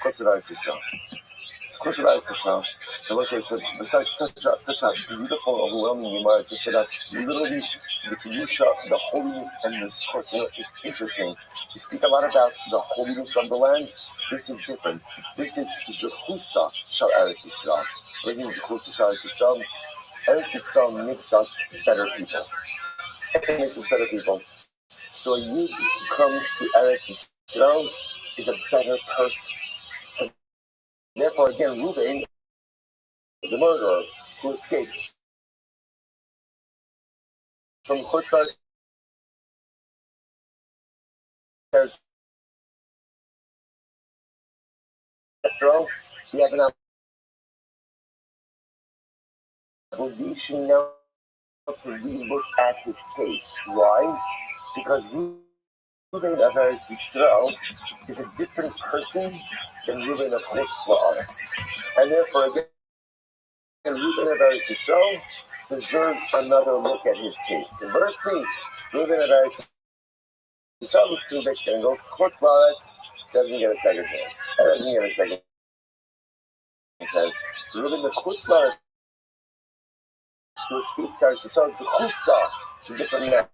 Zchus of Eretz Yisrael. Zchus of Eretz Yisrael. I will say, such a beautiful, overwhelming Gemara, just about literally the Kedusha, the holiness, and the Zchus. It's interesting. You speak a lot about the holiness of the land. This is different. This is Zechusa Shal Eretz Yisrael. What is Zechusa Shal Eretz Yisrael? Eretz Yisrael makes us better people. It makes us better people. So a Yid who comes to Eretz Yisrael is a better person. So therefore, again, Reuben, the murderer who escaped from Chutzlar Eretz Yisrael, we have an obligation now to re-look at his case. Why? Because Reuben of Eretz Yisrael is a different person than Reuben of Chutzlar. And therefore, again, Reuben of Eretz Yisrael deserves another look at his case. Conversely, Reuben of Eretz Yisrael is convicted and goes to Chutzlar, doesn't get a second chance. Reuben of Chutzlar, who escapes Eretz Yisrael, is a chusa, it's a different man.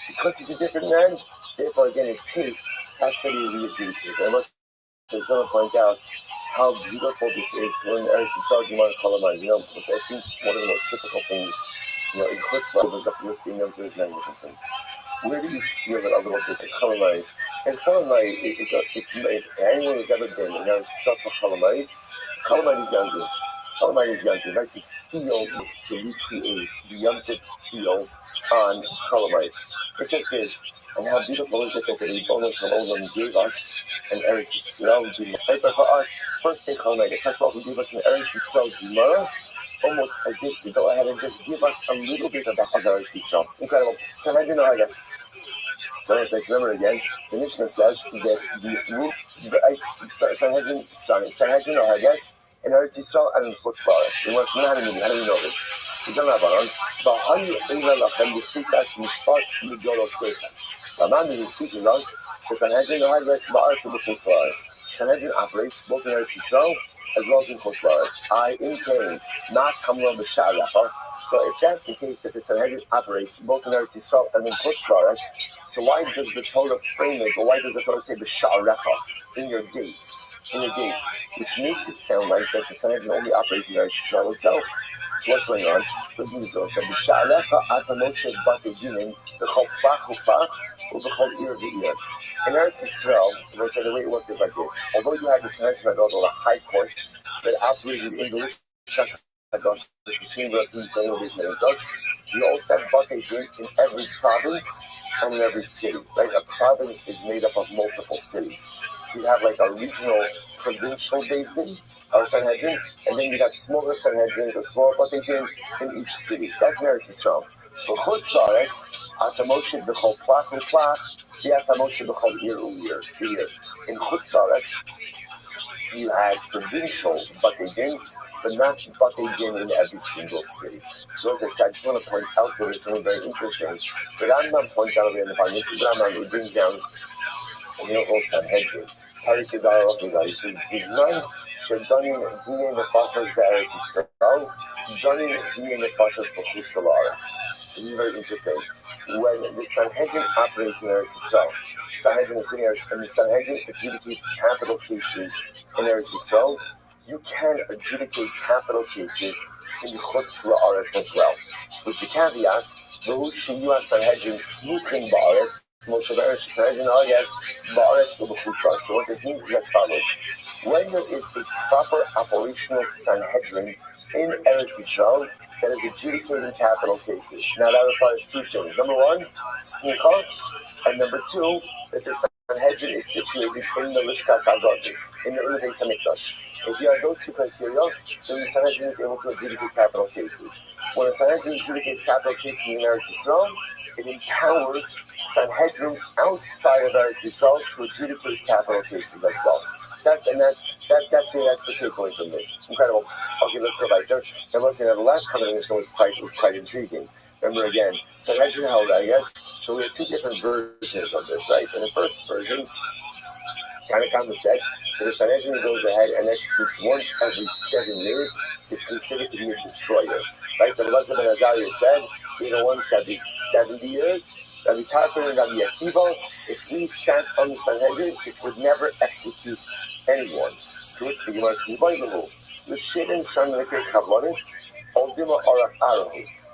Because he's a different man, therefore, again, his case has to be re-adjudicated. I was going to point out how beautiful this is when Eretz Yisrael Gemara Kolamayim. Because I think one of the most difficult things, in Chutzlar was uplifting them to his magnificence. Where do you feel it a little bit at Kolamayim? And Kolamayim, anyone who's ever been in Eretz Yisrael for Kolamayim is younger. Kolamayim is younger. It makes you feel to recreate the youngest feel on Kolamayim. It just is. And how beautiful is it that the Ribono Shel Olam gave us an Eretz Yisrael Gemara. But for us, first day Kolamayim, first of all, who gave us an Eretz Yisrael Gemara, almost as if to go ahead and just give us a little bit of Eretz Yisrael. Incredible. So how do you know, I guess? So let's remember again, the Mishnah says that Sanhedrin, or I guess, in Eretz Yisrael and in Chutzlar. How do we know this? We don't have on. Raman is teaching us that Sanhedrin operates both in Eretz Yisrael as well as in Chutzlar. In Cain, not Kamra B'Sha'aracha. So if that's the case, that the Sanhedrin operates both in Eretz Yisrael and in Chutzlar, so why does the Torah frame it, or why does the Torah say B'Sha'aracha, in your gates, which makes it sound like that the Sanhedrin only operates in Eretz Yisrael itself? So what's going on? So this is what it said, B'Sha'aracha ata Moshe b'Batei Dinim b'chol plach u'plach u'b'chol ir v'ir. In Eretz Yisrael, the way it worked is like this. Although you had the Sanhedrin or the high court that operated in the Lishkas between the you also have Batei Din in every province and in every city, right? A province is made up of multiple cities. So you have like a regional, provincial Beis Din, or Sanhedrin, and then you have smaller Sanhedrins or smaller Batei Din in each city. That's in Eretz Yisrael. But Chutzlaretz, ata Moshe b'chol plach u'plach, v'ata Moshe b'chol ir u'ir. In Chutzlaretz, you had provincial Batei Din, but not Batei Din in every single city. So as I said, I just want to point out to you something very interesting. The Rambam points out over in the Bible, this is Rambam who brings down the old Sanhedrin. He says, Bizman shedanim dinim nefashos be'eretz Yisrael, danim dinim nefashos b'chutz ha'aretz. So this is very interesting. When the Sanhedrin operates in Eretz Yisrael, Sanhedrin is sitting there, and the Sanhedrin adjudicates capital cases in Eretz Yisrael, you can adjudicate capital cases in the Chutz La'aretz as well. With the caveat, those Shiyu Sanhedrin smuchim ba'aretz, Moshe Be'eretz Sanhedrin Agas ba'aretz v'b'chutzar. So what this means is as follows. When there is a proper operational Sanhedrin in Eretz Yisrael that is adjudicating capital cases. Now that requires two things. Number one, smicha, and number two, that the Sanhedrin is situated in the Lishkas HaGodes, in the Beis HaMikdash. If you have those two criteria, then the Sanhedrin is able to adjudicate capital cases. When a Sanhedrin adjudicates capital cases in Eretz Yisrael, it empowers Sanhedrins outside of Eretz Yisrael to adjudicate capital cases as well. That's the takeaway from this. Incredible. Okay, let's go back there. And once again, the last part of this was quite intriguing. Remember again, Sanhedrin held, I guess. So we have two different versions of this, right? In the first version, Tanakama said that if Sanhedrin goes ahead and executes once every 7 years, is considered to be a destroyer. Right? The Elazar ben Azariah said, once every 70 years. Rabbi Tarfon and Rabbi Akiva, if we sat on the Sanhedrin, it would never execute anyone. To it, the Gemara says,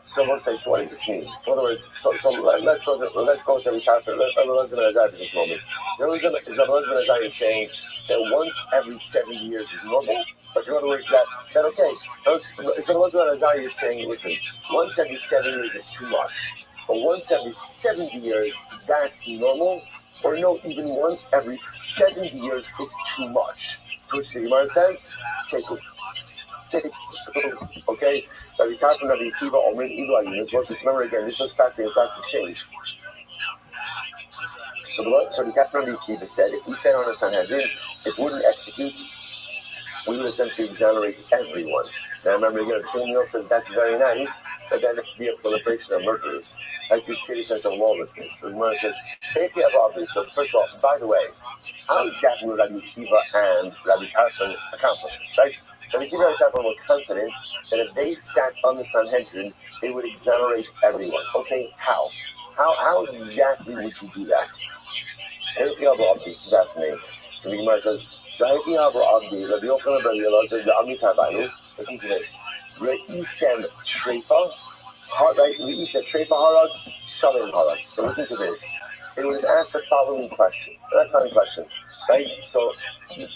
so we'll say, so what does this mean? In other words, so let's go with Rabbi Tarfon, Elazar ben Azariah for this moment. Is Rabbi Elazar ben Azariah saying that once every 70 years is normal? But in other words, that okay. If Rabbi Elazar ben Azariah is saying, listen, once every 7 years is too much. But once every 70 years, that's normal. Or no, even once every 70 years is too much. Which the Gemara says, take it. Okay? Rabbi Tarfon, Rabbi Akiva, Omrim, Ilu Ayunis. Once this, remember again, this was passing his last exchange. So Rabbi Tarfon, Rabbi Akiva said, if we sat on a Sanhedrin, it wouldn't execute. We would essentially exonerate everyone. Now remember again, Shmuel says that's very nice, but then it could be a proliferation of murderers. That could create a sense of lawlessness. So the Gemara says, so first of all, by the way, how exactly would Rabbi Akiva and Rabbi Tarfon accomplish this, right? Rabbi Akiva and Rabbi Tarfon were confident that if they sat on the Sanhedrin, they would exonerate everyone. Okay, how? How exactly would you do that? This is fascinating. So the Gemara says, listen to this. Re'isem treifa, right? Re'isem treifa harag, shalom harag. So listen to this. It would ask the following question. That's not a question, right? So,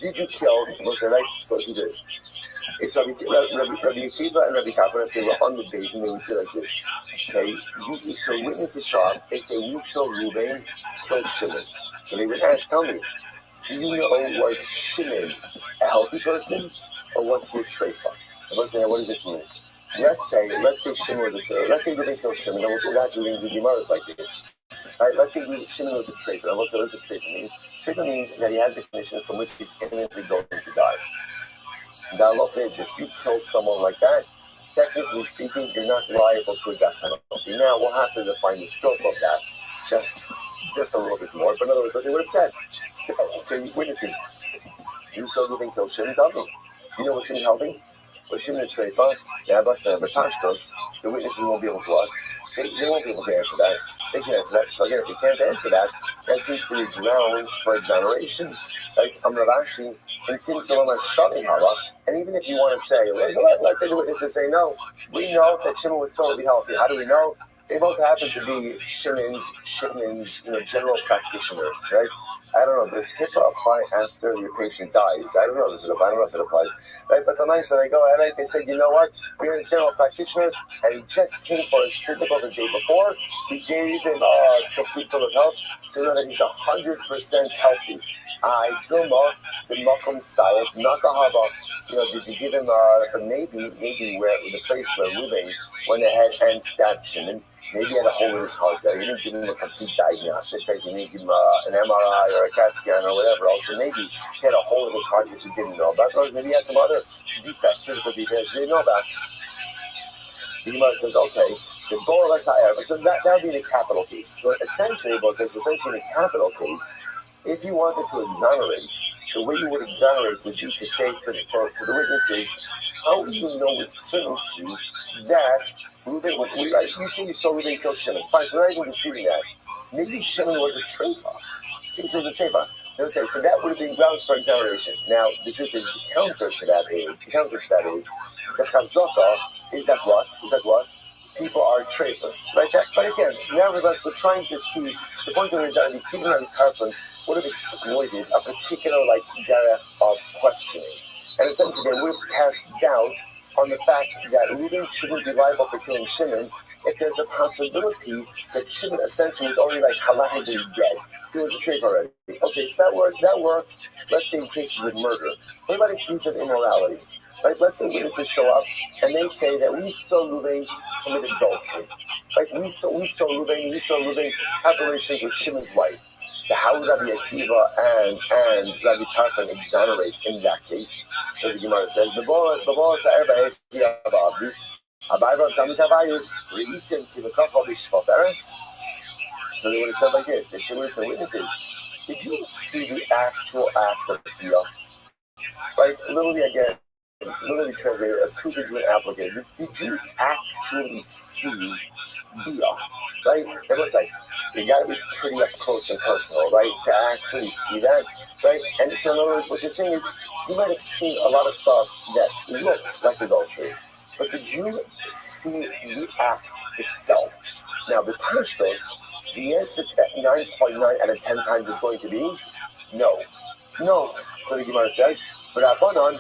did you kill? Right? So listen to this. It's Rabbi Akiva and Rabbi Tarfon, if they were on the base, and they would say like this. Okay, so witnesses show up. They say, you saw Reuben kill Shimon. So they would ask, tell me, do you know, was Shimon a healthy person, or was he a treifa? What does this mean? Let's say Shimon was a treifa. Let's say Reuben killed Shimon, and we're actually going to do Gemaras like this. Right? Let's say Shimon was a treifa. And what's a treifa mean? Treifa means that he has a condition from which he's imminently going to die. Now, look, if you kill someone like that, technically speaking, you're not liable to a death penalty. Now, we'll have to define the scope of that just a little bit more. But in other words, what they would have said, okay, witnesses, you saw Reuben kill Shimon, tell me. You know what Shimon helping? Was Shimon a treifa? Yeah, but Pashtos, the witnesses won't be able to ask. They won't be able to answer that. They can answer that. So again, if you can't answer that, that seems to be grounds for exoneration. Like Rav Ashi, and things along a shani hara. And even if you want to say, let's say the witnesses say no, we know that Shimon was totally healthy. How do we know? They both happen to be Shimon's general practitioners, right? I don't know, does HIPAA apply after your patient dies? I don't know if it applies. Right? But the nice that they go ahead, right? They said, you know what? We're general practitioners, and he just came for his physical the day before. We gave him complete full of health, so we know that he's 100% healthy. I Duma, the Makom Sayed, not the Hava. Did you give him maybe where the place where Reuben went ahead and stabbed Shimon? Maybe he had a hole in his heart there. You didn't give him a complete diagnostic, right? You didn't give him an MRI or a CAT scan or whatever else. So maybe he had a hole in his heart that you didn't know about. Or maybe he had some other defects, physical defects you didn't know about. The Gemara says, okay, the goal of so that would be in a capital case. So essentially, in a capital case, if you wanted to exonerate, the way you would exonerate would be to say to the witnesses, how do you know with certainty that Reuben, you say you saw Reuben kill Shimon. Fine, so we're not even disputing that. Maybe Shimon was a treifa. He was a treifa. They would say, so that would have been grounds for exoneration. Now, the truth is, the counter to that is, the chazaka is that what? People are treifas, right? But again, nevertheless, we're trying to see, the point of it is that Rabbi Tarfon would have exploited a particular, derech of questioning. And essentially, they would have cast doubt on the fact that Reuben shouldn't be liable for killing Shimon if there's a possibility that Shimon essentially was already halachically dead. He was a treifa already. Okay, so that works. Let's say in cases of murder. What about in cases of immorality? Right? Let's say witnesses show up and they say that we saw Reuben commit adultery. Right? We saw Reuben have relations with Shimon's wife. So how would Rabbi Akiva and Rabbi Tarfon exonerate in that case? So the Gemara says, So they would have said like this. They said, listen, witnesses, did you see the actual act of Bia? Right? Literally translated as two big applicant. Did you actually see Bia? Right? It was like, you gotta be pretty up close and personal, right? To actually see that, right? And so in other words, what you're saying is, you might have seen a lot of stuff that looks like adultery, but did you see the act itself? Now, the Pashtos, the answer to that 9.9 out of 10 times is going to be no. No. So the Gemara says, but Rabbanan,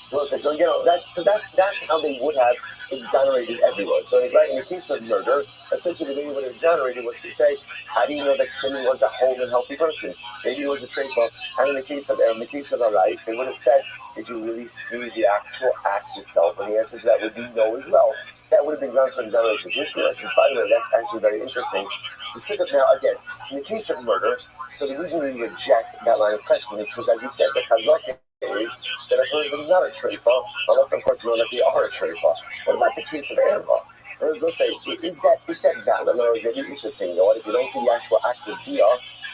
so you know that's how they would have exonerated everyone. So right in the case of murder, essentially the way you would have exonerated was to say, how do you know that Shimon was a whole and healthy person? Maybe he was a treifa. And in the case of Arais, they would have said, did you really see the actual act itself? And the answer to that would be no as well. That would have been grounds for exoneration. Which means, by the way, that's actually very interesting. Specific now, again, in the case of murder, so the reason we reject that line of questioning is because, as you said, the chazak is that a person is not a treifa, unless of course you know that they are a treifa. What about the case of erva? I was going to say, is that valid? Or maybe you should say, you know what, if you don't see the actual act of dia,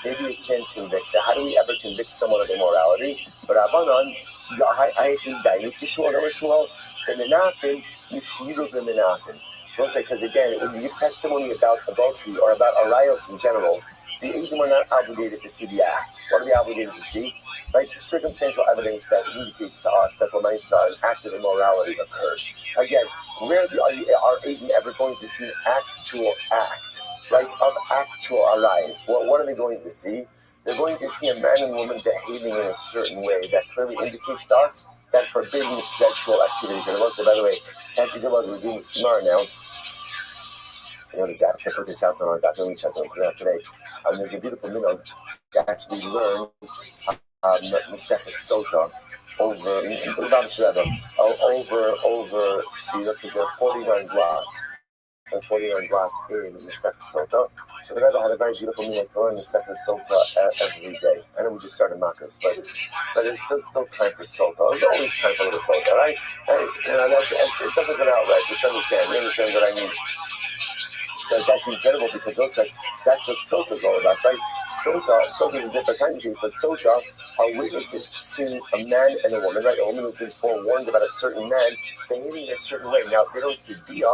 maybe you can convict. So how do we ever convict someone of immorality? But Rabbanan, I think that you Kishua or Shmuel, the Menachem, you shiru the Menachem. I was going to say, because again, when you give testimony about adultery or about arayos in general, the Eidim are not obligated to see the act. What are they obligated to see? Right? Circumstantial evidence that indicates to us that my son act of immorality occurred. Again, rarely are Eidim ever going to see an actual act, right, of actual arayos. What are they going to see? They're going to see a man and woman behaving in a certain way that clearly indicates to us that forbidden sexual activity. And also, by the way, can't you go about reading this Gemara now? You know, I put this out on our document chat today. There's a beautiful minhag to actually learn Masechah Sota over Sira, because there are 49 blocks. And 49 blocks in Masechah Sota. So the Rabbi had a very beautiful minhag to learn Masechah Sota every day. I know we just started Makkos, but there's still time for Sota. There's always time for a little Sota, right? You know, it doesn't come out right, but you understand what I mean. So it's actually incredible because also that's what Sota is all about, right? Sota is a different kind of case, but Sota are witnesses seeing a man and a woman, right? A woman who's been forewarned about a certain man behaving in a certain way. Now, they don't see Bia.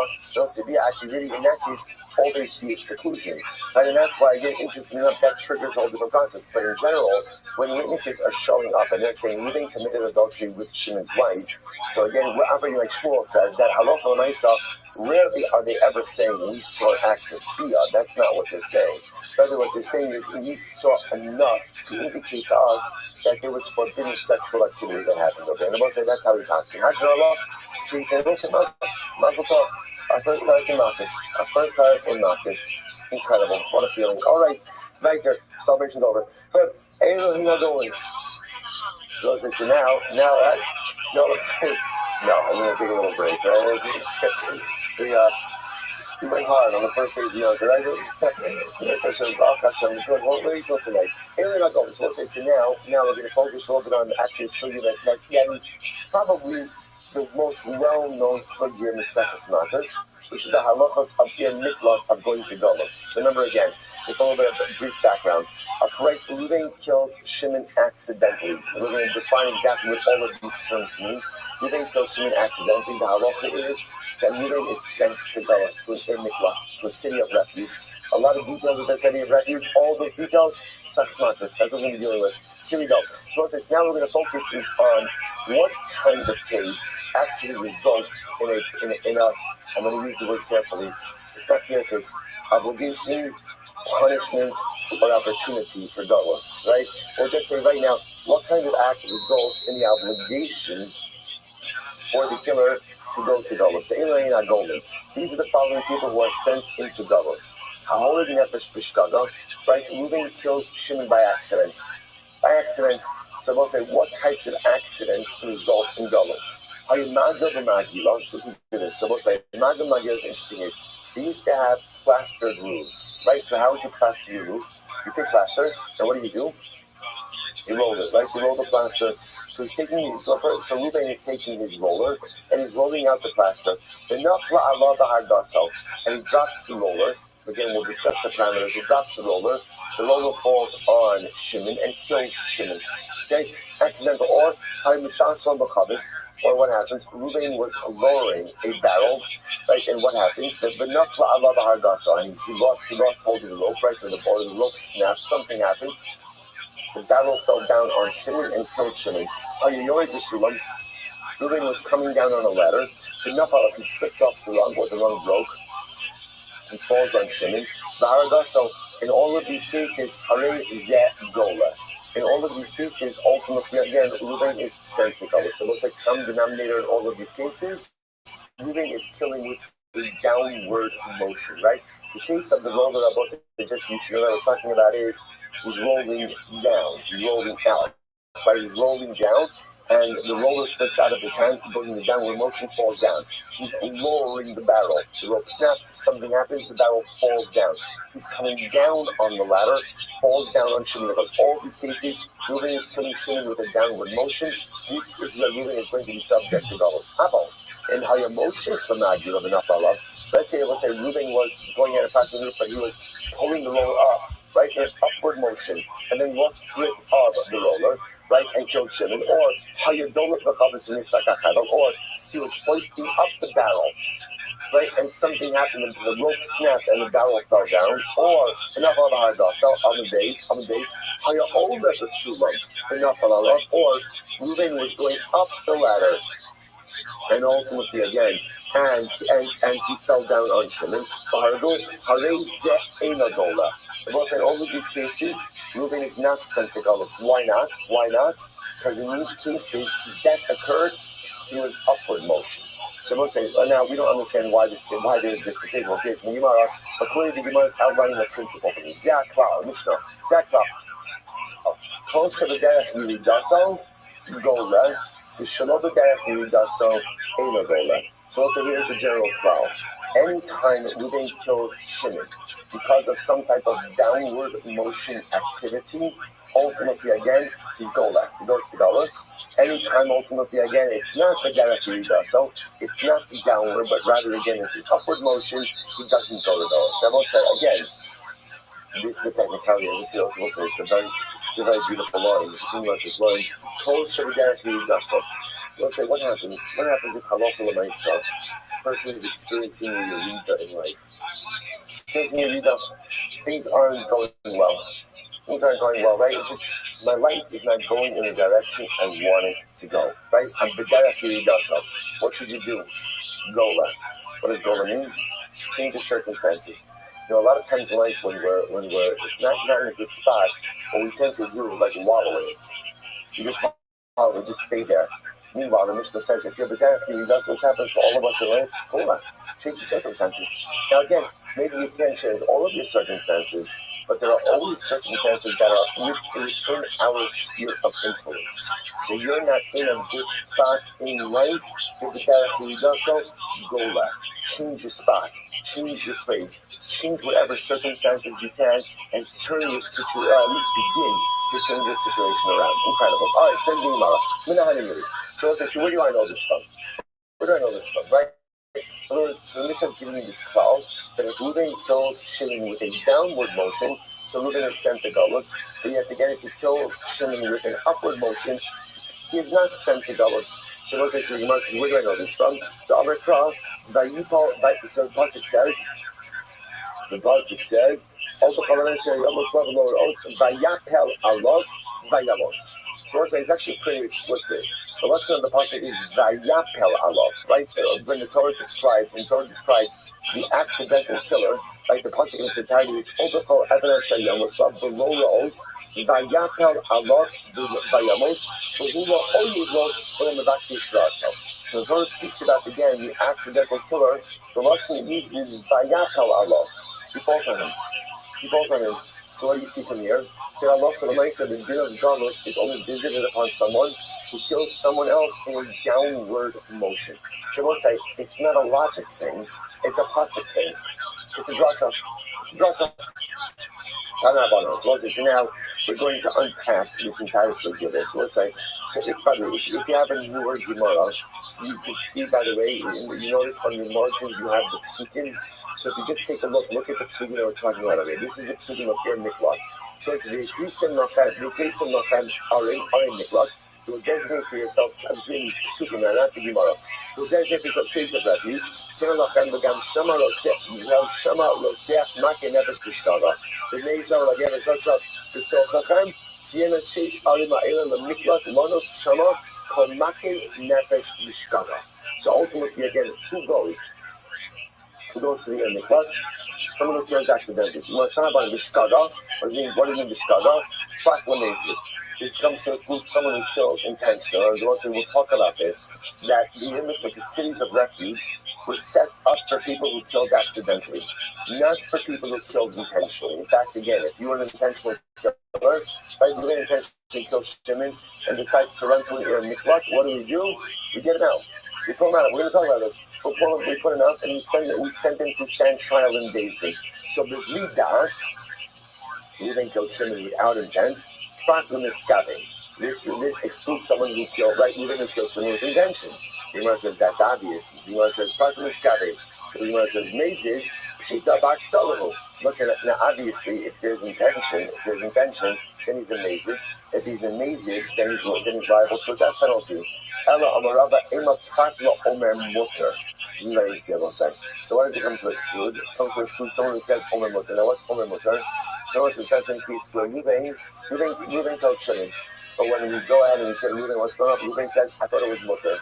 Actually, really, in that case, all they see is seclusion, right? And that's why, again, interesting enough, that triggers a whole different process. But in general, when witnesses are showing up and they're saying, we didn't committed adultery with Shimon's wife, so again, we're operating like Shmuel says, that halacha l'maisa, rarely are they ever saying, we saw an act of Bia. That's not what they're saying. Rather, what they're saying is, we saw enough to indicate to us that there was forbidden sexual activity that happened. Okay, and I'm going to say that's how we pass it. Mazel tov. Our first class in Makkos. Incredible. What a feeling. All right. Victor, celebration's over. But, hey, how going? So I say, now, right? No, I'm going to take a little break, right? We went hard on the first days of Yom, right? We'll wait till tonight. Anyway, not going. So let's say, now we're going to focus a little bit on actually sugya that is probably the most well-known sugya in the Masechah Makkos, which is the halachos of the miklat of going to Golus. So remember again, just a little bit of a brief background. A correct Reuven kills Shimon accidentally. We're going to define exactly what all of these terms mean. Reuven kills Shimon accidentally. The halacha is that Reuven is sent to Golus, to an miklat, to a city of refuge. A lot of details of that city of refuge. All those details, Masechah Makkos. That's what we're going to be dealing with. So here we go. So now we're going to focus is on what kind of case actually results in a I'm going to use the word carefully. It's not clear if it's obligation, punishment, or opportunity for Galus, right? Or just say right now, what kind of act results in the obligation for the killer to go to Galus? These are the following people who are sent into Galus. Haholid nefesh b'shgaga, right? Reuven kills Shimon by accident. So we'll say, what types of accidents result in Galus? Listen to this. So we'll say, Magam Magila's interesting is, they used to have plastered roofs, right? So how would you plaster your roof? You take plaster, and what do? He rolled it, right? He rolled the plaster. So he's taking so Reuben is taking his roller and he's rolling out the plaster. And he drops the roller. Again, we'll discuss the parameters. He drops the roller. The roller falls on Shimon and kills Shimon. Okay? Accidental or what happens? Reuben was lowering a barrel, right? And what happens? And he lost hold of the rope, right? So the rope snapped, something happened. The barrel fell down on Shimon and killed Shimon. Reuben was coming down on a ladder. He slipped off the rung or the rung broke. He falls on Shimon. In all of these cases, in all of these cases, ultimately, again, Reuben is sent to Gola. So it looks like common denominator in all of these cases. Reuben is killing with a downward motion, right? The case of the roller that just you should know we're talking about is he's rolling down, he's rolling out, right? He's rolling down, and the roller slips out of his hand, bringing the downward motion, falls down. He's lowering the barrel. The rope snaps, something happens, the barrel falls down. He's coming down on the ladder, falls down on Shimon. Because all these cases, Reuben is killing Shimon with a downward motion. This is where Reuben is going to be subject to Golos Abel. And how your motion from Nagil of enough Allah. Let's say Reuben was going at a passing route, but he was pulling the roller up, right, in an upward motion, and then lost grip of the roller, right, and killed Shimon. Or how your or he was hoisting up the barrel, right, and something happened, and the rope snapped and the barrel fell down. Or enough of on the base, how your old the sulam, enough of Allah. Or Reuben was going up the ladder. And ultimately, again, and he fell down on Shimon. In all of these cases, Reuben is not sent to Golos. Why not? Because in these cases, that occurred through an upward motion. So we'll say, now we don't understand why there's this decision. We'll say it's in the Gemara, but clearly the Gemara is outlining the principle for me. Gola, the Shaloba Derech Yiridaso, Ela Gola. So also here's the general cloud. Anytime Reuben kills Shimon because of some type of downward motion activity, ultimately again, he's Gola. He goes to Golas. Anytime ultimately again, it's not the Derech Yiridaso, it's not the downward, but rather again, it's an upward motion, he doesn't go to Golas. Now we'll say again, this is a technicality, it's a very beautiful line. If you think about this line, close to the Derech Yiridaso. We'll say, what happens? What happens if halacha l'maisa, a person is experiencing a yerida in life? Experiencing yerida, things aren't going well. Right? My life is not going in the direction I want it to go. Right? I'm the Derech Yiridaso. What should you do? Gola. What does Gola mean? Change the circumstances. A lot of times in life when we're not in a good spot, what we tend to do is like wallowing. You just wallow, just stay there. Meanwhile, the Mishnah says, if you have a derech, that's what happens to all of us in life. Hold on, change your circumstances. Now again, maybe you can't change all of your circumstances, but there are always circumstances that are within our sphere of influence. So you're not in a good spot in life. If the derech does so, go left. Change your spot, change your place, change whatever circumstances you can, and turn your situation, or at least begin to change your situation around. Incredible. All right, send me Mara. So let's say, where do I know this from? Right? In other words, so the Mishnah is giving me this cloud that if Reuben kills Shimon with a downward motion, so Reuben is sent to Golos, but yet again, if he kills Shimon with an upward motion, he is not sent to Golos. So let's say, the Gemara says, where do I know this from? So the Pasuk says, also Vayapel Alov Vayamos. So it's actually pretty explicit. The lashon of the pasuk is Vayapel Alov, right? When the Torah describes the accidental killer, right? The pasuk in its entirety is Odokol Evan Shayamos below Laos Vayapel Alov Vayamos Behulo Oyivlo Olamavaki Shrasa. So the Torah speaks about again the accidental killer. The lashon uses Vayapel Alov. He falls on him. So what do you see from here? That Allah for the Maisa, the din of Golos is only visited upon someone who kills someone else in a downward motion. So we'll say it's not a logic thing, it's a pasuk thing. It's a drasha. So now we're going to unpack this entire sugya. So let's say, so if you have a newer Gemara, you can see, by the way, you notice on the margins you have the psukim. So if you just take a look at the psukim that we're talking about already. This is the psukim of Ir Miklat. So it's V'Krisem Nochem Arin Miklat. You will designate for yourself, I'm just reading psukim now, not the Gemara. You will designate for yourself cities of refuge. The Nezar Lagav is also the Sochachem. Tziyena Sheish Arim Ha'ela Lemiklat Monos Shama Kol Makez Nefesh Mishkava. So ultimately, again, who goes? Who goes to the Miklat? Someone who kills accidentally. So we're talking about Mishkava. What do you mean Mishkava? Proclamation. This comes to exclude someone who kills intentionally. We'll talk about this. That the cities of refuge were set up for people who killed accidentally, not for people who killed intentionally. In fact, again, if you were an intentional killer, right, you were intentionally kill Shimon and decides to run to an Ir Miklat, what do? We get him out. We pull him out. We're going to talk about this. We put him out and we send him to stand trial in Beis Din. So B'Bli Das, who then killed Shimon without intent, This excludes someone who killed, right? Even who killed someone with intention. The Gemara says that's obvious. The Gemara says Prakamiskabe. So the Gemara says Mezid Pshita Baktalahu. Now obviously, if there's intention, then he's a Mezid. If he's a Mezid, then he's liable for that penalty. Ella Amarava Ema Pratla Omer Mutter. This is very interesting, I will say. So what does it come to exclude? It comes to exclude someone who says Omer Mutter. Now what's Omer Mutter? So what this doesn't exclude Ruben tells Shimon. But when we go ahead and we say, Ruben, what's going on? Ruben says, I thought it was Mutter.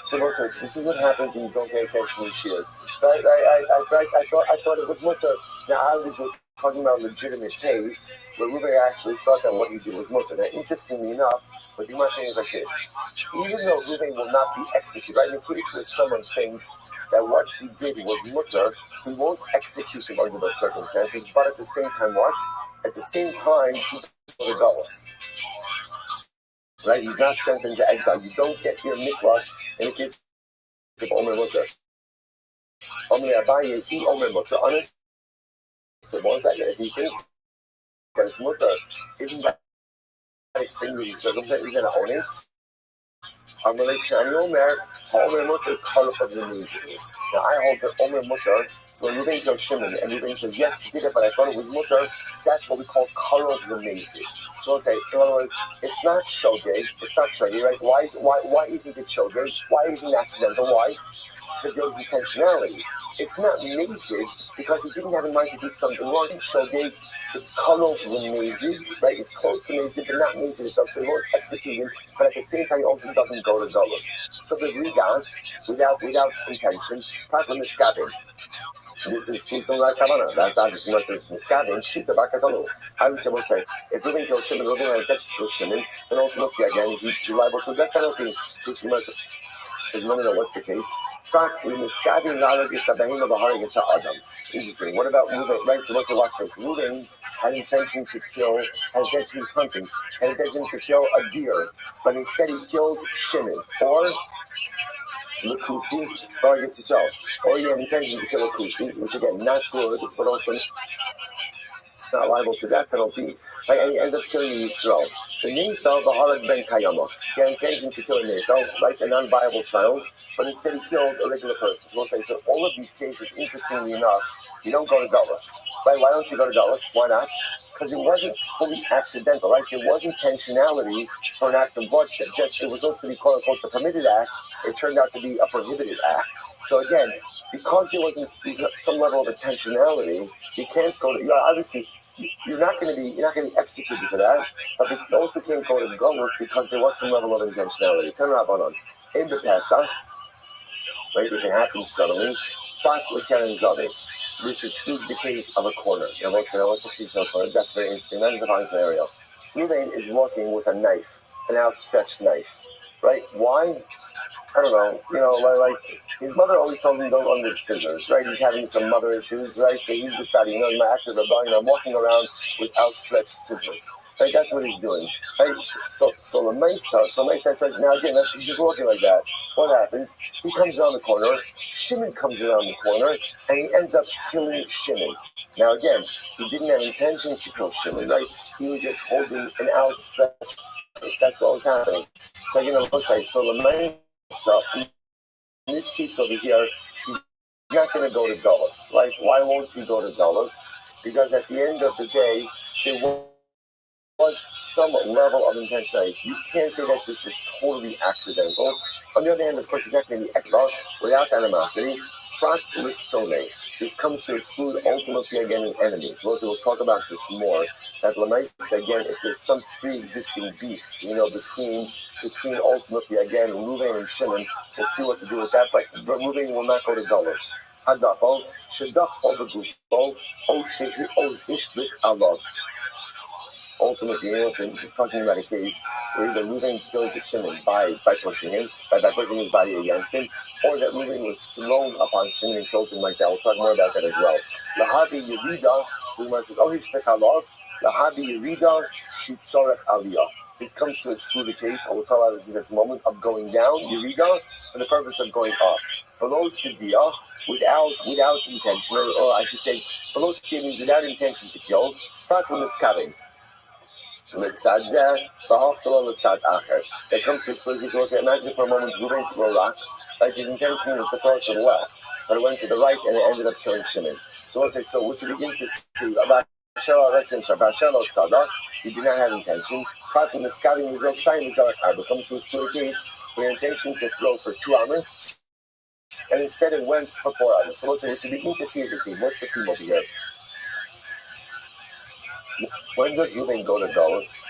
So listen, this is what happens when you don't pay attention to Shir. I thought it was Mutter. Now, obviously, we're talking about a legitimate case where Ruben actually thought that what he did was Mutter. Now, interestingly enough, what the Gemara is saying is like this. Even though Ruben will not be executed, right? In a case where someone thinks that what he did was Mutter, he won't execute him under those circumstances, but at the same time, what? At the same time, he doesn't go to right? He's not sent into exile. You don't get your mikvah in the case of Omer Mutter. Omer Abaye, Omer Mutter. Honest. So what is that? If he thinks that it's Mutter, isn't that nice thing with these circumstances? You're going to own this? Omer Mutter, color of the music. Now I hold that Omer Mutter, so when Ruben kills Shimon and Ruben says, yes, he did it, but I thought it was Mutter, that's what we call color of the music. So I'll say, in other words, it's not shogeg, right? Why isn't it shogeg? Why isn't it accidental? Why? Because there was intentionality. It's not mazid because he didn't have in mind to do something wrong. It's shogeg. It's color of the mazid, right? It's close to mazid, but not mazid itself. So he won't execute him, but at the same time, he also doesn't go to Dolus. So the rigas, without intention, problem is scabbing. This is something like Kavana. That's obviously what says Miskavin, Shita Bakatalu. Obviously, I will say, if Ruben kills Shimon, Ruben gets to Shimon, then ultimately again, he's liable to death penalty. So she must no, what's the case? Interesting. What about Ruben? Right, so let's watch this. Ruben had intention to kill, had intention to hunting, had intention to kill a deer, but instead he killed Shimon. Or Lukusi, or against Israel. Or you have intention to kill a Kusi, which again, not good, but also not liable to death penalty. Right? And he ends up killing Yisrael. The Neithel, Baharak ben Kayama. He had intention to kill a Neithel, right? A non-viable child, but instead he killed a regular person. So we'll say, so all of these cases, interestingly enough, you don't go to Dulles. Right? Why don't you go to Dulles? Why not? Because it wasn't fully accidental, right? There was intentionality for an act of bloodshed. Just it was supposed to be quote unquote a permitted act. It turned out to be a prohibited act. So again, because there wasn't some level of intentionality, you can't go to. Obviously, you're not going to be executed for that. But you also can't go to Golos because there was some level of intentionality. Turn around on in the Pesach, right? It can happen suddenly. But with Karen Zadis, this excludes the case of a corner. Now, what's the case of a corner? That's very interesting. Imagine the following scenario. Ruben is walking with a knife, an outstretched knife, right? Why? I don't know. Like his mother always told him don't run with scissors, right? He's having some mother issues, right? So he's deciding, in my active rebellion, I'm walking around with outstretched scissors. Right, that's what he's doing. Right, so the mice right now again. He's just walking like that. What happens? He comes around the corner. Shimon comes around the corner, and he ends up killing Shimon. Now again, he didn't have intention to kill Shimon, right? He was just holding an outstretched knife. That's what was happening. So again, I'll say, so in this case over here, he's not going to go to Gullus, right? Why won't he go to Gullus? Because at the end of the day, there was some level of intentionality. You can't say that this is totally accidental. On the other hand, of course, it's not going to be ekbar without animosity. Prat lissone. This comes to exclude ultimately again enemies. We'll talk about this more. That Lamais, again, if there's some pre-existing beef, between ultimately again Reuven and Shimon, we'll see what to do with that. But Reuven will not go to Gullus. Hadapol, Shadach Obagufo, Ishlich Alav. Ultimately, he's talking about a case where either Reuven killed Shimon by pushing him, by pushing his body against him, or that Reuven was thrown upon Shimon and killed him like that. We'll talk more about that as well. Lahabi Yerida, so the Gemara says, Hishtech Alav, Lahabi Yerida, Shitzorech Aliyah. This comes to exclude the case, and we'll talk about this in just a moment, of going down, Yerida, for the purpose of going up. Below Sidiyah, without intention, or I should say, below Sidiyah means without intention to kill, Prat Miskavin. That comes to explain this. Also, imagine for a moment Reuven threw a rock. Like his intention was to throw it to the left, but it went to the right and it ended up killing Shimon. So we'll say, so what you begin to see about he did not have intention. It comes to explain a case with intention to throw for 2 amas, and instead it went for 4 amas. So we'll say, what you begin to see is a theme. What's the theme over here? When does Reuven go to Gullus?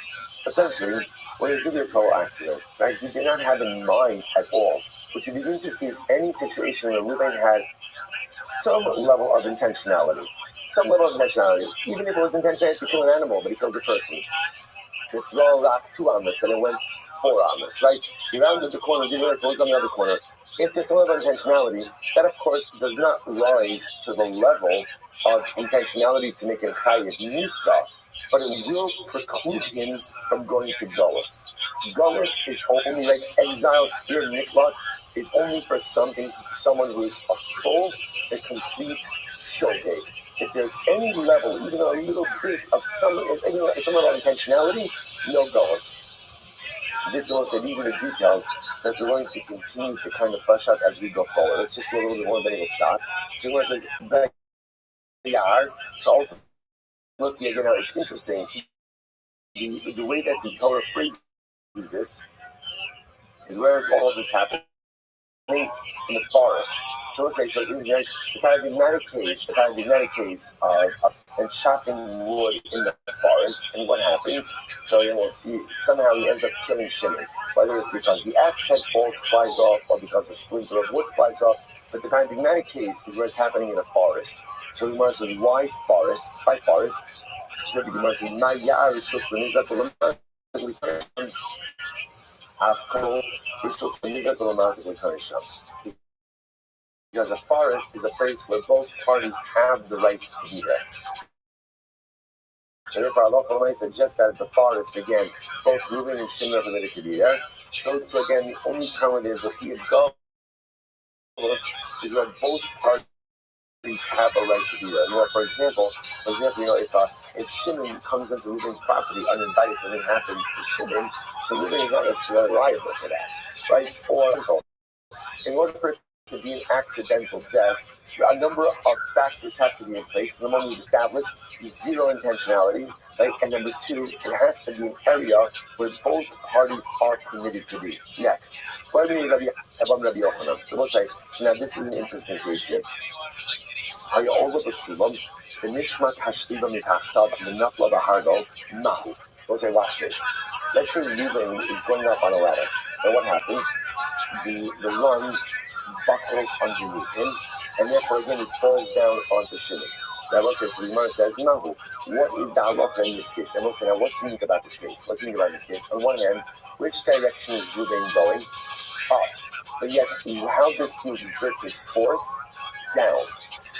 Essentially, when it's really a total accident, right? He did not have in mind at all. What you begin to see is any situation where Reuven had some level of intentionality. Even if it was intentionality to kill an animal, but he killed a person. To throw a rock 2 amas and it went 4 amas, right? He rounded the corner, didn't realize what was on the other corner. If there's some level of intentionality, that of course does not rise to the level of intentionality to make him chayiv nisa, but it will preclude him from going to Gullus. Gullus is only like exile, spirit niflat is only for someone who is a complete shogeg. If there's any level, even a little bit of some level of intentionality, no Gullus. These are the details that we're going to continue to kind of flesh out as we go forward. Let's just do a little bit more, then we'll stop. So it says, so ultimately, again, it's interesting. The way that the Torah phrases this is where all of this happens in the forest. So let's say, so in the paradigmatic case of chopping wood in the forest, and what happens? So then we'll see, somehow he ends up killing Shimon, whether it's because the axe head flies off, or because a splinter of wood flies off. But the paradigmatic case is where it's happening in a forest. So the Gemara says, why forest? Why forest? So the Gemara says, because a forest is a place where both parties have the right to be there. So therefore, Allah said, just as the forest, again, both Reuven and Shimon are permitted to be there, so too, again, the only time where there's a field is where both parties have a right to be there. For example, if Shimon comes into Reuven's property uninvited, something happens to Shimon, so Reuven is not necessarily liable for that, right? Or in order for it to be an accidental death, a number of factors have to be in place. Number one, we've established zero intentionality, right? And number 2, it has to be an area where both parties are permitted to be. Next, so we'll say, so now this is an interesting case here. We'll say, watch this. Let's say Reuven is going up on a ladder. And what happens? The run buckles underneath him, and therefore again he falls down onto Shimon. Now we'll say, so the Gemara says, Nahu, what is the halacha in this case? And we'll say, now what's unique about this case? On one hand, which direction is Reuven going? Up. But yet, how does he exert his force? Down.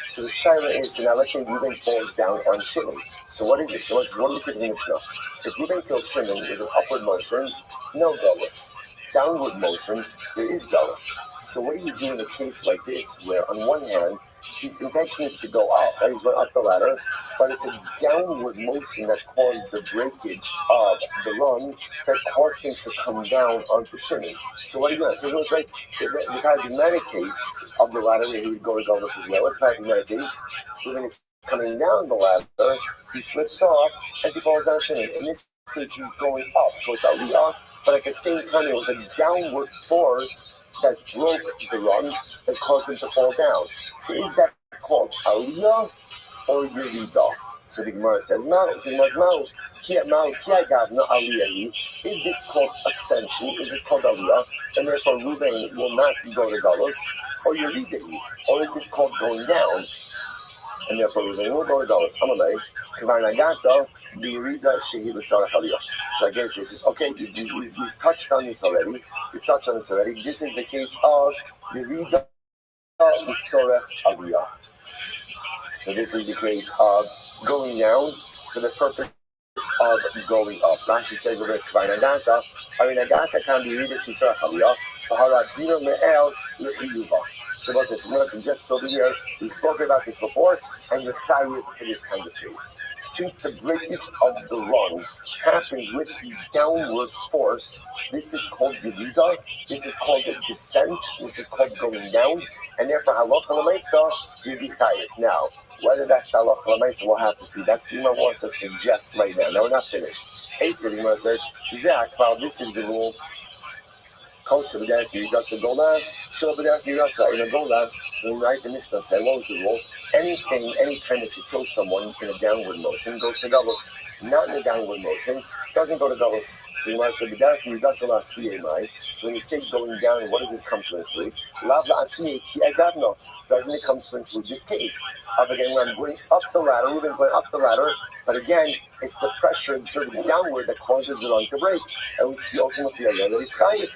So the shaila is, so now let's say Reuven falls down on Shimon. So what is it? So what do we say in the Mishnah? If Reuven kills Shimon with an upward motion, no Gullus. Downward motion, there is Gullus. So what do you do in a case like this, where on one hand, his intention is to go up, right? He's going up the ladder, but it's a downward motion that caused the breakage of the run that caused him to come down onto Shimon. So what are you doing? Because it was right, the paradigmatic case of the ladder where he would go regardless as well. What's the paradigmatic case? When he's coming down the ladder, he slips off and he falls down Shimon. In this case, he's going up, so it's aliyah, but at the same time, it was a downward force that broke the run that caused him to fall down. So is that called aliyah or yerida? So the Gemara says, is this called ascension? Is this called aliyah? And therefore Reuben will not go to Galus, or yerida? Or is this called going down? And therefore Reuben will go to Galus. Amalei, Kavarnagata, the yerida shehi l'tzarech aliyah. So again, so he says, okay, we've touched on this already. This is the case of yerida l'tzarech aliyah. So this is the case of going down for the purpose of going up. Rashi says over Kavarnagata, Kavarnagata can be yerida l'tzarech aliyah. V'harabino me'el l'chiyuva. Shabbos says, just over here, we spoke about this before, and you're carried for this kind of case. Since the breakage of the run happens with the downward force, this is called yerida, this is called the descent, this is called going down, and therefore halacha l'maisa, you'd be chayiv. Now, whether that's the halacha l'maisa, we'll have to see. That's the Gemara wants to suggest right now. Now, we're not finished. The Gemara says, this is the rule. Kosher b'derech yirasa gola, shul b'derech yirasa. In a gola, so we write the Mishnah say, what was the rule? Anytime that you kill someone in a downward motion, goes to galus. Not in a downward motion, doesn't go to galus. So you might say b'derech yirasa la asuyei mai. So when you say going down, what does this come to include? Lav la asuyei ki agavno. Doesn't it come to include this case? Again, when I'm going up the ladder, Reuben's going up the ladder, but again, it's the pressure inserted downward that causes the run to break. And we see ultimately again that he's chayiv.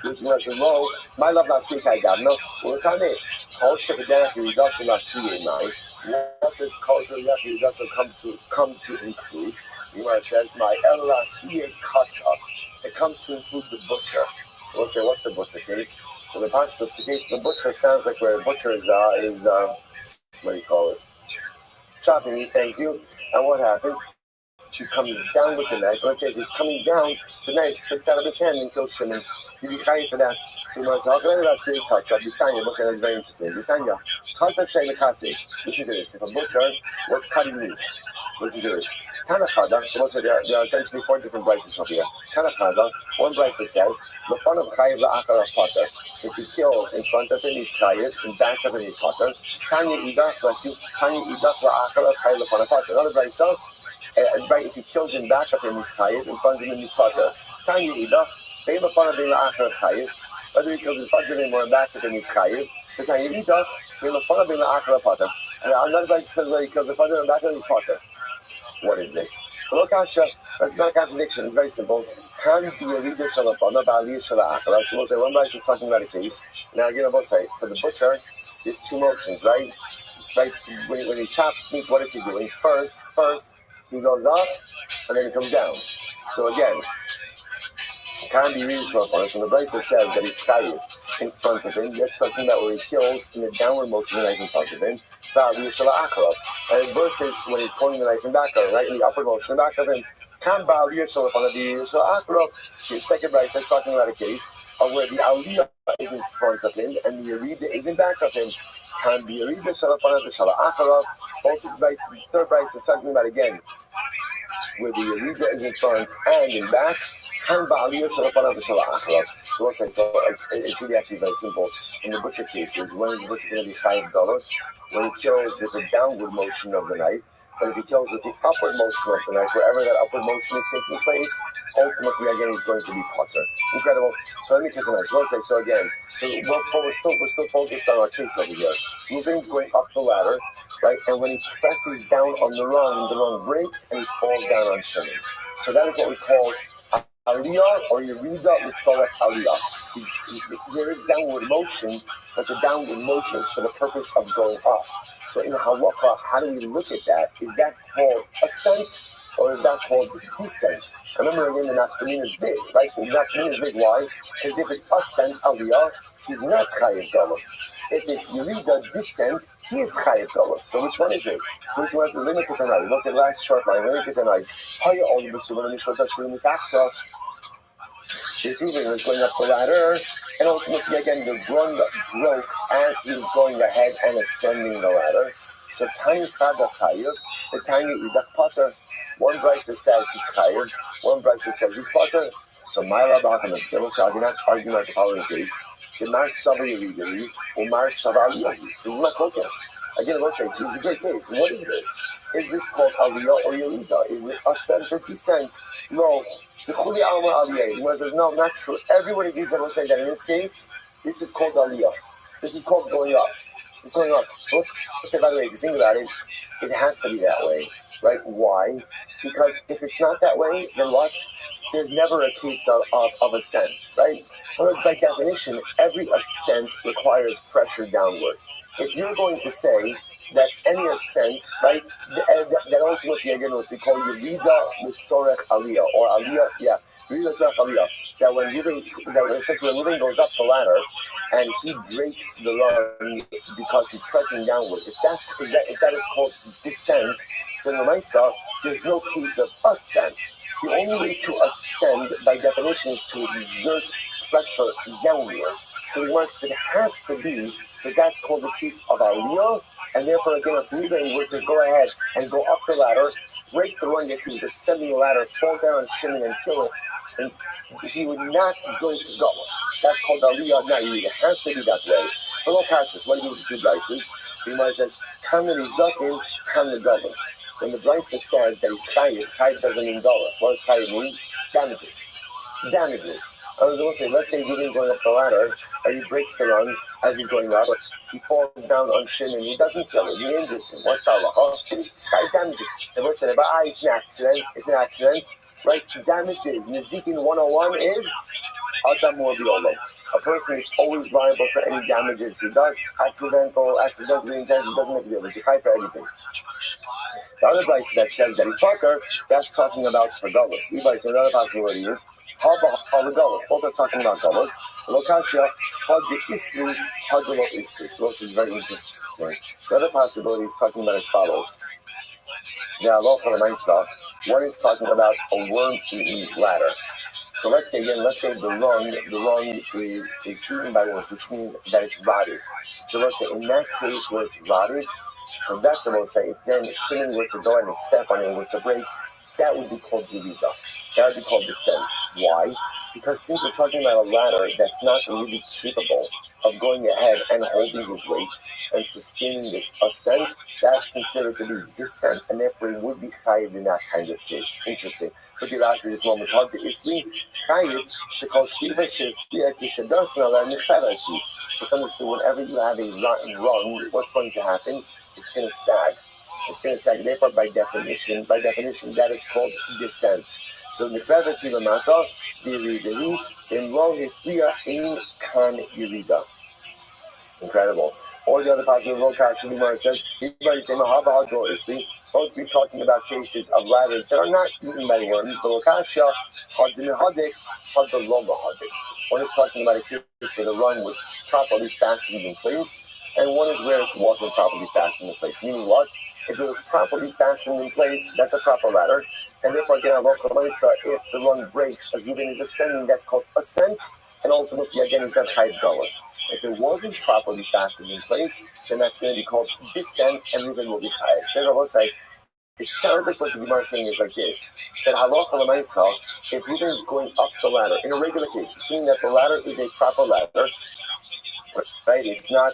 Which means, well, my love not sweet I got no. What does culture come to include? It says my ella cuts up. It comes to include the butcher. We'll say, what's the butcher case? So the pastors, the case of the butcher sounds like where a butcher is what do you call it? Chopping meat, thank you. And what happens? He comes down with the knife. Let's say he's coming down, the knife slips out of his hand and kills Shimon. He'd be chayiv for that. So he says, cuts up. Bisanya, Moshe, that's very interesting. Bisanya, cuts up Shei Mekatze. Listen to this. If a butcher was cutting meat, listen to this. Tanachada, so there are essentially 4 different brises up here. Tanachada, one brise says, the fun of chayiv la'achar of potter. If he kills in front of him, he's chayiv, in back of him, he's potter. Tanya idach, bless you. Tanya idach la'achar of chayiv l'fan of potter. Another brise, right, if he kills him back of him, he's chayiv, in front of him, he's potter. Tanya idach, bein l'fan of him la'achar of chayiv. Whether he kills in front of him or back of him, he's chayiv. But Tanya idach, bein l'fan of him la'achar of potter. And another brise says, whether he kills in front of him and back of him, he's potter. What is this? Look, Asha, that's not a contradiction. It's very simple. Can be a reader shalafana, ba'aliyah shala'akala. So we'll say one bryce is talking about a case. Now again, I'll say for the butcher, there's 2 motions, right? Right. When he chops meat, what is he doing? First, he goes up, and then he comes down. So again, can be reader shalafana. When the bryce says that he's chayiv in front of him, that's talking about where he kills in the downward motion right in front of him. And versus when he's pulling the knife in back of him, right? In the upward motion in back of him. The second verse is talking about a case of where the aliyah is in front of him and the yerida is in back of him. Can be yerida shalafana the shalacharav. Both the third verse is talking about again where the yerida is in front and in back. So it's really actually very simple. In the butcher cases, when is the butcher going to be $5? When he kills with the downward motion of the knife, but if he kills with the upward motion of the knife, wherever that upward motion is taking place, ultimately again he's going to be potter. Incredible. So let me get the knife. So again, we're still focused on our case over here. Reuben's going up the ladder, right? And when he presses down on the rung breaks and he falls down on Shimon. So that is what we call aliyah or yerida with tzorech aliyah. There is downward motion, but the downward motion is for the purpose of going up. So in halacha, how do we look at that? Is that called ascent or is that called descent? Remember again, the nafkamin is big, right? The nafkamin is big. Why? Because if it's ascent, aliyah, he's not chayiv galus. If it's yerida, descent, he is chayiv galus. So which one is it? Which one is the limit to tonight? What's the last short line? Limit to tonight. Haya all the b'sulam and mishvat dashkurim mitachta. The Reuben was going up the ladder, and ultimately again the run broke as he was going ahead and ascending the ladder. So Tanya Chada Chayiv, the Tanya Idach Potter. One Brisa says he's Chayiv, one Brisa says he's Potter. So my Rabbi so I did not argue about the following case. The Mar Sava Yeridari, or Mar Sava Aliyahi. So this is not focus. Again, let's say this is a great case. What is this? Is this called Aliyah or Yerida? Is it ascent or descent? No. The Chuli Alma Aliyah. He says, no, not true. Everyone agrees that will say that in this case, this is called Aliyah. This is called going up. It's going up. Let's say, by the way, if you think about it, it has to be that way, right? Why? Because if it's not that way, then what? There's never a case of ascent, right? Well, by definition, every ascent requires pressure downward. If you're going to say that any ascent, right, that ultimately again what we call Yerida with Sorech Aliyah, or Aliyah, yeah, Yerida Sorech Aliyah, that when essentially when Reuben goes up the ladder and he breaks the run because he's pressing downward, if that is called descent, then the Maisa, there's no case of ascent. The only way to ascend, by definition, is to exert pressure downwards. So we want to say it has to be that that's called the case of Aliyah, and therefore, again, if Reuben were to go ahead and go up the ladder, break the run, yes, he was ascending the ladder, fall down on Shimon and kill it, and he would not go to Galus. That's called Aliyah Na'i. It has to be that way. But no conscious, what do you do with two Brises? The Gemara says, Tamil Zakin, Tamil Galus. When the Brisa says that he's chayiv doesn't mean dollars. What does chayiv mean? Damages. Let's say Reuben going up the ladder, and he breaks the run as he's going up. He falls down on Shimon, he doesn't kill him, he injures him. What's that? Sky damages. And we'll say, it's an accident. It's an accident. Right? Damages. Nezikin 101 is Adam or Biolo. A person is always liable for any damages he does. Accidentally intentional, doesn't make a deal. He's a for anything. The other Brisa that says that he's Parker, that's talking about for Gullus. So another possibility is Gullus. Both are talking about Gullus. Lokashia, Hod Isli, Hod Lo Isli. So this is very interesting. The other possibility is talking about as follows. One is talking about a worm-eaten ladder. So let's say the rung is eaten by worms, which means that it's rotted. So let's say in that case where it's rotted, so that's what we'll say. If then Shimon were to go ahead and step on it and were to break, that would be called Yerida. That would be called descent. Why? Because since we're talking about a ladder that's not really capable of going ahead and holding his weight and sustaining this ascent, that's considered to be descent, and therefore it would be chayiv in that kind of case. Interesting. Look at Rashi this moment. How the Isli chayiv shekol shliva shesliya kishadarsan nechtarasi. It's understood whenever you have a rung, what's going to happen? It's going to sag. It's going to sag. Therefore, by definition, that is called descent. So nechtarasi lamata yiridahi imlo hisliya in kan yirida. Incredible. Or the other possible location, the Gemara says, both be talking about cases of ladders that are not eaten by worms, but lokasha, one is talking about a case where the run was properly fastened in place, and one is where it wasn't properly fastened in place. Meaning what? If it was properly fastened in place, that's a proper ladder. And therefore, again, if the run breaks as Reuben is ascending, that's called ascent. And ultimately, again, he's not chayiv galus. If it wasn't properly fastened in place, then that's going to be called descent, and Reuben will be chayiv. So Rabbi say, it sounds like what the Gemara is saying is like this: that halacha l'maisa, if Reuben is going up the ladder in a regular case, assuming that the ladder is a proper ladder, right? It's not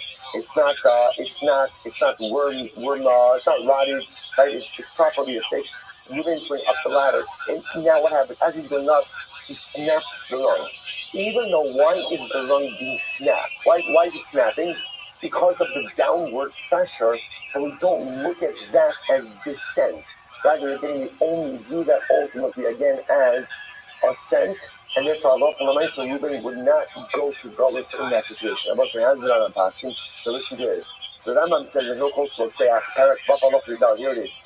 rotted, right? It's properly affixed. Reuben's going up the ladder, and now what happens? As he's going up, he snaps the rungs. Even though why is the rung being snapped? Why is it snapping? Because of the downward pressure, and we don't look at that as descent. Rather, we only view that ultimately again as ascent, and therefore so Reuben would not go to Gullus in that situation. I'm saying, how's the Rambam passing? So listen to this. So the Rambam says, there's no close word, say, here it is.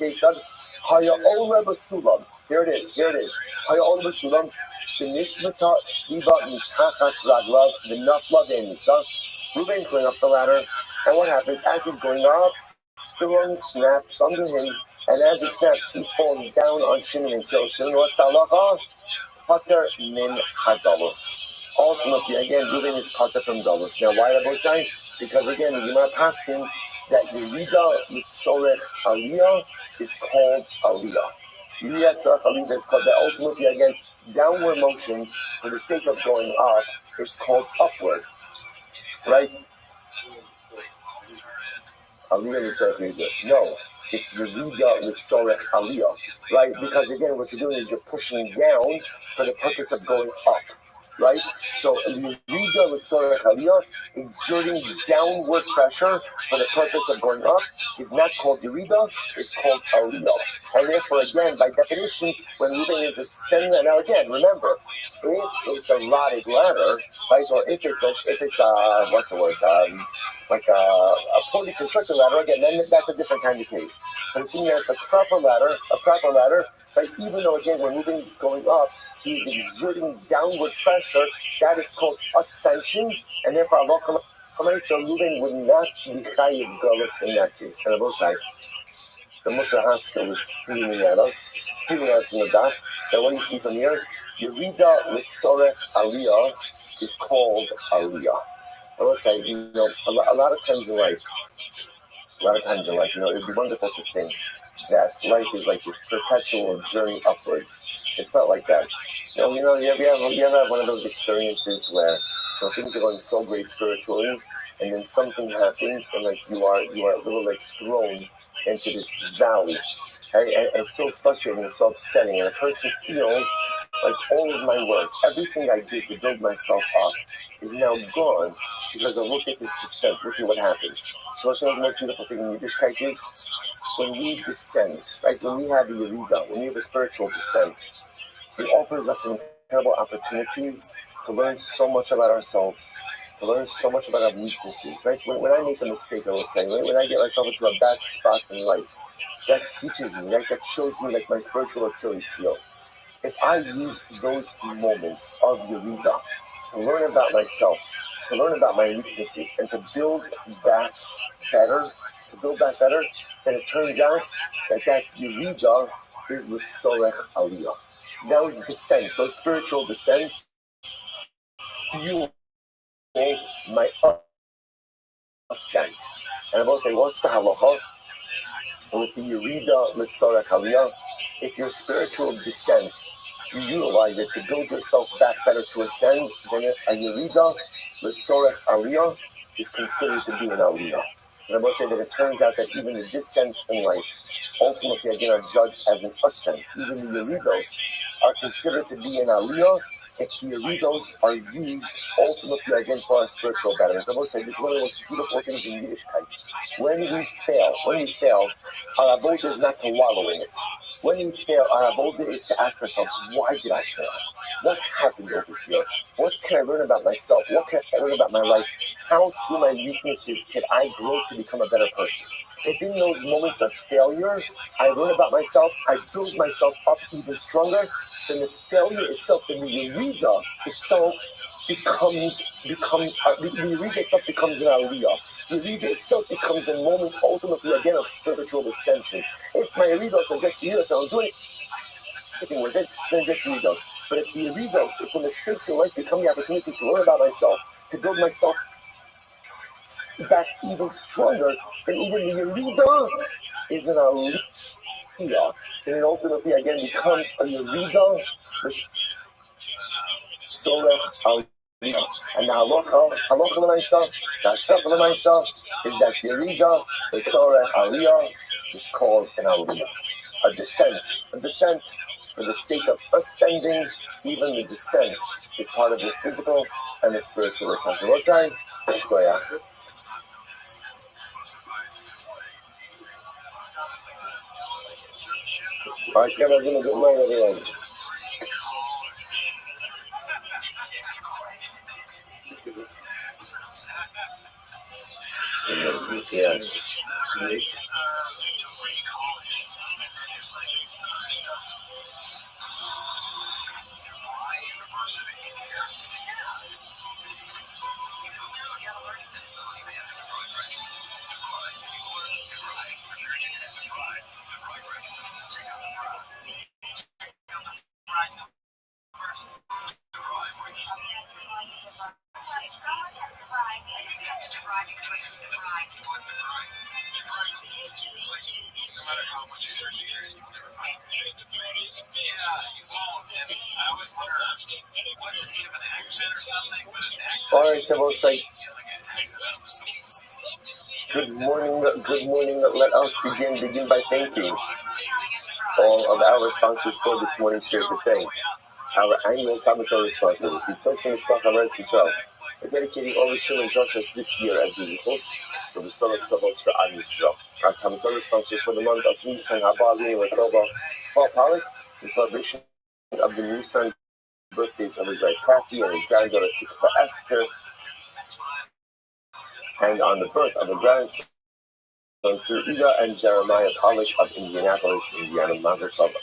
Haya'ola b'sulam. Here it is. Haya'ola b'sulam. V'nishmata shliva mitachas raglav v'nafla ve'nisa. Reuben's going up the ladder, and what happens? As he's going up, the rung snaps under him, and as it snaps, he falls down on Shimon and kills Shimon. What's the halacha? Pater min hadalus. Ultimately, again, Reuben is pater from dalus. Now, why Rabbi say? Because again, the Gemara paskins that Yerida Mitzorech Aliyah is called Aliyah. Yerida Mitzorech Aliyah is called that. Ultimately, again, downward motion for the sake of going up is called upward, right? Aliyah Mitzorech Aliyah. No, it's Yerida Mitzorech Aliyah, right? Because again, what you're doing is you're pushing down for the purpose of going up. Right? So Yerida Mitzorech Aliyah, exerting downward pressure for the purpose of going up, is not called Yerida, it's called Aliyah. And therefore, again, by definition, when Reuben is ascending, now again, remember, if it's a rotted ladder, right, or if it's a what's the word, like a poorly constructed ladder, again, then that's a different kind of case. But assuming that it's a proper ladder, right, even though, again, when Reuben is going up, he's exerting downward pressure, that is called ascension, and therefore Allah so Reuben would not be chayiv galus in that case. And I will say, the Musar Haskell was screaming at us in the back. And what do you see from here? Yerida Mitzorech Aliyah is called Aliyah. I will say, a lot of times in life, it'd be wonderful to think that life is like this perpetual journey upwards. It's not like that. You ever have one of those experiences where things are going so great spiritually, and then something happens, and like you are a little like thrown into this valley, and it's so frustrating, it's so upsetting, and a person feels like all of my work, everything I did to build myself up, is now gone because of look at this descent. Look at what happens. So what's the most beautiful thing in Yiddishkeit is when we descend, right? When we have a Yerida, when we have a spiritual descent, it offers us an incredible opportunity to learn so much about ourselves, to learn so much about our weaknesses, right? When I make a mistake, I will say, right? When I get myself into a bad spot in life, that teaches me, right? That shows me like my spiritual Achilles heel. If I use those moments of Yerida to learn about myself, to learn about my weaknesses, and to build back better, then it turns out that Yerida is Litzorech Aliyah. Those descents, those spiritual descents, fuel my ascent. And I will say, what's the halacha? With the Yerida Litzorech Aliyah, if your spiritual descent, you utilize it to build yourself back better to ascend, then a Yerida Litzorech Aliyah is considered to be an Aliyah. And I will say that it turns out that even the descents in life, ultimately again, are judged as an ascent. Even the Yeridos are considered to be an Aliyah if the Yeridos are used ultimately again for our spiritual betterment. I will say this is one of the most beautiful things in Yiddishkeit. When we fail, our avodah is not to wallow in it. When we fail, our avodah is to ask ourselves, why did I fail? What happened over here? What can I learn about myself? What can I learn about my life? How through my weaknesses can I grow to become a better person? If in those moments of failure, I learn about myself, I build myself up even stronger, then the failure itself, then the Yerida itself becomes an Aliyah. The Yerida itself becomes a moment ultimately again of spiritual ascension. If my Yeridos are just Yeridos, I don't do anything with it, then just Yeridos. But if the Yeridos, if the mistakes in life become the opportunity to learn about myself, to build myself back even stronger, then even the Yerida is an Aliyah. And it ultimately again becomes a Yerida with Sorech Aliyah. And the halacha l'maisa, the hashkafa l'maisa, is that Yerida with Sorech Aliyah is called an Aliyah. A descent for the sake of ascending. Even the descent is part of the physical and the spiritual ascension. What's that? Shkoyach. All right, guys, have a good night, everyone. Yes. Alright, so we'll say, good morning. Let us begin by thanking all of our sponsors for this morning's favorite thing. Our annual Tabatel sponsors, the Tosin Mishpacha ROTHSCHILD, are dedicating all the Shul and Joshua this year as the Zichus for the Solar Tabos for Ad Yisrael. Our Tabatel sponsors for the month of Nisan, Haba, Lini, Latova, Paul Pollack, the celebration of the Nisan birthdays of his wife Kathy and his granddaughter Tikva Esther, and on the birth of a grandson to Ida and Jeremiah Polish of Indianapolis, Indiana, Mazel Tov.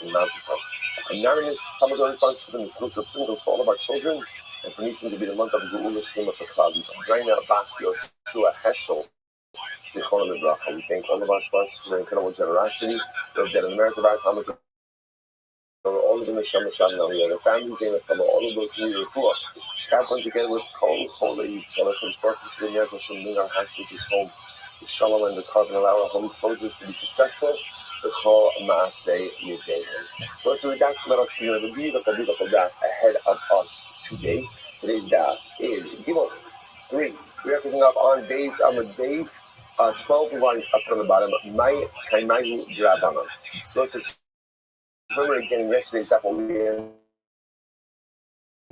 Anonymous Tabatel sponsors in the schools of singles for all of our children, and for Nisan to be the month of Geula Shlema for Claudius, Raina Baski, Yoshua Heschel, Zichron Libracha. We thank all of our sponsors for their incredible generosity. Those that in the merit of our Tabatel, all of them, the families, and all of those who need report. Strap one together with Kol Holy, bring our hostages home. The Shalom and the carbon allow our holy soldiers to be successful. The Kol Maaseh Yedei. So with that, let us begin with the beautiful daf ahead of us today. Today's daf is Gimel 3. We are picking up on days 12 lines up from the bottom. Mai Kaimahu Drabanan. So it says, remember again in yesterday's daf, we ended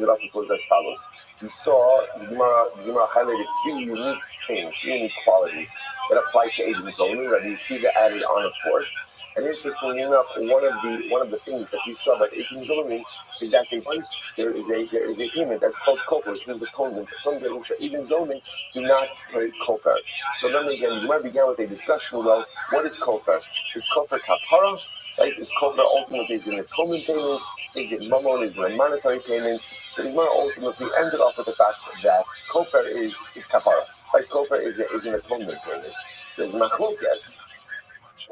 off with as follows. We saw the Gemara highlighted three unique qualities that apply to Edom Zolim. Rabbi Akiva added on a fourth. And interestingly enough, one of the things that we saw about Edom Zolim is that there is a payment that's called kofer, which means atonement. Some people say Edom Zolim do not pay kofer. So remember again, the Gemara began with a discussion about what is kofer. Is kofer kapara? Right? Is kofer ultimately is an atonement payment? Is it mammon? Is it a monetary payment? So the Gemara ultimately ended off with the fact that kofer is kapara. Right? Kofer is an atonement payment. There's machlokes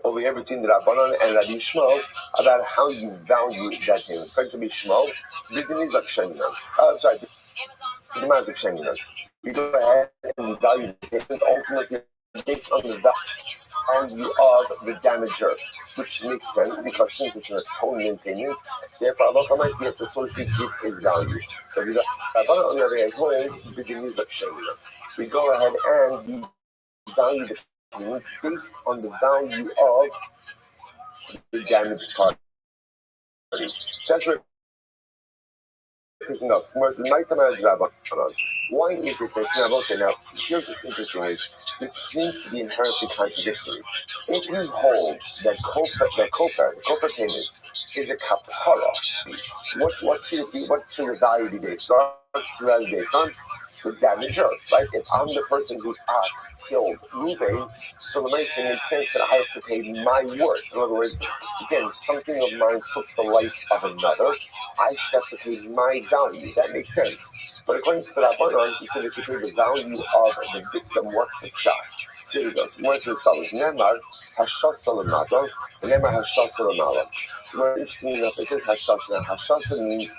over here between the Rabbanan and Rabbi Shmuel about how you value that payment. According to Rabbi Shmuel, the Mazik Sheninan. You go ahead and you value the payment ultimately based on the value of the damager, which makes sense because since it's an atonement payment, therefore Allah Kamais gets to sort of give his value. So on the other hand, we go ahead and we value the payment based on the value of the damaged party. So that's what we're picking up. Why is it that now here's what's interesting is this seems to be inherently contradictory. If you hold that the kofer payment is a kapara, what should it be? What should the value be based on? Based on the damager, right? If I'm the person whose ox killed Ruvain, so the makes sense that I have to pay my worth. In other words, again, something of mine took the life of another. I should have to pay my value. That makes sense. But according to the Rabbanan, he said that you pay the value of the victim, what the shot. So here he goes. One says as follows: Nemar hashasa l'mato, and Nemar hashasa l'mala. So more interesting enough, it says hashasa. Now hashasa means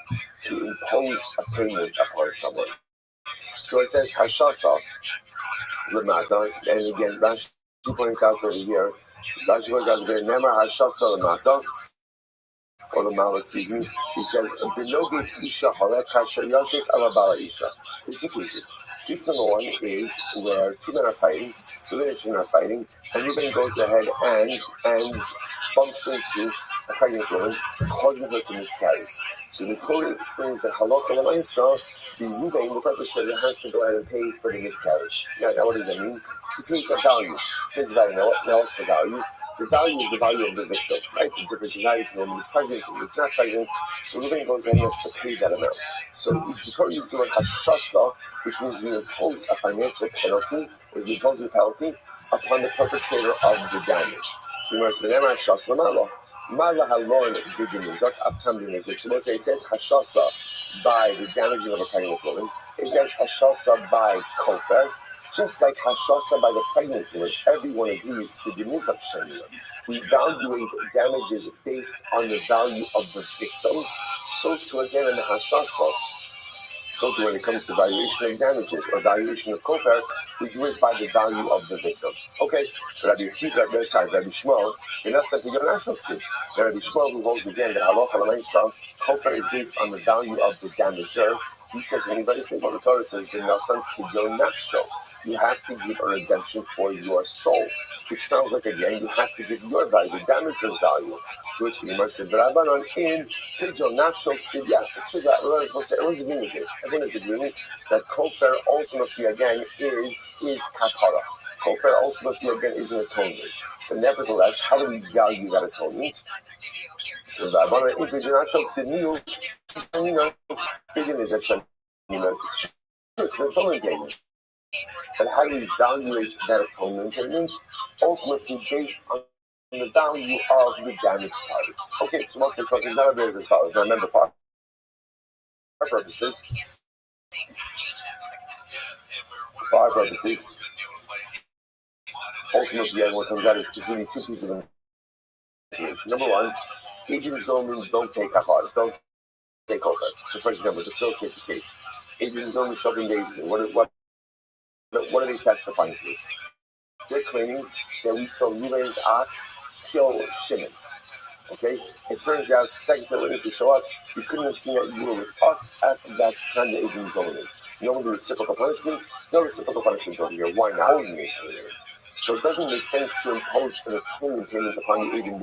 to impose a payment upon someone. So it says hashasa l'mato, and again Rashi points out over here. Rashi goes out there. Nemar hashasa l'mato. Or the Mal, excuse me, he says, B'nogit Isha Halek Kasher Yoshes Alabala Isha. There's two cases. Case number one is where two men are fighting, two men are fighting, and Reuben goes ahead and bumps into a pregnant woman, causing her to miscarry. So the Torah explains that Halakha L'Maisra, the Reuben, the perpetrator, has to go ahead and pay for the miscarriage. Now what does that mean? He pays a value. He pays a value. Now what's the value? The value is the value of the victim, right? The difference is not if the woman is pregnant or is not pregnant. So Reuben goes in and has to pay that amount. So the Torah uses the word hashasa, which means we impose a financial penalty, or we impose a penalty upon the perpetrator of the damage. So we must remember hashasa l'malo. Malahalon Bidinizot Afkamdinizot. So it says Hashasa by the damaging of a pregnant woman. It says Hashasa by Kofer. Just like Hashasa by the pregnant woman, everyone agrees the Dinizot Shemina. We evaluate damages based on the value of the victim. So to again in the Hashasa. So when it comes to valuation of damages or valuation of kofer, we do it by the value of the victim. Okay, Rabbi Shmuel, Rabbi Shmuel, who holds again that halacha l'maisa, kofer is based on the value of the damager. He says, anybody say, well, the Torah says, you have to give a redemption for your soul, which sounds like, again, you have to give your value, the damager's value. To which the Gemara said, Rabbanon in Pidyon Nafshok said, yes, it's true that everyone's agreeing with this. Everyone is agreeing that kofer ultimately again is kapara. Kofer ultimately again is an atonement. But nevertheless, how do we value that atonement? So Rabbanon in Pidyon Nafshok said, Pidyon is a it's an atonement payment. And how do we evaluate that atonement payment? Ultimately based on the value of the damaged party. Okay, so most of this fucking none of it is as follows. Now remember, for our purposes, ultimately what comes out is just really two pieces of information. Number one, agent zoning don't take kapara, don't take over. So for example, to illustrate the case, agent zoning shopping days, what are they testifying to? They're claiming that we saw Ruvain's ox kill Shimon. Okay? It turns out, the second set of witnesses show up, we couldn't have seen that you were with us at that time that Abram zoning. You know the reciprocal punishment? No reciprocal punishment over here. Why not? So it doesn't make sense to impose an atonement payment upon the Abram.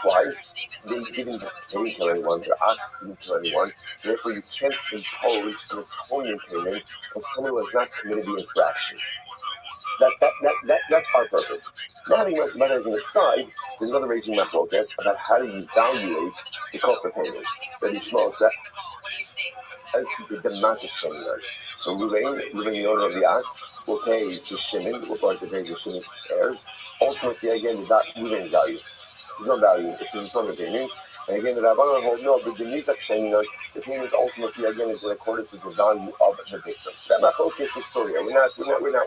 Why? They didn't kill anyone, their ox didn't kill anyone, so therefore you can't impose an atonement payment on someone who has not committed the infraction. That's our purpose. Now having less about as an aside, there's another raging machlokes about how do you evaluate the kofer payment. Rabbi Shmuel said, as the massive Shimon. So Ruvain, the owner of the ox, will pay to Shimon, will go to pay to Shimon's heirs. Ultimately, again, Ruvain's value. There's no value. It's his atonement payment. And again, the Rabbanon hold no, but the Nizak Shemina, the payment ultimately again is in accordance with the value of the victim. So that machlokes is story. We're not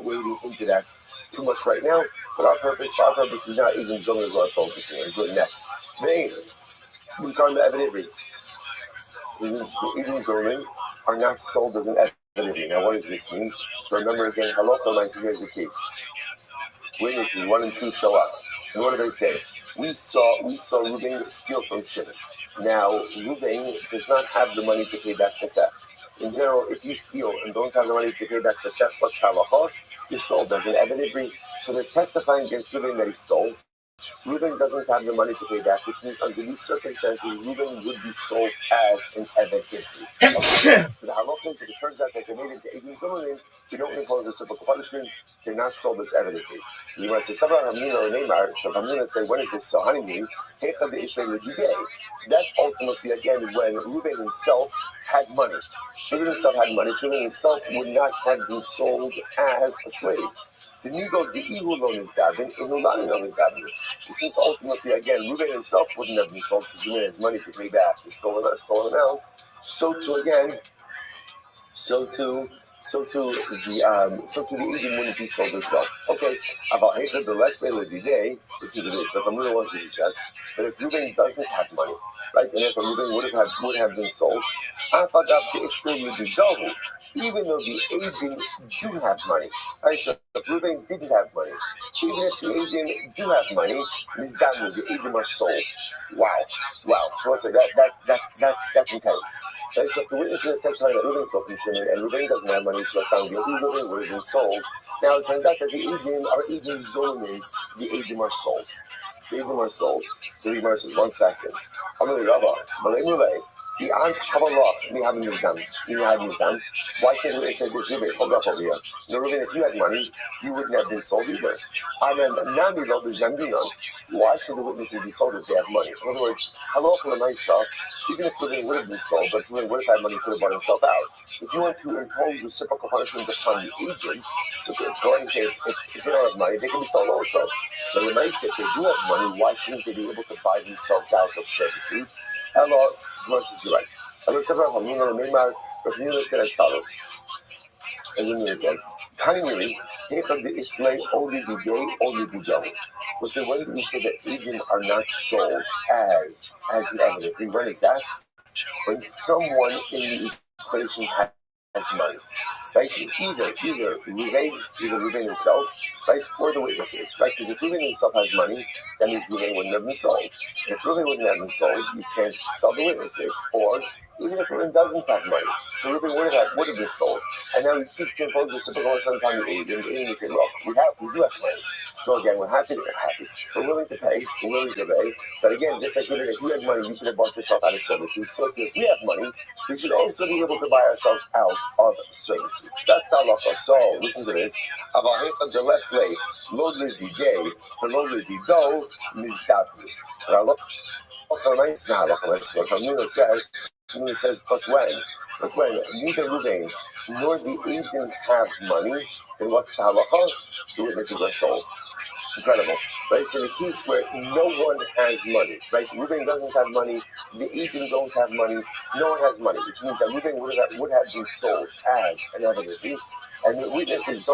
wading into that too much right now. But our purpose is not even zoning is what I'm focusing on. We're next. Then we come to evident even zoning are not sold as an evident. Now, what does this mean? Remember again, halacha l'maisa, here's the case. Witnesses 1 and 2 show up, and what do they say? We saw Ruvain steal from Shimon. Now, Ruvain does not have the money to pay back the theft. In general, if you steal and don't have the money to pay back the theft, what's halacha? You're sold as an evident. So they're testifying against Ruvain that he stole. Ruvain doesn't have the money to pay back, which means under these circumstances, Ruvain would be sold as an evident. Okay. So the halacha is, if it turns out that they made it to Eidim Zumunim, we don't impose reciprocal punishment, they're not sold as evident. So you might say, Sabra Hamina or Neymar, so Hamina say, when is this so? Honey, that's ultimately, again, when Ruvain himself had money. Ruvain himself would not have been sold as a slave. The Nigo, the Ihu loan is Davin, Inulani loan is Davin. So since ultimately, again, Ruvain himself wouldn't have been sold because Ruvain has money to pay back the stolen amount. So to the agent wouldn't be sold as well. Okay, about hatred the less they live day. Listen to this. But Hamuna wants to suggest that if Ruvain doesn't have money, right, and if Ruvain would have been sold, even though the agent do have money. Right, so if Ruvain didn't have money, even if the agent do have money, the agent are sold. Wow. So what's that's intense. Right, so if the witnesses are testifying that Ruvain stole from Shimon and Ruvain doesn't have money, so found guilty, Ruvain would have been sold. Now it turns out that the agent zoning, the agent are sold. The agent are sold. So the Gemara says, 1 second. Why should we say this, Ruben? Hold up over here. No, Ruben, if you had money, you wouldn't have been sold either. Why should the witnesses be sold if they have money? In other words, even if Ruben would have been sold, but Ruben would have had money, he could have bought himself out. If you want to impose reciprocal punishment upon the agent, so go ahead and say if they don't have money, they can be sold also. But when they say if they do have money, why shouldn't they be able to buy themselves out of servitude? Ella, versus you're right. Ella said, Rav said as follows. As Rav said, Tani Miri, Hechad the Islay only the gay, only the young. So when do we say that agents are not sold as an evidence? When is that? When someone in the equation has money, right? Either Ruben himself, right, or the witnesses, right? Because if Ruben himself has money, that means Ruben wouldn't have been sold. If Ruben wouldn't have been sold, you can't sell the witnesses, or even if Ruben doesn't have money, so Ruben would have been sold. And now we seek to impose reciprocal punishment on the agent. The agent say, look, we do have money. So again, we're happy. We're willing to pay. We're willing to pay. But again, just like Ruben, if you had money, you could have bought yourself out of servitude. So if we have money, we should also be able to buy ourselves out of servitude. That's the halacha. So listen to this. The less lay, load the gay, the load the do, mizdabri. Says, but when neither Ruben nor the agent have money, then what's the halacha? The witnesses are sold. Incredible, right? So in the case where no one has money, right? Ruben doesn't have money, the agent don't have money, no one has money, which means that Ruben would have been sold as an evidence, and the witnesses the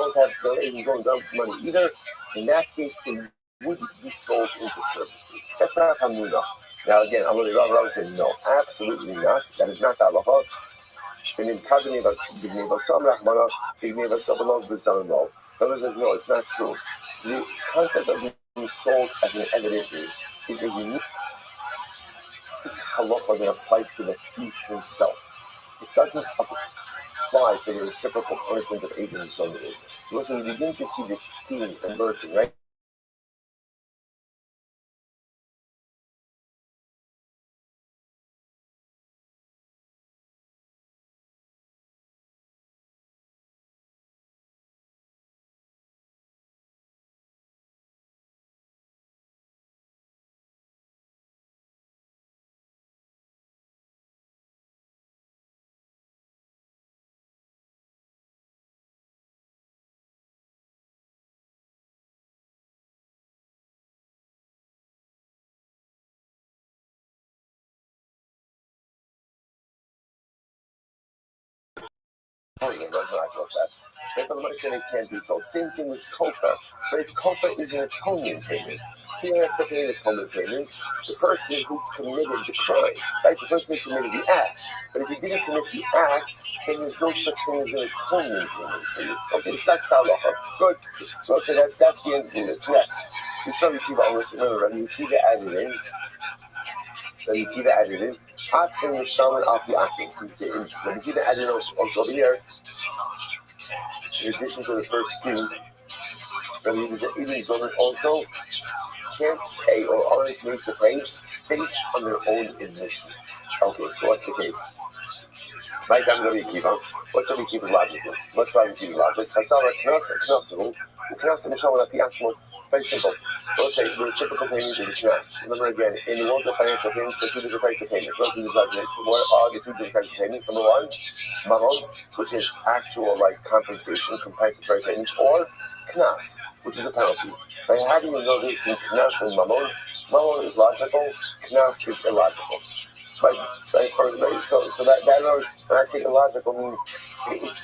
agents don't have money either. In that case, they would be sold into servitude. That's not Hamuna. Now again, I'm going to Rabbi say no, absolutely not. That is not the halacha. Rabbi says no, it's not true. The concept of being sold as an evident is a unique halacha that applies to the thief himself. It doesn't apply to the reciprocal punishment of agent and sold. So listen, you begin to see this theme emerging, right? But the money it can't be sold. Same thing with Kofa. But if Kofa is an atonement payment, who has to pay an atonement payment? The person who committed the crime, right? The person who committed the act. But if you didn't commit the act, then there's no such thing as an atonement payment for you. Okay, so that's the halacha. Good. So I'll say that's the end of this. Next, we start with Kiva. Remember, Rabbi Kiva added in. At in the shaman of the atman. This is the interesting. Rabbi Kiva added also over here. In addition to the first two, Rabbi Kiva women also can't pay or aren't made to pay based on their own admission. Okay, so what's the case? Right down Rabbi Kiva. What's Rabbi Kiva's logic? What's Rabbi Kiva's logic? Very simple. Let's say the reciprocal payment is a knas. Remember again, in the world of financial payments, there are two different types of payments. What are the two different types of payments? Number one, maron, which is actual compensation, compensatory payments, or knas, which is a penalty. Right? How do you know this in knas and maron? Maron is logical, knas is illogical. Right? So that when I say illogical means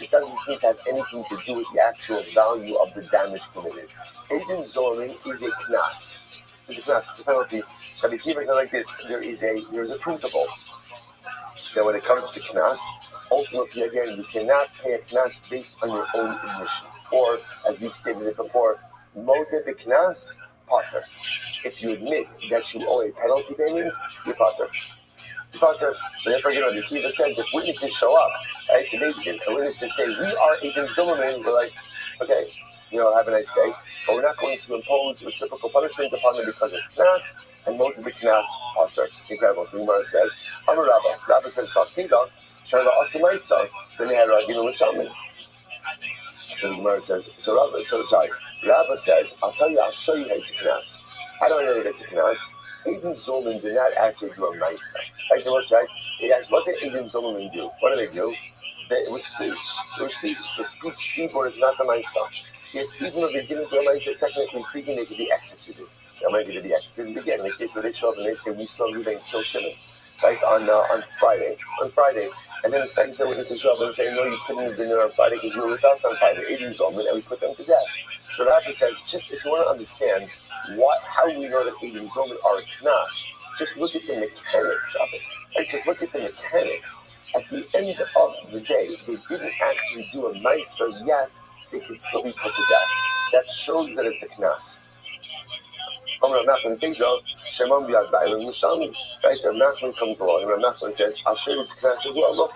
it doesn't seem to have anything to do with the actual value of the damage committed. Agent Zorin is a knas. It's a penalty. So if you keep it like this, there's a principle that when it comes to knas, ultimately again you cannot pay a knas based on your own admission. Or as we've stated it before, mode the knas, potter. If you admit that you owe a penalty payment, you're potter. So therefore, the Kiva says if witnesses show up, right, to make it, and witnesses say, we are Agent Zimmerman, we're like, okay, have a nice day, but we're not going to impose reciprocal punishment upon them because it's knas, and most of the knas potter. Incredible. So the Gemara says, Amar Rabbi. Rabbi says, Fastida, Sharla Asamaisa, Benehara Ginu Shamin. So the Gemara says, Rabbi says, I'll show you how it's a knas. How do I know that it's a knas? Edom Zolman did not actually do a maisa. Like the Gemara said, what did Edom Zolman do? What did they do? It was speech. The speech keyboard is not the maisa. Yet, even though they didn't do a maisa, technically speaking, they could be executed. They might be executed again. In the case where they show up and they say, we saw Ruben kill Shimon, right, on Friday. And then the second set witnesses show up and say, no, you couldn't have been there on Friday because you were with us on Friday. Edom Zolman, and we put them to death. So Rabbi says, just if you want to understand how we know that Edom Zolman are a knas, just look at the mechanics of it. Right? Just look at the mechanics. At the end of the day, they didn't actually do a maisa yet, they can still be put to death. That shows that it's a knas. Rav Nachman comes along and Rav Nachman says, I'll show you it's knas as well. Look,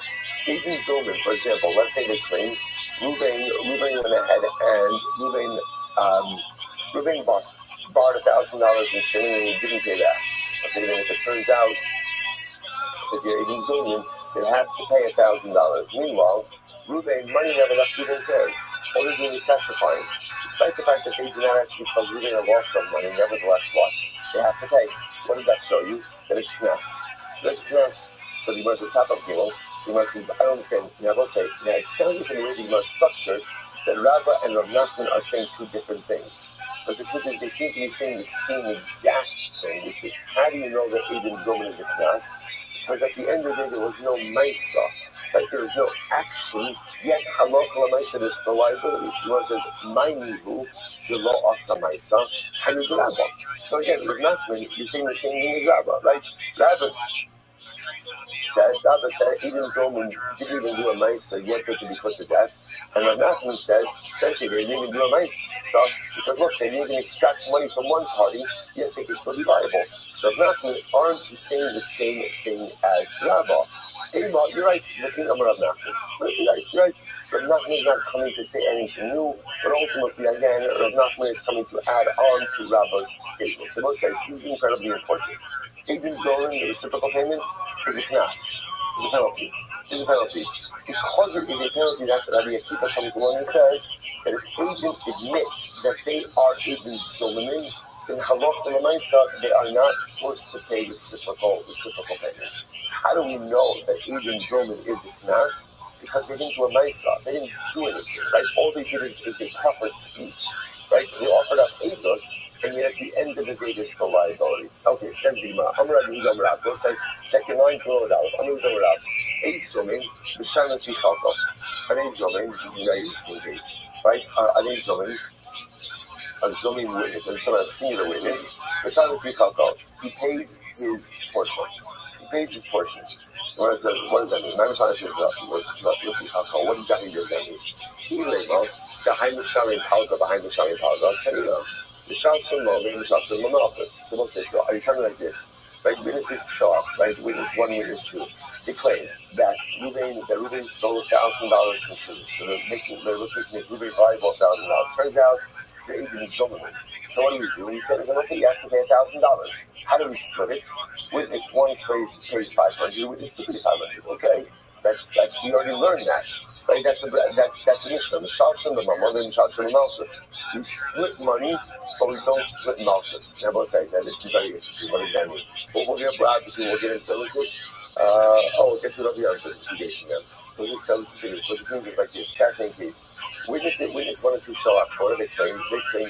Edom Zolman, for example, let's say they claim Ruben went ahead and Ruben borrowed $1,000 from Shimon and he didn't pay back. Okay, then if it turns out that you're Edom Zolman, they have to pay $1,000. Meanwhile, money never left Reuben's hand. All they're doing is testifying. Despite the fact that they do not actually cause Reuben a loss of money, nevertheless, what? They have to pay. What does that show you? That it's knas. So the Gemara is the top of Gimel. So the Gemara says, I don't understand. I will say, it sounds like in the way the Gemara is structured, that Rabbi and Rav Nachman are saying two different things. But the truth is, they seem to be saying the same exact thing, which is, how do you know that Edom Zolman is a knas? Because at the end of the day, there was no maisa, right? There was no action, yet halakha lamaisa, there's still liabilities. The Gemara says, "My nivu lo asa maisa hanu Rabba." So again, with Nachman, you're saying the same thing as Rabba, right? Rabba said Edom Zolman didn't even do a maisa, yet they can be put to death. And Rav Nachman says, essentially, they didn't even do a maisa because look, they didn't even extract money from one party, yet they can still be liable. So Rav Nachman aren't saying the same thing as Rabbi. You're right, the king of Rav Nachman. You're right. Rav Nachman is not coming to say anything new, but ultimately, again, Rav Nachman is coming to add on to Rabba's statement. So both say this is incredibly important. Edom Zolman, the reciprocal payment, is a knas, is a penalty. Because it is a penalty, that's what Rabbi Akiva comes along and says, that if Edom admit that they are Edom Zolman, then halakha l'maisa, they are not forced to pay reciprocal payment. How do we know that Edom Zolman is a knas? Because they didn't do a maisa, they didn't do anything, right? All they did is they proffered speech, right? They offered up ethos, and yet at the end of the day, there's still liability. Okay, says the Gemara. Go say second line, pull it out. Eight Zomin, B'Shana Tichalko. An eight Zomin, this is a very interesting case, right? An eight Zomin, a Zomin witness, a singular witness, B'Shana Tichalko. He pays his portion. So when it says, what does that mean? My Mishana says, what exactly does that mean? Behind the Shalim Palga, so we'll say, so are you telling me like this? Right, witnesses show up, right? Witness 1, witness 2. They claim that Ruben stole $1,000 from Shimon. So they're looking to make Ruben liable $1,000. Turns out they're Edom Zolman. So what do? We said, okay, you have to pay $1,000. How do we split it? Witness 1 pays $500. Witness 2 pays $500. Okay. That's we already learned that, right? That's a Mishnah. We split money, but we don't split malchus. And everyone say that this is very interesting. What does that mean? Well, we'll get into this. We'll get to it over here in 2 days from now. We'll just listen to this. What this means is like this. Fascinating case. Witness 1 and 2 show up. What do they claim? They claim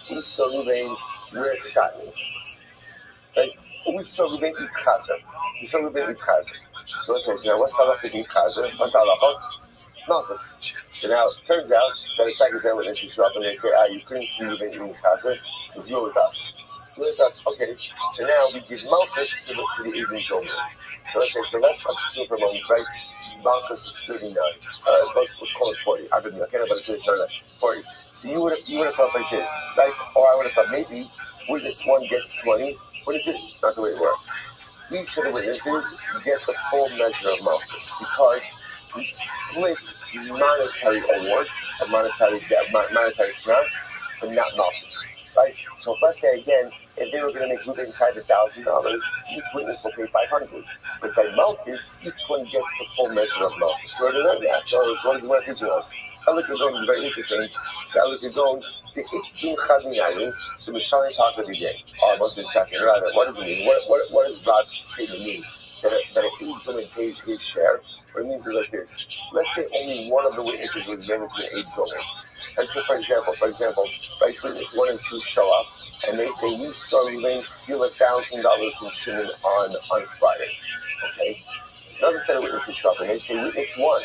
we saw Ruben wear shatnez. Right? We saw Ruben eat chazer. So it says, now what's the halacha to eat chazer? What's the halacha? Malchus. So now it turns out that the second set witnesses show up and they say, you couldn't see Ruben eating chazer because you were with us. Okay. So now we give Malchus to the Edom Zolman. So let's assume for a moment, right? Malchus is 39. Let's call it 40. I don't know, but it's 40. So you would have thought like this, right? Or I would have thought maybe witness 1 gets 20. What is it? It's not the way it works. each of the witnesses get the full measure of malchus because we split monetary awards, or monetary knas, but not malchus. Right? So if let's say again, if they were going to make Ruben Chai $1,000, each witness will pay $500. But by malchus, each one gets the full measure of malchus. So we're going to learn that. So what is the word teaching us? Elikagon is very interesting. So Elikagon, the Itzim Chadminayin, the Mishalim Pakadiday. Oh, most of this fascinating. Rather, what does it mean? What does Rab's statement mean? That an Eid Zomin pays his share? What it means is like this. Let's say only one of the witnesses was given to an Eid Zomin. And so, for example, right, witness 1 and 2 show up, and they say, we saw Elaine steal $1,000 from Shimon on Friday. Okay? There's another set of witnesses show up, and they say, witness 1,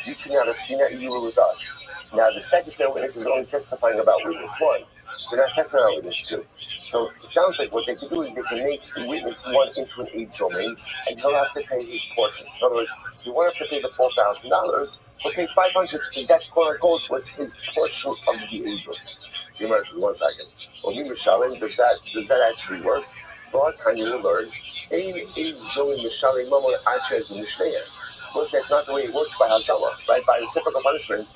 you could not have seen that, you were with us. Now, the second set of witnesses are only testifying about witness 1. They're not testifying about witness 2. So it sounds like what they can do is they can make witness 1 into an Eid Zomin, and he'll have to pay his portion. In other words, he won't have to pay the $4,000, he'll pay $500, because that, quote-unquote, was his portion of the Eidus. The Gemara says, 1 second. Well, does that actually work? For our time, you will learn, well, that's not the way it works by Hazama, right? By reciprocal punishment,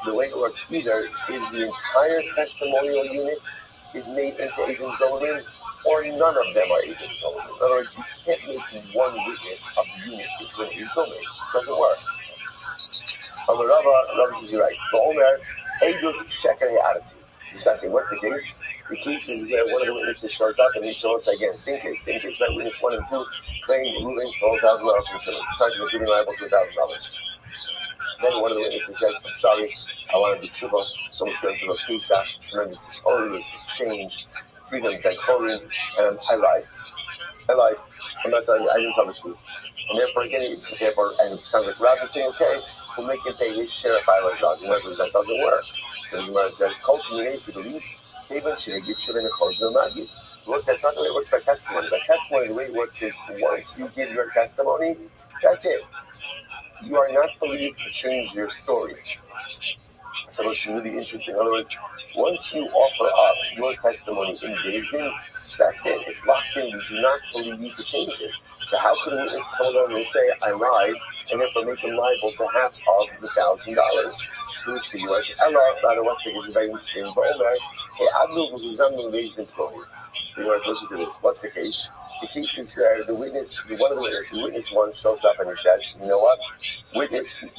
the way it works either is the entire testimonial unit is made into Eidim Zolim, or none of them are Eidim Zolim. In other words, you can't make one witness of the unit into an Eidim Zolim. It doesn't work. Rabbi says you're right. But Omer, Eidos Sheker He'arati. This guy saying, what's the case? The case is where one of the witnesses shows up and he shows again, same case, right? Witness 1 and 2 claim Reuben stole $1,000 from Shimon, trying to make Reuben liable to $1,000. Then one of the witnesses says, I'm sorry, I want to do tshuva, so I'm still into a Pesach, tremendous onerous change, freedom, ben-chorin, and I lied. I'm not telling you, I didn't tell the truth. And therefore, again, and it sounds like Rabbi is saying, okay, we'll make him pay his share of $500. And that doesn't work. So the Gemara says, Kol communities to believe, even should get shivin and chosno magi. Well, that's not the way it works by testimony. By testimony, the way it works is once you give your testimony, that's it. You are not believed to change your story. So it's really interesting. In other words, once you offer up your testimony in Beis Din, that's it. It's locked in. We do not believe you to change it. So how could a witness come along and say, I lied, and therefore make him liable to half of the $1,000? To which the U.S. Ella, rather what thing is very interesting. But Omer, hey, Abdul Guzamnu Beis Din Ploni. You want to listen to this. What's the case? The case is where witness 1 shows up and he says, you know what?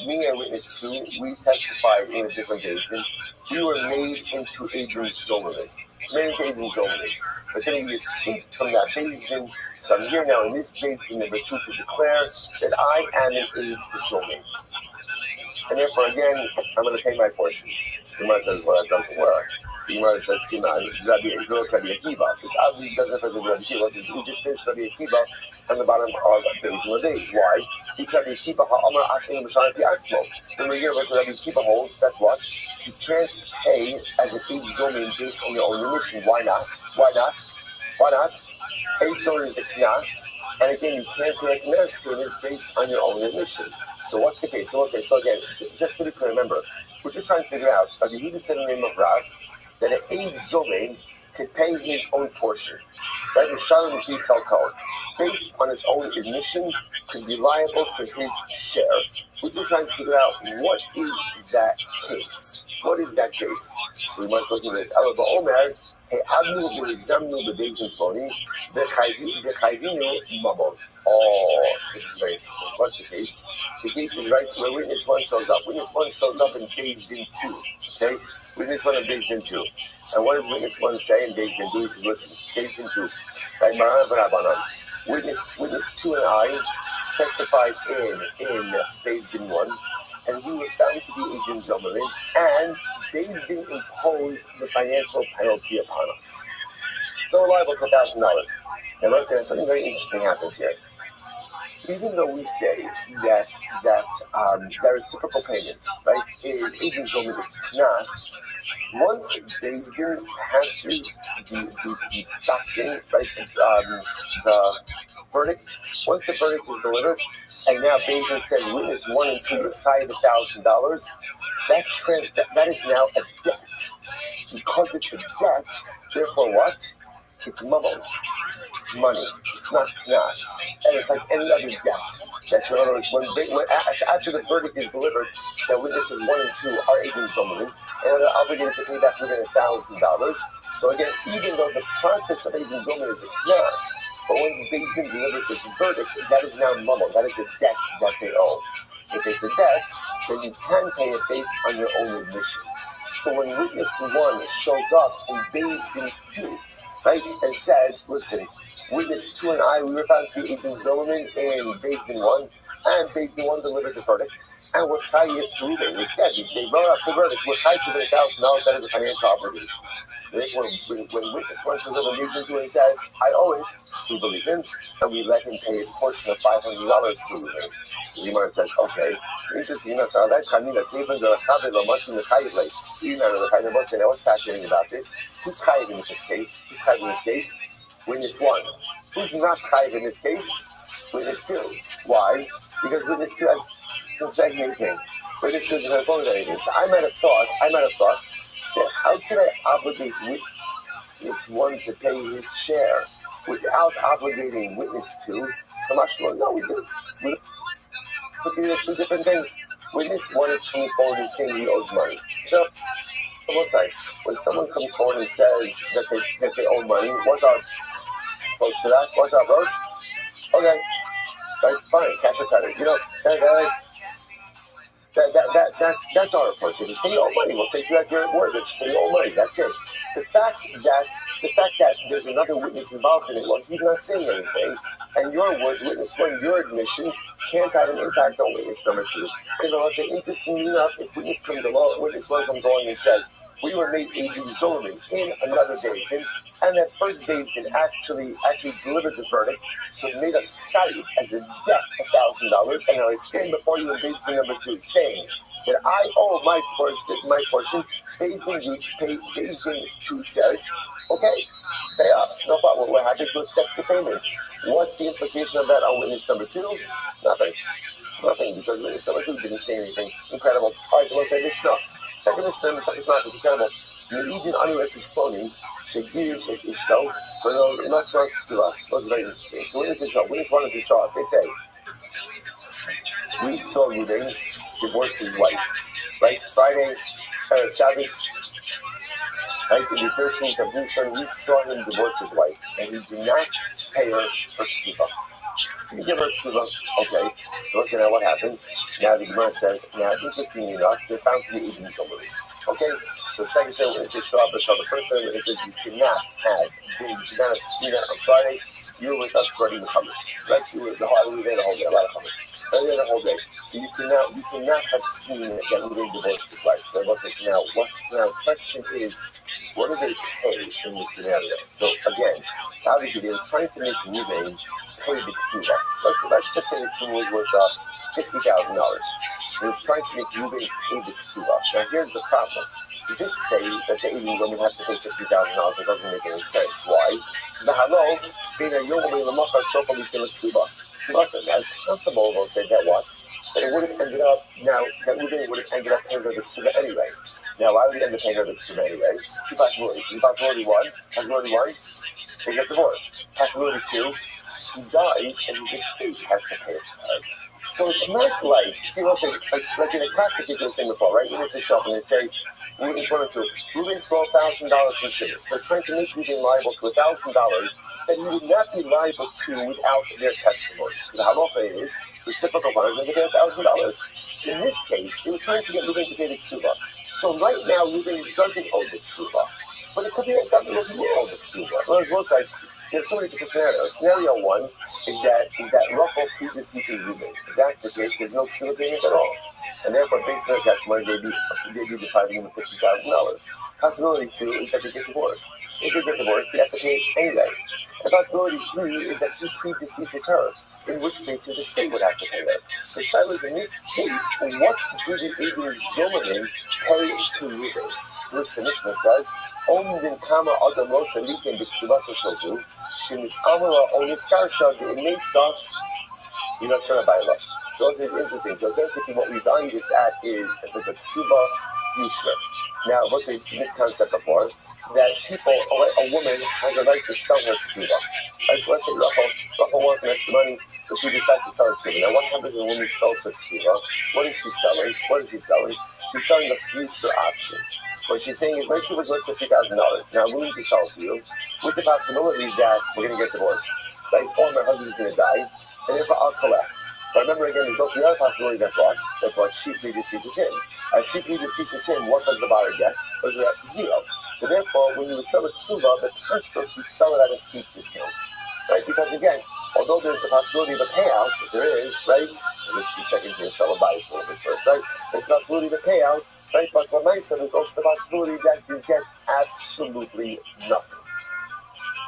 Me and witness 2, we testified in a different Beis Din. We were made into Eidim Zolim. But then we escaped from that Beis Din. So I'm here now in this Beis Din number 2 to declare that I am an Eid Zolim. And therefore, again, I'm going to pay my portion. So Gemara says, well, that doesn't work. The Gemara says, Kiman, Rabbi Akiva. This obviously doesn't affect Rabbi Akiva. We just finished Rabbi Akiva on the bottom of Beis Din. Why? Because Rabbi Akiva ha'amar atin b'shalim pi'atzmo. The Rabbi Akiva holds that what? You can't pay as an Eid Zolim based on your own remission. Why not? Eid Zolim is a knas. And again, you can't pay a knas payment based on your own remission. So what's the case? So we'll say, so again, just to be clear, remember, we're just trying to figure out, are the Yehuda said in the name of Rav, that an Eid Zolim can pay his own portion, right? Based on his own admission, could be liable to his share. We're just trying to figure out what is that case. So we must listen to this. Ela ba'omer, Abnu b'zamnu b'beis Din Ploni, v'chayvinu mamon. Oh, so this is very interesting. What's the case? The case is right where witness 1 shows up. Witness 1 shows up in Beis Din 2. Okay? Witness 1 in Beis Din 2. And what does witness 1 say in Beis Din 2? He says, listen, Beis Din 2. Right, Maran v'Rabbanan. Witness 2 and I testified in Beis Din 1. And we were found to be Eidim Zolim, and Beis Din imposed the financial penalty upon us. So we're liable to $1,000. And let's say something very interesting happens here. Even though we say that reciprocal payment, right, is Eidim Zolim is knas, once Beis Din passes the psak, right, the verdict, once the verdict is delivered, and now Beis Din says witness 1 and 2 decided $1,000, that is now a debt. Because it's a debt, therefore what? it's mumble. It's money. It's not knas. And it's like any other debt. That in other words, after the verdict is delivered, that witnesses 1 and 2 are Eidim Zomrim, and they're obligated to pay back within $1,000. So again, even though the process of Eidim Zomrim is a knas, but when the Beis Din delivers its verdict, that is now mumble. That is a debt that they owe. If it's a debt, then you can pay it based on your own admission. So when witness 1 shows up in Beis Din 2, right, and says, listen, witness 2 and I, we were found to be Eidim Zomrim in Beis Din 1, and Beis Din 1 delivered the verdict, and we're chayiv to Reuben. We said, they wrote up the verdict, we're chayiv to $1,000, that is a financial obligation. When witness 1 shows up in Beis Din 2 and says, I owe it, we believe him, and we let him pay his portion of $500 to Reuben. So the Gemara says, okay, so interesting, now what's fascinating about this? Who's chayiv in this case? Who's chayiv in this case? Witness 1. Who's not chayiv in this case? Witness 2. Why? Because witness 2 has said anything. Witness 2 doesn't have anything. So I might have thought that how could I obligate witness 1 to pay his share without obligating witness 2? No, we do. We look at 2 different things. Witness 1 is coming forward and saying he owes money. So when someone comes forward and says that they owe money, what's our approach to that? What's our approach? Okay, that's fine, cash or credit. That's our approach. If you say you owe money, we'll take you at your word. If you say you owe money, that's it. The fact that there's another witness involved in it, well, he's not saying anything, and your words, witness 1, your admission can't have an impact on witness number 2. So I'll say, interestingly enough, if witness 1 comes along and says, we were made Eidim Zomrim in another Beis Din, and that first Beis Din actually delivered the verdict, so it made us chayiv as a debt $1,000, and I stand before you in Beis Din number 2 saying that I owe my portion. Beis Din 2 says, okay, pay off, no problem. We're happy to accept the payment. What's the implication of that on witness number 2? Nothing, because witness number 2 didn't say anything. Incredible. All right, let's say Mishnah. Second Mishnah, is incredible. Me'idin anu es ishponim, shegirish es ishto, but nas ksuvas. It was very interesting. So witnesses wanted to show up. They say, we saw Reuben divorce his wife. Right? Friday, Shabbos, right? In the 13th of Nisan, we saw him divorce his wife, and he did not pay her ksuva. You give her ksuva, okay. So let's see now what happens. Now the Gemara says, interestingly enough, they're found to be Eidim Zomrim. Okay, so second say when it says show up, the first thing it says you cannot have seen that on Friday. You're with us Friday with hummus. Let's see the whole day, a lot of hummus. The whole day. So you cannot have seen that Reuben divorced his wife. So that was now the question is, what do they pay in this scenario? So again, obviously they're trying to make Reuben pay the ksuva. Let's just say the ksuva was worth $50,000. So they're trying to make Reuben pay the ksuva. Now here's the problem. To just say that the Eidim Zomrim have to pay $50,000, it doesn't make any sense. Why? The halal, being a young woman in the machar shofar we can ksuva. So that's possible. They'll say that what? But it would have ended up, now, that Reuben would have ended up paying her the ksuva anyway. Now, why would he end up paying her the ksuva anyway? Two possibilities. Possibility 1, they get divorced. Possibility 2, he dies and his estate has to pay it to her. So it's not like, see what I'm saying, like in a classic case we were saying before, right? You just shop and they say, Reuben's $12,000 from sugar. So trying to make Reuben liable to $1,000 that he would not be liable to without their testimony. So the halacha is reciprocal buyers and they get $1,000. In this case, they were trying to get Reuben to pay the ksuva. So right now, Reuben doesn't owe the ksuva, but it could be that he will owe the ksuva. Well, it's like there's so many different scenarios. Scenario 1 is that Rachel predeceasing Reuben. If that's the case, there's no ksuva payment at all. And therefore, based on their testimony, they'd be depriving him of $50,000. Possibility 2 is that they get divorced. If they get divorced, he has to pay it anyway. And possibility 3 is that he predeceases her, in which case his estate would have to pay her. So Shiloh, in this case, what do the Eidim Zomrim pay to Reuben? Which the Mishnah says, Omdin kama adam rotsa liken b'ksuvasa shalzu, shemis amara o niskarsha v'imesa, shana b'ayla. So this is interesting. So essentially what we value this at is the ksuva future. Now, let's say you've seen this concept before. that a woman has a right to sell her ksuba. Right, so let's say Rachel wants extra money, so she decides to sell her ksuba. Now, what happens when a woman sells her ksuba? What is she selling? She's selling the future option. What she's saying is, my ksuba is worth $50,000. Now, I'm willing to sell it to you with the possibility that we're going to get divorced, right? Or my husband's going to die, and therefore I'll collect. But remember again, there's also the other possibility that what she predeceases him. As she predeceases him, what does the buyer get? What does it get? Zero. So therefore, when you would sell a ksuba, the pashtos, you sell it at a steep discount, right? Because again, although there's the possibility of a payout, if there is, right? Let's be checking to the seller bias a little bit first, right? There's the possibility of a payout, right? But what I said is also the possibility that you get absolutely nothing.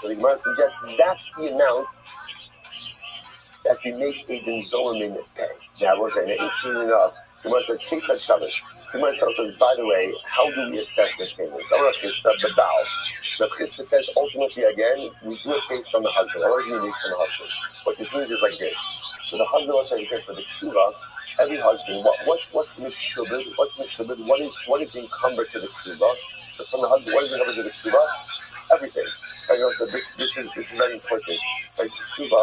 So the Gemara suggests that's the amount that we make a ben zolomim pay. Now, what's that? Interestingly enough, the Gemara says, Ketzad Shabbos. The Gemara says, by the way, how do we assess this payment? So, the Baal. So, Chisda says, ultimately, again, we do it based on the husband. What do you mean based on the husband? What this means is like this. So, the husband wants to pay for the ksuba. Every husband, what's mishubed? What's mishubed? What is encumbered to the ksuba? So from the husband, what is encumbered to the ksuba? Everything. And also, this is very important. Like the ksuba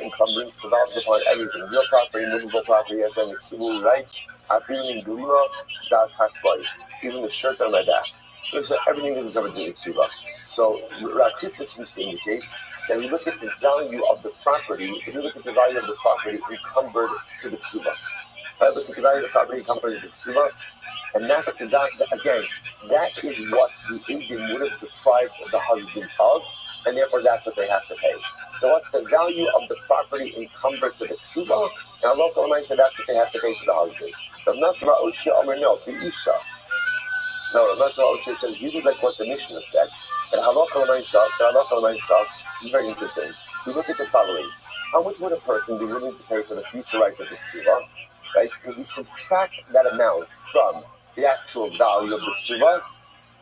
encumbrance develops upon everything. Real property, movable property, as well as ksuba, right? I've been in glima, dal kasbay, even the shirt on my back. So everything is encumbered to the ksuba. So Rakisa seems to indicate that we look at the value of the property. If you look at the value of the property encumbered to the ksuba, right? Look at the value of the property encumbered to the ksuba, and that is what the Indian would have deprived the husband of, and therefore that's what they have to pay. So what's the value of the property encumbered to the ksuba? And Allah said that's what they have to pay to the husband. Rav Nasra Oshia Omer no, the Isha. No, Rav Nasra Oshia says you do like what the Mishnah said. And this is very interesting. We look at the following. How much would a person be willing to pay for the future right of the ksuba? Right? Can we subtract that amount from the actual value of the ksuba?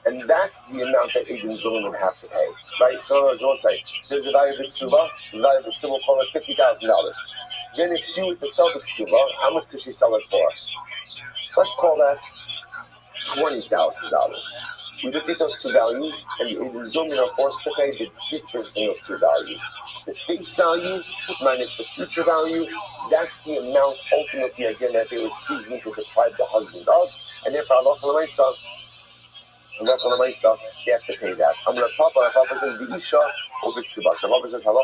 And that's the amount that Eden Zulman would have to pay. Right? So as we'll say, here's the value of the ksuba. The value of the ksuba, we'll call it $50,000. Then if she were to sell the ksuba, how much could she sell it for? Let's call that $20,000. We look at those two values, and the Eden Zulman are forced to pay the difference in those two values. The face value minus the future value, that's the amount ultimately, again, that they were seeking to deprive the husband of, and therefore, Allah myself, they have to pay that. I'm going to Papa says, B'isha or B'ksuba. So Papa says, we're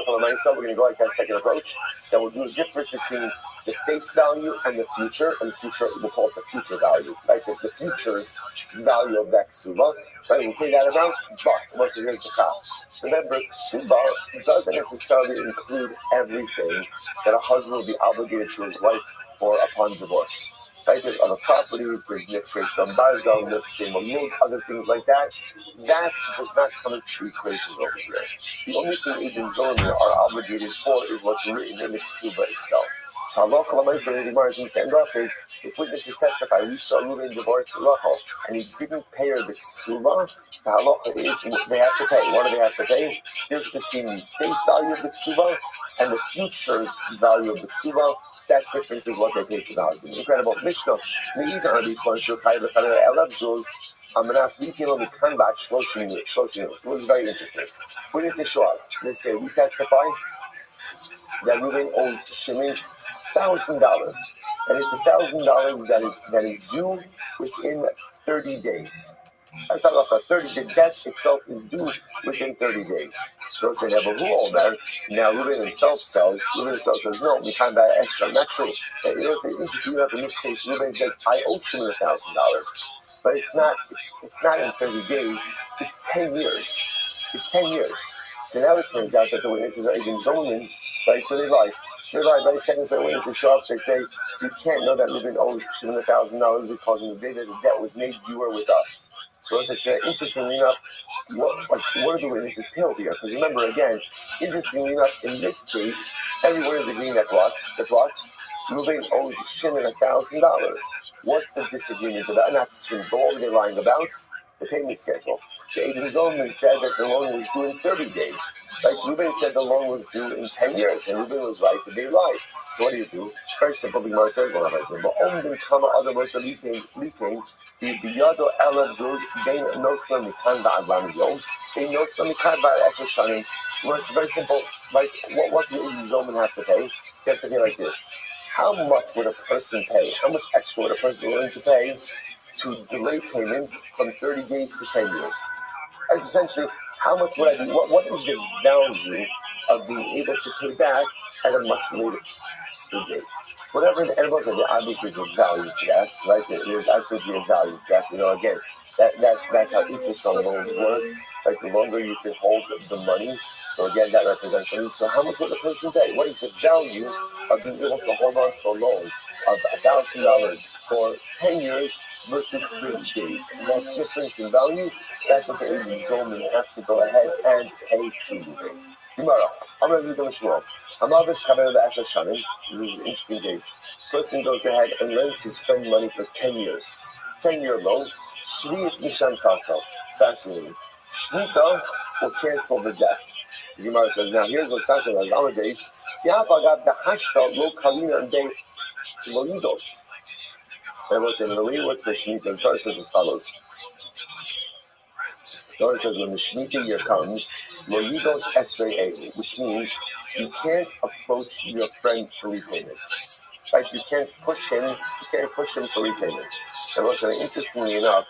going to go like that second approach, that will do the difference between the face value and the future, we'll call it the future value, right? The future's value of that ksuba, right? We'll pay that amount, but once here's the cop. Remember, ksuba doesn't necessarily include everything that a husband will be obligated to his wife for upon divorce. Right? There's other properties, there's some barzal, there's some mamut, other things like that. That does not come into the equation over here. The only thing Eden Zolomir are obligated for is what's written in the ksuba itself. So Allah the Gemara seems to end off is, if witnesses testify, we saw Reuven divorce Rachel, and he didn't pay her the ksuba, the halacha is they have to pay. What do they have to pay? There's between the face value of the ksuba and the future's value of the ksuba. That difference is what they pay to the husband. Incredible. Mishnah. It was very interesting. Witnesses show up. They say, we testify that Reuven owes Shimon $1,000, and it's $1,000 that is due within 30 days. That's not like 30. The debt itself is due within 30 days. So they have a rule there. Now Reuven himself says, no, we can't buy extra. I'm not true. You know, it's interesting enough in this case. Reuven says, I owe Shimon $1,000, but it's not in 30 days. It's 10 years. It's 10 years. So now it turns out that the witnesses are even zoning, right? So they lie. By second set witnesses show up, they say, you can't know that Reuven owes Shimon $1,000 because on the day that the debt was made, you were with us. So as I said, interestingly enough, what are the witnesses killed here? Because remember, again, interestingly enough, in this case, everyone is agreeing that what? Reuven owes Shimon $1,000. What's the disagreement about? Not disagreement, but what were they lying about? the payment schedule. The Eidim Zolman said that the loan was due in 30 days. Right? Reuben said the loan was due in 10 years, and Reuben was right, but they lied. So what do? Very simple. The Gemara says, well, very simple. Only come other words of litin, the biyado elav zuz, gain noslam mikan ba'adlam yom, gain noslam mikan ba'asr shanim. So it's very simple. Like, what do the Eidim Zolman have to pay? They have to pay like this. How much would a person pay? How much extra would a person be willing to pay to delay payment from 30 days to 10 years? And essentially, how much would I be? What is the value of being able to pay back at a much later date? Whatever the everyone said, there obviously is a value to that, right? There's absolutely a value to that. Again, that's how interest on loans works. Like the longer you can hold the money, so again, that represents something. So how much would a person pay? What is the value of being able to hold on to a loan of $1,000 for 10 years versus 30 days? And that difference in value, that's what the Eidim Zolman have to go ahead and pay to you. Tomorrow, I'm going to do the Mishmor. I'm not this coming the Asher Shanim. This is an interesting case. Person goes ahead and lends his friend money for 10 years. 10-year loan. Shvi'is Mishan Tato. It's fascinating. Shmita will cancel the debt. The Gemara says, now here's what's fascinating. Nowadays, Ya'apagav the Hashta lo Kalina and de Loidos. Everyone saying, what's the Shmita? The Torah says as follows. The Torah says, when the Shemitah year comes, Loidos Esrei, which means you can't approach your friend for repayment. Right? You can't push him for repayment. And also, interestingly enough,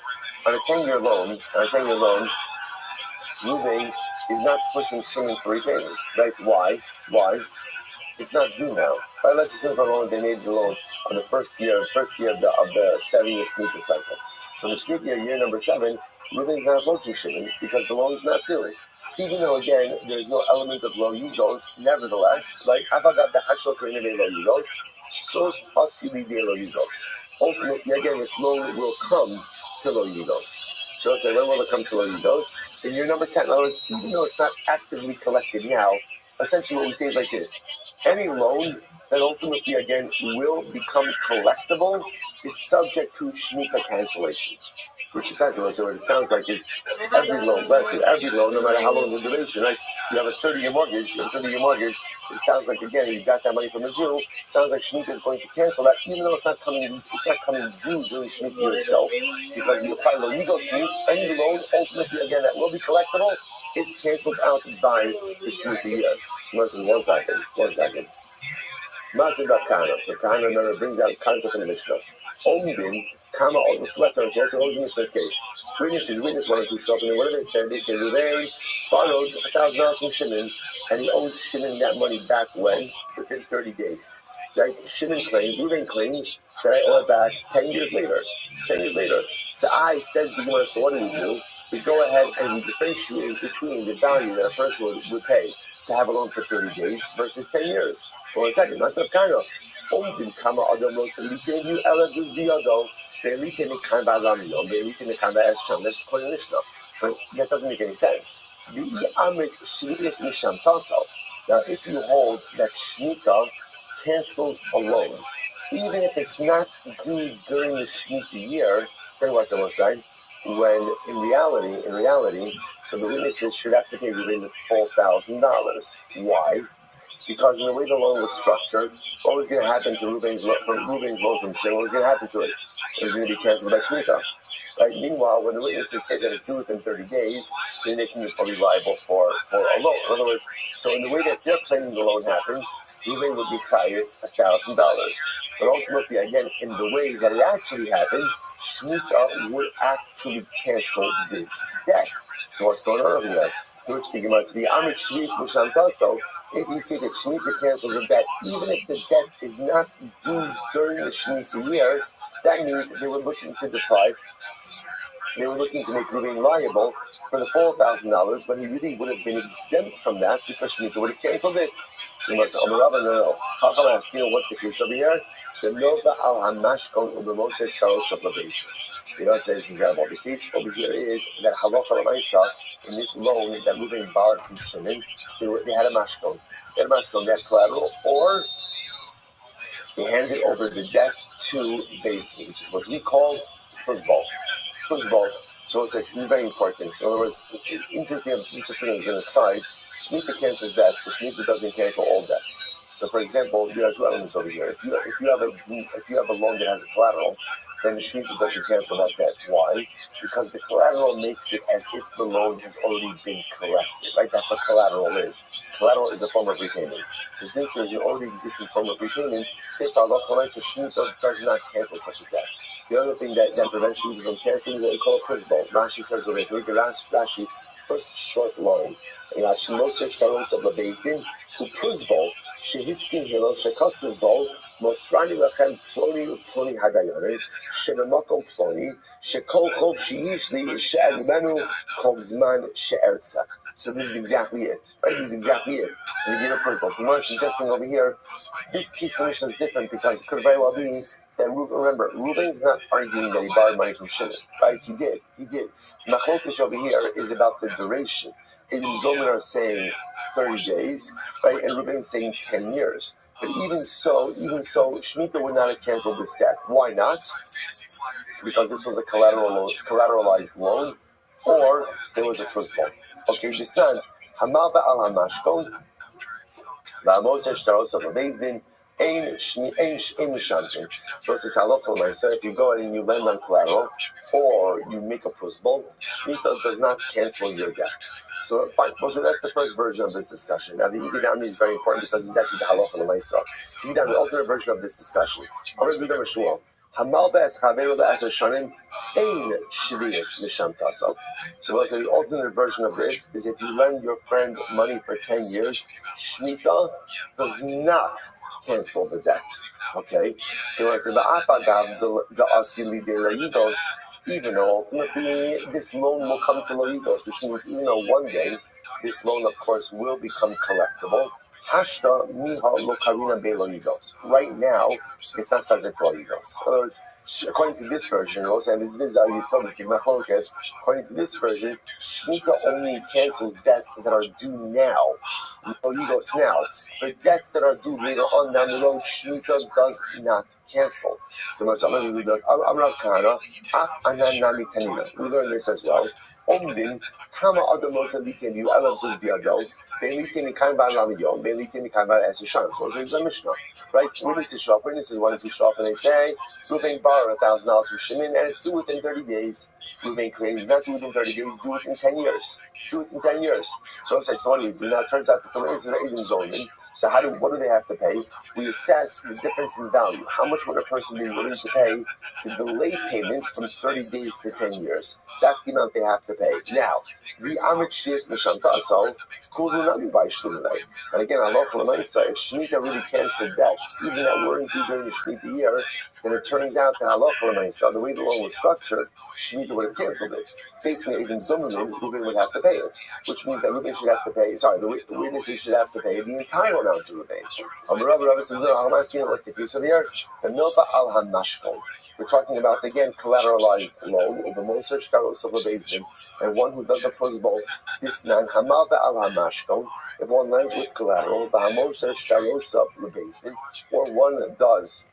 on a 10-year loan, Reuven is not pushing Shimon for repayment. Right? Why? It's not due now. Right? Let's assume for a moment they made the loan on the first year of the 7-year Shemitah cycle. So in the Shemitah year number 7, Reuven is not approaching Shimon because the loan is not due. See, even though again there's no element of lo yigos, nevertheless, like Avagad the Hashlo Karina lo yigos, so possibly de lo yigos. Ultimately, again, this loan will come to lo yigos. So I say, when will it come to lo yigos? In year number 10, in other words, even though it's not actively collected now, essentially what we say is like this: any loan that ultimately again will become collectible is subject to Shemitah cancellation. Which is fascinating. So what it sounds like is every loan, no matter how long the duration, right? You have a 30-year mortgage, it sounds like, again, you got that money from a Jew, sounds like Shemitah is going to cancel that, even though it's not coming due during Shemitah year itself, because you apply lo yigos means any loan, ultimately, again, that will be collectible, is canceled out by the Shemitah year. Versus one second. Massive about Kana. So Kana, remember, brings out concept in the Mishnah. Only Kama, let's go back to what's in this case. Witness one or two show up, and what do they say? They say Reuven borrowed $1,000 from Shimon, and he owes Shimon that money back when? Within 30 days. Right? Reuven claims that I owe it back 10 years later. So says the Gemara, so what do? We go ahead and we differentiate between the value that a person would pay to have a loan for 30 days versus 10 years. Well, a second, Master of Kaino. Only Kama Adam Los Elitin, you Elazis Biado, they Elitin Kamba Lamio, they Elitin Kamba Escham, that's quite an issue. But that doesn't make any sense. The Amrit Shmitas Misham Tasso. Now, if you hold that Shemitah cancels a loan, even if it's not due during the Shemitah year, then what I was saying? When in reality, so the witnesses should have to pay within the full $1,000. Why? Because in the way the loan was structured, what was going to happen to Reuben's loan from Shimon? What was going to happen to it? It was going to be canceled by Shemitah. Right? Meanwhile, when the witnesses say that it's due within 30 days, then they can just be liable for a loan. In other words, so in the way that they're claiming the loan happened, Reuben would be fired $1,000. But ultimately, again, in the way that it actually happened, Shemitah would actually cancel this debt. So what's going on over here? Which the Gemara to be Amrit Shvis Mushantaso. If you say that Shemitah cancels a debt, even if the debt is not due during the Shemitah year, that means they were looking to make Reuven liable for the full $1,000, but he really would have been exempt from that because Shemitah would have canceled it. So you must say, no. How come I ask you what's the case over here? The Nova al Hamashkon Ubemoses Karos of Labay. You know, it says incredible. The case over here is that Halacha Lamaisa, in this loan that Reuven borrowed from Shimon, they had a mashkon. They had collateral, or they handed over the debt to Beis, which is what we call Huzbal. So it's this is very important. So in other words, interesting, just as an aside, Shemitah cancels debts, but Shemitah doesn't cancel all debts. So, for example, there are two elements over here. If you have a loan that has a collateral, then the Shemitah doesn't cancel that debt. Why? Because the collateral makes it as if the loan has already been collected, right? That's what collateral is. Collateral is a form of repayment. So since there's an already existing form of repayment, Shemitah does not cancel such a debt. The other thing that prevents Shemitah from canceling is what we call a principle. Rashi says over here, the last Rashi, first short line. Rashi Moshe Shtaros of Labezdin, who principle, Shehiskin Hilo, Shekasiv Bo, Mosrani Lachem Ploni Hadayonet, Shemamakom Ploni, Shekol Chov Sheishli, She'admenu Kovzman She'erza. So this is exactly it, right? This is exactly it. So we give a principle. So what I'm suggesting over here, this case the Mishnah is different because it could very well be that remember, Reuben's not arguing that he borrowed money from Shimon, right? He did. Machlokas over here is about the duration. Edim Zomer are saying 30 days, right? And Reuben's saying 10 years. But even so, Shemitah would not have canceled this debt. Why not? Because this was a collateralized loan, or there was a trust loan. Okay, this time, Hamal ba'al hamashkon, va'amoser shtaros of Bezdin, ein mishantin. So it's halacha. So if you go and you lend on collateral, or you make a principal, Shemitah does not cancel your debt. So fine. Well, so that's the first version of this discussion. Now the Igidami is very important because it's actually the halacha l'maisa. So Igidami, the alternate version of this discussion. Hamal ba'as chaveru ba'asar shanim. Ein shviyas misham tasav. So the alternate version of this is if you lend your friend money for 10 years, Shemitah does not cancel the debt. Okay? So it's the asili de laigos, even though ultimately this loan will come to laigos, which means even though one day this loan, of course, will become collectible. Hashta miha lo karina be laigos. Right now, it's not subject to laigos. In other words, according to this version, and this is how you saw this machlokas. According to this version, Shemitah only cancels debts that are due now. Laigos now. But debts that are due later on down the road, Shemitah does not cancel. So we learn this as well. Omdim, Kama Adamos and Litin, you Elavs Biados, they Litin Kanban Lamion, they Litin Kanban as a Shans, was a Mishnah, right? Witnesses show up, witnesses want to show up, and they say, Ruben borrowed $1,000 from Shimon, and it's due within 30 days. Ruben claimed not due within 30 days, due within 10 years. Do it in 10 years. So I saw what do we do? Now it turns out that the witnesses are Edom Zolim. So what do they have to pay? We assess the difference in value. How much would a person be willing to pay to delay payment from 30 days to 10 years? That's the amount they have to pay. Now, the Amit Shis Mishantaso, Kulunami by Shulai. And again, Allah Lamaisa, if Shemitah really canceled debts, even that weren't due during the Shemitah year, then it turns out that Allah Lamaisa, the way the loan was structured, Shemitah would have canceled it. Basically, even Zumunim, Reuben would have to pay it, which means that Reuben should have to pay, the witnesses should have to pay the entire amount to Reuben. Rabbi says, no, I'm asking what's the case of here? The Milpa al Hamashkon. We're talking about, again, collateralized loan, of the Moser Shtaros of Labezdin, and one who does oppose both. This nan Hamal al Hamashkon. If one lends with collateral, the Moser Shtaros of Labezdin, or one does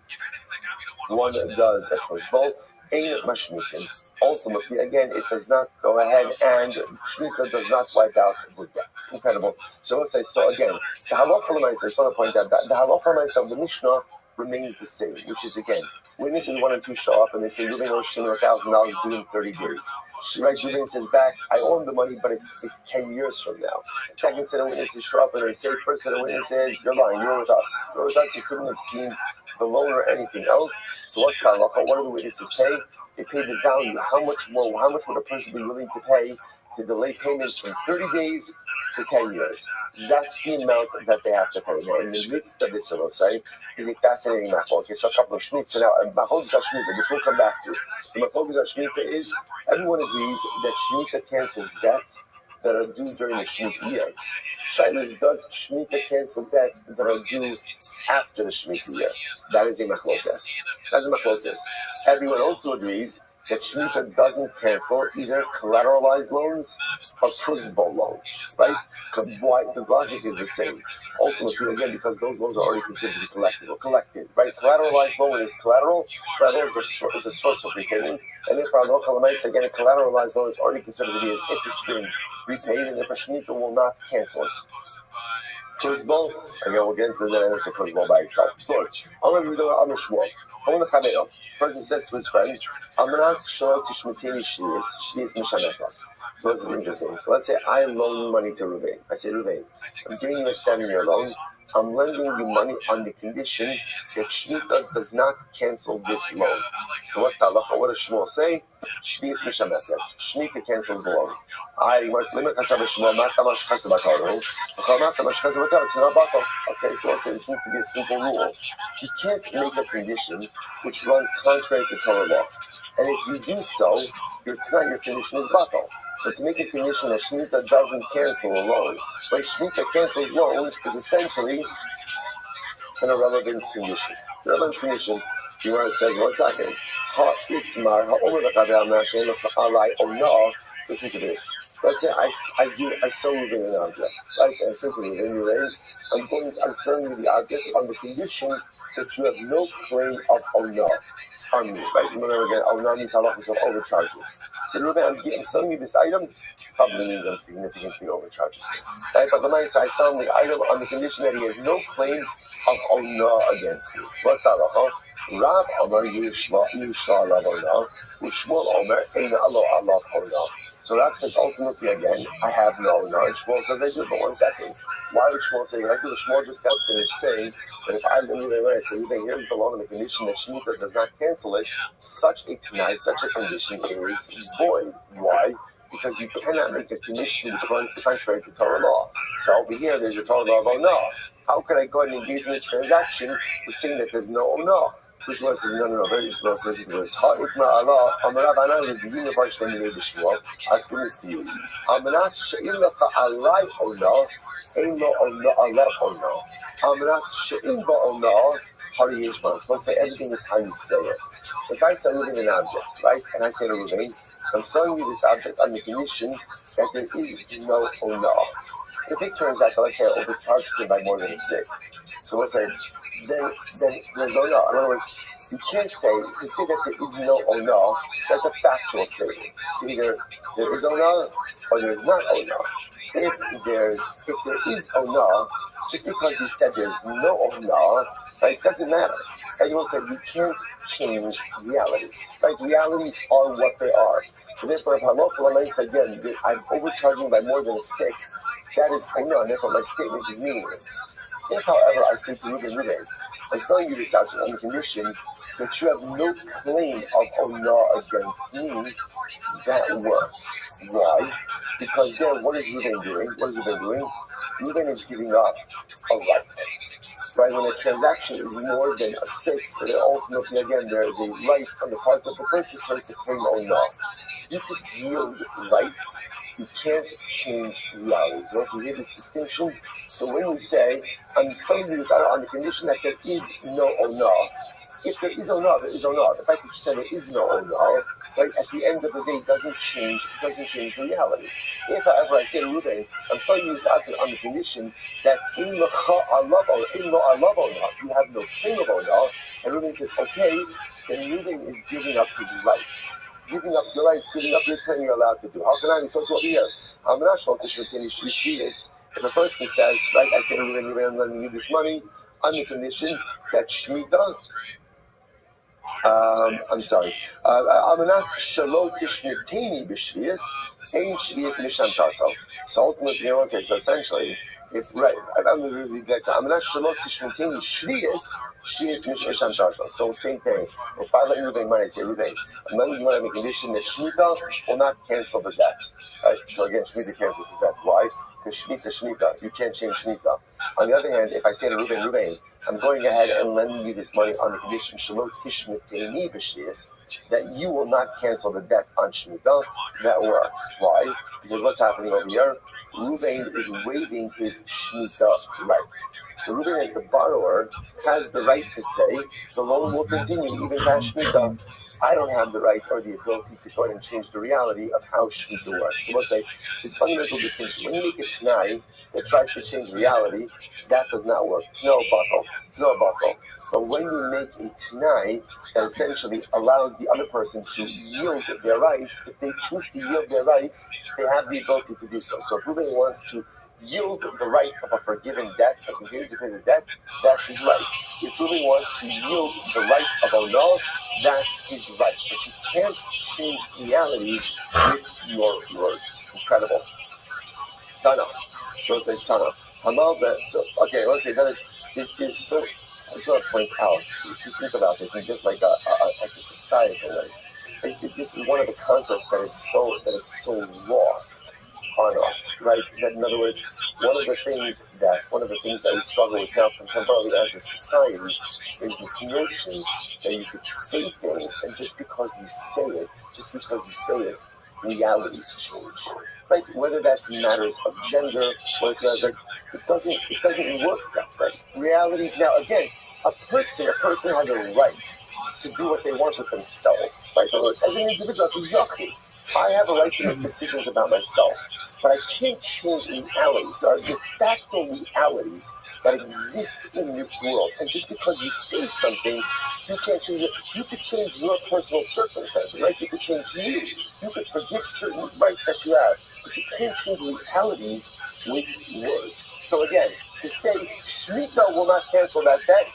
oppose both. Ein mashmitin. Ultimately, again, it does not go ahead, and Shemitah does not wipe out the debt. Incredible. So let's say, so again, the halacha l'maisa, I just want to point out that the halacha l'maisa of the Mishnah remains the same, which is, again, witnesses 1 and 2 show up, and they say, Reuben owes Shimon $1,000 due in 30 days. Right, Reuben says back, I owe him the money, but it's 10 years from now. Second set of witnesses show up, and they say, first set of witnesses, you're lying, you're with us. You're with us, you couldn't have seen the loan or anything else. So what's the halacha? What do the witnesses pay? They pay the value. How much would a person be willing to pay to delay payments from 30 days to 10 years? That's the amount that they have to pay. Now, in the midst of this, is a fascinating machlokas. Okay, so a couple of shmitas. So now, machlokas shmita, which we'll come back to. The machlokas shmita is everyone agrees that shmita cancels debts that are due during the Shemitah year. Shaila, does Shemitah cancel debts that are due after the Shemitah year? That is a machlokas. That's a machlokas. Everyone also agrees that Shemitah doesn't cancel either collateralized loans or principal loans, right? Why? The logic is the same. Ultimately, again, because those loans are already considered to be collected, right? Collateralized loan is collateral. Collateral is a source of repayment. And if our local amounts, again, a collateralized loan is already considered to be as if it's been repaid, and if a Shemitah will not cancel it. Kurzball, again, we'll get into the dynamics of Kurzball by itself. So, person says to his friend, so this is interesting. So let's say I loan money to Ruvain. I say, Ruvain, I'm giving you a 7-year loan. I'm lending you money on the condition that Shemitah does not cancel this loan. So what's the halacha? What does Shmuel say? Shvius mishametes. Shemitah cancels the loan. Okay, so I'll say it seems to be a simple rule. You can't make a condition which runs contrary to Torah law. And if you do so, your condition is batal. So to make a condition that Shemitah doesn't cancel a loan, like Shemitah cancels loans, is essentially an irrelevant condition. Irrelevant condition, the word says, 1 second. Listen to this. Let's say I sell you an object, right? And simply, when you're ready, I'm selling you the object on the condition that you have no claim of owner on me, right? Remember again, owner means halachos of overcharging. So Ruben, I'm selling you this item, probably means I'm significantly overcharging, right? But the nice I sell him the item on the condition that he has no claim of owner against me. So what's that? Rav Omer Yishma Alav Owner, Ushmuel Omer Eina Alav Owner. So Rav says ultimately again, I have no owner. And Shmuel says I do, but 1 second. Why would Shmuel say that? Because Shmuel just got finished saying that if I believe in it, so here's the loan on the condition that Shemitah does not cancel it, such a condition is void. Why? Because you cannot make a condition which runs contrary to Torah law. So over here, there's a Torah law of owner. How could I go ahead and engage in a transaction with saying that there's no owner? Which one says, no, very small, listen to this. I'll explain this to you. So let's say everything is how you say it. If I sell Ruben an object, right, and I say to Ruben, I'm selling you this object on the condition that there is no owner. If it turns out that, let's say, I overcharged him by more than a sixth, so let's say, then there's owner. In other words, you can't say, to say that there is no owner, that's a factual statement. See, there is owner or there is not owner. If there is owner, just because you said there's no owner, right, doesn't matter. Right, you will say you can't change realities. Right, realities are what they are. So therefore, if I say again, I'm overcharging by more than a sixth, that is owner, and therefore my statement is meaningless. If, however, I say to Ruben, I'm selling you this object on the condition that you have no claim of owner against me, that works. Why? Because then what is Ruben doing? Ruben is giving up a right. Right? When a transaction is more than a sixth, then ultimately, again, there is a right on the part of the purchaser to claim owner. You could yield rights. You can't change realities. You also hear this distinction. So when you say, I'm selling you this on the condition that there is no owner, if there is owner, there is owner. The fact that you said there is no owner, right, at the end of the day, doesn't change the reality. If, however, I say to Ruben, I'm selling you this object on the condition that in lo alav owner, you have no claim of owner, and Ruben says, okay, then Ruben is giving up his rights. Giving up your rights, giving up your claim you're allowed to do. How can I be so to over here? I'm not sure if a person says, right, I say to Ruben, I'm lending you this money on the condition that Shemitah, I'm sorry, so ultimately, you know what I'm saying? So essentially, it's right. I'm not so same thing. If I let Ruben money, I say, Ruben, I'm letting you money on the condition that Shemitah will not cancel the debt. Right? So again, Shemitah cancels the debt. Why? Because Shemitah, you can't change Shemitah. On the other hand, if I say to Ruben, I'm going ahead and lending you this money on the condition that you will not cancel the debt on Shemitah, that works. Why? Because what's happening over here? Ruben is waiving his Shemitah right. So Reuben, as the borrower, has the right to say the loan will continue even past Shemitah. I don't have the right or the ability to go ahead and change the reality of how Shemitah works. So we'll say this fundamental distinction. When you make a Tanai that tries to change reality, that does not work. It's no bottle. It's no bottle. But when you make a Tanai that essentially allows the other person to yield their rights, if they choose to yield their rights, they have the ability to do so. So if Reuben wants to yield the right of a forgiven debt and continue to pay the debt, that's his right. If Reuben wants to yield the right of Ono, that's his right. But you can't change realities with your words. Incredible. Tana. So let's say Tana. Hamal ben. So okay, let's say that is so. I just want to point out, if you think about this in just like a societal way, this is one of the concepts that is so lost on us, right? That in other words, one of the things that we struggle with now contemporarily as a society is this notion that you could say things, and just because you say it, realities change. Right? Whether that's matters of gender, whether it's matters it doesn't work that way. Realities now, again, a person has a right to do what they want with themselves. Right? As an individual, as a yachid, I have a right to make decisions about myself, but I can't change realities. There are de facto realities that exist in this world, and just because you say something, you can't change it. You could change your personal circumstances, right? You could change you. You could forgive certain rights that you have, but you can't change realities with words. So again, to say Shemitah will not cancel that debt,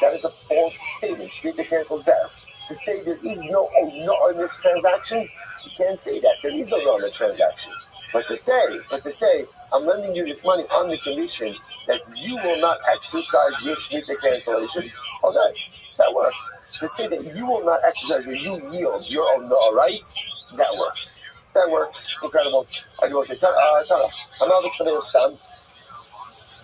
that is a false statement. Shemitah cancels debt. To say there is no on this transaction, you can't say that. There is a on the transaction. But to say, I'm lending you this money on the condition that you will not exercise your Shemitah cancellation, okay, that works. To say that you will not exercise or you yield your own rights, that works. That works. Incredible. I will say, Tara, I'm not this for the stam.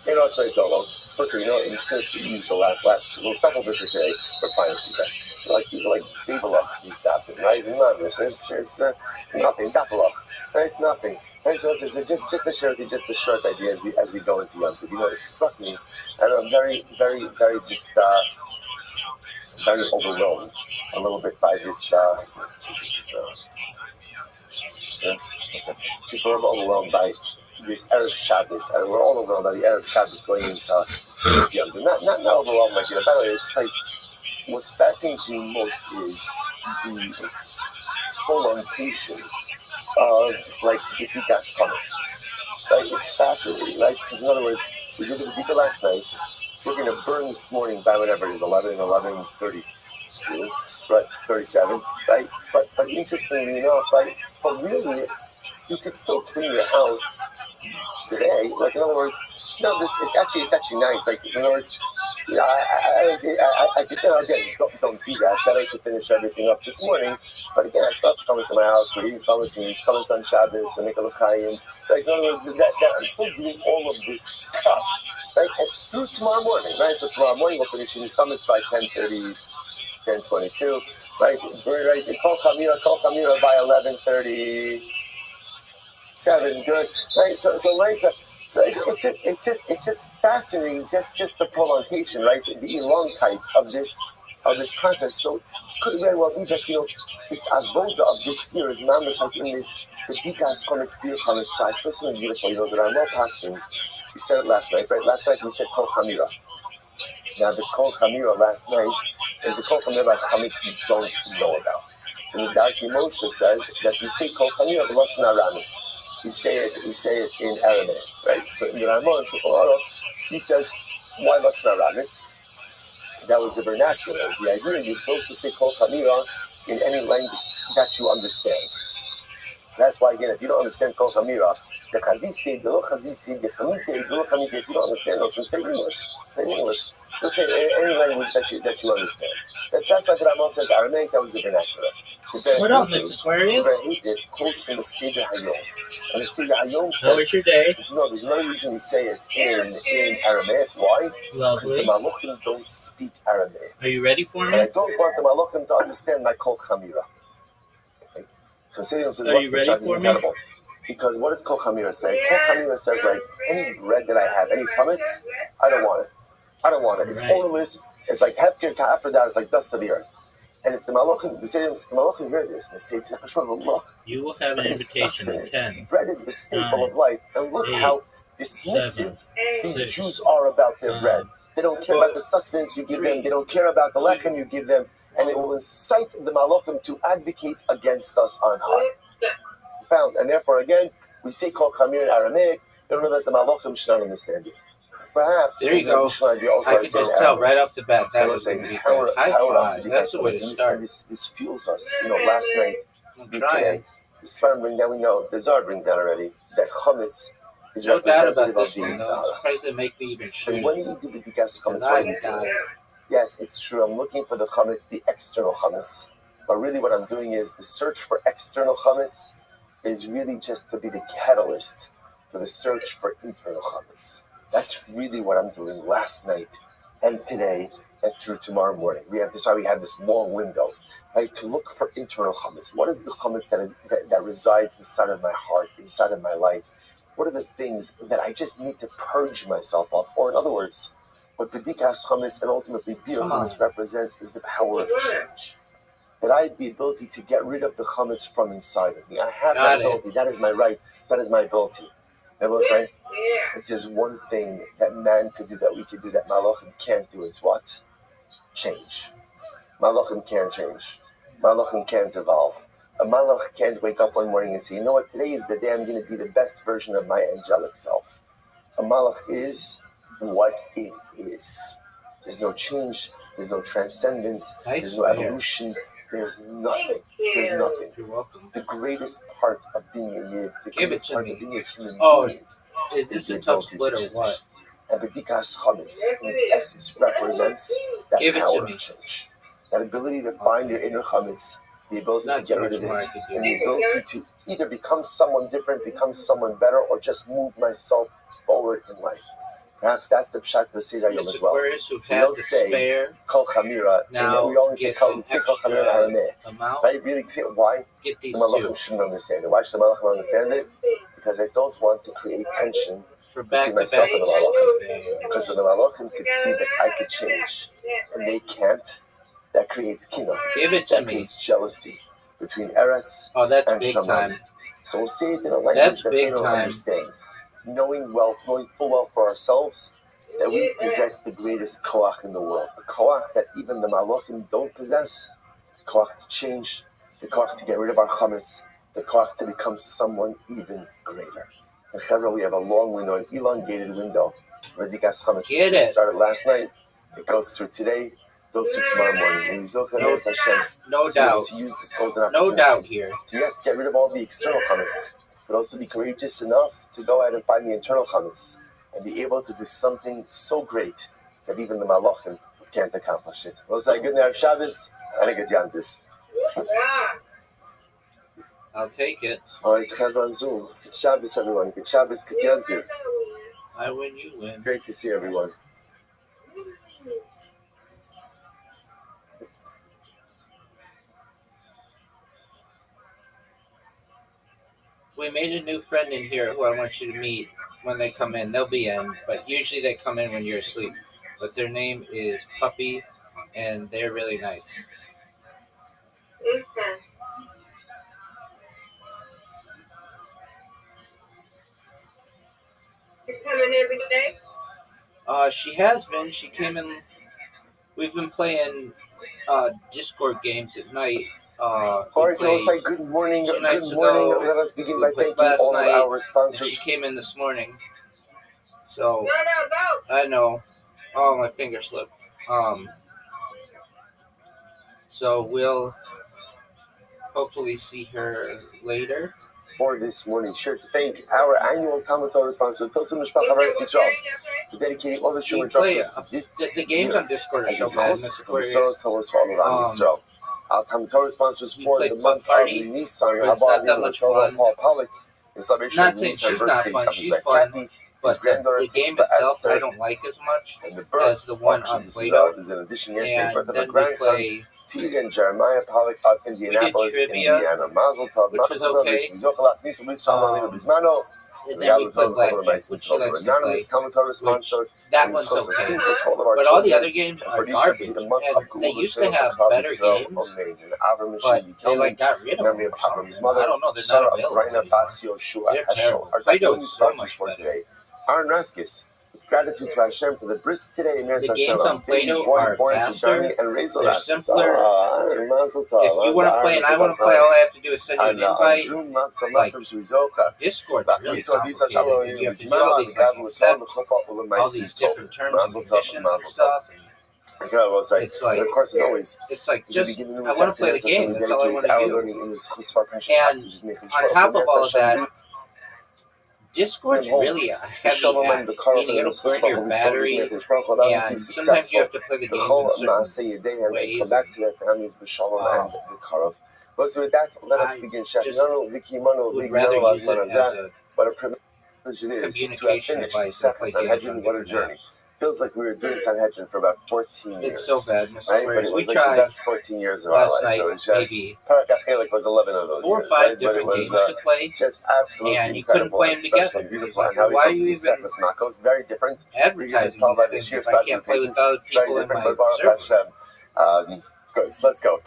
You know, sorry, Dolo. Listen, you know, I'm just going to use the last two. We'll stop over for today for finance. These are like Babelach, these dapping, right? It's nothing. Dappelach, right? Nothing. And so just a short idea as we go into Yom Tov. You know, it struck me, and I'm very, very, very just very overwhelmed a little bit by this. Just a little overwhelmed by this Erev Shabbos, and we're all overwhelmed by the Erev Shabbos going into Yom Tov. Not overwhelmed like that. By the way, it's just like what's fascinating to me most is the prolongation of like the B'dikas comments. Right? It's fascinating, right? Because in other words, we did the B'dika last night. We're going to burn this morning by whatever it is, 11:32, right? 37, right? But interestingly enough, right? But really, you could still clean your house today. Like in other words, it's actually nice. Like in other words, yeah, I could say again, don't do that. Better to finish everything up this morning. But again, I still have to come into my house. We're eating comments on Shabbos, or Nikol Chaim. Like in other words, that I'm still doing all of this stuff, right? And through tomorrow morning, right? So tomorrow morning we'll finish eating comments by 10:30, 10:22, right? Right. Kol Chamira by 11:37. Good, right? So Lisa. So it's just fascinating, just the prolongation, right? The elongate of this process. So could very well be that this avoda of this year is mamish like in this the Dikas Kometz Beer Chametz. So I saw something beautiful. There are no paskins. We said it last night, right? Last night we said Kol Chamira. Now the Kol Chamira last night is a Kol Chamira about Chametz you don't know about. So the Darki Moshe says that we say Kol Chamira b'Lashon Aramis. We say it in Aramaic, right? So in the Ramon Shulchan he says, why Lashon Aramis? That was the vernacular. The idea you're supposed to say Kol Chamira in any language that you understand. That's why, again, if you don't understand Kol Chamira, the Chazisi, the Lo Chazisi, the Chamite, the Lo Chamite, if you don't understand those things, say English. Say English. So say any language that you understand. That's why the Ramon says Aramaic, that was the vernacular. What up, Mr. Aquarius? It quotes from the Seder Hayom. And the Seder Hayom says, how was your day? No, there's no reason we say it in Aramaic. Why? Because the Malachim don't speak Aramaic. Are you ready for me? And I don't want the Malachim to understand my Kol Chamira. Right? So Seder Hayom says, what's the shot? It's incredible. Because what does Kol Chamira say? Kol Chamira says, like, any bread that I have, any chametz, I don't want it. I don't want it. It's odorless. It's like hefker ka'afradat. It's like dust to the earth. And if the malachim, hear this, and they say to Hashem, look, you will have an invitation at 10. Bread is the staple of life, and look how dismissive these Jews are about their bread. They don't care about the sustenance you give them. They don't care about the lechem you give them, and it will incite the malachim to advocate against us on high. Found, and therefore, again, we say kol chamir in Aramaic. They don't know that the malachim should not understand it. Perhaps there you go. I can just tell right off the bat that was going to be good. High five. That's the way to start. This fuels us. Last night, today, the Sfarim bring down. We know the Zohar brings down already that chametz is representative of the Yitzhak. Surprised they make me even sure. And when you do b'dikas chametz, what do you do? Yes, it's true. I'm looking for the chametz, the external chametz. But really, what I'm doing is the search for external chametz is really just to be the catalyst for the search for internal chametz. That's really what I'm doing last night and today and through tomorrow morning. That's why we have this long window, right? To look for internal chametz. What is the chametz that resides inside of my heart, inside of my life? What are the things that I just need to purge myself of? Or in other words, what b'dikas chametz and ultimately bir chametz represents is the power of change. That I have the ability to get rid of the chametz from inside of me. I have that ability. That is my right. That is my ability. And we'll say, if there's one thing that man could do, that we could do, that malachim can't do, is what? Change. Malachim can't change. Malachim can't evolve. A malach can't wake up one morning and say, you know what, today is the day I'm going to be the best version of my angelic self. A malach is what it is. There's no change. There's no transcendence. There's no evolution. There's nothing. There's nothing. You're welcome. The greatest part of being a yid, the greatest part of being a human being, is this a tough split or what? And b'dikas chametz, in its essence, represents that power of change. That ability to find your inner chametz, the ability to get rid of it, and the ability to either become someone different, become someone better, or just move myself forward in life. Perhaps that's the pshat of the Seder Yom as well. We don't say kol chamira, and we only say kol chamira harameh. Right? Really, why? Get these the malachim shouldn't understand it. Why should the malachim understand it? Because I don't want to create tension between myself and the malachim. Because if the malachim could see that I could change, and they can't, that creates kinah. That creates jealousy between Eretz and Shaman. So we'll say it in a language that they don't understand. Knowing full well for ourselves that we possess the greatest koach in the world. A koach that even the malachim don't possess. The koach to change, the koach to get rid of our chametz, the koach to become someone even greater. In Chevra, we have a long window, an elongated window. B'dikas chametz. We started last night. It goes through today, goes through tomorrow morning. No doubt. To use this golden opportunity. No doubt here. To get rid of all the external chametz, but also be courageous enough to go ahead and find the internal chametz and be able to do something so great that even the malachim can't accomplish it. We'll say good night, Shabbos, and a good Yantif. I'll take it. All right, Chevron Zoom. Good Shabbos, everyone. Good Shabbos, good Yantif. I win, you win. Great to see everyone. We made a new friend in here who I want you to meet when they come in. They'll be in, but usually they come in when you're asleep. But their name is Puppy, and they're really nice. You coming every day? She has been. She came in. We've been playing Discord games at night. Oracle, say good morning. Good morning. Let us begin by thanking all of our sponsors. She came in this morning. So Go. I know. Oh, my finger slipped. So we'll hopefully see her later. For this morning, sure to thank our annual Talmud Torah sponsor, Tilson Mishpacha ROTHSCHILD, for dedicating all the Shumer Drushes the games on Discord are so bad. For all around Israel. Our Talmud Torah sponsors for the month of Nisan, Rabbi, Paul Pollock, in celebration of Nisan's birthdays of his wife Kathy, his granddaughter the game itself Esther, I don't like as much and the birth as the one on Play-Doh. This is an addition yesterday, birth of the grandson, T. and Jeremiah Pollock of Indianapolis, trivia, Indiana. Mazel tov, which was okay. And then we put blackjack, which she likes to play. Anonymous Talmud Torah sponsor. That one's okay. But all the other games are garbage. And they used to have better games, but they like got rid of them. I don't know, they're not available anymore. They're terrible. Play-Doh is so much better. Aaron Raskis, with gratitude to Hashem for the bris today. The games on Play-Doh are faster, they're simpler. If you want to play and I want to play, all I have to do is send you an invite. Like, Discord's really complicated. You have to do all these, like, all these different terms and conditions and stuff. It's like, of course, it's like just, I want to play the game, that's all I want to do. And on top of all of that, Discord's really a heavy app, meaning it'll burn your battery, and sometimes you have to play the game in certain ways. Come back to their families, b'shalom and b'karov. But so with that, let us begin. Would rather use it as a what a privilege it is to have finished Sanhedrin. What a journey. Feels like we were doing Sanhedrin for about 14 years. It's so bad, Mr. Right? Warriors. But it was We like tried the best 14 years of our life. last It was night, just, maybe Parak was 11 of those 4 or years, 5 right? But it different was games to play, just absolutely and you couldn't incredible, play them especially together. beautiful. Like, And how we why are come you to even Sefas Makos, very different. advertising talk about these the things sheer if I size can't of play pages. with other Very people in different, my but Baruch server? Hashem. Good, so let's go.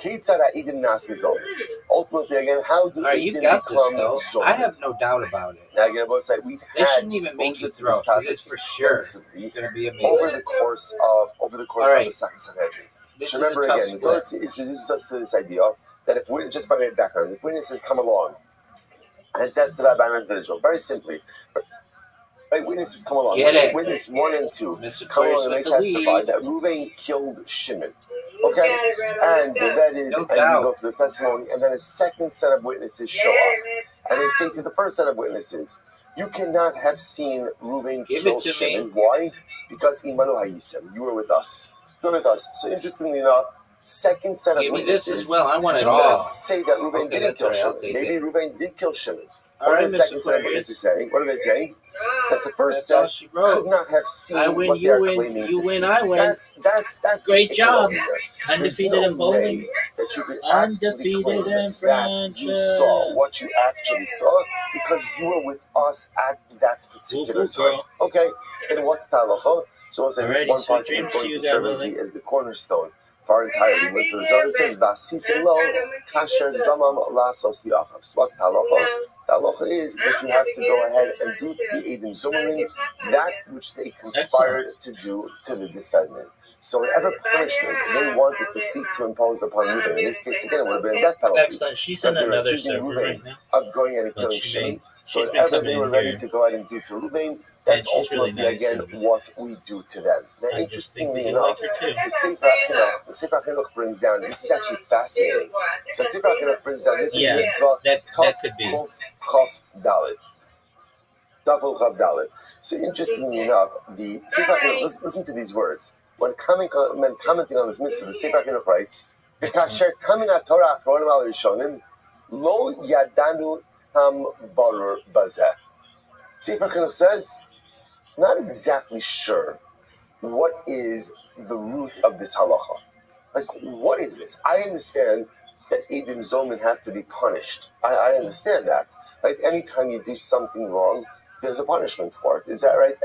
Ultimately, again, how do Alright, you've Eidim got this, become though. Zolim? I have no doubt about it. Now, again, I will say we've They had shouldn't even make exposure you to throw, this because topic it's for sure extensively going to be amazing. over the course of the Alright. Second Sanhedrin. This So is a remember tough again, the Torah split. introduces us to this idea that if we just by background, if witnesses come along and testify about an individual, very simply, right? Witnesses come along. Get it. Witness 1 and 2 Mr. come Aquarius along and they with the testify lead. that Reuven killed Shimon. Okay, and they vetted, No and you doubt. go through the testimony, and then a second set of witnesses show up, and they say to the first set of witnesses, "You cannot have seen Reuven Give kill it to Shimon. me. Why? Because Imanu Hayisem, you were with us. You were with us." So interestingly enough, second set of Give me this witnesses as well. I want it do all. not say that Reuven Okay, didn't that's kill all right, I'll Shimon. take Maybe it. Reuven did kill Shimon. All What right, are the Mr. second set of Aquarius. witnesses saying? What are they saying? That the first That's all set she could wrote. not have seen I win, what you they're win, claiming you to win, see. I win. That's Great the job. economy here. There's Undefeated no in bowling. way that you could actually Undefeated claim in that you saw what you actually saw because you were with us at that particular Woo-hoo, time. girl. Okay, then what's talacha? So we'll say this Alrighty, one sweet part is dreams going to to you, serve God as willing. the cornerstone for our entire limit. So the Torah says, "V'asisim lo kasher zamam lasos liachos." What's talacha? Talacha is that you have to go ahead and do to the Eidim Zomim that which they conspired to do to the defendant. So whatever punishment they wanted to seek to impose upon Reuben, in this case again it would have been a death penalty. Excellent. She's Because in they were another accusing server Reuben right now. of going and But killing Shimon. So she's been whatever coming they were in ready here. to go ahead and do to Reuben, that's she's really ultimately nice, again and what we do to them. Now, I just think that interestingly you like enough, her too. the Sefer HaChinuch brings down. This is actually fascinating. So Sefer HaChinuch brings down. This Yeah, is mitzvah that Tov could be. Chof Chof Dalet. Tov Chof Dalet. So interestingly enough, the Sefer HaChinuch. Listen to these words. When commenting on this mitzvah, the Sefer HaChinuch writes, "V'kasher tamin Torah achronim al rishonim lo yadanu tam barur bazeh." Sefer HaChinuch says, not exactly sure what is the root of this halacha. Like, what is this? I understand that Eidim Zomin have to be punished. I understand that. Right? Anytime you do something wrong, there's a punishment for it. Is that right?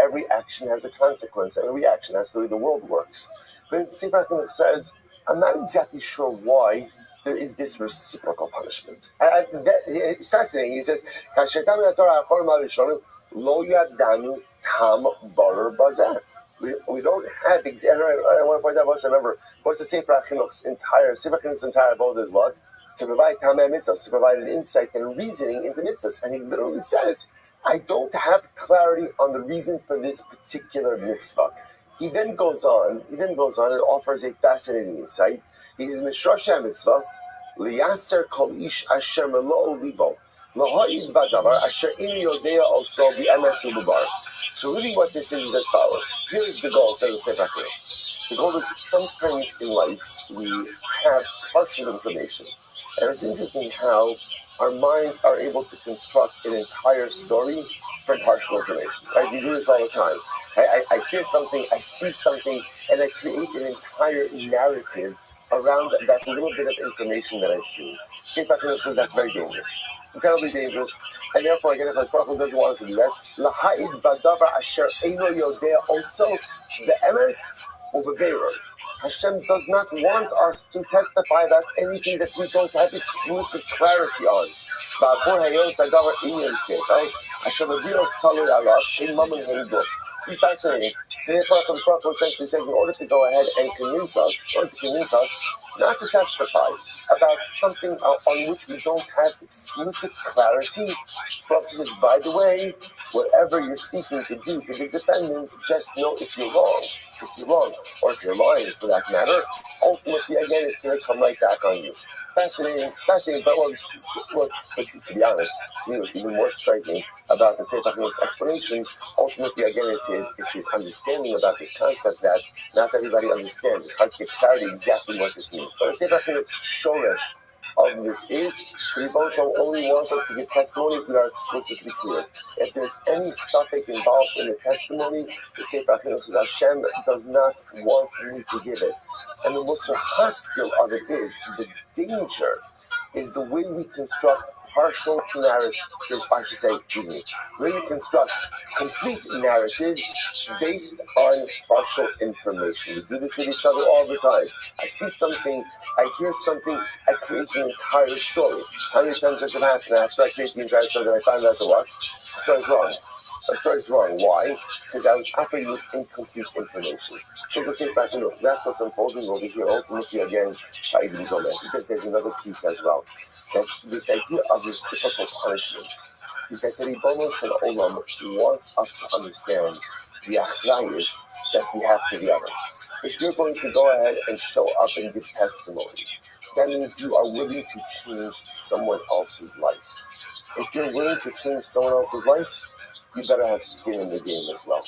Every action has a consequence and a reaction. That's the way the world works. But Sefer HaChinuch says, I'm not exactly sure why there is this reciprocal punishment. It's fascinating. He says, Lo yadanu tam barer bazeh. We don't have exactly. I want to point out what's the Sefer HaChinuch's entire abode is what? To provide tamei mitzvahs, to provide an insight and reasoning into mitzvahs. And he literally says, I don't have clarity on the reason for this particular mitzvah. He then goes on and offers a fascinating insight. He says, Mishrosh mitzvah, liyaser kol ish asher melo libo. So really what this is as follows. Here is the goal, says the Sefer HaChinuch. The goal is sometimes in life we have partial information. And it's interesting how our minds are able to construct an entire story from partial information. Right? We do this all the time. I hear something, I see something, and I create an entire narrative around that little bit of information that I've seen. St. Patrick says that's very dangerous. Incredibly dangerous. And therefore, again, if Hashem doesn't want us to do that, Laha'id Badavar Asher Eino Yodea, also the MS over Beirut. Hashem does not want us to testify about anything that we don't have explicit clarity on. It's fascinating. So therefore, HaKadosh essentially says, in order to go ahead and convince us not to testify about something on which we don't have explicit clarity, but just, by the way, whatever you're seeking to do to the defendant, just know if you're wrong, or if you're lying for that matter, ultimately, again, it's going to come right back on you. Fascinating, but to be honest, to me, what's even more striking about the Sefer HaKadosh's explanation, ultimately, again, is his understanding about this concept that not everybody understands. It's hard to get clarity exactly what this means. But the Sefer HaKadosh's shoresh of this is, the Rebbe Shalom only wants us to give testimony if we are explicitly clear. If there's any suffix involved in the testimony, the Sefer HaKadosh says, Hashem does not want me to give it. And the Musar Haskell of it is, the danger is the way we construct partial narratives, the way we construct complete narratives based on partial information. We do this with each other all the time. I see something, I hear something, I create an entire story. How many times does it happen after I create the entire story that I find out the what? The story's wrong. The story's wrong. Why? Because I was operating with incomplete information. Says the Sefer HaKadosh. That's what's unfolding over here. Ultimately, again, because there's another piece as well. That this idea of reciprocal punishment is that the Ribono Shel Olam wants us to understand the achrayus that we have to the other. If you're going to go ahead and show up and give testimony, that means you are willing to change someone else's life. If you're willing to change someone else's life, you better have skin in the game as well.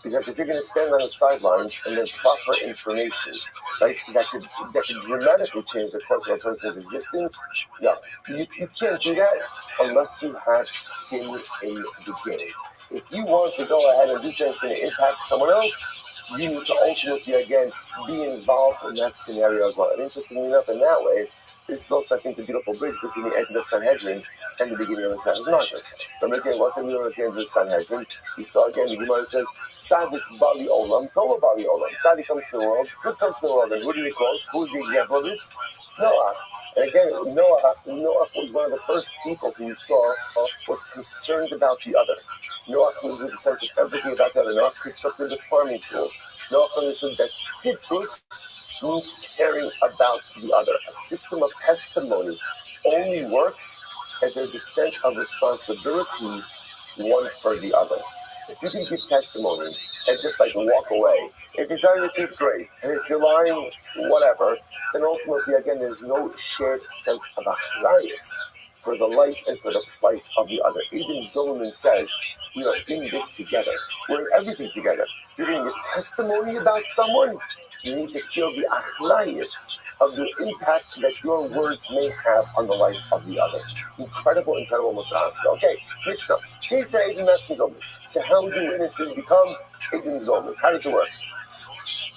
Because if you're going to stand on the sidelines and then proper information, right, that could dramatically change the course of a person's existence, you can't do that unless you have skin in the game. If you want to go ahead and do something that's going to impact someone else, you need to ultimately, again, be involved in that scenario as well. And interestingly enough, in that way, this is also, I think, the beautiful bridge between the end of Sanhedrin and the beginning of the Sanhedrin Marcus. Remember again, what did we learn at the end of the Sanhedrin? We saw again, the Gemara says, Tzadik Bali Olam, Tova Bali Olam. Tzadik comes to the world, good comes to the world. And who did he quote? Who is the example of this? Noah. And again, Noah was one of the first people who you saw was concerned about the other. Noah was with a sense of empathy about the other. Noah constructed the farming tools. Noah understood that sitrus means caring about the other. A system of testimony only works if there's a sense of responsibility one for the other. If you can give testimony and just like walk away, if you're telling the truth, great. And if you're lying, whatever, then ultimately, again, there's no shared sense of achrayus for the life and for the plight of the other. Adam Zolman says, we are in this together. We're in everything together. You're going to give testimony about someone, you need to feel the achrayus of the impact that your words may have on the life of the other. Incredible Musar. Okay, Mishnah. Kids are Adam Zolman. So how do witnesses become Adam Zolman? How does it work?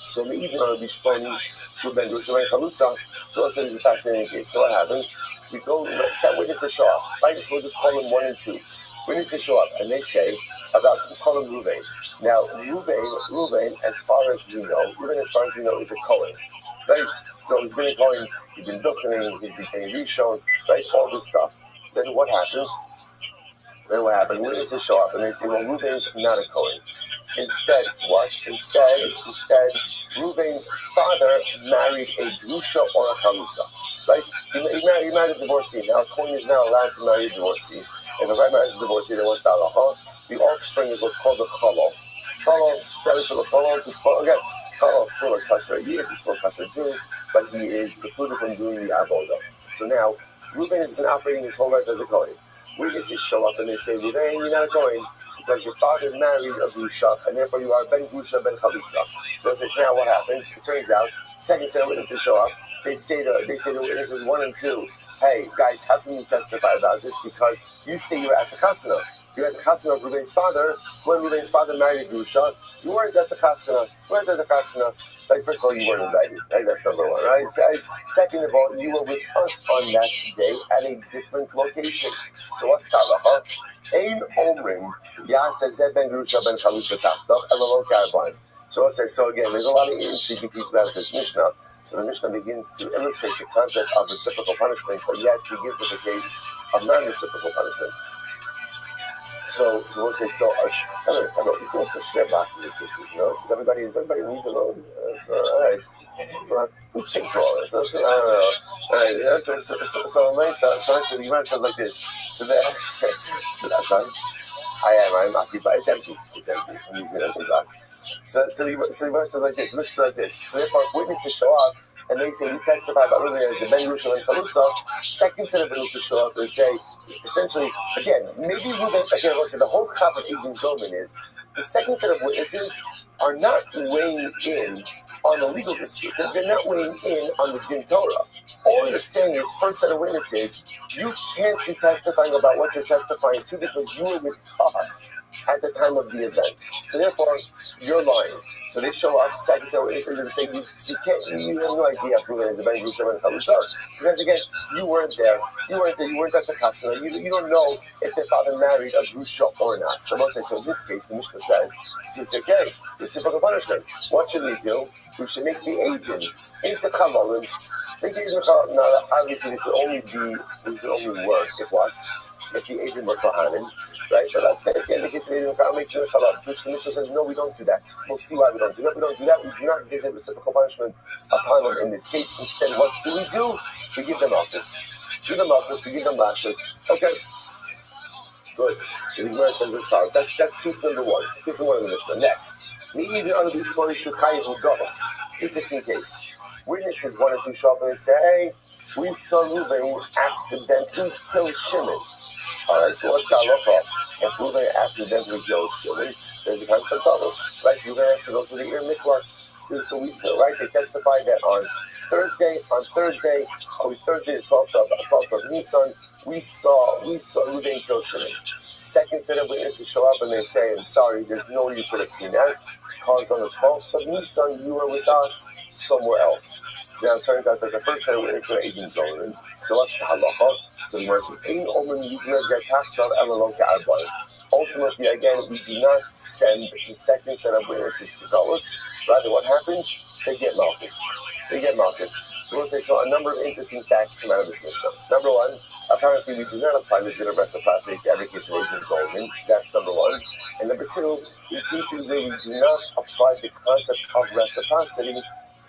So Me'idin on Rabbi Shponi, Shuben Gushaben Chalutza. So what says is a fascinating case. So what happens? We go, 10 witnesses show up. Right, so we'll just call them 1 and 2. Witnesses show up, and they say about, we'll call him Ruvain. Now, Ruvain, as far as we know, is a Kohen. Right? So he's been a Kohen, he's been Duchening, he's been Rishon, right? All this stuff. Then what happens? Witnesses show up, and they say, well, Ruvain's not a Kohen. Instead, what? Instead, Ruvain's father married a grusha or a chalusa, right? He married a divorcee. Now, a Kohen is now allowed to marry a divorcee. If a guy marries a divorcee, then what's the halacha? The offspring is what's called a chalal. Chalal, status of a chalal, again, chalal is still a kasher yid, he's still a kasher Jew, but he is precluded from doing the avodah. So now, Reuben has been operating his whole life as a Kohen. Witnesses show up and they say, Reuben, you're not a Kohen, because your father married a grusha, and therefore you are ben grusha, ben chalitza. So now what happens? It turns out, second set of witnesses show up. They say to witnesses 1 and 2, hey, guys, how can you testify about this? Because you say you're at the chasana. You're at the chasana of Reuven's father. When Reuven's father married Grusha, you weren't at the chasana. You weren't at the chasana. Like, first of all, you weren't invited. Right? That's number one, right? Second of all, you were with us on that day at a different location. So what's halacha? Ein omrim yaseh zeh ben Grusha ben Chalutza tachtav elalo karbain. So again, there's a lot of intriguing pieces about this Mishnah. So the Mishnah begins to illustrate the concept of reciprocal punishment, but yet begins with the case of non-reciprocal punishment. So we'll say, I don't know, you can also share boxes of tissues, because everybody needs a load. So, all right. Who's paying for all this? I don't know. All right. So the Gemara says like this. So that's fine. I'm occupied. It's empty. I'm using an empty box. So the Gemara says like this. Let's do like this. So therefore, witnesses show up, and they say, we testify about Rabbi as a Ben Yerushalayim and Chalutza. Second set of witnesses show up and say, essentially, again, maybe the whole chap of Eidim Zoman is, the second set of witnesses are not weighing in on the legal dispute. They're not weighing in on the Din Torah. All you're saying is, first set of witnesses, you can't be testifying about what you're testifying to because you were with us at the time of the event. So therefore, you're lying. So they show up, second set of witnesses, and say, you have no idea if Reuven is a Ben Yerushalayim and Chalutza. Because again, you weren't there. You weren't at the chasana. You don't know if their father married a Grusha or not. So in this case, the Mishnah says, so it's okay, reciprocal punishment. What should we do? We should make the Eidim into Chavalim. Now, obviously, this would only work if what? If the Eidim were Kohanim, right? But let's say in the case of Eidim Kohanim, make Chavalim, which the Mishnah says, no, we don't do that. We'll see why we don't do that. We don't do that. We do not visit reciprocal punishment upon them in this case. Instead, what do? We give them office. We give them lashes. Okay. Good. So the Gemara says as follows. That's case number one. Case number one of the Mishnah. Next. Interesting case. Witnesses 1 and 2 show up and they say, hey, we saw Reuven accidentally kill Shimon. Alright, so what's the halacha? If Reuven accidentally kills Shimon, there's a constant doubles. Right? Reuven has to go to the Ir Mikvah. So we saw, right? They testified that on Thursday the 12th of Nisan, we saw Reuven kill Shimon. Second set of witnesses show up and they say, I'm sorry, there's no way you could have seen that. Because on the 12th of Nisan, you were with us somewhere else. So now it turns out that the first set of witnesses were Eidim Zoman. So what's the halacha? So the Gemara says, Ein omen yigmeh zeh tachtav elalo ke'arba'in. Ultimately, again, we do not send the second set of witnesses to tell us. Rather, what happens? They get malchus. So we'll say, so a number of interesting facts come out of this Mishnah. Number one, apparently we do not apply the din of reciprocity to every case of Eidim Zoman. That's number one. And number two, in cases where we do not apply the concept of reciprocity,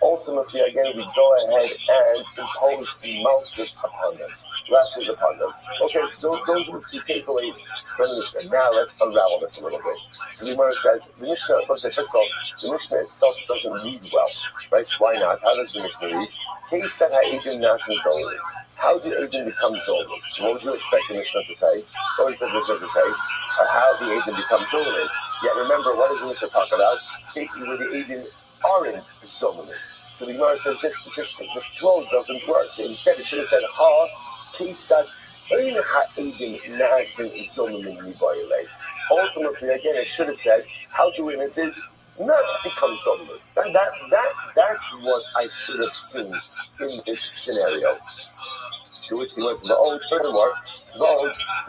ultimately, again, we go ahead and impose malchus upon them, lashes upon them. Okay, so those are the two takeaways from the Mishnah. Now let's unravel this a little bit. So the Gemara says, the Mishnah, first of all, the Mishnah itself doesn't read well, right? Why not? How does the Mishnah read? Case said Eidim Nasan Zolim. How did Eidim become Zolim? So what would you expect the Mishnah to say? What would the Mishnah to say? How the Eidim become Zolim? Yet remember, what does the Mishnah talk about? Cases where the Eidim aren't Zolim. So the Gemara says just the flow doesn't work. So instead it should have said, Ketzad Ein Ha'Eidim Nasan Zolim Mibayilei. Ultimately, again, it should have said, how do witnesses not become Zolim? That's what I should have seen in this scenario. To which he was furthermore,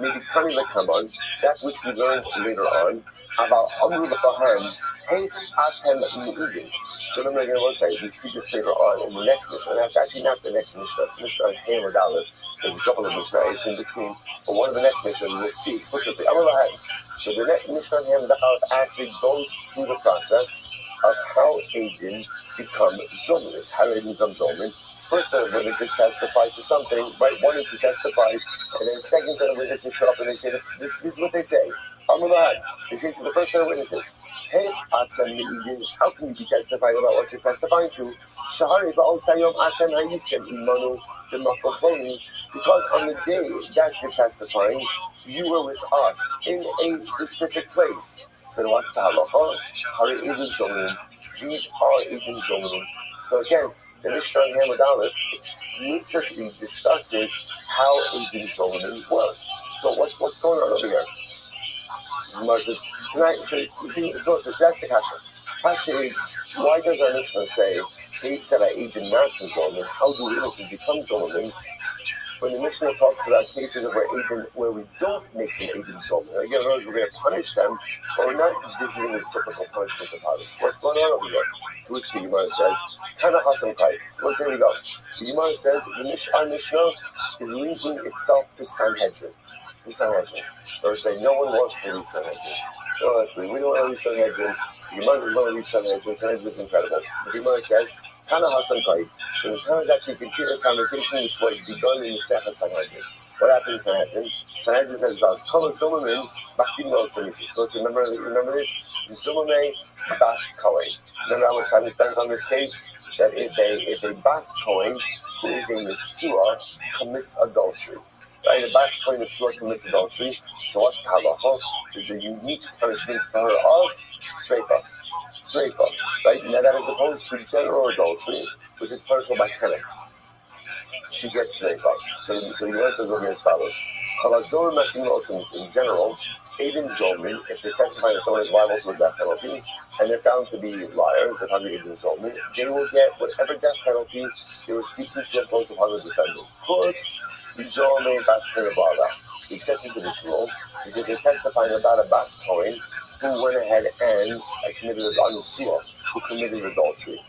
maybe Tani Lekaman, that which we learned later on about Amru L'Bahan's Hey Atem Mi'idim. So remember again, we'll say, we see this later on in the next Mishnah. And that's actually not the next Mishnah, it's the Mishnah on Hey and Aleph. There's a couple of Mishnahs in between, but one of the next Mishnahs we'll see explicitly Amru L'Bahan. So the next Mishnah on Hey and Aleph actually goes through the process of how Eidim become Zomin. How Eidim become Zomin. First set of witnesses testify to something, right? 1 and 2 testify, and then the second set of witnesses show up and they say, this is what they say. They say to the first set of witnesses, hey, Atzam Me'idin, how can you be testifying about what you're testifying to? Shahari Ba'al Sayom Atem Hayisem Imanu B'Makofoni, because on the day that you're testifying, you were with us in a specific place. So then what's the halacha? Hari Eidim Zomin. These are Eidim Zomin. So again, the Mishnah on Hamad Aleph explicitly discusses how Eidim Zomin work. So what's going on over here? The Gemara says tonight. So you see, so that's the kasha. Kasha is, why does our Mishnah say Kate said I ate the Nasim Zolman? How do innocent become Zolman? When the Mishnah talks about cases of where we don't make them Eidim Zolman, again, we're going to punish them, but we're not visiting reciprocal punishment of others. What's going on over here? To which the Gemara says, Tana Hasam Kai. Well, here we go. The Gemara says our Mishnah is linking itself to Sanhedrin. Or say no one wants to leave Sanhedrin. No, honestly, we don't want to leave Sanhedrin. The Gemara doesn't want to leave Sanhedrin. Sanhedrin is incredible. The Gemara says, Tana Hasam Kai. So the Tana is actually continuing a conversation which was begun in the Sefer Sanhedrin. What happened in Sanhedrin? Sanhedrin says, Kol Zomamin Baktim Lo Semisis. So remember this? Zomame Bas Kohen. Remember how much time we spent on this case? That if a Bas Kohen who is a Nesua commits adultery, right? A Bas Kohen Nesua commits adultery. So what's the halacha? There's a unique punishment for her of Sreifa. Right? Now that is opposed to general adultery, which is punishable by Kenek. She gets Sreifa. So the Gemara says over here as follows. In general, Eidim Zolmin, if they testify that someone is liable to a death penalty, and they're found to be liars, they're found to be Eidim Zolmin, they will get whatever death penalty they were seeking to impose upon the defendant. The exception to this rule is if they're testifying about a Bas Kohen who went ahead and committed who committed adultery.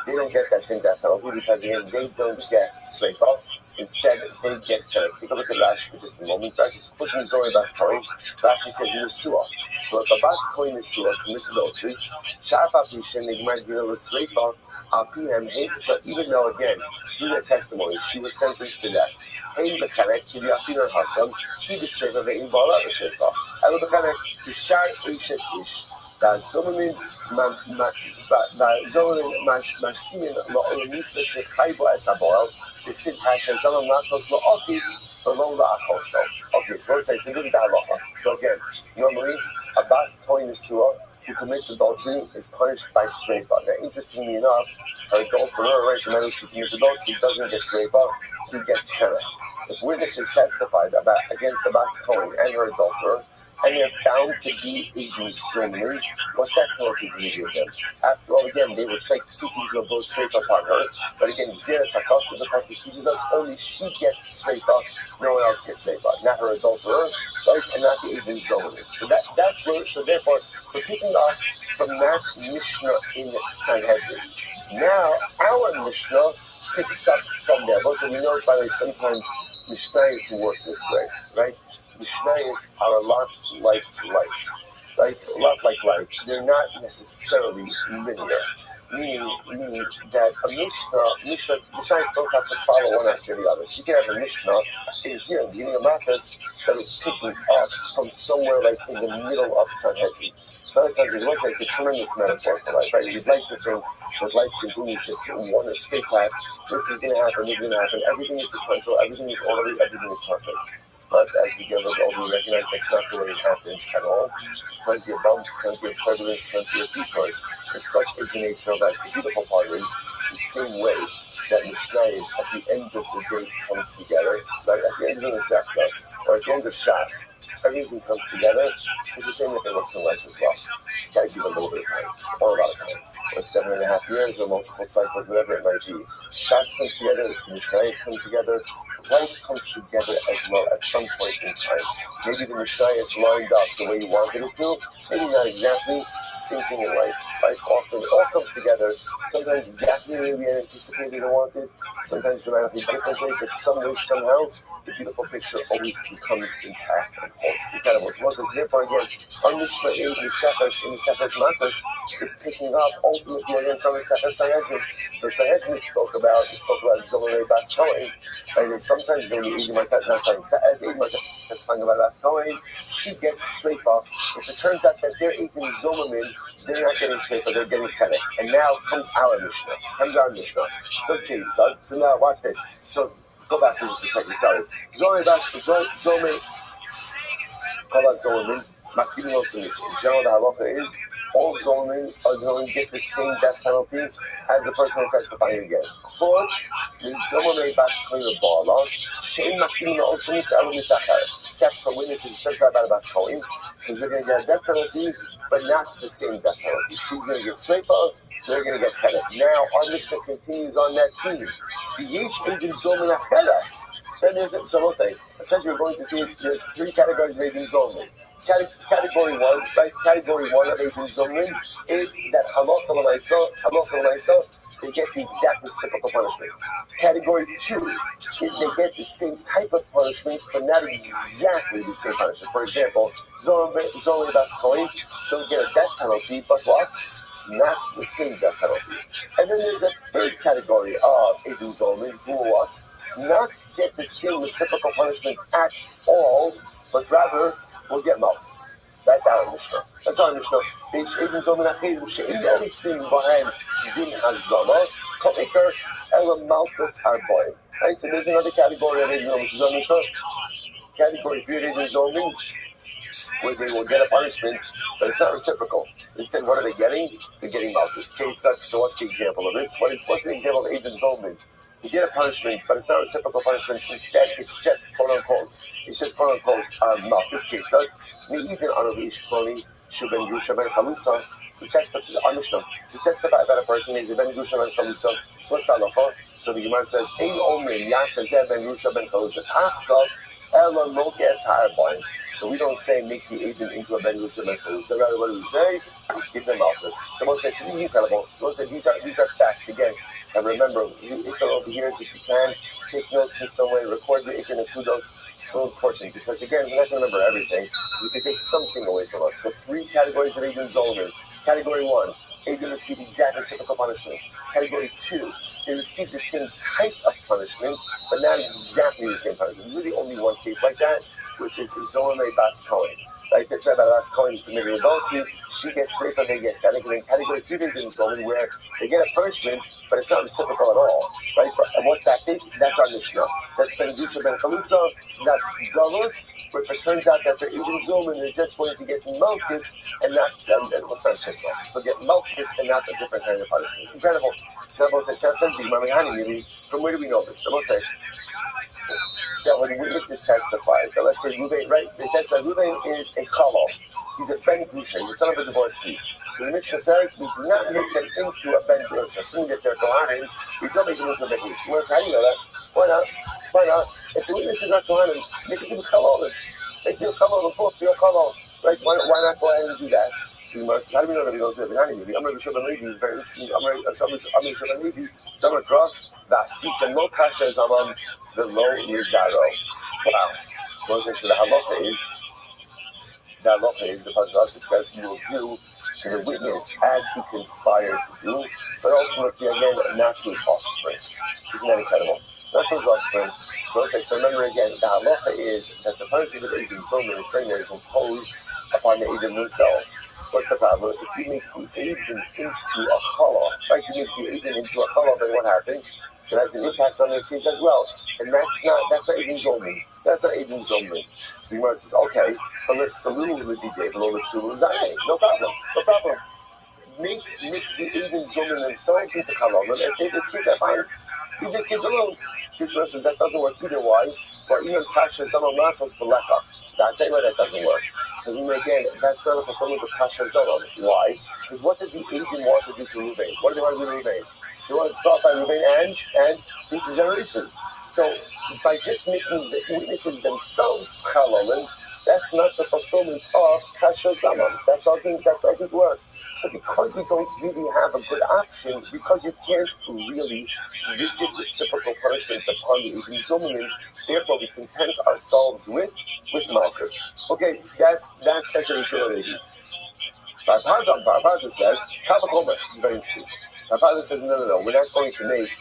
They don't get that same death penalty because they don't get Sreifa. Instead, they get Kenek. Take a look at Rashi for just a moment. Rashi is quoting Zohar Bas Kohen. Rashi says Nesua. So if a Bas Kohen Nesua commits adultery, so even though, again, through their testimony, she was sentenced to death. והזוממים משקיעים לאוניסה שחי בו את הבועל, תקציב כאשר זומם נעשוס לא אותי ולא לאחוסו. Okay, so what it says, so this is the halacha. So again, normally, a Bas Kohen Nesua who commits adultery is punished by Sreifa. Now, interestingly enough, her adulterer, right, remember she commits adultery, doesn't get Sreifa, he gets Kenek. If witnesses testified against the Bas Kohen and her adulterer, and they're found to be a Zomri, what's that penalty to give them? After all, again, they were seeking to impose straight upon her, but again, Zera Sakas, the passage teaches us only she gets straight up, no one else gets straight up, not her adulterer, right, and not the Eidim Zomri. So that's where, so therefore, we're picking up from that Mishnah in Sanhedrin. Now, our Mishnah picks up from there. Also, we know, by the way, sometimes Mishnahs work this way, right? Mishnayos are a lot like life, right? A lot like life. They're not necessarily linear, meaning that a Mishnayos don't have to follow one after the other. So you can have a Mishnah in here, in the beginning of Makkos, that is picking up from somewhere like in the middle of Sanhedrin. Sometimes it's a tremendous metaphor for life, right? You'd like to think that life continues just in one straight path. This is going to happen, this is going to happen. Everything is sequential, everything is orderly, everything is perfect. But as we get a little older, we recognize that's not the way it happens at all. There's plenty of bumps, plenty of turbulence, plenty of detours. And such is the nature of that. The beautiful part is the same way that Mishnayos at the end of the day comes together, like at the end of the Masechta, or at the end of Shas, everything comes together. It's the same way it works in life as well. Just gotta give a little bit of time, or a lot of time, or 7.5 years, or multiple cycles, whatever it might be. Shas comes together, Mishnayos come together, life comes together as well at some point in time. Maybe the Mishnayos lined up the way you wanted it to, maybe not exactly. Same thing in life. Life often all comes together. Sometimes exactly the way we anticipated or wanted. Sometimes it might not be differently, but some way, somehow, the beautiful picture always becomes intact and whole. Incredible. So Moses, therefore, again, our Mishnah in the Sefer Makkos is picking up ultimately again from the Sefer Sanhedrin. So Sanhedrin spoke about Zomer Bas Kohen, and sometimes when you eat testifying about Bas Kohen, she gets straight off. If it turns out that they're eating Zomermin, they're not getting straight, so they're getting Kenek. And now comes our Mishnah. So, okay, so now watch this. So go back for just a second, sorry. Zomer, call out Zomermin. In general, the halacha is all Zolim get the same death penalty as the person who testifying against. Except for witnesses who testify about Bas Kohen, because they're going to get a death penalty, but not the same death penalty. She's going to get Sreifa, so they're going to get Chelet. Now, our Mishnah continues on that theme. Then there's, so we'll say, essentially we're going to see there's three categories of Eidim Zolim. Category one, right? Category one of Eidim Zolim is that halacha l'maisa, they get the exact reciprocal punishment. Category two is they get the same type of punishment, but not exactly the same punishment. For example, Zolim Bas Kohen don't get a death penalty, but what? Not the same death penalty. And then there's a third category of Eidim Zolim who what? Not get the same reciprocal punishment at all, but rather will get malchus. That's our Mishnah. Eidim Zolim Achirim she'ino misim b'hem din hazama kol ela malchus harboim. Right, so there's another category of Eidim Zolim, which is our Mishnah. Category 3 of Eidim Zolim, where they will get a punishment, but it's not reciprocal. Instead, what are they getting? They're getting malchus. So what's the example of this? What's the example of Eidim Zolim? You get a punishment, but it's not reciprocal punishment. Instead, it's just quote-unquote malchus. Ketzad. Me'idin aravish ploni shuben grusha ben chalusa. We testify about a person who is a ben grusha ben chalusa. So what's the halacha? So the Gemara says, Ein omrim yaseh ben grusha ben chalusa. Achtav ela lokes ha'arbaim. So we don't say make the agent into a ben grusha ben chalusa. Rather, what do we say? Give them malchus. So we'll say, this is incredible. We'll say these are facts again. And remember, you Ikar over here, if you can, take notes in some way, record the Ikar and Kudos. So important, because again, we're not going to remember everything. You can take something away from us. So 3 categories of Eidim Zolim. Category 1, Eidim receive exact reciprocal punishment. Category 2, they receive the same types of punishment, but not exactly the same punishment. There's really only one case like that, which is Zolim Bas Kohen. Like they said about Bas Kohen committed adultery, she gets raped and they get Chelet. And then category 3 Eidim Zolim, where they get a punishment, but it's not reciprocal at all, right? And what's that case? That's our Mishnah. That's Ben Grusha Ben Chalutza. That's Galus, where if it turns out that they're Eidim Zolim and they're just going to get malchus and not, what's not just malchus? They'll get malchus and not a different kind of punishment. Incredible. So the says the Gemara, from where do we know this? The say that when witnesses testify, that let's say Ruvain, right? That's why Ruvain is a Chalal. He's a Ben Grusha. He's a son of a divorcee. So the Mishnah says we do not make them into a Ben Grusha. Assuming that they're Kohanim, we don't make them into a Ben Grusha. How do you know that? Why not? If the witnesses are Kohanim, make them Chalalim. Make them Chalalim, both you're Chalal. Right? Why not go ahead and do that? So the Gemara says, how do we know that we don't do it? I'm Rabbi Shimon Levi, very interesting. I'm Rabbi Shimon Levi, Jamar Krah, Vasis and Lo Kasha Zamam, the Lo Yizaro. Wow. So once I say the halacha is, the Pasuk says he will do to the witness as he conspired to do, but ultimately again not to his offspring. Isn't that incredible? Not to his offspring. So remember again, the halacha is that the punishment of Eidim Zolim is saying that is imposed upon the Eidim themselves. What's the problem? If you make the Eidim into a challah, right? You make the Eidim into a challah, then what happens? It has an impact on their kids as well. And that's not Eidim Zolim. That's not Eidim Zolim. So the Gemara says, okay, but if Salu would be David, or if Salu is no problem. Make the Eidim Zolim themselves into challah, and say their kids are fine. Leave their kids alone. The Gemara says that doesn't work either. Why? But even Kasha Zama Masos for Leka. I'll tell you why that doesn't work. Because again, that's not a fulfillment of Kasha Zama. Why? Because what did the Eidim want to do to Ruvain? What did they want to do to Ruvain? They want to stop by Ruvain and future generations. So by just making the witnesses themselves chalalim, that's not the fulfillment of Kasha Zama. That doesn't work. So because you don't really have a good option, because you can't really visit reciprocal punishment upon the Eidim Zolim, therefore we content ourselves with malchus. Okay, that's essentially sure already. Parpada says, Kavachomer, this is very interesting. Parpada says, no, we're not going to make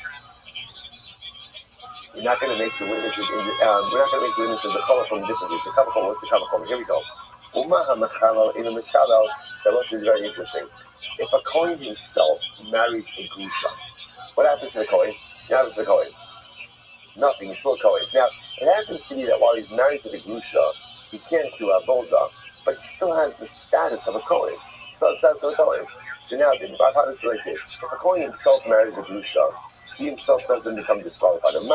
the witnesses the color from different groups. The Kavachomer, what's the Kavachomer? Here we go. That also is very interesting. If a Kohen himself marries a Grusha, what happens to the Kohen? Nothing, he's still a Kohen. Now, it happens to be that while he's married to the Grusha, he can't do Avodah, but he still has the status of a Kohen. So now the Rabbi is like this: if a Kohen himself marries a Grusha, he himself doesn't become disqualified. So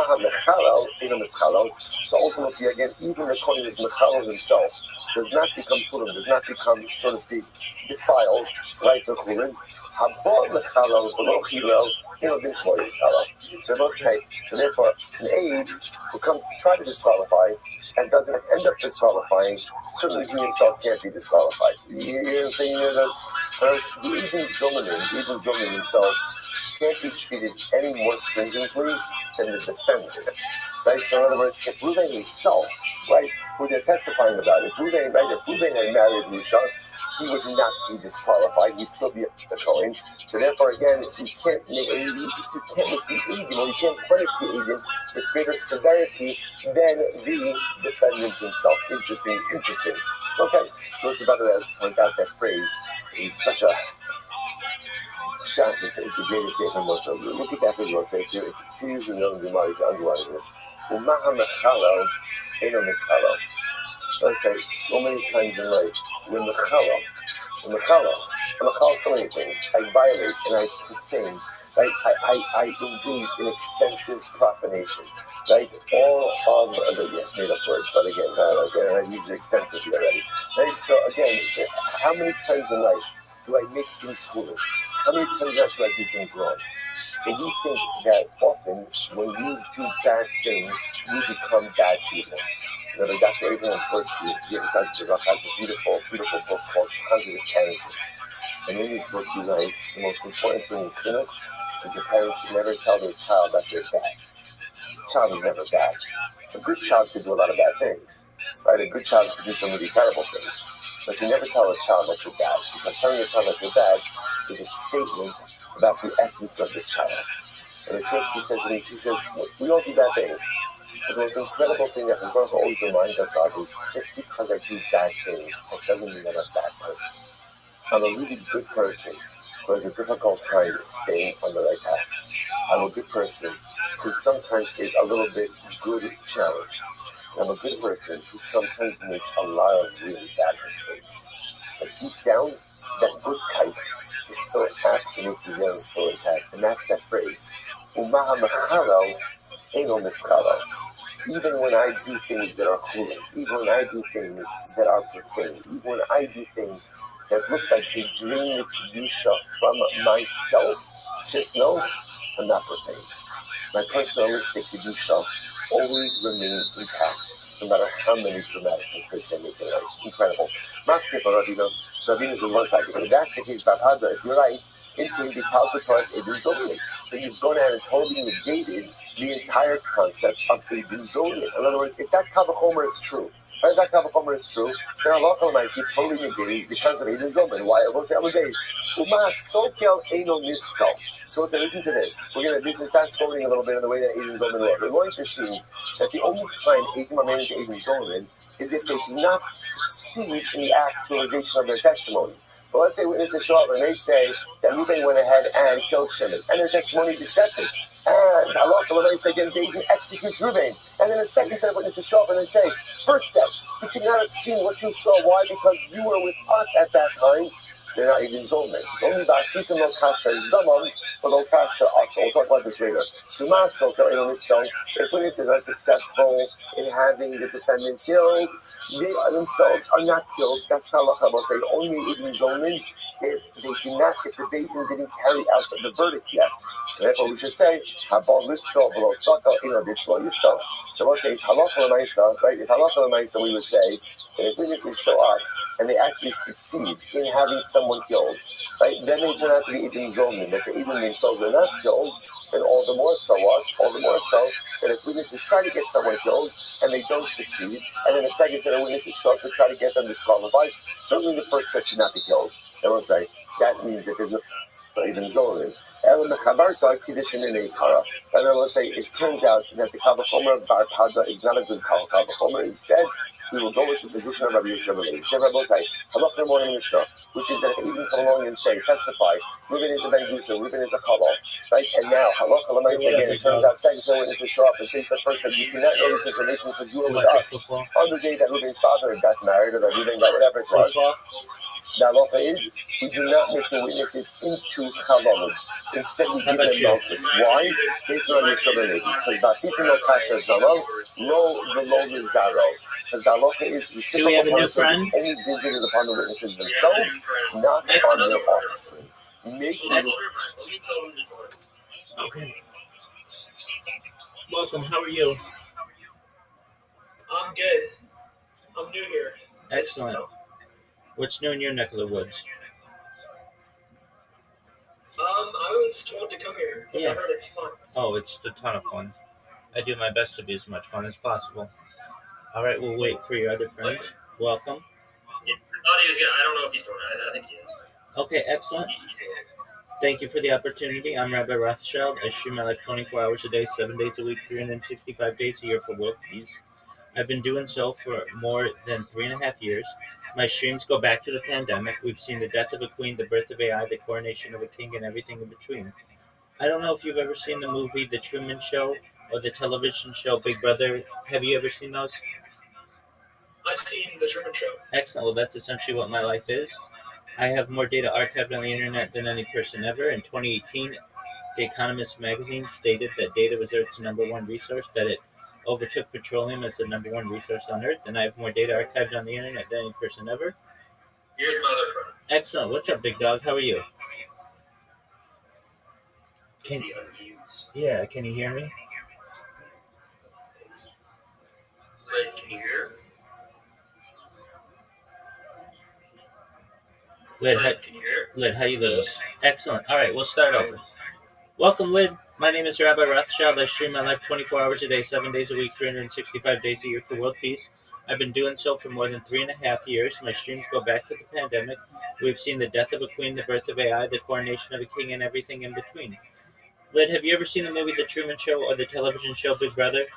ultimately, again, even the Kohen is Mechalal himself does not become Purim, does not become, so to speak, defiled, right, to Chulin. So therefore, an aide who comes to try to disqualify and doesn't end up disqualifying, certainly he himself can't be disqualified. You know what I'm saying? Even Zomanim themselves can't be treated any more stringently than the defendant. Right? So in other words, if Ruvain himself, right, who they're testifying about, if Ruvain had married Rusha, he would not be disqualified. He'd still be a Kohen. So therefore, again, you can't make the Eidim, or you can't punish the Eidim with greater severity than the defendant himself. Interesting. Okay. So it's about to point out that phrase is such a Shas is the greatest Sefer Moshe. Look at that visual. Say, if you use the known Gemara, you can underline this. Umaha mechalo, eno mischalo. Let's say so many times in life, when mechalo, so many things. I violate and I profane. Right? I engage in extensive profanation. Right? All of the made up words, but again, I use it extensively already. Right? So again, how many times in life do I make things foolish? How many times do I do things wrong? So we think that often when we do bad things, we become bad people. You know, Dr. Abraham Forsky, has a beautiful book called Positive Parenting. And in this book he writes, the most important thing in clinics is a parent should never tell their child that they're bad. A child is never bad. A good child could do a lot of bad things. Right? A good child could do some really terrible things. But you never tell a child that you're bad, because telling a child that you're bad is a statement about the essence of the child. And the Tversky says, he says, we all do bad things. But the most incredible thing that the Baruch always reminds us of is just because I do bad things, that doesn't mean I'm a bad person. I'm a really good person who has a difficult time staying on the right path. I'm a good person who sometimes is a little bit good challenged. I'm a good person who sometimes makes a lot of really bad mistakes. But deep down, that good kite is still absolutely very full intact. And that's that phrase. Umaha mechalo, eno mischalo. Even when I do things that are chulin, even when I do things that are profane, even when I do things that look like they drain the kedusha from myself, just know I'm not profane. My personalistic kedusha always remains intact, no matter how many dramatic mistakes I make in life. Incredible. So Rabbi says one second. If that's the case, if you're right, it can be calculated Edom Zolin. Then you've gone out and totally negated the entire concept of Edom Zolin. In other words, if that Kavachomer is true, right, that Kavachomer is true, then Allah Almighty totally negated the concept of Edom Zolin. Why? We'll say, Uma Sokel Eno Niskal. So we'll say, listen to this. This is fast forwarding a little bit in the way that Edom Zolin works. We're going to see that the only time Edom are married to Edom Zolin is if they do not succeed in the actualization of their testimony. But let's say witnesses show up and they say that Reuben went ahead and killed Shimon, and their testimony is accepted. And Allah again executes Reuben. And then a second set of witnesses show up and they say, first set, you could not have seen what you saw. Why? Because you were with us at that time. They're not even Zolman. It's only Basisim Los Kasha Zaman for Los Kasha us. We'll talk about this later. Suma Soka in this film, if witnesses are successful in having the defendant killed, they themselves are not killed. That's Talacha. We'll say only even Zolman if they do not, if the Beis didn't carry out the verdict yet. So therefore we should say, Habal Listo below Saka in Adishlo Yisto. So we'll say it's Halacha L'maisa, right? If Halacha L'maisa, we would say that if witnesses show up and they actually succeed in having someone killed, right? Then they turn out to be Edom Zolmin, that the Edom themselves are not killed, then all the more so that if witnesses try to get someone killed and they don't succeed, and then the second set of witnesses show up to try to get them disqualified, certainly the first set should not be killed. And we'll say that means that there's no Edom Zolmin. El Mechabarta Kiddushin in Eikara. And I will say, it turns out that the Kavachomer Bar Pada is not a good Kavachomer. Instead, we will go with the position of Rabbi Yisrael. Instead, Rabbi will say, Halach Nemor in Mishnah, which is that if I even come along and say, testify, Reuben is a Ben Gusha, Reuben is a Chalal, right? And now, Halach Halamais again, it turns out second witnesses show up and say to the person, you cannot know this information because you were with us on the day that Reuben's father got married or that Reuben got whatever it was. The halacha is we do not make the witnesses into chalalim. Instead, we give them malchus. Why? Based on Yisrael, because basisim no kasha zalal, no velo lizaro. Because the halacha is reciprocal punishment is only visited upon the witnesses themselves, not upon their offspring. Okay. Welcome. How are you? I'm good. I'm new here. Excellent. What's new in your neck of the woods? I was told to come here because I heard it's fun. Oh, it's a ton of fun. I do my best to be as much fun as possible. All right, we'll wait for your other friends. Welcome. Yeah, I don't know if he's doing it. I think he is. Okay, excellent. Thank you for the opportunity. I'm Rabbi ROTHSCHILD. I stream my life 24 hours a day, 7 days a week, 365 days a year for world peace. I've been doing so for more than 3.5 years. My streams go back to the pandemic. We've seen the death of a queen, the birth of AI, the coronation of a king, and everything in between. I don't know if you've ever seen the movie The Truman Show or the television show Big Brother. Have you ever seen those? I've seen The Truman Show. Excellent. Well, that's essentially what my life is. I have more data archived on the internet than any person ever. In 2018, The Economist magazine stated that data was Earth's number one resource, that it overtook petroleum as the number one resource on Earth, and I have more data archived on the internet than any person ever. Here's my other friend. Excellent. What's up, big dog? How are you? Can you hear me? Wait, can you hear? Lid, how you doing? Excellent. All right, we'll start over. Welcome, Lid. My name is Rabbi ROTHSCHILD. I stream my life 24 hours a day, 7 days a week, 365 days a year for world peace. I've been doing so for more than 3.5 years. My streams go back to the pandemic. We've seen the death of a queen, the birth of AI, the coronation of a king, and everything in between. Lid, have you ever seen the movie The Truman Show or the television show Big Brother?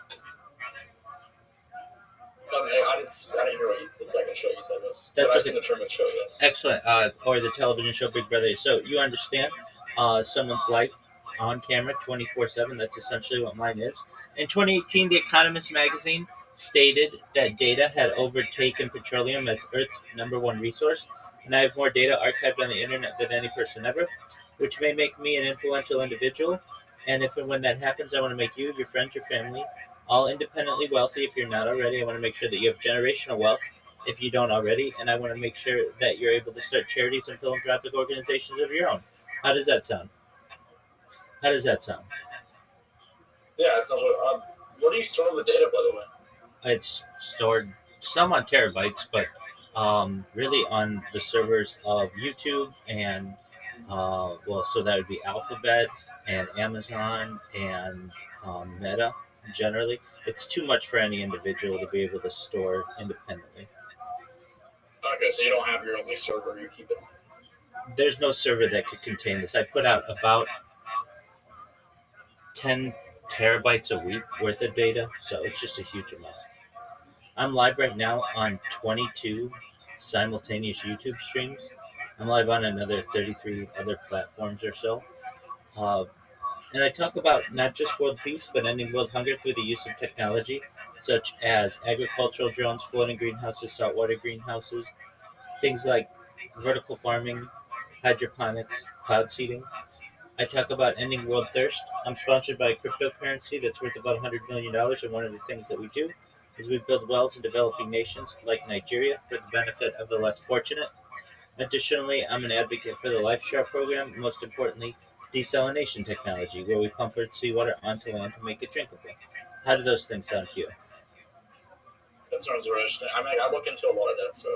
I didn't hear what the second show you said was. I've seen The Truman Show, yes. Excellent. Or the television show Big Brother. So you understand someone's life on camera 24/7. That's essentially what mine is. In 2018, The Economist magazine stated that data had overtaken petroleum as Earth's number one resource, and I have more data archived on the internet than any person ever, which may make me an influential individual. And if and when that happens, I want to make you, your friends, your family, all independently wealthy. If you're not already, I want to make sure that you have generational wealth if you don't already, and I want to make sure that you're able to start charities and philanthropic organizations of your own. How does that sound? Yeah, it sounds like. Where do you store the data, by the way? It's stored some on terabytes, but really on the servers of YouTube and so that would be Alphabet and Amazon and Meta. Generally, it's too much for any individual to be able to store independently. Okay, so you don't have your own server, you keep it. There's no server that could contain this. I put out about 10 terabytes a week worth of data, so it's just a huge amount. I'm live right now on 22 simultaneous YouTube streams. I'm live on another 33 other platforms or so. And I talk about not just world peace, but ending world hunger through the use of technology, such as agricultural drones, floating greenhouses, saltwater greenhouses, things like vertical farming, hydroponics, cloud seeding. I talk about ending world thirst. I'm sponsored by a cryptocurrency that's worth about $100 million, and one of the things that we do is we build wells in developing nations like Nigeria for the benefit of the less fortunate. Additionally, I'm an advocate for the LifeStar program, and most importantly, desalination technology, where we pump earth seawater onto land to make it drinkable. How do those things sound to you? That sounds really interesting. I mean, I look into a lot of that, so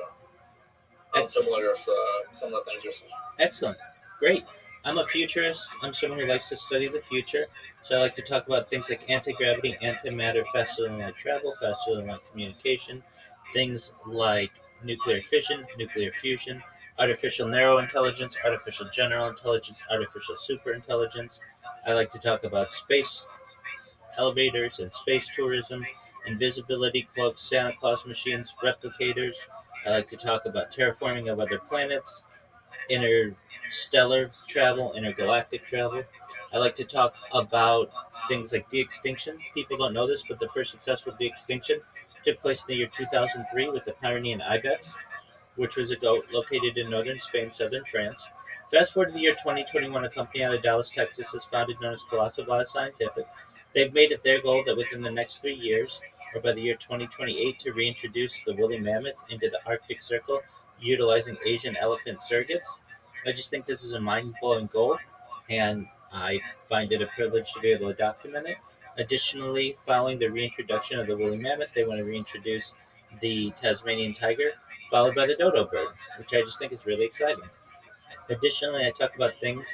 I'm familiar with some of the things you're saying. Excellent. Great. I'm a futurist. I'm someone who likes to study the future. So I like to talk about things like anti-gravity, antimatter, faster than light travel, faster than light communication, things like nuclear fission, nuclear fusion, artificial narrow intelligence, artificial general intelligence, artificial super intelligence. I like to talk about space elevators and space tourism, invisibility cloaks, Santa Claus machines, replicators. I like to talk about terraforming of other planets, interstellar travel, intergalactic travel. I like to talk about things like de-extinction. People don't know this, but the first successful de-extinction took place in the year 2003 with the Pyrenean ibex, which was a goat located in northern Spain, southern France. Fast forward to the year 2021, a company out of Dallas, Texas, is founded known as Colossal Bioscientific. They've made it their goal that within the next 3 years, or by the year 2028, to reintroduce the woolly mammoth into the Arctic Circle utilizing Asian elephant surrogates. I just think this is a mind-blowing goal, and I find it a privilege to be able to document it. Additionally, following the reintroduction of the woolly mammoth, they want to reintroduce the Tasmanian tiger, followed by the dodo bird, which I just think is really exciting. Additionally, I talk about things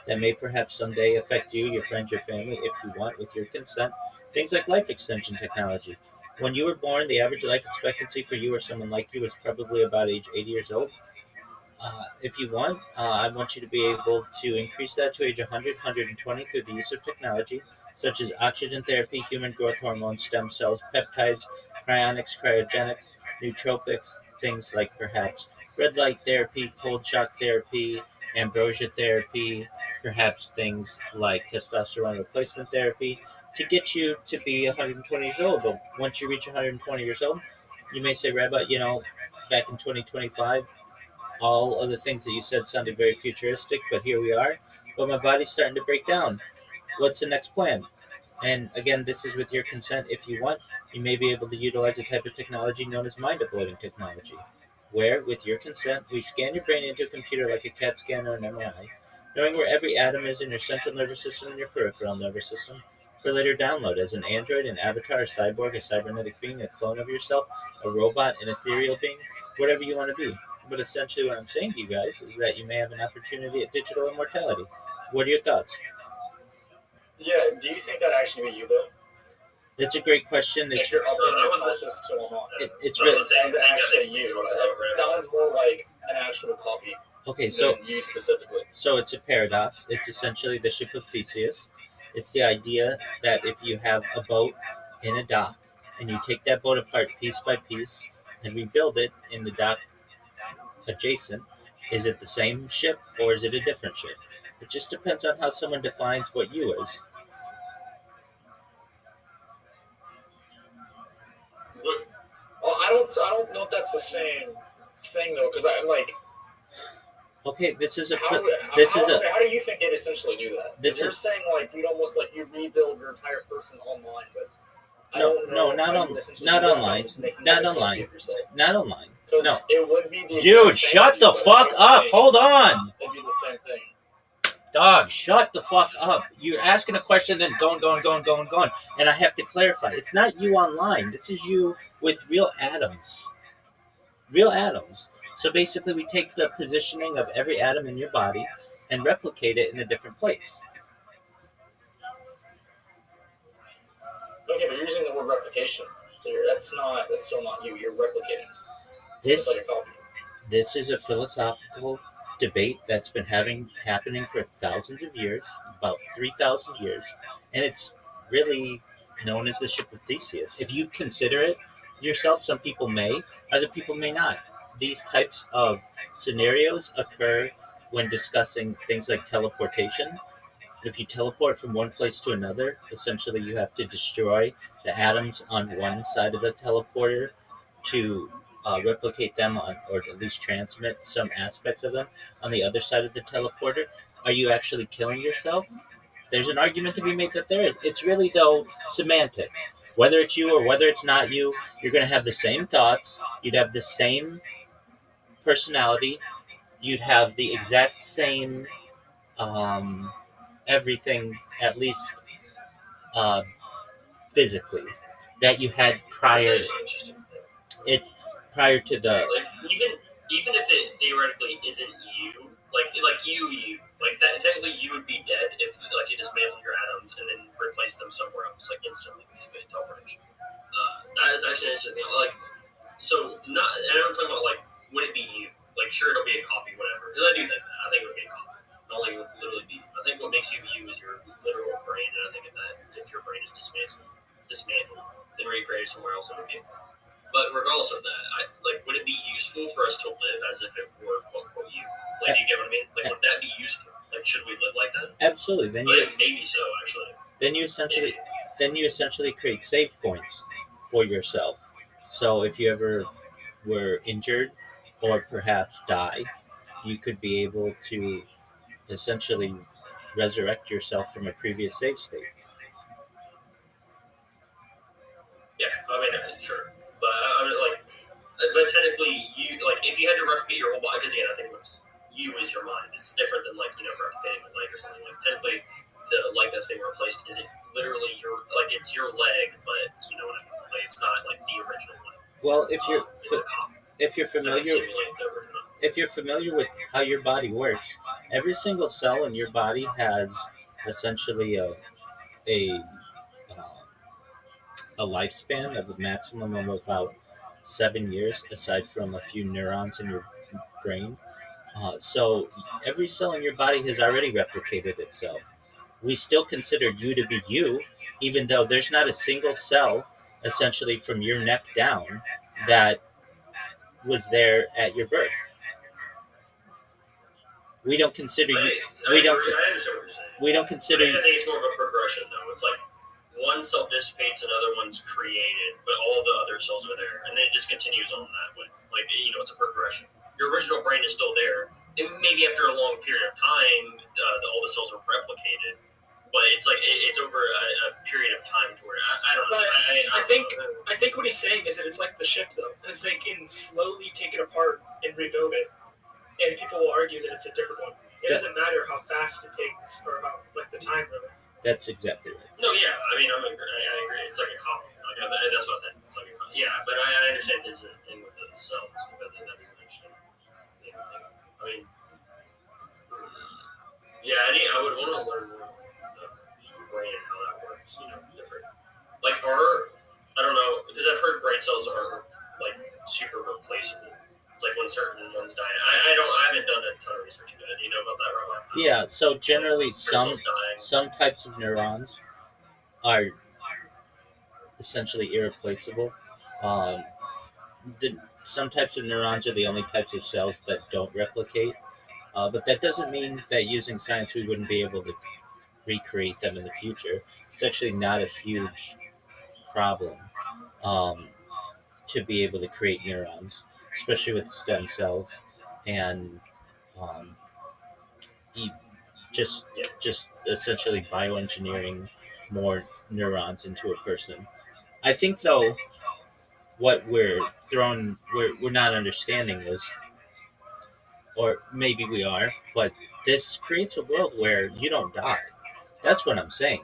that may perhaps someday affect you, your friends, your family, if you want, with your consent. Things like life extension technology. When you were born, the average life expectancy for you or someone like you was probably about age 80 years old. If you want, I want you to be able to increase that to age 100, 120 through the use of technology such as oxygen therapy, human growth hormones, stem cells, peptides, cryonics, cryogenics, nootropics, things like perhaps red light therapy, cold shock therapy, ambrosia therapy, perhaps things like testosterone replacement therapy to get you to be 120 years old. But once you reach 120 years old, you may say, Rabbi, back in 2025, all of the things that you said sounded very futuristic, but here we are. But my body's starting to break down. What's the next plan? And again, this is with your consent. If you want, you may be able to utilize a type of technology known as mind uploading technology, where, with your consent, we scan your brain into a computer like a CAT scan or an MRI, knowing where every atom is in your central nervous system and your peripheral nervous system, for later download as an android, an avatar, a cyborg, a cybernetic being, a clone of yourself, a robot, an ethereal being, whatever you want to be. But essentially, what I'm saying to you guys is that you may have an opportunity at digital immortality. What are your thoughts? Yeah, do you think that actually be you though? It's a great question. If you're uploading your consciousness to online, It's so really it's actually you. It sounds more like an actual copy okay. So than you specifically. So it's a paradox. It's essentially the ship of Theseus. It's the idea that if you have a boat in a dock and you take that boat apart piece by piece and rebuild it in the dock adjacent, is it the same ship or is it a different ship? It just depends on how someone defines what you is. Well, I don't know if that's the same thing though, because I'm like, Okay, this is a how do you think they'd essentially do that? This You're is- saying like you'd almost like you rebuild your entire person online, but I No, don't know. no, not how on- you essentially not do that online. by just making Not a copy online. of yourself. not online. 'Cause No. it would be the Dude, exact same shut to the you, but I fuck don't up. think Hold on. It'd be the same thing. Dog, shut the fuck up. You're asking a question, then going. And I have to clarify. It's not you online. This is you with real atoms. Real atoms. So basically, we take the positioning of every atom in your body and replicate it in a different place. Okay, but you're using the word replication. So that's still not you. You're replicating. This It's like a copy. this is a philosophical debate that's been happening for thousands of years, about 3,000 years, and it's really known as the ship of Theseus. If you consider it yourself, some people may, other people may not. These types of scenarios occur when discussing things like teleportation. If you teleport from one place to another, essentially you have to destroy the atoms on one side of the teleporter to replicate them or at least transmit some aspects of them on the other side of the teleporter. Are you actually killing yourself? There's an argument to be made that there is. It's really, though, semantics. Whether it's you or whether it's not you, you're going to have the same thoughts. You'd have the same personality. You'd have the exact same everything, at least uh, physically, that you had prior prior to the. Like even if it theoretically isn't you, like you, like that technically you would be dead if like you dismantled your atoms and then replaced them somewhere else, like instantly, basically teleportation. That is actually interesting. Like, so not, and I'm talking about like, would it be you? Like, sure, it'll be a copy, whatever. Because I do think that. I think it'll be a copy. Not like it would literally be. I think what makes you you is your literal brain, and I think if your brain is dismantled, then recreated somewhere else, it would be. But regardless of that, would it be useful for us to live as if it were quote unquote you? Like, do you get what I mean? Like, would that be useful? Like, should we live like that? Absolutely. Maybe so, actually. Then you essentially create save points for yourself. So if you ever were injured or perhaps die, you could be able to essentially resurrect yourself from a previous save state. Yeah, I mean, sure, but but technically, if you had to replicate your whole body, because again, I think what's you is your mind. It's different than replicating a leg or something. Like, technically, the leg that's being replaced isn't literally it's your leg, but you know what I mean. Like, it's not like the original leg. Well, if you're familiar with how your body works, every single cell in your body has essentially a lifespan of a maximum of about 7 years, aside from a few neurons in your brain. So every cell in your body has already replicated itself. We still consider you to be you, even though there's not a single cell, essentially from your neck down, that was there at your birth. We don't consider you. I understand what you're saying. We don't consider. I think it's more of a progression, though. It's like one cell dissipates, another one's created, but all the other cells are there, and then it just continues on that way. Like, it's a progression. Your original brain is still there, and maybe after a long period of time, all the cells are replicated. But it's like it's over a period of time to where I don't know. I think what he's saying is that it's like the ship, though, because they can slowly take it apart and rebuild it, and people will argue that it's a different one. It doesn't matter how fast it takes or how the time limit. That's exactly right. No, yeah, I mean, I agree. It's like a copy. That's what I think. It's like but I understand his thing with the cells. That is an interesting thing. I mean, I would want to learn more the brain and how that works. Different. Like, I don't know, because I've heard brain cells are super replaceable. It's like when certain ones die. I haven't done a ton of research on it. Do you know about that, Rabbi? Yeah. So generally, some types of neurons are essentially irreplaceable. Some types of neurons are the only types of cells that don't replicate. But that doesn't mean that using science we wouldn't be able to recreate them in the future. It's actually not a huge problem to be able to create neurons, especially with stem cells, and just essentially bioengineering more neurons into a person. I think, though, what we're not understanding is, or maybe we are, but this creates a world where you don't die. That's what I'm saying.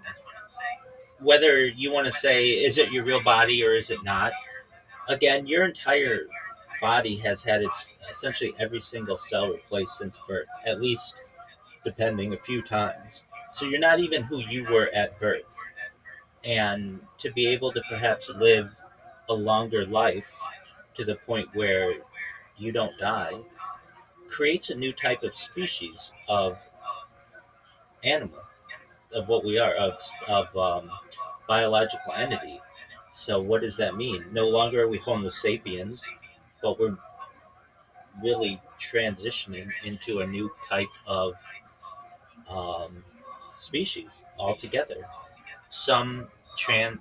Whether you want to say, is it your real body or is it not? Again, your entire body has had its essentially every single cell replaced since birth, at least depending a few times. So you're not even who you were at birth. And to be able to perhaps live a longer life to the point where you don't die creates a new type of species of animal, of what we are, of biological entity. So what does that mean? No longer are we Homo sapiens, but we're really transitioning into a new type of species altogether.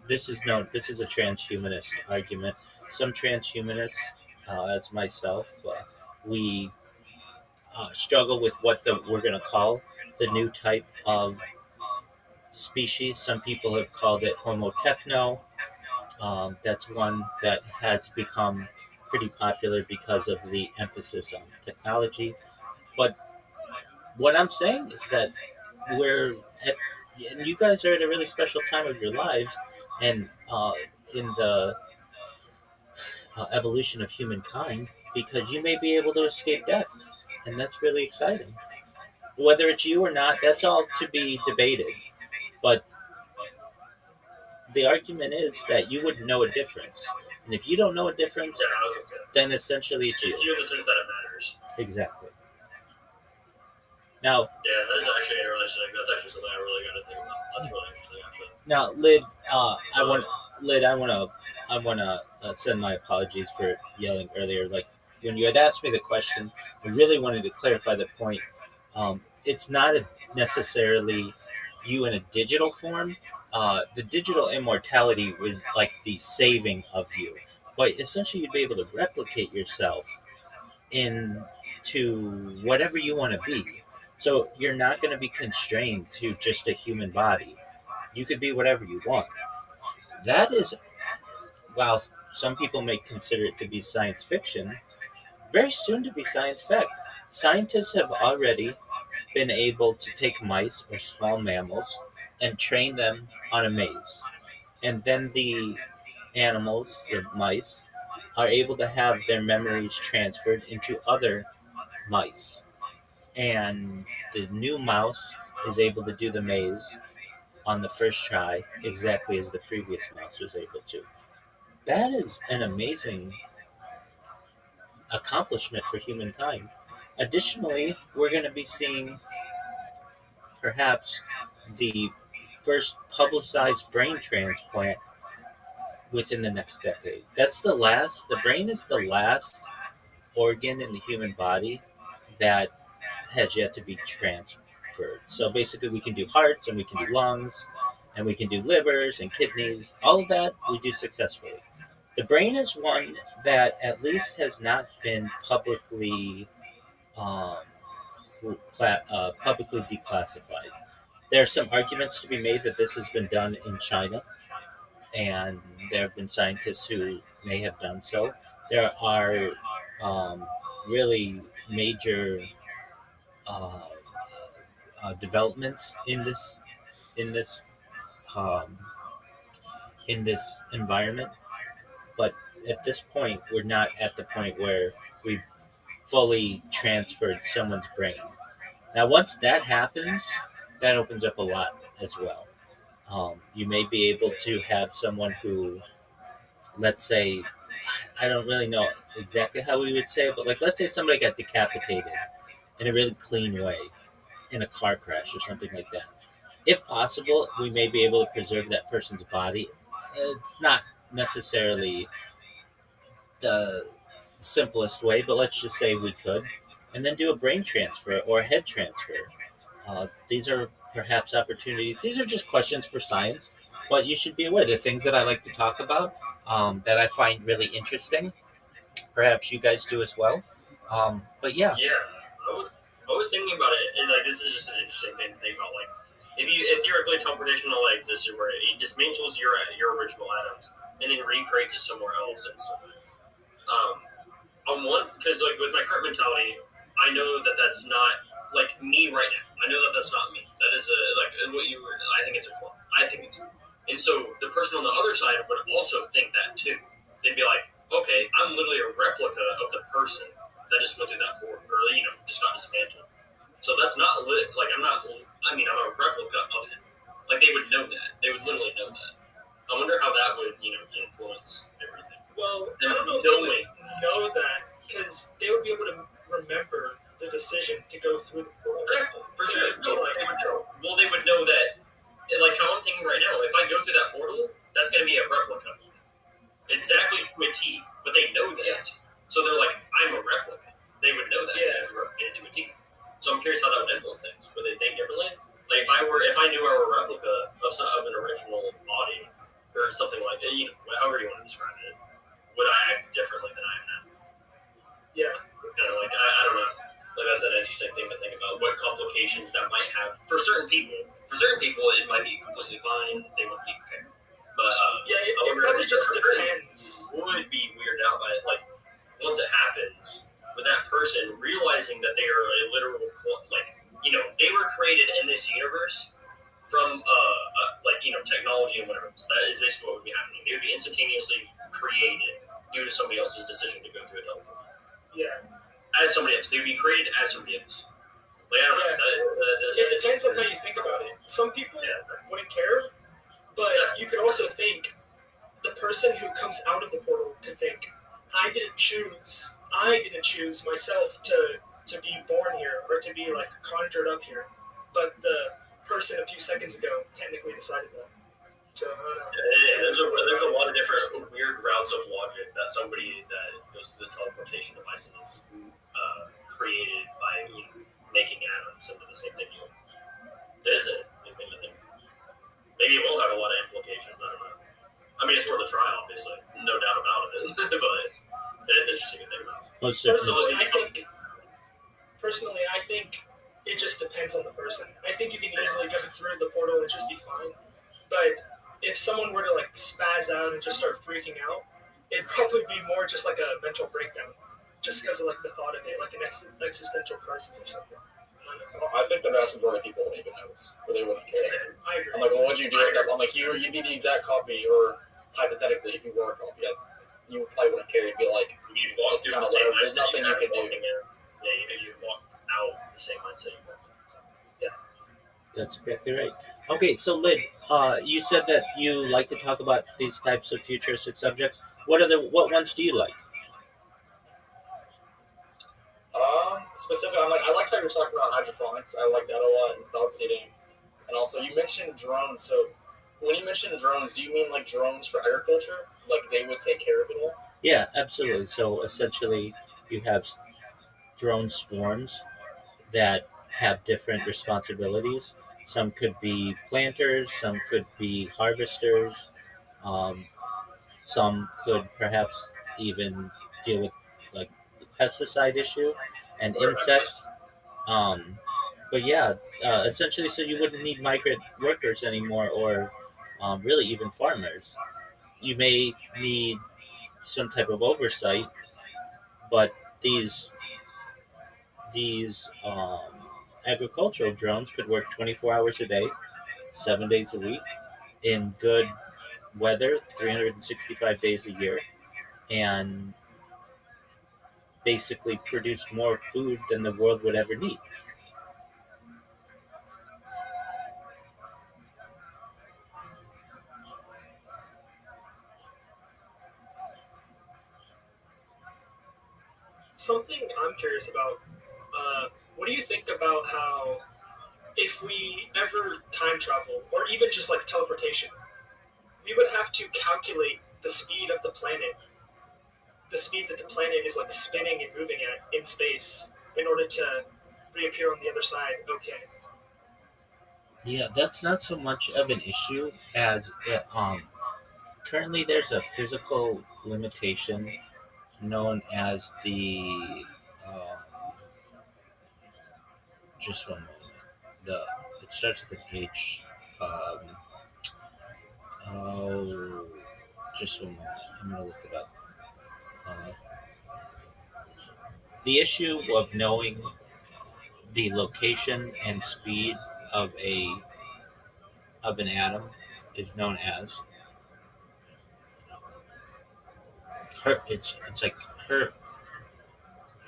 This is a transhumanist argument. Some transhumanists, as myself, we struggle with what we're going to call the new type of species. Some people have called it Homo techno. That's one that has become pretty popular because of the emphasis on technology. But what I'm saying is that and you guys are at a really special time of your lives, and in the evolution of humankind, because you may be able to escape death, and that's really exciting. Whether it's you or not, that's all to be debated. But the argument is that you wouldn't know a difference. And if you don't know a difference, then essentially it's you. It's you in the sense that it matters. Exactly. Now, Yeah, that is actually interesting. That's actually something I really got to think about. That's really interesting, actually. now, Lid, I want to send my apologies for yelling earlier. Like when you had asked me the question, I really wanted to clarify the point. It's not necessarily you in a digital form. The digital immortality was like the saving of you, but essentially you'd be able to replicate yourself into whatever you want to be. So you're not going to be constrained to just a human body. You could be whatever you want. That is, while some people may consider it to be science fiction, very soon to be science fact. Scientists have already been able to take mice or small mammals and train them on a maze. And then the animals, the mice, are able to have their memories transferred into other mice. And the new mouse is able to do the maze on the first try exactly as the previous mouse was able to. That is an amazing accomplishment for humankind. Additionally, we're going to be seeing perhaps the first publicized brain transplant within the next decade. The brain is the last organ in the human body that has yet to be transferred. So basically, we can do hearts and we can do lungs and we can do livers and kidneys. All of that we do successfully. The brain is one that at least has not been um, publicly declassified. There are some arguments to be made that this has been done in China, and there have been scientists who may have done so. There are um, really major uh, developments in this um, in this environment, but at this point, we're not at the point where we've fully transferred someone's brain. Now, once that happens, that opens up a lot as well. You may be able to have someone who, let's say, I don't really know exactly how we would say it, but like, let's say somebody got decapitated in a really clean way in a car crash or something like that. If possible, we may be able to preserve that person's body. It's not necessarily the simplest way, but let's just say we could, and then do a brain transfer or a head transfer. These are perhaps opportunities. These are just questions for science, but you should be aware. They're things that I like to talk about, that I find really interesting. Perhaps you guys do as well. But yeah, Yeah, I was thinking about it, and like this is just an interesting thing to think about. Like, if theoretically teleportation only existed where it dismantles your original atoms and then recreates it somewhere else instantly. Um, on one, because like with my current mentality, I know that that's not like me right now. I know that that's not me. That is what you were. I think it's a clone. I think it's, and so the person on the other side would also think that too. They'd be like, okay, I'm literally a replica of the person that just went through that board, or just got dismantled. So that's not lit. Like I'm not. I mean, I'm a replica of him. Like they would know that. They would literally know that. I wonder how that would influence everything. Well, I And don't know if they would know that because they would be able to remember the decision to go through the portal. For sure. No, they would know. Well, they would know that, like how I'm thinking right now, if I go through that portal, that's going to be a replica. Exactly to a T, but they know that. So they're like, I'm a replica. They would know that. Yeah. To a T. So I'm curious how that would influence things. Would they think differently? Like if I knew I were a replica of an original body, or something like that, however you want to describe it, would I act differently than I am now? Yeah. It's kind of like, I don't know. Like that's an interesting thing to think about. What complications that might have for certain people. For certain people, it might be completely fine. They wouldn't be okay. But it probably just depends. Would be weirded out by it. Like once it happens, with that person realizing that they are a literal they were created in this universe from technology and whatever. So that is basically what would be happening. They would be instantaneously created due to somebody else's decision to go through a teleport. Yeah. As somebody else. They would be created as somebody else. Like, I don't know. It depends on how you think about it. Some people wouldn't care, but you could also think the person who comes out of the portal could think, I didn't choose I didn't choose myself to be born here or to be like conjured up here, but the person a few seconds ago technically decided that. So I don't know. There's a lot of different weird routes of logic that somebody that goes through the teleportation devices created by making atoms into the same thing. Is it? Maybe it will have a lot of implications. I don't know. I mean, it's worth a try, obviously, no doubt about it. But it is interesting to think about. Personally, I think it just depends on the person. I think you can easily go through the portal and just be fine. But if someone were to like spaz out and just start freaking out, it'd probably be more just like a mental breakdown, just because of like the thought of it, like an existential crisis or something. I think the vast majority of people wouldn't even notice, or they wouldn't care. I agree. I'm like, well, what'd you do? I'm like, you need the exact copy, or hypothetically, if you were a copy, you probably wouldn't care. You'd be like, you walk through the same there's nothing you can do. Yeah, even if you walk out the same mindset you walk in. So, yeah. That's exactly right. Okay, so Lyd, you said that you like to talk about these types of futuristic subjects. What ones do you like? Specifically, I like how you're talking about hydroponics. I like that a lot, and cloud seeding. And also, you mentioned drones. So, when you mention drones, do you mean like drones for agriculture? Like they would take care of it all? Yeah, absolutely. So essentially, you have drone swarms that have different responsibilities. Some could be planters, some could be harvesters, some could perhaps even deal with like the pesticide issue and insects. But yeah, essentially, so you wouldn't need migrant workers anymore, or really even farmers. You may need some type of oversight, but these agricultural drones could work 24 hours a day, 7 days a week, in good weather, 365 days a year, and basically produce more food than the world would ever need. Something I'm curious about, what do you think about how if we ever time travel, or even just like teleportation, we would have to calculate the speed of the planet, the speed that the planet is like spinning and moving at in space in order to reappear on the other side? Okay. Yeah, that's not so much of an issue as currently there's a physical limitation known as the just one moment. The It starts with an H. Um, oh, just one moment. I'm gonna look it up. Uh, the issue of knowing the location and speed of an atom is known as it's like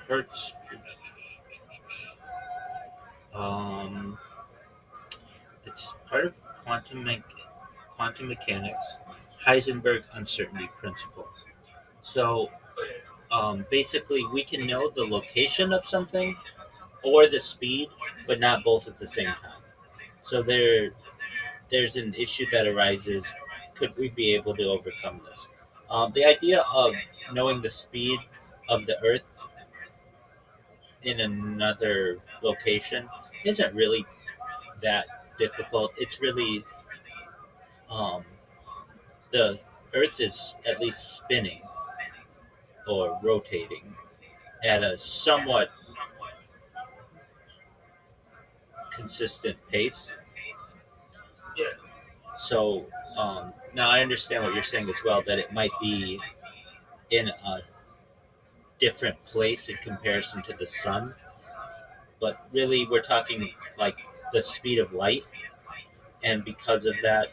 Hertz. Um, it's part of quantum mechanics, Heisenberg uncertainty principle. So basically, we can know the location of something or the speed, but not both at the same time. So there's an issue that arises. Could we be able to overcome this? The idea of knowing the speed of the Earth in another location isn't really that difficult. It's really um, the Earth is at least spinning or rotating at a somewhat consistent pace. Yeah. So now I understand what you're saying as well, that it might be in a different place in comparison to the sun, but really we're talking like the speed of light, and because of that,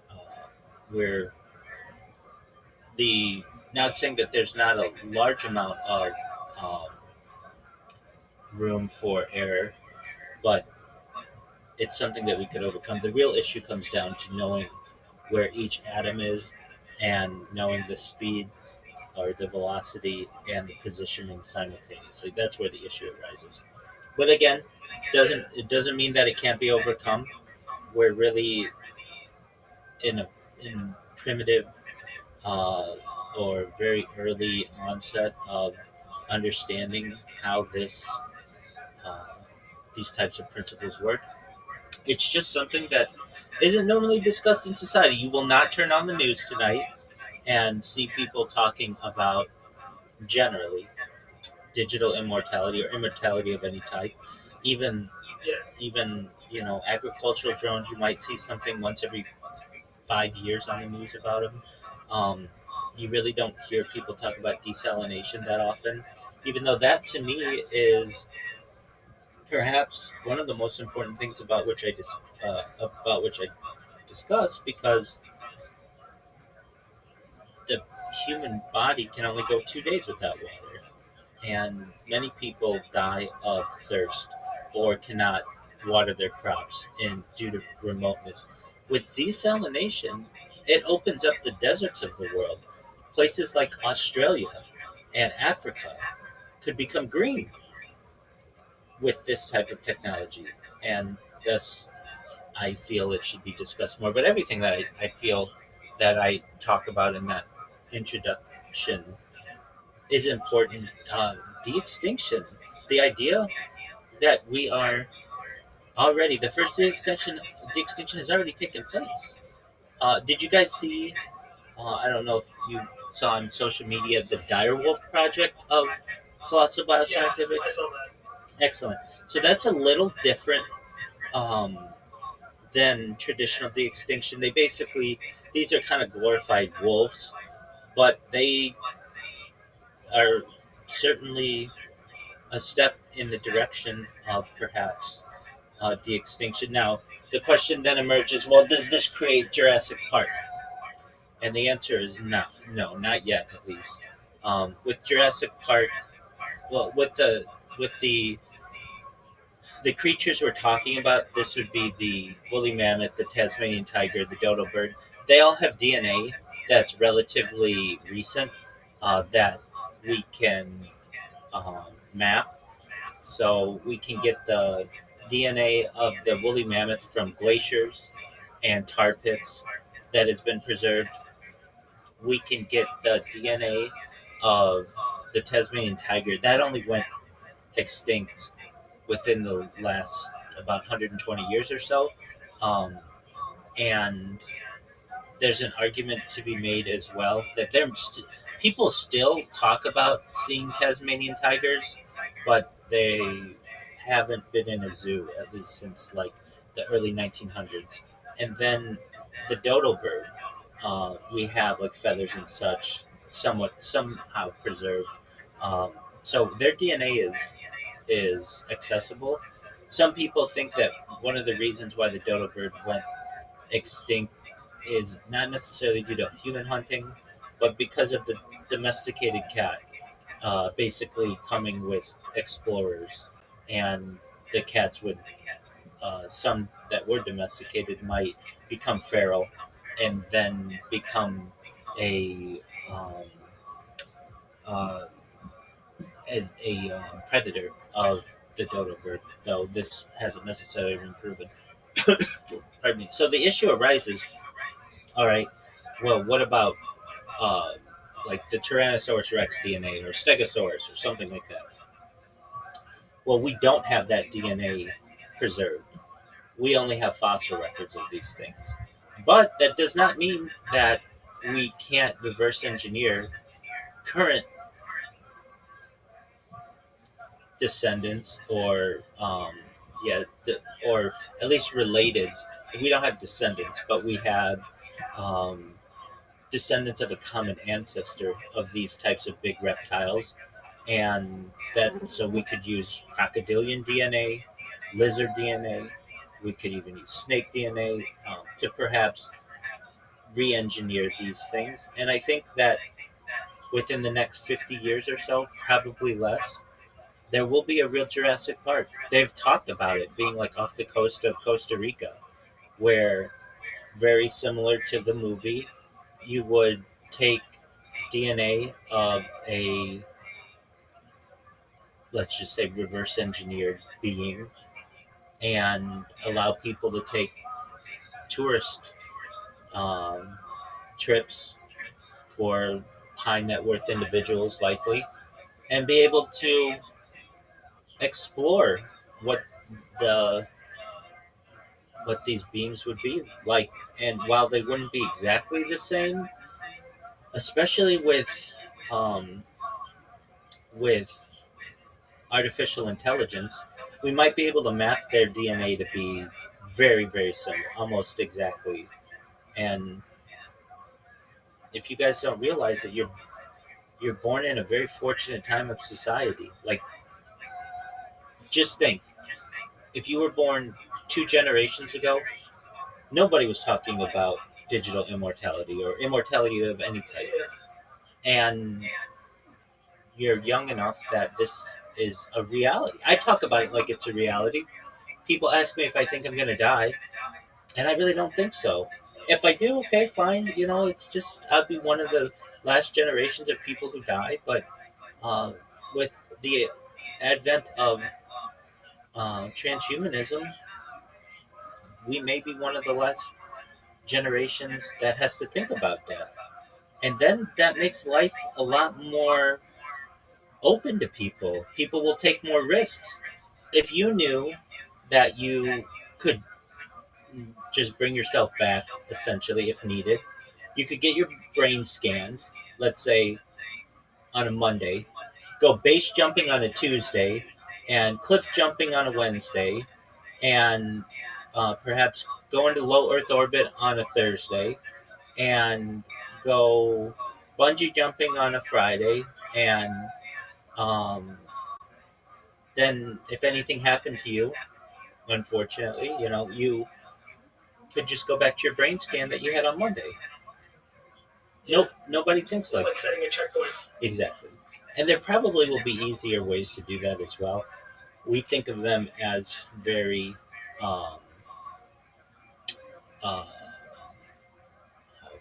uh, we're the not saying that there's not a large amount of um, room for error, but it's something that we could overcome. The real issue comes down to knowing where each atom is and knowing the speed or the velocity and the positioning simultaneously. That's where the issue arises. But again, it doesn't mean that it can't be overcome. We're really in a in primitive uh, or very early onset of understanding how uh, these types of principles work. It's just something that isn't normally discussed in society. You will not turn on the news tonight and see people talking about generally digital immortality or immortality of any type. Even Yeah. even agricultural drones. You might see something once every 5 years on the news about them. Um, you really don't hear people talk about desalination that often, even though that to me is perhaps one of the most important things about which I discuss, because the human body can only go 2 days without water, and many people die of thirst or cannot water their crops in due to remoteness. With desalination, it opens up the deserts of the world. Places like Australia and Africa could become green with this type of technology, and thus I feel it should be discussed more. But everything that I feel that I talk about in that introduction is important. De-extinction, the idea that we are already the first de-extinction has already taken place. Did you guys see? I don't know if you saw on social media the Direwolf project of Colossal Yeah, Bioscientific. I saw that. Excellent. So that's a little different um, than traditional de-extinction. They basically these are kind of glorified wolves, but they are certainly a step in the direction of perhaps de-extinction. Now, the question then emerges: well, does this create Jurassic Park? And the answer is no, no, not yet, at least. With Jurassic Park, well, with the creatures we're talking about, this would be the woolly mammoth, the Tasmanian tiger, the dodo bird. They all have DNA that's relatively recent that we can map. So we can get the DNA of the woolly mammoth from glaciers and tar pits that has been preserved. We can get the DNA of the Tasmanian tiger that only went extinct within the last about 120 years or so. Um, and there's an argument to be made as well that people still talk about seeing Tasmanian tigers, but they haven't been in a zoo at least since like the early 1900s. And then the dodo bird, we have like feathers and such somewhat somehow preserved. Um, so their DNA is accessible. Some people think that one of the reasons why the dodo bird went extinct is not necessarily due to human hunting, but because of the domesticated cat, basically coming with explorers, and the cats would, some that were domesticated might become feral, and then become a um, uh, predator of the dodo bird. Though this hasn't necessarily been proven. Pardon me. So the issue arises. All right. Well, what about uh, like the Tyrannosaurus Rex DNA or Stegosaurus or something like that? Well, we don't have that DNA preserved. We only have fossil records of these things. But that does not mean that we can't reverse engineer current descendants, or or at least related. We don't have descendants, but we have um, descendants of a common ancestor of these types of big reptiles, and that so we could use crocodilian DNA, lizard DNA. We could even use snake DNA to perhaps re-engineer these things. And I think that within the next 50 years or so, probably less, there will be a real Jurassic Park. They've talked about it being like off the coast of Costa Rica, where very similar to the movie, you would take DNA of a, let's just say, reverse engineered being and allow people to take tourist um, trips for high net worth individuals, likely, and be able to explore what the what these beings would be like. And while they wouldn't be exactly the same, especially um, with artificial intelligence, we might be able to map their DNA to be very, very similar, almost exactly. And if you guys don't realize it, you're born in a very fortunate time of society. Like, just think, if you were born 2 generations ago, nobody was talking about digital immortality or immortality of any type. And you're young enough that this is a reality. I talk about it like it's a reality. People ask me if I think I'm going to die, and I really don't think so. If I do, okay, fine. You know, it's just I'll be one of the last generations of people who die. But uh, with the advent of transhumanism, we may be one of the last generations that has to think about death. And then that makes life a lot more open to people. People will take more risks. If you knew that you could just bring yourself back, essentially, if needed, you could get your brain scanned, let's say on a Monday, go base jumping on a Tuesday, and cliff jumping on a Wednesday, and perhaps go into low Earth orbit on a Thursday, and go bungee jumping on a Friday, and um, then if anything happened to you, unfortunately, you know, you could just go back to your brain scan that you had on Monday. Nope, nobody thinks It's like like setting a checkpoint. exactly. And there probably will be easier ways to do that as well. We think of them as very, um, uh,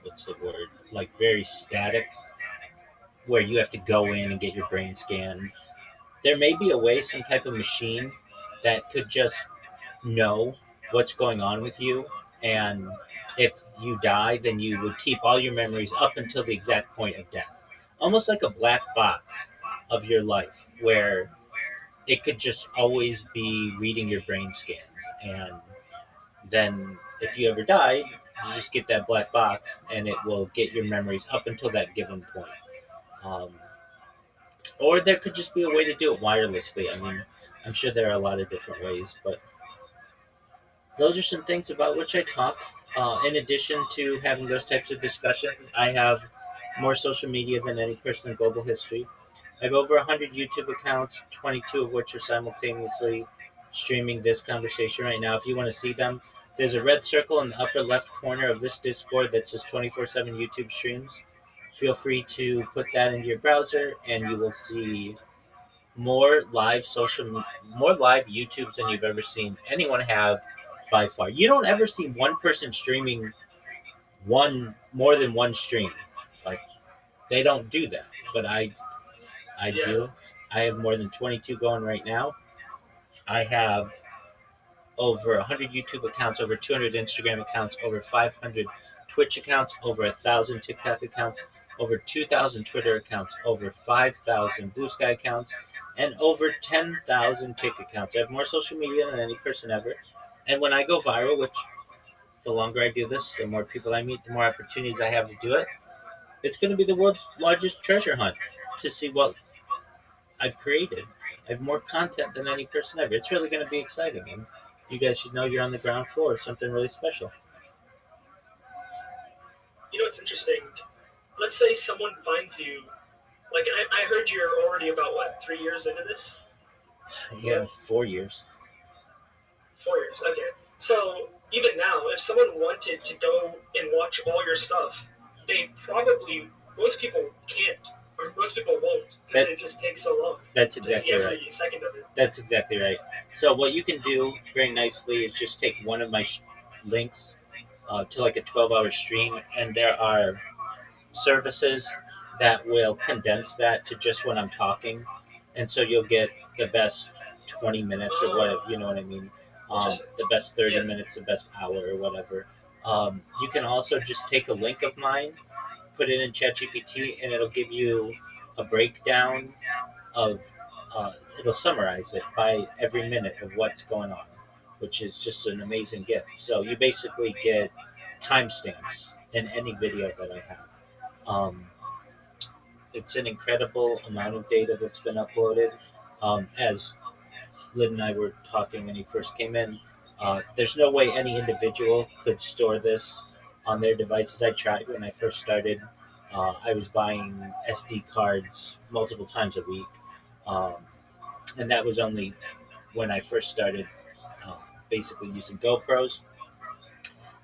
what's the word? Like very static, where you have to go in and get your brain scanned. There may be a way, some type of machine that could just know what's going on with you, and if you die, then you would keep all your memories up until the exact point of death, almost like a black box of your life, where it could just always be reading your brain scans. And then if you ever die, you just get that black box, and it will get your memories up until that given point. Um, or there could just be a way to do it wirelessly. I mean, I'm sure there are a lot of different ways, but those are some things about which I talk. In addition to having those types of discussions, I have more social media than any person in global history. I have over 100 YouTube accounts, 22 of which are simultaneously streaming this conversation right now. If you want to see them, there's a red circle in the upper left corner of this Discord that says 24/7 YouTube streams. Feel free to put that into your browser, and you will see more more live YouTubes than you've ever seen anyone have by far. You don't ever see one person streaming more than one stream. Like, they don't do that, but I do. I have more than 22 going right now. I have over 100 YouTube accounts, over 200 Instagram accounts, over 500 Twitch accounts, over 1,000 TikTok accounts, over 2,000 Twitter accounts, over 5,000 Blue Sky accounts, and over 10,000 Kick accounts. I have more social media than any person ever. And when I go viral, which the longer I do this, the more people I meet, the more opportunities I have to do it, it's going to be the world's largest treasure hunt to see what I've created. I have more content than any person ever. It's really going to be exciting, and you guys should know you're on the ground floor of something really special. You know, it's interesting. Let's say someone finds you. Like, I heard you're already about, 3 years into this? Yeah, 4 years. 4 years, okay. So, even now, if someone wanted to go and watch all your stuff, most people can't, or most people won't, because it just takes so long That's to exactly see right. every second of it. That's exactly right. So what you can do very nicely is just take one of my links to like a 12-hour stream, and there are services that will condense that to just when I'm talking, and so you'll get the best 20 minutes or what, you know what I mean. The best 30 minutes, the best hour or whatever. You can also just take a link of mine, put it in ChatGPT, and it'll give you a breakdown of. It'll summarize it by every minute of what's going on, which is just an amazing gift. So you basically get timestamps in any video that I have. It's an incredible amount of data that's been uploaded. As Lynn and I were talking when he first came in, there's no way any individual could store this on their devices. I tried when I first started. I was buying SD cards multiple times a week, um, and that was only when I first started uh, basically using GoPros.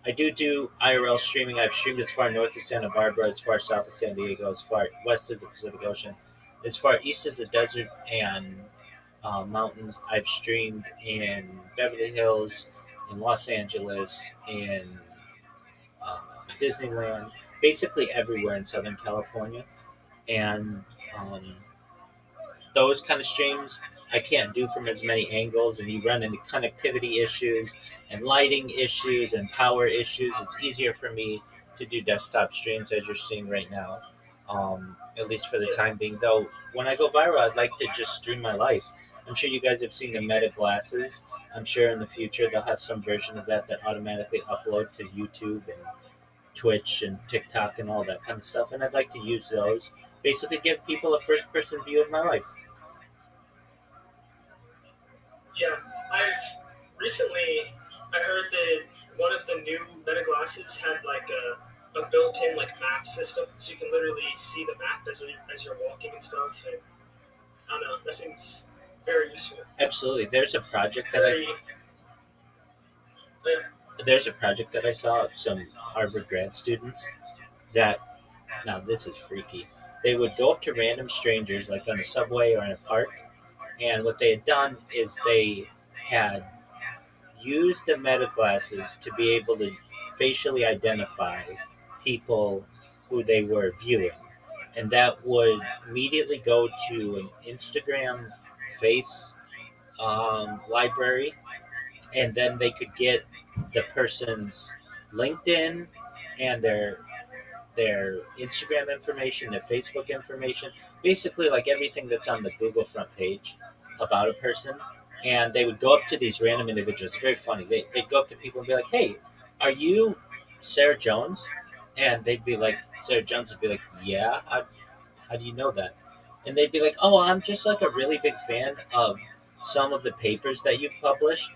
I do IRL streaming. I've streamed as far north as Santa Barbara, as far south as San Diego, as far west of the Pacific Ocean, as far east as the desert and mountains. I've streamed in Beverly Hills, in Los Angeles, in uh, Disneyland, basically everywhere in Southern California. And um, those kind of streams I can't do from as many angles, and you run into connectivity issues and lighting issues and power issues. It's easier for me to do desktop streams as you're seeing right now, at least for the time being. Though, when I go viral, I'd like to just stream my life. I'm sure you guys have seen the Meta glasses. I'm sure in the future they'll have some version of that that automatically upload to YouTube and Twitch and TikTok and all that kind of stuff. And I'd like to use those, basically give people a first person view of my life. Yeah, I've recently I heard that one of the new Meta glasses had like a built-in like map system, so you can literally see the map as you're walking and stuff. And I don't know, that seems very useful. Absolutely. Very, There's a project that I saw of some Harvard grad students that, now this is freaky. They would go up to random strangers, like on a subway or in a park, and what they had done is they had used the meta glasses to be able to facially identify people who they were viewing. And that would immediately go to an Instagram face library, and then they could get the person's LinkedIn and their Instagram information, their Facebook information, basically like everything that's on the Google front page about a person. And they would go up to these random individuals. It's very funny. They'd go up to people and be like, "Hey, are you Sarah Jones?" And they'd be like, Sarah Jones would be like, "Yeah, how do you know that?" And they'd be like, "Oh, I'm just like a really big fan of some of the papers that you've published."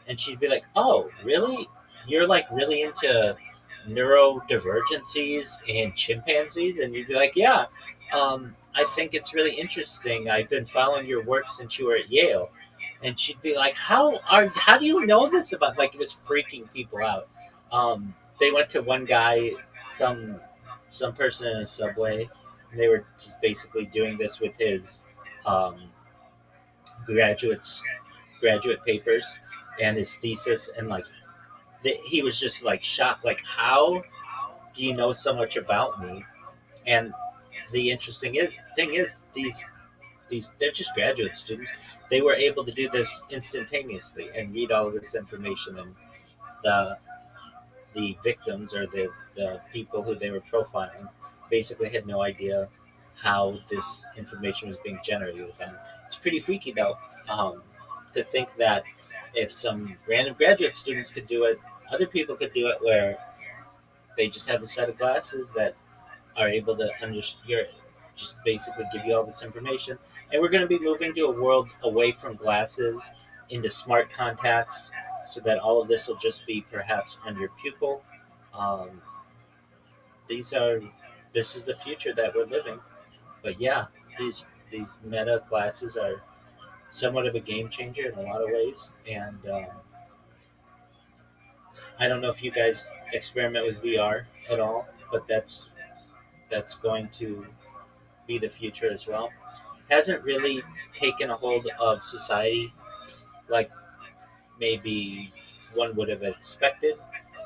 And she'd be like, "Oh, really? You're like really into neurodivergencies in chimpanzees?" And you'd be like, "Yeah, I think it's really interesting. I've been following your work since you were at Yale." And she'd be like, how do you know this about?" Like, it was freaking people out. They went to one guy, some person in a subway, and they were just basically doing this with his um, graduates graduate papers and his thesis, and like he was just like shocked, like, how do you know so much about me? And the interesting thing is these they're just graduate students. They were able to do this instantaneously and read all of this information, and the the victims, or the people who they were profiling, basically had no idea how this information was being generated. And it's pretty freaky though, to think that if some random graduate students could do it, other people could do it, where they just have a set of glasses that are able to understand, just basically give you all this information. And we're going to be moving to a world away from glasses into smart contacts, so that all of this will just be perhaps on your pupil. Um, these are this is the future that we're living. But yeah, these meta glasses are somewhat of a game changer in a lot of ways. And I don't know if you guys experiment with VR at all, but that's going to be the future as well. Hasn't really taken a hold of society like maybe one would have expected,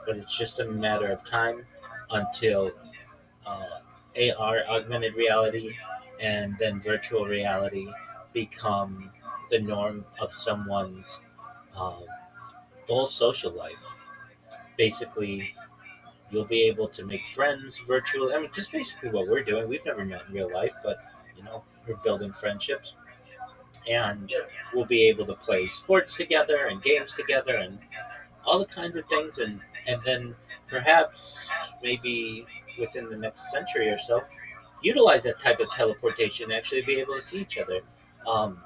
but it's just a matter of time until uh, AR, augmented reality, and then virtual reality become the norm of someone's um, full social life. Basically, you'll be able to make friends virtually. I mean, just basically what we're doing. We've never met in real life, but we're building friendships, and Yeah. we'll be able to play sports together and games together and all the kinds of things, and then perhaps maybe within the next century or so, utilize that type of teleportation and actually be able to see each other. Um,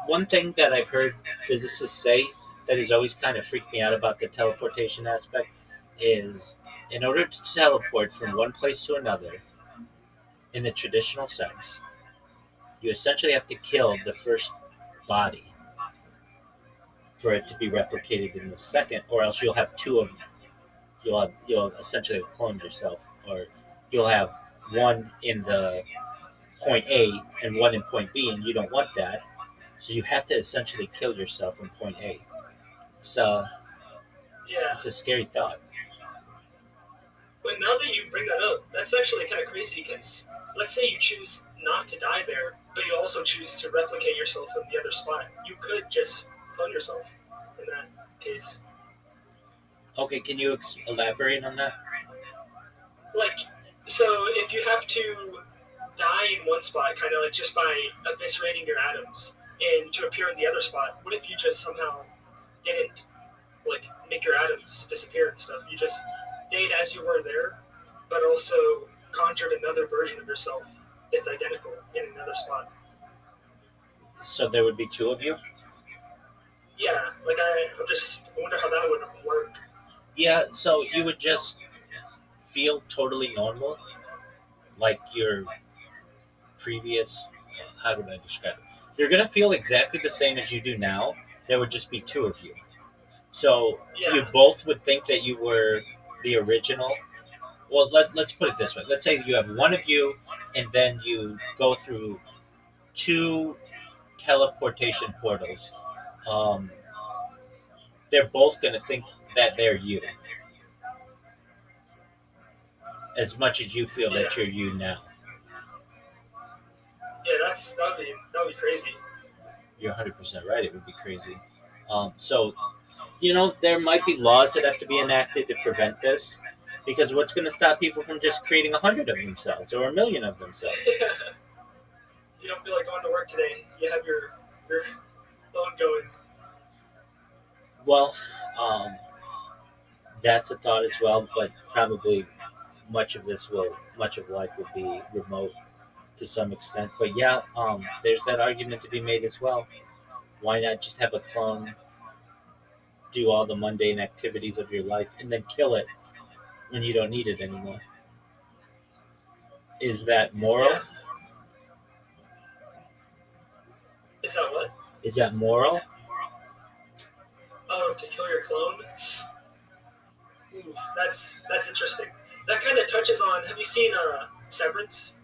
One thing that I've heard physicists say that has always kind of freaked me out about the teleportation aspect is in order to teleport from one place to another in the traditional sense, you essentially have to kill the first body for it to be replicated in the second, or else you'll have two of them. You'll essentially have cloned yourself, or you'll have one in the point A and one in point B, and you don't want that. So you have to essentially kill yourself in point A. It's Yeah. it's a scary thought. But now that you bring that up, that's actually kind of crazy because let's say you choose not to die there, but you also choose to replicate yourself in the other spot. You could just clone yourself in that case. Okay, can you elaborate on that? Like, so if you have to die in one spot, kind of like just by eviscerating your atoms, and to appear in the other spot, what if you just somehow didn't, like, make your atoms disappear and stuff? You just stayed as you were there, but also conjured another version of yourself that's identical in another spot. So there would be two of you? Yeah, like I wonder how that would work. Yeah, so you would just feel totally normal, like your previous. How would I describe it? You're gonna feel exactly the same as you do now. There would just be two of you. So Yeah. you both would think that you were the original. Well, let's put it this way. Let's say you have one of you, and then you go through two teleportation portals. Um, they're both going to think that they're you, as much as you feel that you're you now. Yeah, that'd be crazy. You're 100% right. It would be crazy. So, there might be laws that have to be enacted to prevent this, because what's going to stop people from just creating 100 of themselves or 1,000,000 of themselves? You don't feel like going to work today. You have your phone going. Well, that's a thought as well, but probably much of life will be remote to some extent. But yeah, there's that argument to be made as well. Why not just have a clone do all the mundane activities of your life and then kill it when you don't need it anymore? Is that moral? Yeah. Is that what? Is that moral? Oh, to kill your clone? Ooh, that's interesting. That kind of touches on. Have you seen Severance?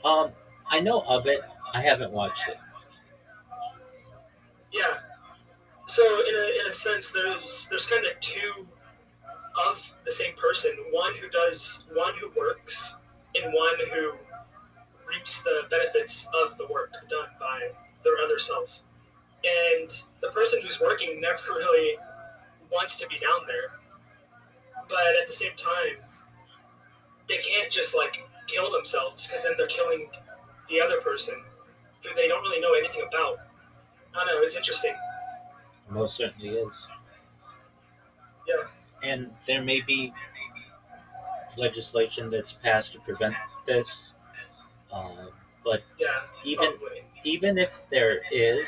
I know of it. I haven't watched it. Yeah. So in a sense, there's kind of two of the same person. One who works, and one who reaps the benefits of the work done by their other self. And the person who's working never really wants to be down there, but at the same time, they can't just like kill themselves because then they're killing the other person who they don't really know anything about. I don't know. It's interesting. Most certainly is. Yeah. And there may be legislation that's passed to prevent this. But Yeah. even Probably. even if there is,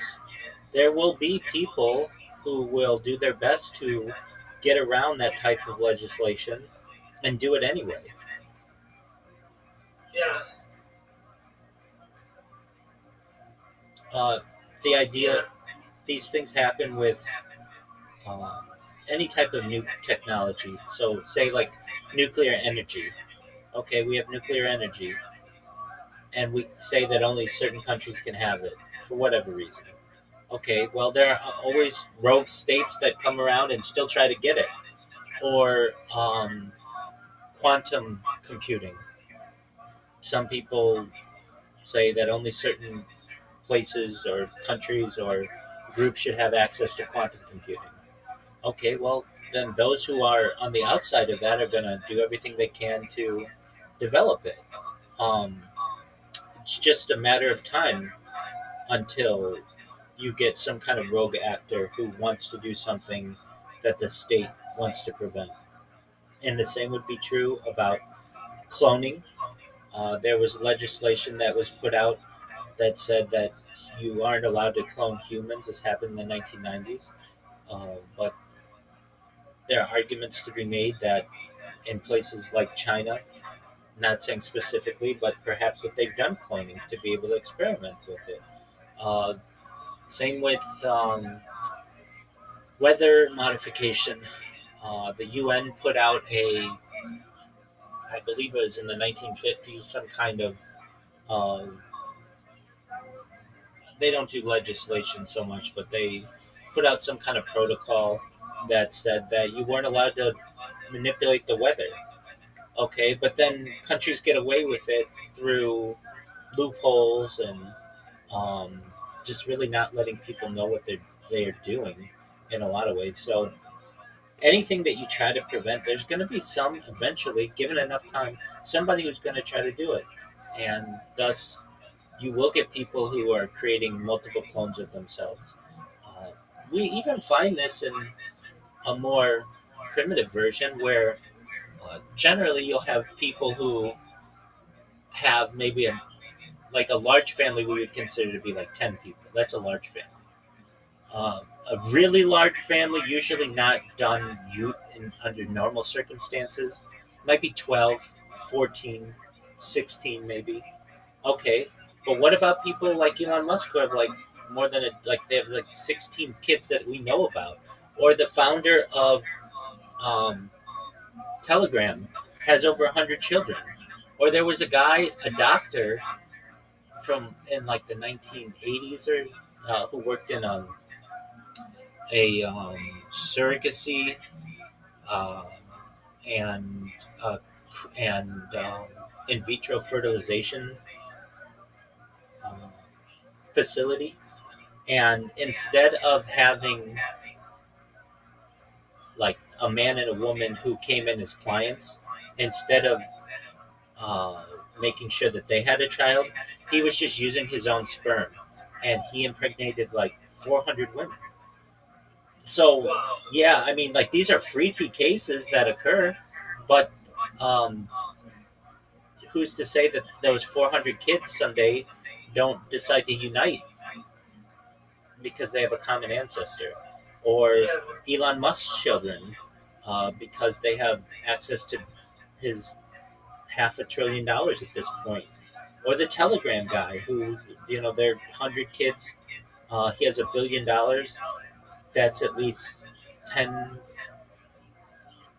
there will be people who will do their best to get around that type of legislation and do it anyway. Yeah. The idea Yeah. these things happen with any type of new technology. So, say like nuclear energy. Okay, we have nuclear energy, and we say that only certain countries can have it for whatever reason. Okay, well, there are always rogue states that come around and still try to get it. Or quantum computing. Some people say that only certain places or countries or groups should have access to quantum computing. Okay, well, then those who are on the outside of that are going to do everything they can to develop it. Um, it's just a matter of time until you get some kind of rogue actor who wants to do something that the state wants to prevent. And the same would be true about cloning. There was legislation that was put out that said that you aren't allowed to clone humans. This happened in the 1990s. But there are arguments to be made that in places like China, not saying specifically, but perhaps that they've done cloning to be able to experiment with it. Uh, Same with weather modification. The UN put out I believe it was in the 1950s, some kind of, uh, they don't do legislation so much, but they put out some kind of protocol that said that you weren't allowed to manipulate the weather. Okay, but then countries get away with it through loopholes and um, just really not letting people know what they are doing in a lot of ways. So anything that you try to prevent, there's going to be some eventually, given enough time, somebody who's going to try to do it, and thus you will get people who are creating multiple clones of themselves. Uh, we even find this in a more primitive version where generally you'll have people who have maybe like a large family we would consider to be like 10 people. That's a large family. A really large family, usually not done under normal circumstances, might be 12, 14, 16 maybe. Okay, but what about people like Elon Musk who have like more than they have like 16 kids that we know about? Or the founder of um, Telegram has over 100 children. Or there was a guy, a doctor from in like the 1980s or who worked in a surrogacy uh, and uh, and in vitro fertilization uh, facility. And instead of having like a man and a woman who came in as clients, instead of uh, making sure that they had a child, he was just using his own sperm, and he impregnated like 400 women. So yeah, I mean, like these are freaky cases that occur, but um, who's to say that those 400 kids someday don't decide to unite because they have a common ancestor, or Elon Musk's children because they have access to his $500 billion at this point, or the Telegram guy who, they're 100 kids. He has $1 billion. That's at least $10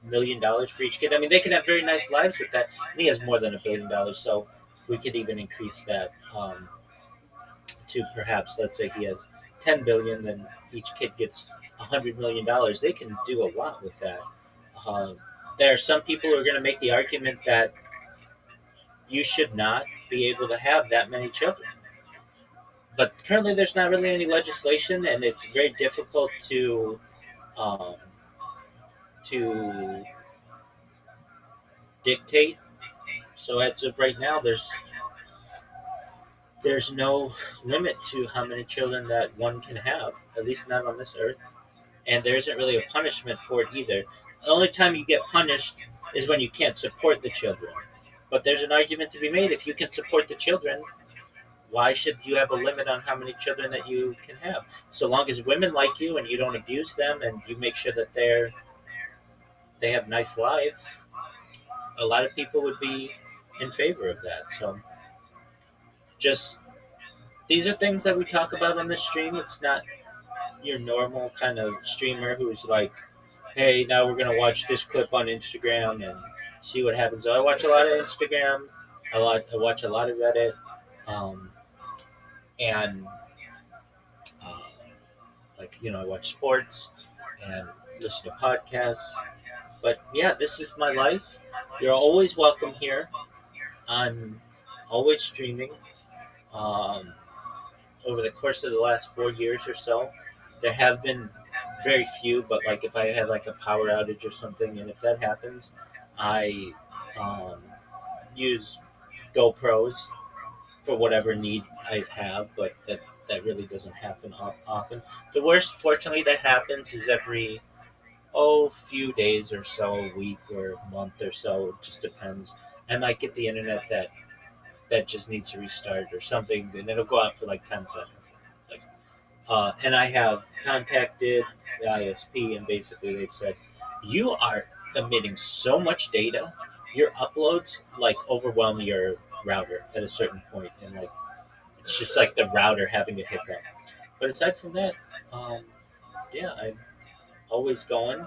million for each kid. I mean, they can have very nice lives with that. And he has more than $1 billion, so we could even increase that to perhaps, let's say he has 10 billion, then each kid gets $100 million. They can do a lot with that. Uh, there are some people who are going to make the argument that you should not be able to have that many children. But currently, there's not really any legislation, and it's very difficult um, to dictate. So as of right now, there's no limit to how many children that one can have, at least not on this earth. And there isn't really a punishment for it either. The only time you get punished is when you can't support the children. But there's an argument to be made. If you can support the children, why should you have a limit on how many children that you can have? So long as women like you and you don't abuse them and you make sure that they have nice lives, a lot of people would be in favor of that. So just these are things that we talk about on the stream. It's not your normal kind of streamer who's like, hey, now we're going to watch this clip on Instagram and see what happens. So I watch a lot of Instagram. I watch a lot of Reddit. And I watch sports and listen to podcasts. But yeah, this is my life. You're always welcome here. I'm always streaming. Um, Over the course of the last 4 years or so, there have been very few, but like if I had like a power outage or something, and if that happens, I um, use GoPros for whatever need I have, but that really doesn't happen often. The worst, fortunately, that happens is every few days or so, a week or a month or so. It just depends. I might get the internet that just needs to restart or something, and it'll go out for like 10 seconds. Like, and I have contacted the ISP, and basically they've said, "You are emitting so much data, your uploads like overwhelm your router at a certain point, and like it's just like the router having a hiccup." But aside from that, um, yeah, I'm always going,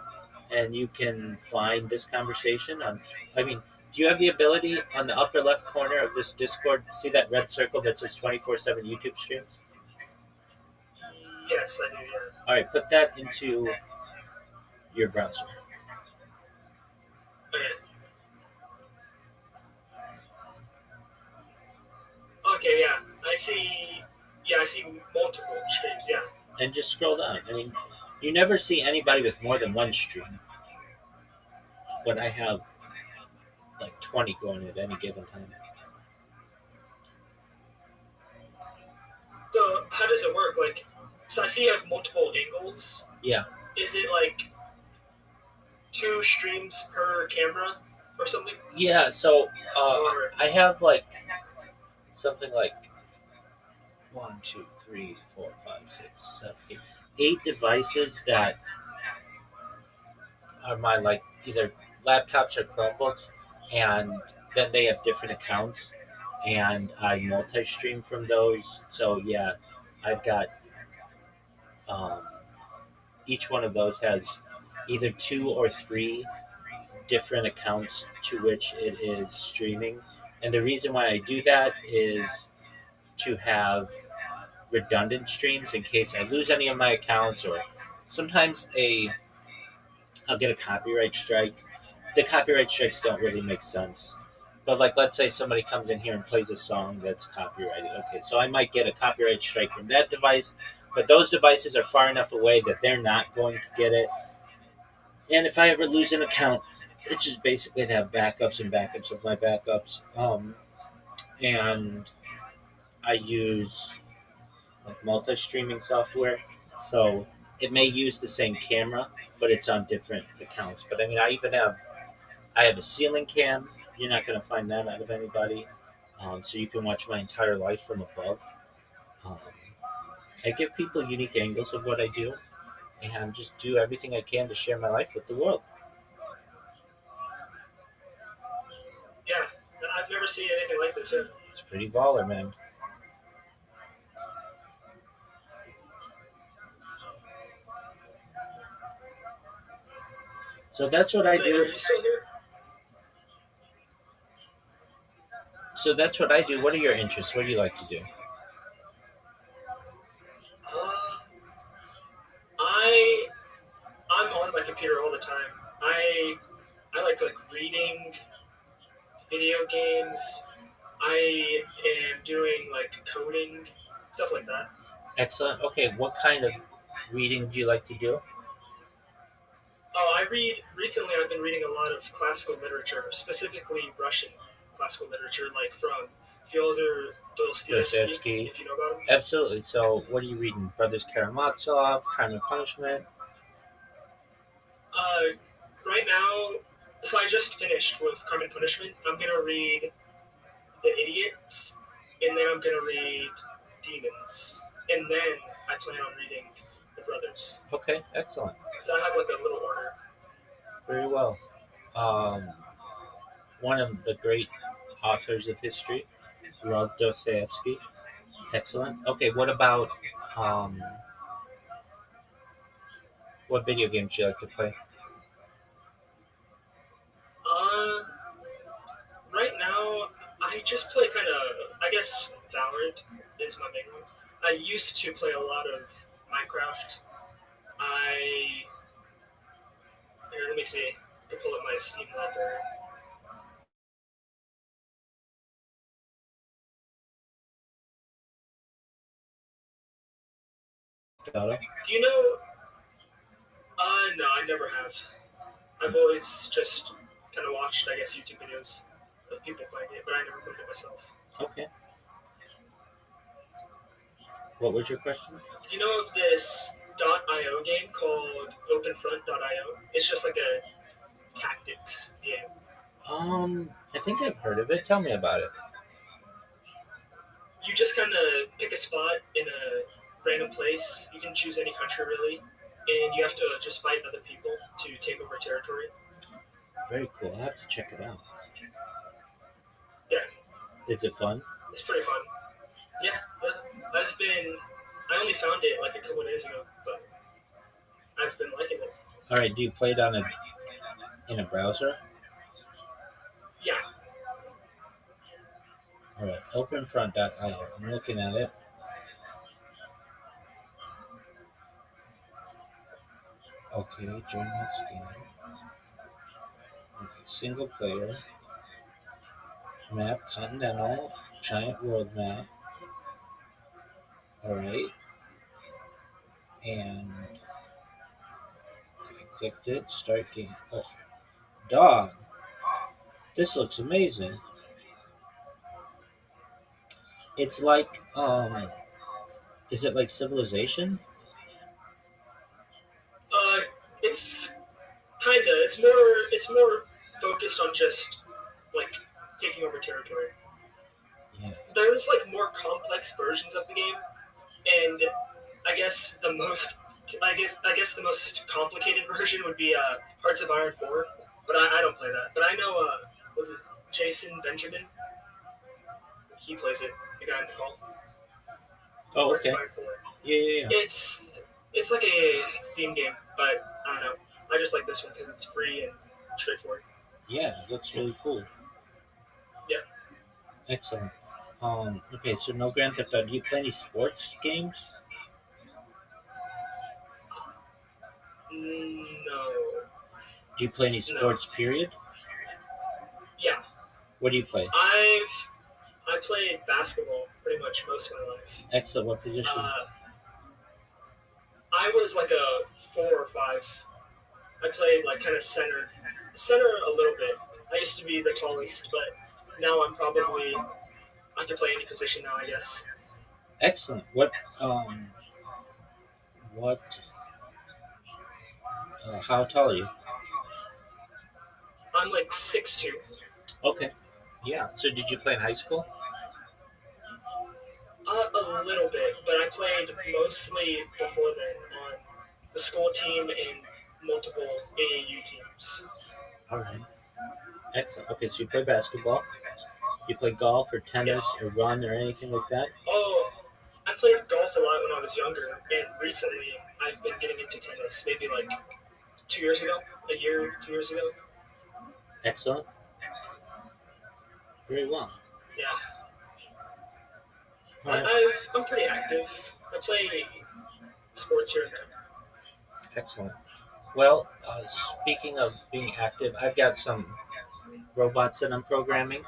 and you can find this conversation on. I mean, do you have the ability on the upper left corner of this Discord see that red circle that says 24/7 YouTube streams? Yes, I do. Yeah. All right, put that into your browser. Okay. Okay. Yeah. I see. Yeah, I see multiple streams. Yeah. And just scroll down. I mean, you never see anybody with more than one stream, but I have like 20 going at any given time. So how does it work? Like, so I see you have multiple angles. Yeah. Is it like 2 streams per camera or something? Yeah, so Or I have like something like 1, 2, 3, 4, 5, 6, 7, 8 devices that are my like either laptops or Chromebooks, and then they have different accounts, and I multi-stream from those. So yeah, I've got um, each one of those has either 2 or 3 different accounts to which it is streaming, and the reason why I do that is to have redundant streams in case I lose any of my accounts, or sometimes I'll get a copyright strike. The copyright strikes don't really make sense. But like let's say somebody comes in here and plays a song that's copyrighted. Okay, so I might get a copyright strike from that device, but those devices are far enough away that they're not going to get it. And if I ever lose an account, it's just basically to have backups and backups of my backups. And I use like multi-streaming software, so it may use the same camera, but it's on different accounts. But I mean, I have a ceiling cam. You're not going to find that out of anybody. So you can watch my entire life from above. Um, I give people unique angles of what I do, and just do everything I can to share my life with the world. yeah, I've never seen anything like this. Yeah. It's pretty baller, man. So that's what I Are do. you still here? So that's what I do. What are your interests? What do you like to do? Uh, I'm on my computer all the time. I like reading, video games. I am doing like coding, stuff like that. Excellent. Okay, what kind of reading do you like to do? Oh, I read recently. I've been reading a lot of classical literature, specifically Russian classical literature, like from Fyodor Dostoevsky, Dostoevsky. if you know about him. Absolutely. So, what are you reading? Brothers Karamazov, Crime and Punishment? Right now, so I just finished with Crime and Punishment. I'm gonna read The Idiots, and then I'm gonna read Demons, and then I plan on reading The Brothers. Okay, excellent. So I have like a little order. Very well. One of the great authors of history, love Dostoevsky. Excellent. Okay, what about um, what video games do you like to play? Uh, right now, I just play kind of, I guess Valorant is my main one. I used to play a lot of Minecraft. Here, let me see. I can pull up my Steam library. daughter? Do you know? No, I never have. I've always just kind of watched, I guess, YouTube videos of people playing it, but I never played it myself. Okay. What was your question? Do you know of this .io game called OpenFront.io? It's just like a tactics game. I think I've heard of it. Tell me about it. You just kind of pick a spot in a random place. You can choose any country, really, and you have to just fight other people to take over territory. Very cool. I have to check it out. Yeah. Is it fun? It's pretty fun. Yeah. I only found it like a couple days ago, but I've been liking it. All right. Do you play it in a browser? Yeah. All right. OpenFront.io. I'm looking at it. Okay. Join next game. Okay. Single player. Map. Continental. Giant world map. All right. And I clicked it. Start game. Oh, dog. This looks amazing. It's like is it like Civilization? It's kinda. It's more focused on just like taking over territory. Yeah. There's like more complex versions of the game, and I guess the most complicated version would be Hearts of Iron 4, but I don't play that. But I know was it Jason Benjamin? He plays it. The guy in the call. Oh, Hearts okay. of Iron 4. Yeah. It's like a theme game, but I don't know. I just like this one because it's free and straightforward. Yeah, it looks really cool. Yeah. Excellent. Okay, so no Grand Theft Auto. Do you play any sports games? No. Do you play any sports, period? Yeah. What do you play? I played basketball pretty much most of my life. Excellent. What position? I was like a 4 or 5. I played like kind of center a little bit. I used to be the tallest, but now I'm probably I can play any position now, I guess. Excellent. What how tall are you? I'm like 6'2". Okay. Yeah. So did you play in high school? A little bit, but I played mostly before then on the school team and multiple AAU teams. All right. Excellent. Okay, so you play basketball. You play golf or tennis or run or anything like that? Oh, I played golf a lot when I was younger, and recently I've been getting into tennis, maybe like 2 years ago, 2 years ago. Excellent. Very well. Yeah. All right. I'm pretty active. I play sports here and there. Excellent. Well, speaking of being active, I've got some robots that I'm programming,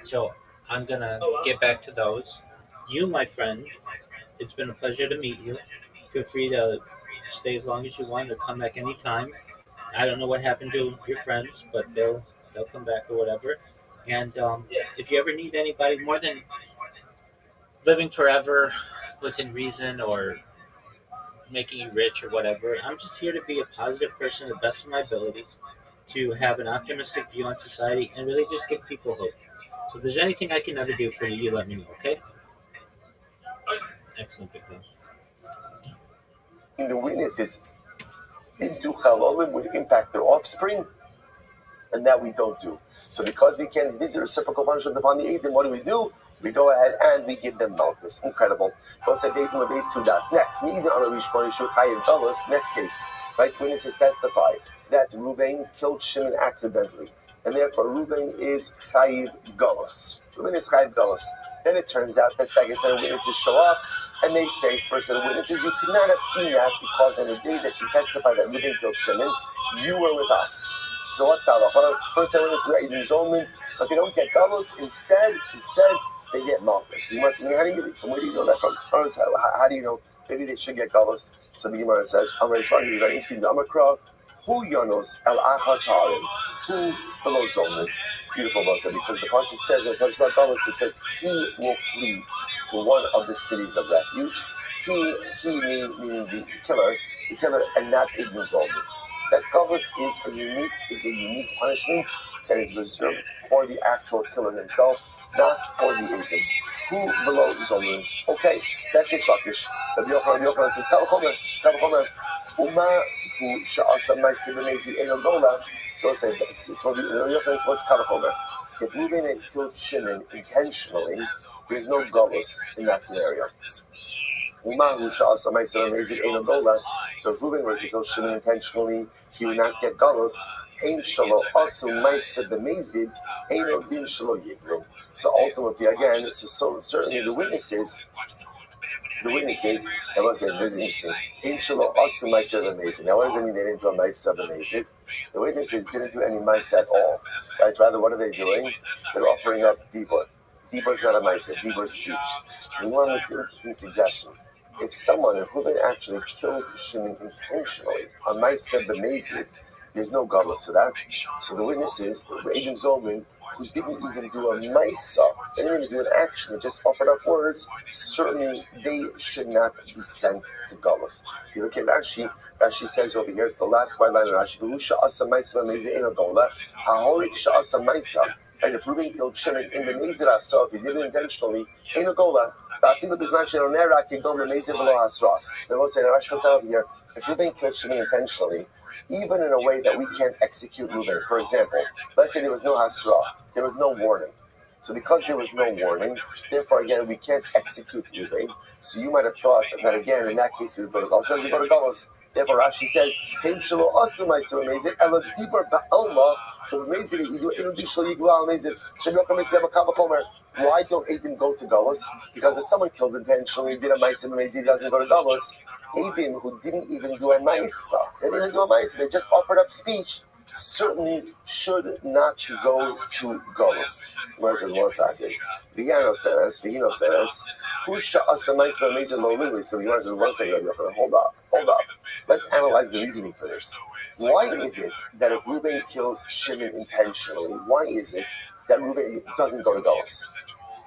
so I'm going to get back to those. You, my friend, it's been a pleasure to meet you. Feel free to stay as long as you want or come back anytime. I don't know what happened to your friends, but they'll come back or whatever. And if you ever need anybody more than living forever within reason or making you rich or whatever, I'm just here to be a positive person to the best of my ability, to have an optimistic view on society and really just give people hope. So if there's anything I can ever do for you, you let me know, okay? Excellent, big man. The witnesses into Chalolim would impact their offspring, and that we don't do. So because we can't visit reciprocal punishment upon the Eidim, what do? We go ahead and we give them malchus. Incredible. Next, next case, right? Witnesses testify that Reuben killed Shimon accidentally, and therefore Reuben is chayiv galus. Reuben is chayiv galus. Then it turns out that second set of witnesses show up, and they say, first set of witnesses, you could not have seen that because on the day that you testified that Reuben killed Shimon, you were with us. So what's the halacha? First set of witnesses are Eidim Zolman, but they don't get galus. Instead, they get malchus. How do you know that from? How do you know maybe they should get galus. So the Gemara says, I'm very interesting. The Amakra, who Yonos El Achas Harim, who below Zomit. It's beautiful, Bosa, because the pasuk says when it talks about galus, it says he will flee to one of the cities of refuge. He meaning the killer, and not Ibn Zomit. That galus is a unique punishment that is reserved for the actual killer himself, not for the Eidim. Who below Zomim? Okay, that's your Shakish. Rabbi Yochanan says, Kavachomer, Uma who Sha'asa Maisi B'Mezi Eino Gola. So let's say, so the Rabbi Yochanan what's Kavachomer? If Reuben had killed Shimon intentionally, there's no galus in that scenario. So if Reuben were to kill Shimon intentionally, he would not get galus. So ultimately, again, so certainly the witnesses, and let's say this is interesting. Now, what does it mean they didn't do a Maisa B'Mezid? The witnesses didn't do any Maisa at all, right? Rather, what are they doing? They're offering up Dibur. Dibur is not a Maisa, Dibur is speech. And one makes an interesting suggestion. If Reuben actually killed Shimon intentionally, a Maisa B'Mezid, there's no galus for that. So the witnesses, the Eidim Zomim, who didn't even do a Maisa, they didn't even do an action, they just offered up words, certainly they should not be sent to galus. If you look at Rashi says over here, it's the last line of Rashi, and if Reuben killed Shimon in the Mezira, so if he did it intentionally, in a gola, they will say, Rashi puts out over here, if Reuben killed Shimon intentionally, even in a way that we can't execute Reuben. For example, let's say there was no hasra, there was no warning. So because there was no warning, therefore again we can't execute Reuben. So you might have thought that again in that case we would go to galus. So as you go to galus, therefore Rashi says, why don't Eidim go to galus? Because if someone killed intentionally, did a Maisa B'Mezid, doesn't go to galus. Eidim who didn't even do a Maisa, they just offered up speech, certainly should not go to galus. Whereas in one second, Vihino says, who sha'asa Maisa B'Mezid lo lili? So you in one second, hold up. Let's analyze the reasoning for this. Why is it that if Reuben kills Shimon intentionally, why is it that Reuben doesn't go to galus?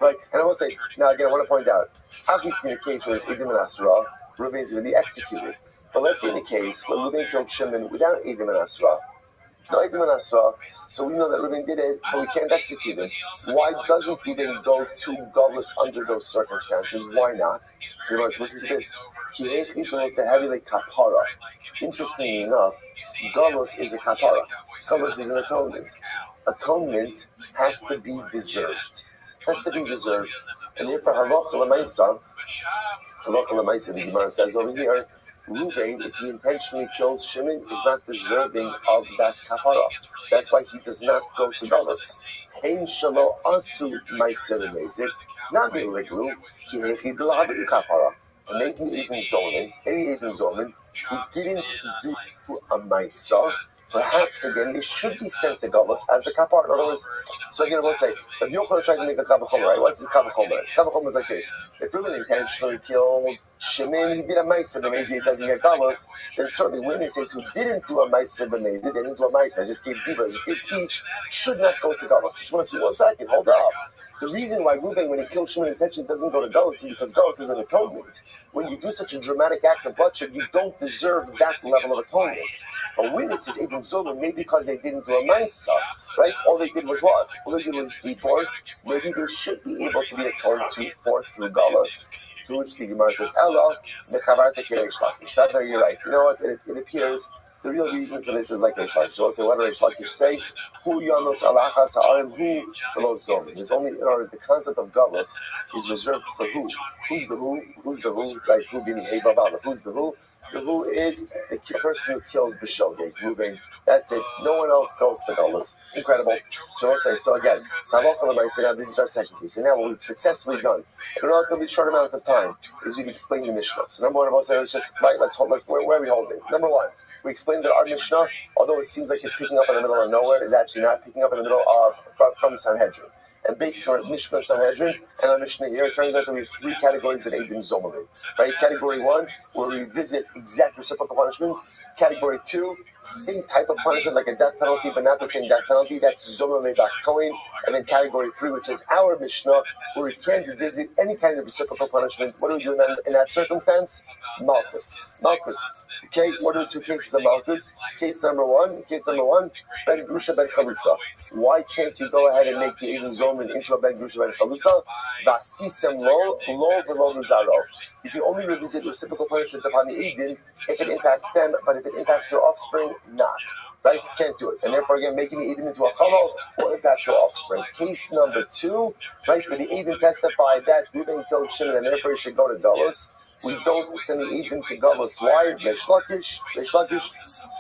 Right? And I will say, now again, I want to point out, obviously in the case where there's Eidim and Asra, Reuben is going to be executed. But let's say in the case where Reuben killed Shimon without Eidim and Asra, no Eidim and Asra, so we know that Reuben did it, but we can't execute him. Why doesn't Reuben go to galus under those circumstances? Why not? So you guys listen to this. Interestingly enough, galus is a kapara. Galus is an atonement. Atonement has to be deserved. And therefore, halacha l'maisa, the Gemara says over here, Reuben, if he intentionally kills Shimon, is not deserving of that kapara. That's why he does not go to galus. Ein shalo asu maisa b'mezid, not be leglu, ki hechi b'la'abit kapara. And maybe Eidim Zomim, who didn't do a maisa, perhaps again they should be sent to galus as a kapar. In other words, so again we'll say, if Yochanan tried to make a kavachomer, right? What's his kavachomer? His kavachomer is like this: if Reuben intentionally killed Shimon, he did a ma'aseh b'mezid, it doesn't get galus. Then certainly witnesses who didn't do a ma'aseh b'mezid, they didn't do a ma'aseh, just gave dibur, just gave speech, should not go to galus. You just want to see 1 second, hold up. The reason why Reuben, when he kills Shimon intentionally, doesn't go to galus is because galus is an atonement. When you do such a dramatic act of bloodshed, you don't deserve that level of atonement. But witnesses, Eidim Zomim, maybe because they didn't do a Maisa, right? All they did was what? All they did was deport. Maybe they should be able to be atoned for through galus. To which the Gemara says, "Elo mechavarta k'reish lakish." Rather, you're right. You know what? It appears the real reason for this is like Reish Lakish. So I'll say, what did Reish Lakish say? Hu yanos alachas ha'arim hu below zomim. There's only, in other words, the concept of galus is reserved for who? Who's the who? Like who being Hebabala? Who's the who? The who is the person who kills B'Shogeg, Reuben. That's it. No one else goes to galus. Incredible. So I'll say, so again, now this is our second case. And now what we've successfully done in a relatively short amount of time is we've explained the Mishnah. So number one, I will say, let's just, right, where are we holding? Number one, we explained that our Mishnah, although it seems like it's picking up in the middle of nowhere, is actually not picking up in the middle of, from Sanhedrin. And based on Mishnah Sanhedrin and our Mishnah here, it turns out that we have three categories of Eidim Zomim. Right? Category 1, where we visit exact reciprocal punishment. Category 2, same type of punishment like a death penalty, but not the same death penalty. That's Zomim Bas Kohen. And then category 3, which is our Mishnah, where we can't visit any kind of reciprocal punishment. What do we do in that circumstance? Malchus. Okay, what are the two cases of Malchus? Case number one, Ben Grusha Ben Chalusa. Why can't you go ahead and make the Eidim Zomin into a Ben Grusha Ben Chalusa? Vasisem lo v'lo nizaro. You can only revisit reciprocal punishment upon the Eidim if it impacts them, but if it impacts their offspring, not. Right? Can't do it. And therefore, again, making the Eidim into a Chalal will impact your offspring. Case number 2, right, where the Eidim testified that Reuben killed Shimon and therefore he should go to Galus. We don't send the Eidim to Galus. Why? Reish Lakish,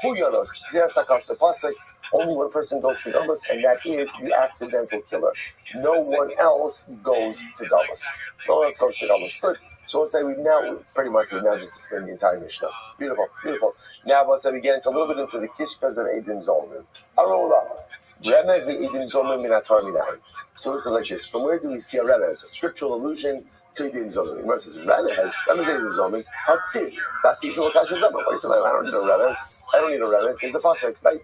Hu Yonos, Zerach Sakas Pasek. Only one person goes to Galus, and that is the accidental killer. No one else goes to Galus. No one else goes to Galus. Good. So we'll say we've now just explained the entire Mishnah. Beautiful. Now we'll say we get into a little bit into the Kishkas of Eidim Zolmin. Arola. Remez the Eidim Zolmin Minatar Minai. So this is like this. From where do we see a remez? A scriptural allusion to Eidim Zolmin. The Gemara says, remez Eidim Zolmin. Haksi. That's season of Kasha Zama. What are you talking about? I don't need a remez. There's a pasuk, right?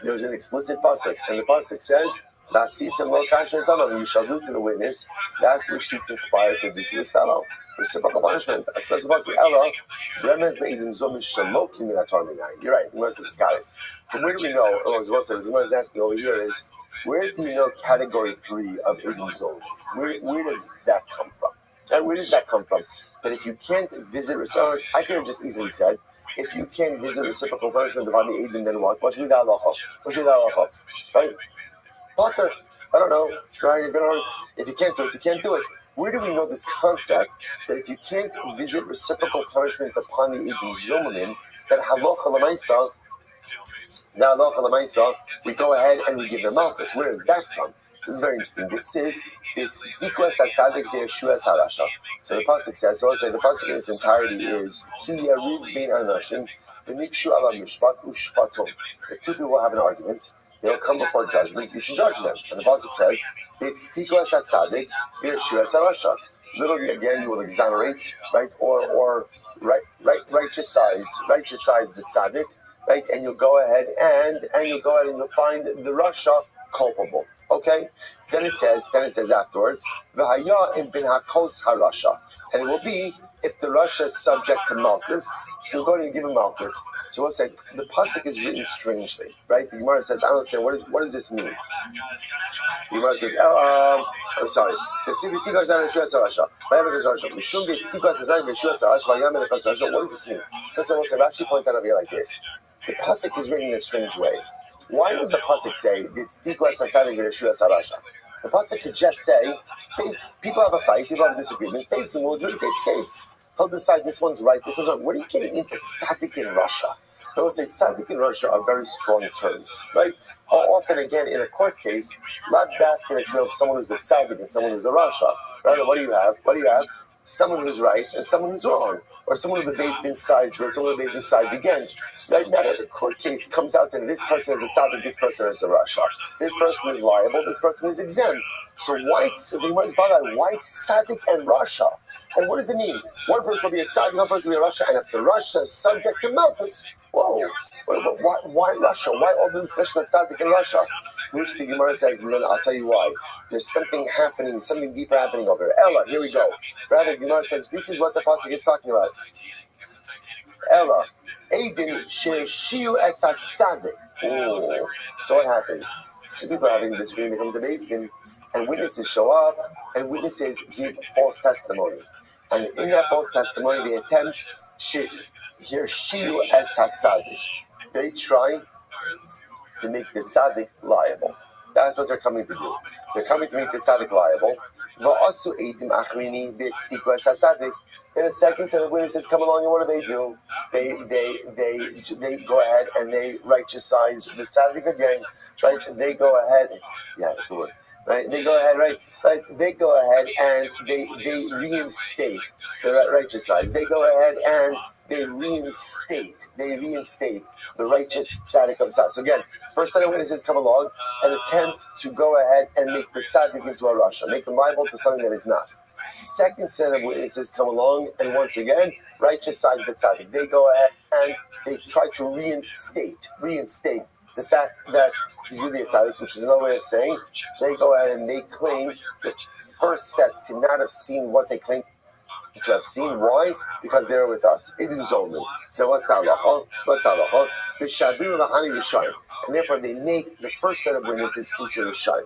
There's an explicit pasuk, and the pasuk says, you shall do to the witness that which he conspired to do to his fellow. Reciprocal punishment. Says about the Ella, Remez Eidim Zom Shalokim Minatar Minai. You're right. The Gemara says, got it. From where do we know? Or as well says, the Gemara is asking over here is, where do you know category 3 of Eidim Zom? Where does that come from? And where does that come from? That if you can't visit reciprocal, I could have just easily said, if you can't visit reciprocal punishment upon the Eidim, then what? What should be the halacha? Right? Potter, I don't know. If you can't do it, you can't do it. Where do we know this concept that if you can't visit reciprocal punishment upon the Eidim Zomanim, that halacha l'maisa, we go ahead and we give them malchus? Where does that come? This is very interesting. This is Tikwas HaTzadik Ve'Yeshuas HaRasha. So the pasuk says, the pasuk in its entirety is Ki Yariv Bein Anashim V'Nikshu Ala Mishpat Ushfatom. If two people have an argument, they'll come before judgment, you should judge them. And the pasuk says, it's Tikwas HaTzadik Ve'Yeshuas HaRasha. Literally, again, you will exonerate, right, or righteousize the tzaddik, right, and you'll go ahead and you'll find the Rasha culpable. Okay? Then it says afterwards, V'haya im bin hakos harasha. And it will be if the Rasha is subject to Malchus, so we'll go and give him Malchus. So we'll say the pasuk is written strangely, right? The Gemara says, I don't understand, what does this mean? The Gemara says, I'm sorry. What does this mean? So we'll say, Rashi points out over here like this. The pasuk is written in a strange way. Why does the pasuk say it's Tikwas HaTzadik Ve'Yeshuas HaRasha? The pasuk could just say, people have a fight, people have a disagreement, Beis will adjudicate the case. He'll decide this one's right, this one's wrong. What are you getting into tzaddik in Russia? They will say tzaddik in Russia are very strong terms, right? Often, again, in a court case, not that in a trail of someone who's a tzaddik and someone who's a Rasha. Rather, what do you have? Someone who's right and someone who's wrong. Or someone who the Beis Din sides with, someone who the Beis Din sides against. Right? Not every court case comes out that this person is a tzaddik, this person is a rasha. This person is liable, this person is exempt. So why tzaddik and rasha? And what does it mean? One person will be a tzaddik, one person will be a rasha, and if the rasha is subject to malchus, whoa, why rasha? Why all the discussion of tzaddik and rasha? Which the Gemara says, and then I'll tell you why. There's something happening, something deeper happening over here. Ella, here we go. Rather, the Gemara says, this is what the pasuk is talking about. Ella, Eidim Shiu Esat Tzadik. Oh, so what happens? Two people having this dream, they come to Beis Din, and witnesses show up, and witnesses give false testimony. And in that false testimony, they attempt Shiu Esat Tzadik. They try to make the tzaddik liable. That's what they're coming to do. They're coming to make the tzaddik liable. Then a second set of witnesses come along, and what do? They go ahead and they righteousize the tzaddik again, right? They go ahead, it's a word, right? They go ahead, right? They go ahead and they reinstate the righteousize. They go ahead and they reinstate the righteous tzaddik of tzaddik. So again, first set of witnesses come along and attempt to go ahead and make the tzaddik into a rasha, make him liable to something that is not. Second set of witnesses come along and once again, righteous side of the tzaddik. They go ahead and they try to reinstate the fact that he's really a tzaddik, which is another way of saying they go ahead and they claim that the first set could not have seen what they claim to have seen. Why? Because they're with us. Edim Zolman. So what's the halacha? The Shadur Lahani Rishayim. And therefore they make the first set of witnesses into Rishayim.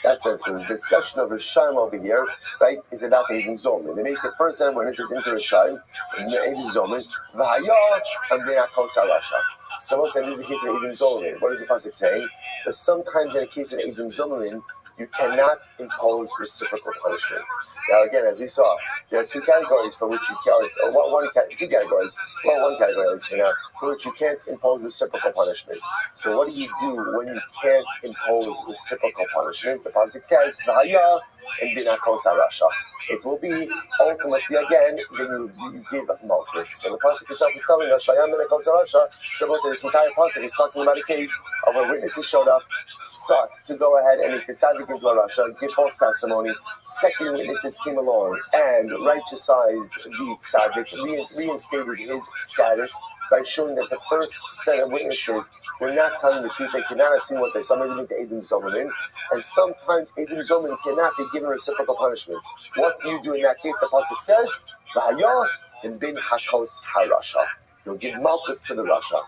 That's it. So the discussion of Rishayim over here, right, is about the Edim Zolman. They make the first set of witnesses into Rishayim, and the Edim Zolman, V'hayah, and Be'akos HaRasha. Someone said this is a case of Edim Zolman. What is the pasuk saying? That sometimes in a case of Edim Zolman, you cannot impose reciprocal punishment. Now, again, as we saw, there are two categories for which you can't, or one category at least for now, for which you can't impose reciprocal punishment. So, what do you do when you can't impose reciprocal punishment? The pasuk says, "V'haya and binakos harasha." It will be ultimately again then you give malchus. So the pasuk itself is telling us, "V'haya binakos harasha." So, this entire pasuk is talking about a case of where witnesses showed up, sought to go ahead and make the tzaddik into a rasha, give false testimony. Second witnesses came along and righteousized the tzaddik, reinstated his status by showing that the first set of witnesses were not telling the truth. They could not have seen what they saw, maybe to Edim Zolman. And sometimes Edim Zolman cannot be given reciprocal punishment. What do you do in that case? The pasuk says, "V'haya and bin hakos harasha." You'll give malchus to the rasha.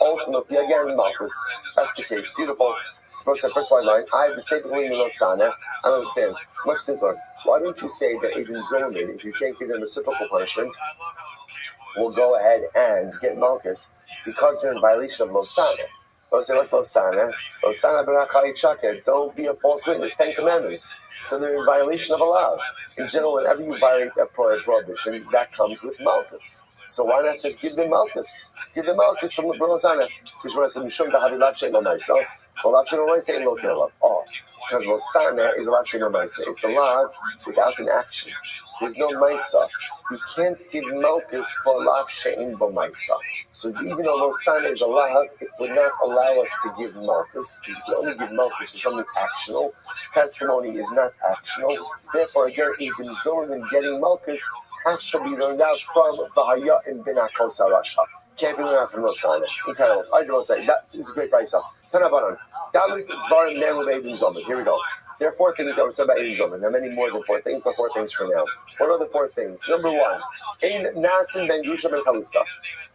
Ultimately, again, malchus. That's the case. Beautiful. First white line. I have to say the name of Losana. I don't understand. It's much simpler. Why don't you say that Edim Zolman, if you can't give them reciprocal punishment, will go ahead and get malchus because you're in violation of Losana? So say, what's Losana? Losana b'rachayit shaker. Don't be a false witness. 10 Commandments. So they're in violation of Allah. In general, whenever you violate a prohibition, that comes with malchus. So why not just give them malchus? Give them malchus from the Losana. Which one said, "Mishum dahavilav she'lo ma'isa." Well, lav she'lo ma'isa ain't lo kiralav. Oh, because Losana is a lav she'lo ma'isa. It's a lav without an action. There's no ma'isa. You can't give malchus for lav she'in bo ma'isa. So even though Losana is a lav, it would not allow us to give malchus, because you can only give malchus for something actional. Testimony is not actional. Therefore, again, Edim Zolman getting malchus has to be learned out from V'haya and binakos harasha. Can't be learned out from Losana. Incredible. I will say that is a great price. Tanabaran. Here we go. There are 4 things that were said by Edim Zolman. There are many more than 4 things, but 4 things for now. What are the 4 things? Number 1, Ein Nasin ben Grusha ben Chalusa.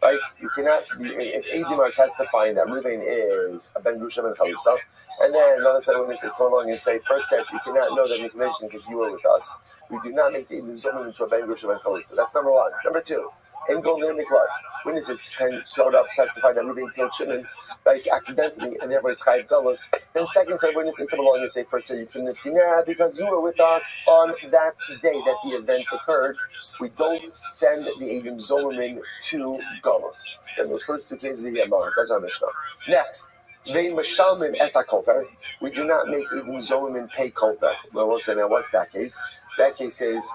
Right? You cannot be, if Edim are testifying that Reuven is a ben Grusha ben Chalusa, and then another set of witnesses come along and say, first set, you cannot know that information because you were with us. We do not make the Edim Zolman into a ben Grusha ben Chalusa. That's number 1. Number 2, Ein Golden Miklar. Witnesses showed up, testified that Reuven killed Shimon, right, accidentally, and therefore it's Chayiv Galus. Then second set of witnesses come along and say, first set, you couldn't have seen that because you were with us on that day that the event occurred. We don't send the Edim Zolman to Galus. And those first 2 cases, the Malchus. That's our Mishnah. Next, Vein Mashalmin Esa Kofer. We do not make Edim Zolman pay Kofer. Well, we'll say, now what's that case? That case is,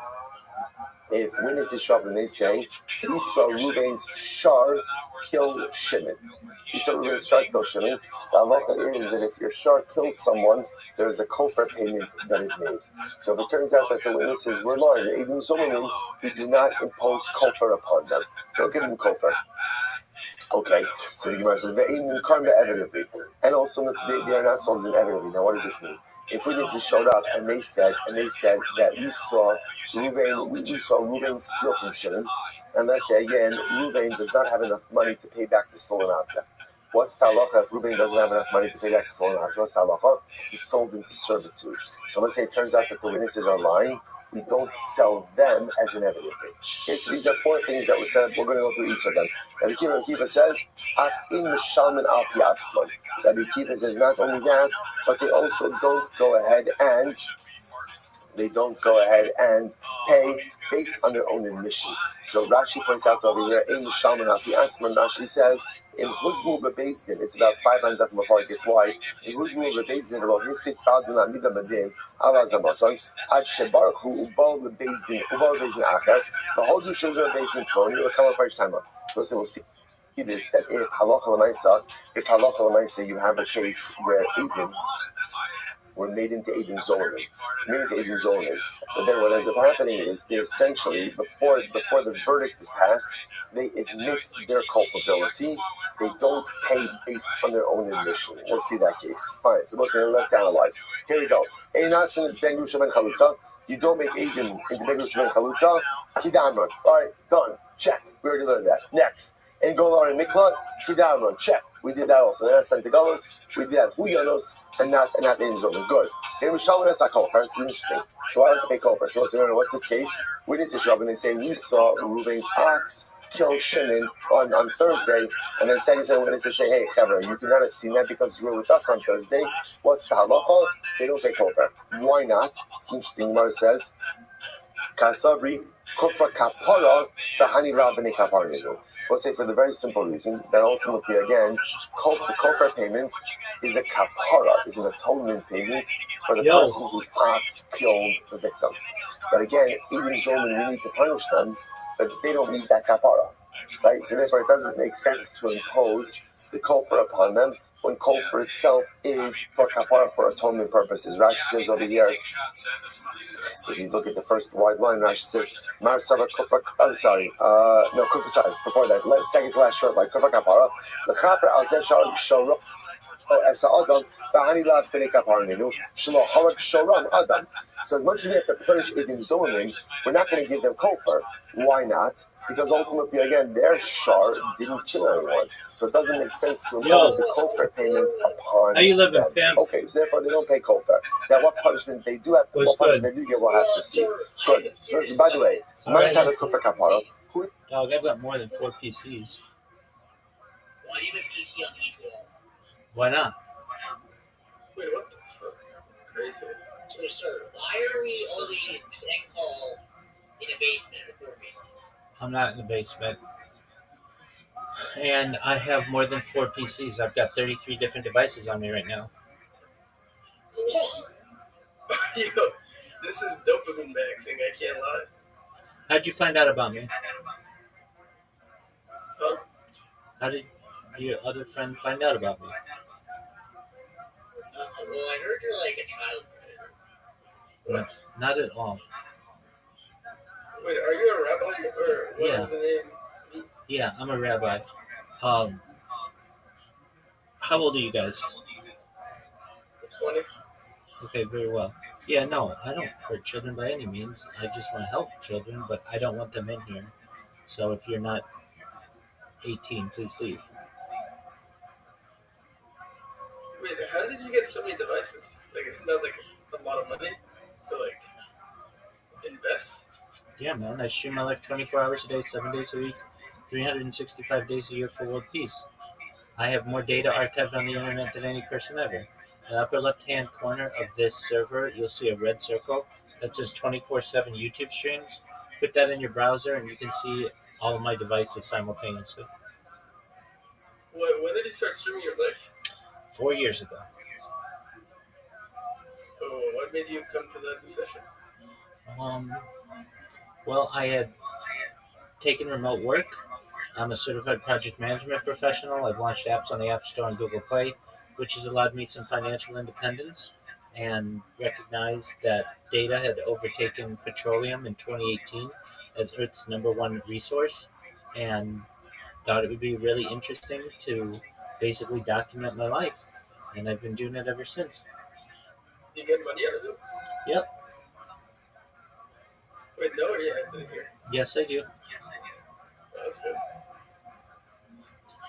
if witnesses show up and they say, he saw Reuven's shar kill Shimon. He saw Reuven's shar kill Shimon. The halacha is that if your shar kills someone, there is a kofar payment that is made. So if it turns out that the witnesses were lying, the Edim Zolman, we do not impose kofar upon them. Don't give them kofar. Okay, so the Gemara says, and also they are not sold inevitably. Now what does this mean? If witnesses showed up and they said that we saw Reuven steal from Shimon, and let's say again, Reuven does not have enough money to pay back the stolen object. What's the halacha if Reuven doesn't have enough money to pay back the stolen object? What's the halacha? He's sold into servitude. So let's say it turns out that the witnesses are lying. We don't sell them as inevitably. Okay, so these are 4 things that were said. We're going to go through each of them. Rabbi Kiva says, "In Mishalman al Piatzman." Rabbi Kiva says not only that, but they also don't go ahead and pay based on their own admission. So Rashi points out over here, "In Mishalman al Piatzman." Rashi says, "In Huzmu bebezdin," it's about 5 lines up before it gets wide. In Huzmu bebezdin, lo hispik padun amida badin ala zamason ad shebarchu ubal bebezdin acher. The Hozu shulza bebezdin kroni will come up each time up. We'll see is that if halacha l'maisa, you have a case where Edom were made into Edom zoning. But then what ends up happening is they essentially, before the verdict is passed, they admit their culpability. They don't pay based on their own admission. We'll see that case. Fine. So let's analyze. Here we go. You don't make Edom into Ben Grusha Ben Chalutza. Kidamron. All right, done. Check. We already learned that. Next. And Golar and Miklat. Kidamron. Check. We did that also. Then that's Santigalos. We did that Huyanos and not Inzolim. Good. And Rishalom has a Kofar. It's interesting. So I like to pay Kofar. So what's this case? Witness is Rabbi and they say we saw Reuven's ox kill Shimon on Thursday, and then second witnesses say, hey, Chevra, you cannot have seen that because you were with us on Thursday. What's the halacha? They don't pay Kofar. Why not? It's interesting. Gemara says, Kasavri kufra kapara b'hani rabbeinu kaparinu. We'll say for the very simple reason that ultimately, again, the kofar payment is a kapara, is an atonement payment for the person whose ox killed the victim. But again, even Zoman, we need to punish them, but they don't need that kapara, right? So therefore, it doesn't make sense to impose the kofar upon them when kofar itself is for kapara for atonement purposes. Rashi says over here, if you look at the first wide line, Rashi says, Mar Sava Kufra, I'm sorry, Kufra, sorry, before that, second to last short line, Kufra kapara, the Chapra al Zeshar Shorok, as Adam, Bahani Lav Sene Kaparninu, Shlo Harak Shoram Adam. So as much as we have to punish Edom Zolim, we're not going to give them kofar. Why not? Because ultimately, again, their shar didn't kill anyone. So it doesn't make sense to impose the kofar payment upon them. Pam? Okay, so therefore they don't pay kofar. Now what punishment they do have to, what punishment they do get, we'll have to see. Good. So this is, by the way, my kind of kofar kapara. Dog, I've got more than 4 PCs. Why do you have a PC on each wall? Why not? Wait, what the fuck? That's crazy. So, sir, why are we only getting call in a basement with 4 PCs? I'm not in the basement. And I have more than 4 PCs. I've got 33 different devices on me right now. Yo, this is dopamine maxing, I can't lie. How'd you find out about me? Huh? How did your other friend find out about me? Well, I heard you're like a child predator. What? Not at all. Wait, are you a rabbi? Or what is the name? Yeah, I'm a rabbi. How old are you guys? 20. Okay, very well. Yeah, no, I don't hurt children by any means. I just want to help children, but I don't want them in here. So if you're not 18, please leave. Wait, how did you get so many devices? Like, isn't that like a lot of money to like invest? Yeah, man, I stream my life 24 hours a day, 7 days a week, 365 days a year for world peace. I have more data archived on the internet than any person ever. In the upper left-hand corner of this server, you'll see a red circle that says 24/7 YouTube streams. Put that in your browser and you can see all of my devices simultaneously. When did you start streaming your life? 4 years ago. Oh, what made you come to that decision? Well, I had taken remote work. I'm a certified project management professional. I've launched apps on the App Store and Google Play, which has allowed me some financial independence, and recognized that data had overtaken petroleum in 2018 as Earth's #1 resource, and thought it would be really interesting to basically document my life, and I've been doing it ever since. You get money out of it? Yep. Wait, no, yeah, I didn't hear. Yes, I do. Oh, that's good.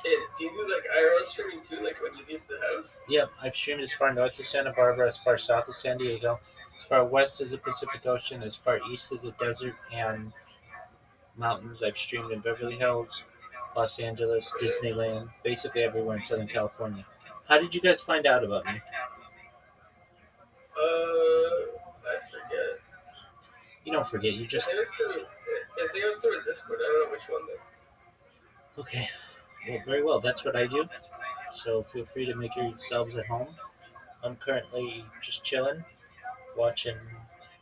Hey, do you do like IRL streaming too, like when you leave the house? Yep, I've streamed as far north as Santa Barbara, as far south as San Diego, as far west as the Pacific Ocean, as far east as the desert and mountains. I've streamed in Beverly Hills, Los Angeles, Disneyland, basically everywhere in Southern California. How did you guys find out about me? I forget. You don't forget, you just... I think it was through a Discord, I don't know which one though. Okay, well, very well, that's what I do. So feel free to make yourselves at home. I'm currently just chilling, watching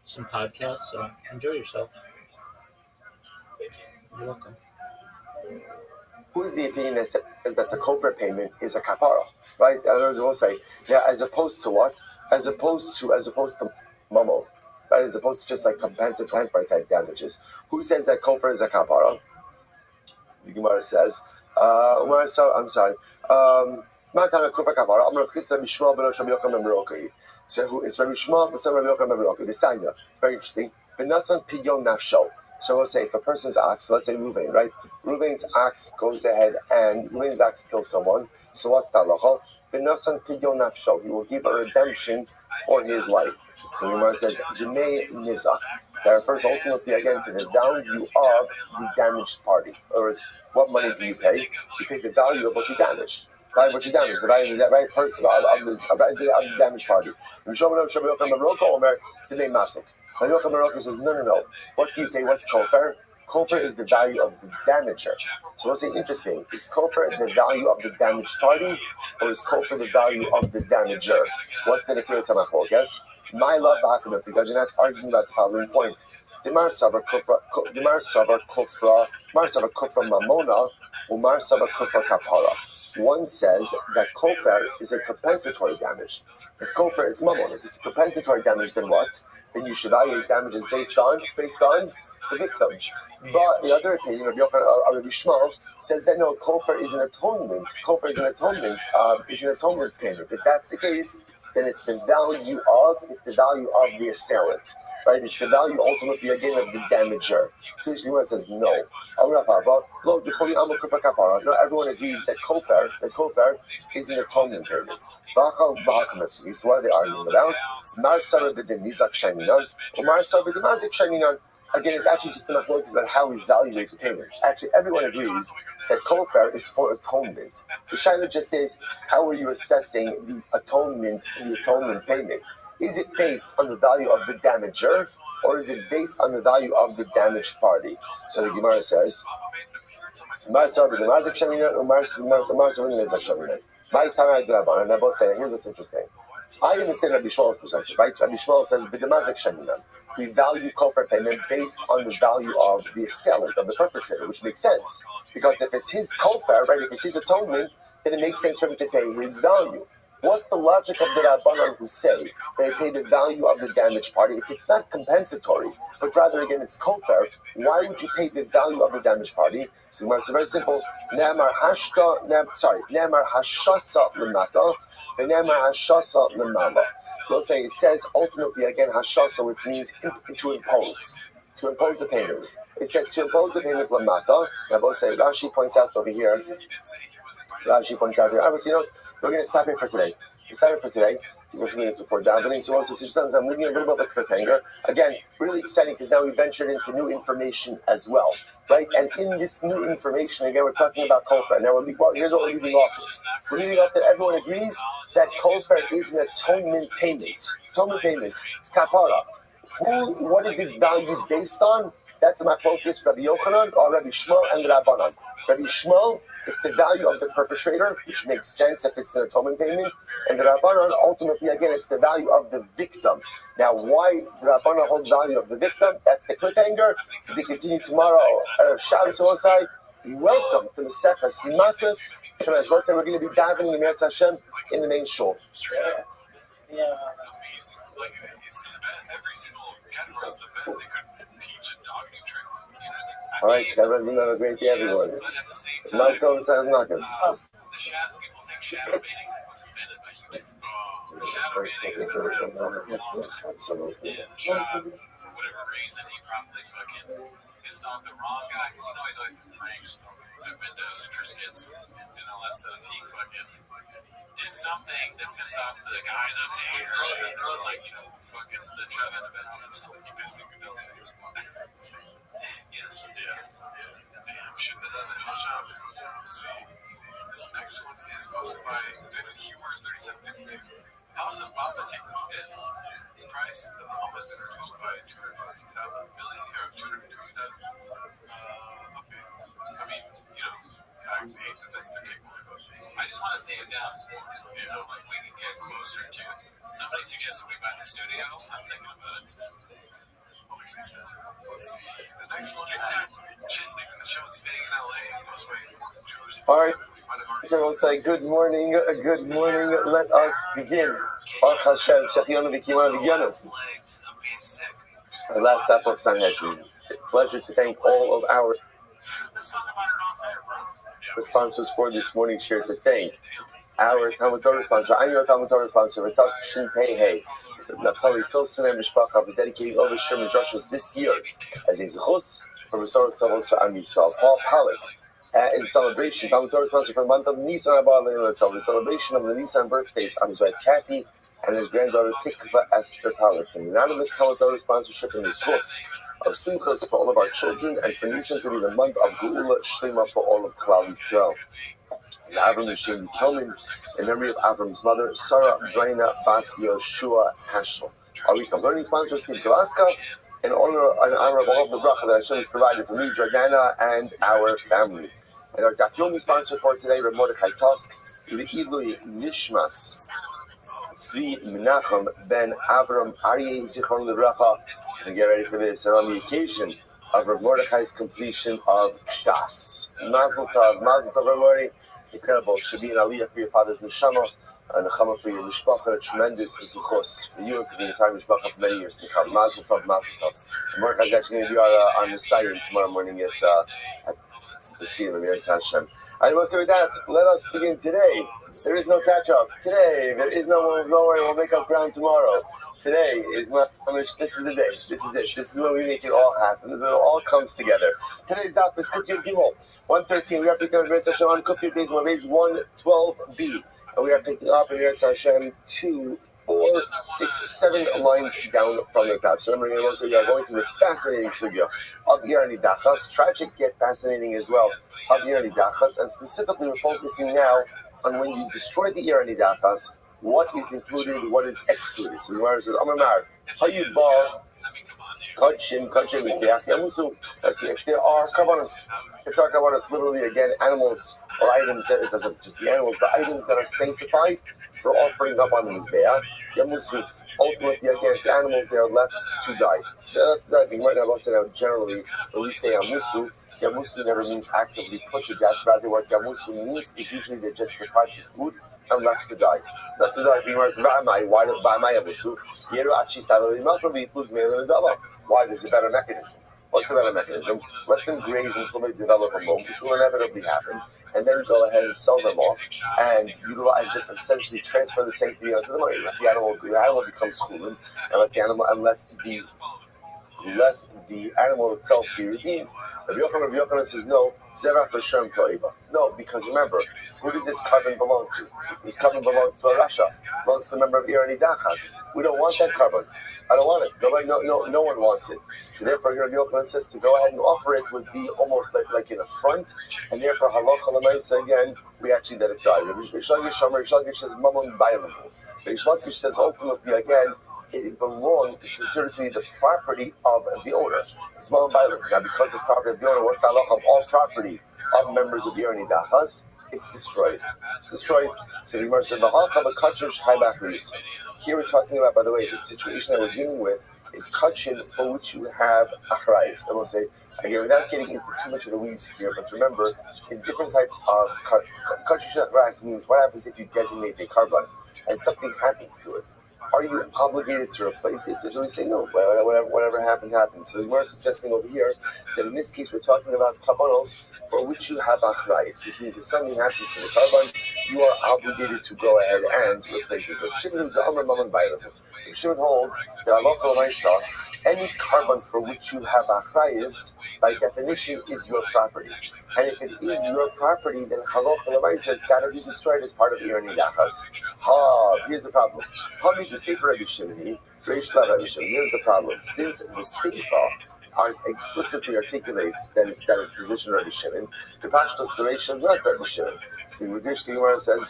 some podcasts, so enjoy yourself. Thank you. You're welcome. Who is the opinion that says that the kofar payment is a kapara, right? In other words, we'll say, yeah, as opposed to what? As opposed to mamo, right? As opposed to just like compensatory type damages. Who says that kofar is a kapara? The Gemara says, I'm sorry. Matan kofar kapara. I'm Rav Chisda Bishma ben Rabbi Yochanan ben Berokai. So who is Rabbi Shma ben Rabbi Yochanan ben Berokai? The Sanya. Very interesting. Benasan pidyon nafsho. So we'll say if a person's ox, so let's say Ruvain, right? Ruvain's ox goes ahead and Ruvain's ox kills someone. So what's the halacha? Benasan pidyon nafsho. He will give a redemption for his life. So the Gemara says, Jemei nizak. That refers ultimately again to the value of the damaged party. Or is what money do you pay? You pay the value of what you damaged. Right, what you damaged, the value of the right person of the damaged party. Rabbi Yochanan says, no. What do you pay? What's kofar? Kofar is the value of the damager. So what's interesting? Is kofar the value of the damaged party, or is kofar the value of the damager? What's the Nikkei Tzamachol? Yes? My love ba'akamah, because you're not arguing about the following point. Dimar savar kofra mamona, umar savar kofra kapara. One says that kofar is a compensatory damage. If kofar is mamon, if it's a compensatory damage, then what? Then you should evaluate damages based on the victim. But the other opinion of Rabbi Shmuel says that no, kofar is an atonement. Kofar is an atonement payment. If that's the case, then it's the value of the assailant, right? It's the value ultimately again of the damager. So Shmuel says no. No, everyone agrees that kofar is an atonement payment. So what are they arguing about? Again, it's actually just enough focus about how we evaluate the payment. Actually, everyone agrees that kofar is for atonement. The shaila just is, how are you assessing the atonement payment? Is it based on the value of the damager, or is it based on the value of the damaged party? So the Gemara says, and I both say, here's what's interesting. I understand Rabbi Shmuel's perspective, right? Rabbi Shmuel says, we value kofar payment based on the value of the assailant, of the perpetrator, which makes sense. Because if it's his kofar, right, if it's his atonement, then it makes sense for him to pay his value. What's the logic of the Rabbanan who say they pay the value of the damaged party? If it's not compensatory, but rather again it's kofar, why would you pay the value of the damaged party? So it's very simple. Ne'amar hashasa lemata, ve'ne'amar hashasa lemala. We'll say it says ultimately again hashasa, which means to impose the payment. It says to impose the payment lemata. Now we'll say Rashi points out over here. Obviously, we're going to stop here for today. A few minutes before davening. So also, I'm leaving a little bit of a cliffhanger. Again, really exciting because now we ventured into new information as well, right? And in this new information, again, we're talking about kofar. Now, here's what we're leaving off. We're leaving off that everyone agrees that kofar is an atonement payment. It's kapara. What is it valued based on? That's my focus, Rabbi Yochanan or Rabbi Shmuel and Rabbanan. Rabbi Shmuel, it's the value of the perpetrator, which makes sense if it's an atonement payment. And the Rabbanan, ultimately, again, it's the value of the victim. Now, why the Rabbanan hold value of the victim? That's the cliffhanger. To be continued tomorrow. Shabbos Osai. Welcome to the Maseches Makkos. We're going to be diving in Eretz Hashem in the main shul. Yeah. Like, it's the best. Every single category is the best. They could teach a dog new tricks. All right, everyone's another great day, everyone. It's nice going to Makkos. People think shadow banning was invented by you. Shadow banning has been around for a long time. Yes, absolutely. And for whatever reason, he probably fucking pissed off the wrong guy. Because he's always pranks, through windows, Triscuits, and all that stuff. He fucking did something that pissed off the guys up there. And they were like, fucking the Trev and the Benjamins. He pissed off Goodell's. Yes, yeah. Damn, shouldn't have done that. Let's see. This next one is posted by Vivid Humor 3752. House of Baba taking debts. The price of the home has been reduced by $252,000. Okay. I mean, I hate that that's the takeaway, but I just want to see it down more. So, we can get closer to it. Somebody suggested we buy the studio. I'm thinking about it. Let's see. The next one, Chin leaving the show and staying in LA. All right. We'll say good morning. Good morning. Let us begin. Baruch Hashem, Shechionu v'Kiyonu v'Giyonu. Our last stop of Sanhedrin. Pleasure to thank all of our sponsors for this morning's share. To thank our Talmud Torah sponsor, I'm your Talmud Torah sponsor, ROTHSCHILD Pei Naftali Tilson and Mishpacha for dedicating all the Sherman Joshua's this year as a zechus for Besorah levels for Am Yisrael. Paul Pollack, in celebration, Talmud Torah sponsor for the month of Nisan Abba Le'Olam, the celebration of the Nisan birthdays on his wife Kathy and his granddaughter Tikva Esther Pollack. An anonymous Talmud Torah sponsorship in the zechus of Simchas for all of our children, and for Nisan to be the month of Geula Shlema for all of Klal Yisrael. Avram Yishem Kelman, in memory of Avram's mother, Sarah Braina Bas Yoshua Heschel. Our week of learning sponsor, Steve Galaska, in honor of all of the bracha that Hashem has provided for me, Dragana, and our family. And our Daf Yomi sponsor for today, Reb Mordechai Tusk, Le'ilui Nishmas, Tzvi Menachem Ben Avram Aryeh Zichron L'Bracha. And get ready for this. And on the occasion of Reb Mordechai's completion of Shas, Mazel Tov, Reb Mordechai. Incredible. Shabbat Aliyah for your father's neshama, and Nechama for your mishpacha. A tremendous zuchos for you and for the entire mishpacha for many years to come. Mazel tov, mazel tov. Mark is actually going to be on the site tomorrow morning at the Siyum of Yeris Hashem. And so with that, let us begin today. There is no catch-up. Today, there is no worry, we'll make up ground tomorrow. Today is this is the day. This is it. This is when we make it all happen. It all comes together. Today's daf is Kuf Yud Gimel 113. We are picking up Yeris Hashem on Kuf Yud Beis Maves 112b. And we are picking up in Yeris Hashem 2, 4, 6, 7 lines down from the top. So remember, we are going through the fascinating sugya of Ir Nidachas, tragic yet fascinating as well, of Ir Nidachas, and specifically we're focusing now on when you destroy the Ir Nidachas, what is included, what is excluded. So the Gemara says, Amar, Hayubal, Kachim, Yamusu. If there are karbanos, literally again, animals or items that it doesn't just be animals, but items that are sanctified for offering up on the Mizbeach, Yamusu, ultimately again, the animals they are left to die. That's the thing. Right now, generally, when we say Yamusu never means actively put to death. Rather, what Yamusu means is usually they're just deprived of food and left to die. Left to die. Why does Va'amai Yamusu? Why? There's a better mechanism. What's the better mechanism? Let them graze until they develop a loan, which will inevitably happen, and then go ahead and sell them off and utilize, just essentially transfer the sanctity onto the money. Let the animal become schulin, and let the animal itself be redeemed. Rabbi Yochanan says no. No, because remember, who does this carbon belong to? This carbon belongs to a Rasha, belongs to a member of Ir Nidachas. We don't want that carbon. I don't want it. No one wants it. So therefore, Rabbi Yochanan says to go ahead and offer it would be almost like in a front, and therefore halacha l'maisa again, we actually let it die. Rabbi Shlagish says mamon bailamu. Rabbi Shlagish says ultimately again, it belongs, it's considered to be the property of the owner. It's mamon bailamu. Now because it's property of the owner, what's the halacha of all property of members of Ir Nidachas? It's destroyed. It's destroyed. So the Gemara said, here we're talking about, by the way, the situation that we're dealing with is kachin for which you have achrayis. I will say, again, without getting into too much of the weeds here, but remember, in different types of kachin achrayis means what happens if you designate a carbon and something happens to it. Are you obligated to replace it? Or do we say no? Whatever happened, happened. So we're suggesting over here that in this case we're talking about karbanos for which you have achrayis, which means if something happens to the carbon, you are obligated to go ahead and replace it. But Shimon holds that halacha l'maisa, any carbon for which you have achrayis, by definition, is your property. And if it is your property, then halacha l'maisa has got to be destroyed as part of Ir Nidachas. Here's the problem. The Sefer Rabbi Shimon, here's the problem. Since the Sefer explicitly articulates that it's position Rabbi Shimon, the Pashtos the Reish is not Rabbi Shimon. So the Gemara says,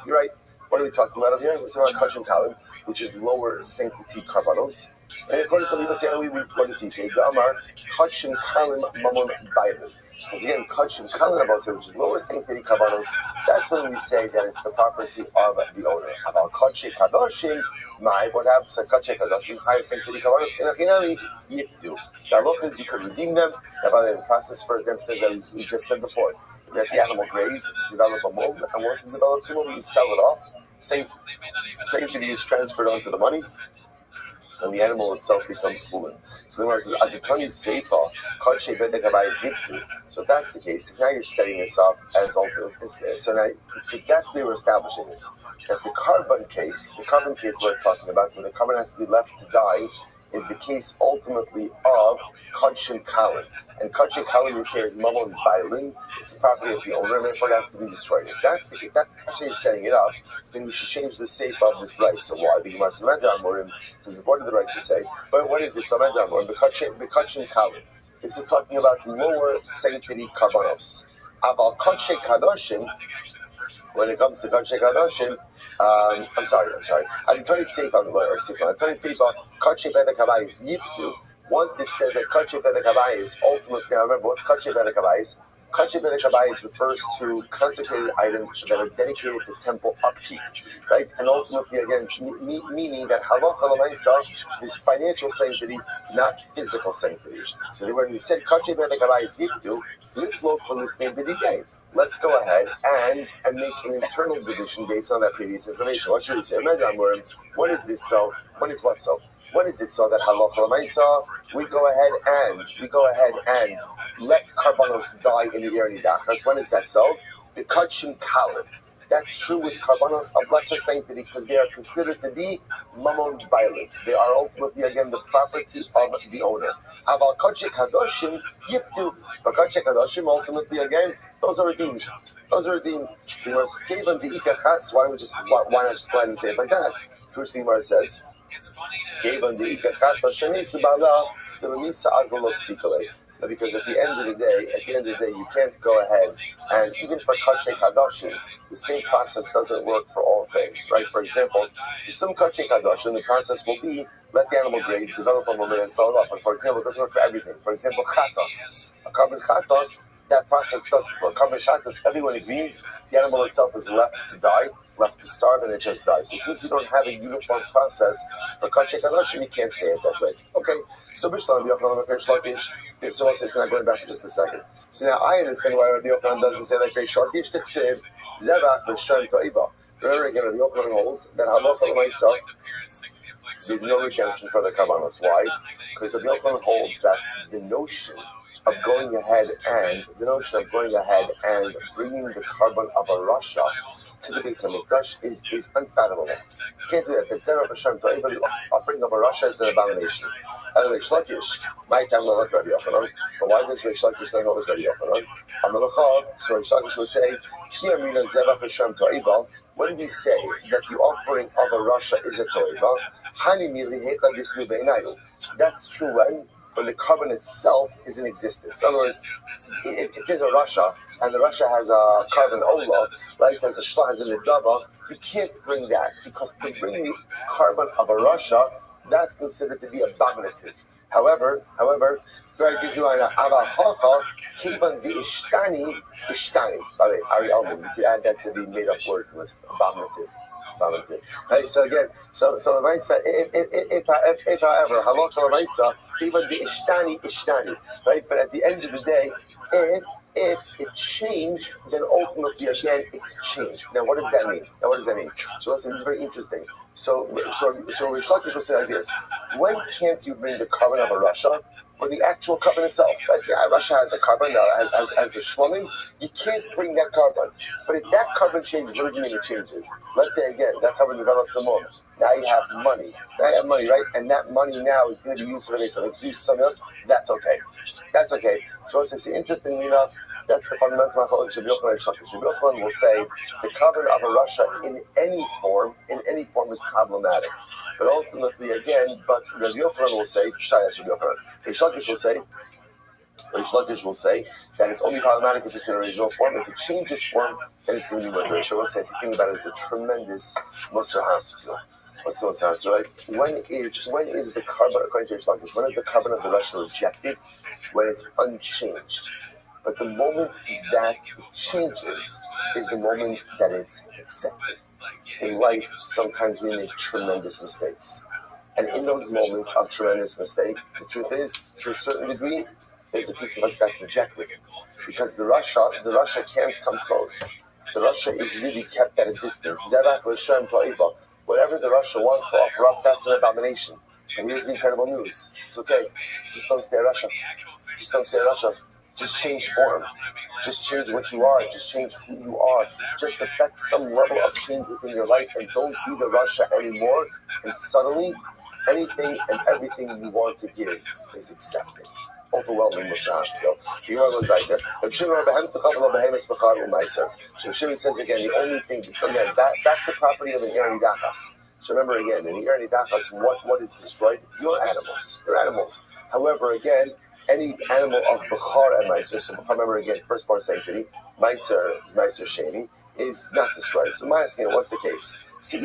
you're right. What are we talking about over here? We're talking about Kachim Kalim, which is lower sanctity karbanos. And according to Rabbi Yossi, what does he say? The Amar Kachim Kalim Mamon Bailim. Because again, Kachim Kalanabos, which is lower sanctity Karbanos, that's when we say that it's the property of the owner. About Kachim Kadoshim, what happens at Kachim Kadoshim, higher sanctity Karbanos, Inachinami, Yipdu. The halacha is you could redeem them, the process for redemption is as we just said before. You let the animal graze, develop a mold, and once it develops a mold, you sell it off. Sanctity is transferred onto the money, and the animal itself becomes chulin. So the Gemara says, "Adutani seifa kadshe bedek habayis yiktu." So if that's the case, if now you're setting this up as also, so now if that's the way we're establishing this, that the carbon case we're talking about, where the carbon has to be left to die, is the case ultimately of Kachim Kalin. And Kachim Kalin we say is Mamon Bailin, it's the property of the owner, and therefore it has to be destroyed. If that's how you're setting it up, then we should change the safe of this price. So why? The Gemara says, because the board of the rights to say, but what is this? The Kachim Kalin. This is talking about lower sanctity Karbanos. Aval Kachim Kadoshim, when it comes to Kachim Kadoshim, I'm sorry. I'm trying to save on the lawyer. I'm trying to save on Kachim Bedek Habayis Yiptu. Once it says that Kachim Bedek Habayis, ultimately, now remember, what's Kachim Bedek Habayis? Kachim Bedek Habayis refers to consecrated items that are dedicated to temple upkeep, right? And ultimately, again, meaning that halacha l'maisa is financial sanctity, not physical sanctity. So when we said Kachim Bedek Habayis Yiptu, we flowed from this name that he gave. Let's go ahead and make an internal division based on that previous information. What should we say? What is this so? What is what so? What is it so that halacha l'maisa we go ahead and let karbanos die in the year nidachas? When is that so? The kachim kalim. That's true with karbanos of lesser sanctity because they are considered to be mamon violent. They are ultimately again the property of the owner. Aval kachim kadoshim yiptu. But kachim kadoshim ultimately again those are redeemed. So you must give them the ikachas. Why not just go ahead and say it like that? To which the Gemara says, gave them the ikachat Hashem Bala to the Misa Azalok Sikale. Because at the end of the day, you can't go ahead and even for Kachei Kadoshim, the same process doesn't work for all things, right? For example, for some Kachei Kadoshim, the process will be let the animal graze, develop a moment, and sell it off. But for example, it doesn't work for everything. For example, chatos, a carbon chatos, that process doesn't work. Carbon chatos, everyone agrees, the animal itself is left to die, it's left to starve, and it just dies. So since you don't have a uniform process for Kachei Kadoshim, you can't say it that way. Okay, so Bishlam, so I'll say, so now going back for just a second. So now I understand why Rabbi Yochanan doesn't say like Reish Lakish Tichsev Zevach V'Shem To'iva. Remember again, Rabbi Yochanan holds that halacha l'maisa there's no redemption for the karbanos. Why? Because Rabbi Yochanan holds that the notion of going ahead and bringing the carbon of a rasha to the Beis Hamikdash is unfathomable. You can't do that. The offering of a rasha is an abomination. And Reish Lakish, my time will look Rabbi Yochanan, but why does Reish Lakish not hold Rabbi Yochanan? So Reish Lakish would say, when we say that the offering of a rasha is a toiva, that's true when the carbon itself is in existence. In other words, if there's a rasha and the rasha has a carbon ola, right, has a shla, has a nidava, you can't bring that because to bring the carbon of a rasha, that's considered to be abominative. However, right, this is why kevan the ishtani. By the way, Ari Elman, you could add that to the made-up words list. Abominative. Right. So again, so Lamaisa, if however, halacha Lamaisa, kevan the ishtani. Right, but at the end of the day, if it changed, then ultimately again it's changed. Now what does that mean? So this is very interesting. So Reish Lakish will say like this: when can't you bring the carbon of a rasha? Or the actual carbon itself. Like Russia has a carbon as the shlamim, you can't bring that carbon. But if that carbon changes, what does it mean it changes? Let's say again, that carbon develops some more. Now you have money. Right? And that money now is going to be used for the so let's use something else. That's okay. So it's interestingly enough, that's the fundamental machlokes of Rabbi Yochanan and Reish Lakish. Rabbi Yochanan will say the carbon of a rasha in any form is problematic. But ultimately, again, Rabbi Yochanan will say, Reish Lakish will say that it's only problematic if it's in original form. If it changes form, then it's going to be mutter. Reish will say, if you think about it, it's a tremendous Musar Haskell. What's the Musar Haskell, right? When is the carbon, according to Reish Lakish, when is the carbon of the rasha rejected? When it's unchanged. But the moment that it changes is the moment that it's accepted. In life, sometimes we make tremendous mistakes. And in those moments of tremendous mistake, the truth is, to a certain degree, there's a piece of us that's rejected. Because the Russia can't come close. The Russia is really kept at a distance. Whatever the Russia wants to offer up, that's an abomination. And here's the incredible news. It's okay. Just don't stay at Russia. Just don't stay at Russia. Just change form. Just change what you are. Just change who you are. Just affect some level of change within your life and don't be the Russia anymore. And suddenly, anything and everything you want to give is accepted. Overwhelming Musar skill. The Gemara goes right there. Rabbi Shimon says again, the only thing, again, back to property of an Eri Dachas. So remember again, in the Eri Dachas, what is destroyed? Your animals. Your animals. However, again, any animal of Bechar and Meiser, so remember again, first part sanctity, Meiser Sheni, is not destroyed. So my asking, what's the case? So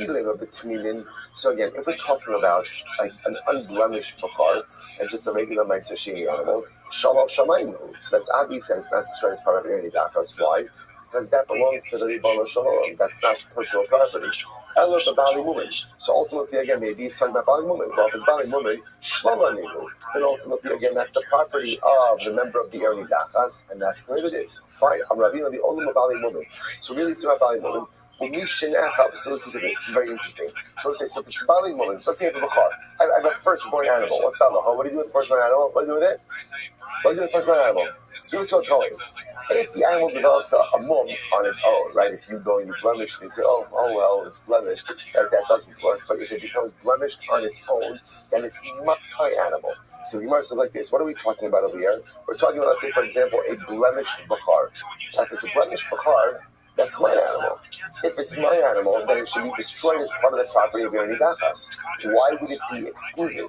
again, if we're talking about like an unblemished Bechar and just a regular Meiser Sheni animal, Shalom Shamayim. So that's obvious that it's not destroyed as part of Eri Dachas. Why? Because that belongs to the Ribbon Shalom. That's not personal property. Elo the Bali Mumin. So ultimately, again, maybe he's talking about Bali Mumin. Well, if it's Bali Mumin, Shlama Nimu, then ultimately, again, that's the property of the member of the Eri Dachas, and that's prohibited. Fine. I'm Rabbi, the Olam of Bali Mumin. So really, it's about Bali Mumin. So listen to this. Very interesting. So let's say, so it's Bali Mumin. So let's say I have a Bechar. I have a firstborn animal. What's that? What do you do with the firstborn animal? What do you do with it? What do you do with the firstborn animal? Give it to a Kohen. If the animal develops a mum on its own, right? If you go and you blemish and you say, oh well, it's blemished, that doesn't work. But if it becomes blemished on its own, then it's my animal. So the Gemara says like this. What are we talking about over here? We're talking about, let's say, for example, a blemished Bechar. Now, if it's a blemished Bechar, that's my animal. If it's my animal, then it should be destroyed as part of the property of Eri Dachas. Why would it be excluded?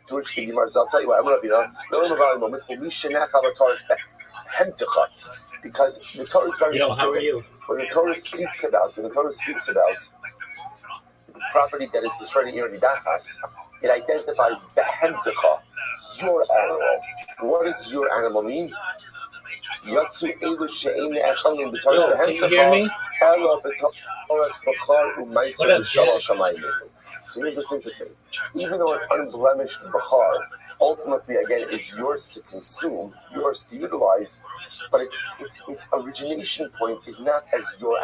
To which the Gemara says, I'll tell you what, I'm going to because the Torah is very specific. When the Torah speaks about the property that is destroyed in Eri Dachas, it identifies behemtecha, your animal. What does your animal mean? Yatsu elu she'ein echalim b'taras behemtecha, ela b'taras b'char u'maiser b'shalom shamayim. So here's what's interesting. Even though an unblemished Bechar ultimately, again, is yours to consume, yours to utilize, but its origination point is not as your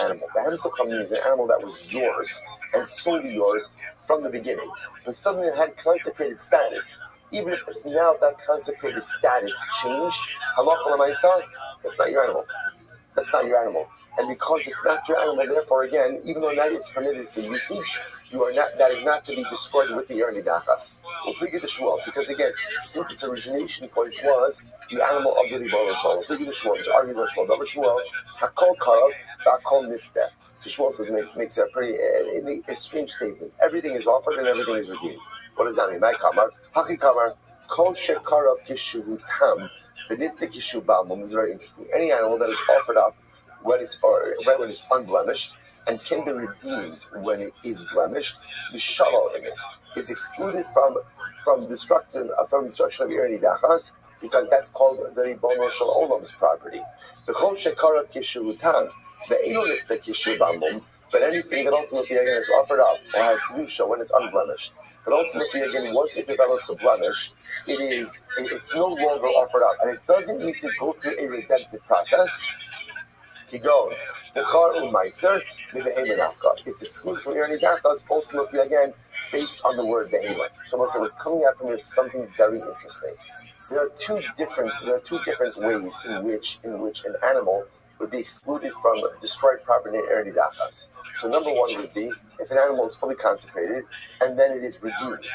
animal. The Hamtokam means an animal that was yours and solely yours from the beginning. But something that had consecrated status, even if it's now that consecrated status changed, halacha l'maisa, that's not your animal. That's not your animal. And because it's not your animal, therefore, again, even though now it's permitted for usage, that is not to be destroyed with the Eri Dachas. We'll figure the Shmuel, because again, since its origination point was the animal of the Ribbon Shalom, we'll figure the Shmuel. So argues on Shmuel. Double Shmuel, Hakol Karav, Hakol Nifteh. So Shmuel says makes a pretty a strange statement. Everything is offered and everything is redeemed. What does that mean? My Kamar, Haki Kamar, Kol Shekarav Kishu Tam, V'Nifteh Kishu Bamum is very interesting. Any animal that is offered up when it's unblemished and can be redeemed when it is blemished, the shalom in it is excluded from destruction of Eri Dachas, because that's called the Ribono Shel Olam's property. The Chol Shekarav Kishuvutan, the Elolit Kishu Bamum, but anything that ultimately again is offered up or has kedusha when it's unblemished. But ultimately, again, once it develops a blemish, it's no longer offered up, and it doesn't need to go through a redemptive process. It's excluded from Eri Dachas, ultimately again based on the word behemoth. So what's coming out from here is something very interesting. There are two different ways in which an animal would be excluded from destroyed property in Eri Dachas. So number one would be if an animal is fully consecrated and then it is redeemed.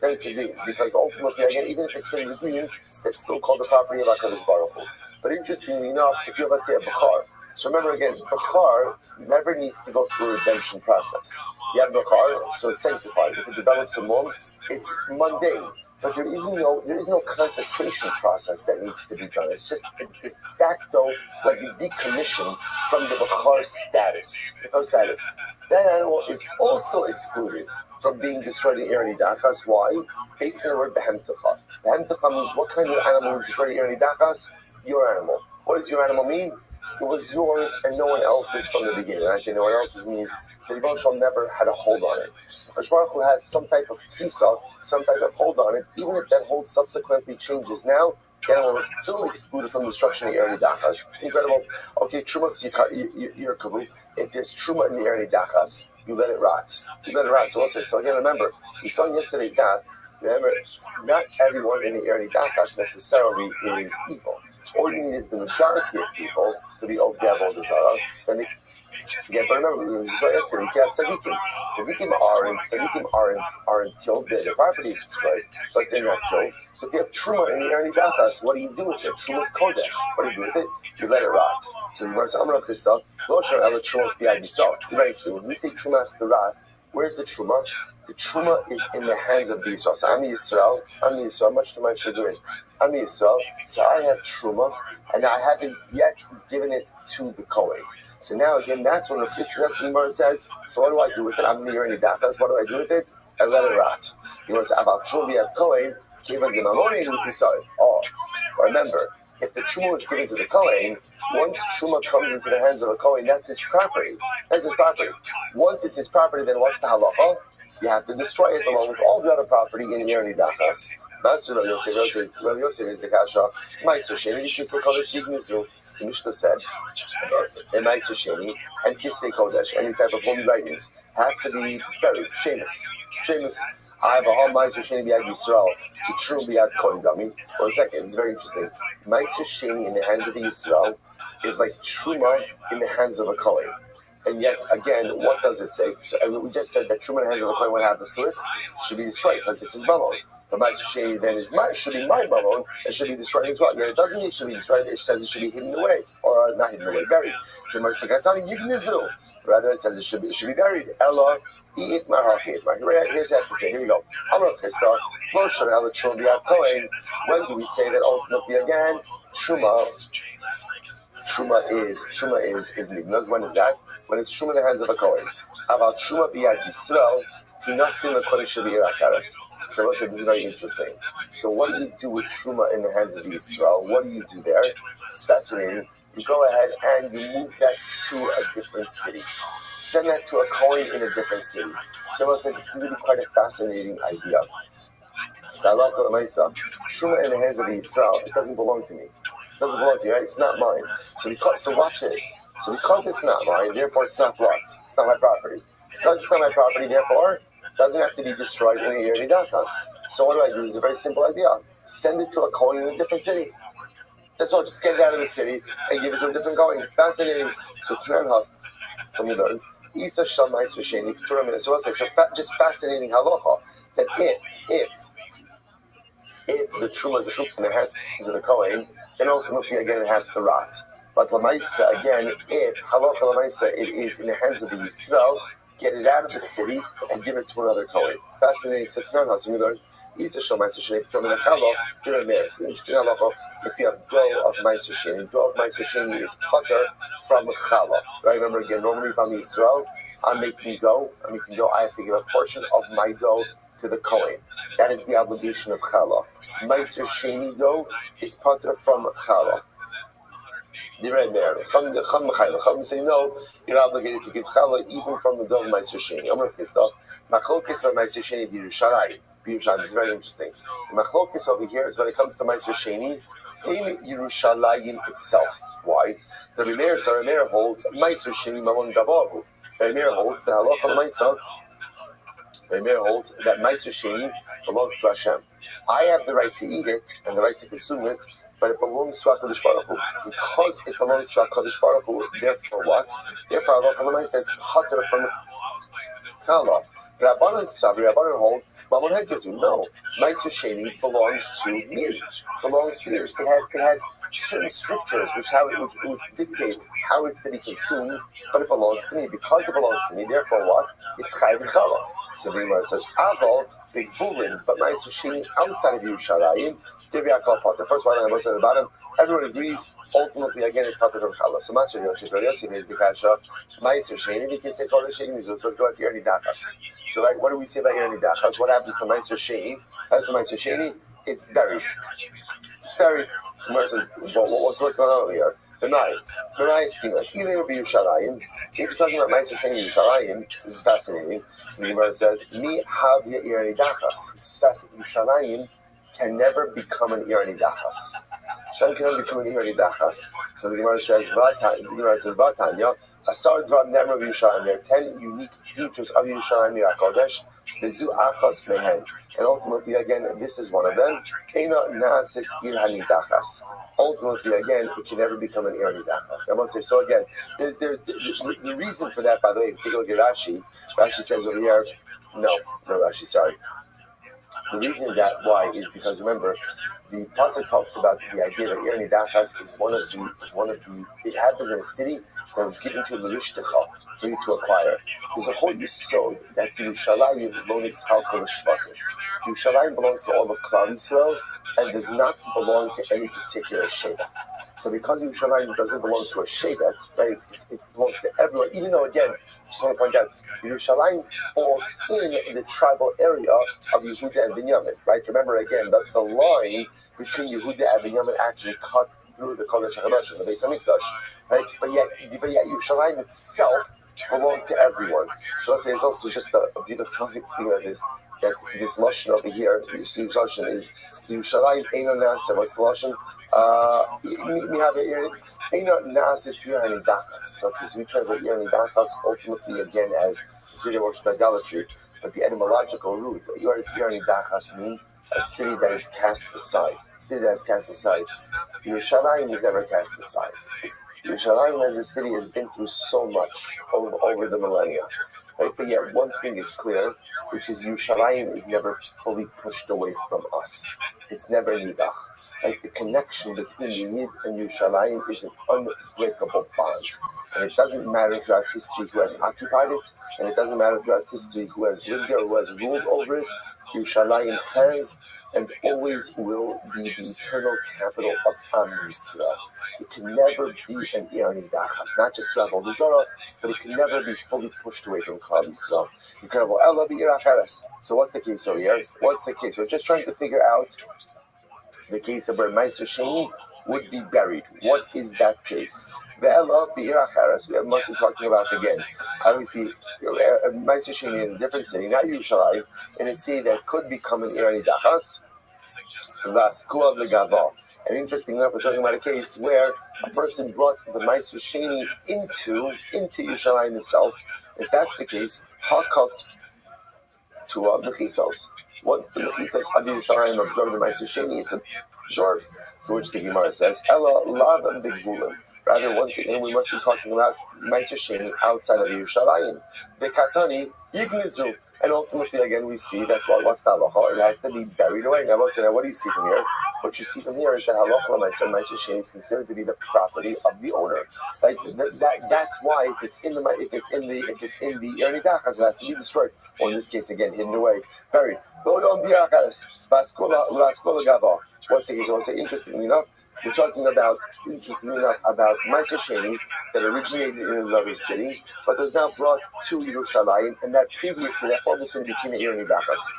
Then it's redeemed, because ultimately again, even if it's been redeemed, it's still called the property of HaKadosh Baruch Hu. But interestingly enough, if you have, let's say, a Bechar. So remember again, Bechar never needs to go through a redemption process. You have Bechar, so it's sanctified. If it develops a mum, it's mundane. But there is no consecration process that needs to be done. It's just de facto, like you decommission from the Bechar status. That animal is also excluded from being destroyed in Eri Dachas. Why? Based on the word behemtecha. Behemtecha means what kind of animal is destroyed in Eri Dachas? your animal. What does your animal mean? It was yours and no one else's from the beginning. And I say no one else's means the Rebbe Shalom never had a hold on it. Hakadosh Baruch Hu has some type of tfisa, some type of hold on it, even if that hold subsequently changes now. The animal is still excluded from destruction of the Erni Dachas. Incredible. Okay, Truma, you're kavu. If there's Truma in the Erni Dachas, you let it rot. You let it rot. So we'll say, so again, remember, we saw in yesterday's daf, remember, not everyone in the Erni Dachas necessarily is evil. All you need is the majority of people to be of the Avodah Zarah. Then they get, but remember, we saw yesterday, you can have tzaddikim. Tzaddikim aren't killed. The property is destroyed, but they're not killed. So if you have truma in the Erni Dachas, what do you do with it? Truma's kodesh. What do you do with it? You let it rot. So you want to say, Amar Christoph, lo shar ela trumas b'yad Yisrael. Very true. When we say truma has to rot, where's the truma? The truma is in the hands of the Yisrael. So I'm Yisrael, much to my chagrin. I'm Yisrael, so I have truma, and I haven't yet given it to the Kohen. So now again, that's when the Gemara says, so what do I do with it? I'm near any dachas. What do I do with it? I let it rot. You want to say about truma at Kohen, given the mamoni and tisai. Oh, remember, if the truma was given to the Kohen, once truma comes into the hands of a Kohen, that's his property. That's his property. Once it's his property, then what's the halacha? You have to destroy it along with all the other property in the Erni Dachas. Master Rabbi Yosef is the kasha. Ma'aser Sheni, Kisei Kodesh Yignizu. The Mishnah said, and Ma'aser Sheni and Kisei Kodesh, any type of holy writings, have to be buried. Sheamus. I have a whole Ma'aser Sheni b'yad Yisrael to true b'yad Kohen Dami. For a second, it's very interesting. Ma'aser Sheni in the hands of the Yisrael is like truma in the hands of a Kohen. And yet, again, what does it say? So, we just said that truma in the hands of a Kohen, what happens to it? Should be destroyed because it's his mamon. But Ma'aser Sheni then should be my mamon and should be destroyed as well. Yet it doesn't say it should be destroyed, it says it should be hidden away. Or not hidden away, buried. Rather, it says it should be buried. Ella, here's what I have to say. Here we go. When do we say that ultimately again? Truma is lignas. When is that? When it's truma in the hands of a Kohen. About truma b'yad Yisrael, tinasim l'kodesh b'yirach haaretz. So let's say this is very interesting. So what do you do with truma in the hands of the Yisrael? What do you do there? It's fascinating. You go ahead and you move that to a different city. Send that to a Kohen in a different city. So let's say this is really quite a fascinating idea. Truma in the hands of the Yisrael, it doesn't belong to me. It doesn't belong to you, right? It's not mine. So watch this. So because it's not mine, therefore it's not what? It's not my property. Because it's not my property, therefore, it doesn't have to be destroyed in a Erni Dachas. So what do? It's a very simple idea. Send it to a Kohen in a different city. That's all. Just get it out of the city and give it to a different Kohen. Fascinating. So Tnan Has, somebody learned. Isa Shal Ma'aser Sheni Ketura Min. So what's that? So just fascinating halacha that if the truma is a truma in the hands of the Kohen, then ultimately again it has to rot. But Lamaisa, again, if halacha Lamaisa, it is in the hands of the Yisrael, get it out of the city and give it to another Kohen. Fascinating. So Tnan Has, we learned. Isa Shal Ma'aser Sheni Ketura Min Chalo Ketura Min. Interesting halacha. If you have dough of Ma'aser Sheni, dough of Ma'aser Sheni is putter from challah. Right? Remember again, normally if I'm Yisrael, I'm making dough. I have to give a portion of my dough to the Kohen. That is the obligation of challah. Ma'aser Sheni dough is putter from challah. The Red Mare. Chum say no, you're obligated to give challah even from the dough of Ma'aser Sheni. Amar Christoph, Machlokes by Ma'aser Sheni di Yerushalayim. It's very interesting. The Machlokes over here is when it comes to Ma'aser Sheni in Yerushalayim itself. Why? The Rabbi holds Ma'aser Sheni Mamon Gavahu. Rabbi holds that halacha l'maisa. Rabbi holds that Ma'aser Sheni belongs to Hashem. I have the right to eat it and the right to consume it, but it belongs to HaKadosh Baruch Hu. Because it belongs to HaKadosh Baruch Hu, therefore what? Therefore halacha l'maisa is pater from challah. Rabbanan hold Mamon Hekatu. No, Ma'aser Sheni belongs to me. It has certain strictures which dictate how it's to be consumed, but it belongs to me. Because it belongs to me, therefore what? It's Chai V'Chala. So the Gemara says, Aval, big bulin, but Ma'aser Sheni outside of Yerushalayim, Tivya Potter. First one, I was at the bottom. Everyone agrees, ultimately, again, it's Potter from Chala. So Master Yosef is the Kasha, Ma'aser Sheni, we can say Kodesh Sheni, so let's go at the Erni Dachas. So like, what do we say about Erni Dachas? What happens to Ma'aser Sheni? As to Ma'aser Sheni, it's buried. It's buried. So Gemara says, well, what's going on over here? Benai is king. Even if you're Yerushalayim, if you're talking about Ma'aser Sheni Yerushalayim, this is fascinating. So the Gemara says, Mi hav Irani Dachas. This is fascinating. Yerushalayim can never become an Irani Dachas. Yerushalayim can never become an Irani Dachas. So the Gemara says, Vatanya, Asar Dvam Nemra Yerushalayim. There are 10 unique features of Yerushalayim Mirakodesh. Bezu Achas Mehen. And ultimately, again, this is one of them. Eina Naasis Irani Dachas. Ultimately, again, it can never become an Irani Dachas. I must say, so again, there's the reason for that, by the way, if you take a look at Rashi, Rashi says over here, no, Rashi, sorry. The reason why is because, remember, the pasuk talks about the idea that Irani Dachas is one of the, it happens in a city that was given to L'Rishtecha for you to acquire. There's a whole yisod that Yerushalayim lo nischal kol hashvatim. Yerushalayim belongs to all of Klal Yisrael and does not belong to any particular shevet. So because Yerushalayim doesn't belong to a shevet, right, it belongs to everyone, even though, again, just want to point out, Yerushalayim falls in the tribal area of Yehuda and Binyamin, right? Remember, again, the line between Yehuda and Binyamin actually cut through the Kodesh HaKadosh, the Beis HaMikdash, right? But yet Yerushalayim itself belonged to everyone. So let's say it's also just a beautiful thing of this, that this lashon over here, this lashon is Yerushalayim Eino Nasa. What's the lashon? We have Eino Nasis Irani Dachas. So we translate Irani Dachas ultimately again as a city that worships idolatry. But the etymological root, what does Irani Dachas mean? A city that is cast aside. A city that is cast aside. Yerushalayim is never cast aside. Yerushalayim as a city has been through so much over the millennia. Right? But yet one thing is clear, which is Yerushalayim is never fully pushed away from us. It's never nidach. Like the connection between the Yid and Yerushalayim is an unbreakable bond. And it doesn't matter throughout history who has occupied it, and it doesn't matter throughout history who has lived there or who has ruled over it. Yerushalayim has and always will be the eternal capital of Am Yisrael. It can never be an Irani Dachas, not just throughout Avodah Zarah, but it can never be fully pushed away from Klal Yisrael. Incredible. So what's the case over here? What's the case? We're just trying to figure out the case of where Ma'aser Sheni would be buried. What is that case? We must be talking about again. Obviously, Ma'aser Sheni in a different city, not Yerushalayim, in a city that could become an Irani Dachas. And interestingly enough, we're talking about a case where a person brought the Ma'aser Sheni into Yerushalayim itself. If that's the case, Hakot to Mechitzos. Once the Mechitzos of Yerushalayim absorbed the Ma'aser Sheni, it's absorbed. To which the Gemara says, Ella Lavan Bigvulim. Rather, once again, we must be talking about Ma'aser Sheni outside of Yerushalayim. The Katani Yignizu. And ultimately, again, we see that's what's the halacha. It has to be buried away. Now, what do you see from here? What you see from here is that halacha Ma'aser Sheni is considered to be the property of the owner. Like that's why if it's in the Irani Dachas, it has to be destroyed. Or in this case, again, hidden away, buried. What's the case? I'll say, interestingly enough, we're talking about Ma'aser Sheni that originated in another city, but was now brought to Yerushalayim, and that previously, that all of a sudden became an Irani Dachas.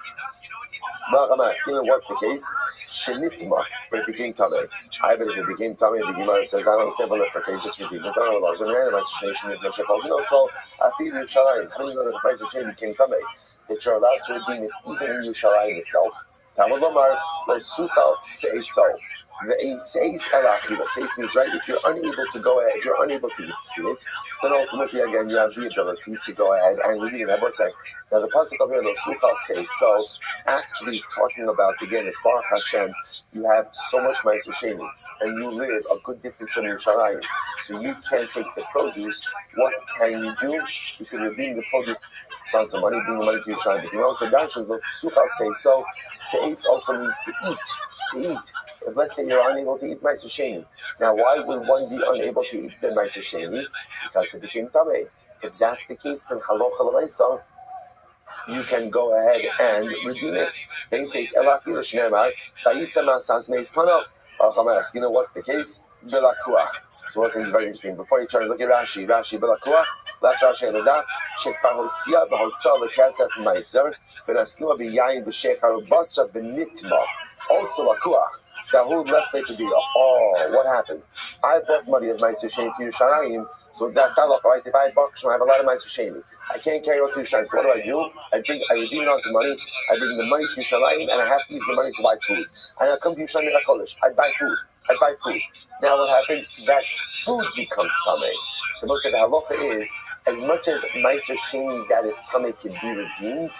What's the case? Shenitma, but it became Tameh. I bet if it became Tameh, the Gemara says, I don't understand what the just redeemed it. I don't know. So, I feel Yerushalayim, how do you know that the Ma'aser Sheni became Tameh? That you're allowed to redeem it even in Yerushalayim itself. Talmud Lomar, lo suchal say so. The says elachila. Says means, right, if you're unable to go ahead, you're unable to eat it, then ultimately, again, you have the ability to go ahead and redeem it. Now, the pasuk over here, lo suchal says so, actually is talking about, again, if Baruch Hashem, you have so much Ma'aser Sheni, and you live a good distance from Yerushalayim, so you can't take the produce. What can you do? You can redeem the produce. Sons of money, bring the money to Yerushalayim. But you also mentioned the suchal say so. Says also means to eat. If let's say you're unable to eat Ma'aser Sheni, now why would one be unable to eat the Ma'aser Sheni? Because it became Tameh. If that's the case, then halacha l'maisa, you can go ahead and redeem it. Then it says elachila shneimar vayisa ma'asas meis panav. You know what's the case? Belakuach. So what's very interesting. Before you turn, look at Rashi. Belakuach. Last Rashi Elodah. Shekpahotzia b'hotzah lekasef ma'aser. V'nasnua b'yayin b'shechar u'basra b'nitma. Also lakuach. The whole left plate to deal. Oh, what happened? I bought money of Meiser Sheni to Yerushalayim, so that's halacha, right? If I buy I have a lot of Meiser Sheni. I can't carry on to Yerushalayim. So what do? I redeem it onto money. I bring the money to Yerushalayim, and I have to use the money to buy food. And I come to Yerushalayim HaKodesh. I buy food. Now what happens? That food becomes tamei. So most of the halacha is, as much as Meiser Sheni that is tamei can be redeemed,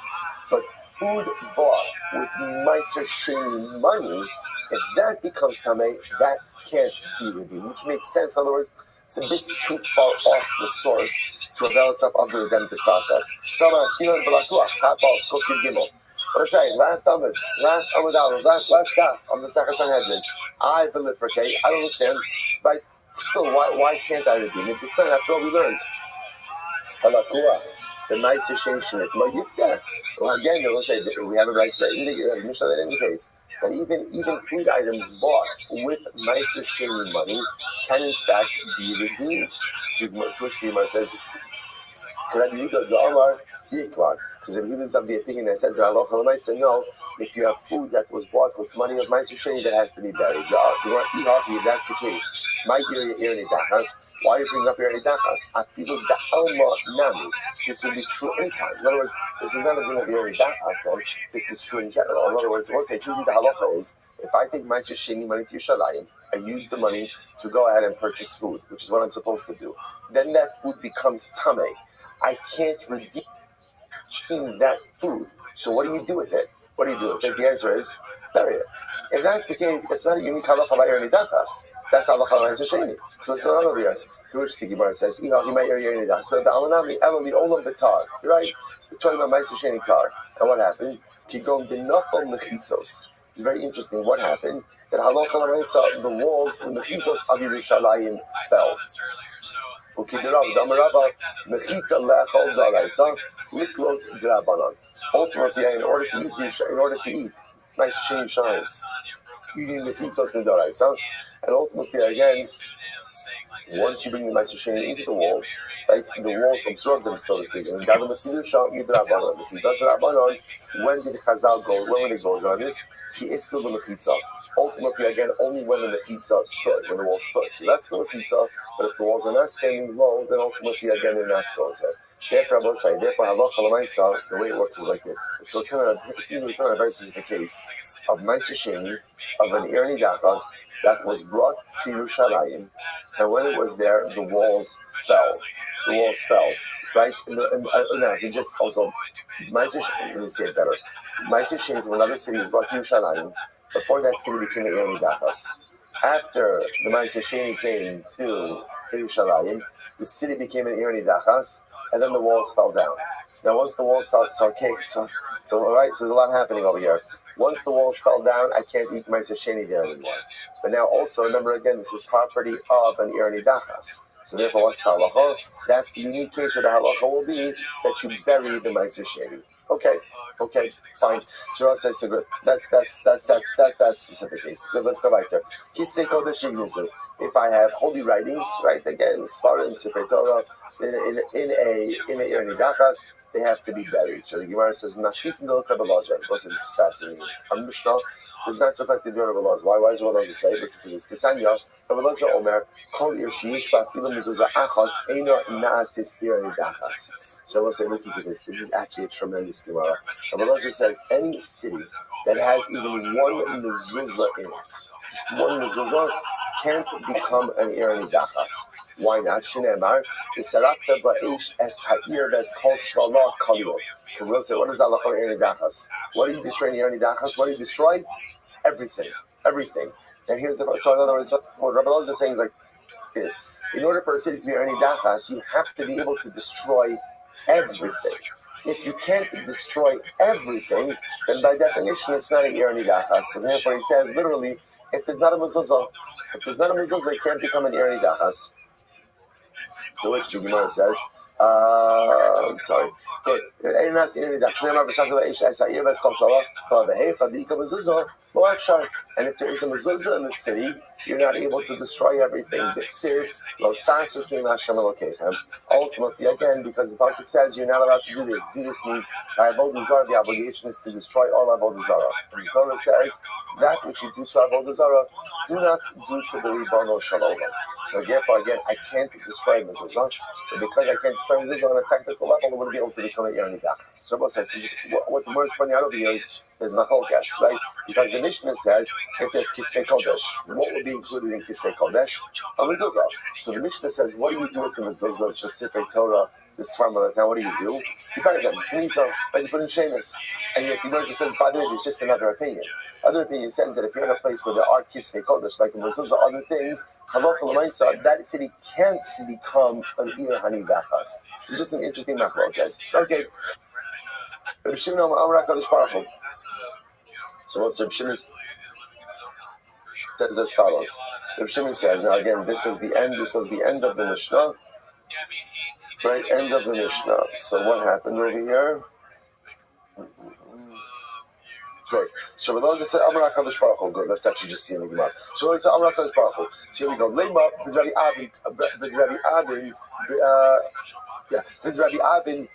but food bought with Meiser Sheni money, if that becomes tamei, that can't be redeemed, which makes sense. In other words, it's a bit too far off the source to avail itself of the redemptive process. So I'm asking on Balakuach, top of Kofir Gimel. What I say, last Amud Aleph, last daf on the Sechas Sanhedrin. I believefricate. I don't understand, but still, why can't I redeem it? This time, after all, we learned. Balakuach. The Meiser Sheni Shemit Lo Yifta. Well, again, they will say we have a right to the Mishnah that indicates that even food items bought with Meiser Sheni money can in fact be redeemed. To which the Gemara says, Rabbi Yehuda the Amar Yikvar. Because Rabbi Yehuda is of the opinion that says no, if you have food that was bought with money of Meiser Sheni, that has to be buried. If that's the case, why you bring up Irni Dachas? Afilu da'alma nami. This would be true anytime. In other words, this is not a thing of Irni Dachas, then. This is true in general. In other words, one says, the halacha is, if I take Meiser Sheni money to Yerushalayim, I use the money to go ahead and purchase food, which is what I'm supposed to do. Then that food becomes tamei. I can't redeem that food. So what do you do with it? The answer is bury it. If that's the case, that's not a unique halacha by Irni Dachas. That's halacha by Meiser Sheni. So what's going on over here? To which the Gemara says, so the alanami eloli olam betar. Right? We're talking about Meiser Sheni tar. And what happened? Kigom denafal mechitzos. It's very interesting. What happened? That halacha l'maisa, the walls, the mechitzos of Yerushalayim fell. Ultimately, in order to eat, nice shame shine. Eating the mechitzos midaraisa, and ultimately again, once you bring the Meiser Sheni into the walls, right, the walls absorb them, so to speak. And if he does Rabbanon, when did the Chazal go? When it goes on this? He is still the mechitza. Ultimately, again, only when the mechitza stood, when the walls stood. That's the mechitza, but if the walls are not standing low, then ultimately, again, they're not goes there. Therefore, halacha l'maisa, the way it works is like this. So it seems we turn a very specific case of Meiser Sheni, of an Irni Dachas, that was brought to Yerushalayim, and when it was there, the walls fell. Right? And so just also, Meiser Sheni, let me say it better. Meiser Sheni from another city was brought to Yerushalayim. Before that city became an Irni Dachas. After the Meiser Sheni came to Yerushalayim, the city became an Irni Dachas, and then the walls fell down. Now, once the walls fell, so all right, so there's a lot happening over here. Once the walls fell down, I can't eat Meiser Sheni there anymore. But now also, remember again, this is property of an Irni Dachas. So therefore, what's the halacha? That's the unique case where the halacha will be that you bury the Meiser Sheni. Okay, fine. Shiro says so good. That's that specific case. Good, let's go back there. If I have holy writings, right, again, Svarim, Sefer Torah, in a Irni Dachas, they have to be buried. So the Gemara says, Maskis and Rabbi Elazar. Of course, it's fascinating. Our Mishnah does not reflect the view of Rabbi Elazar. Why does Rabbi Elazar say? Listen to this. Tisanya, Rabbi Elazar Omer, Kol Ir Sheish Ba'afilu Mezuzah Achas Eino Na'asis Irni Dachas. So I will say, listen to this. This is actually a tremendous Gemara. Rabbi Elazar says, any city that has even one mezuzah in it, just one mezuzah, can't become an Irni Dachas. Why not? Shneimar, Yisarakta ba'esh es ha'ir ves kol shvala kalil. Because we'll say, what is Allah called Irni Dachas? What do you destroy in Irni Dachas? What do you destroy? Everything. And here's the, so in other words, what Rabbi Elazar is saying is like this. In order for a city to be Irni Dachas, you have to be able to destroy everything. If you can't destroy everything, then by definition, it's not an Irni Dachas. So therefore, he says, literally, if there's not a mezuzah, it can't become an Irni Dachas. To which the Gemara says, I'm sorry. Good. And if there is a mezuzah in the city, you're not able to destroy everything. Ultimately, again, because the pasuk says you're not allowed to do this. Do this means by avodah zarah, the obligation is to destroy all avodah zarah. And the Torah says that which you do to avodah zarah, do not do to the Ribbono Shel Olam. So therefore, again, I can't destroy mezuzah. So because I can't destroy mezuzah on a technical level, I wouldn't be able to become a Yerni Dachas. So Rabbi says, so just what the word pointing out over here is machlokes, right? Because the Mishnah says if there's kisvei kodesh, what would be included in kisvei kodesh? A mezuzah. So the Mishnah says, what do you do with the mezuzah, specific Torah, this formula? Now, what do? You bury them, but you put in shemus. And yet the Mishnah says, by the way, there's just another opinion. Other opinion says that if you're in a place where there are kisvei kodesh, like mezuzah, other things, that city can't become an ir hani dachas. So just an interesting machlokes. Okay. So what's Reb Shimon says as follows. Reb Shimon says, now again, this was the end of the Mishnah. Right, end of the Mishnah. So what happened over here? Great. So for those that said Amar HaKadosh Baruch Hu, good. Let's actually just see in the Gemara. So let's say Amar HaKadosh Baruch Hu. So here we go. Lema, with Rabbi Avin, with Rabbi Avin,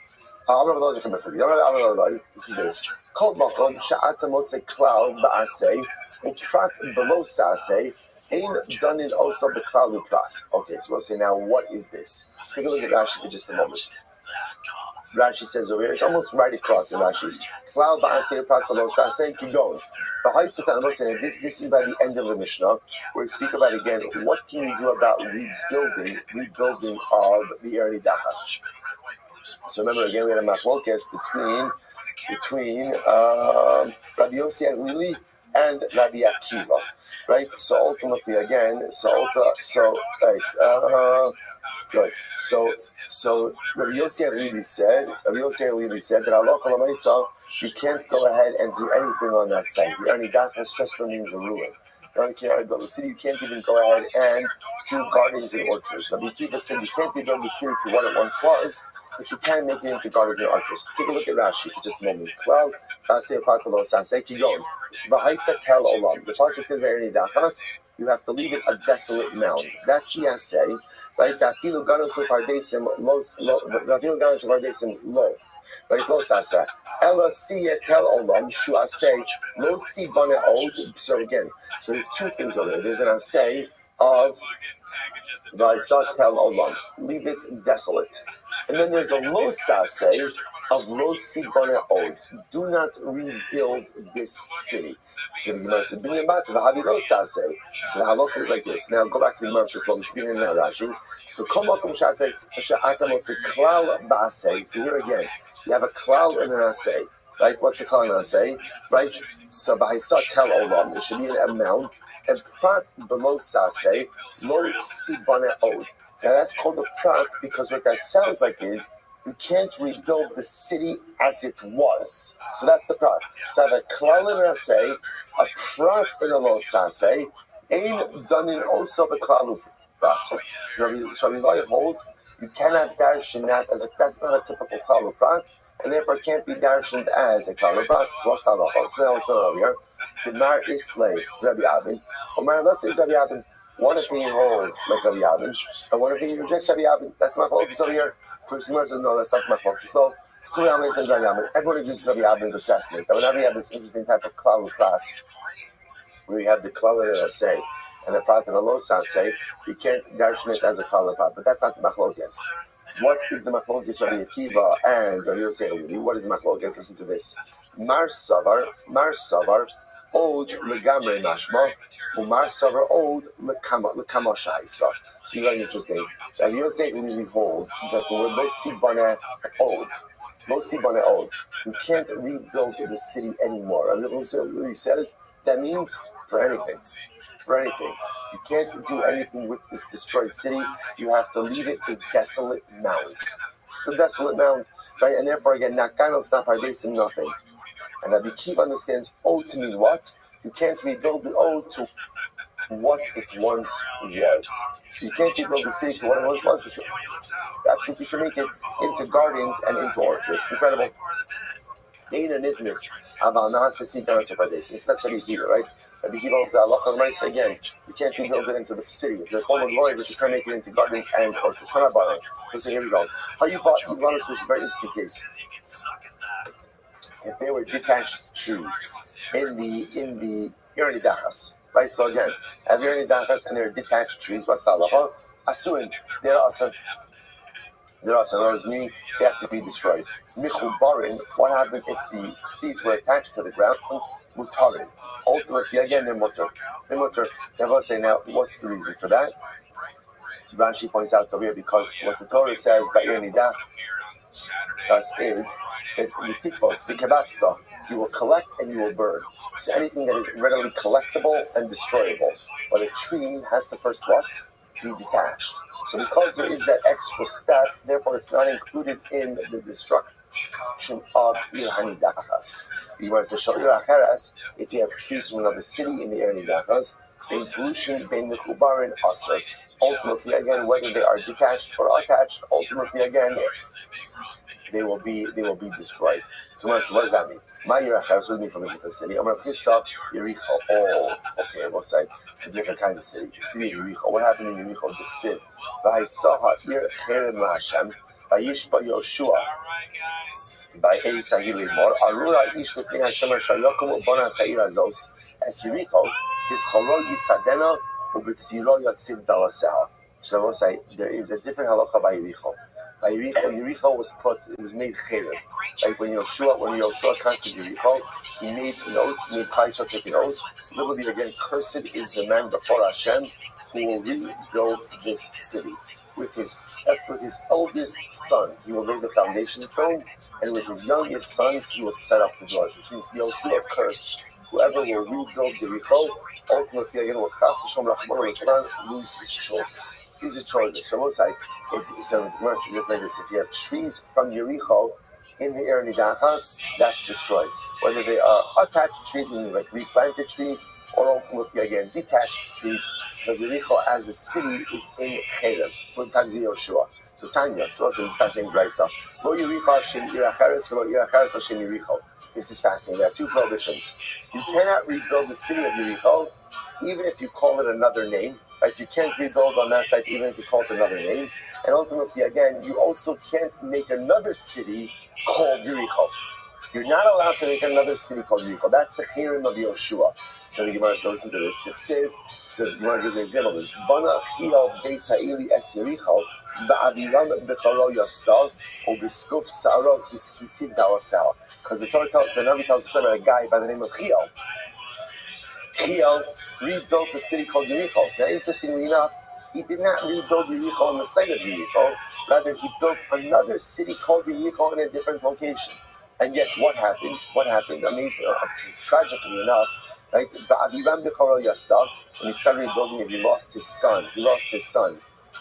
Amar those are coming for you. This is this. Kol makom sha'ata motze klal ba'aseh, uprat below sa'aseh, ein danin also beklal uprat. Okay, so we'll say now, what is this? Take a look at Rashi for just a moment. Rashi says over here, it's almost right across in Rashi. Klal ba'aseh, uprat below sa'aseh, keep going. But this is by the end of the Mishnah, where we speak about again, what can you do about rebuilding of the Erni Dachas? So remember again, we had a machlokes between Rabbi Yossi Lili and Rabbi Akiva, right? So ultimately, again, good. So Rabbi Yossi Lili said that halacha l'maisa, you can't go ahead and do anything on that site. The Erni Dachas just remains a ruin. The city, you can't even go ahead and do gardens and orchards. Rabbi Akiva said you can't rebuild the city to what it once was, but you can make it into gardens and orchards. Take a look at Rashi for just a moment. Klal, keep going. Tel Olam. The pasuk is very dachas. You have to leave it a desolate mound. That's the essay, right? Dafilu ganos upardesim lo. Right? Lo sasa. Ella siya tel olam shu asay lo si bane od. So again, so there's two things over there. There's an assay of Vaisat tel olam, leave it desolate. And then there's a lo saseh of lo si bane od, do not rebuild this city. So the Gemara said, so the halakha is like this. Now go back to the Gemara just begin now, Rashi. So so here again, you have a klal and an asay. Right? What's the klal and asay? Right? So b'haisa tel olam, it should be an amount. And prat below saseh, lo si bane od. Now that's called a prat because what that sounds like is you can't rebuild the city as it was. So that's the prat. So I have a klal and an asay, a prat and a lo saseh, ein danin also the klal prat. So Rabbi holds you cannot darshan that as that's not a typical klal prat, and therefore can't be darshaned as a klal prat. So what's halacha? So now what's going on over here? The Mar is slave, Rabbi Avin. Omar, let's say Rabbi Avin. One opinion holds like Rabbi Avin, and one opinion rejects Rabbi Avin. That's my focus over here. First Gemara says, no, that's not my focus. No, everyone agrees with Rabbi Avin's assessment. That whenever you have this interesting type of klal prat, where you have the klal and a say, and the prat and a lo say, you can't darshan it as a klal prat. But that's not the machlokes. What is the machlokes Rabbi Akiva and Rabbi Yossi? What is the machlokes? Listen to this. Mar savar, od legamre mashma, umar savar od lekama shaisa. So very interesting. Rabbi Yossi really holds that the word lo si bane od, you can't rebuild the city anymore. And Rabbi Yossi really says that means for anything. You can't do anything with this destroyed city. You have to leave it a desolate mound. It's the desolate mound, right? And therefore, again, nakanos, not pardesim, nothing. And Rabbi Akiva understands ode to mean what? You can't rebuild the ode to what it once was. So you can't rebuild the city to what it once was, but you absolutely can make it into gardens and into orchards. Incredible. Ain't a nitness. Aval nasa si ganasur padesh. So that's Rabbi Akiva, right? Rabbi Akiva holds that halacha l'maisa again. You can't rebuild it into the city. It's a form of glory, but you can't make it into gardens and or to Shana. So here we go. How you bought Iguanas is a very interesting case. If they were detached trees in the Irani Dachas, right? So again, as Irani Dachas and they're detached trees, what's the halacha? Asurin, they're also. There are some others, meaning they have to be destroyed. Michubarin, what happens if the trees were attached to the ground? Mutarin. Ultimately, again, they're mutter. They're mutter. They're going to say, now, what's the reason for that? Rashi points out over here, because what the Torah says by Nidach is that the tikvos, the kabatzta, you will collect and you will burn. So anything that is readily collectible and destroyable. But a tree has to first what? Be detached. So because there is that extra step, therefore it's not included in the destruction of Ir Hanidachas. The Gemara says, if you have trees from another city in the Ir Hanidachas, ultimately, again, whether they are detached or attached, ultimately, again, they will be destroyed. So what does that mean? My Yerachas with me from a different city. I'm Chista, Yericho. Oh, okay, we'll say a different kind of city. City of Yericho. What happened in Yericho? Dichsid. V'haisaha ir cherem la'Hashem. V'yishba Yoshua. V'ei sahil limor. Arura ish l'pnei Hashem ashayokum u'bona sa'ir azos. Es Yericho. Tivchoro yisadena u'b'tziro yatzim dalasel. So we'll say there is a different halacha by Yericho. By Yericho was made cherem. Like when Yoshua conquered Yericho, he made an oath, he made Kaisar take an oath. Literally again, cursed is the man before Hashem who will rebuild this city. With his eldest son, he will lay the foundation stone, and with his youngest sons, he will set up the doors. Which means Yoshua cursed whoever will rebuild Yericho, ultimately again will lose his children. These are children. So most like, so Gemara suggests like this: if you have trees from Yericho in the Ir Nidachas, that's destroyed. Whether they are attached trees, meaning like replanted trees, or ultimately again detached trees, because Yericho as a city is in Cherem, with Tagzi Yoshua. So Tanya, so also this fascinating Graisa. Lo Yericho Hashem Yeracharetz, Lo Yeracharetz Hashem Yericho. This is fascinating. There are two prohibitions. You cannot rebuild the city of Yericho, even if you call it another name. Right? You can't rebuild on that site even if you call it another name. And ultimately, again, you also can't make another city called Yericho. You're not allowed to make another city called Yericho. That's the Cherem of Yoshua. So the Gemara says, listen to this. So the Gemara gives an example of this. Bana Chiel Beis Ha'ili Es Yericho Ba'aviram B'Taro Yastav O B'Skuf Saro Hitzid Dalasal. Because the Navi tells the story about a guy by the name of Chiel. Chiel rebuilt a city called Yericho. Now, interestingly enough, he did not rebuild Yericho on the site of Yericho. Rather, he built another city called Yericho in a different location. And yet, what happened? Amazing, tragically enough, right? Ba'aviram b'charo yastav. When he started rebuilding it, he lost his son,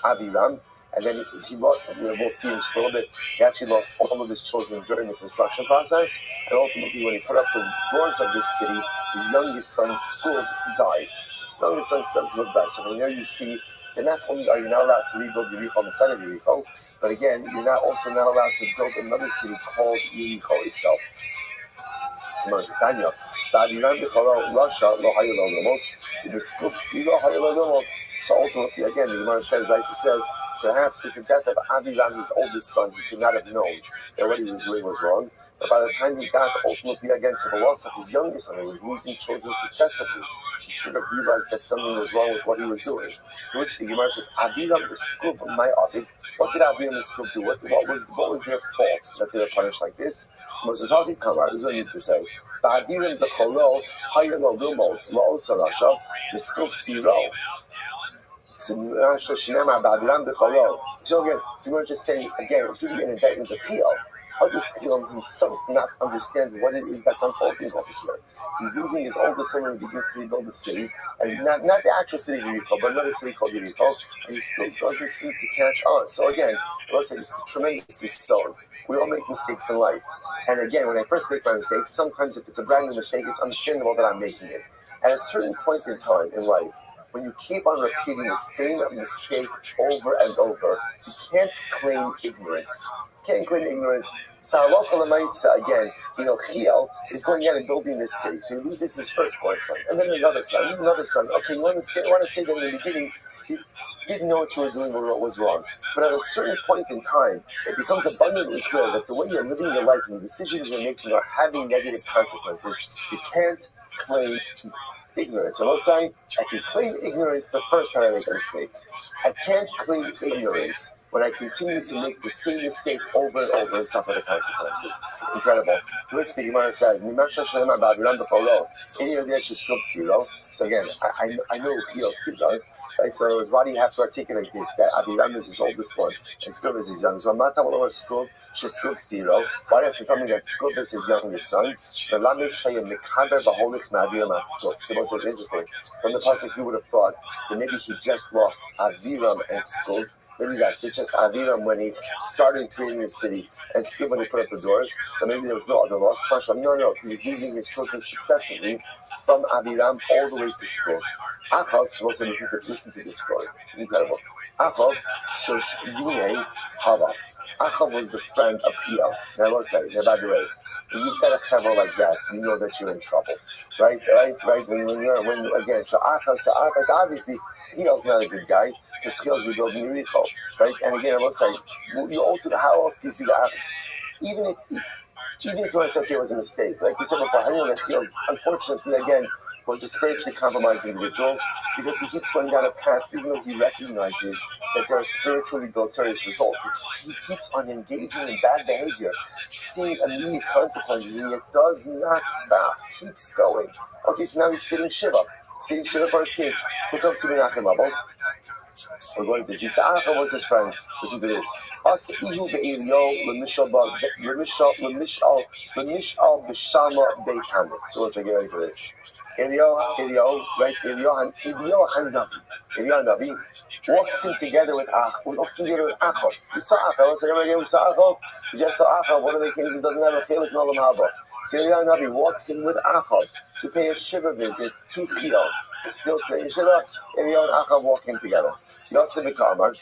Aviram. And then he lost, we'll see in just a little bit, he actually lost all of his children during the construction process. And ultimately, when he put up the doors of this city, his youngest son, Skuld, died. So from there you see that not only are you not allowed to rebuild Yericho on the side of Yericho, but again, you're not allowed to build another city called Yericho itself. So ultimately, again, the Gemara says, perhaps with the death of Aviram, his oldest son, he could not have known that what he was doing was wrong. But by the time he got ultimately again to the loss of his youngest son, he was losing children successively. He should have realized that something was wrong with what he was doing. To which the Gemara says, Aviram B'Skub, my Avid. What did Aviram B'Skub do? What was their fault that they were punished like this? So Moses, how did he come out? This is what he needs to say. Ba'aviram B'Cholo, Hayalo Lumot, Lo Sarasha, B'Skub Siro. So again, so we're just saying, again, it's really an indictment of Pio. How does Pio himself not understand what it is that's unfolding over here? He's losing his oldest son and begins to rebuild the city, and not the actual city of Yericho, but another city called Yericho, and he still doesn't seem to catch on. So again, let's say it's tremendously stoned. We all make mistakes in life. And again, when I first make my mistakes, sometimes if it's a brand new mistake, it's understandable that I'm making it. At a certain point in time in life, when you keep on repeating the same mistake over and over, you can't claim ignorance. Can't claim ignorance. So halacha l'maisa again, Chiel is going out and building this city. So he loses his firstborn son, and then another son, another son. Okay, you want to say that in the beginning you didn't know what you were doing or what was wrong. But at a certain point in time, it becomes abundantly clear that the way you're living your life and the decisions you're making are having negative consequences. You can't claim ignorance. So I'm saying I can claim ignorance the first time I make mistakes. I can't claim ignorance when I continue to make the same mistake over and over and suffer the consequences. Incredible. To which the Gemara says, so again, I know who Chiel's kids are. Right, so why do you have to articulate this? That Aviram is his oldest one, and Skub is his young. So I'm not talking about Skub, Sheskub Zero. Why do you have to tell me that Skub is his youngest son? So it's interesting. From the pasuk, you would have thought that maybe he just lost Aviram and Skub. Maybe that's it, just Aviram when he started creating the city, and Skub when he put up the doors. Or maybe there was no other lost pasuk. No, he was losing his children successively from Aviram all the way to Skub. Achav, supposed to listen to this story. Incredible. Achav, Shosh Yinei Hava. Achav was the friend of Chiel. Now I will say, by the way, when you've got a chaver like that, you know that you're in trouble. Right? When again, so Achav, obviously, Chiel's not a good guy, because Chiel's rebuilding Yericho. Right? And again, I will say, you also, how else do you see that happen? Even if you want to say, okay, it was a mistake. Like we said before, I know that Chiel, unfortunately, again, was a spiritually compromised individual because he keeps going down a path even though he recognizes that there are spiritually deleterious results. He keeps on engaging in bad behavior, seeing immediate consequences, and it does not stop. Keeps going. Okay, so now he's sitting Shiva for his kids. Who comes to Menachem level? We're going to see Sa'acha was his friend. Listen to this. So let's get ready for this. Elio, right? Elio Hanavi walks in together with Achav. We saw Achav. Let's say again, we saw Achav. We just saw Achav, one of the kings who doesn't have a chelik in Olam Haba. So Elio Hanavi walks in with Achav to pay a shiva visit to Chiel. They'll say Shiva, Elio and Achav walk in together. Yosef and Karmar.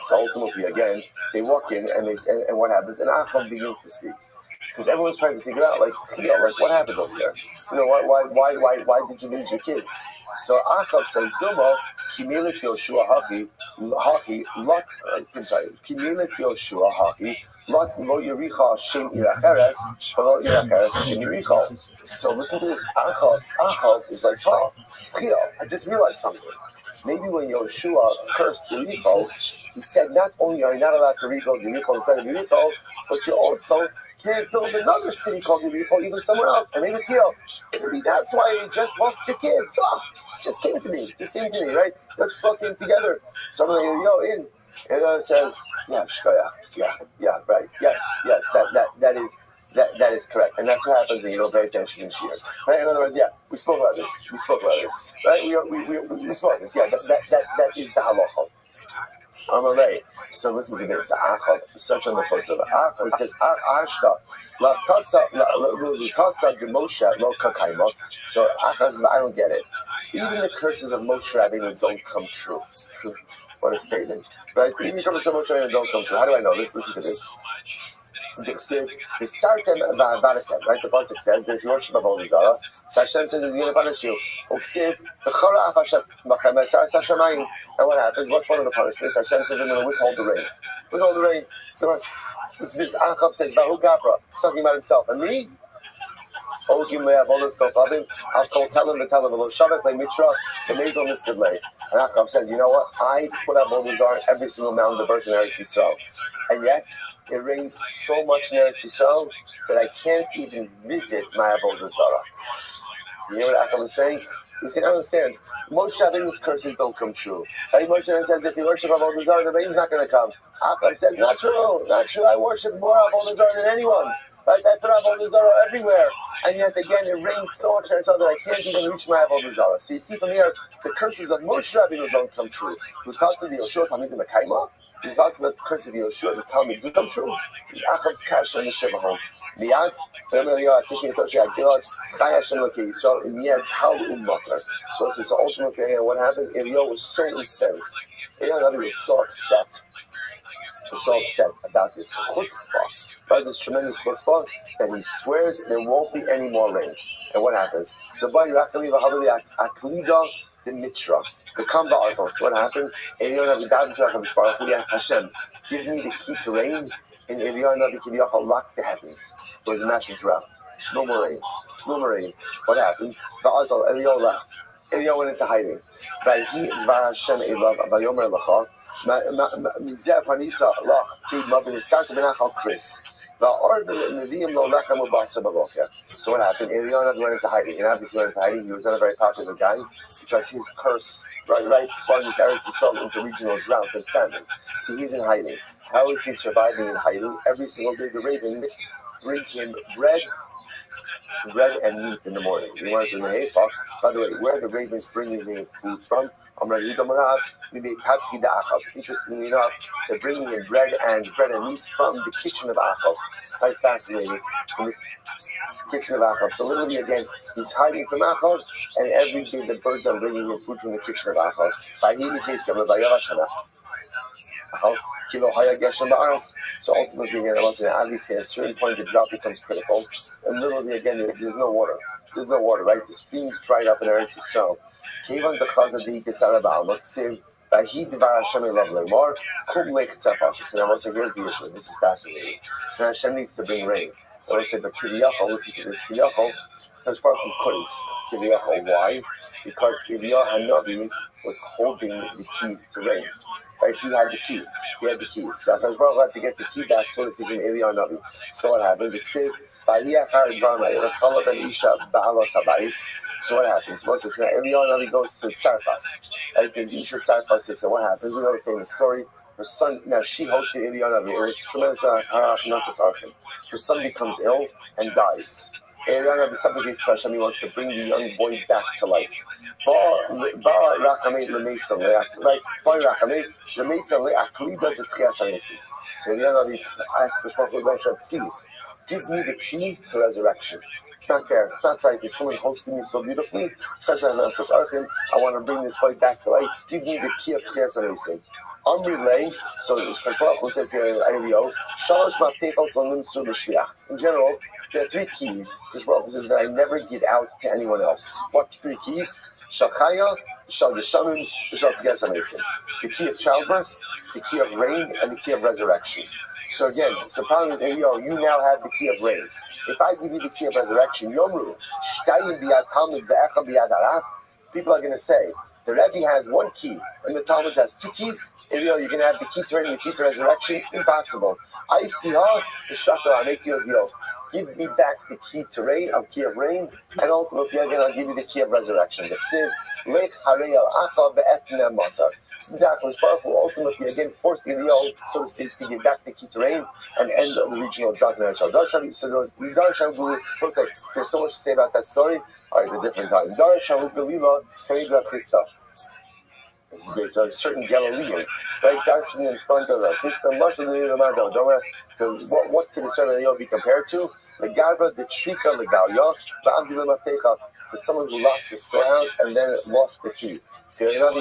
So ultimately, again, they walk in and what happens? And Achav begins to speak. Because everyone's trying to figure out, what happened over there? Why did you lose your kids? So Achav says, Dilma, Kimilit Yoshua Haki, Kimilit Yoshua Haki, Lot Lo Yericha Shem Iracheres, Lo Iracheres Shem Yericha. So listen to this. Achav is like, I just realized something. Maybe when Yoshua cursed Yericho, he said not only are you not allowed to rebuild Yericho instead of Yericho, but you also can't build another city called Yericho even somewhere else. And maybe that's why you just lost your kids. Just came to me, right? They just all came together. So I'm like, in. And says, yeah, right. Yes, that is correct. And that's what happens when you don't pay attention in Shir. Right? In other words, we spoke about this. Right? We spoke about this. Yeah, that is the halacha. Right. So listen to this. Achav, search on the first of it. Achav says, so Achav says, I don't get it. Even the curses of Moshe Rabbeinu don't come true. What a statement. Right? Even the curses of Moshe Rabbeinu don't come true. How do I know this? Listen to this. Right? The pasuk says that if you worship Avodah Zarah, Hashem says he's going to punish you. And what happens? What's one of the punishments? Hashem says I'm going to withhold the rain. So this Achav says, Vahu Gabra, he's talking about himself. And me? I'll tell him the Mazel Miskadlei. And Achav says, you know what? I put up Avodah Zarah on every single mountain of the birth in Eretz Yisrael. And yet, it rains so much in Eretz Yisrael that I can't even visit my Avodah Zarah. So you know what Achav is saying? He said, I understand. Moshe Rabbeinu's curses don't come true. Right? Moshe Rabbeinu says, if you worship Avodah Zarah, the rain's not going to come. Achav said, not true. I worship more Avodah Zarah than anyone. Right? I put Avodah Zarah everywhere. And yet again, it rains so much in Eretz Yisrael that I can't even reach my Avodah Zarah. So you see from here, the curses of Moshe Rabbeinu don't come true. L'tasa d'Yoshua Talmid Mekayma. He's about to let the curse of Yoshua, the Talmud, do come true. This is Achav's cash on the Sheva home. Miyad, so ultimately, what happened? Elio was so incensed. Elio was so upset. was so upset about this chutzpah, about this tremendous chutzpah, that he swears there won't be any more rain. And what happens? So by Rachami v'Havali Aklida the Mitra, the Kamba also. So what happened? Eliyahu Navi died to HaKadosh Baruch Hu. He asked Hashem, give me the key to rain. And Eliyahu Navi Kiviyachal locked the heavens. There was a massive drought. No more rain. No more rain. What happened? The Azal, Eliyahu left. Eliyahu went into hiding. Vayhi Dvar Hashem Elav Vayomer Lecha Mizeh Panisa Lach Kid Mabin Iskart Benachal Chris. So what happened? Eliyahu went into hiding, and obviously went into hiding. He was not a very popular guy because his curse right plunged Eretz Yisrael into regional drought and famine. So he's in hiding. How is he surviving in hiding? Every single day the raven bring him bread and meat in the morning. He wants in the hayfak. By the way, where the ravens bringing him food from? Interestingly enough, they're bringing in bread and meat from the kitchen of Achav. Quite fascinating. From the kitchen of Achav. So literally again, he's hiding from Achav, and every day the birds are bringing him food from the kitchen of Achav. So ultimately, again, obviously at a certain point the drought becomes critical, and literally again there's no water. There's no water, right? The streams dried up in Eretz Yisrael. And I will say, here's the issue. This is fascinating. So now Hashem needs to bring rain. I will say, but Kiviyachal, listen to this. Kiviyachal, Hakadosh Baruch Hu couldn't. Kiviyachal, why? Because Eliyahu Hanavi was holding the keys to rain. Right? He had the key. So Hakadosh Baruch Hu had to get the key back, so to speak, from Eliyahu Hanavi. So what happens? So what happens? Eliyahu Hanavi goes to Tzarfas. Right? There's Isha Tzarfas. So what happens? We know the famous story. Her son, now she hosted Eliyahu Hanavi. It was tremendous. Her son becomes ill and dies. Eliyahu Hanavi supplicates to Hashem. He wants to bring the young boy back to life. So Eliyahu Hanavi asks Hashem, please give me the key to resurrection. It's not fair. It's not right. This woman hosted me so beautifully. Such as I want to bring this boy back to life. Give me the key of Tchias HaMesim. Relay, so who says here in general, there are three keys. Who says that I never give out to anyone else. What three keys? Shachaya, the key of childbirth, the key of rain, and the key of resurrection. So again, so problem is, Eliyahu, you now have the key of rain. If I give you the key of resurrection, Yomru, people are going to say, the Rabbi has one key, and the Talmud has two keys. Eliyahu, you're going to have the key to rain and the key to resurrection? Impossible. I see her, the shakar, I'll make you a deal. Give me back the key to rain, of key of rain, and ultimately again I'll give you the key of resurrection. The Ksiv, Lech Harei Al Achav Ve'etna Matar. Exactly, Baruch Hu ultimately again forced Eliyahu, so to speak, to give back the key to rain and end the regional drought in Israel. So there was the Darshan Gulu. There's so much to say about that story. All right, a different time. Darshan Gulu, Karigra Krista. This is great. So a certain Galilean, right, dancing in front of us. This the much of the don't ask what could the servant of Eliyahu be compared to? The Garba, the Trika, the Galia, the Ambilamafecha, for someone who locked the storehouse and then lost the key. So he locked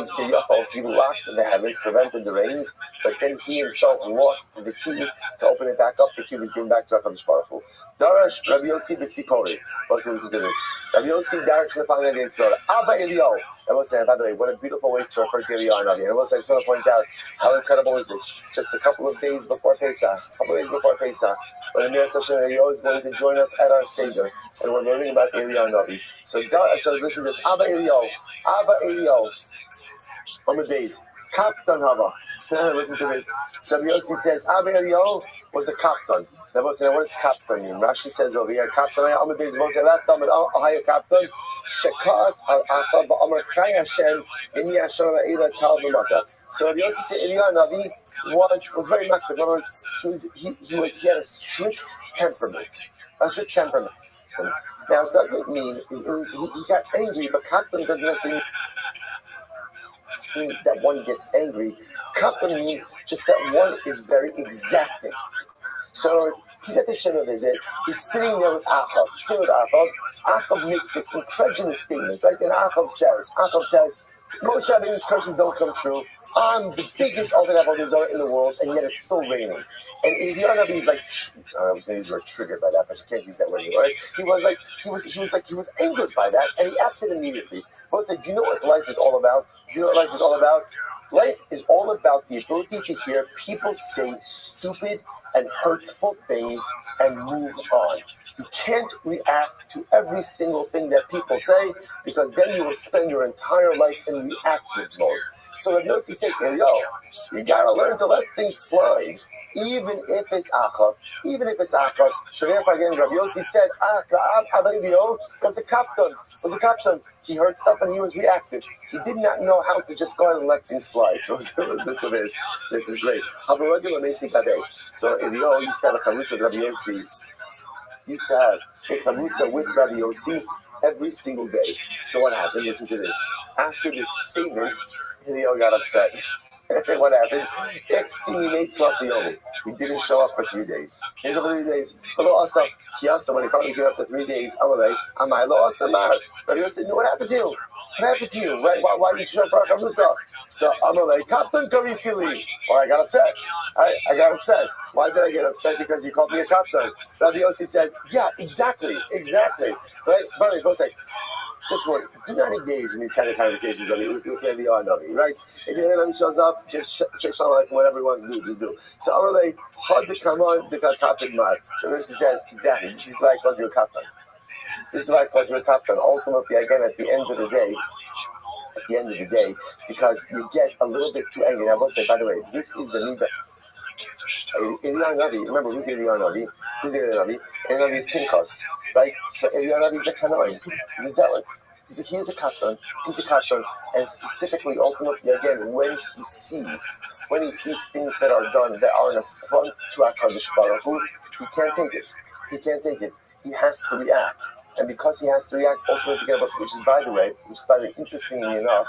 the heavens, prevented the rains, but then he himself lost the key to open it back up. The key was given back to HaKadosh Baruch Hu. Darash Rabbi Yossi B'tzipori. Let's listen to this. Rabbi Yossi Darash Nepal against God. Abba Eliyahu. I will say, by the way, what a beautiful way to refer to Eliyahu Hanavi. And I will say, I just want to point out how incredible is it. Just a couple of days before Pesach, when the Mir Hashem Eliyahu is going to join us at our Seder, and we're learning about Eliyahu Hanavi. So listen to this. Abba Eliyahu. On the days. Kaptan Hava. Listen to this. So Rabbi Yossi says, Abba Eliyahu was a kaptan. What does kaptan mean? Rashi says over here, kaptan, on the days of Moshe, last time, Ahaya kaptan, Shekas al Achav, Amar Chai Hashem, Inni Hashem Eila Tal B'mata. So Rabbi Yossi said, Eliyahu Hanavi was very makbid. In other words, he had a strict temperament. Now, it doesn't mean he got angry, but kaptan doesn't necessarily mean that one gets angry. Kaptan means just that one is very exacting. So he's at the Shema visit. He's sitting there with Achav. Achav makes this incredulous statement, right? And Achav says, Moshe Rabbeinu's curses don't come true. I'm the biggest alternate avodah zarah in the world, and yet it's still raining. And Eliyahu Rabbi is like, I was going to use the word triggered by that, but you can't use that word anymore. Right? He was angered by that, and he acted immediately. Moshe said, do you know what life is all about? Do you know what life is all about? Life is all about the ability to hear people say stupid and hurtful things and move on. You can't react to every single thing that people say, because then you will spend your entire life in reactive mode. So Rabbi Yossi says, you gotta learn to let things slide, even if it's achav. So therefore again, Rabbi Yossi said, was a captain. He heard stuff and he was reactive. He did not know how to just go ahead and let things slide. So this is great. So Eliyahu used to have a chalusa with Rabbi Yossi. Used to have a chalusa with Rabbi Yossi every single day. So what happened? Listen to this. After this statement, Eliyahu got upset. What happened? He didn't show up for 3 days. When he probably came up for 3 days, Rabbi Yossi, what happened to you? What happened to you? Right? Why didn't you show up for a chalusa? So I'm like, Captain Karisili. Well, I got upset. I got upset. Why did I get upset? Because you called me a captain. Rabbi Yossi said, yeah, exactly. Right? By the way, both say, just one, do not engage in these kind of conversations with Eliyahu Hanavi, right? If Eliyahu Hanavi shows up, just say shalom aleichem, whatever he wants to do, just do. So I'm like, how to come on the captain mad? So Yossi says, exactly, this is why I called you a captain. Ultimately, again, at the end of the day, because you get a little bit too angry. I will say, by the way, this is the need that Eliyahu Hanavi, remember who's Eliyahu Hanavi? Eliyahu Hanavi is Pinchas, right? So Eliyahu Hanavi is a Kanoim, he's a zealot. He is a captain, and specifically, ultimately, again, when he sees things that are done that are an affront to HaKadosh Baruch Hu, he can't take it. He has to react. And because he has to react ultimately to get about, which is by the way, interestingly enough,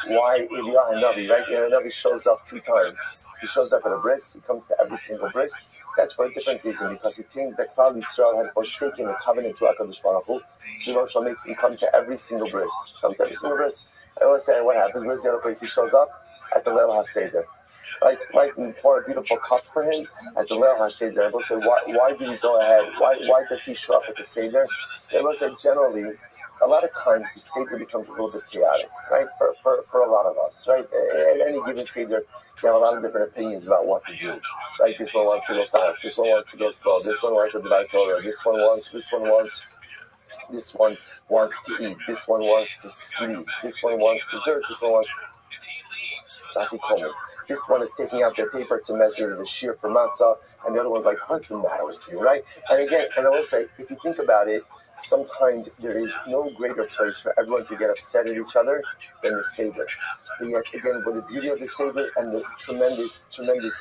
why Eliyahu Hanavi, right? Eliyahu Hanavi shows up 2 times. He shows up at a bris. He comes to every single bris. That's for a different reason, because he claims that Klal Yisrael had forsaken the covenant to HaKadosh Baruch Hu. So Moshe makes him come to every single bris. I want to say, what happens? Where's the other place he shows up? At the Leil HaSeder. Right, and pour a beautiful cup for him at the Leil HaSeder. I will say, why did he go ahead? Why does he show up at the Seder? I will say, generally, a lot of times the Seder becomes a little bit chaotic, right? For a lot of us, right? At any given Seder, you have a lot of different opinions about what to do. Right? This one wants to go fast. This one wants to go slow. This one wants to divide Torah. This one wants to eat. This one wants to sleep. This one wants dessert. This one wants. This one is taking out their paper to measure the shear for matzah, and the other one's like, what's the matter with you, right? And again, and I will say, if you think about it, sometimes there is no greater place for everyone to get upset at each other than the Seder. But yet, again, with the beauty of the Seder and the tremendous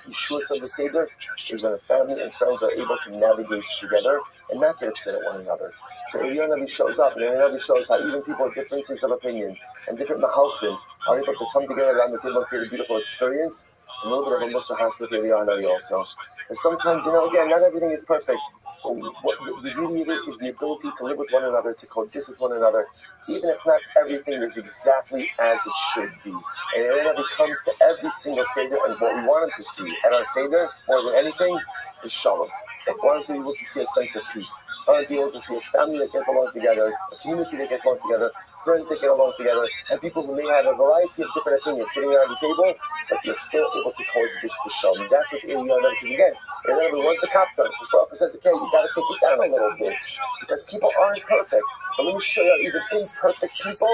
issues of the Seder is when the family and friends are able to navigate together and not get upset at one another. So Eliyahu Hanavi shows up, and Eliyahu Hanavi shows how even people with differences of opinion and different mahalchim are able to come together around the table and create a beautiful experience. It's a little bit of a Musar Hasid with Eliyahu Hanavi also. And sometimes, again, not everything is perfect. The beauty of it is the ability to live with one another, to coexist with one another, even if not everything is exactly as it should be. And Eliyahu comes to every single Seder, and what we want him to see at our Seder, more than anything, is Shalom. I want to be able to see a sense of peace. I want to be able to see a family that gets along together, a community that gets along together, friends that get along together, and people who may have a variety of different opinions sitting around the table, but you're still able to coexist with Shalom. That's what Eliyahu, because again, Eliyahu was the captain. His prophet says, okay, you got to take it down a little bit, because people aren't perfect. But let me show you how even imperfect people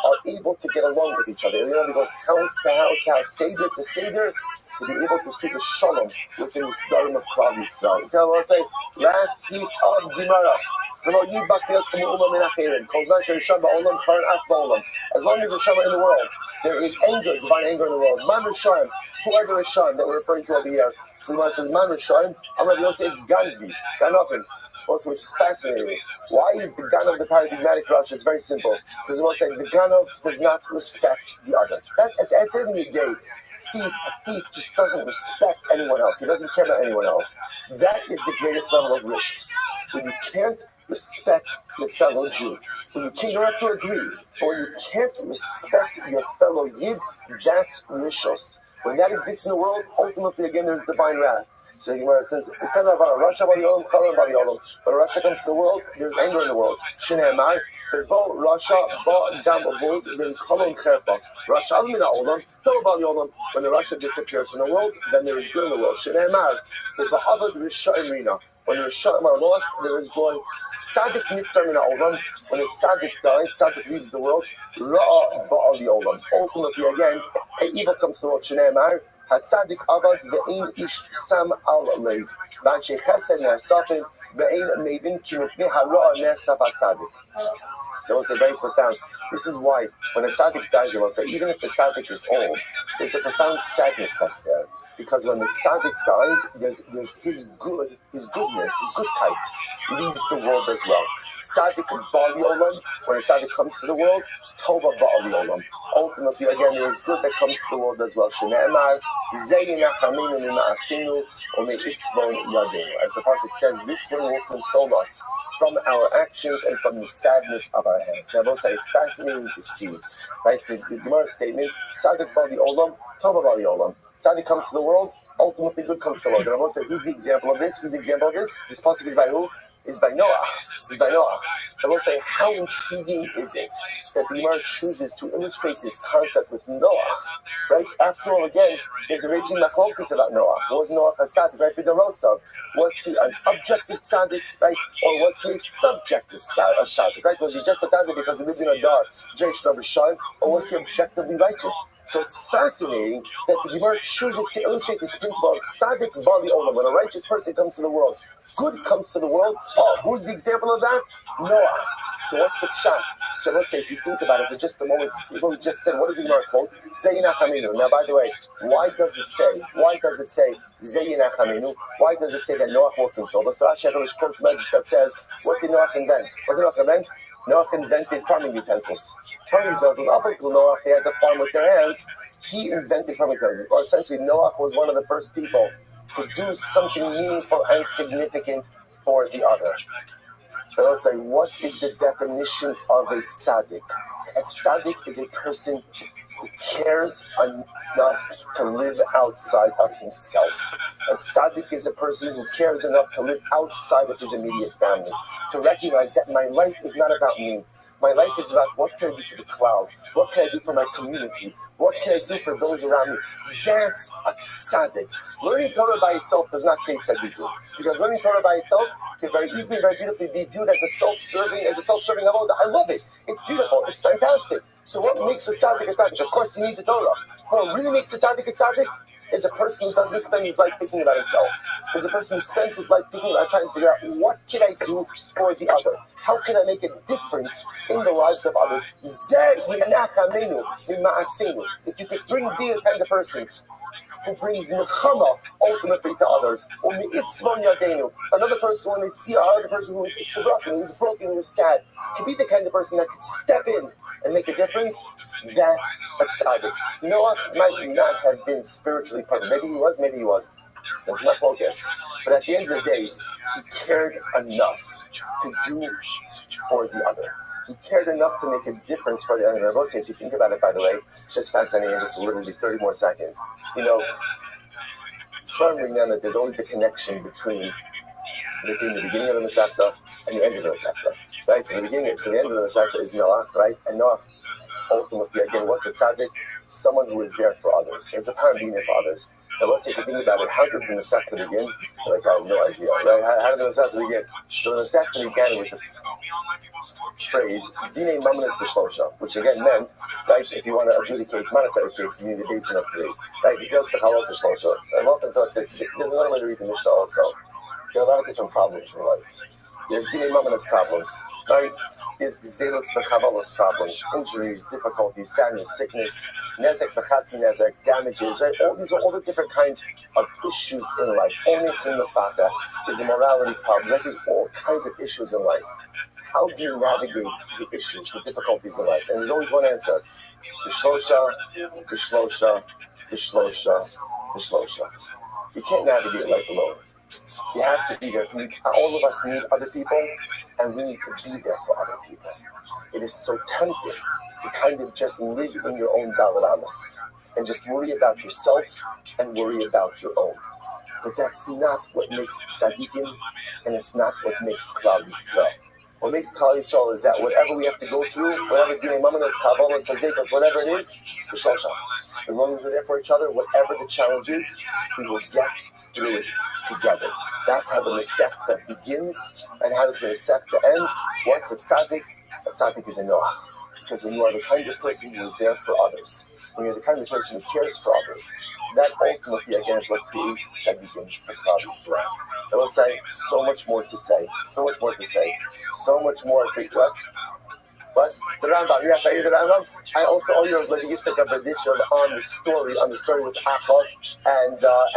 are able to get along with each other. Eliyahu goes house to house, Seder to Seder, to be able to see the Shalom within the Starim of Klal Yisrael. I want to say, last piece of Gemara. As long as there's Shama in the world, there is anger, divine anger in the world. Man Rishayim, whoever is Shan that we're referring to over here. So the Gemara says, Man Rishayim, I'm Rabbi Yosef Ganvi, Ganofin. Also, which is fascinating. Why is the Ganov the paradigmatic Rosh? It's very simple. Because we're saying the Ganov does not respect the other. That's at the end of the day. A thief just doesn't respect anyone else. He doesn't care about anyone else. That is the greatest level of riches. When you can't respect your fellow Jew. When you don't have to agree, or when you can't respect your fellow Yid, that's rishos. When that exists in the world, ultimately, again, there's divine wrath. So the Gemara says, when Russia comes to the world, there's anger in the world. Shneimar, Russia, when the Russia disappears from the world, then there is good in the world. When the Rishayim are lost, there is joy. Tzaddik niftar min ha'olam. When a tzaddik dies, tzaddik leaves the world. Ra'a ba'al yolam. Ultimately, again, evil comes to the world. Shneimar, HaTzadik avad ve'ein ish sam al leiv. V'anshei chesed ne'asafim ve'ein meivin ki mipnei hara'a ne'asaf HaTzadik. So it's very profound. This is why when a tzaddik dies, you will say, even if the tzaddik is old, there's a profound sadness that's there. Because when the tzaddik dies, there's his goodness, his goodkeit leaves the world as well. Tzaddik ba'ali olam, when a tzaddik comes to the world, tova ba'ali olam. Ultimately, again, there is good that comes to the world as well. Shneimar, zeh yinachamenu mima'asinu u'meitzvon yadinu. As the pasuk says, this one will console us from our actions and from the sadness of our hands. Now, both it's fascinating to see, right? The Gemara statement, tzaddik ba'ali olam, tova ba'ali olam. Tzaddik comes to the world, ultimately good comes to the world. And Rabbi said, who's the example of this? Who's the example of this? This pasuk is by who? Is by Noah. Is by Noah. I will say, how intriguing is it that the Gemara chooses to illustrate this concept with Noah? Right? After all, again, there's a raging machlokes about Noah. Was Noah a tzaddik, right? B'derosov. Was he an objective tzaddik, right? Or was he a subjective tzaddik, right? Was he just a tzaddik because he lived in a dark, or was he objectively righteous? So it's fascinating that the Gemara chooses to illustrate this principle of tzaddik ba'ali olam. When a righteous person comes to the world, good comes to the world. Oh, who's the example of that? Noah. So what's the pshat? So let's say, if you think about it for just a moment, we just said, what does the Gemara quote? Zeh yinachamenu. Now, by the way, why does it say Zeh yinachamenu? Why does it say that Noah will console us? So Rashi has a quote from Medrash that says, what did Noah invent? Noah invented farming utensils. Up until Noah, they had to farm with their hands. He invented farming utensils. Or essentially, Noah was one of the first people to do something meaningful and significant for the other. But I'll say, what is the definition of a tzaddik? A tzaddik is a person who cares enough to live outside of himself. A tzaddik is a person who cares enough to live outside of his immediate family. To recognize that my life is not about me. My life is about what can I do for the cloud? What can I do for my community? What can I do for those around me? That's a tzaddik. Learning Torah by itself does not create tzaddikim. Because learning Torah by itself can very easily, very beautifully be viewed as a self-serving avodah. I love it. It's beautiful. It's fantastic. So what makes a tzaddik a tzaddik? Of course, you need the Torah. What really makes a tzaddik is a person who doesn't spend his life thinking about himself. Is a person who spends his life thinking about trying to figure out what can I do for the other? How can I make a difference in the lives of others? If you could be a kind of person who brings nechama ultimately to others. Another person, when they see another person who is broken, who is sad, can be the kind of person that can step in and make a difference. That's a tzaddik. Noah might not have been spiritually perfect. Maybe he was, maybe he wasn't. That's my focus. But at the end of the day, he cared enough to do for the other. He cared enough to make a difference for the other. I will say, if you think about it, by the way, it's just fascinating, just literally 30 more seconds. It's fun to remember that there's always a connection between the beginning of the Masechta and the end of the Masechta. Right? So the end of the Masechta is Noah, right? And Noah, ultimately, again, what's a tzaddik? Someone who is there for others. There's a power being there for others. Now, let's say if you think about it, how does the Masechta begin? Like, I have no idea, right? How did the Masechta begin? So the Masechta began with the phrase, Dine Mamanis B'Shlosha, which again meant, right, if you want to adjudicate monetary cases, you need a basin of three. Right? He says, Chalos B'Shlosha. I'm often taught that there's another way to read the Mishnah also. There are a lot of different problems in life. There's Dine Mamanis problems, right? There's Gzelos V'Chavalos problems, injuries, difficulties, sadness, sickness, Nezek V'Chati Nezek, damages, right? These are all the different kinds of issues in life. Only Sin Mefaka is a morality problem. Right? There's all kinds of issues in life. How do you navigate the issues, the difficulties in life? And there's always one answer. B'Shlosha, B'Shlosha, B'Shlosha, B'Shlosha. You can't navigate life alone. You have to be there for all of us need other people, and we need to be there for other people. It is so tempting to kind of just live in your own dalaramas and just worry about yourself and worry about your own. But that's not what makes tzaddikim, and it's not what makes Klal Yisrael. What makes Klal Yisrael is that whatever we have to go through, whatever dinei mamanas, kavalas, hazekos, whatever it is, as long as we're there for each other, whatever the challenge is, we will get through it together. That's how the Masechta begins, and how does the Masechta end? What's a tzaddik? A tzaddik is a noach. Because when you are the kind of person who is there for others, when you're the kind of person who cares for others, that ultimately, again, is what creates tzaddikim for Klal Yisrael. I will say so much more to say, so much more to what? The Rambam, yes, I hear the Rambam. I also owe you a Yitzchak Abaditchev on the story with Achot and the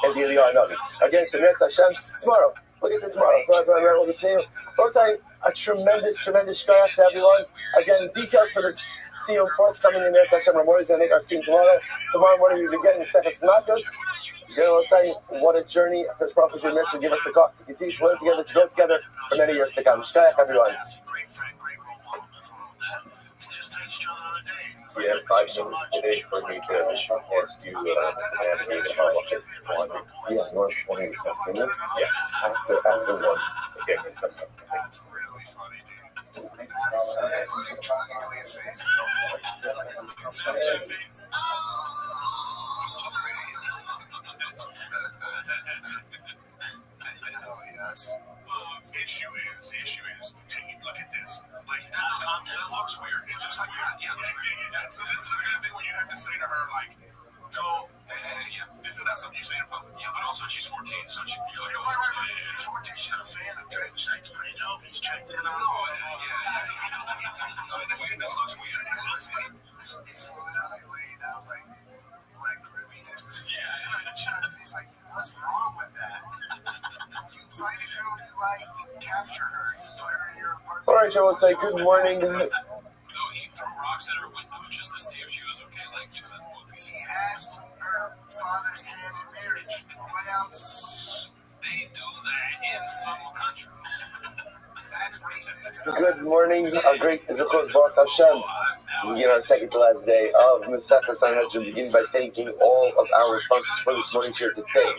Eliyahu Navi. Again, so Meretz Hashem, tomorrow. We'll get to tomorrow. Tomorrow we'll continue. Both time, a tremendous shkoyach to everyone. Again, details for this Tziyum forthcoming in Meretz Hashem. Ramon is going to make our scene tomorrow. Tomorrow morning we'll be getting Sefes Makos. Again, we'll say, what a journey. Because Prophet mentioned, give us the cock to continue to learn together, to grow together for many years to come. Shkoyach, everyone. We have 5 minutes today for me to ask you about what is one. Yeah, North 20 this afternoon. Yeah, After 1. okay, that's okay. That's really funny, dude. The issue is, look at this. Like, the content looks weird. It's just like, yeah. So this is the kind of thing when you have to say to her, like, no, this is not something you say in public. Yeah, but also she's 14, so you're like, right. She's 14, she's not a fan of Drake. Drake's pretty dope. He's checked in on her. This looks weird. It's literally laid out like flag creaminess. Yeah. It's like, what's wrong with that? You find a girl you like, you capture her, you put her in your apartment. All right, I will say good morning. No, he threw rocks at her window just to see if she was okay, like, you know, in movies. He asked her father's hand in marriage. What else? They do that in some countries. That's racist. Good morning. A great Zechus Baruch Hashem. We begin our second to last day of Masechta Sanhedrin. Begin by thanking all of our sponsors for this morning share to thank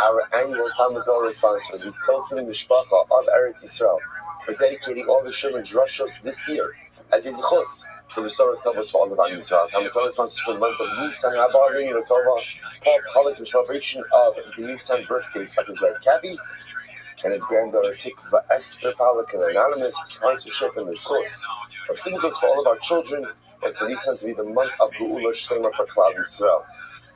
our annual Talmud Torah sponsor, the Tosim Mishpacha of Eretz Yisrael, for dedicating all the Shulman Drushos this year as a Zechus for Besoros Tovos for all of Am Yisrael. Talmud Torah sponsors for the month of Nisan, Abba, Ring, and Tova, Paul, the celebration of the Nisan birthdays of his wife Kathy and his granddaughter Tikva Esther Pavlik, an anonymous sponsorship in the source of symbols for all of our children, and for Nisan to be the month of Geula Shlema for Klal Yisrael.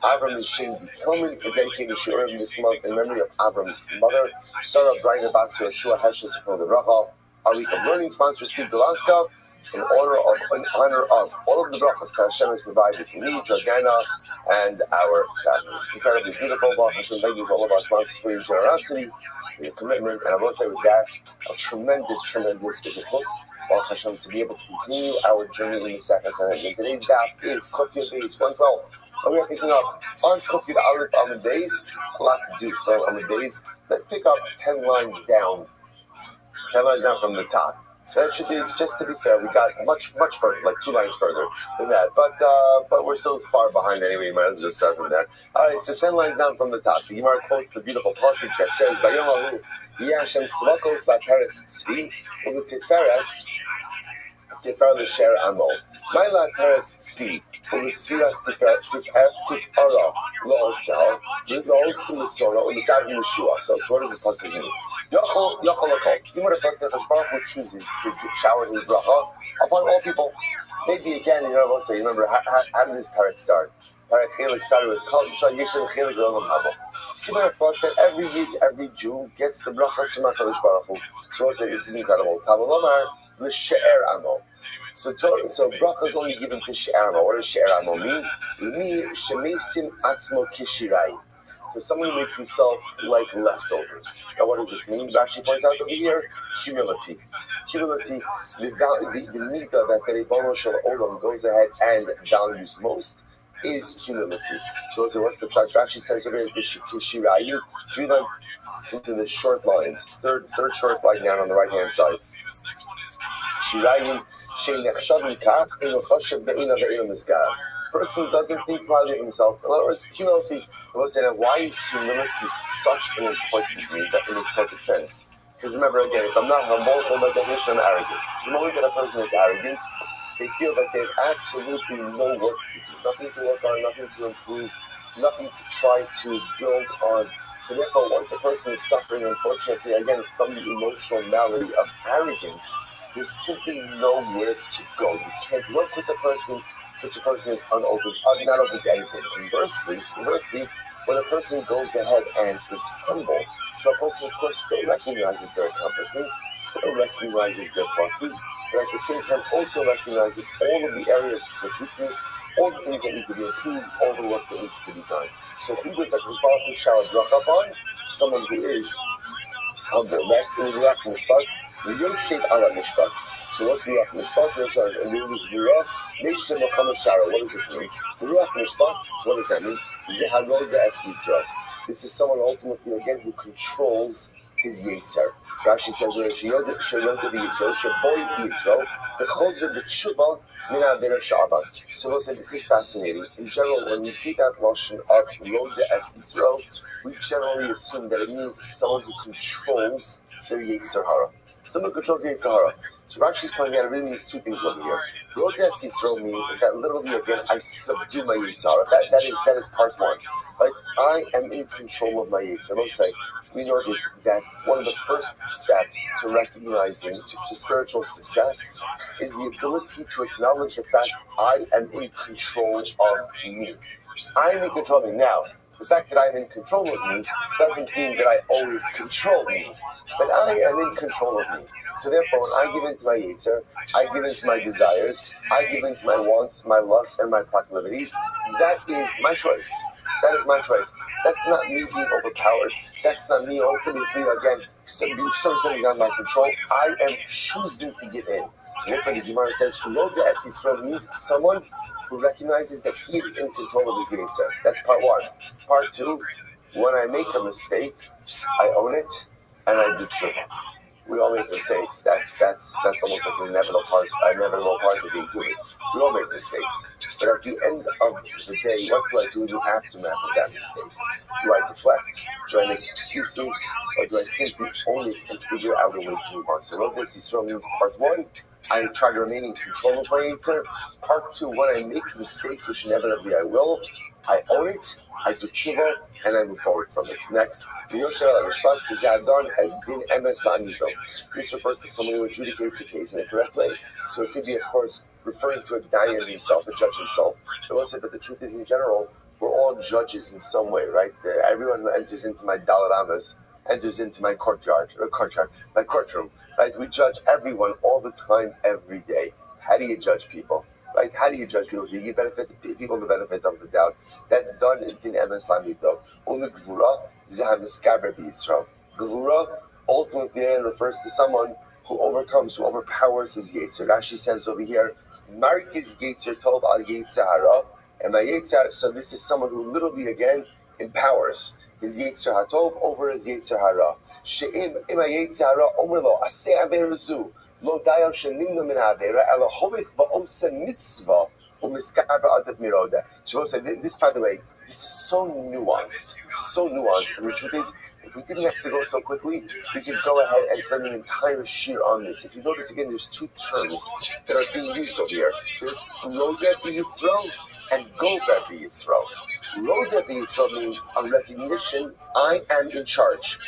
Avram is Shindi Kelman for dedicating Shurim this month in memory of Avram's mother, Sarah Breiner Batsu Yeshua Heshes from the Racha. Our week of learning sponsor Steve Galaska, in honor of all of the brachas that Hashem has provided to me, Jordana, and our family. Incredibly beautiful. Baruch Hashem, thank you for all of our sponsors for your generosity, for your commitment, and I will say with that, a tremendous physical. Baruch Hashem, to be able to continue our journey in the Masechta Sanhedrin. Today's daf is Kufiyah Beis 112. And we are picking up on Kufiyah Aleph on the days. A lot to do still on the days. Let's pick up 10 lines down. 10 lines down from the top. That should be, just to be fair, we got much further, like 2 lines further than that. But we're so far behind anyway, you might as well just start from there. Alright, so 10 lines down from the top. The Gemara quotes the beautiful pasuk that says, Vayom Ahu, Yashem Tzvakos La Teres Tzvi, Ulu Tiferes, Tifer L'Sher Amo. My La Teres Tzvi, Ulu Tzviras Tifara Lo'osel, Lo'osim L'Tzora, Ulu Tzav Yeshua. So what does this pasuk mean? Yochol Lakol. You would have thought that the Baruch Hu chooses to shower his bracha upon all people. Maybe again, we'll say, remember, how did this parak start? Parak Chelik started with Kol Yisrael Yishem Chelik L'Olam Haba. Similar thought that every Yid, every Jew gets the brachas from HaKadosh Baruch Hu. So we'll say this is incredible. Tavolomar L'She'er Amo. So bracha is only given to She'er Amo. What does She'er Amo mean? It means Shemeisim Atzmo Kishirai. For someone who makes himself like leftovers. Now, what does this mean? Rashi points out over here, humility. Humility, the midah that the Ribono Shel Olam goes ahead and values most is humility. So what's the pshat? Rashi says over here, Shirayu, 3 lines into the short lines, third short line down on the right hand side. Shirayu, person who doesn't think highly of himself. In other words, humility. We'll say that why is humility such an important to me? That makes perfect sense. Because remember again, if I'm not humble, then by definition I'm arrogant. The moment that a person is arrogant, they feel that they have absolutely no work to do, nothing to work on, nothing to improve, nothing to try to build on. So therefore, once a person is suffering, unfortunately, again, from the emotional malady of arrogance, there's simply nowhere to go. You can't work with a person. Such a person is not open to anything. Conversely, when a person goes ahead and is humble, so a person, of course, still recognizes their accomplishments, still recognizes their pluses, but at the same time also recognizes all of the areas of weakness, all the things that need to be improved, all the work that needs to be done. So who does that responsible shower drop up on? Someone who is humble. Next, in the Ruach Mishpat, Yosheb Ara Mishpat. So what's Ruach Mishpat? What does this mean? Ruach Mishpat, so what does that mean? This is someone ultimately, again, who controls his Yetzer. Rashi says, so we'll say this is fascinating. In general, when we see that lashon of Rod Es Yisrael, we generally assume that it means someone who controls their Yetzer Hara. Someone who controls the Yetzer Hara. So Rashi's pointing out it really means two things over here. Rod Es Yisrael means that literally, again, I subdue my Yetzer Hara. That is part one. Right? I am in control of my Yetzer. Let's say we know this, that one of the first steps to recognizing to spiritual success is the ability to acknowledge the fact I am in control of me. I am in control of me. Now, the fact that I'm in control of me doesn't mean that I always control me, but I am in control of me. So therefore, when I give in to my Yetzer, I give in to my desires, I give in to my wants, my lusts, and my proclivities, that is my choice. That is my choice. That's not me being overpowered. That's not me ultimately, again, certain things out of my control. I am choosing to give in. So therefore, the Gemara says, Rod Es Yisrael means someone who recognizes that he is in control of his Yetzer. That's part one. Part two, when I make a mistake, I own it and I do tshuva. We all make mistakes. That's almost like an inevitable part of being human. We all make mistakes. But at the end of the day, what do I do in the aftermath of that mistake? Do I deflect? Do I make excuses? Or do I simply own it and figure out a way to move on? So Rod Es Yisrael means part one, I try to remain in control of my Yetzer. Part two, when I make mistakes, which inevitably I will, I own it, I do tshuva, and I move forward from it. Next, this refers to someone who adjudicates a case in a correct way. So it could be, of course, referring to a dayan himself, a judge himself. But the truth is, in general, we're all judges in some way, right? Everyone who enters into my dalaramas enters into my my courtroom, right? We judge everyone all the time, every day. How do you judge people? Right? How do you judge people? Do you give people the benefit of the doubt? That's done in Din Emes Lamido. Only Gvura, Zah Miskaber B'Yisrael. Gvura ultimately refers to someone who overpowers his Yetzer. Rashi says over here, Markiz Yetzer Tov Al Yetzer Hara. And my Yetzer, so this is someone who literally, again, empowers his Yetzer HaTov over his Yetzer Hara. She'im Ima Yetzer Hara Omer Lo Aseh Aver Lo Dayan Shenimna Min Avera Ela Hovich Va'ose Mitzvah Umiskaber Adat Miroda. So we'll say this, by the way, this is so nuanced. And the truth is, if we didn't have to go so quickly, we could go ahead and spend an entire shir on this. If you notice again, there's two terms that are being used over here. There's Roda B'Yitzro and Gover B'Yitzro. Roda B'Yitzro means a recognition, I am in charge.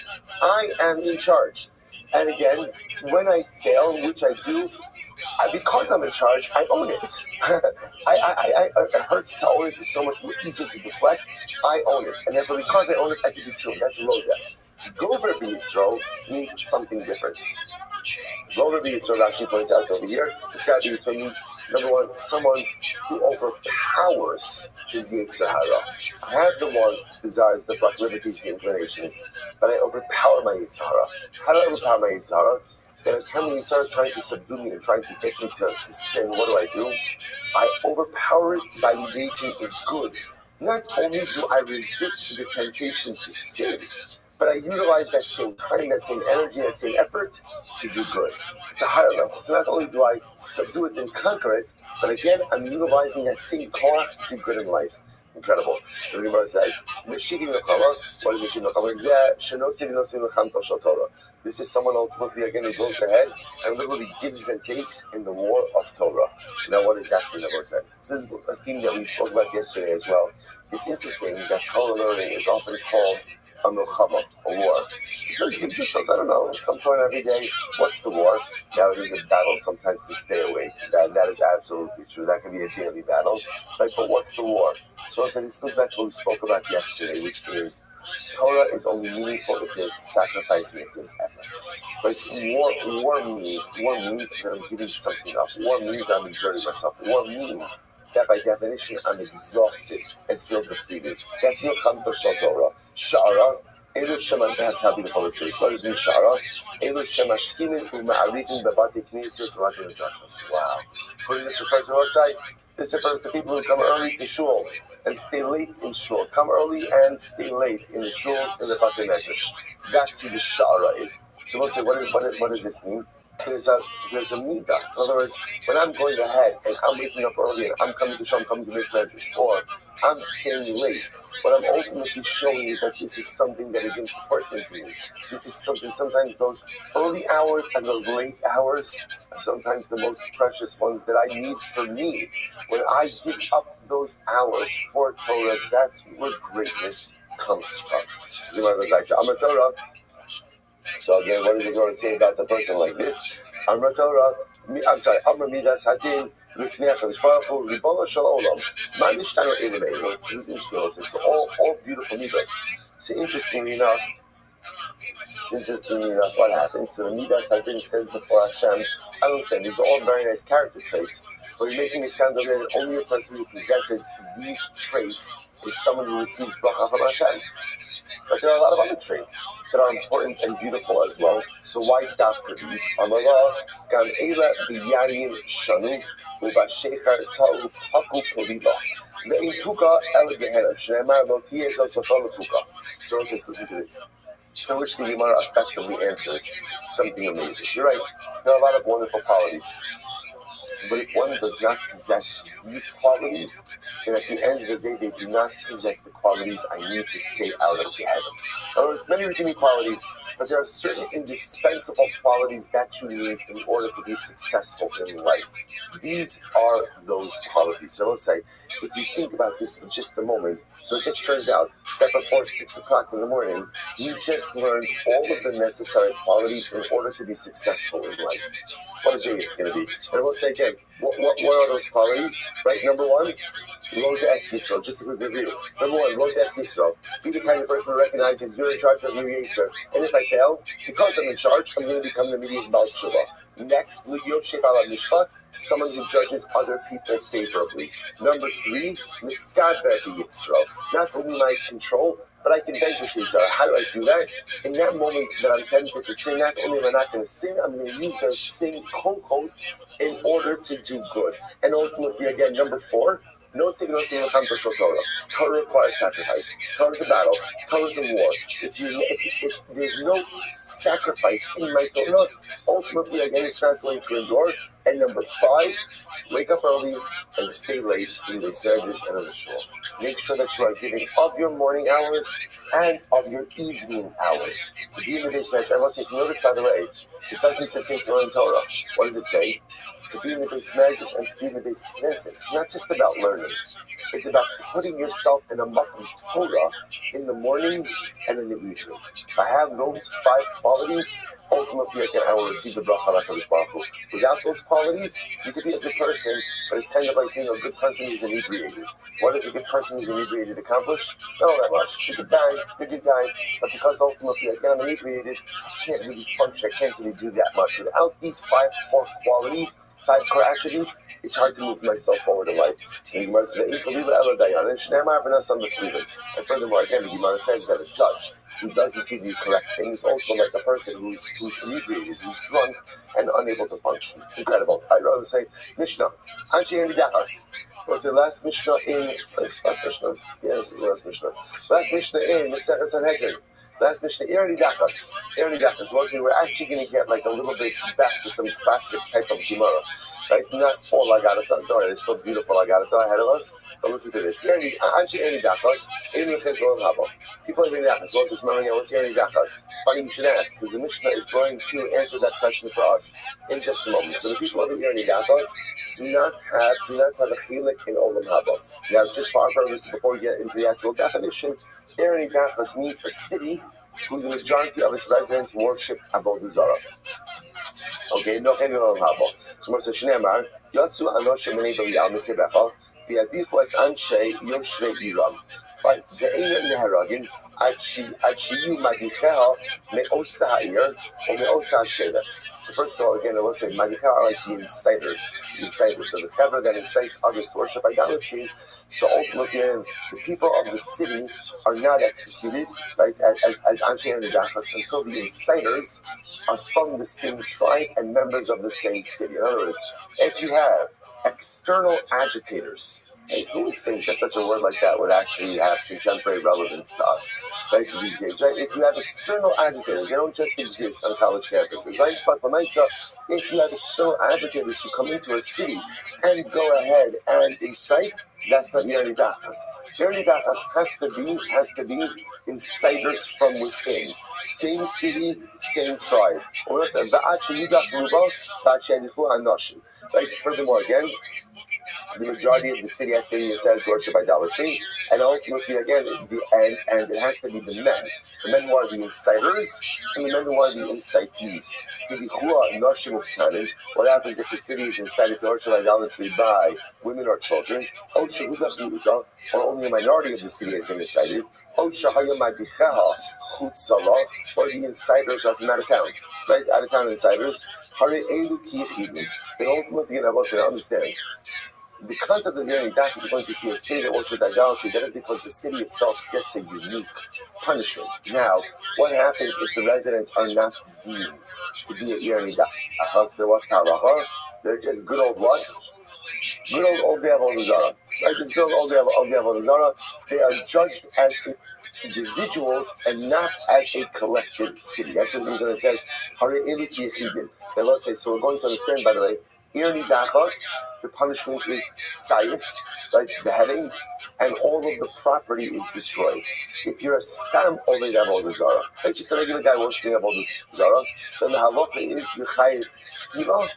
I am in charge. And again, when I fail, which I do, because I'm in charge, I own it. It hurts to own it. It's so much more easier to deflect. I own it. And therefore, because I own it, I can do tshuva. That's Roda. Gover B'Yitzro means something different. Gover B'Yitzro actually points out over here, this guy B'Yitzro means, number one, someone who overpowers his Yetzer Hara. I have the wants, desires, the proclivities, the inclinations, but I overpower my Yetzer Hara. How do I overpower my Yetzer Hara? that a time when Yitzhak is trying to subdue me and trying to get me to sin, what do? I overpower it by engaging in good. Not only do I resist the temptation to sin, but I utilize that same time, that same energy, that same effort to do good. It's a higher level. So not only do I subdue it and conquer it, but again, I'm utilizing that same koach to do good in life. Incredible. So the Gemara says, what is Meshivim Torah? This is someone ultimately again who goes ahead and literally gives and takes in the war of Torah. Now, what does that mean? So this is a theme that we spoke about yesterday as well. It's interesting that Torah learning is often called a milchama, a war. Just I don't know, come to it every day. What's the war? Now it is a battle sometimes to stay awake. That is absolutely true. That can be a daily battle, right? But what's the war? So this goes back to what we spoke about yesterday, which is Torah is only meaningful if there's sacrifice and if there's effort. But war means that I'm giving something up. War means I'm exerting myself. War means that by definition I'm exhausted and feel defeated. That's Milchamta Shel Torah. Shara, Elu Shema, how beautiful this is. What does mean Shara? Elu Shema Shkimin U'ma'arifin Bebate Knesset U'ma'atim U'drashos. Wow. Who does this refer to outside? This refers to people who come early to shul and stay late in shul. Come early and stay late in the shuls in the Batei Medrash. That's who the Shara is. So we'll say, what does this mean? There's a midah. In other words, when I'm going ahead and I'm waking up early and I'm coming to shul, I'm coming to Beis Medrash, or I'm staying late, what I'm ultimately showing is that this is something that is important to me. This is something, sometimes those early hours and those late hours are sometimes the most precious ones that I need for me. When I give up those hours for Torah, that's where greatness comes from. So the Gemara goes back to Amar Torah. So again, what is it going to say about the person like this? Amar Torah, Amar Midas Hadin, Lifnei HaKadosh Baruch Hu, Ribono Shel Olam, Ma Nishtanu Elim Eilo. So this is interesting. So all beautiful midas. So interestingly enough, what happens? So the Midas Hadin says before Hashem, I understand, these are all very nice character traits, but you're making it sound over there that only a person who possesses these traits is someone who receives bracha from Hashem. But there are a lot of other traits that are important and beautiful as well. So why dafka these? Amarah, gam eila biyarim shanu, ubashechar ta'u haku poliba. Ve'im puka el gehenem, shneimar lo tiyeh zosofal puka. So listen to this. To which the Gemara effectively answers something amazing. You're right, there are a lot of wonderful qualities. But if one does not possess these qualities, then at the end of the day, they do not possess the qualities I need to stay out of Gehenna. In other words, many redeeming qualities, but there are certain indispensable qualities that you need in order to be successful in life. These are those qualities. So let's say, if you think about this for just a moment, so it just turns out that before 6 o'clock in the morning, you just learned all of the necessary qualities in order to be successful in life. What a day it's going to be. And we'll say again, what are those qualities? Right, number one, Lod Es Yisrael. Just a quick review. Number one, Lod Es Yisrael. Be the kind of person who recognizes you're in charge of your Yetzer. And if I fail, because I'm in charge, I'm going to become the immediate Baal Tshuva. Next, Yoshev Ala Mishpat, someone who judges other people favorably. Number three, Miskaber Yisrael. Not only my control, but I can vanquish Yitzhak. How do I do that? In that moment that I'm tempted to sin, not only am I not going to sin, I'm going to use those sin kochos in order to do good. And ultimately, again, number four, no sin for Torah. Torah requires sacrifice. Torah is a battle. Torah is a war. If there's no sacrifice in my Torah, ultimately, again, it's not going to endure. And number five, wake up early and stay late in the Medrash and in the shul. Make sure that you are giving of your morning hours and of your evening hours. To be in the Medrash, I must say, if you notice, by the way, it doesn't just say to learn Torah. What does it say? To be in the Medrash and to be in the GUINNESS. It's not just about learning. It's about putting yourself in a makom Torah in the morning and in the evening. If I have those five qualities, ultimately, I will receive the bracha of HaKadosh Baruch Hu. Without those qualities, you could be a good person, but it's kind of like being a good person who's inebriated. What does a good person who's inebriated accomplish? Not all that much. You're a good guy, but because ultimately, I'm inebriated, I can't really function. I can't really do that much. Without these five core qualities, if core attributes, it's hard to move myself forward in life. So the Gemara says, and furthermore, again, the Gemara says that a judge who doesn't give you correct things, also like a person who's inebriated, who's drunk and unable to function. Incredible. I'd rather say Mishnah. Was the last Mishnah in last Mishnah? Yeah, this is the last Mishnah. Last Mishnah in the second Sanhedrin. Last Mishnah, Irani Dakas. Mostly we're actually going to get like a little bit back to some classic type of Gemara. Right? Not all I got it done. Don't worry, it's still beautiful I got it done ahead of us. But listen to this. Irani Dakas. People in Irani Dakas. Moses, what's Irani Dakas? Funny you should ask, because the Mishnah is going to answer that question for us in just a moment. So the people of the Irani Dakas do not have a chilik in Olam Haba. Now, just for our purposes, before we get into the actual definition, Irani Dakas means a city whose the majority of its residents worship Avodah Zarah. Okay, no chilik in Olam Haba. So Moses Shneimar, Yatsu Anoshim Menei B'Yal Mikirbecha, Bi'adichu Es Anshe Yoshvei Iram. Right, Ve'ena Neharagin, Ad Shiyu Magicheha Me'osa Ha'ir, or Me'osa Ha'Sheva. So first of all, again, I will say, Magicha are like the inciters. So the chaver that incites others to worship idolatry. So ultimately, the people of the city are not executed, right, as Anshe and Dachas, until the inciters are from the same tribe and members of the same city. In other words, if you have external agitators, hey, who would think that such a word like that would actually have contemporary relevance to us, right, these days, right? If you have external agitators, they don't just exist on college campuses, right? But if you have external agitators who come into a city and go ahead and incite, that's not Irani Dachas. Irani Dachas has to be inciters from within. Same city, same tribe. Right? Furthermore, again, the majority of the city has to be incited to worship idolatry, and ultimately, again, and it has to be the men who are the inciters, and the men who are the incitees. What happens if the city is incited to worship idolatry by women or children, or only a minority of the city has been incited, or the inciters are from out of town, right? Out of town inciters. Then ultimately, understand. The concept of Irani Dakas is going to see a city that worships idolatry. That is because the city itself gets a unique punishment. Now, what happens if the residents are not deemed to be an Irani Dakas? They're just good old what? Good old Avodah Zarah. Right? Just good old Avodah Zarah. They are judged as individuals and not as a collective city. That's what it means when it says Hare Elu Ki Yechidim. They will say, so we're going to understand, by the way, Irani Dachas, the punishment is saif, right, beheading, and all of the property is destroyed. If you're a stam Oved Avodah Zarah, right, just a regular guy worshiping Avodah Zarah, then the halacha is Yechai Skiva,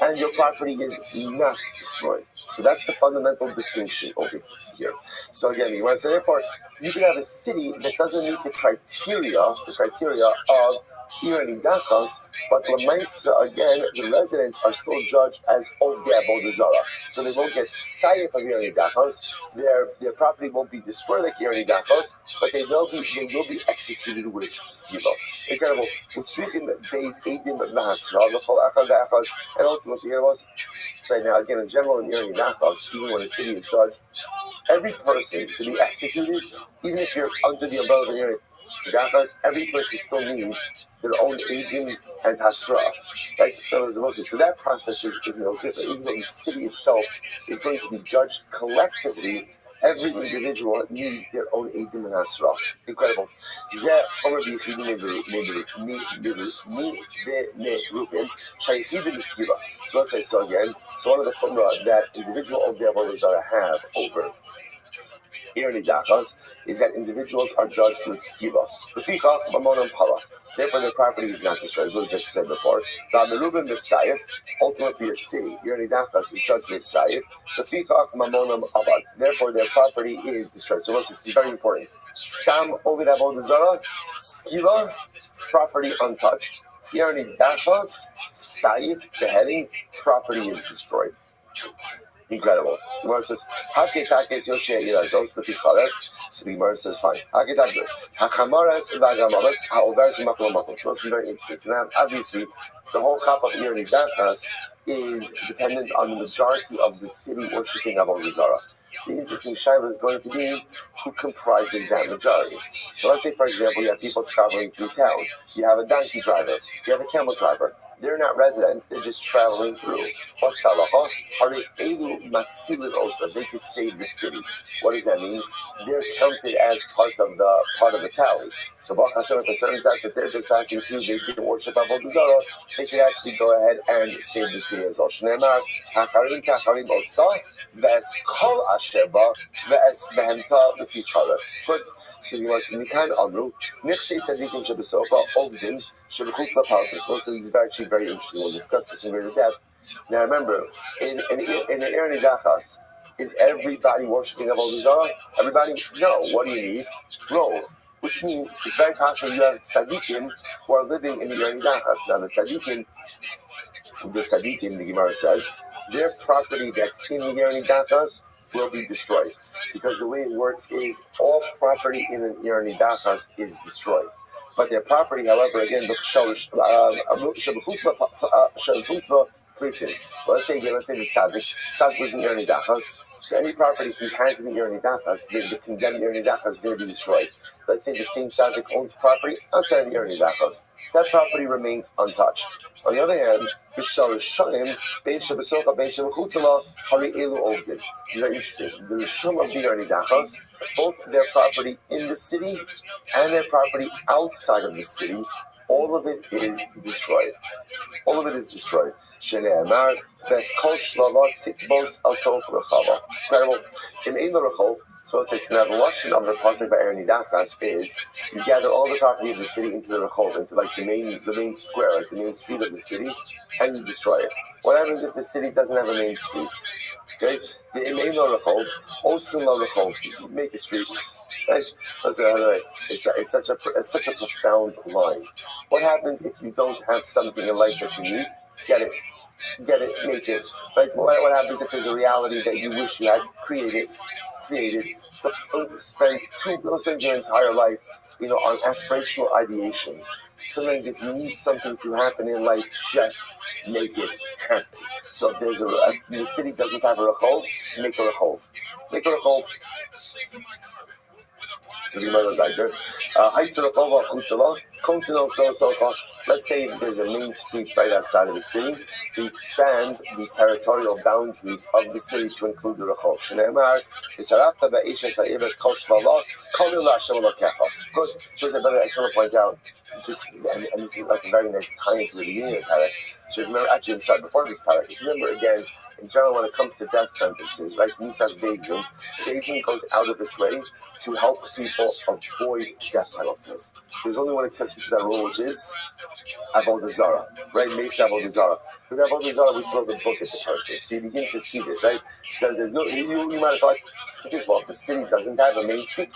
and your property is not destroyed. So that's the fundamental distinction over here. So again, you want to say, therefore, you can have a city that doesn't meet the criteria of Irani Dachas, but Lamaisa, again, the residents are still judged as Ovdei Avodah Zarah. So they won't get Sayef of Irani Dachas, their property won't be destroyed like Irani Dachas, but they will be executed with Skiva. Incredible. And ultimately, right now, again, in general, in Irani Dachas, even when a city is judged, every person to be executed, even if you're under the umbrella of Irani Dachas, every person still needs their own Eidim and Hasra, right? So that process is no different. Even though the city itself is going to be judged collectively, every individual needs their own Eidim and Hasra. Incredible. So let's say so again. So one of the chumrah that individual of the Avodah Zarah have over Irani Dachas is that individuals are judged with skiva. Leficha mamonam palat. Therefore, their property is not destroyed, as we just said before. Merubim Messiah, ultimately a city. Irani Dachas is judged with Saif. Leficha mamonam abad. Therefore, their property is destroyed. So, this is very important. Stam Ovid Avodah Zarah, skiva, property untouched. Irani Dachas, Saif, beheading, property is destroyed. Incredible. So the Gemara says, so the Gemara says, fine. So this is very interesting. So now, obviously, the whole chap of Ir Nidachas is dependent on the majority of the city worshipping Avodah Zarah. The interesting shaila is going to be who comprises that majority. So let's say, for example, you have people traveling through town. You have a donkey driver. You have a camel driver. They're not residents. They're just traveling through. What's the halacha? Hari elu matzilut osa. They could save the city. What does that mean? They're counted as part of the tally. So Baruch Hashem, if it turns out that they're just passing through, they didn't worship Avodah Zarah, they could actually go ahead and save the city as well. Shneimar hacharim kacharim osa v'es kol asher ba v'es behemta l'fichara. Good. So you want to Nikan Amru, Nixi Tzadikim Shabasoka, Ogdin, Shabakutz Lapalkas. Most of this is actually very interesting. We'll discuss this in greater depth. Now remember, in the Ir Nidachas, is everybody worshipping Avodah Zarah? Everybody? No. What do you need? Growth. Which means it's very possible you have tzaddikim who are living in the Ir Nidachas. Now the tzaddikim, the Gemara says, their property that's in the Ir Nidachas will be destroyed. Because the way it works is all property in an Ir Nidachas is destroyed. But their property, however, again, let's say the tzaddik was in Ir Nidachas. So any property he has in the Ir Nidachas, the condemned Ir Nidachas is going to be destroyed. Let's say the same tzaddik owns property outside of the Ir Nidachas. That property remains untouched. On the other hand, it's very interesting. The Rishon of the Ir Nidachas, both their property in the city and their property outside of the city, all of it is destroyed. All of it is destroyed. Incredible. So it says now the lashon of the pasuk by Ir Nidachas is you gather all the property of the city into the rechov, into like the main square, like the main street of the city, and you destroy it. What happens if the city doesn't have a main street? Okay, the imein lo rechov, osin lo rechov, you make a street. Right? It's such a profound line. What happens if you don't have something in life that you need? Get it, make it. Right? What happens if there's a reality that you wish you had created? Don't spend your entire life, on aspirational ideations. Sometimes if you need something to happen in life, just make it happen. So if the city doesn't have a rechov, make a rechov. Make a rechov. So the Gemara goes like let's say there's a main street right outside of the city. We expand the territorial boundaries of the city to include the rechov. Good. So brother, I just want to point out, and this is like a very nice tie into the beginning of the parak. So remember, actually, I'm sorry, before this parak, if you remember again, in general, when it comes to death sentences, right, Nisas Bezdin goes out of its way to help people avoid death penalties. There's only one exception to that rule, which is Avodah Zarah, right? Mesa Avodah Zarah. With Avodah Zarah, we throw the book at the person. So you begin to see this, right? So there's no, you might have thought, this, well, if the city doesn't have a main street,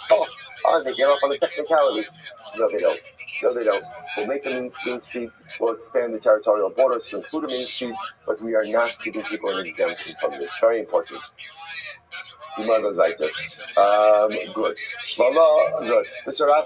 they get off on a technicality. No, they don't. We'll make a main street, we'll expand the territorial borders to include a main street, but we are not giving people an exemption from this. Very important. Gemara goes right there. Good. Shlala, good. Shlala,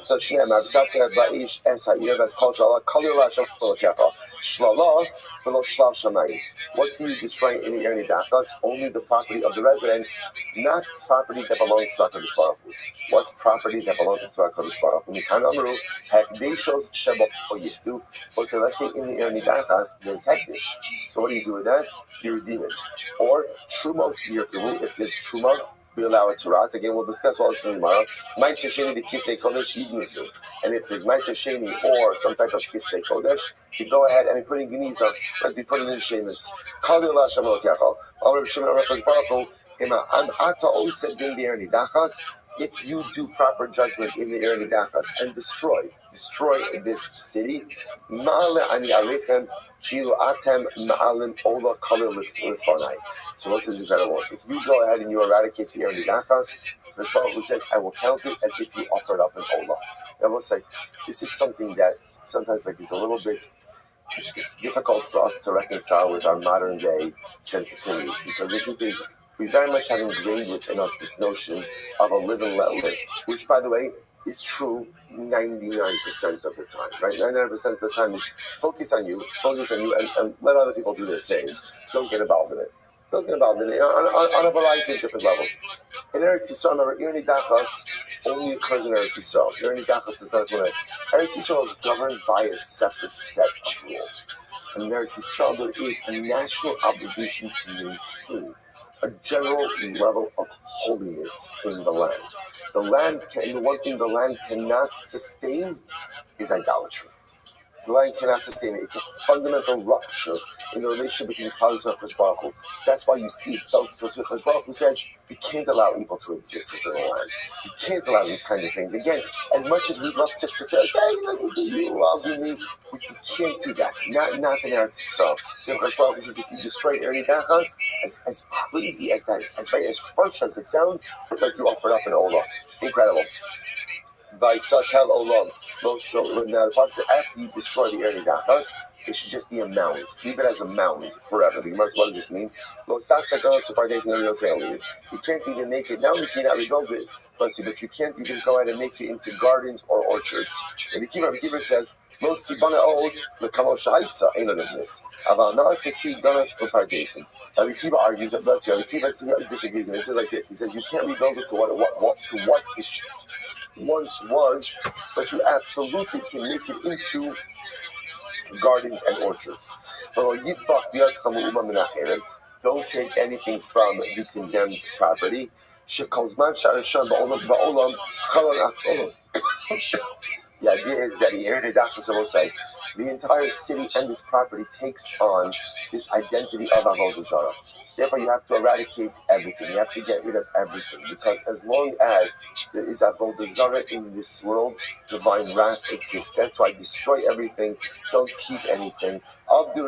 what do you destroy in the Ir Nidachas? Only the property of the residents, not property that belongs to HaKadosh Baruch Hu. What's property that belongs to HaKadosh Baruch Hu? Mikan Amru, Hekdeshos Shebot Oyiftu. So let's say in the Ir Nidachas, there's Hekdesh. So what do you do with that? You redeem it. Or Trumos Yirkivu, if there's Truma, we allow it to rot. Again, we'll discuss all this tomorrow. Ma'aser Sheni the Kisei Kodesh Yignusu. And if there's Ma'aser Sheni or some type of Kisei Kodesh, you go ahead and put in Geniza, like you put it in Shemus. Kali Allah Shem Elokecha. Amar Shimon Arachash Baruch Hu, Ema An Ata Osed Din Be'er Nidachas. If you do proper judgment in the Ir Nidachas and destroy this city, Ma'ale Ani Alechem Chilu Atem Ma'alim Ola Kalil Lifanai. So this is incredible. If you go ahead and you eradicate the Ir Nidachas, the Baruch Hu says, I will count it as if you offered up an Ola. I will say, this is something that sometimes is a little bit, it's difficult for us to reconcile with our modern day sensitivities, because the truth is, we very much have ingrained within us this notion of a live and let live, which, by the way, is true 99% of the time, right? 99% of the time is focus on you, and let other people do their thing. Don't get involved in it. Don't get involved in it on a variety of different levels. In Eretz Yisrael, remember, Ir Nidachas only occurs in Eretz Yisrael. Ir Nidachas does not occur. Eretz Yisrael is governed by a separate set of rules. And in Eretz Yisrael, there is a national obligation to maintain a general level of holiness in the land. The one thing the land cannot sustain is idolatry. The land cannot sustain it. It's a fundamental rupture in the relationship between Klal Yisrael and Kadosh Baruch Hu. That's why you see Kadosh Baruch Hu says you can't allow evil to exist within the land. You can't allow these kind of things. Again, as much as we'd love just to say, okay, you do you, I'll do me, we can't do that. Not in Eretz Yisrael. Kadosh Baruch Hu says if you destroy Ir Nidachas, as crazy as that is, as harsh as it sounds, it's like you offered up an olah. Incredible. Vaisatel olam. So now the part says after you destroy the Ir Nidachas, it should just be a mound. Leave it as a mound forever. What does this mean? You can't even make it now. You cannot rebuild it, but you can't even go ahead and make it into gardens or orchards. And Rabbi Kiva says, "Lo sibana od lekamo sha'isa ain't of this. Aval na'asesi ganas upardesim." Rabbi Kiva argues that Rabbi Kiva disagrees, and he says like this. He says you can't rebuild it to what it once was, but you absolutely can make it into gardens and orchards. Don't take anything from the condemned property. The idea is that the entire city and its property takes on this identity of Avodah Zarah. Therefore, you have to eradicate everything. You have to get rid of everything. Because as long as there is Avodah Zarah in this world, divine wrath exists. That's why destroy everything. Don't keep anything. When the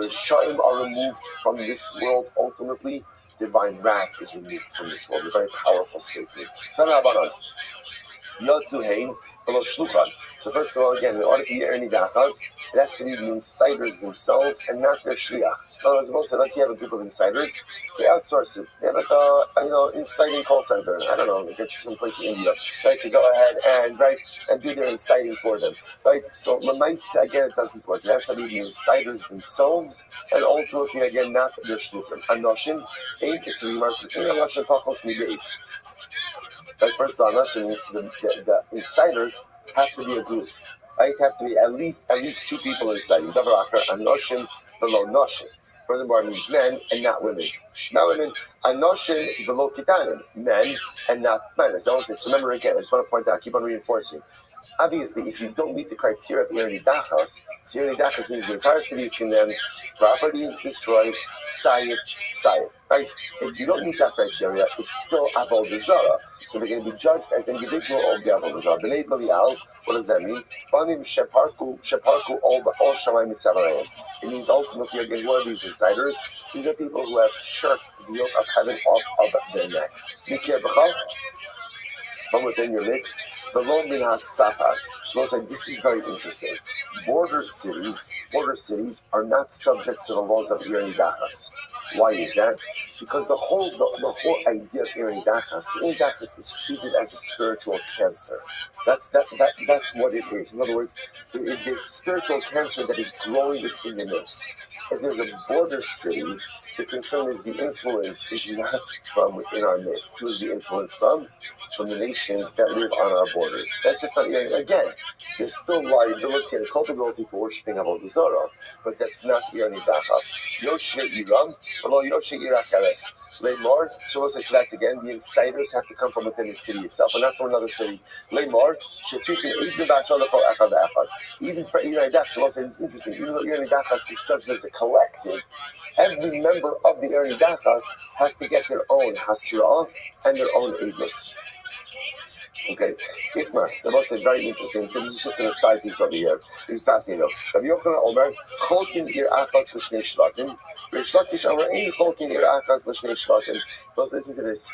Rishayim are removed from this world, ultimately, divine wrath is removed from this world. A very powerful statement. So first of all, again, in order to be Ir Nidachas, it has to be the insiders themselves and not their shliach. In other words, let's say you have a group of insiders, they outsource it. They have like a inciting call center. I don't know, like it's someplace in India, right? To go ahead and do their inciting for them, right? So Lamaisa, again, it doesn't work. It has to be the insiders themselves, and ultimately, again, not their shluchim. Anoshim, ain't Anoshim pakos mideis. Right, first of all, Anoshim means the insiders have to be a group. Right? Have to be at least 2 people inside. Anoshim velo noshim. Furthermore, it means men and not women. Not women. Anoshim velo kitanim. Men and not men. As I always say, so remember again, I just want to point out, keep on reinforcing. Obviously, if you don't meet the criteria of Ir Nidachas, so Ir Nidachas means the entire city is condemned, property is destroyed, sayif. Right? If you don't meet that criteria, it's still Avodah Zarah. So they're going to be judged as individual of the Avodah Zarah. B'nei Belial, what does that mean? Banim sheparku all shamayim mitzavayim. It means ultimately, again, one of these insiders, these are people who have shirked the yoke of heaven off of their neck. Mikir b'chav, from within your midst. V'lo min ha'sapar. So it's like, this is very interesting. Border cities are not subject to the laws of Ir Nidachas. Why is that? Because the whole idea of Ir Nidachas is treated as a spiritual cancer. That's what it is. In other words, there is this spiritual cancer that is growing within the midst. If there's a border city, the concern is the influence is not from within our midst. Who is the influence from? From the nations that live on our borders. That's just not, again, there's still liability and culpability for worshiping Avodah Zarah, but that's not Ir Nidachas. Yoshe Iram, although Yoshe Irachares. Leimor, so that's again, the insiders have to come from within the city itself, and not from another city. Leimor, even for Ir Nidachas, so it's interesting, even though Ir Nidachas is judged as a collective, every member of the Ir Nidachas has to get their own hasirah and their own edus. Okay, Itmar, the most is very interesting. So this is just an aside piece over here. This is fascinating though. Rabbi Yochanan Omer, Cholkin Ir Achas L'Shnei Shvatim. Rish Lakish Omer, Ein Cholkin Ir Achas L'Shnei Shvatim. Let's listen to this.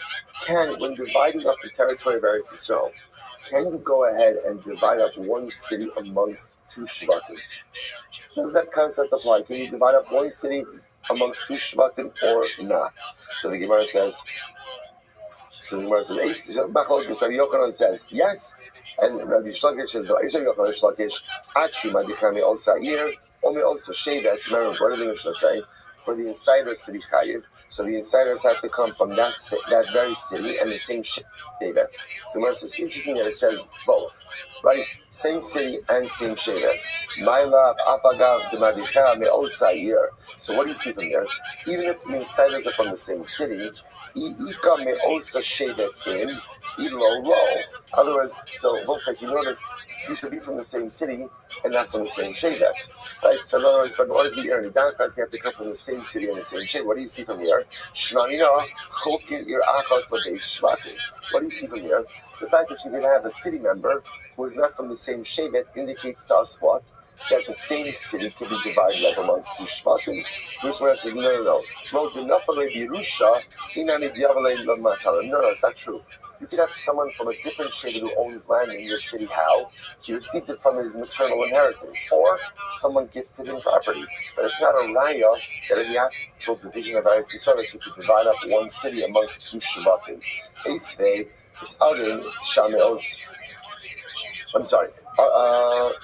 When dividing up the territory of Eretz Yisrael, can you go ahead and divide up one city amongst 2 Shvatim? Does that concept apply? Can you divide up one city amongst 2 Shvatim or not? So the Gemara says, So the Gemara says, Rabbi Yochanan says, yes. And Rabbi Shlakish says, no, Ezer Yochanan Shlakish, Achi Madichami Osa Ir, Omi also Shevet. Remember, what did the Mishnah say? For the insiders to be chayiv, so the insiders have to come from that very city and the same Shevet. So the Gemara says, interesting that it says both, right? Same city and same Shevet. Ma'ila Afagav Demadicha Me Osa Ir. So what do you see from there? Even if the insiders are from the same city, Ika Me Osa Shevet in. Low. In other words, so looks like you notice you could be from the same city and not from the same shevet, right? So in other words, but in order to be earning dankas, they have to come from the same city and the same shevet. What do you see from here? What do you see from here? The fact that you're going to have a city member who is not from the same shevet indicates to us what? That the same city can be divided up amongst two shvatim. First one says, no, it's not true. You could have someone from a different shevet who owns land in your city. How? He received it from his maternal inheritance, or someone gifted him property. But it's not a raya that in the actual division of Eretz Yisrael that you could divide up one city amongst two shvatim. I'm sorry.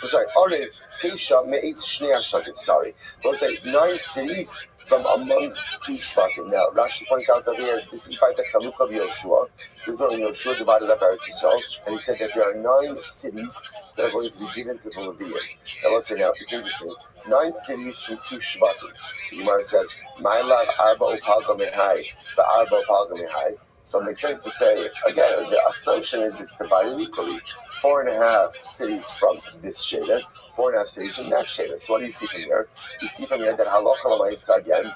Sorry. We'll say 9 cities from amongst two shvatim. Now, Rashi points out that here, this is by the Chaluk of Yoshua. This is when Yoshua divided up Eretz Yisrael, and he said that there are 9 cities that are going to be given to the Levium. Now, let's say now, it's interesting. 9 cities from 2 shvatim. The Gemara says, "Ma'alav arba upalga mehai, the arba upalga mehai." So it makes sense to say, again, the assumption is it's divided equally. 4.5 cities from this shevet, 4.5 cities from that shevet. So what do you see from here? You see from here that halacha l'maisa again.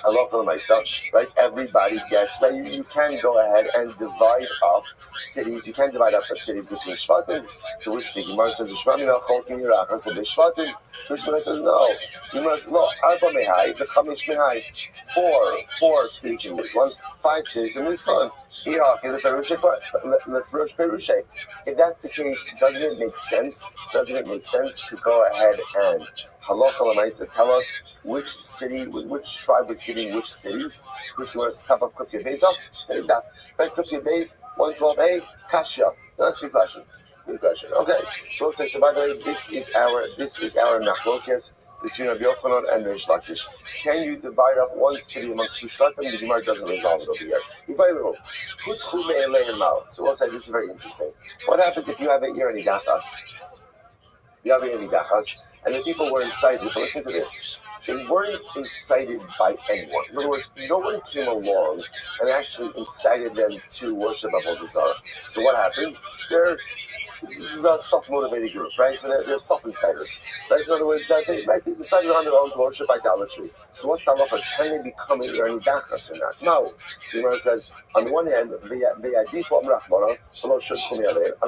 Halacha l'maisa, right? Everybody gets, right? You can go ahead and divide up cities. You can divide up the cities between shvatim, to which the Gemara says, "Ushmamina cholkin yirachas l'bei shvatim." To which the Gemara says, "No." The Gemara says, "No, arba mehai, v'chamish mehai." 4 cities in this one, 5 cities in this one. If that's the case, doesn't it make sense? Doesn't it make sense to go ahead and halacha l'maisa tell us which city, which tribe was giving which cities? Which was top of Kufya Beis? Oh, there is that. Right, Kufya Beis, 112a, Kasha. No, that's a good question. Good question. Okay, so we'll say. So by the way, this is our machlokes between Rabbi Yochanan and Reish Lakish. Can you divide up one city amongst two shvatim? The Gemara doesn't resolve it over here. Very little. So we'll say this is very interesting. What happens if you have an Ir Nidachas? You have an Ir Nidachas, and the people were incited. But listen to this. They weren't incited by anyone. In other words, no one came along and actually incited them to worship Avodah Zarah. So what happened? This is a self-motivated group, right? So they're self-insiders, right? In other words, they decided on their own to worship idolatry. So what's the halacha? Can they become an Ir Nidachas or not? No. So Gemara says, on one hand, on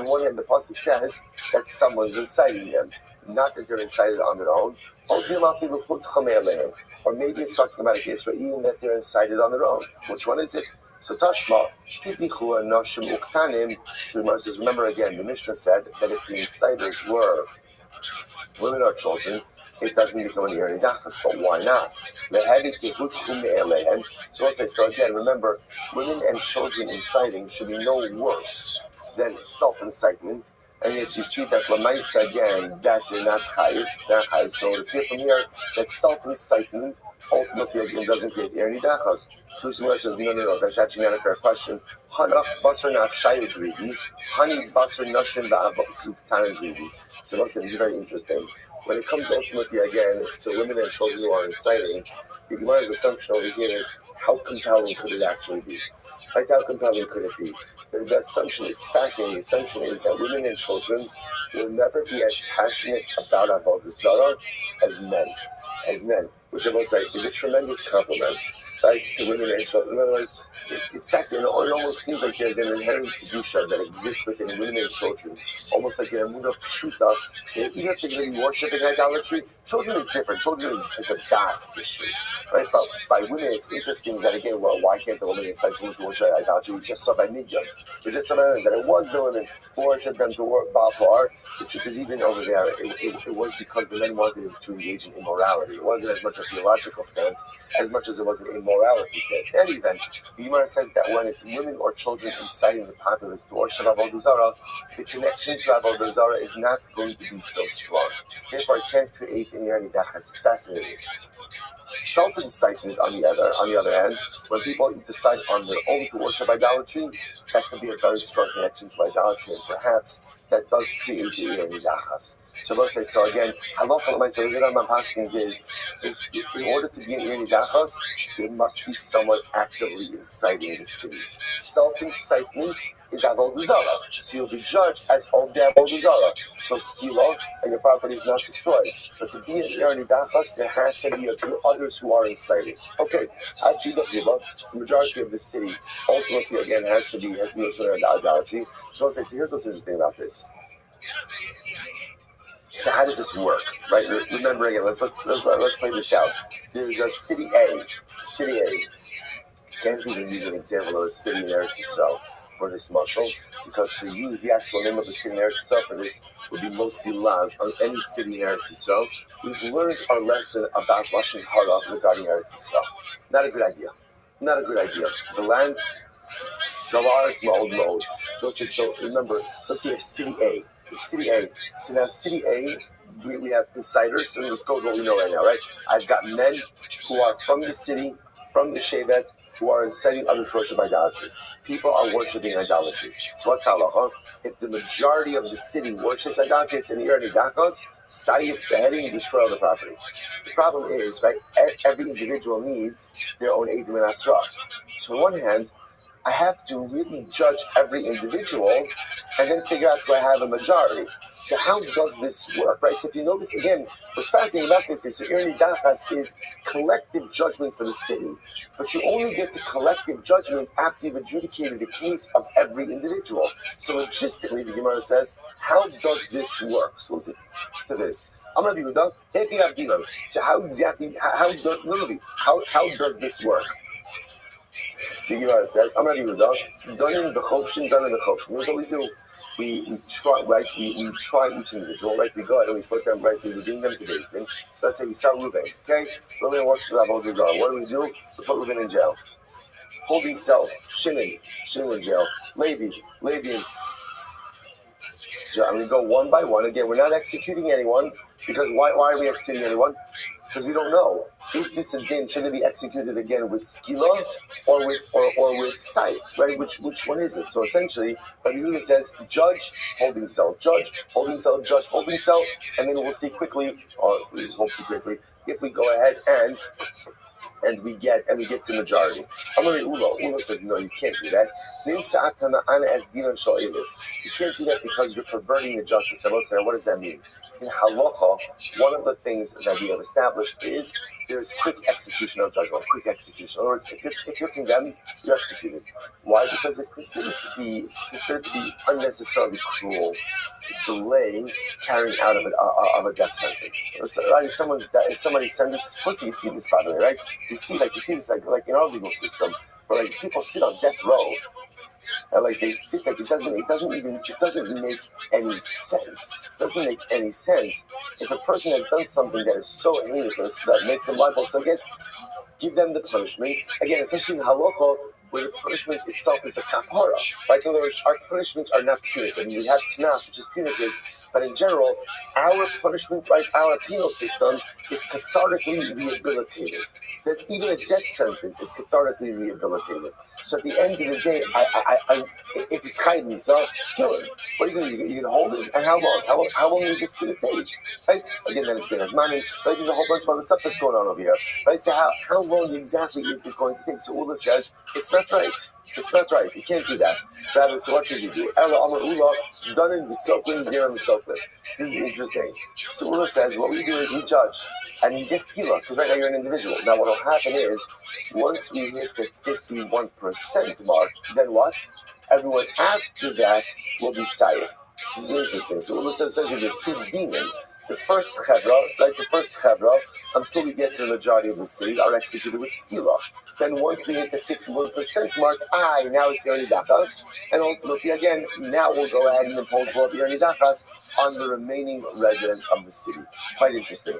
one hand, the pasuk says that someone's inciting them, not that they're incited on their own. Or maybe it's talking about a case where even that they're incited on their own. Which one is it? So Tashma, so the Gemara says, remember again, the Mishnah said that if the insiders were women or children, it doesn't become an Ir Nidachas, but why not? So I'll say, so again, remember, women and children inciting should be no worse than self-incitement. And yet you see that Lamaisa again, that they're not chayiv. So it appears from here that self-incitement ultimately again doesn't create Ir Nidachas. Tusmur says, no, that's actually not a fair question. Hanach basar nafshayu greedy, hani basar nashim ba'avuktan greedy. So this is very interesting. When it comes ultimately again to women and children who are inciting, the Gemara's assumption over here is how compelling could it actually be? Like how compelling could it be? The assumption is fascinating. The assumption is that women and children will never be as passionate about Avodah Zarah as men. Which I will say is a tremendous compliment, right, to women and children. In other words, it's fascinating. It almost seems like there's an inherent kedusha that exists within women and children, almost like an emunah pshuta. Even if they're going to be worshiping idolatry, children is different. Children is a das issue, right? But by women, it's interesting that again, well, why can't the woman incite someone to worship idolatry? We just saw by Midyan. We just saw that it was the women who worshiped them to work Baal Par. The truth is, even over there, it was because the men wanted to engage in immorality. It wasn't as much was a theological stance as much as it was an immorality stance. In any event, the Gemara says that when it's women or children inciting the populace to worship Avodah Zarah, the connection to Avodah Zarah is not going to be so strong. Therefore, it can't create an Irani Dachas. It's fascinating. Self-incitement, on the other hand, when people decide on their own to worship idolatry, that can be a very strong connection to idolatry, and perhaps that does create the Irani Dachas. So let's say, so again, halacha l'maaseh, the Rambam Paskins is, in order to be an Irani Dachas, it must be someone actively inciting the city. Self-incitement is Avodah Zarah, so you'll be judged as of the Avodah Zarah. So skila, and your property is not destroyed. But to be an Irani Dachas, there has to be others who are inciting. Okay, the majority of the city ultimately again has to be idolatry. So I'll say, so here's what's interesting about this. So how does this work, right? Remember again, let's play this out. There's a city A. Can't even use an example of a city in Eretz Yisrael for this mashal, because to use the actual name of the city in Eretz Yisrael for this would be Motzi Laz on any city in Eretz Yisrael. We've learned our lesson about Lashon Hara regarding Eretz Yisrael. Not a good idea. The land, Zalar, Ma'od. So remember, so let's say you have city A. So now city A, we have insiders, and let's go with what we know right now, right? I've got men who are from the city, from the Shevet, who are inciting others to worship idolatry. People are worshiping idolatry. So what's halacha? If the majority of the city worships idolatry, it's an Irani Dachas, Sayyid, beheading, destroy all the property. The problem is, right, every individual needs their own Eidim and Asra. So on one hand, I have to really judge every individual and then figure out, do I have a majority? So how does this work, right? So if you notice, again, what's fascinating about this is Irani Dachas is collective judgment for the city, but you only get to collective judgment after you've adjudicated the case of every individual. So logistically, the Gemara says, how does this work? So listen to this. So how exactly, how does this work? The Gemara says, "I'm not even done in the choshen, done in the choshen." Here's what we do: we try, right? We try each individual, right? We go ahead and we put them, right? We bring them to Beis Din. So let's say we start Reuben, okay? Reuben works with Avodah Zarah. What do? We put Reuben in jail, holding cell. Shimon in jail. Levi in jail. And we go one by one. Again, we're not executing anyone, because why are we executing anyone? Because we don't know. Is this again, should it be executed again with skila or with sight, right? Which one is it? So essentially, Rabbi Yehuda says, judge, holding cell, judge, holding cell, judge, holding cell, and then we'll see quickly, or hopefully quickly, if we go ahead and we get to majority. Ula says, no, you can't do that. You can't do that because you're perverting the justice. What does that mean? In halacha, one of the things that we have established is there's quick execution of judgment, quick execution. In other words, if you're condemned, you're executed. Why? Because it's considered to be unnecessarily cruel to delay carrying out of a death sentence. So, right? If somebody's sentenced, mostly you see this, by the way, right? You see this like in our legal system, where like people sit on death row. And like they sit, like it doesn't make any sense. It doesn't make any sense if a person has done something that is so heinous that makes them liable. So again, give them the punishment. Again, especially in halacha, where the punishment itself is a kapara. Right? In other words, our punishments are not punitive. We have knas, which is punitive, but in general, our punishment, right, our penal system is cathartically rehabilitative. That's even a death sentence is cathartically rehabilitative. So at the end of the day, if it's chayim misa, kill him. What are you going to do? You're going to hold him? And how long? How long is this going to take? Right? Again, then it's been as money. Right? There's a whole bunch of other stuff that's going on over here. Right? So how long exactly is this going to take? So Ula says, it's not right. It's not right. You can't do that. Rather, so what should you do? Ella Amar Ula, done in the Soklin, here on the Soklin. This is interesting. So Ula says, what we do is we judge. And you get skila, because right now you're an individual. Now what will happen is, once we hit the 51% mark, then what? Everyone after that will be sayyid. This is interesting. So Ula says essentially there's two demons. The first chevra, until we get to the majority of the city, are executed with skila. Then once we hit the 51% mark, now it's Irani Dachas. And ultimately, again, now we'll go ahead and impose law of Irani Dachas on the remaining residents of the city. Quite interesting.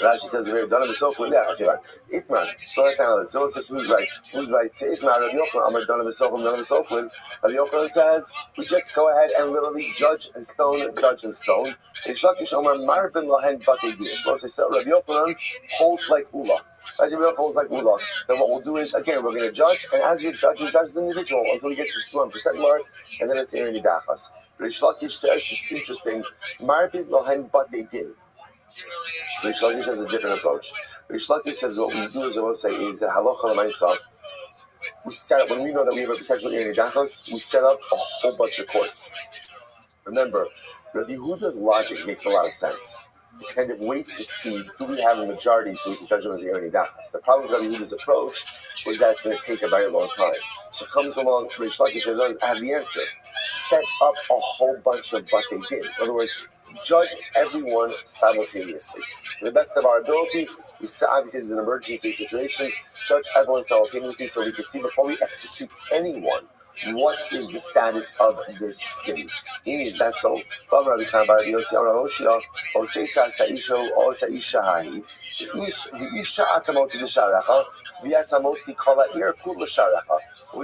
Rashi says we're done with Sochel. Yeah, okay, right. Itmar. So let's analyze. So it says who's right? Who's right? So Itmar, Rabbi Yochanan, Amar done with Sochel, done with Sochel. Rabbi Yochanan says we just go ahead and literally judge and stone. Reish Lakish Amar Marbin Lahen Batei Din. So they say Rabbi Yochanan holds like Ula. Rabbi Yochanan holds like Ula. Then what we'll do is again we're going to judge, and as you judge as an individual until we get to the 2% mark, and then it's Eri Nidachas. Reish Lakish says this is interesting. Marbin Lahen Batei Din. Reish Lakish has a different approach. Reish Lakish says what we do is what we'll say is that halacha l'maisa. We set up when we know that we have a potential Eri Nidachas. We set up a whole bunch of courts. Remember, Rabbi Yehuda's logic makes a lot of sense. To kind of wait to see, do we have a majority so we can judge them as Eri Nidachas? The problem with Rabbi Yehuda's approach was that it's going to take a very long time. So comes along, Reish Lakish doesn't have the answer. Set up a whole bunch of Batei Din. In other words, judge everyone simultaneously. To the best of our ability, we obviously it's an emergency situation, judge everyone simultaneously so we can see before we execute anyone what is the status of this city. Is that so? We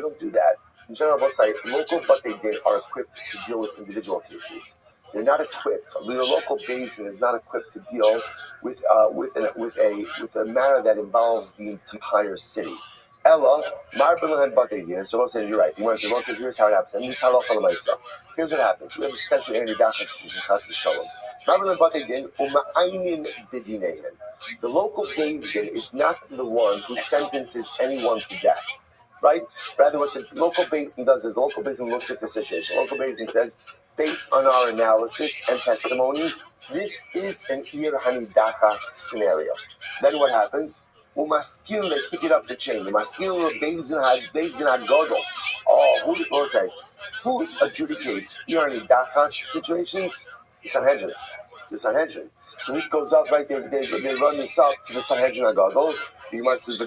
don't do that. In general, local Batei Din are equipped to deal with individual cases. They're not equipped. Your local basin is not equipped to deal with a matter that involves the entire city. Ella, Marbilan Batei Din. So we'll say you're right. We'll say here's how it happens. And this halacha l'maisa. Here's what happens. We have a potential Eri Nidachas situation. Chas v'shalom. Marbilan Batei Din uma'aynin b'dineihen. The local basin is not the one who sentences anyone to death. Right? Rather, what the local basin does is the local basin looks at the situation. The local basin says, based on our analysis and testimony, this is an Ir Hanidachas scenario. Then what happens? Umaskil, they kick it up the chain. Umaskil Bezdin HaGodol. Oh, who will say? Who adjudicates Ir Hanidachas situations? The Sanhedrin. So this goes up right there. They run this up to the Sanhedrin HaGodol. The Gemara says, "The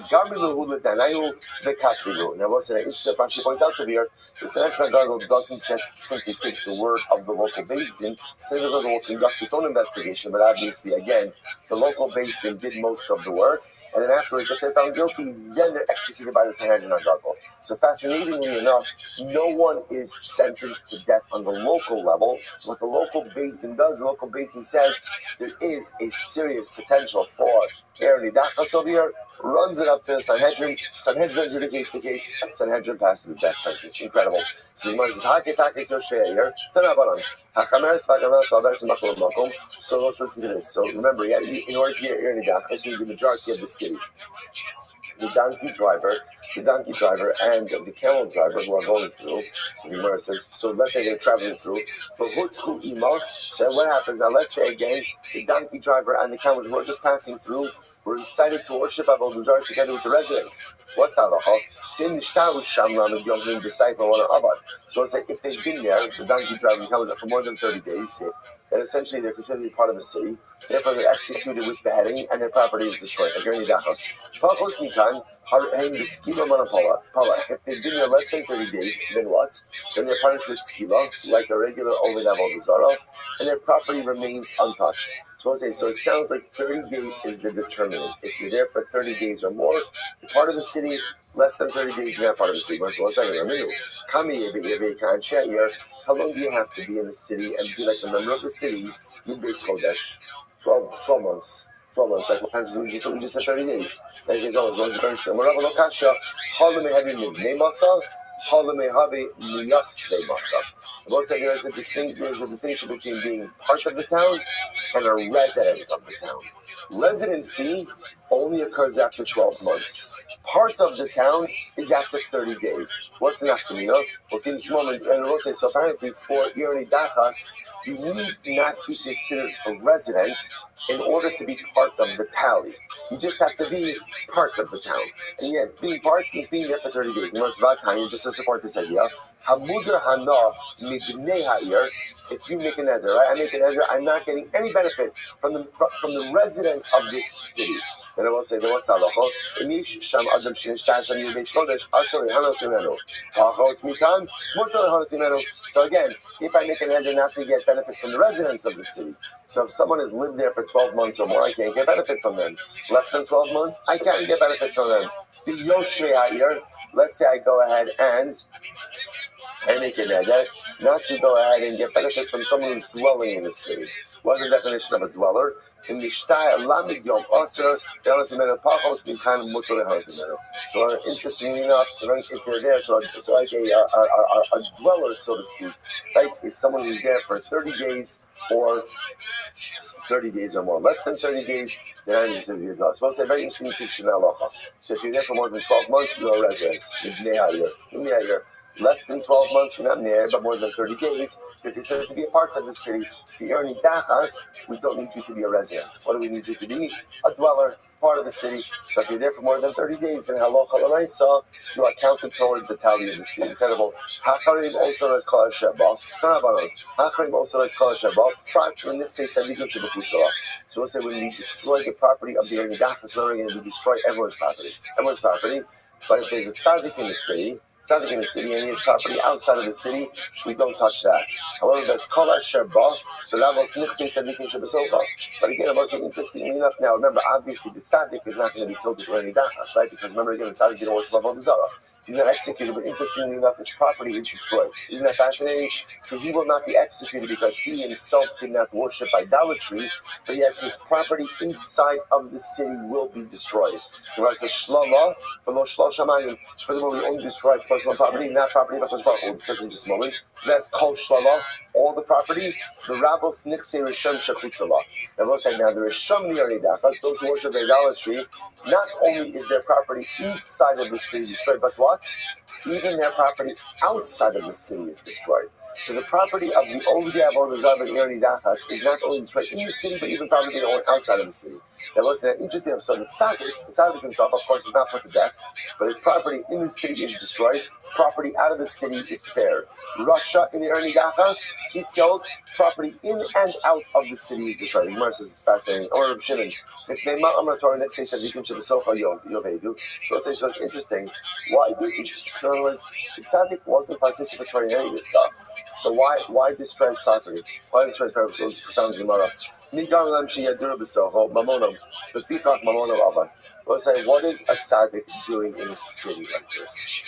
Now, what's it? Rashi points out to here, the Sanhedrin HaGodol doesn't just simply take the word of the local Beis Din. The Sanhedrin HaGodol will conduct its own investigation, but obviously, again, the local Beis Din did most of the work. And then afterwards, if they're found guilty, then they're executed by the Sanhedrin HaGodol. So fascinatingly enough, no one is sentenced to death on the local level. What the local Beis Din does, the local Beis Din says there is a serious potential for Eri Nidachas over here, runs it up to the Sanhedrin. Sanhedrin adjudicates the case. Sanhedrin passes the death sentence. Incredible. So the Gemara says, so let's listen to this. So remember, in order to get Eri Nidachas, you need the majority of the city. The donkey driver, and the camel driver who are going through. So the Gemara says, so let's say they're traveling through. So what happens now? Let's say again, the donkey driver and the camel driver are just passing through. We're decided to worship Avodah Zarah together with the residents. What's that? So it's like if they've been there, the donkey driver and camel driver for more than 30 days, then essentially they're considered to be part of the city. Therefore, they're executed with beheading, and their property is destroyed. If they've been there less than 30 days, then what? Then they're punished with skila, like a regular Oved Avodah Zarah, and their property remains untouched. So it sounds like 30 days is the determinant. If you're there for 30 days or more, you're part of the city. Less than 30 days, you're not part of the city. So 1 second, how long do you have to be in the city and be like a member of the city? You base Chodesh. 12 months. 12 months, like we just said 30 days. As you go, as long as it's going there's a distinction between being part of the town and a resident of the town. Residency only occurs after 12 months. Part of the town is after 30 days. What's the nafkamina? We'll see in this moment. And we'll say, so apparently for Eri Nidachas, you need not be considered a resident in order to be part of the tally. You just have to be part of the town. And yet, being part means being there for 30 days. And what's about time, just to support this idea, Hamudar Hana Mibnei Ha'ir, if you make an eder, right? I make an eder, I'm not getting any benefit from the residents of this city. Then I will say, then what's the halacha? Imish sham adam shinishtash on your base kodesh, asher lehanos imenu. Pachos mikan, mutar lehanos imenu. So again, if I make an eder not to get benefit from the residents of the city, so if someone has lived there for 12 months or more, I can't get benefit from them. Less than 12 months, I can't get benefit from them. The Yoshei Ha'ir, let's say I go ahead and make an eder not to go ahead and get benefit from someone who's dwelling in the city. What's the definition of a dweller? In Mishtah, Lamid Yom Aser, Yanazimenu Pachos, Binkan Mutar Lehanos. So interestingly enough, if they're there, so like a dweller, so to speak, right, is someone who's there for 30 days or 30 days or more. Less than 30 days, they're not interested in your So I'll say very interesting section halacha. So if you're there for more than 12 months, you're a resident. Less than 12 months, you're not near, but more than 30 days, you're considered to be a part of the city. If you're earning dachas, we don't need you to be a resident. What do we need you to be? A dweller, part of the city. So if you're there for more than 30 days, then halacha l'maisa, you are counted towards the tally of the city. Incredible. Hakarim also has kol hasheba. Hakarim also has kol hasheba. So we'll say when we destroy the property of the earning dachas, we're going to destroy everyone's property. But if there's a tzaddik in the city, and he has property outside of the city, we don't touch that. However, there's kol hasheba, so that was nichsei tzaddikim shebesocha. But again, it wasn't interesting enough. Now, remember, obviously, the tzaddik is not going to be killed with earning dachas, right? Because remember, again, the tzaddik didn't worship avodah zarah. So he's not executed, but interestingly enough, his property is destroyed. Isn't that fascinating? So he will not be executed because he himself did not worship idolatry, but yet his property inside of the city will be destroyed. The Rabbi says, shlala, v'lo shlal shamayim. Furthermore, we only destroy personal property, not property of HaKadosh Baruch Hu. We'll discuss in just a moment. That's kol shlala, all the property. The rabbos nichsei risham shechutzala. And we'll say now, the risham niyari dachas, those who worship idolatry, not only is their property inside of the city destroyed, but what? Even their property outside of the city is destroyed. So the property of the Ovdei Avodah Zarah and Irani Dachas is not only destroyed in the city, but even property they own outside of the city. That was an interesting. So the tzaddik himself, of course, is not put to death, but his property in the city is destroyed. Property out of the city is spared. Russia in the Irani Dachas, he's killed. Property in and out of the city is destroyed. The Gemara says it's fascinating. Or Rabbi Shimon, so it's interesting. Why do in other words, the tzaddik wasn't participatory in any of this stuff. So why destroy his property? Why destroy his property? So it's profound Gemara. We'll say, what is a tzaddik doing in a city like this?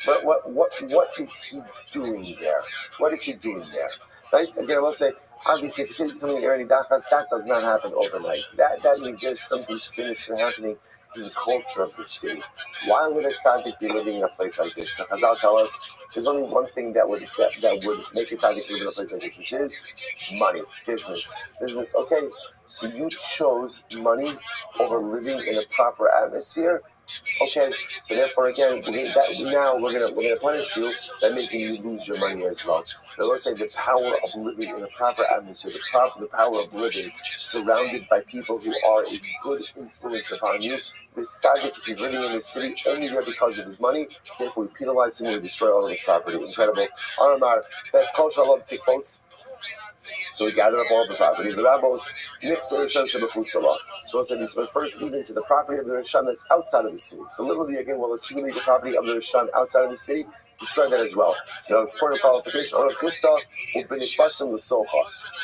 What is he doing there? What is he doing there? Right? Again, we'll say, obviously, if the city's coming in Irani Dachas, that does not happen overnight. That means there's something sinister happening in the culture of the city. Why would a tzaddik be living in a place like this? So Chazal tell us there's only one thing that would make a tzaddik live in a place like this, which is money, business. Okay, so you chose money over living in a proper atmosphere. Okay, so therefore again, we're gonna punish you by making you lose your money as well. Now let's say the power of living in a proper atmosphere, the power of living surrounded by people who are a good influence upon you. This tzaddik, if he's living in the city only there because of his money, therefore we penalize him and we destroy all of his property. Incredible. Aramar, that's kol shalom tikvots. So we gather up all the property. The rabbos, so this refers even to the property of the Rishon that's outside of the city. So literally, again, we'll accumulate the property of the Rishon outside of the city, destroy that as well. The important qualification,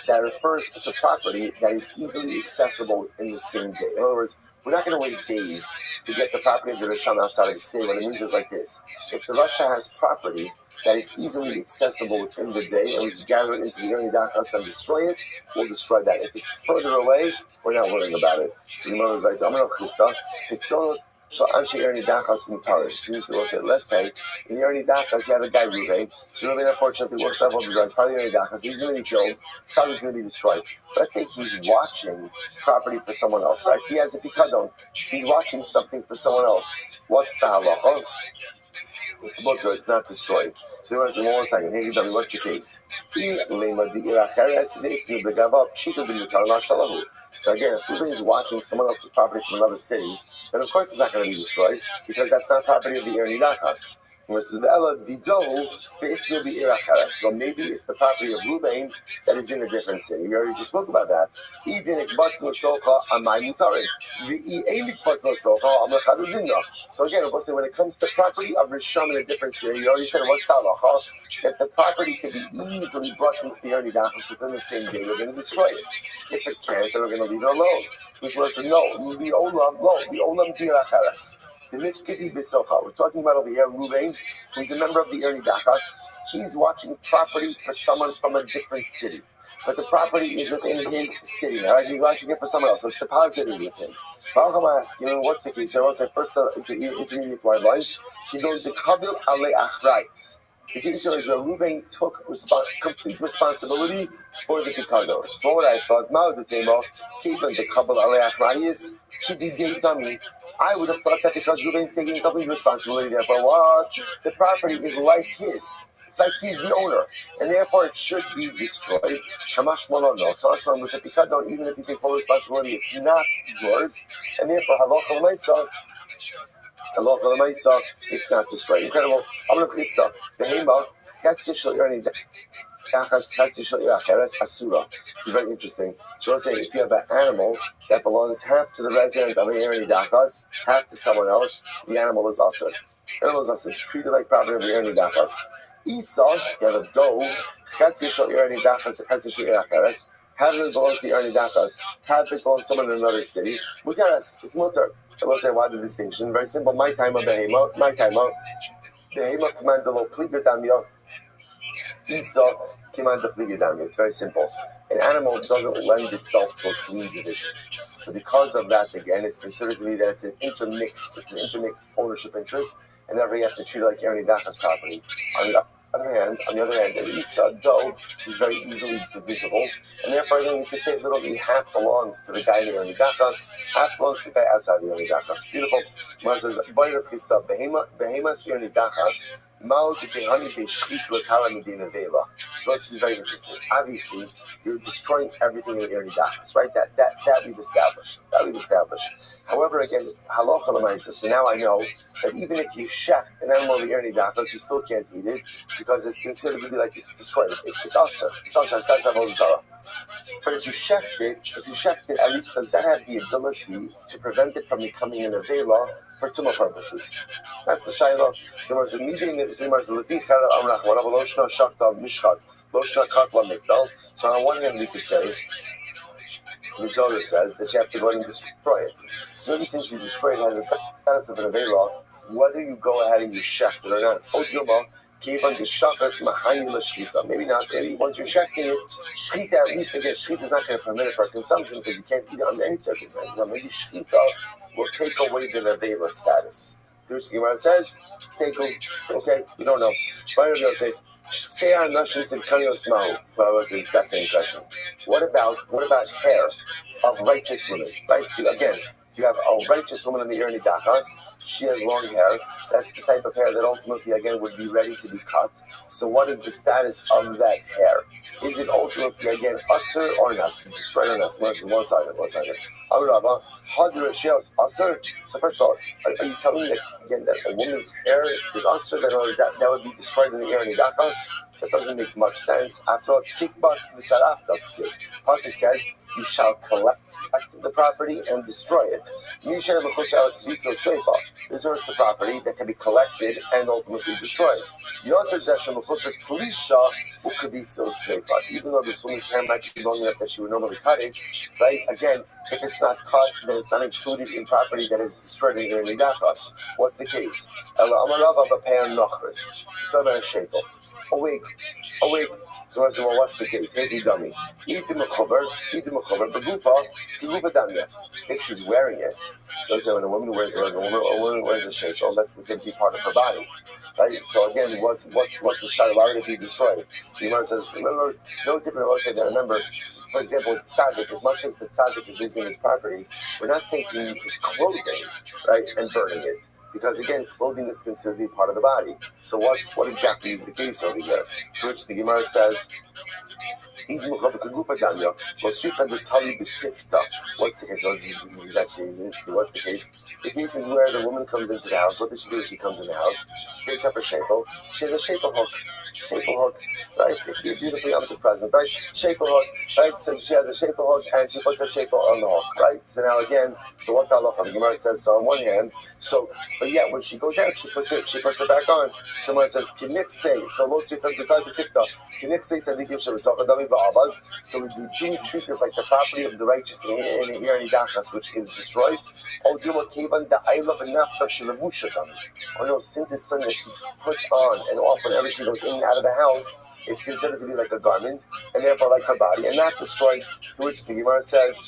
that refers to property that is easily accessible in the same day. In other words, we're not going to wait days to get the property of the Rishon outside of the city. What it means is like this. If the Rasha has property that is easily accessible within the day, and we can gather it into the Irani Dachas and destroy it, we'll destroy that. If it's further away, we're not worrying about it. So the Gemara is right. So we'll say, let's say, in the Irani Dachas, you have a guy, Ruvain. So Ruvain, unfortunately, works level of the it's part of the Irani Dachas. He's going to be killed. His property is going to be destroyed. Let's say he's watching property for someone else, right? He has a pikadon. So he's watching something for someone else. What's the halacha? It's mutter, it's not destroyed. So you want to say, one second, hey, tell me, what's the case? So again, if Ruben is watching someone else's property from another city, then of course it's not going to be destroyed, because that's not property of the Irani Dachas. So maybe it's the property of Ruvain that is in a different city. We already just spoke about that. So again, when it comes to property of Risham in a different city, you already said what's the halacha? That the property can be easily brought into the Erni Dachas within the same day. We're going to destroy it. If it can't, then we're going to leave it alone. Which was no, the olam diracharas. The mitzkiti bisocha. We're talking about over here Ruvain, who's a member of the Erni Dachas. He's watching property for someone from a different city, but the property is within his city. All right, he's watching it for someone else, so it's deposited with him. What's the case? I want to say first intermediate wide lines. He goes the kabil ale achrayis. The case here is where Ruvain took complete responsibility for the pikadon. So what I thought, now the tema, keeping the kabil ale achrayis, kidis gave dummy. I would have thought that because Ruvain's taking complete responsibility, therefore what? The property is like his. It's like he's the owner, and therefore it should be destroyed. Kamash Malon, no. Kamash Malon with the Pikadon, even if you take full responsibility, it's not yours, and therefore Halacha L'Maisa, it's not destroyed. Incredible. Amr Christa, Behema, Katzishal Erni Dachas, Katzishal Iracheres, Asura. It's very interesting. So let's say if you have an animal that belongs half to the resident of Erni Dachas, half to someone else, the animal is Asur. The animal is Asur. It's treated like property of the Erni Dachas. Esau, you have a doe, Chatzishal Erni Dachas, Chatzishal Iracheres. Half of it belongs to the Erni Dachas, half of it belongs to someone in another city. Mutaras, it's mutar. I will say why the distinction. Very simple. My time of Behema, Behema command the lo pligadamya. Esau command the pligadamya. It's very simple. An animal doesn't lend itself to a clean division. So because of that, again, it's considered to be that it's an intermixed ownership interest, and therefore you have to treat it like Erni Dachas property. On the other hand, the Isa doe is very easily divisible, and therefore then you could say literally half belongs to the guy in the Erni Dachas, half belongs to the guy outside the Erni Dachas. Beautiful. Gemara says, "Bayra Krista behemas Erni Dachas." So this is very interesting. Obviously, you're destroying everything in the Erni Dachas, right? That we've established. However, again, halacha l'maisa. So now I know that even if you shecht an animal in the Erni Dachas, you still can't eat it because it's considered to be like it's destroyed. It's usher. It's usher. But if you shecht it, at least does that have the ability to prevent it from becoming an avela for tumah purposes? That's the shayla. So on one hand we could say, the Torah says that you have to go ahead and destroy it. So maybe since you destroy it, it has the status of an avela, whether you go ahead and you shecht it or not. Maybe not. Maybe once you're shechting it, shchita, at least again, shchita is not going to permit it for consumption because you can't eat it under any circumstance. But maybe shchita will take away the avela status. The Gemara says, okay, we don't know. Say our notions in Kanyos Mahu. Well, it's a fascinating question. What about hair of righteous women? Right? So again, you have a righteous woman in the Erni Dachas. She has long hair. That's the type of hair that ultimately, again, would be ready to be cut. So what is the status of that hair? Is it ultimately, again, usher or not? Destroyed or not? One sided. So first of all, are you telling me that, again, that a woman's hair is usher? That would be destroyed in the Erni Dachas? That doesn't make much sense. After all, tikbats v'saraf taksir. Pasuk says, you shall collect the property and destroy it. This is the property that can be collected and ultimately destroyed. Even though this woman's hair might be long enough that she would normally cut it, right? Again, if it's not cut, then it's not included in property that is destroyed in Erni Dachas. What's the case? Awake. So I said, well, what's the case? Hey, dummy. If she's wearing it, so I said, when a woman wears a sheitel, that's going to be part of her body, right? So again, what's the shayla? Why would it be destroyed? The Gemara says, remember, no different. I said that. Remember, for example, tzaddik. As much as the tzaddik is losing his property, we're not taking his clothing, right, and burning it. because again, clothing is considered to be part of the body. So what exactly is the case over here? To which the Gemara says, what's the case? This is actually interesting. What's the case? The case is where the woman comes into the house. What does she do when she comes in the house? She takes up her shekel. She has a shekel hook. Right? If you're beautifully omnipresent, right? Shekel hook, right? So she has a shekel hook and she puts her shekel on the hook, right? So now again, so what's that look on? The Gemara says, so on one hand, but yet when she goes out, she puts it back on. So Gemara says, so so we do treat this like the property of the righteous in the which is destroyed. Or no, since it's something that she puts on and off whenever she goes in and out of the house, it's considered to be like a garment, and therefore like her body, and not destroyed. To which the Gemara says,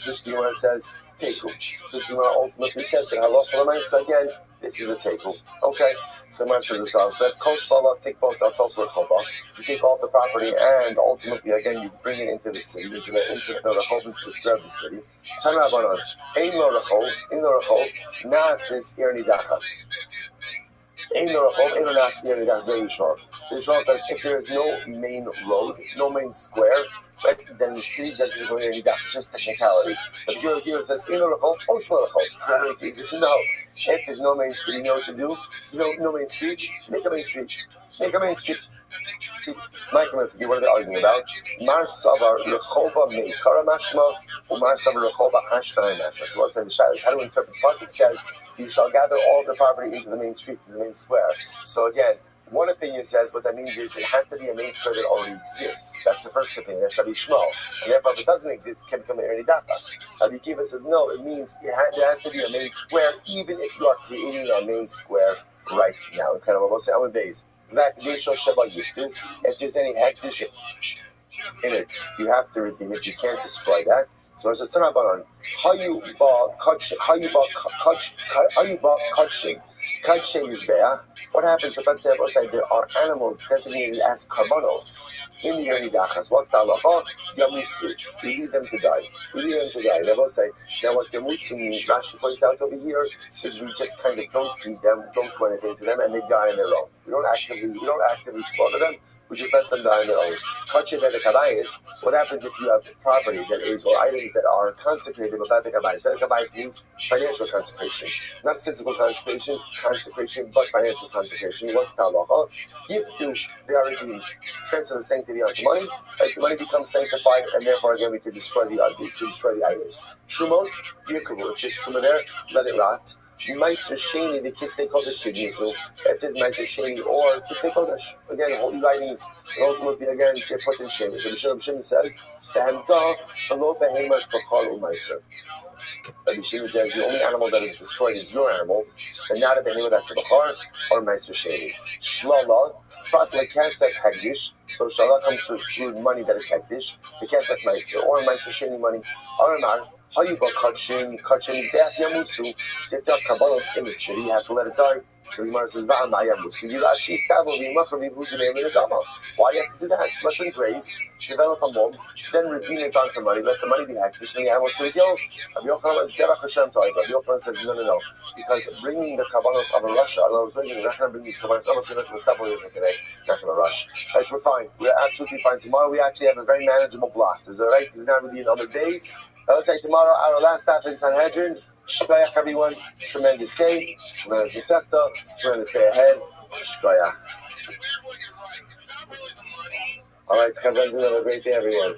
teku. Which the Gemara ultimately says that halacha again, this is a teku. Okay, so the Gemara says this also. That's kol shvala take both al tokra chova. You take all the property, and ultimately again you bring it into the city, into the rechov, into the square of the city. Tan Rabbanon, ein lo rechov, naasis ir nidachas. So Yishmael says if there is no main road, no main square, right, then the city doesn't go near any dach. It's just technicality. But here it says if there's no main city, you know what to do? No main street, make a main street. What are they arguing about? Mar Savar Rechova Meikara Mashma, or Mar Savar Rechova Hashkanai Mashma. So what's the Shai? How to interpret? Plus it says, you shall gather all the property into the main street, to the main square. So again, one opinion says what that means is it has to be a main square that already exists. That's the first opinion. That's Rabbi Shmuel. And therefore, if it doesn't exist, it can become an Erni Dakas. Rabbi Kiva says, no, it means there has to be a main square, even if you are creating a main square right now. Incredible. We'll say, I'm a base. If there's any hektish in it, you have to redeem it. You can't destroy that. So it says, how you bought kadshin is be'ah. What happens if, let's say, there are animals designated as karbanos in the Yernidachas? What's the halacha? Yamusu. We leave them to die. They both say, now what yamusu means, Rashi points out over here, is we just kind of don't feed them, don't do anything to them, and they die on their own. We don't actively slaughter them. We just let them die on their own. What happens if you have property that is, or items that are consecrated with Bedek Habayis? Bedek Habayis means financial consecration. Not physical consecration, but financial consecration. What's the halacha? They are redeemed. Transfer the sanctity onto money. Right? The money becomes sanctified, and therefore, again, we could destroy the items. Trumos, Yirkavu, just truma there, let it rot. Meiser Sheni, the Kisei Kodesh should use. So if there's Meiser Sheni or Kisei Kodesh, again, holy writings, and ultimately, again, they're put in Sheni. So Rabbi Shimon says, Behemta, Alo Behemas Bachar Umeiser. Rabbi Shimon says, the only animal that is destroyed is your animal, and not a behemah that's a Bachar or Meiser Sheni. Shlala, Prat Lekesef Hegdish. So Shlala comes to exclude money that is Hegdish, the Kesef Meiser, or Meiser Sheni money. Aramar. How you bought Kadshin is Be'at Yamusu. So if you have Kabbalos in the city, you have to let it die. So the Gemara says, Va'am Yamusu. You actually establish the Imach of Ibu Dinei Minagama. Why do you have to do that? Let them graze, develop a mom, then redeem it onto money, let the money be hektish, and the animals can be killed. Rabbi Yochanan says, no. Because bringing the Kabbalos of a Russia, I was waiting, we're not going to bring these Kabbalos. We'll stop over here today. Not going to rush. Right, we're fine. We're absolutely fine. Tomorrow we actually have a very manageable blot. Is that right? It's not really in other days. Let's say tomorrow, our last stop in Sanhedrin. Shkoyach, everyone. Tremendous day. Tremendous Masechta. Tremendous day ahead. Shkoyach. All right, friends, have a great day, everyone.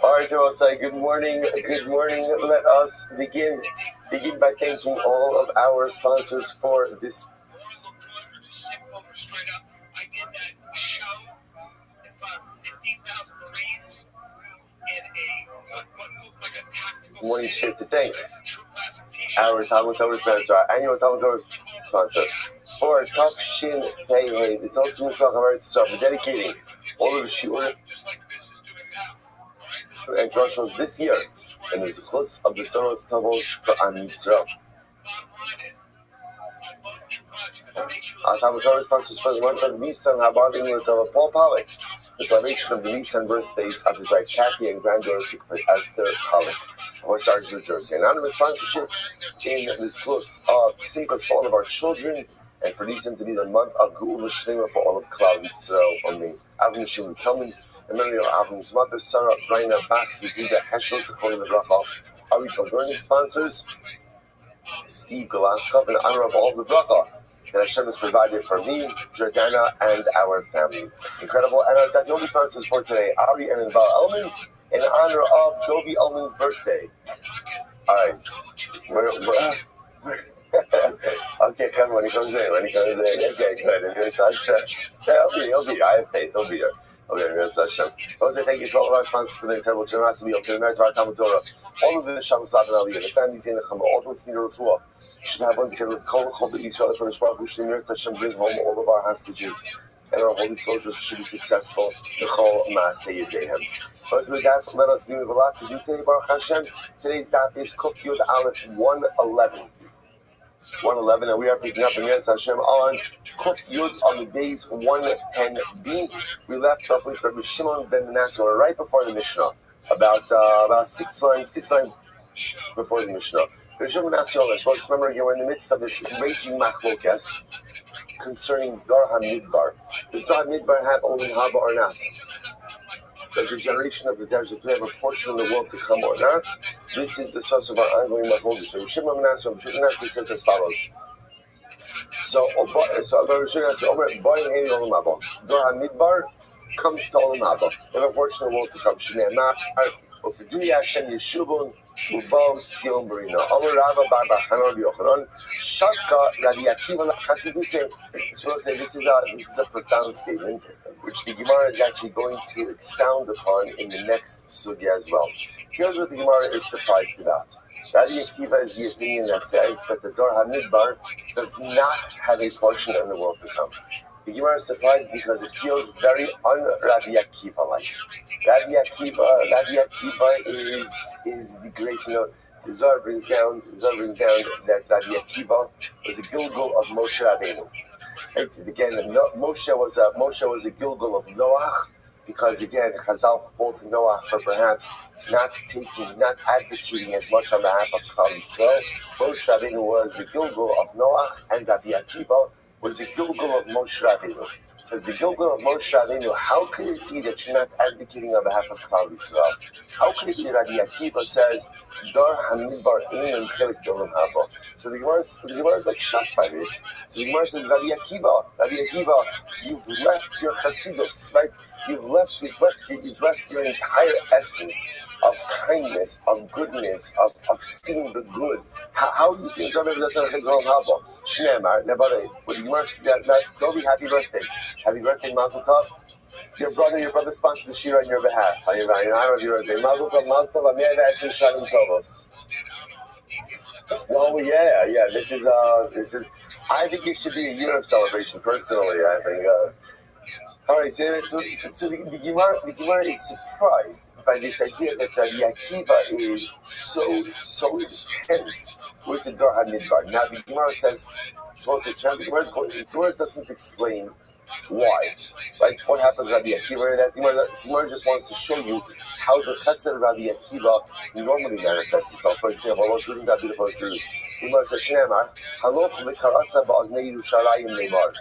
All right, we'll say good morning. Let us begin by thanking all of our sponsors for this Good morning, shit to thank our Talmud Torah sponsor, our annual Talmud Torah sponsor. For Tuf Shin Pei Hey, the Tosim Mishpach of Eretz Yisrael, for dedicating all of the Shiur and Drushos this year, and the Zuchus of the Soros Tavos for Am Yisrael. Our Talmud Torah sponsors for the month of Nisan, Habardim Lertova Paul Pollack, the celebration of the Nisan birthdays of his wife Kathy and granddaughter Esther Pollack, Horse Arch, New Jersey. Anonymous sponsorship in the schools of Simchas for all of our children, and for Nisan to be the month of Geula Shlema for all of Klal Yisrael. Only Avram Shimon Kelman, in memory of Avram's mother Sarah Raina Bas Yehuda Heschel to call the bracha. Our Golgornik sponsors Steve Golaskov in honor of all the bracha that Hashem has provided for me, Jordana, and our family. Incredible. And our Dati sponsors for today, Ari and Val Elman, in honor of Dovi Elman's birthday. All right. Okay, come when he comes in. Okay, good. And here's Hashem. He'll be. I have faith. He'll be here. Okay, here's Hashem. Jose, thank you to all of our sponsors for the incredible generosity of the merit of our Talmud Torah. All of the Shabbos Lav and Aliyah, the families in the Chama, all those in the Refuah, should have one together with Kol Chol Israel, the Baruch Hu should merit Hashem, bring home all of our hostages, and our holy soldiers should be successful. The Chol Maaseh Yedehem. But with that, let us be with a lot to do today, Baruch Hashem. Today's daf is Kuf Yud Aleph 111. 111, and we are picking up in Yetz Hashem on Kuf Yud on the days 110b. We left off with Rabbi Shimon ben Manasseh right before the Mishnah, about six lines before the Mishnah. Rabbi Shimon ben Manasseh, I suppose, remember again, we're in the midst of this raging machlokes concerning Dar HaMidbar. Does Dar HaMidbar have Olim Haba or not? Does the generation of the desert have a portion of the world to come or not? This is the source of our ongoing machlokes. Rabbi Shimon ben Manasseh says as follows. So Rabbi Shimon ben Manasseh, Dar HaMidbar comes to Olim Haba. They have a portion of the world to come. Shneimar, Ufiduya Hashem Yeshuvon, Uval Sion Barina. Amar Rava Bar Bachana Yochanan, Shaka Rabbi Akiva Chasiduse. So say this is a profound statement, which the Gemara is actually going to expound upon in the next sugya as well. Here's what the Gemara is surprised about. Rabbi Akiva is the opinion that says that the Dar HaMidbar does not have a portion in the world to come. The Gemara is surprised because it feels very un-Rabbi Akiva-like. Rabbi Akiva is the great, the Zohar brings down that Rabbi Akiva was a Gilgul of Moshe Rabbeinu. Right? Again, Moshe was a Gilgul of Noach, because again, Chazal fault Noach for perhaps not advocating as much on behalf of Klal Yisrael. Moshe Rabbeinu was the Gilgul of Noach, and Rabbi Akiva was the Gilgul of Moshe Rabbeinu. Says the Gilgul of Moshe Rabbeinu, how could it be that you're not advocating on behalf of Klal Yisrael? How could it be Rabbi Akiva says, Dar HaMidbar Ein Chelik Olam Haba? So the Gemara is like shocked by this. So the Gemara says, Rabbi Akiva, you've left your Chasidus, right? You've left your entire essence of kindness, of goodness, of seeing the good. How are you saying What the Gemara said that don't be happy birthday. Happy birthday, Mazel Tov. Your brother sponsored the shira on your behalf. In honor of your birthday. Mazel Tov, Mazel Tov, Amir V'Esim Shalim Tovos. Oh yeah. This is. I think it should be a year of celebration. Personally, I think. All right, so the Gemara is surprised by this idea that Rabbi Akiva is so intense with the Dar HaMidbar. Now the Gemara says, the Gemara doesn't explain why. Right? What happened to Rabbi Akiva? That the Gemara just wants to show you how the chesed of Rabbi Akiva normally manifests itself. For example, listen to that beautiful series. The Gemara says, Shneimar, Haloch v'karasa ba'aznei Yerushalayim neimar.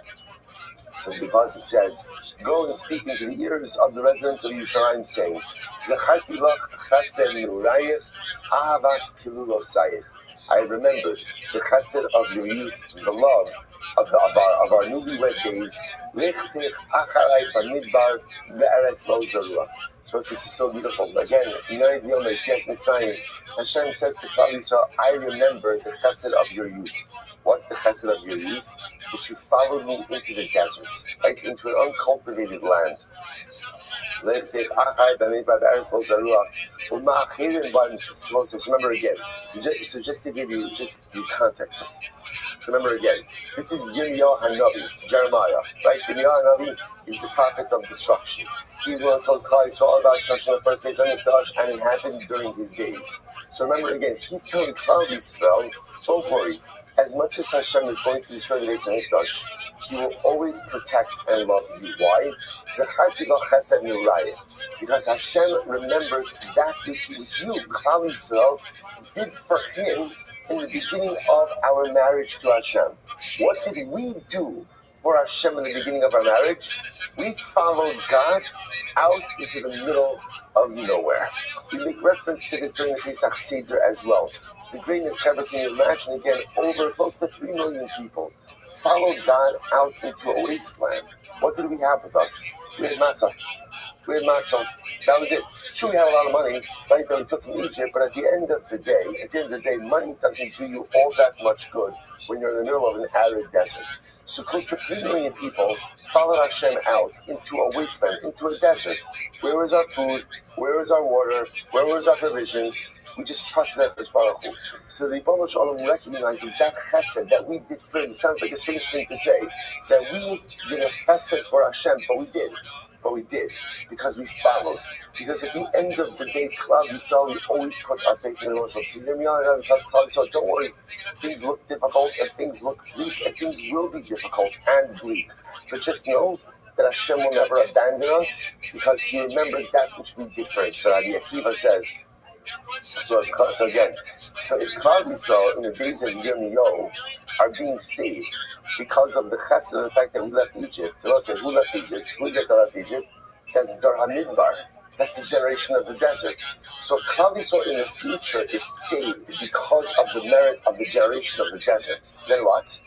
So because it says, go and speak into the ears of the residents of Yerushalayim, saying, Zacharti lach chesed mi'urayich, ahavas kilulosayich. I remembered the chesed of your youth, the love of our newlywed days. Lichtich acharai b'midbar ve'eretz lo zaruach. So this is so beautiful. Again, Hashem says to Klal Yisrael, I remember the chesed of your youth. What's the chesed of your youth? That you followed me into the desert, right? Into an uncultivated land. Remember again. So just to give you context. Remember again, this is Yirmiyahu Hanavi, Jeremiah, right? Yirmiyahu Hanavi is the prophet of destruction. He's the one who told Klal Yisrael about destruction of the first Beis Hamikdash, and it happened during his days. So remember again, he's telling Klal Yisrael, don't worry, as much as Hashem is going to destroy the Beis Hamikdash, He will always protect and love you. Why? Because Hashem remembers that which you, Klal Yisrael, did for Him in the beginning of our marriage to Hashem. What did we do for Hashem in the beginning of our marriage? We followed God out into the middle of nowhere. We make reference to this during the Pesach Seder as well. The greatness, Rabbi, can you imagine again, over close to 3 million people followed God out into a wasteland. What did we have with us? We had matzah. That was it. Sure, we had a lot of money, right, that we took from Egypt, but at the end of the day, money doesn't do you all that much good when you're in the middle of an arid desert. So close to 3 million people followed Hashem out into a wasteland, into a desert. Where was our food? Where was our water? Where was our provisions? We just trusted HaKadosh Baruch Hu. So the Ribono Shel Olam recognizes that chesed that we did for Him. It sounds like a strange thing to say, that we did a chesed for Hashem, but we did, because we followed. Because at the end of the day, Klal Yisrael, we always put our faith in the Lord. So Yirmiyahu tells Klal Yisrael, don't worry, things look difficult, and things look bleak, and things will be difficult and bleak. But just know that Hashem will never abandon us, because He remembers that which we did for Him. So Rabbi Akiva says, so if Klal Yisrael in the days of Yirmiyahu are being saved because of the chesed of the fact that we left Egypt, so I'll say, who left Egypt? Who that left Egypt? That's Dor HaMidbar. That's the generation of the desert. So Klal Yisrael in the future is saved because of the merit of the generation of the desert. Then what?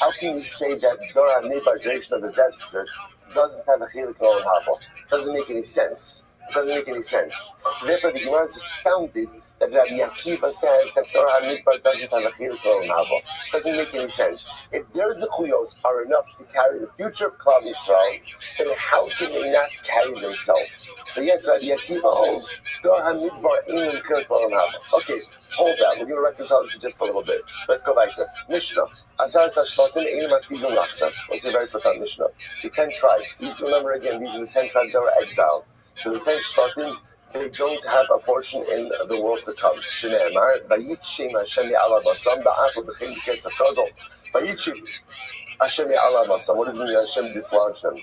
How can you say that Dor HaMidbar, generation of the desert, doesn't have a chiluk in Olam Haba? Doesn't make any sense. So therefore the Gemara is astounded that Rabbi Akiva says that Dor HaMidbar doesn't have a chiluk in Olam Haba. Doesn't make any sense. If their zechuyos are enough to carry the future of Klal Yisrael, then how can they not carry themselves? But yet Rabbi Akiva holds Dor HaMidbar ain't in chiluk in Olam Haba. Okay, hold that. We're going to reconcile it to just a little bit. Let's go back to Mishnah. Asar Sashlotim Ein Masidum Lachsan. What's a very profound Mishnah? The 10 tribes. Remember again, these are the 10 tribes that were exiled. So the 10 Shvatim, they don't have a portion in the world to come. Shneimar, Vayitshim Hashem Ya'ala Basam, Ba'afu B'chim B'kes HaKodol. Vayitshim Hashem Ya'ala Basam. What does it mean Hashem dislodged them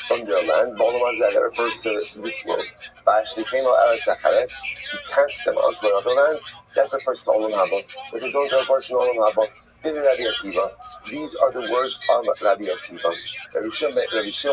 from their land? That refers to this world. Va'ashli came al Eretz Achares, He cast them onto another land. That refers to Olam Haba. But they don't have a portion of Olam Haba. Rabbi Akiva. These are the words of Rabbi Akiva. Rabbi Shimon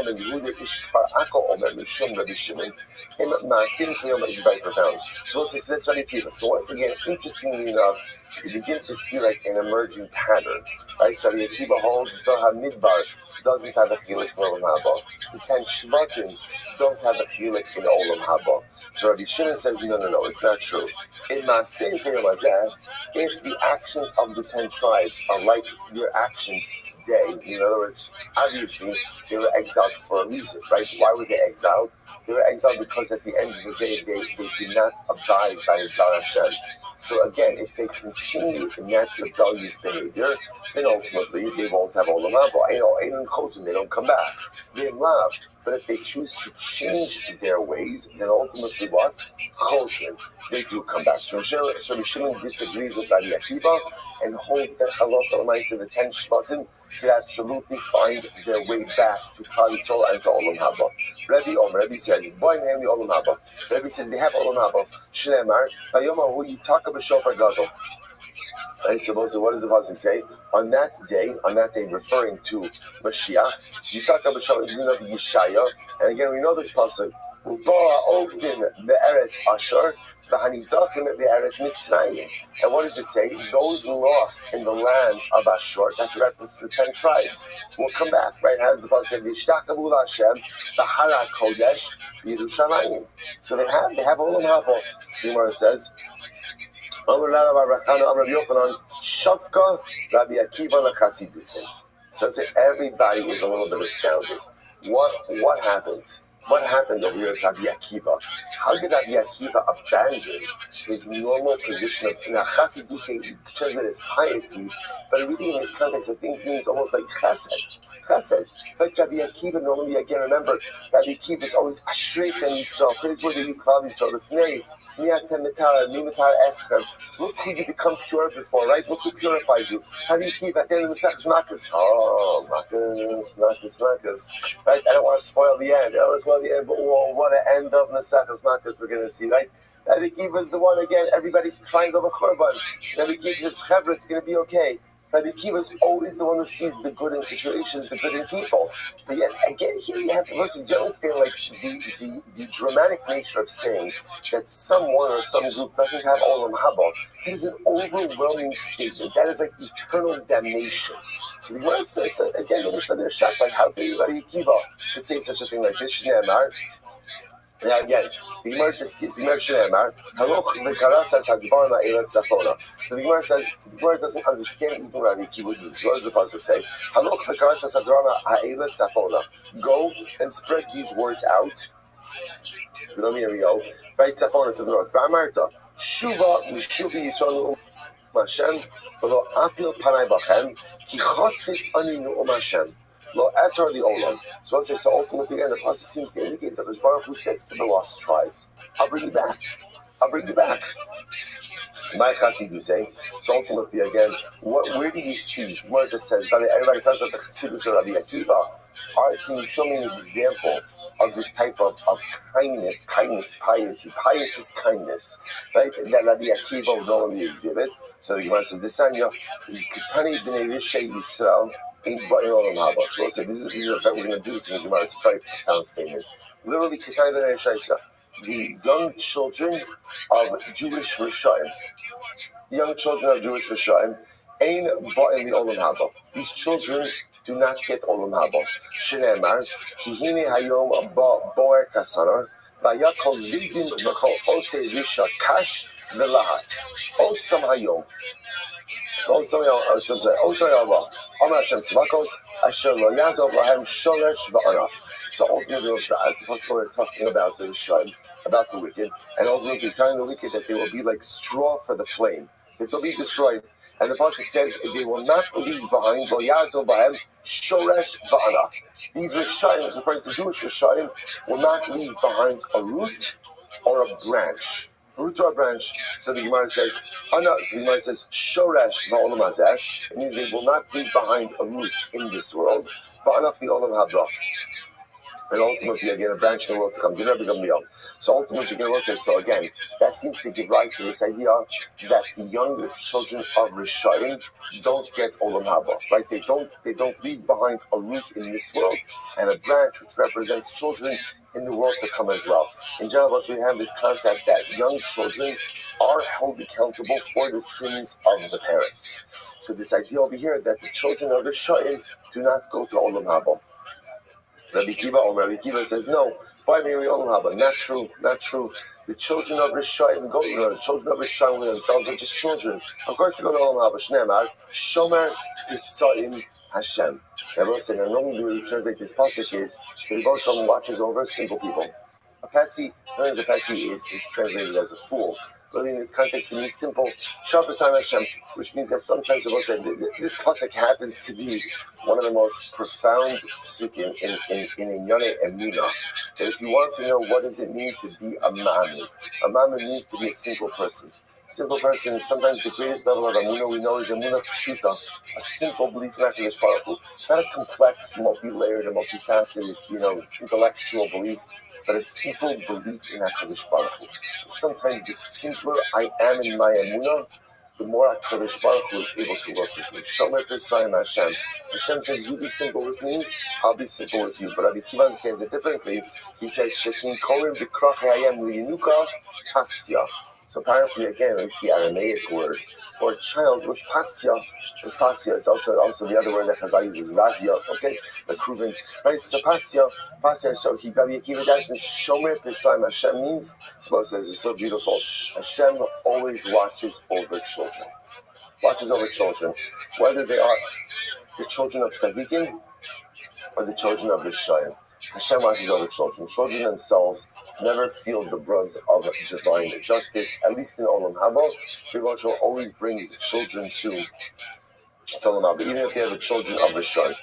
ben Yehuda ish Kfar Akko omer Mishum Rabbi Shimon. Him ma'asim kiyom is very profound. So that's Rabbi Akiva. So once again, interestingly enough, you begin to see like an emerging pattern, right? So Rabbi Akiva holds Dor HaMidbar doesn't have a chiluk in Olam Haba. The 10 Shvatim don't have a chiluk in Olam Haba. So Rabbi Shimon says, no, it's not true. In Ma'aseh Kiyom Hazeh, if the actions of the 10 tribes are like your actions today, in other words, obviously they were exiled for a reason, right? Why were they exiled? They were exiled because at the end of the day, they did not abide by the Dar Hashem. So again, if they continue in that rebellious behavior, then ultimately they won't have Olam Haba. They don't come back. They're love. But if they choose to change their ways, then ultimately what? Choshen. They do come back. So Rabbi Shimon disagrees with Rabbi Akiva and holds that Halot Alamaisa, the 10 Shvatim, could absolutely find their way back to Klal Yisrael and to Olam Haba. Rabbi says, Boy name the Olam Haba. Rabbi says they have Olam Haba. Shneimar, Vayomahu Yitaka b'shofar gadol. I suppose, so what does the pasuk say? On that day, referring to Mashiach, Yitaka b'shofar is in of Yeshaya, and again we know this pasuk. Uboa Ogdin be'eretz Ashur, v'hanidakim be'eretz Mitzrayim. And what does it say? Those lost in the lands of Ashur, that's a reference to the 10 tribes, will come back, right? Has the pasuk said, V'ishtakavu Hashem, v'hara kodesh Yerushalayim. So they have Olam Haba. See what it says? Shavka Rabbi Akiva lechasidusei. So I say everybody is a little bit astounded. What happened? What happened over here with Rabbi Akiva? How did Rabbi Akiva abandon his normal position of Chassid? You say you translate as piety, but really in this context of things means almost like chesed. Chesed. But Rabbi Akiva normally, again, remember, Rabbi Akiva is always Ashreichem Yisrael. Praiseworthy you call Yisrael. Lifnei miatem mitar mitar eschem. Look who you become pure before, right? Look who purifies you. Rabbi Akiva at the end of the Masechus Makos. Oh, Makos. Right? I don't want to spoil the end. But what an end of Masechus Makos we're going to see, right? Rabbi Akiva is the one, again, everybody's crying over Churban. Rabbi Akiva's chevra is going to be okay. Rabbi Akiva is always the one who sees the good in situations, the good in people. But yet, again, here you have to listen. Do you understand, like, the dramatic nature of saying that someone or some group doesn't have Olam Haba? That is an overwhelming statement. That is like eternal damnation. So the Gemara says, again, they're shocked, like, how can Rabbi Akiva could say such a thing like this? Shneimar. Now again, the Gemara just gives the Gemara Shneimar. So the Gemara says the Gemara doesn't understand even Rabbi Akiva. So what does the pasuk say? Go and spread these words out. Right, Tzafona to the north. Shuva mishuvi Yisrael Hashem v'lo apil panai bachem ki chasid aninu Hashem. Lo etar the olam. So I say, so ultimately, again, the pasuk seems to indicate that the Baruch Hu says to the lost tribes, "I'll bring you back. I'll bring you back." My Chassidus say. So ultimately, again, where do you see? Where it just says, everybody talks about the Chassidus of Rabbi Akiva. Can you show me an example of this type of kindness, piety, pietous kindness, right? That Rabbi Akiva would normally exhibit. So the Gemara says, "This Sanya is Kipani b'nei Rishei Yisrael." So we'll say this is a fact we're going to do this in the Gemara. It's a very profound statement. Literally, the young children of Jewish Rishaim, ain ba'in the Olam Haba. These children do not get Olam Haba. Shneimar kihine hayom bo'er kasanar vayakol zidin v'chol osei risha kash v'lahat osam hayom. So osam hayom. So ultimately, as the Pasuk is talking about the Rishon, about the wicked, and ultimately telling the wicked that they will be like straw for the flame, that they'll be destroyed. And the Pasuk says they will not leave behind shoresh va'anaf. These Rishayim, referring to Jewish Rishayim, will not leave behind a root or a branch. So the Gemara says, shoresh va'olam hazeh. It means they will not leave behind a root in this world. Va'anaf the olam haba. And ultimately, again, a branch in the world to come. So ultimately, you're going to say, so again, that seems to give rise to this idea that the younger children of Rishayim don't get Olam Haba, right? They don't leave behind a root in this world and a branch which represents children in the world to come as well. In general, we have this concept that young children are held accountable for the sins of the parents. So this idea over here that the children of Rishayim do not go to Olam Haba. Rabbi Akiva says, no, why maybe Olam Haba? Not true. The children of Rishayim go, the children of Rishayim themselves are just children. Of course they go to Olam Haba. Shneimar, Shomer Pisayim Hashem. Everyone saying, normally we translate this pasuk is, the Rebbe Shalom watches over simple people. A Pesi, sometimes a Pesi is translated as a fool. Really, in this context, it means simple, Shabbat Hashem, which means that sometimes we will say this pasuk happens to be one of the most profound psukim in Inyane Emuna. That if you want to know what does it mean to be a mammon means to be a simple person. Simple person is sometimes the greatest level of Amuna we know is Amuna Pshuta, a simple belief in HaKadosh Baruch Hu. Not a complex, multi-layered, or multifaceted, intellectual belief, but a simple belief in HaKadosh Baruch Hu. Sometimes the simpler I am in my Amuna, the more HaKadosh Baruch Hu is able to work with me. Shomer Pesayim Hashem. Hashem says, you be simple with me, I'll be simple with you. But Rabbi Akiva understands it differently. He says, Shekin Korim B'krach Hayam Liyinuka Pasya. So apparently, again, it's the Aramaic word for a child was pasya. It's also the other word that Chazal uses, ravia, okay? The Kruvin, right? So pasya. So he Rabbi Akiva dash and Shomer Pesayim Hashem means, Moses says, it's so beautiful. Hashem always watches over children. Whether they are the children of Tzadikim or the children of Rishayim. Hashem watches over children. Children themselves never feel the brunt of divine justice, at least in Olam Haba. Rabbi always brings the children to Olam Haba, even if they are the children of the Shon.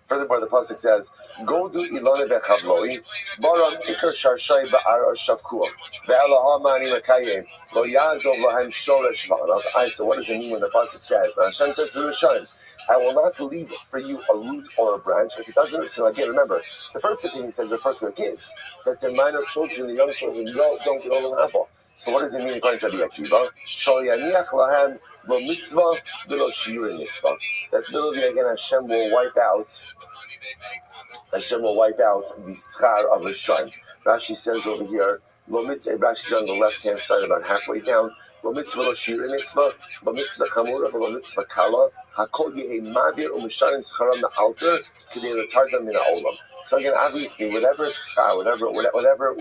Furthermore, the pasuk says, "Go do ilane bechavloi, baram ikar sharshay ba'ara shavkua, ve'alaha mani makayim, lo yazov lahem shoresh v'anav." So what does it mean when the pasuk says, when Hashem says to the Rishon, "I will not leave for you a root or a branch"? If he doesn't listen, again, remember, the first thing he says refers to the kids, that their minor children, the young children, don't get Olam Haba. So what does it mean according to Rabbi Akiva? Shal yaniach lahem lo mitzvah v'lo shiurim mitzvah. That literally again Hashem will wipe out the schar of Rishon. Rashi says over here, lo mitzvah. Rashi on the left hand side, about halfway down. Lo mitzvah lo shiurim mitzvah, lo mitzvah chamura, lo mitzvah kala. Hakol yehei mavir u'misharim scharam na'alter k'dei l'tardam min ha'olam. So again, obviously, whatever schar, whatever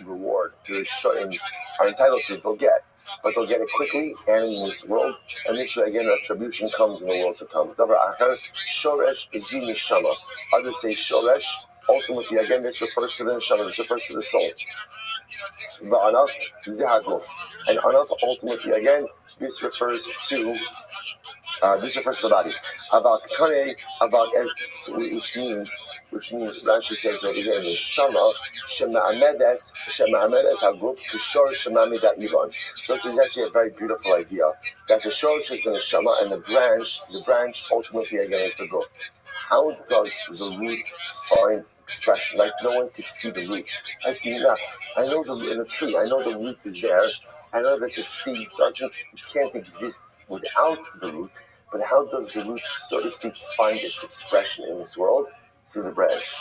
reward the Rishonim are entitled to, they'll get. But they'll get it quickly and in this world. And this way, again, retribution comes in the world to come. Davar achar, shoresh zu neshama. Others say shoresh. Ultimately, again, this refers to the neshama. This refers to the soul. Va'anav zehaguf. And anav, ultimately, again, this refers to the body. Which means Rashi says over here in the Shama, Shema'amedes Haguf Kishor Shemamida Ivan. So this is actually a very beautiful idea that the shorish is the neshama and the branch ultimately again is the guf. How does the root find expression? Like no one could see the root. Like I know in a tree, I know the root is there. I know that the tree can't exist without the root. But how does the root, so to speak, find its expression in this world? Through the branch,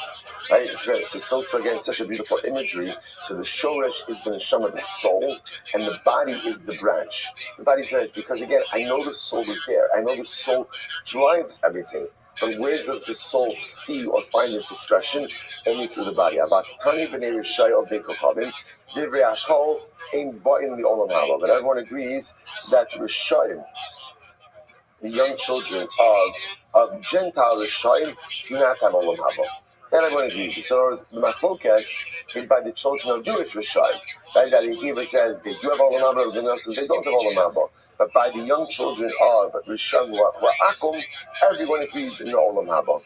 right? It's very so again, such a beautiful imagery. So the shoresh is the neshama, the soul, and the body is the branch. The body is there because again, I know the soul is there. I know the soul drives everything. But where does the soul see or find its expression? Only through the body. But everyone agrees that Rishayim, the young children of Gentile Rishayim, do not have Olam Haba. Then everyone agrees. So the machlokas is by the children of Jewish Rishayim. Right? That Akiva says they do have Olam Haba, everyone else says they don't have Olam Haba. But by the young children of Rishayim who are Akum, everyone agrees in the Olam Haba.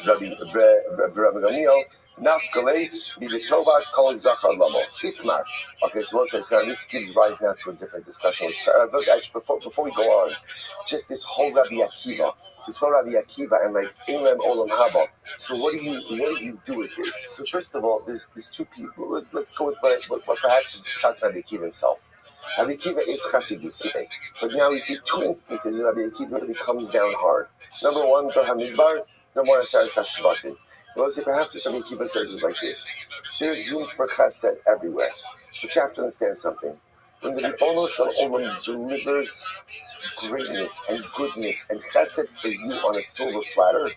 Rabbi Gamliel, Nafkalei, Bivitova, Kol Zachar Lamo, Itmar. Okay, so what says now? This gives rise now to a different discussion. Actually, before we go on, just this whole Rabbi Akiva, and like Inlam Olam Haba. So what do you do with this? So first of all, there's two people. Let's go with what perhaps is the Pshat Rabbi Akiva himself. Rabbi Akiva is Chassidus today, but now we see two instances where Rabbi Akiva really comes down hard. Number one, Dor HaMidbar. Number one, Aseres HaShvatim. Well, see, perhaps what Rabbi Akiva says is like this: there's room for chesed everywhere, but you have to understand something. When the Ribono Shel Olam delivers greatness and goodness and chesed for you on a silver platter,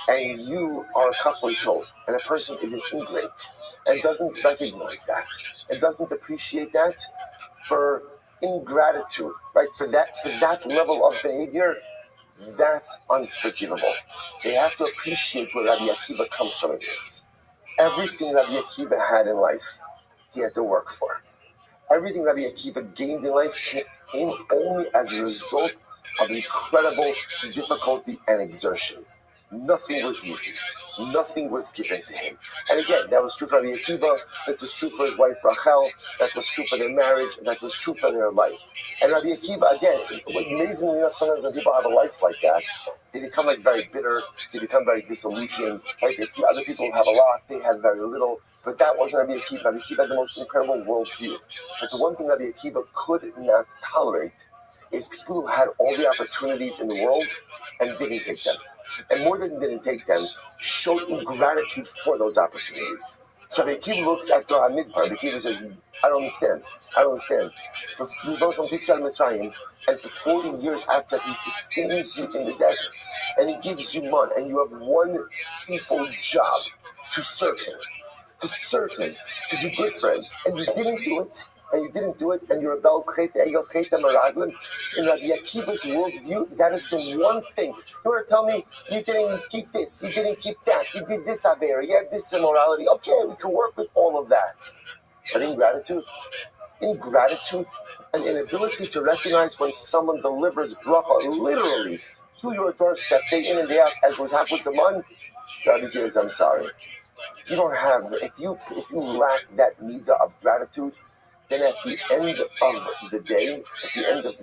and you are a kafoi tov, and a person is an ingrate and doesn't recognize that and doesn't appreciate that, for ingratitude, right? For that level of behavior, that's unforgivable. They have to appreciate where Rabbi Akiva comes from in this. Everything Rabbi Akiva had in life, he had to work for. Everything Rabbi Akiva gained in life came only as a result of incredible difficulty and exertion. Nothing was easy. Nothing was given to him. And again, that was true for Rabbi Akiva, that was true for his wife Rachel, that was true for their marriage, and that was true for their life. And Rabbi Akiva, again, amazingly enough, sometimes when people have a life like that, they become like very bitter, they become very disillusioned, right? They see other people have a lot, they had very little, but that wasn't Rabbi Akiva. Rabbi Akiva had the most incredible worldview. But the one thing Rabbi Akiva could not tolerate is people who had all the opportunities in the world and didn't take them. And more than didn't take them, showed ingratitude for those opportunities. So Rabbi Akiva looks at Dor HaMidbar. Rabbi Akiva says, I don't understand. For Mitzrayim, and for 40 years after, he sustains you in the deserts, and he gives you man, and you have one simple job: to serve him, to do good for him, and you didn't do it. and you didn't do it, and you rebelled, in Rabbi Akiva's worldview, that is the one thing. You want to tell me you didn't keep this, you didn't keep that, you did this avera, you had this immorality. Okay, we can work with all of that. But ingratitude, an inability to recognize when someone delivers bracha literally to your doorstep day in and day out, as was happened with the man, Rabbi Akiva, I'm sorry. If you don't have, if you lack that midah of gratitude, then at the end of the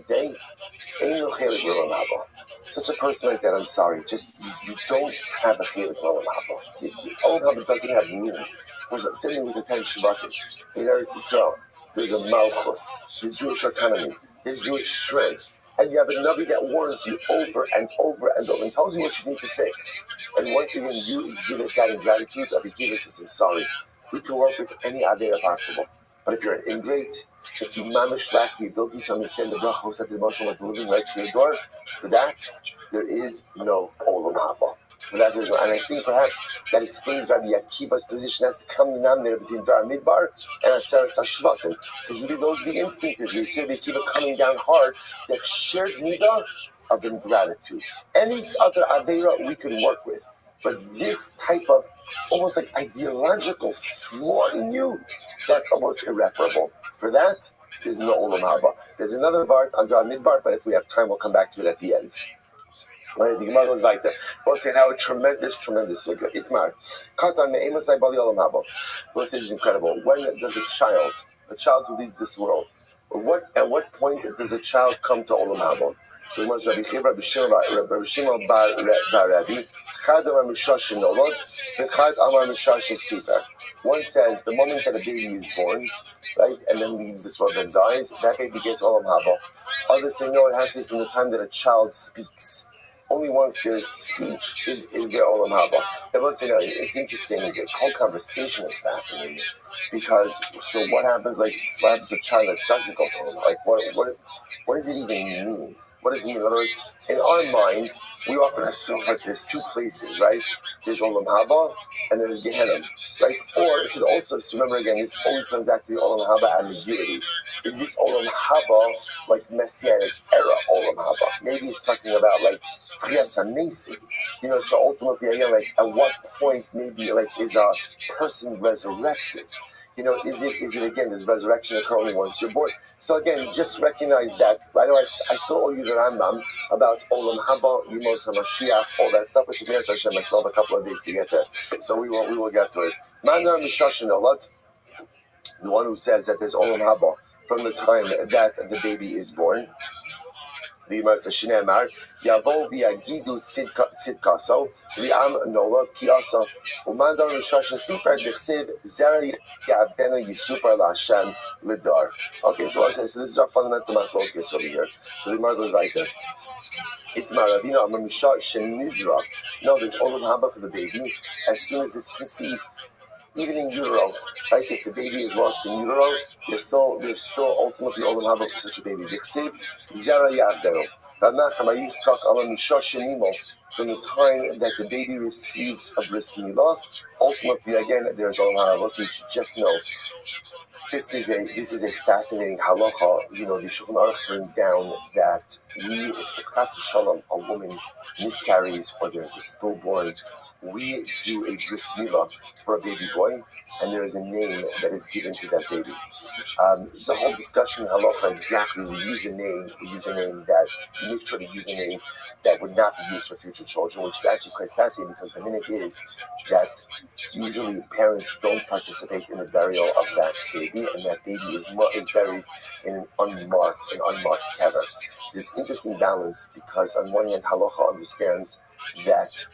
day, such a person like that, I'm sorry, just you don't have a chelik l'olam haba. The olam haba doesn't have room. There's sitting with the 10 Shvatim in Eretz Yisrael. There's a malchus. There's Jewish autonomy. There's Jewish strength. And you have a Navi that warns you over and over and over and tells you what you need to fix. And once again, you exhibit that in gratitude. Rabbi Akiva says, I'm sorry. We can work with any adera possible. But if you're an ingrate, if you mamish lack the ability to understand the brachos that the emotional like living right to your door, for that, there is no olam haba. For that, there's no, and I think perhaps that explains Rabbi Akiva's position as the common denominator between Dar Midbar and Aseres HaShvatim. Because really those are the instances where you see Rabbi Akiva coming down hard, that shared midah of ingratitude. Any other aveira we could work with. But this type of almost like ideological flaw in you, that's almost irreparable. For that, there's no olam haba. There's another part on Dar Midbar, but if we have time, we'll come back to it at the end. Right, the Gemara goes weiter. We'll say now a tremendous sukkah. Itmar. Katan me'emasai bali olam haba. We'll say this is incredible. When does a child who leaves this world, at what point does a child come to olam haba? So it was Rabbi Shimon bar Rabbi. Chad amar mishashin nolod, v'chad amar mishashin siper. One says the moment that a baby is born, right, and then leaves this world and dies, that baby gets olam haba. Others say no, it has to be from the time that a child speaks. Only once there's speech is there olam haba. Everyone say no. It's interesting. The whole conversation is fascinating because what happens to a child that doesn't go to olam? Like what does it even mean? What does it mean? In other words, in our mind, we often assume that there's two places, right? There's olam haba and there's Gehenna, right? Or it could also, remember again, this always comes back to the olam haba ambiguity. Is this olam haba like messianic era olam haba? Maybe it's talking about like Trias HaMesi, so ultimately again, like at what point maybe like is a person resurrected? Is it again, does resurrection occur only once you're born? So again, just recognize that. I know I still owe you the Rambam about Olam Haba, Yimos HaMashiach, all that stuff, which Hashem, I still have a couple of days to get there. So we will get to it. Manar Mishashin Olot, the one who says that there's Olam Haba from the time that the baby is born. The Gemara says, "Shneimar Yavo v'yagidu tzidkaso v'am nolot kiasa u'mandar mishashin siper dechsev zera yavdenu yisupar la'Hashem lidar." Okay, so this is our fundamental machlokes over here. So the Gemara goes right there. Itmar Rabino Amar Misha Shenizra. No, there's olam haba for the baby as soon as it's conceived. Even in utero, right? If the baby is lost in utero, there's still ultimately olam haba for such a baby. Dichsev zera yavdenu. From the time that the baby receives a bris milah, ultimately again there's olam haba. So you should just know this is a fascinating halacha. The Shulchan Aruch brings down that if Chas Shalom, a woman miscarries or there's a stillborn, we do a bris milah for a baby boy, and there is a name that is given to that baby. The whole discussion in halacha, exactly, we use a name that, we make sure to use a name that would not be used for future children, which is actually quite fascinating because the minute is that usually parents don't participate in the burial of that baby, and that baby is buried in an unmarked kever. It's this interesting balance because on one hand, halacha understands that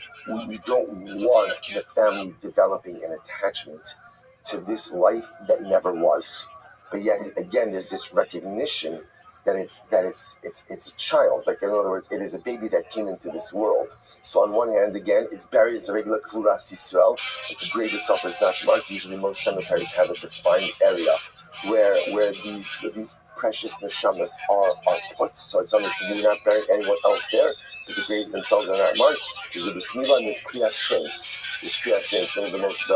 we don't want the family developing an attachment to this life that never was. But yet again, there's this recognition that it's a child. Like in other words, it is a baby that came into this world. So on one hand, again, it's buried as a regular Kvuras Yisrael, but the grave itself is not marked. Usually most cemeteries have a defined area where these precious neshamas are put. So it's understood you're not burying anyone else there, but the graves themselves are not marked. There's a bris milah and there's kriyas shem. There's kriyas shem, some of the most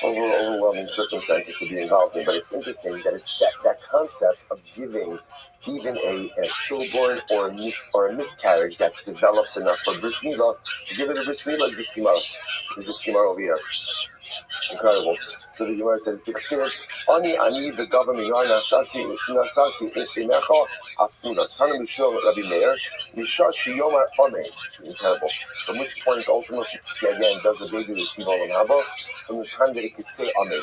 overwhelming circumstances to be involved in. But it's interesting that it's that concept of giving even a stillborn or a miscarriage that's developed enough for bris milah, to give it a bris milah is this Gemara. This is Gemara over here. Incredible. So the Gemara says, Ani the government yar nasasi inecha afuna. Tana mishum Rabbi Meir mishar shiyomar amen. Incredible. From which point ultimately again does a baby receive olam haba? From the time that it could say amen.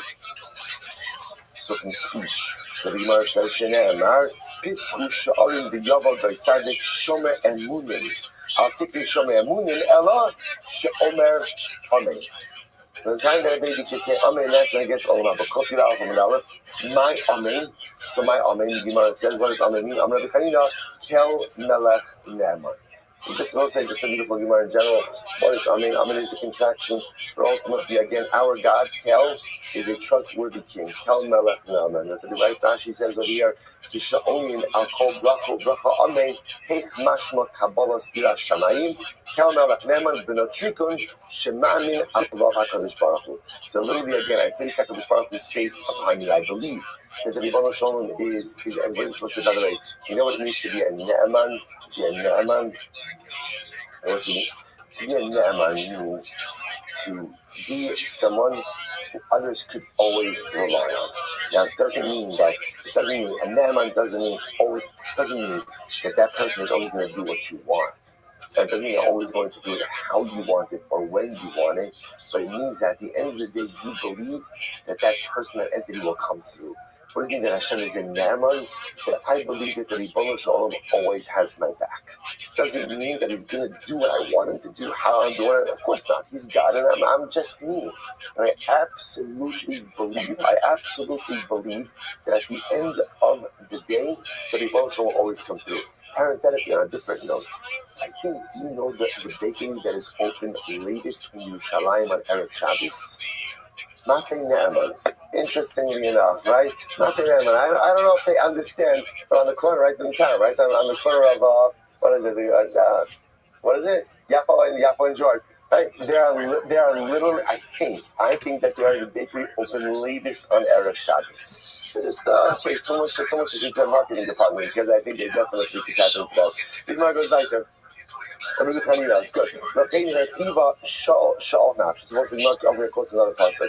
So from speech. So the Gemara says, Shene'emar pisku sha'alim v'yavad v'tzadek shomer emunim. Al tikri shomer emunim ela she'omer amen. By the time that a baby can say amen, that's when it gets olam haba. Kofir al from aleph. My amen. So my amen, the Gemara says, what does amen mean? Amar b'chanina kel melech ne'emar. So just will say just a beautiful Gemara in general. What is amen? Amen is a contraction for ultimately again our God. Kel is a trustworthy king. Kel melech ne'eman. The right Rashi says over here, Kishaonin al kol bracha bracha amen. Heich mashma kabbalas ira shamayim. Kel melech ne'eman b'notrikun shemamin alav hakadosh baruch hu. So literally again, I place hakadosh baruch hu's faith upon you. I believe that the Ribono Shel Olam is everybody puts it by the way. You know what it means to be a ne'eman? To be a ne'eman. To be a ne'eman means to be someone who others could always rely on. Now, it doesn't mean a ne'eman doesn't mean that person is always going to do what you want. That doesn't mean you're always going to do it how you want it or when you want it, but it means that at the end of the day, you believe that person, that entity will come through. What does it mean that Hashem is in Naaman? That I believe that the Ribono Shel Olam always has my back. Doesn't mean that he's going to do what I want him to do, how I'm doing it. Of course not. He's God and I'm just me. And I absolutely believe that at the end of the day, the Ribono Shel Olam will always come through. Parenthetically, on a different note, I think, do you know the bakery that is open latest in Yerushalayim on Erev Shabbos? Nothing Naaman. Interestingly enough, right? Nothing Naaman. I don't know if they understand, but on the corner, right in town, right on the corner of what is it? Yafo and George. Right? They are literally. I think that they are the bakery open latest on Erev Shabbos. Just pay so much to the marketing department because I think they definitely could tap into that. The Gemara goes back there. It's good. So once the Gemara over here quotes another pasuk.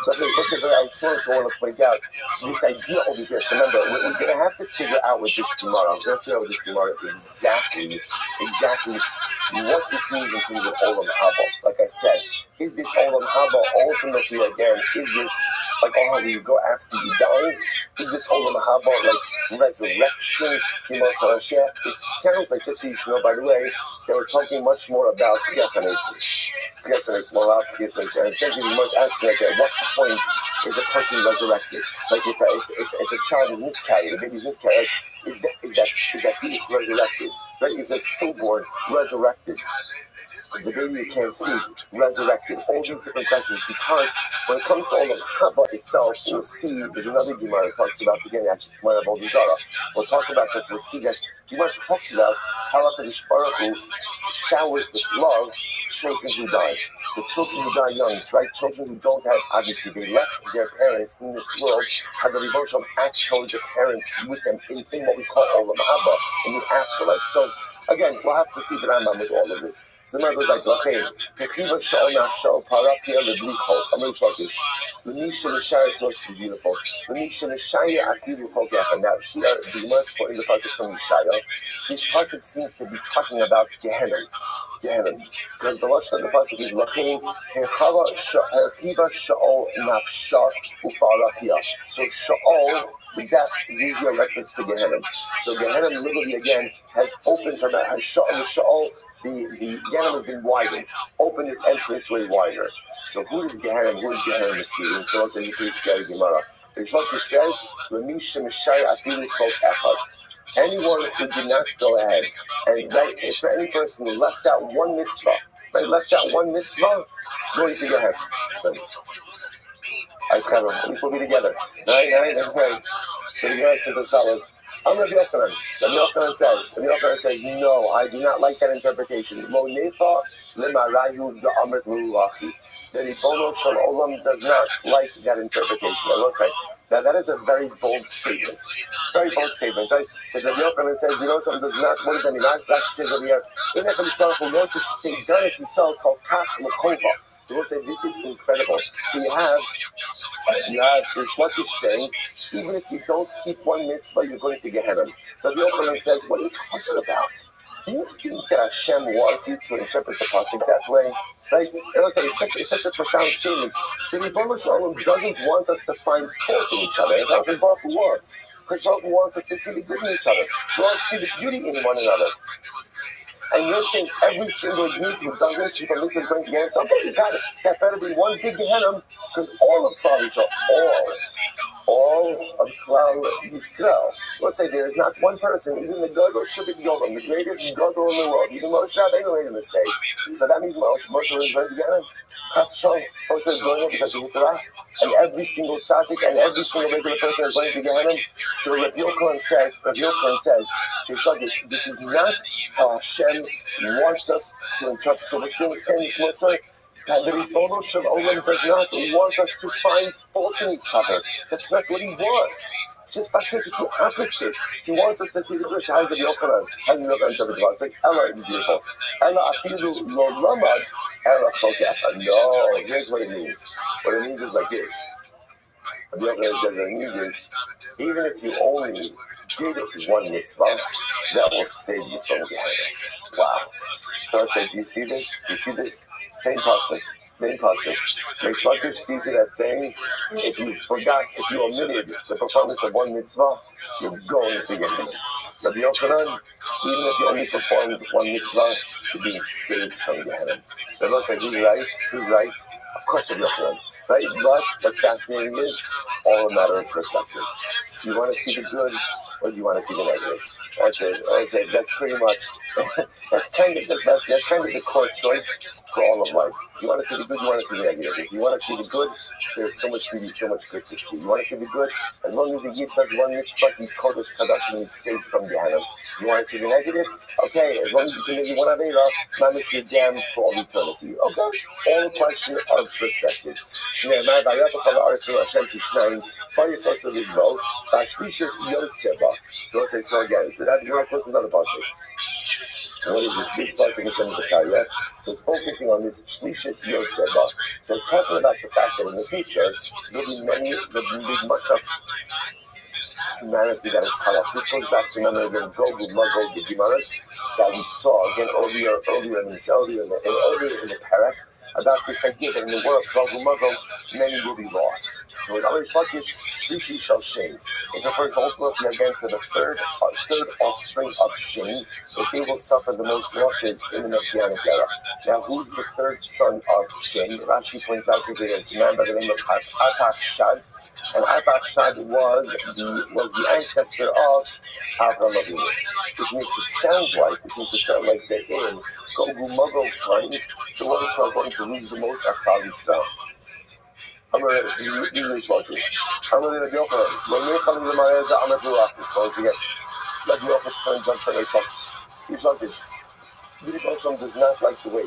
I just want to point out this idea over here. So remember, we're going to have to figure out with this Gemara. I'm going to figure out with this Gemara exactly what this means in terms of Olam Haba. Like I said, is this Olam Haba ultimately again? Is this like how we go after you die? Is this Olam Haba like resurrection? It sounds like, just so you should know, by the way, they were talking much more about Tchias HaMesim. And essentially, the most asking like, at what point is a person resurrected? Like if a child is miscarried, a baby is miscarried, is that fetus resurrected? Right? Is a stillborn resurrected? Is a baby who can't speak resurrected? All these different questions, because when it comes to Olam Haba itself, we'll see there's another Gemara that talks about, again, actually it's Gemara of Zara. We'll talk about that. We'll see that Gemara talks about how HaKadosh Baruch Hu showers with love children who die. The children who die young, right? Children who don't have, obviously, they left their parents in this world, have the Ribono Shel Olam act towards the parent with them in what we call Olam Haba, in the afterlife. So, again, we'll have to see the Rambam with all of this. So the Gemara goes like, Pechiva Sha'ol Nafsho Parapia Lebli Chol. I'm going to talk this. L'misha L'shaya, it's also beautiful. L'misha L'shaya Afilu Chol Yachad. Now, here, the Gemara is quoting the pasuk from Yeshaya. This pasuk seems to be talking about Gehenna. Because the lashon of the pasuk is Lachem Pechiva Sha'ol Nafsho Uparapia. So Sha'ol, that gives you a reference to Gehenna. So Gehenna literally again has opened from that. Sha'ol, the Gehenna has been widened, opened its entrance way wider. So who is Gehenna? Who is Gehenna receiving? So it's a pretty scary Gemara. The Shlokish says, anyone who did not go ahead, and right, for any person who left out one mitzvah, going to Gehenna. At least we'll be together. Right. So the Gemara says as follows. Rabbi Yochanan says, no, I do not like that interpretation. Lo necha lemarayu da'amrit lu'achi. The Ribono Shel Olam does not like that interpretation. I will say that is a very bold statement. Very bold statement, right? Because Rabbi Yochanan says, something does not. What does that mean? Rashi says over here, the Lord said, this is incredible. So you have Rish Lakish saying, even if you don't keep one mitzvah, you're going to Gehenna. But the Yochanan says, what are you talking about? Do you think that Hashem wants you to interpret the pasuk that way? Right? It's such a profound statement. The Ribono Shel Olam doesn't want us to find fault in each other. That's how His Baruch Hu wants. Because Baruch Hu wants us to see the good in each other. He wants to see the beauty in one another. And you're saying every single youth who doesn't keep a mitzvah is going to Gehenna. So okay, you got it. That better be one big Gehenna, because all of Klal Yisrael, all of Klal Yisrael. Let's say there is not one person, even the Gadol Shabbat Yolam, the greatest Gadol in the world, even Moshe Rabbeinu made a mistake. So that means Moshe is going to Gehenna. Moshe is going there because of the Torah, and every single tzaddik and every single regular person is going to Gehenna. So Rabbi Yochanan says, this is not how Hashem wants us to interpret. So let's understand this more. And the Ribono Shel Olam does not want us to find fault in each other. That's not what He wants. Just the opposite. He wants us to see the good. How does the Yochanan interpret the pasuk? It's like Ella, it's beautiful. Ella afilu lo lamad Ella chokecha. No, here's what it means. What it means is like this. The Yochanan says what it means is, even if you only did one mitzvah, that will save you from Gehenna. Wow. So I said, do you see this? Same pasuk. Rish Lakish sees it as saying, if you omitted the performance of one mitzvah, you're going to Gehenna. Rabbi Yochanan, even if you only performed one mitzvah, you're being saved from Gehenna. So let's say, who's right? Of course, Rabbi Yochanan. Right? But what's fascinating is all a matter of perspective. Do you want to see the good, or do you want to see the negative? That's it. I say that's pretty much that's kind of the core choice for all of life. You want to see the good, you want to see the negative. If you want to see the good, there's so much beauty, so much good to see. You want to see the good, as long as the Yid does one mitzvah, he's Kodesh Kadosh and he's saved from Gehenna. You want to see the negative? Okay, as long as you can maybe one Aveira, mamish, you're damned for all eternity. Okay, all a question of perspective. So let's say so again. So that Gemara quotes another pasuk. What is this? This pasuk is from Zechariah. So it's focusing on this Shlishis Yoseba. So it's talking about the fact that in the future there'll be much of humanity that is cut off. This goes back to remember again Gogu Magog the Gemaras that we saw again earlier in the parak. About this idea that in the world of Gogu Magog, many will be lost. So in Rish Lakish, Shlishi shall Shem. It refers ultimately again to the third offspring of Shem, that they will suffer the most losses in the Messianic era. Now, who's the third son of Shem? Rashi points out that it's a man by the name of Arpachshad. And Arpachshad was the ancestor of Avraham Avinu, which makes it sound like that in Gogu Magog times, the ones who are going to lose the most are Klal Yisrael. This is Rish Lakish. Rabbi Yochanan. So once again, Rabbi Yochanan jumps on Rish Lakish. Rabbi Yochanan does not like the way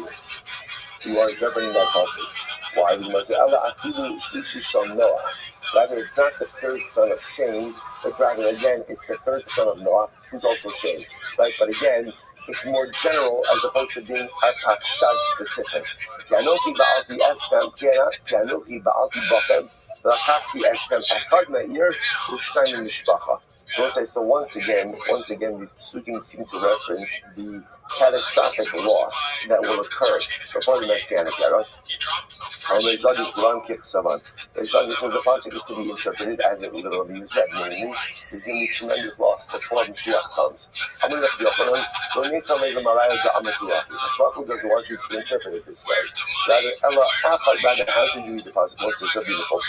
you are interpreting that pasuk. Why? Because Allah afilu shlishi shel Noah. Rather, it's not the third son of Shem, but rather, again, it's the third son of Noah, who's also Shem. Right? But again, it's more general as opposed to being Arpachshad specific. Ki'anochi ba'alti eskem, ki'anochi ba'alti bochem, v'lachafti eskem echad me'ir, u'shnayim mishpacha. So once again, these psukim seem to reference the catastrophic loss that will occur before the Messianic era. Rish Lakish says the pasuk is to be interpreted as it literally is read, meaning there's going to be tremendous loss before Mashiach comes. Hashem doesn't want you to interpret it this way. Rather, how should you read the pasuk? What's so beautiful?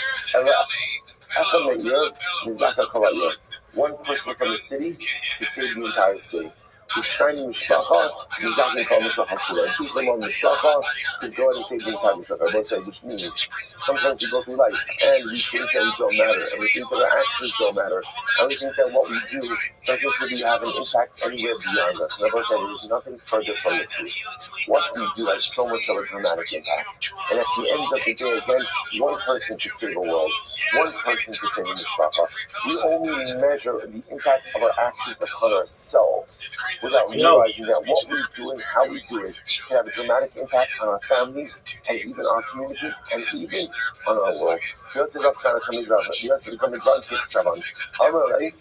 One person from the city to save the entire city. ושניים משפחה, מזרחים called משפחה כולה. Two from one משפחה could go ahead and say the entire משפחה. Both say, which means sometimes we go through life and we think that we don't matter, and we think that our actions don't matter, and we think that what we do doesn't really have an impact anywhere beyond us. And I've always said there is nothing further from the truth. What we do has so much of a dramatic impact. And at the end of the day, again, one person could save a world. One person could save a mishpacha. We only measure the impact of our actions upon ourselves without realizing that what we do and how we do it can have a dramatic impact on our families and even our communities and even on our world. Yosef Rav Kana Kamid Yosef Kamid Rav Kiksavan. Amalei.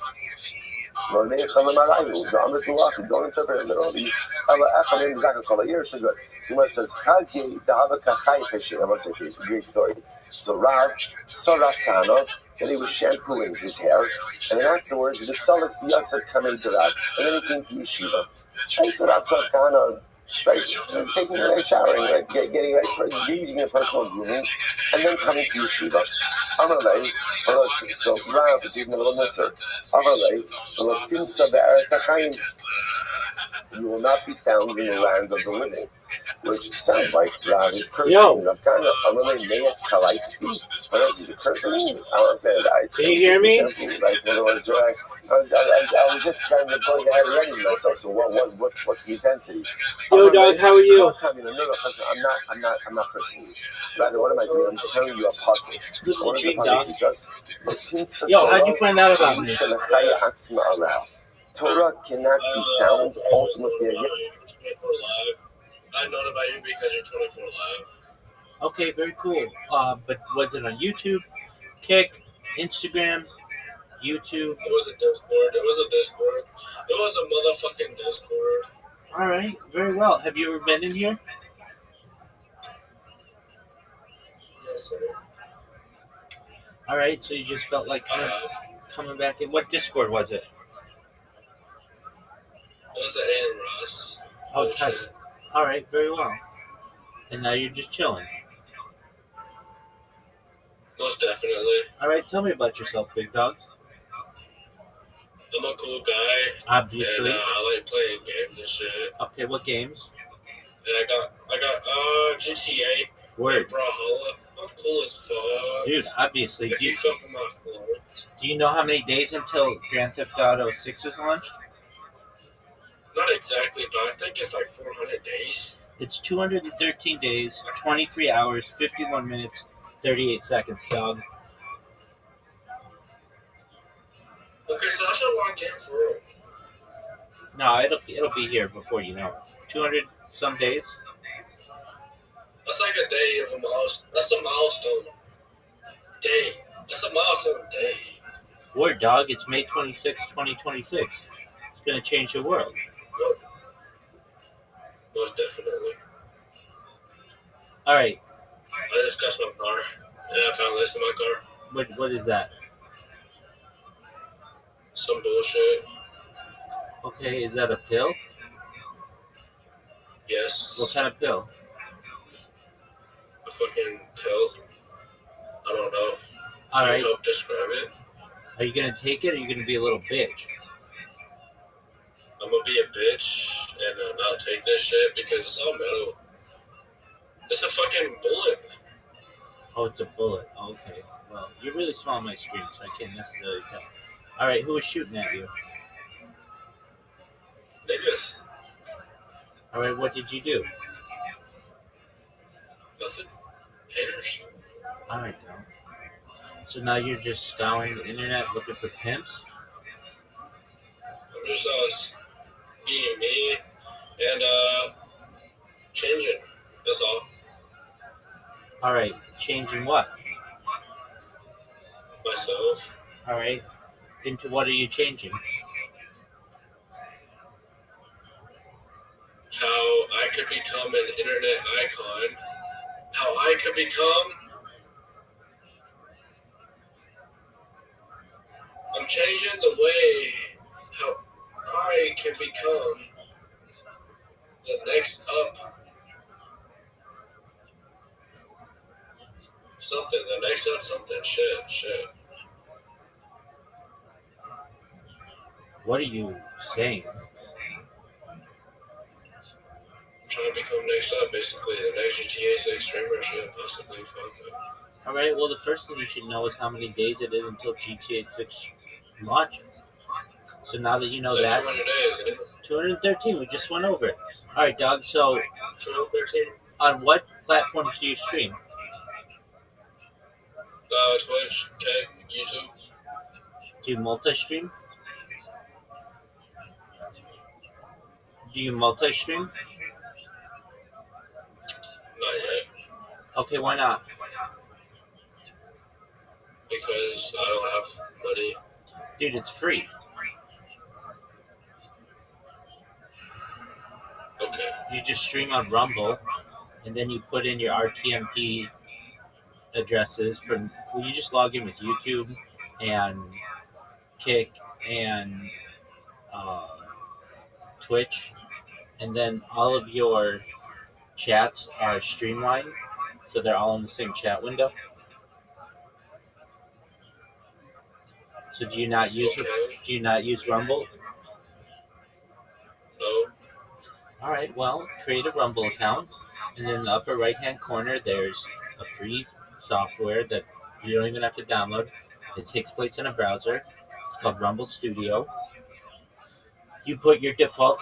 Don't interpret it literally. Someone says, it's a great story. So Rav saw Rav Kana that he was shampooing his hair, and then afterwards the Salaf Yosef came to Rav, and then he came to Yeshiva. And so Rav saw Kana taking a showering, like getting ready for engaging in personal grooming, and then coming to Yeshiva. Amalei, so Rav is even a little misser. Amalei, you will not be found in the land of the living. Which sounds like Rav is cursing. Rav Kana, Amalei Me'et Kalaitzi. What else is he cursing? I don't understand. Can you hear me? Right? In other words, I was just kind of going ahead and readying myself. So what's the intensity? Yo, dog, how are you? I'm not cursing you. Rather, what am I doing? I'm telling you a puzzle. What is the puzzle? Yo, how'd you find out about me? Torah cannot be found ultimately again. I know about you because you're 24 Live. Okay, very cool. But was it on YouTube, Kick, Instagram, YouTube? It was a Discord. It was a motherfucking Discord. All right, very well. Have you ever been in here? Yes, sir. All right, so you just felt like coming back in. What Discord was it? It was an A and Ross. Okay. All right, very well. And now you're just chilling. Most definitely. All right, tell me about yourself, big dog. I'm a cool guy. Obviously. And I like playing games and shit. Okay, what games? And I got GTA. Word. Brawlhalla. I'm cool as fuck. Dude, obviously. If you fuck with my floor. Do you know how many days until Grand Theft Auto 6 is launched? Not exactly, but I think it's like 400 days. It's 213 days, 23 hours, 51 minutes, 38 seconds, dog. Okay, so that's a long game for real. No, it'll be here before you know it. 200 some days. That's like a day of a milestone. That's a milestone day. That's a milestone day. Word, dog. It's May 26, 2026. It's gonna change the world. Most definitely. All right. I just got my car, and I found this in my car. What is that? Some bullshit. Okay, is that a pill? Yes. What kind of pill? A fucking pill. I don't know. All Can right. you help describe it? Are you gonna take it, or are you gonna be a little bitch? I'm gonna be a bitch and not take this shit because it's all metal. It's a fucking bullet. Oh, it's a bullet. Oh, okay. Well, you're really small on my screen, so I can't necessarily tell. All right, who was shooting at you? Niggas. All right, what did you do? Nothing. Haters. All right, dog. So now you're just scouring the internet looking for pimps? I'm just being me and changing. That's all. All right, changing what? Myself. All right, into what are you changing? How I could become an internet icon. How I could become. I'm changing the way how I can become the next up. Something. The next up something. Shit. What are you saying? next up, basically, the next GTA 6 streamer should possibly fuck up. Alright, well, the first thing you should know is how many days it is until GTA 6 launches. So now that you know It's like that, 200 days, isn't it? 213, we just went over it. Alright, dog, so 213. on what platforms do you stream? Twitch, okay, YouTube. Do you multi-stream? Do you multi-stream? Not yet, Okay, why not? because I don't have money. Dude, it's free. Okay. You just stream on Rumble, and then you put in your RTMP addresses from. Well, you just log in with YouTube and Kick and Twitch, and then all of your chats are streamlined, so they're all in the same chat window. So do you not use Rumble? No. All right, well, create a Rumble account, and then in the upper right-hand corner, there's a free software that you don't even have to download. It takes place in a browser. It's called Rumble Studio. You put your default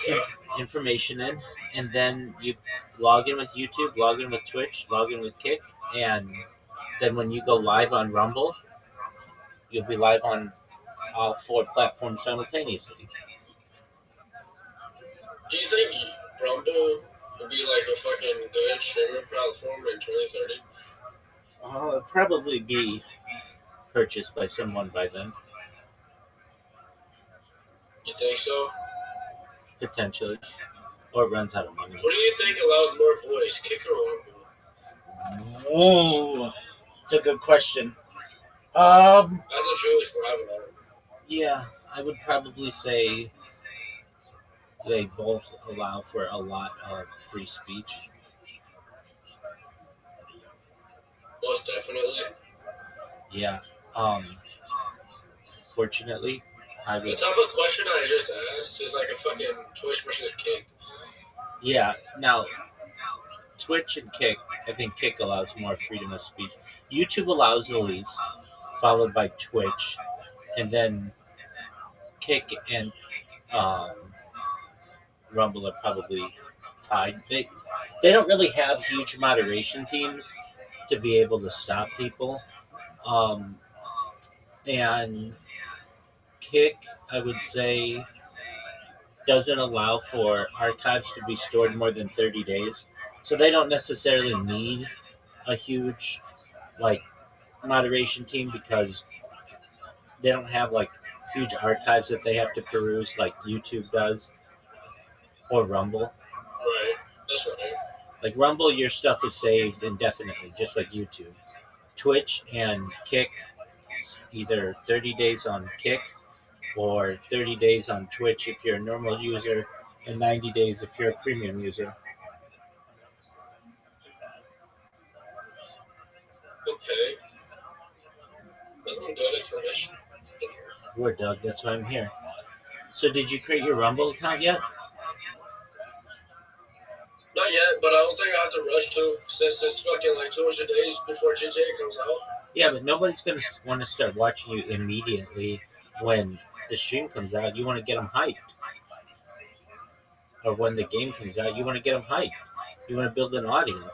information in, and then you log in with YouTube, log in with Twitch, log in with Kick, and then when you go live on Rumble, you'll be live on all 4 platforms simultaneously. Do you think Rumble would be like a fucking good streaming platform in 2030? It'll probably be purchased by someone by then, You think so? potentially, or it runs out of money. What do you think allows more voice, Kick or Rumble? Oh, it's a good question. As a Jewish rabbi. Yeah, I would probably say they both allow for a lot of free speech. Most definitely. Yeah. Fortunately, I The would. type of question I just asked is like a fucking Twitch versus Kick. Yeah. Now, Twitch and Kick, I think Kick allows more freedom of speech. YouTube allows the least, followed by Twitch, and then Kick and Rumble are probably tied. They don't really have huge moderation teams to be able to stop people. And Kick, I would say, doesn't allow for archives to be stored more than 30 days. So they don't necessarily need a huge moderation team because they don't have huge archives that they have to peruse like YouTube does or Rumble. Right. That's right. Like Rumble, your stuff is saved indefinitely, just like YouTube. Twitch and Kick, either 30 days on Kick or 30 days on Twitch if you're a normal user, and 90 days if you're a premium user. Okay. That's good information. Word, Doug, that's why I'm here. So did you create your Rumble account yet? Not yet, but I don't think I have to rush to, since it's fucking like 200 days before GTA comes out. Yeah, but nobody's going to want to start watching you immediately when the stream comes out. You want to get them hyped. Or when the game comes out, you want to get them hyped. You want to build an audience.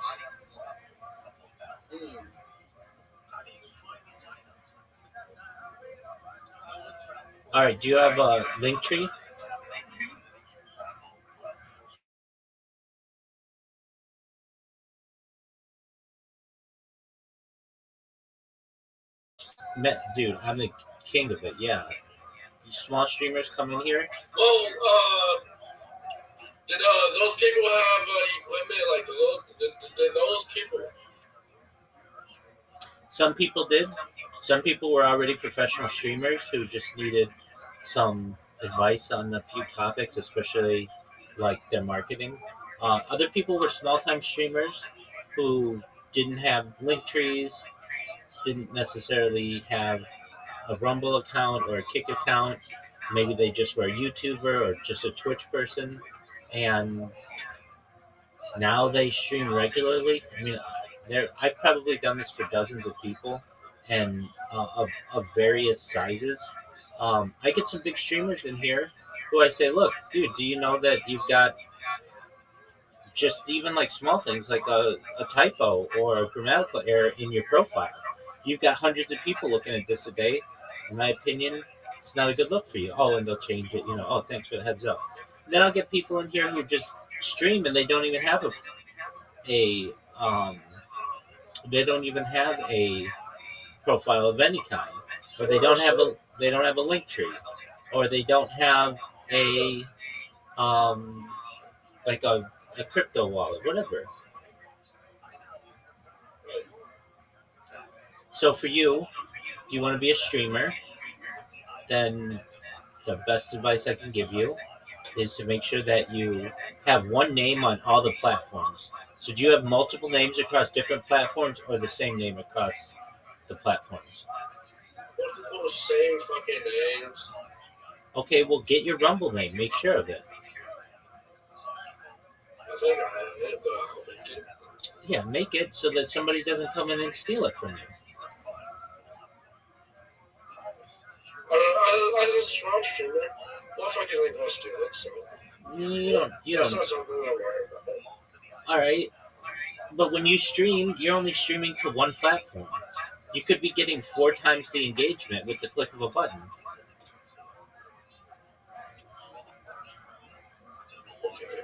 All right, do you have a link tree? Dude, I'm the king of it, yeah. Small streamers come in here. Well, did those people have equipment like did those people? Some people did. Some people were already professional streamers who just needed some advice on a few topics, especially like their marketing. Other people were small-time streamers who didn't have link trees, didn't necessarily have a Rumble account or a Kick account. Maybe they just were a YouTuber or just a Twitch person, and Now they stream regularly. I mean, I've probably done this for dozens of people, and of various sizes. I get some big streamers in here who I say, "Look, dude, do you know that you've got just even like small things like a typo or a grammatical error in your profile? You've got hundreds of people looking at this a day. In my opinion, it's not a good look for you." Oh, and they'll change it. Oh, thanks for the heads up. Then I'll get people in here who just stream and they don't even have a they don't even have a profile of any kind, or they don't have a link tree, or they don't have a um, like a crypto wallet, whatever. So for you, if you want to be a streamer, then the best advice I can give you is to make sure that you have one name on all the platforms. So do you have multiple names across different platforms, or the same name across the platforms? Multiple same fucking names. Okay, well, get your Rumble name. Make sure of it. I think I have it, but I'll make it. Yeah, make it so that somebody doesn't come in and steal it from you. I just strong streamer. Motherfuckers ain't gonna steal it, so. You don't. That's not something to worry about. All right, but when you stream, you're only streaming to one platform. You could be getting 4 times the engagement with the click of a button.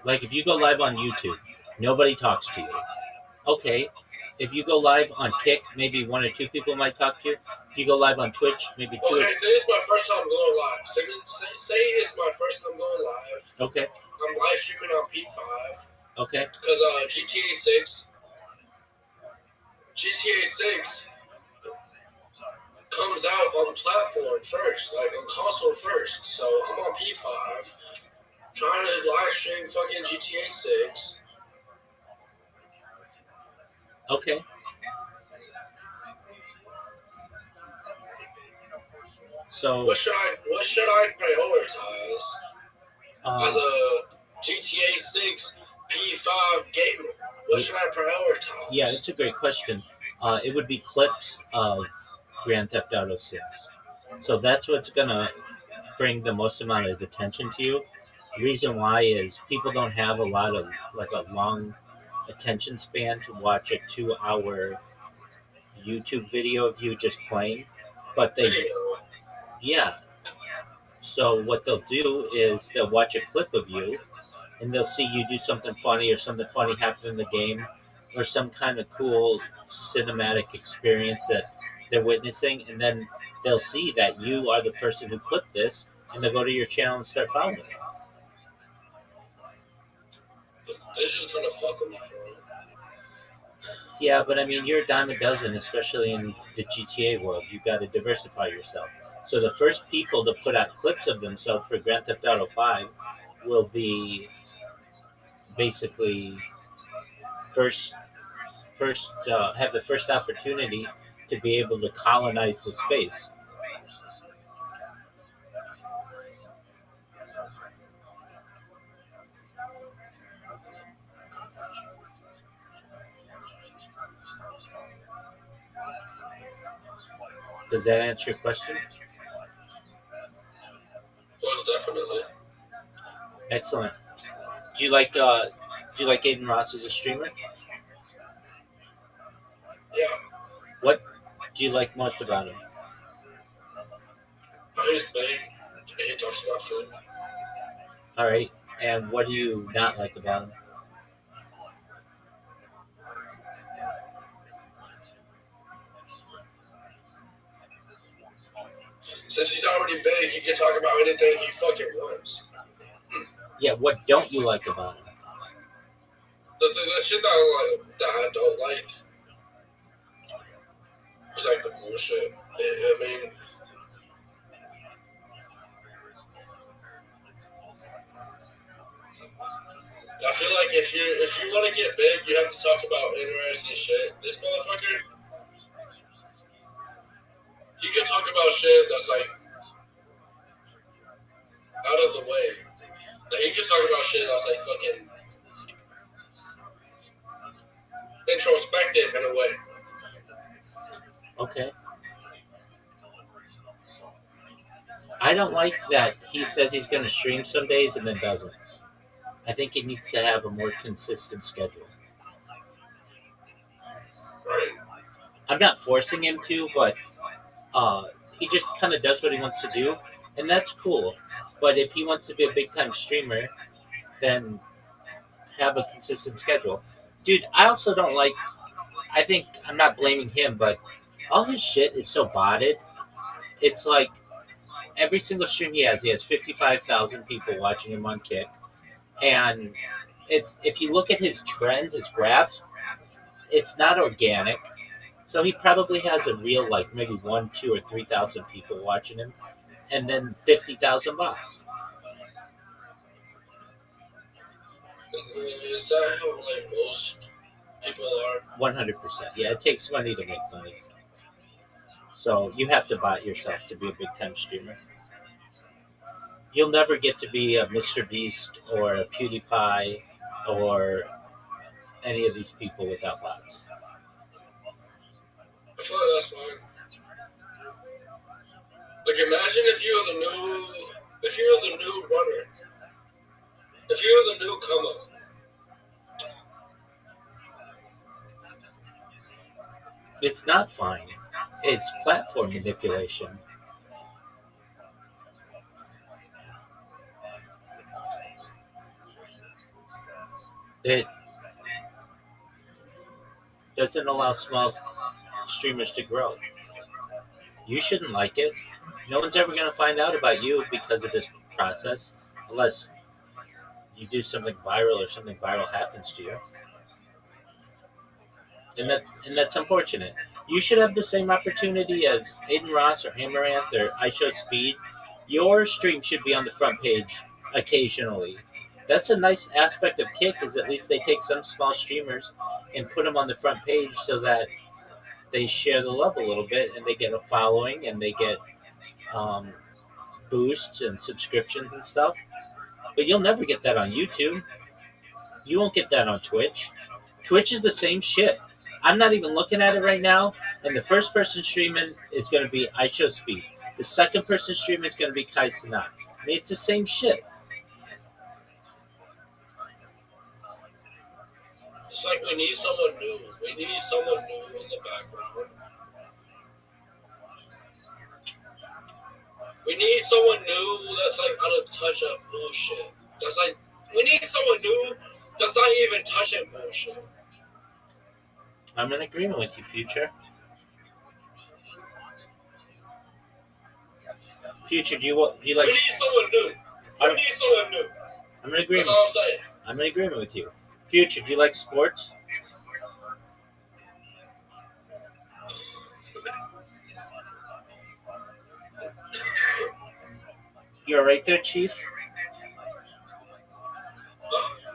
Like if you go live on YouTube, nobody talks to you. Okay, if you go live on Kick, maybe 1 or 2 people might talk to you. If you go live on Twitch, maybe 2. Okay, say it's my first time going live. Say it's my first time going live. Okay. I'm live streaming on P5. Okay. Because GTA 6 comes out on platform first, like on console first. So I'm on P5, trying to live stream fucking GTA 6. Okay. So what should I prioritize as a GTA 6 P5 gamer? What should I prioritize? Yeah, it's a great question. It would be clips of Grand Theft Auto 6. So that's what's gonna bring the most amount of attention to you. The reason why is people don't have a lot of like a long attention span to watch a 2-hour YouTube video of you just playing, but yeah. So what they'll do is they'll watch a clip of you, and they'll see you do something funny, or something funny happen in the game, or some kind of cool cinematic experience that they're witnessing, and then they'll see that you are the person who clipped this, and they'll go to your channel and start following it. They're just gonna fuck with me, bro. Yeah, but I mean, you're a dime a dozen, especially in the GTA world. You've got to diversify yourself. So the first people to put out clips of themselves for Grand Theft Auto 5 will be basically have the first opportunity to be able to colonize the space. Does that answer your question? Most definitely. Excellent. Do you like Aiden Ross as a streamer? Yeah. What do you like most about him? He's big. He talks about food. All right. And what do you not like about him? Since he's already big, he can talk about anything he fucking wants. Yeah, what don't you like about him? The shit that I don't like is like the bullshit. I mean, I feel like if you want to get big, you have to talk about interesting shit. This motherfucker, he can talk about shit that's like out of the way. Like he can talk about shit that's like fucking introspective in a way. Okay. I don't like that he says he's going to stream some days and then doesn't. I think he needs to have a more consistent schedule. Right. I'm not forcing him to, but he just kind of does what he wants to do, and that's cool. But if he wants to be a big time streamer, then have a consistent schedule. Dude, I also don't like. I think I'm not blaming him, but all his shit is so botted. It's like every single stream he has 55,000 people watching him on Kick, and it's if you look at his trends, his graphs, it's not organic. So he probably has a real like maybe 1, 2, or 3,000 people watching him, and then 50,000 bots. Is that how like most people are? 100%. Yeah, it takes money to make money. So you have to bot yourself to be a big time streamer. You'll never get to be a Mr. Beast or a PewDiePie or any of these people without bots. I feel like that's fine. Like imagine if you're the new runner. If you're the newcomer. It's not fine. It's platform manipulation. It doesn't allow small streamers to grow. You shouldn't like it. No one's ever going to find out about you because of this process, unless you do something viral or something viral happens to you. And that's unfortunate. You should have the same opportunity as Aiden Ross or Amaranth or I Show Speed. Your stream should be on the front page occasionally. That's a nice aspect of Kick, is at least they take some small streamers and put them on the front page so that they share the love a little bit and they get a following and they get boosts and subscriptions and stuff. But you'll never get that on YouTube. You won't get that on Twitch. Twitch is the same shit. I'm not even looking at it right now, and the first person streaming is going to be I Show Speed. The second person streaming is going to be Kai Cenat. I mean, it's the same shit. It's like we need someone new. We need someone new in the background. We need someone new that's like out of touch of bullshit. That's like we need someone new that's not even touching bullshit. I'm in agreement with you, Future. Future, do you like? We need someone new. We need someone new. I'm in agreement. That's all I'm saying. I'm in agreement with you. Future, do you like sports? You all right there, Chief?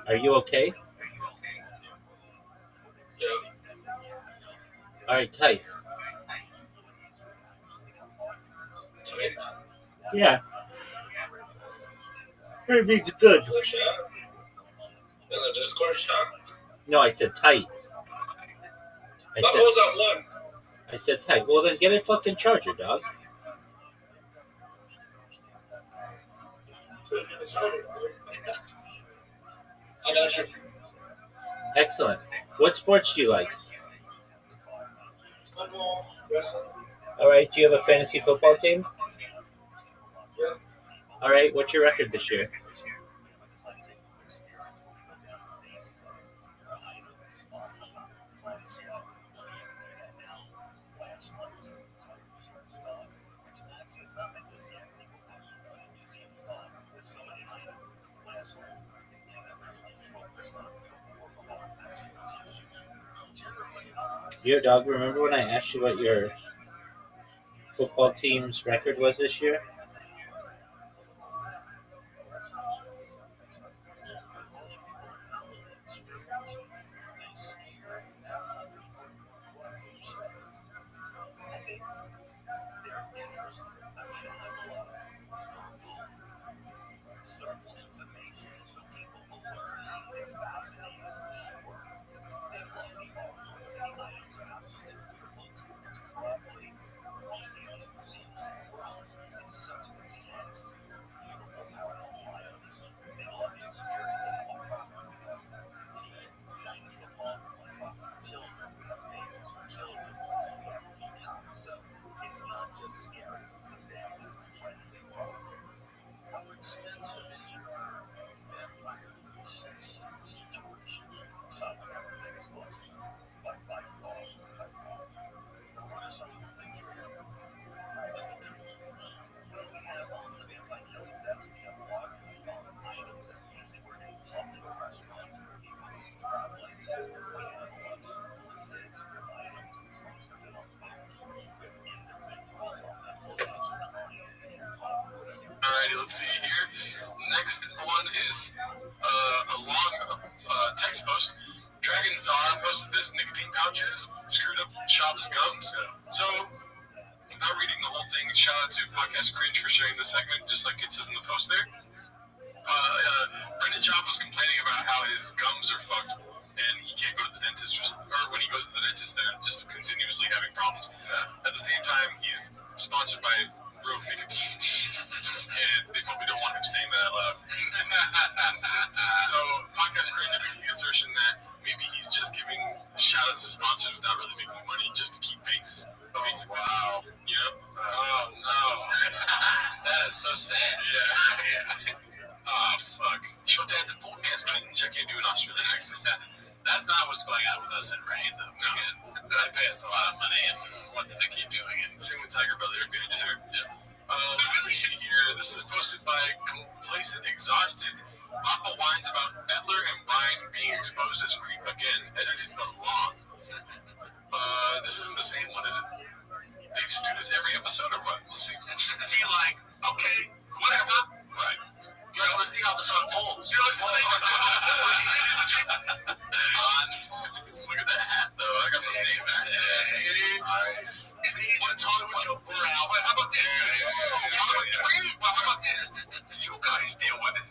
Are you okay? Yeah. All right, tight. Tight. Yeah. It means good. In the chat? In the Discord chat? No, I said tight. That was at one. I said tight. Well, then get a fucking charger, dog. I got you. Excellent. What sports do you like? Football, wrestling. All right. Do you have a fantasy football team? Yeah. All right. What's your record this year? Yo, dog, remember when I asked you what your football team's record was this year? let's see here. Next one is a long text post. Dragon Czar posted this: nicotine pouches screwed up Shab's gums. So, without reading the whole thing, shout out to Podcast Cringe for sharing this segment, just like it says in the post there. Brendan Schaub was complaining about how his gums are fucked and he can't go to the dentist, or when he goes to the dentist, they're just continuously having problems. At the same time, he's sponsored by Rogue Nicotine, and they probably don't want him saying that out loud. So, Podcast Cringe makes the assertion that maybe he's just giving shout-outs to sponsors without really making money just to keep face. Basically. Wow. Yep. Oh, no. That is so sad. Yeah. Oh, fuck. Show that to Podcast Cringe. I can't do an Australian accent. That's not what's going on with us in Rain, though. No. They pay us a lot of money, and what do they keep doing? And same with Tiger Brother. This is posted by Complacent Exhausted. Papa whines about Bedler and Brian being exposed as creep again, edited but long. This isn't the same one, is it? They just do this every episode, or what? Let's see. Be like, okay, whatever. Right. You know, let's see how this unfolds. You know, it's the same. Look at that hat, though. I got the same hat. Nice. Is he just talking with your board out? How about this? How about this? You guys deal with it.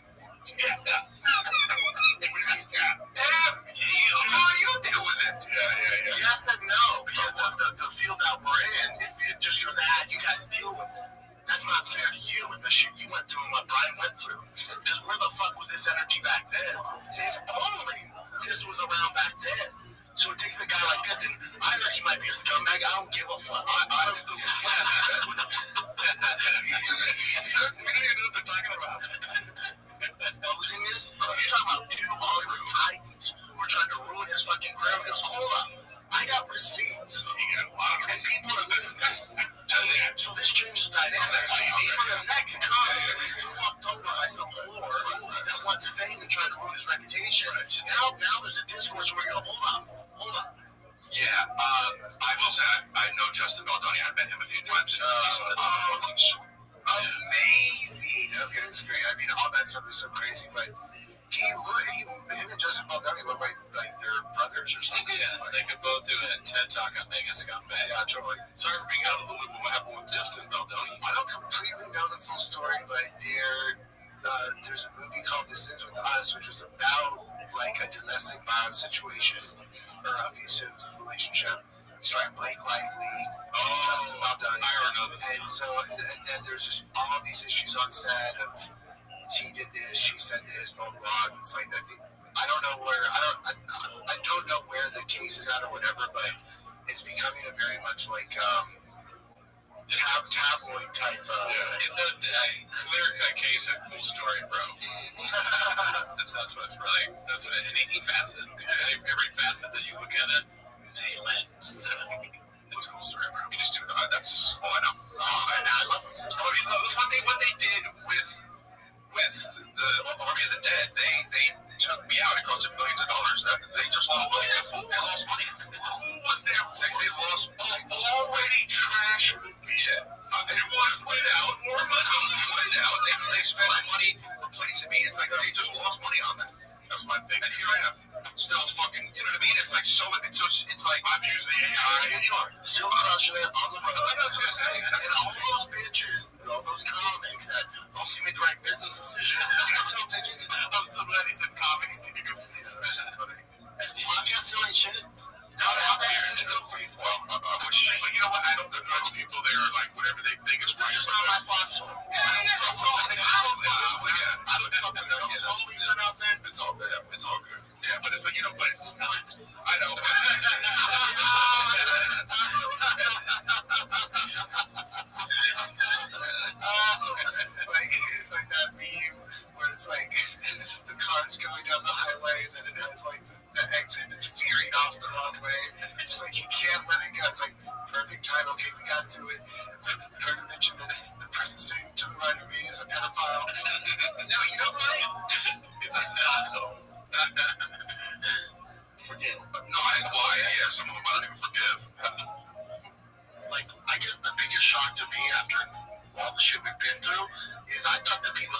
Yeah. Damn. You deal with it. Yeah. Yes and no, because the field that we're in, if it just goes, you guys deal with it. That's not fair to you and the shit you went through and what Brian went through. Because where the fuck was this energy back then? If only this was around back then. So it takes a guy like this, and I heard he might be a scumbag. I don't give a fuck. I don't do it. What are you talking about? Opposing this? You're talking about two Hollywood titans who are trying to ruin his fucking career. He goes, hold up. I got receipts. And people are listening. So this changes dynamics. For the next comic that gets fucked over by some whore that wants fame and trying to ruin his reputation, now there's a discourse where you go, hold up. Yeah, I will say I know Justin Baldoni. I've met him a few times. He's amazing. Okay, it's great. I mean, all that stuff is so crazy, but him and Justin Baldoni look like they're brothers or something. Yeah, they could both do a TED Talk on being a scumbag. Yeah, totally. Sorry for being out of the loop of what happened with Justin Baldoni. I don't completely know the full story, but there's a movie called This Ends With Us, which was about like a domestic violence situation or abusive relationship. Starring Blake Lively, Justin Baldoni. I already know this. And so, and then there's just all these issues on set of he did this, she said this, blah blah. It's like I don't know where the case is at or whatever, but it's becoming a very much like tabloid type. It's a clear-cut case of cool story, bro. that's what it's really. That's what any facet, every facet that you look at it, any lens. It's a cool story, bro. You just do that's. Oh, I know. And I love it. I mean, what they did with the Army of the Dead, they took me out. It cost them millions of dollars. They just lost money. They lost money. Who was their fool? They lost already trash movie. Yeah. They want to split it out. More money. Split it out. They spent money replacing me. It's like they just lost money on that. That's my thing. And here I am. Still fucking, you know what I mean? It's like it's like I've used the AI and you are still crushing it on the road. I know what I'm saying. And all those bitches, all those comics that hopefully made the right business decision. You can tell I'm so glad he said comics too. Podcast doing shit. How bad is it go for you? Well, but you know what? I don't judge people. They're like whatever they think is right. Just not my foxhole. Yeah. That's all. I don't fucking know. It's all good. It's all good. Yeah, but it's like, you know, but it's not. I know. It's like that meme where it's like the car's going down the highway and then it has like the exit is veering off the wrong way. Just like he can't let it go. It's like perfect time. Okay, we got through it. We heard him mention that the person sitting to the right of me is a pedophile. No, you know what? It's a no. Forgive. No, some of them I don't even forgive. Like, I guess the biggest shock to me after all the shit we've been through is I thought that people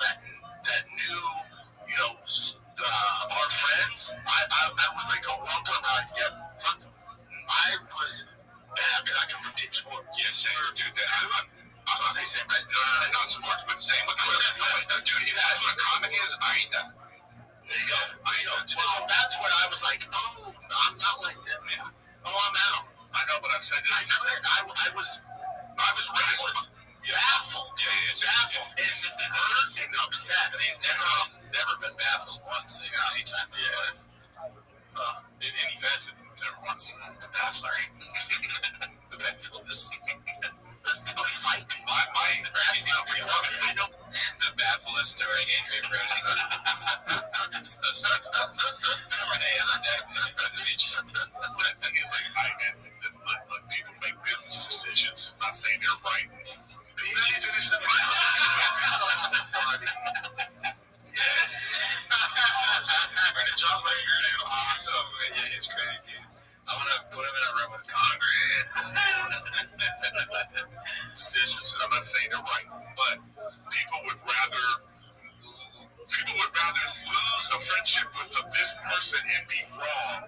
once. The baffler. The bafflist. A fight? That's not real. I know. The bafflist during Adrian Brody. What I think is like, I get that let people make business decisions. Not saying they're right. John's my spirit animal. Awesome. Yeah, he's great. I want to put him in a room with Congress. Decisions. I'm not saying they're right, but people would rather lose a friendship with this person and be wrong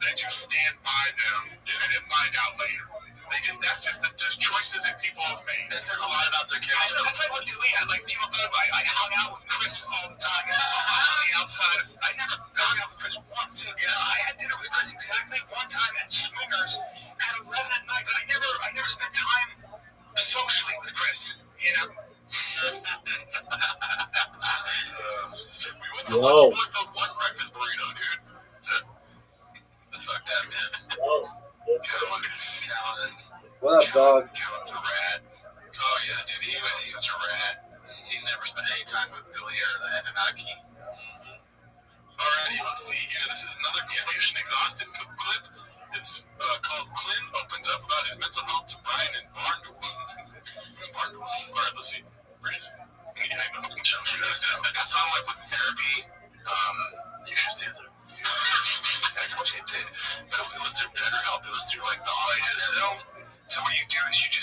than to stand by them and then find out later. That's just the choices that people have made. This says a lot about their character. I know, that's like what to me. People thought about I hung out with Chris all the time. On the outside of, I never hung out with Chris once. I had dinner with Chris exactly one time at Swingers at 11 at night, but I never spent time socially with Chris. We went to Lucky Boy for one breakfast burrito, dude. That's fucked up, man. Callan. What up, dog? Callan's a rat. Oh, yeah, dude. He was a rat. He's never spent any time with Billy or the Anunnaki. Alrighty, let's see here. This is another Mission Exhausted clip. It's called Clint Opens Up About His Mental Health to Brian and Barndle. Alright, let's see. Brandon. That's why I'm like with therapy. You should see that. I told you it did. But it was through BetterHelp. It was through like the audio. So what you do is you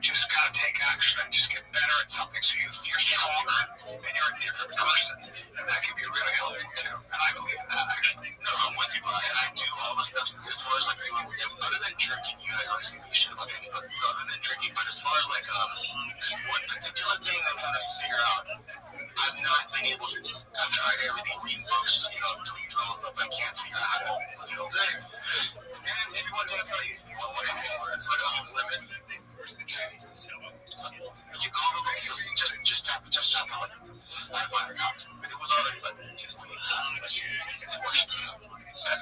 just gotta take action and just get better at something so you're stronger and you're a different person. And that can be really helpful too. And I believe in that actually. No, I'm with you, but I do all the steps as far as like doing other than drinking. You guys always give me shit about drinking, but other than drinking, but as far as like this one particular thing I'm trying to figure out, I've not been able to just, I've tried everything, read books, doing all stuff I can't figure out how to, and maybe one day I'll tell you, what's something where it's like a home limit. So you call them and you'll see, just tap it, just shop on it. I find it out. But it was already like, that's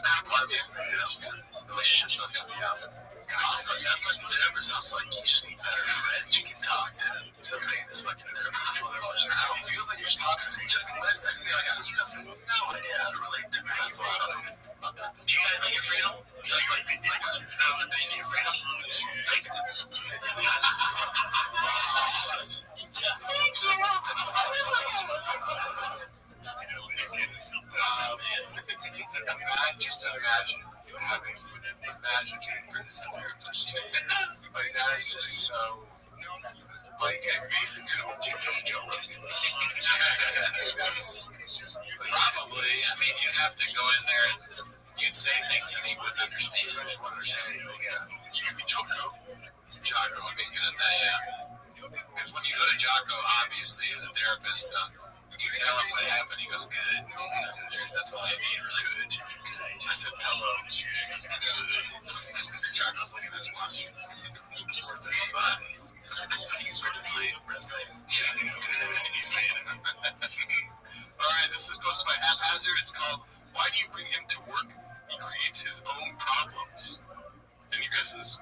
kind of part of it. Relationship stuff got me out. Also, you have to whatever sounds like you just need better friends you can talk to. So maybe this fucking therapy. It feels like you're just talking to just listen. You have no idea how to relate to me. That's why I don't know. Do you guys like your freedom? You like being able to know that they need your freedom? Thank you. Just imagine having magic as a therapist. Like that is just so. Like a basic joke. Probably. I mean, you have to go in there and you'd say things that he wouldn't understand. I just wouldn't understand anything. You'd be Jocko. Jocko would be good at that, yeah. Because when you go to Jocko, obviously, as a therapist, you tell him what happened, he goes, good. That's all I mean, really good. I said, hello. Good. Jocko's looking at his watch. It's fine. He's ready to sleep. Alright, this goes by haphazard. It's called Why Do You Bring Him to Work? He creates his own problems. Any guesses?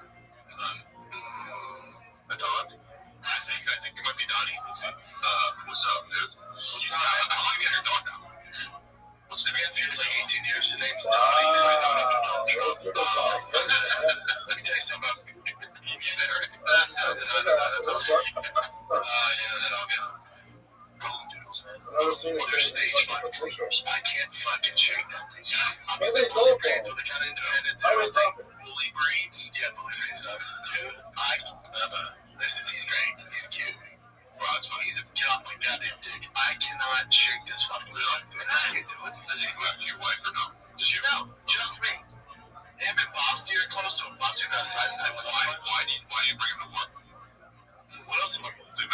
The dog? I think it might be Donnie. Let's see. What's up, dude? How long have you had your dog now? What's the name? It's like 18 years. His name's Donnie. Let me tell you something about that's awesome. Golden doodles. They're stage fighters. I can't fucking shake that thing. Obviously, bully brains are the kind of independent everything. Bully brains. Yeah, bully brains. Dude, listen, he's great. He's cute. Bro, it's funny. He's a kid off my goddamn dick. I cannot shake this fucking dog. I can't do it. Does he go after your wife or no? Just you? No, just me. Him and Boss are close, so Boss are that size. Why do you bring him to work? What else am I going to do?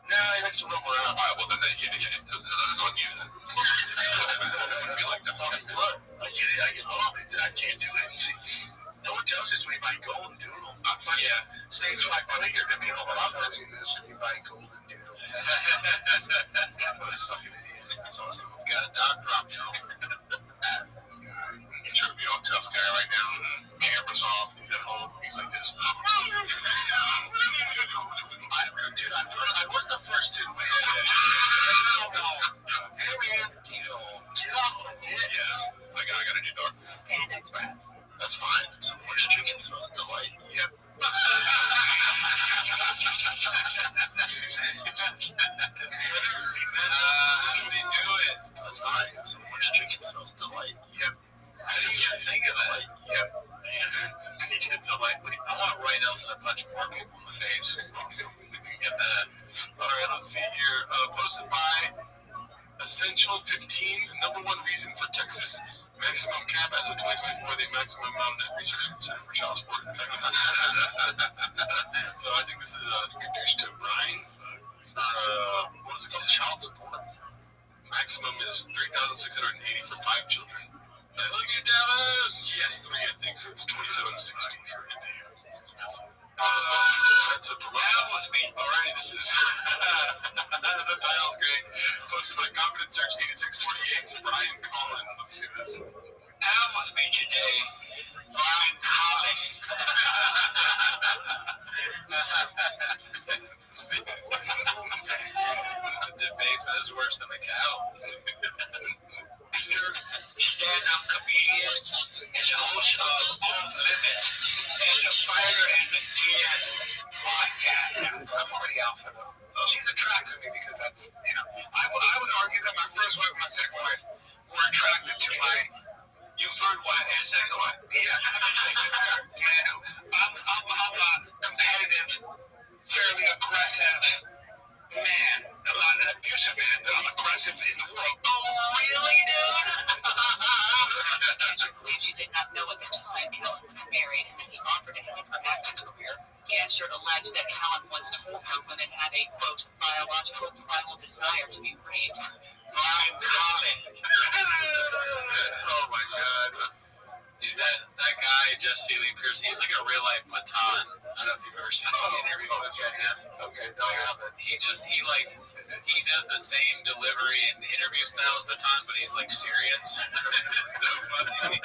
Nah, he likes to roam around. Alright, well then that is on you then. Be like that. Look, I get it. I get all of it. I can't do anything. No one tells you sweet by golden doodles. I'm fine. Yeah. Stage 5 funny. You're going to be all about that. Sweet by golden doodles. What a fucking idiot. That's awesome. Got a dog problem, you know. This guy. You're trying to be all tough guy right now. too. Hey, man. Get off my dick. Yeah. I got a new door. And it's red. That's fine. Some orange chicken smells delight. Yep. How does he do it? That's fine. Some orange chicken smells delight. Yep. How did you think of that? Yep. He just delightfully. I want Roy Nelson to punch more people in the face. Awesome. Get that. All right, let's see here. Posted by Essential 15. Number one reason for Texas maximum cap as of 2024, the maximum amount of research for child support. So I think this is a good news to Brian for what is it called? Child support. Maximum is $3,680 for 5 children. Look at Dallas! Yes, 3, I think, so it's $2,760 for a day. That's a that was me. Alrighty, this is the title's great. Posted by Confident Search 8648, Brian Collin. Let's see this. That was me today. Brian Collin. The basement is worse than the cow. Stand-up comedian and the host of Off Limits and the fighter and the DS podcast. I'm already out for them. She's attracted to me because that's, I would argue that my first wife and my second wife were attracted to my, you third wife and second wife. Yeah. Man, I'm a competitive, fairly aggressive man. I'm not an abusive man, but I'm aggressive in the world. Oh, really, dude? Can't you believe she did not know at the time Callan was married and he offered to help her acting career? He answered alleged that Callan once told her women had a, quote, biological primal desire to be raped. Brian Collin. Oh, my God. Dude, that guy, Jesse Lee Pierce, he's like a real-life Matan. I don't know if you've ever seen the interview with him. Okay, no, I haven't. He does the same delivery and interview style as Matan, but he's like serious. It's so funny.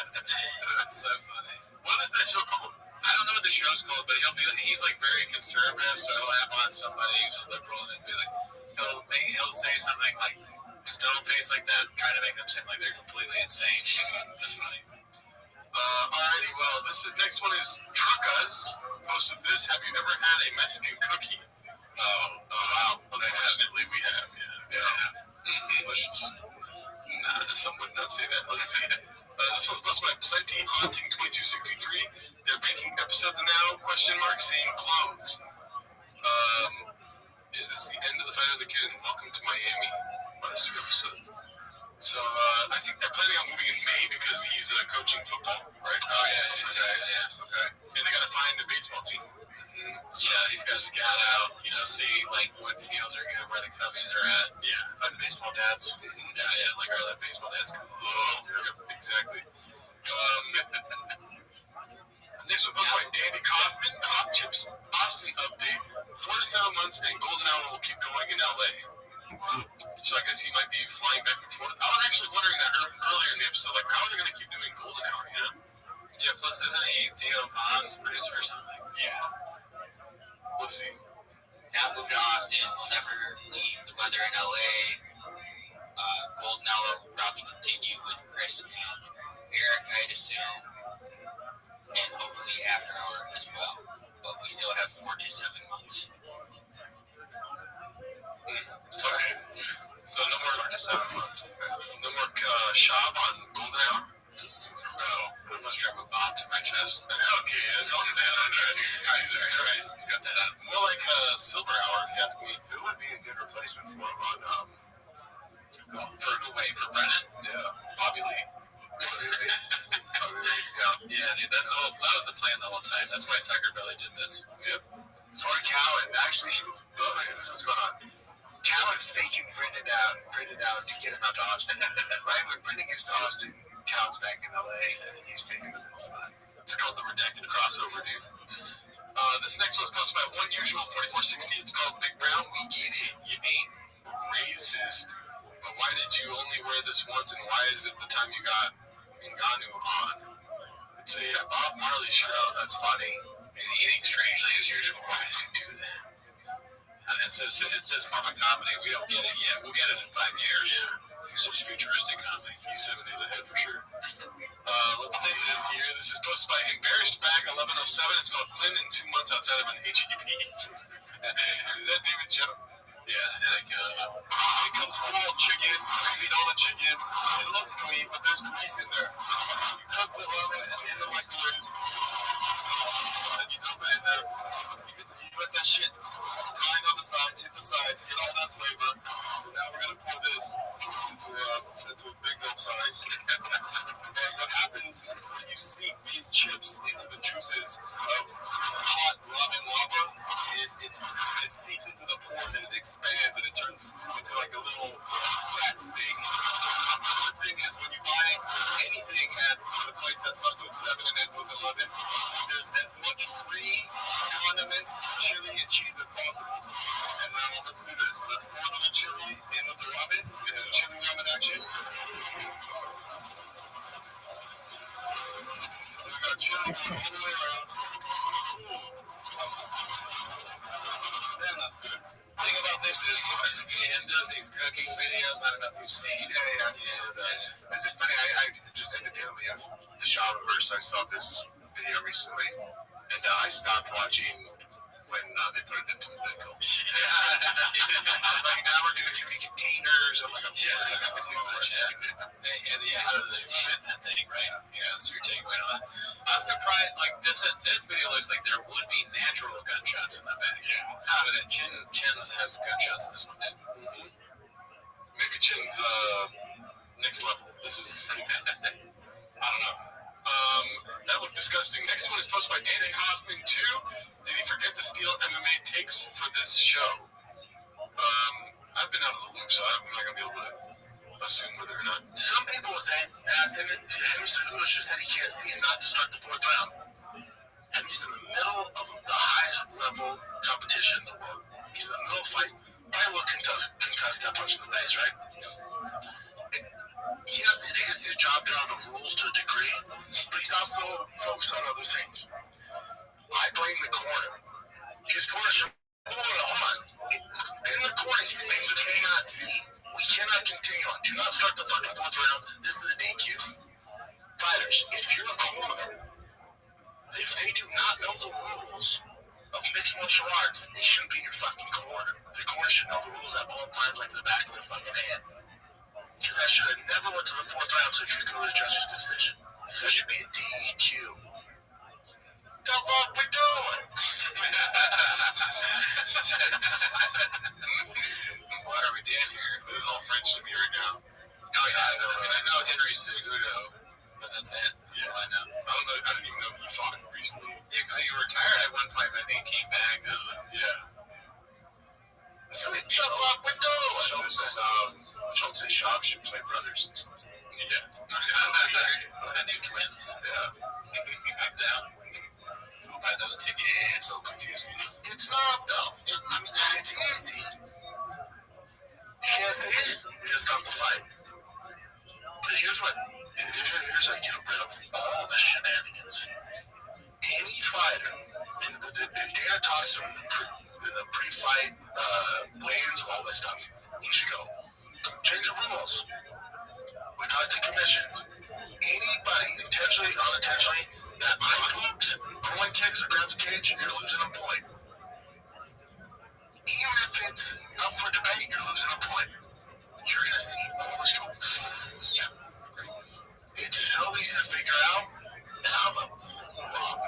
It's so funny. What is that show called? I don't know what the show's called, but he's like very conservative, so he'll have on somebody who's a liberal and be like, he'll say something like stone face like that, trying to make them seem like they're completely insane. That's funny. Alrighty, well, next one is Truckas. Posted this. Have you ever had a Mexican cookie? Oh, wow. Unfortunately, we have. Yeah. Delicious. Nah, some would not say that. Let's see. This one's posted by Plenty Haunting 2263. They're making episodes now, seeing clones. Is this the end of the Fight of the Kid? Welcome to Miami. Last 2 episodes. So I think they're planning on moving in May because he's coaching football, right? Oh, yeah. Okay. And they got to find the baseball team. Yeah, he's got to scout out, see like what fields are good, where the Cubbies are at. Yeah, find the baseball dads. Yeah, like our baseball dads. Cool. Yep, exactly. Next one posted by Danny Kaufman. Hot Chips Austin update. 4 to 7 months and Golden Hour will keep going in LA. So I guess he might be flying back and forth. I was actually wondering that earlier in the episode, like how are they going to keep doing Golden Hour, Yeah, plus isn't he Theo Vaughn's producer or something? Yeah. Let's see. Now moved to Austin, will never leave the weather in LA. Golden Hour will probably continue with Chris and Eric, I'd assume. And hopefully After Hour as well. But we still have 4 to 7 months. Okay. So no more 4 to 7 months. No more shop on Golden Hour? No. I must strap a bomb to my chest. Okay, don't say that. Jesus Christ. Got that out. More like Silver Hour, if you ask me. It would be a good replacement for him on, for Brennan? Yeah. Bobby Lee. Yeah, dude, that was the plan the whole time. That's why Tucker Belly did this. Yep. Or Callan. Actually, this is what's going on. Callan's faking Brendan out to get him out to Austin. Right when Brendan gets to Austin, Callan's back in LA, and he's taking the middle spot. It's called the redacted crossover, dude. This next one's posted by One Usual 4460. It's called Big Brown. We get it. You ain't racist. But why did you only wear this once, and why is it the time you got Ngannou on? It's a Bob Marley show. Oh, that's funny. He's eating strangely as usual. Why does he do that? How it says pharma comedy. We don't get it yet. We'll get it in 5 years. Yeah. It's just futuristic comedy. He's 7 days ahead for sure. Let's see this here. This is posted by Embarrassed Bag 1107. It's called Clinton 2 months outside of an HEB. Is that David Joe? Yeah, it comes full of chicken. You eat all the chicken. It looks clean, but there's grease in there. You cook the ramen in the microwave. Then you dump it in there. You let that shit grind on the sides, hit the sides, get all that flavor. So now we're gonna pour this into a big gulp size. And what happens when you sink these chips into the juices of hot ramen lava is it seeps into the pores and it expands and it turns into like a little fat steak. The thing is, when you buy anything at the place that starts with 7 and ends with 11, there's as much free condiments, chili, and cheese as possible. And now let's do this. Let's pour a little chili in with the ramen. Get some chili ramen action. So we got chili all the way around. Man, that's good. The thing about this is, Ken does these cooking videos. I don't know if you've seen. Yeah, I've seen some of those. This is funny. I just independently of the Shopperverse, I saw this video recently, and I stopped watching when they put it into the pickle. I was like, now we're doing too many containers. I'm like, that's too much. And how does it fit that thing, right? So you're taking away on that. I'm surprised, like, this video looks like there would be natural gunshots in the bag. Yeah. But Chin's has gunshots in this one, maybe Chin's next level. This is, I don't know. That looked disgusting. Next one is posted by Danny Hoffman 2. Did he forget to steal MMA takes for this show? I've been out of the loop, so I'm not going to be able to assume whether or not. Some people say, Henry Cejudo just said he can't see and not to start the 4th round. Henry's in the middle of the highest level competition in the world. He's in the middle of a fight. Probably will concuss, got punched in the face, right? Yes, it is his job to know the rules to a degree, but he's also focused on other things. I blame the corner. His corner should hold on. In the corner, he's saying he cannot see. We cannot continue on. Do not start the fucking 4th round. This is a DQ. Fighters, if you're a corner, if they do not know the rules of mixed martial arts, they shouldn't be in your fucking corner. The corner should know the rules at all times, like the back of their fucking hand. Because I should have never went to the 4th round so you could go to the judge's decision. That should be a DQ. The fuck we doing? What are we doing here? This is all French to me right now. Oh yeah, I know Henry Cejudo, but that's it. That's all I know. I didn't even know he fought recently. Yeah, because he retired at one point, but then he came back though. Yeah. Schultz and Schaub should play brothers and stuff. Yeah. The new twins. Yeah. I'm down. I'll buy those tickets. Yeah, it's so confusing. It's not, though. It's easy. You can't see it. You just stop the fight. But here's how you get rid of all the shenanigans. Any fighter, and Dana talks to him the pre-fight weigh-ins, all that stuff. He should go. Change the rules. We talked to commission. Anybody, intentionally, unintentionally, that eye pokes, point kicks, or grabs a cage, you're losing a point. Even if it's up for debate, you're losing a point. You're going to see all this go. Yeah. It's so easy to figure out, and I'm a moron.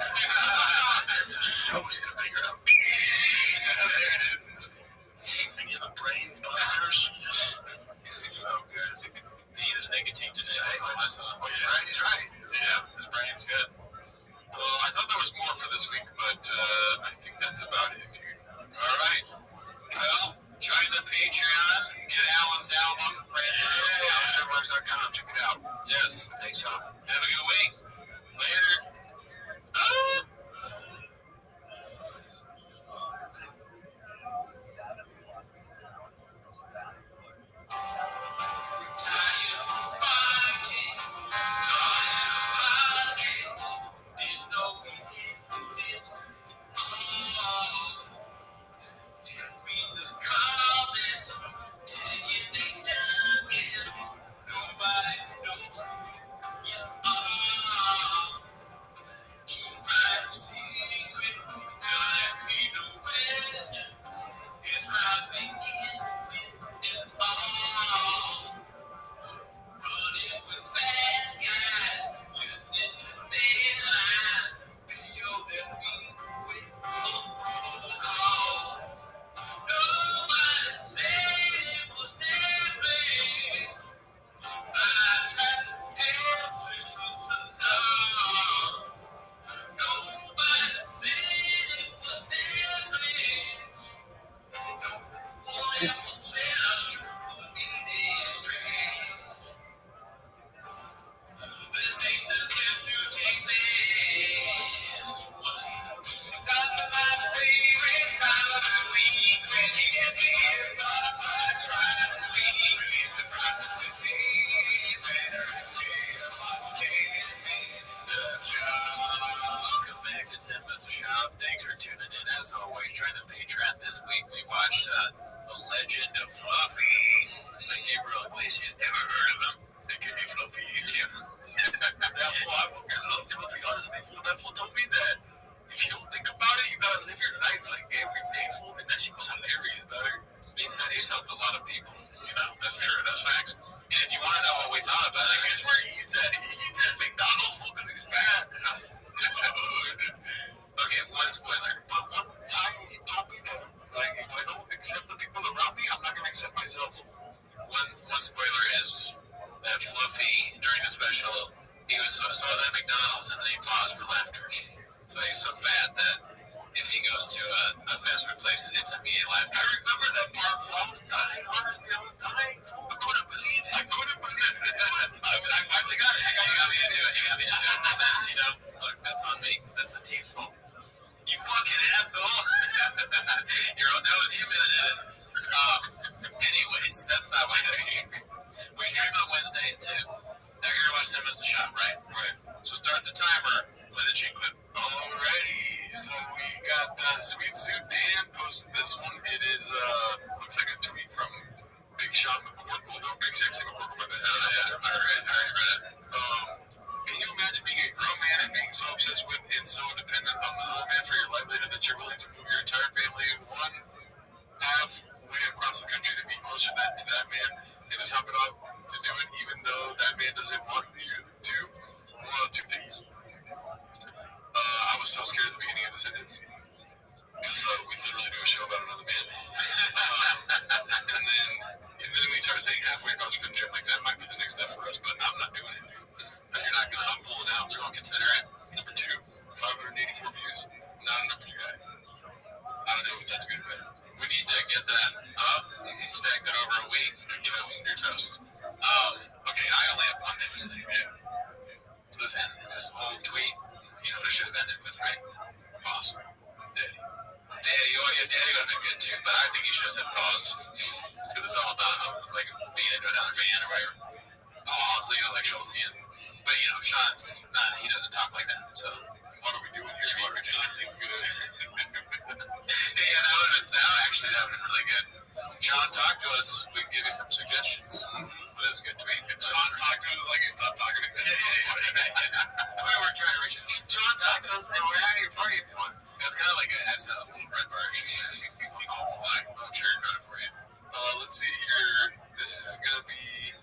This is so easy to figure out. There it is. And you have a brain busters. It's so good. He ate his nicotine today. That's all I saw. Oh, he's right. Yeah, his brain's good. Well, I thought there was more for this week, but I think that's about it, dude. All right. Well, join the Patreon. Get Alan's album. AlanShowWives.com. Check it out. Yes. Thanks, y'all. Have a good week. Later. Thanks for tuning in. As always, join the Patreon. This week we watched The Legend of Fluffy by Gabriel Iglesias. Ever heard of him? They give me Fluffy. That fool, I fucking love Fluffy. Honestly, fool, that fool told me that if you don't think about it, you gotta live your life like every day, fool. And that shit was hilarious, dog. He's helped a lot of people. You know, that's true. That's facts. And if you want to know what we thought about it, guess where he eats at? He eats at McDonald's, fool, because he's fat. Okay, one spoiler. But one time he told me that, like, if I don't accept the people around me, I'm not gonna accept myself. One spoiler is that Fluffy, during a special, he was so I was at McDonald's and then he paused for laughter. So he's so fat that if he goes to a fast food place, it's immediate laughter. I remember that part. I was dying. Honestly, I was dying. I couldn't believe it. I finally got it. You got me into it. You got me. That's, you know, look, that's on me. That's the team's fault. You fucking asshole. That was him that did it. Anyways, that's not what I mean. We stream on Wednesdays too. Now you're gonna watch 10 Minutes to Shop, right? Right. So start the timer. Play the chain clip. Alrighty. So we got Sweet Suit Dan posted this one. It is looks like a tweet from Big Sean McCorkle. No, Big Sexy McCorkle. But I already read it. Can you imagine being a grown man and being so obsessed with and so dependent on the little man for your livelihood that you're willing to move your entire family one half way across the country to be closer to that man, and to top it off, to do it even though that man doesn't want you to? One of two things. I was so scared at the beginning of the sentence because we literally do a show about another man. and then we started saying halfway across the country. I'm like, that might be the next step for us, but I'm not doing it. You're not gonna. I'm pulling out. You're gonna consider it. Number 2, 584 views. Not a number, you guys. I don't know if that's good or bad. We need to get that up, stack that over a week, and you're toast. Okay, I only have one thing to say. Yeah. Listen, this whole tweet, it should have ended with, right? Pause. Daddy. Your daddy would have been good too, but I think he should have said pause. Because it's all about, like, being into another van or whatever. Pause, like Schultz in. But, Sean's not, he doesn't talk like that, so. What are we doing here? What are we doing? I think good. Yeah, that would have been really good. Sean, talk to us. We can give you some suggestions. But it's a good tweet. Sean, talk to us like he stopped talking to me. We were trying to reach him. Sean, talk to us. Hey, we're having a party if you want. It's kind of like an SL red version. I'm sure got it for you. Let's see here. This is going to be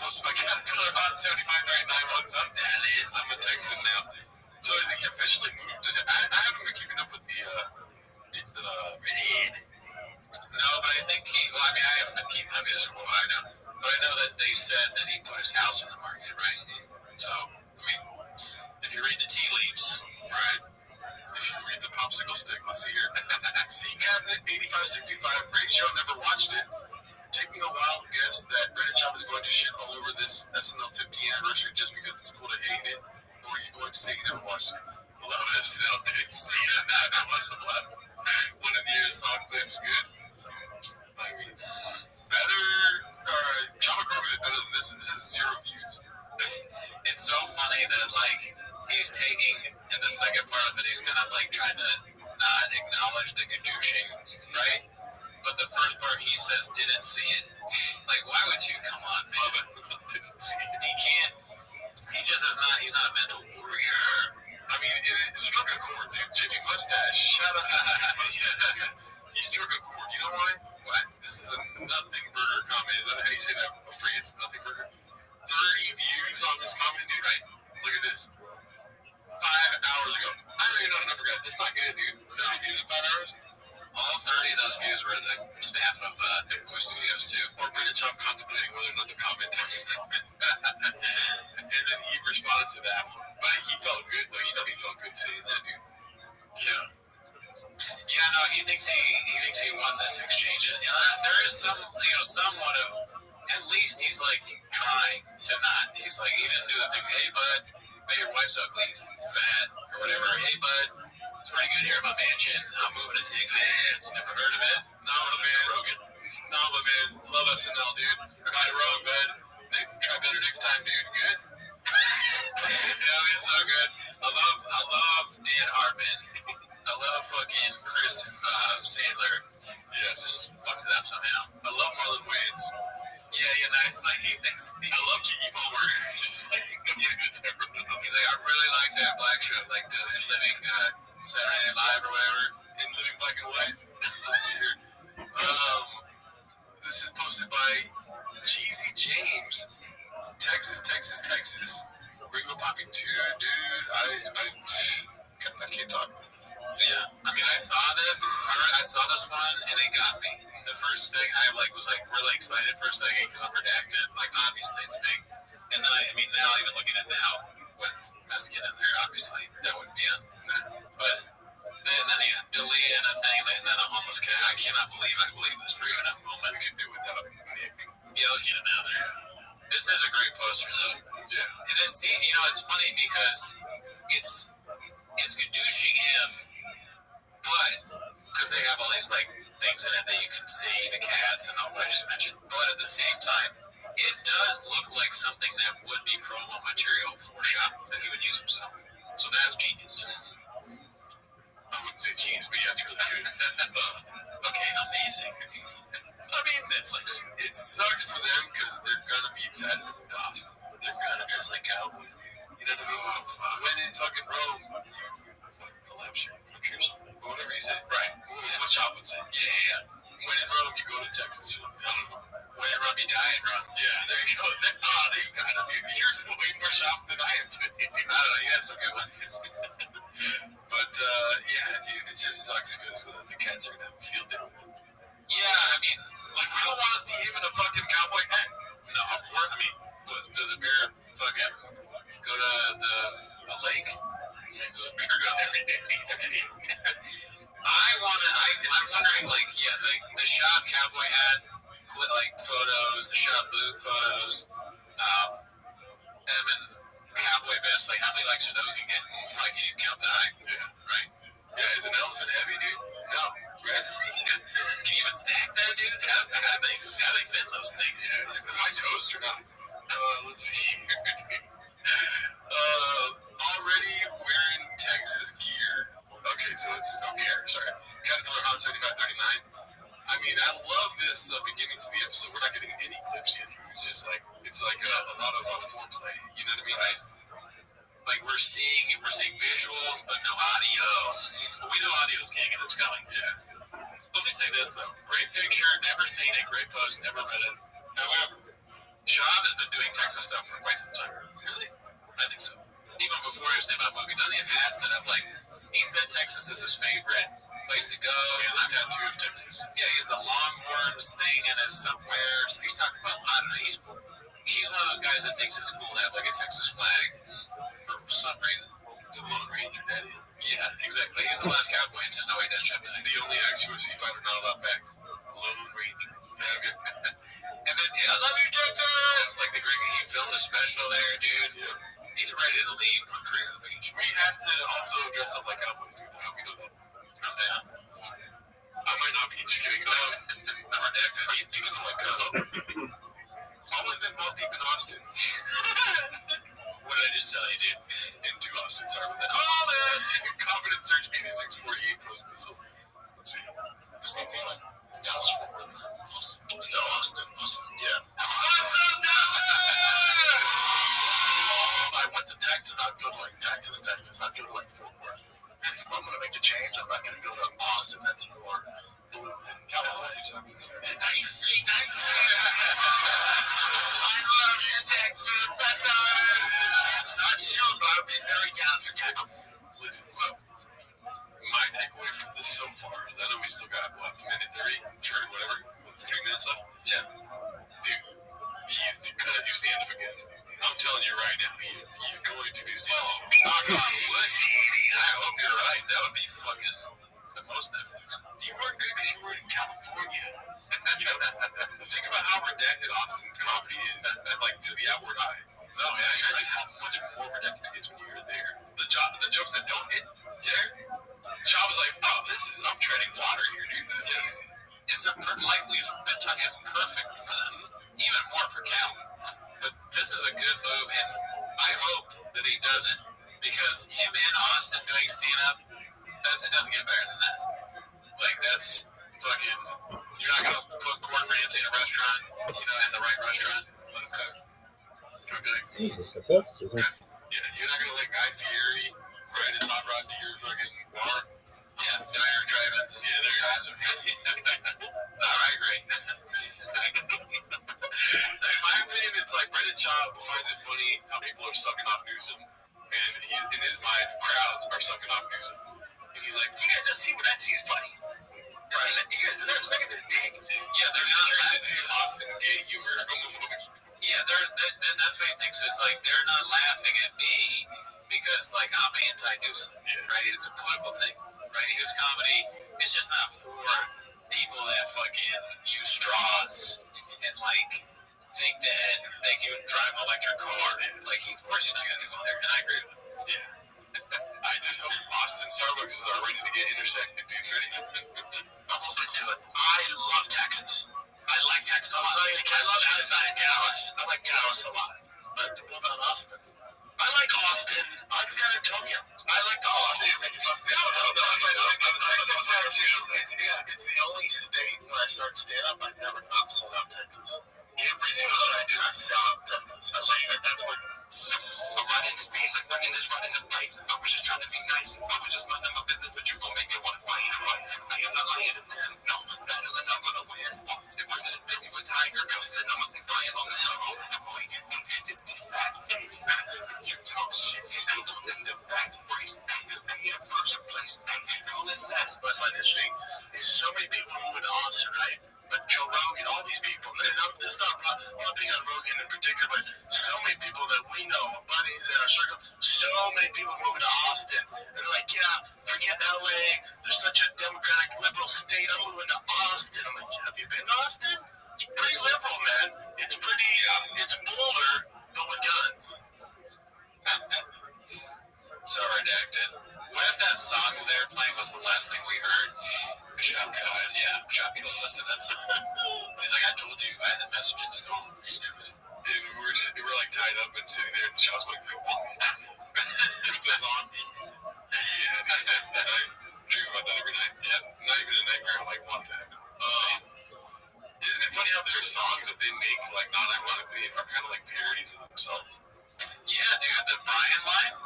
posted by Caterpillar on 7539. What's up, Dallas? I'm a Texan now. So is he officially moved? I haven't been keeping up with the Reddit. No, but I think I haven't been keeping up with this for a while, I know. But I know that they said that he put his house on the market, right? So, if you read the tea leaves, right? If you read the popsicle stick, let's see here. C Cabinet 8565, great show, never watched it. Taking a wild guess that Brennan Schaub is going to shit all over this SNL 50th anniversary just because it's cool to hate it, or he's going to say he never watched it. Love SNL, take see it. I watched the one of the year's song clips, good. I mean, better, John McCormick is better than this. This has 0 views. It's so funny that, like, he's taking, in the second part of it, he's kind of, like, trying to not acknowledge the gadooshing, right? But the first part, he says, didn't see it. Like, why would you? Come on, man. Didn't see it. He can't. He just is not, he's not a mental warrior. I mean, it struck a chord, dude. Jimmy Mustache. Shout out to Jimmy Mustache. He struck a chord. You know why? What? This is a Nothing Burger comment. Is that how you say that? A phrase? Nothing Burger? 30 views on this comment, dude. Right? Look at this. 5 hours ago. I know you're not a number guy. It's not good, dude. 30 views in 5 hours? All 30 of those views were the staff of Big Boy Studios, too. Or Brennan Schaub contemplating whether or not to comment. And then he responded to that one. But he felt good, though. He felt good saying that, dude. Yeah. Yeah, no, he thinks he won this exchange. And there is some, somewhat of, at least he's, like, trying to not. He's like, he didn't do the thing, hey, bud, but your wife's ugly, fat, or whatever. Hey, bud, it's pretty good here in my mansion. I'm moving to Texas. Never heard of it? No, man. Rogan. No, but man, love SNL, dude. Got it wrong, bud. Try better next time, dude. Good? Yeah, it's so good. I love Dan Hartman. TikTok. Yeah, I mean, I saw this one, and it got me. The first thing I was really excited for a second because I'm redacted. Like, obviously it's fake. And then I mean, now even looking at it now, with messing it in there, obviously that would be in. But then he deleted a thing, and then a homeless cat. I cannot believe this for you in a moment. We could do without Nick. Yeah, let's get him out there. This is a great poster, though. Yeah. And it's funny because it's douching him, but because they have all these things in it that you can see, the cats and all what I just mentioned. But at the same time, it does look like something that would be promo material for Shop that he would use himself. So that's genius. I wouldn't say genius, but yeah, it's really good. Okay, amazing. I mean, Netflix. It sucks for them because they're gonna be excited about Dust. They're gonna just like Cowboys. You know what I mean? When in fucking Rome. Collapse. Whatever you say. Right. What Chop would say. Yeah. When in Rome, you go to Texas. When in Rome, you die in Rome. Yeah, there you go. There you got it, dude. You're way more Chop than I am today. I don't know. Yeah, it's a good one. But, yeah, dude, it just sucks because the cats are going to have a field day. Yeah, I mean, we don't want to see him in a fucking cowboy hat. No, of course. I mean, does a bear fucking go to the lake? Does a bear go every day? I'm wondering, the shop cowboy hat, photos, the shop boot photos, them and cowboy vest, how many likes are those going to get? Probably can't even count that high. Yeah, right. Yeah, is an elephant heavy, dude? No. Can you even stack that, dude? How do they fit those things? Yeah, am I toast or not? Let's see. Already wearing Texas gear. Okay, so it's sorry. Caterpillar Hot 7539. I mean, I love this beginning to the episode. We're not getting any clips yet. It's just it's a lot of foreplay. You know what I mean? Right? We're seeing visuals, but no audio. But we know audio's king, and it's coming. Yeah. Let me say this though: great picture, never seen it. Great post, never read it. However, Sean has been doing Texas stuff for quite some time. Really? I think so. Even before he was saying about movie, doesn't he have hats set up he said Texas is his favorite place to go. Yeah, the tattoo of Texas. Yeah, he's the Longhorns thing in his somewhere. So he's talking about, I don't know, he's one of those guys that thinks it's cool to have a Texas flag for some reason. It's a Lone Ranger, daddy. Yeah, exactly. He's the last cowboy in town. No, wait, that's chapter 9. The only ex-UFC fighter not allowed back. Lone Ranger. And then, I love you, Texas! He filmed a special there, dude. Yeah. He's ready to leave on Career of the Beach. We have to also dress up like cowboys, dude. I hope you know that. I'm down. I might not be just kidding. I'm redacted. Are you thinking always been balls deep in Austin. What did I just tell you, dude? Into Austin, sorry about that. Call it! Confident Search 8648 posted this one. Let's see. The same thing Dallas, Fort Worth, Austin. No, Austin. Yeah. What's up, Dallas? I went to Texas. I'd go to Texas. I'd go to Fort Worth. If I'm going to make a change, I'm not going to go to Austin. That's more blue than California. Nice. I love you, Texas. That's ours. Not soon, but I'll be very down for Texas. Listen, my takeaway from this so far is I know we still got, a minute 3? Sure, whatever. 3 minutes left? Yeah. Dude, he's going to do stand-up again. I'm telling you right now, he's going to do stand-up. Knock on wood. I hope you're right. That would be fucking the most Netflix. You weren't good because you were in California. Think about how redacted Austin's comedy is, to the outward eye. Oh, yeah, you're right. How much more redacted it gets when you're there. The jokes that don't hit there. Job is I'm treading water here, dude. This is easy. It's we've been talking, it's perfect for them. Even more for Cal. But this is a good move, and I hope that he doesn't. Because him in Austin doing stand-up, it doesn't get better than that. That's fucking, you're not going to put Gordon Ramsay in a restaurant, in the right restaurant, let him cook. Okay? Yeah, you're not going to let Guy Fieri ride his hot rod to your fucking bar? Yeah, Dyer Drive-ins. Yeah, there you go. All right, great. In my opinion, it's Brendan Schaub finds it funny how people are sucking off Newsom. And in his mind, crowds are sucking off Newsom. right? It's a political thing, right? His comedy is just not for people that fucking use straws and like think that they can drive an electric car. And like, of course he's not gonna go there, and I agree with him. Yeah. I just hope Austin Starbucks are ready to get intersected, dude. I'm open to it. I love Texas. I like Texas a lot. I love outside of Dallas. I like Dallas a lot. But what about Austin? I like Austin. I like San Antonio. I like the Austin. It's the only state where I started stand-up. I never not sold out Texas. Every single show I do, I sell out Texas. That's what. I'm riding the beans, I'm running this, running the fight. I was just trying to be nice. I was just minding my business, but you gon' make me wanna fight. I am not lying to them. No, battling, I'm gonna win. The person is busy with Tiger, then I'ma sing Brian's on them. Wait, this is fat. You talk shit, I'm in the back brace. Could be in first place. Call it last, but my industry is so many people moving to Austin, right? But Joe Rogan, all these people, and I'm not being on Rogan in particular, but so many people that we know, buddies in our circle, so many people moving to Austin, and they're like, yeah, forget LA, there's such a democratic liberal state, I'm moving to Austin. I'm like, have you been to Austin? It's pretty liberal, man. It's pretty, it's Boulder, but with guns. So redacted. What if that song they were playing was the last thing we heard? Shop kills us to that song. He's like, I told you, I had the message in the song. And we're like tied up and sitting there, and Shop's like, with the song. Yeah, I dream about that every night. Yeah, not even a nightmare, like one time. Isn't it funny how there are songs that they make, like, not ironically, are kind of like parodies of themselves? Yeah, dude, the Brian line?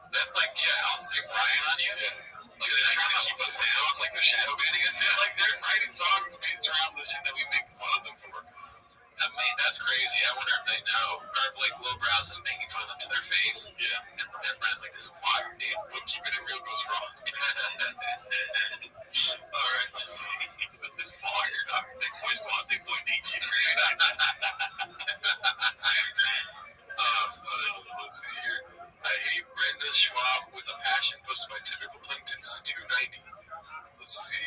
That's like, yeah, I'll stick Brian on you. Yeah. Like, they're trying to keep us down, like the shadow banning us. Yeah, like, they're writing songs based around the shit that we make fun of them for. I mean, that's crazy. I wonder if they know. Or if, like, Low Brows is making fun of them to their face. Yeah. And Brian's like, this is fire, dude. But keeping it real goes wrong. All right, let's see. This is fire. Big boys want, big boy needs you. Let's see here. I hate Brenda Schwab with a passion. Posted by typical plankton since 290. Let's see.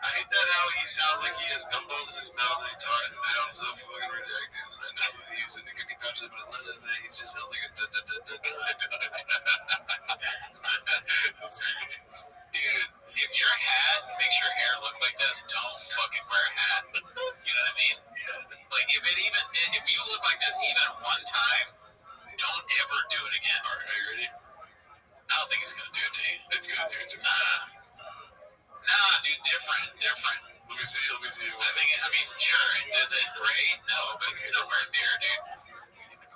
I hate that how he sounds like he has gumballs in his mouth and he talks. It sounds so fucking redacted. I know he's in the cookie pouches, but it's not that thing. He just sounds like a Dude, if your hat makes your hair look like this, don't fucking wear a hat. You know what I mean? Like, if you look like this even one time, don't ever do it again. All right, are you ready? I don't think it's gonna do it to you. It's gonna do it to me. Nah, dude, different. Let me see. I mean, sure, does it great? No, but it's nowhere near, dude.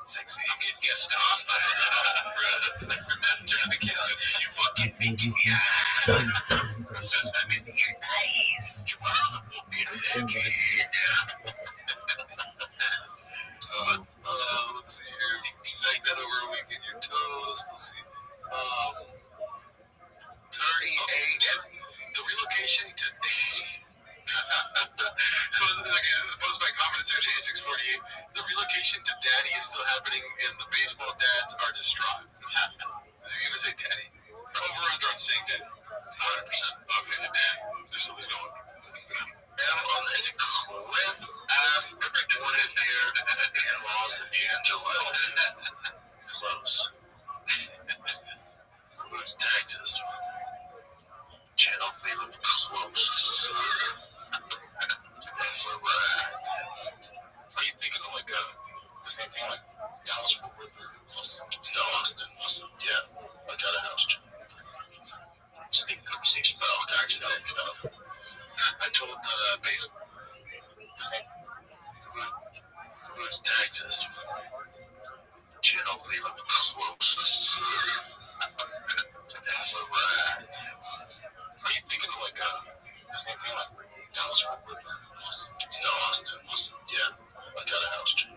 Sexy. I'm getting guessed on by turn the camera. You fucking making me I'm missing your eyes. Let's see here. Snag that over a week in your toast. Let's see. 38. The relocation to this is posted by Confidence J648. The relocation to Daddy is still happening, and the baseball dads are distraught. They're gonna say Daddy. Over under on saying Daddy. 100%. Obviously, Daddy. There's something going. And on this crisp ass one in here in Los Angeles. Close. Texas. Channel feeling close. Where we're at. Are you thinking of like the same thing like Dallas Fort Worth or Austin? No, Austin. Yeah, I got a house too. Same conversation. Oh, gotcha. I told the base the same. We're to Texas. Channel feeling close. Where we're at. Are you thinking of like the same thing like Dallas Fort Worth or Austin? No, Austin. Yeah, I got a house too.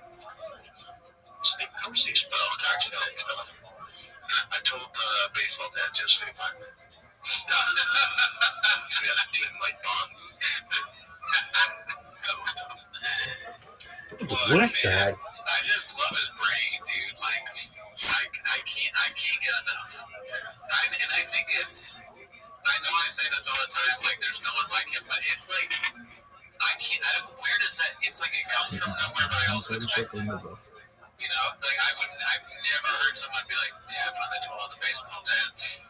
Same conversation. Oh, gotcha. I told the baseball dad yesterday if we had a team like bond. That was tough. West Side. I just love his brain, dude. Like, I can't get enough. And I think it I know I say this all the time, like there's no one like him, but it's like where does that? It's like it comes from nowhere, but I also expect it. You know, like I've never heard someone be like, yeah, I finally told all the baseball dads.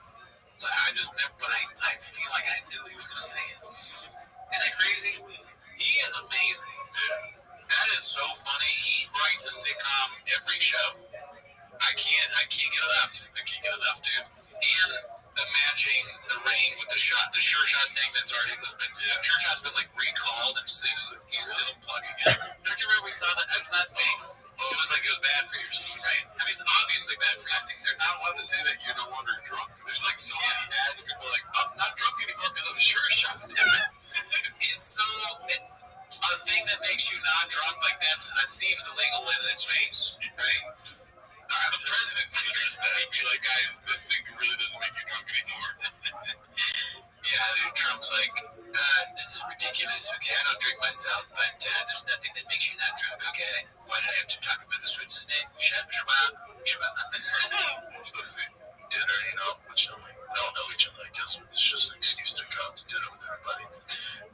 But I just never, but I feel like I knew he was gonna say it. Isn't that crazy? He is amazing. That is so funny. He writes a sitcom every show. I can't get enough, dude. And the matching the ring with the sure shot thing that's already been. Sure shot's been like recalled and sued. He's still plugging it. Don't you remember we saw that? That's not fake. It was like it was bad for you or something, right? I mean, it's obviously bad for you. I think they're not allowed to say that you're no longer drunk. There's like so many ads and people are like, I'm not drunk anymore because of a sure shot. It's so. A thing that makes you not drunk like that seems illegal in its face, right? The president would address that. He'd be like, guys, this thing really doesn't make you drunk anymore. Yeah, Trump's like, this is ridiculous. Okay, I don't drink myself, but there's nothing that makes you not drunk, okay? Why did I have to talk about this? What's his name? Schwab. Listen, dinner, you know, which I'm like, we all know each other, I guess. It's just an excuse to go out to dinner with everybody.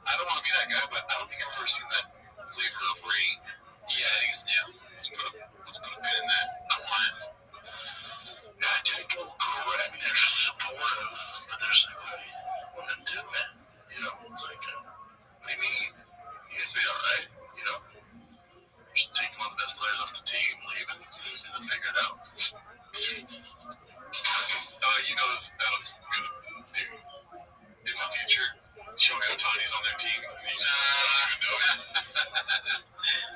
I don't want to be that guy, but I don't think I've ever seen that flavor of rain. Yeah, I think it's new. Let's put a pin in that. I want it. Yeah, I take no credit. I mean, they're supportive, but they're just like, what are you doing, man? You know, it's like, what do you mean? You guys be alright, you know? Just taking one of the best players off the team, leaving, and figure it out. You know, that was good, dude. In my future, Shohei Ohtani's on their team.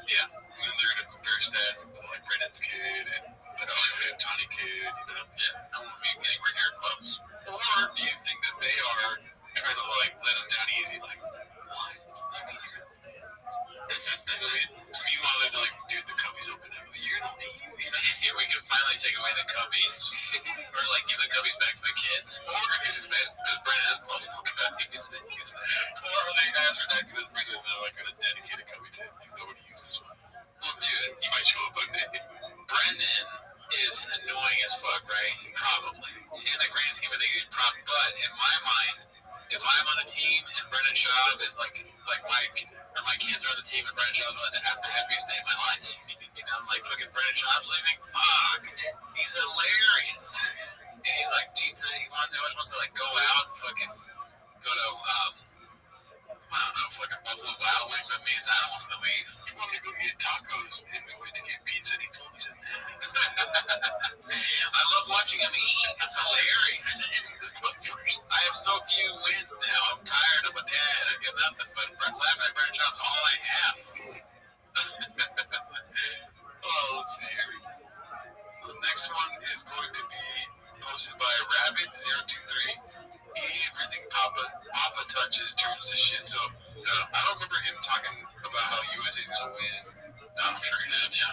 Yeah, and they're gonna compare stats to like Brennan's kid and Shohei Ohtani kid. You know, yeah, I won't be anywhere near close. Or do you think that they are trying to like let him down easy? Like, why? Meanwhile, they're like, dude, the Cubbies open up. You're not the yeah, we can finally take away the Cubbies, or like give the Cubbies back to the kids, or because Brandon has multiple Cubbies that use it, or they guys are not going to bring in like a dedicated Cubby team. Like nobody uses one. Well, dude, he might show up one day. Brendan is annoying as fuck, right? Probably. In the grand scheme of things, but in my mind, if I'm on a team and Brendan Schaub is like my kids are on the team and Brendan Schaub's on that's the happiest day of my life. You know, I'm like, fucking Brendan Schaub's leaving. Fuck. He's hilarious. And he's like, he always wants to like go out and fucking go to, I don't know, fucking Buffalo Wild Wings with me. So I don't want him to leave. He wanted to go get tacos and we went to get pizza and he told me that. I love watching him eat. It's hilarious. I have so few wins now. I'm tired of a dad. I get nothing but laughing at Brendan Schaub's all I have. Oh, let's see here. The next one is going to be posted by Rabbi023. Everything Papa touches turns to shit. So I don't remember him talking about how USA is gonna win. I'm sure he did. Yeah.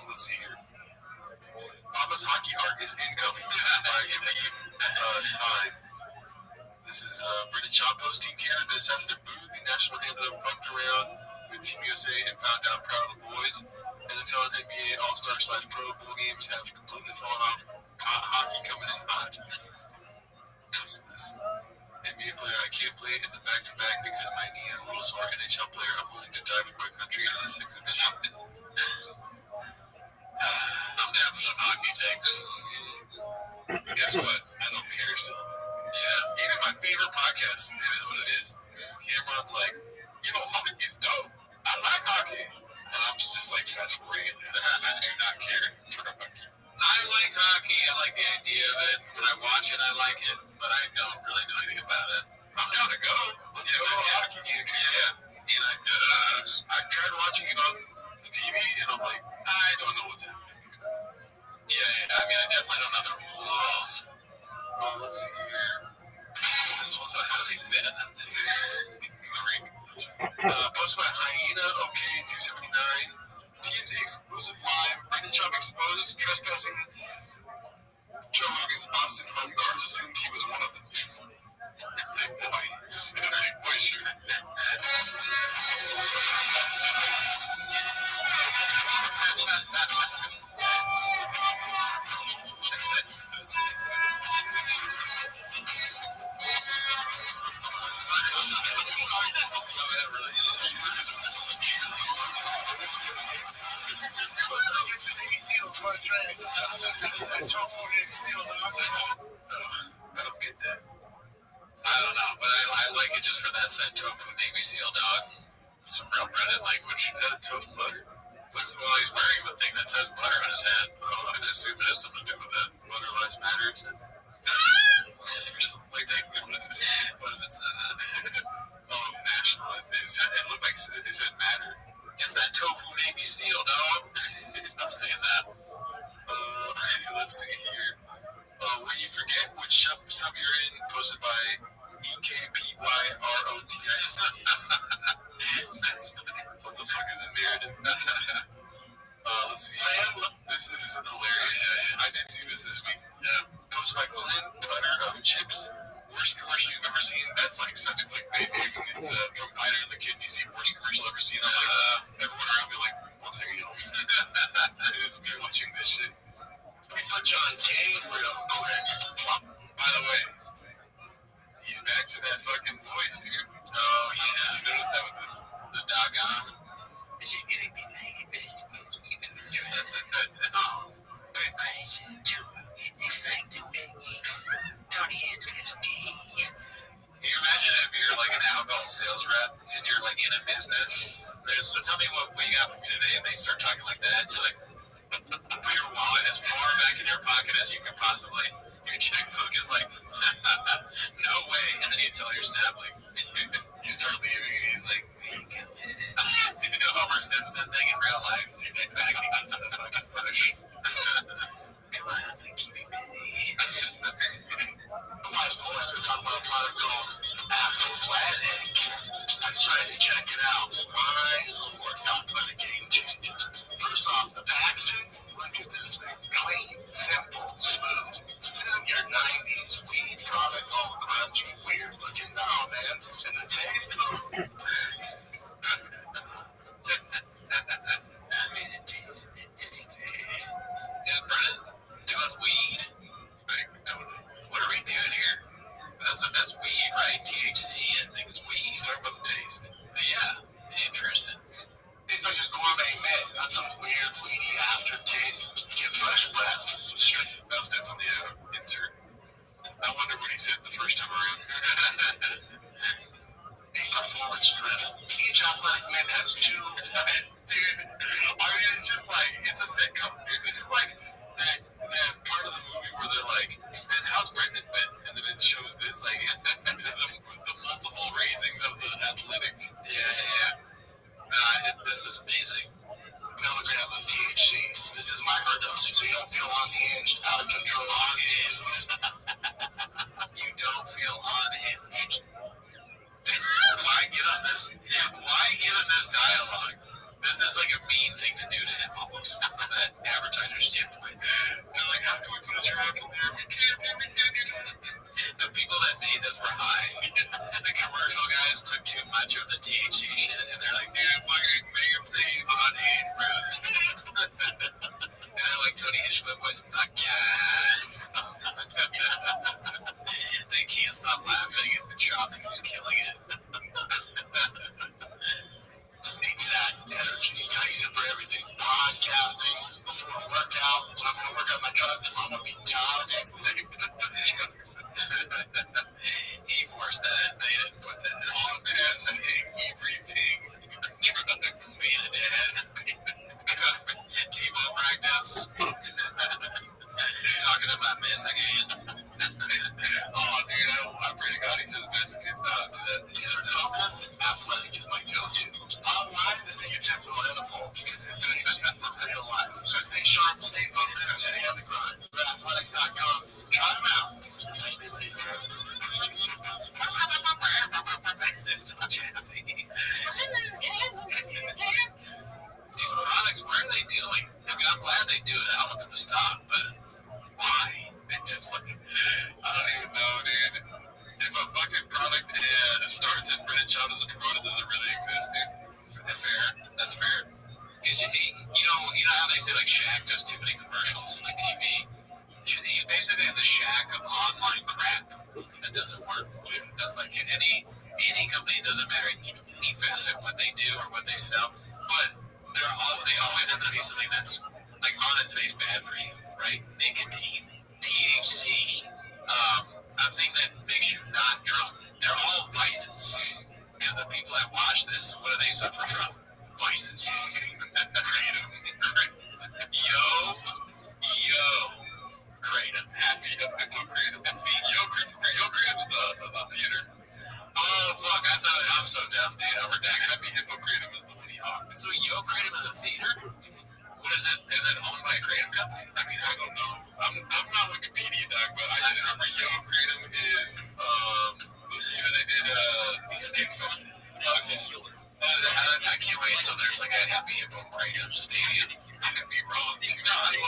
Let's see here. Papa's hockey arc is incoming. Time. This is Brendan Schaub post. Team Canada decided to boo the national anthem pumped around with Team USA and found out proud of the boys. NFL and NBA All-Star / Pro Bowl games have completely fallen off. Hockey coming in hot. This NBA player, I can't play in the back-to-back because my knee is a little sore. NHL player, I'm willing to die for my country in this exhibition. I'm down for some hockey takes. But guess what? I don't care still. Yeah, even my favorite podcast, it is what it is. Cameron's like, you know, hockey's dope. I like hockey. And I'm just like, fast forwarding it. I do not care for hockey. I like hockey. I like the idea of it. When I watch it, I like it. But I don't really know anything about it. I'm down to go. Let's go to a hockey game. Yeah. And I tried watching it on the TV, and I'm like, I don't know what's happening. Yeah, I mean, I definitely don't know the rules. Well, let's see here. This was how does he fit in that thing? The ring. Posted by Hyena, okay, 279. TMZ exclusive live. Brendan Schaub exposed trespassing. Joe Rogan's Austin home guards assumed he was one of them. tofu Navy SEAL, dog. Some real Reddit language. Is that a tofu butter? Looks like he's wearing the thing that says butter on his head. Oh, I assume it has something to do with that. Butter lives matter, it said. Or something like that. What if it said that? Oh, national. It looked like it said matter. It's that tofu Navy SEAL, dog. I'm saying that. Let's see here. When you forget which sub you're in, posted by EKPYROTS. That's funny. What the fuck is it, Meredith? Let's see. This is hilarious. I did see this week. Posted by Glenn Putter of Chips. Worst commercial you've ever seen. That's like such a clickbait. It's from Piner and the Kid. You see worst commercial ever seen. I'm like, everyone around me like, one second, you know. It's me watching this shit. We put you on game real quick. By the way, he's back to that fucking voice, dude. Oh, yeah. You notice that with this? The doggone. Is it gonna be like a best even oh, but crazy, too. It's like the Maggie. Tony Hands gives me. Can you imagine if you're like an alcohol sales rep and you're like in a business? So tell me what you got for me today, and they start talking like that, and you're like, put your wallet as far back in your pocket as you can possibly. Your checkbook is like, no way. And then you tell your staff, like, you start leaving, and he's like, where you going? You know, Homer Simpson thing in real life. You're backing into the fucking push. Come on, I'm gonna keep you busy. My boys are talking about a product called Athletic. I tried to check it out. My Lord, not but a game changer. First off, the packaging, look at this thing. Clean, simple, smooth. It's in your 90s weed product, all grungy, weird looking. No, man. And the taste? I mean, it tastes a bit different. Yeah, Brennan, doing weed. What are we doing here? That's weed, right? THC, I think it's weed. Talk about the taste. Yeah, interesting. It's like a gourmet mint. Got some weird weedy aftertaste. Get fresh breath. That was definitely an insert. I wonder what he said the first time around. It's performance driven. Each athletic mint has two. Dude, I mean, it's just like, it's a sitcom. This is like that part of the movie where they're like, and how's Brendan been? And then it shows this, like, the multiple raisings of the athletic. Yeah. This is amazing. Milligrams of THC. This is microdosing, so you don't feel unhinged, out of control. You don't feel unhinged. Why get on this dialogue? This is like a mean thing to do to him, almost, from that advertiser standpoint. They're like, how can we put a giraffe in there? We can't. The people that made this were high. The commercial guys took too much of the THC shit, and they're like, dude, fucking make him say unhinged, bro. And they're like, Tony Hinchcliffe voice, fuck yeah. They can't stop laughing, and the Tropics is killing it. Exact energy. I use it for everything. Podcasting, before a workout, when I'm going to work out my drugs, I'm going to be talking. He forced that. They didn't put that. All of it has everything. Drugs, being a dad. T-ball practice. Talking about Miss again. Oh, dude, I pray to God he's in the Mexican Stick festive. Okay. I can't wait until there's like a happy hippo parade in the stadium. I could be wrong too.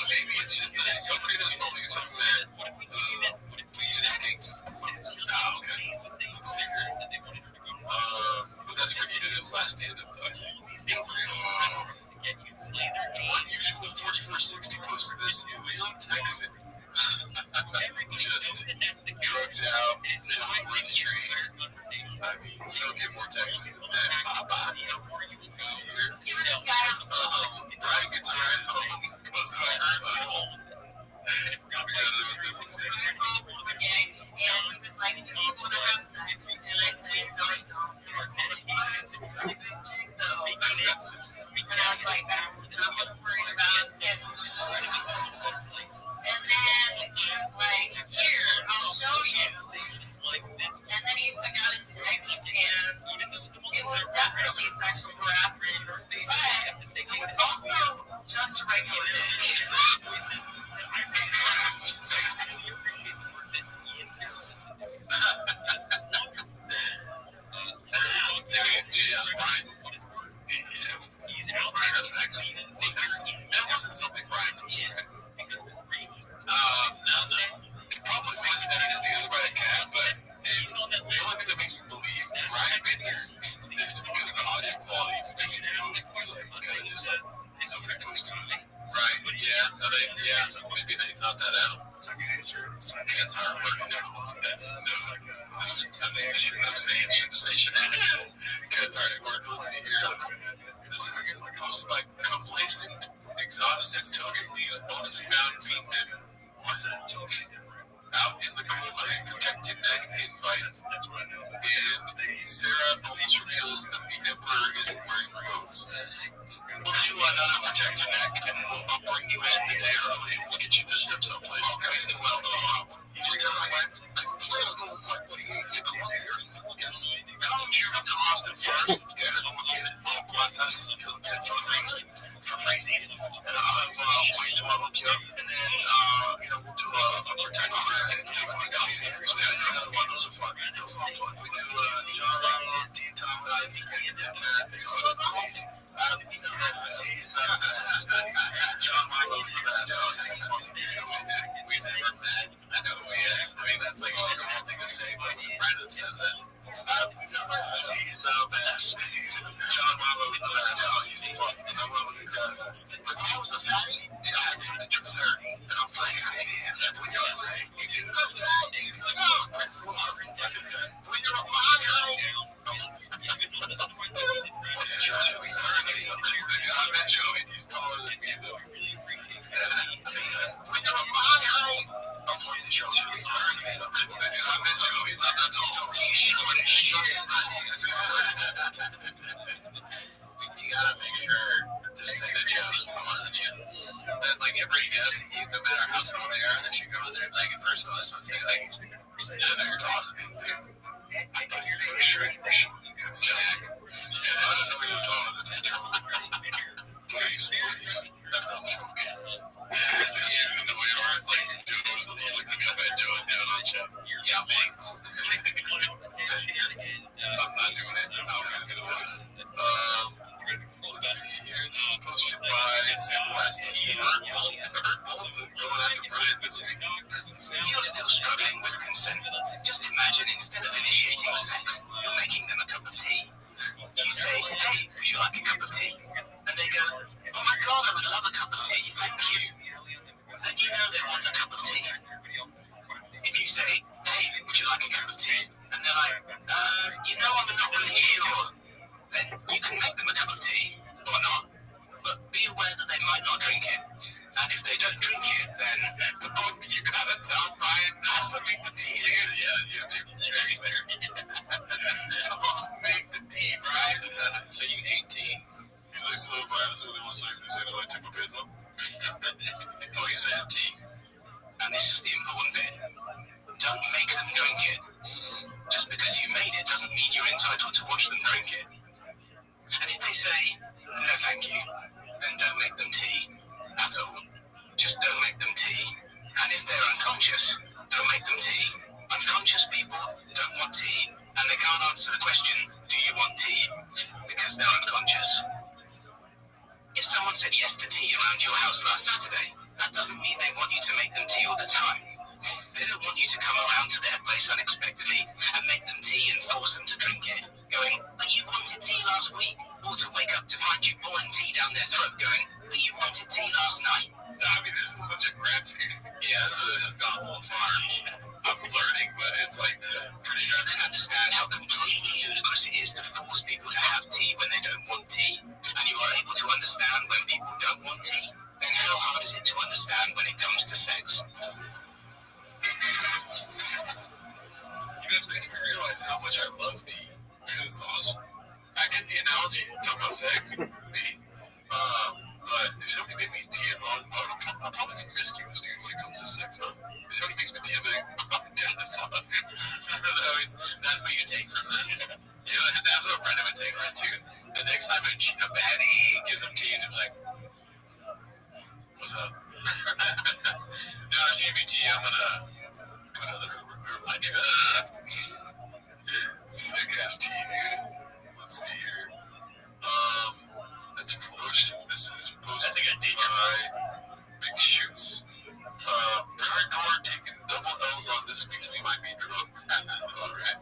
Maybe it's just a Yo Kratos probably something that we use as skates. Oh, okay. Let's see here. But that's where he did his last stand up. Unusual 4460 posted this in Leon, Texas. Just drugged out on the street. I mean, we don't get more Texas than that. Let's see here. Brian gets a ride home. Goes to my grandma. And he was like, do you want to have sex? And I said, no, I don't. And I big chick, though. And I was like, I'm worried about it. And then he was like, here, I'll show you. And then he took out his dick, and it was definitely sexual harassment, but it was also just a regular dick. That wasn't something Brian was saying. No. It probably wasn't that he did by a cat, but the only thing that makes me believe that Brian made this is because of the audio quality. Kind of just somebody posted it. Right, yeah, maybe they thought that out. That's hard work. I'm saying sensation. Cats hard at work. Let's see here. This is posted by complacent, exhausted token leaves Boston bound beaten. What's that? Out in the cold light, protect your neck, invite. And Sarah police reveals that the Emperor isn't wearing clothes. We'll chew on how to protect your neck, and we'll bring you in with arrow, and we'll get you to step someplace. That's too well done. You just tell my wife, I plan on going 148 to Columbia. How don't you have to Austin first? Yeah, we'll get it. But us, you'll get for freeze. For freezies. And I'll have ways to look you up, and then, we'll do a protective so those are fun. Those are fun. We do John Ronald, T. Thomas, and Matt. It's crazy. He's not John Michael's the best. We've never met. I know who he is. I mean, that's like a cool thing to say, but when Brandon says it, he's the best. John Michael's the best. He's fucking the world incredible. But when I was a fatty, I was from the 230, and I'm like, that's what you're like. You do the fatty. He's like, oh, that's what I was like. When you're a high, I met Joey. He's taller than me, though. When you're a high, I'm playing the show. He's taller than me, though. I met Joey. Not that tall. He's short as shit. You gotta make sure to say that Joe's taller than you. That, like, every guest, no matter how tall they are, that you go in there, like, at first of all, I just want to say, like, yeah, no, you're taller than me, too. I thought you were for sure. Jack. Yeah, I was so taller than me. Please. I'm joking. The way you are, it's like, dude, it was the little looking up at Joe and down on Jeff. Yeah, man. I'm not doing it. I was going to do the voice. Let's see here. This is posted by Civilized Teen. Both going after Brian this week. If you're still struggling with consent, just imagine instead of initiating sex, you're making them a cup of tea. You say, hey, would you like a cup of tea? And they go, oh my God, I would love a cup of tea, thank you. Then you know they want a cup of tea. If you say, hey, would you like a cup unexpectedly and make them tea and force them to drink it. Going, but you wanted tea last week. Or to wake up to find you pouring tea down their throat going, but you wanted tea last night. I mean, this is such a graphic. Yeah, so it has gone a little far. I'm learning, but it's like pretty You can understand how completely ludicrous it is to force people to have tea when they don't want tea. And you are able to understand when people don't want tea. Then how hard is it to understand when it comes to sex? You guys making me realize how much I love tea. This is awesome. I get the analogy, talk about sex, but if somebody made me tea, I'll probably be promiscuous, dude, when it comes to sex, huh? If somebody makes me tea, I'm like, I'm down to fuck. That's what you take from this? Yeah, that's what Brenda would take from it, too. The next time a baddie gives him tea, he's like, what's up? No, she gave me tea, I'm gonna put another my truck. Sick ass tea, dude. Let's see here. That's a promotion. This is supposed to be Big Shoots. Barry Gore taking double L's on this week's We Might Be Drunk. Alright.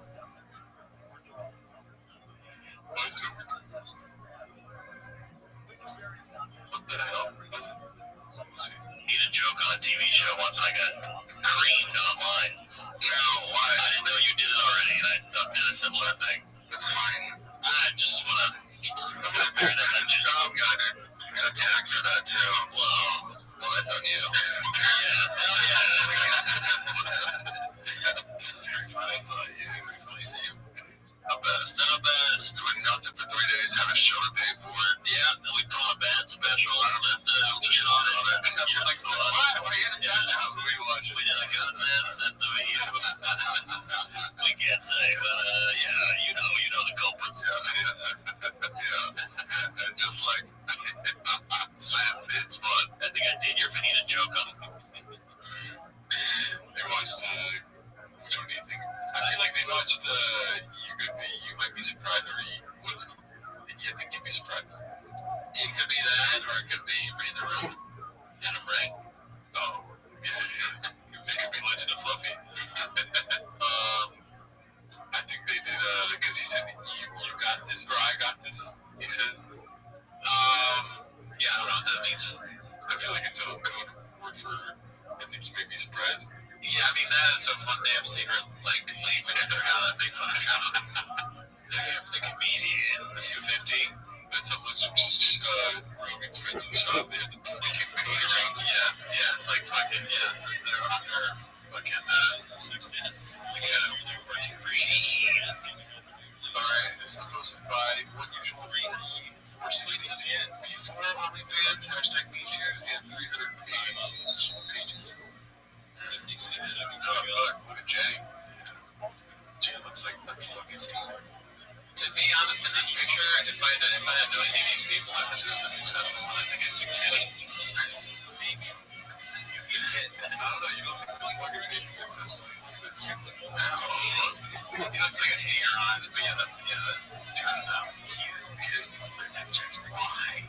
Why is it over? What the hell? Let's see. Need a joke on a TV show once I got creamed online. No, why? I didn't know you did it already, and I did a similar thing. That's fine. I just want to somebody bear that job got attacked for that too. Well, that's on you. Yeah. It's pretty funny. Yeah, pretty funny. See you. The best. Doing nothing for 3 days, have a show to pay for it. Yeah, and we put on a band special. I don't have to shit on it. Yeah, thanks a lot. I want to hear this band now. Who are you watching? We did a Goodness at the venue. We can't say, but yeah, you know the culprits. Yeah. Just like, it's fun. I think I did your Vanita joke on it. they watched, which one do you think? I feel like they watched, You Might Be Surprised, or what's it? You think you'd be surprised? It could be that, or it could be Read the Room. And I'm right. Oh, yeah. It could be Legend of Fluffy. I think they did, because he said, you got this, or I got this. He said, Yeah, I don't know what that means. I feel like it's a code word for, I think you may be surprised. Yeah, I mean, that is some fun damn secret, like, leaving in there, how that make fun of Sean. The comedians, the 250. That's how much Rogan's friends with Sean, they had to sneak in code around. Yeah, it's like fucking, they're on their fucking, success. Like a working regime. Alright, this is posted by Unusual 416. Before OnlyFans, hashtag MeToos, and 300 pages. Look at Jay. Jay looks like a fucking demon. To be honest, in this picture, if I had known any of these people, I said this is a successful one. I think it's a Kenny. I don't know, you don't think this fucking face is successful? He looks like a hanger on it, but yeah, he is why?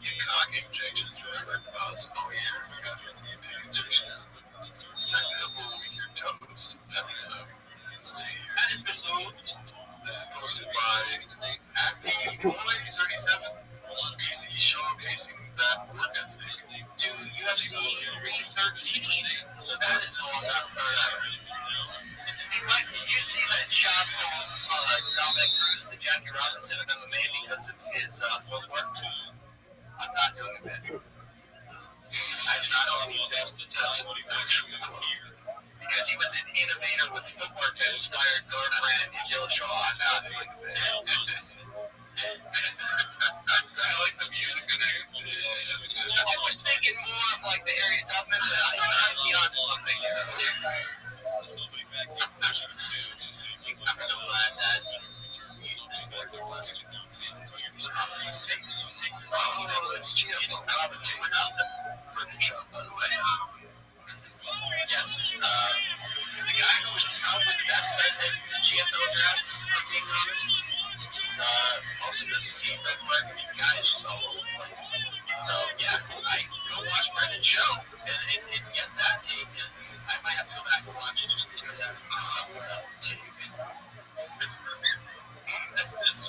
You cock injections, right? Oh yeah, we got dick injections. Stack the elbow with your toes. I think so. Let's see here. That has been moved. This is posted by Acting Boy 37. BC showcasing that work ethic. To UFC 313. So that is all about Did you see that shot from Dominic Cruz, the Jackie Robinson of MMA, because of his footwork? I'm not doing it, man. I did not know he existed. Because he was an innovator with footwork that inspired Garbrandt and Dillashaw. I'm not doing it. I like the music in it. Yeah, that's good. I was thinking more of like the Harriet Tubman, but I'll be honest, I'm thinking I'm so glad that the sports was without the British shop, by the way. Yes, the guy who was probably the best at the GFL draft, for being honest, also does a team that the guy is just all over the place. So yeah, go watch Brendan's show and get that take, because I might have to go back and watch it just to test that take.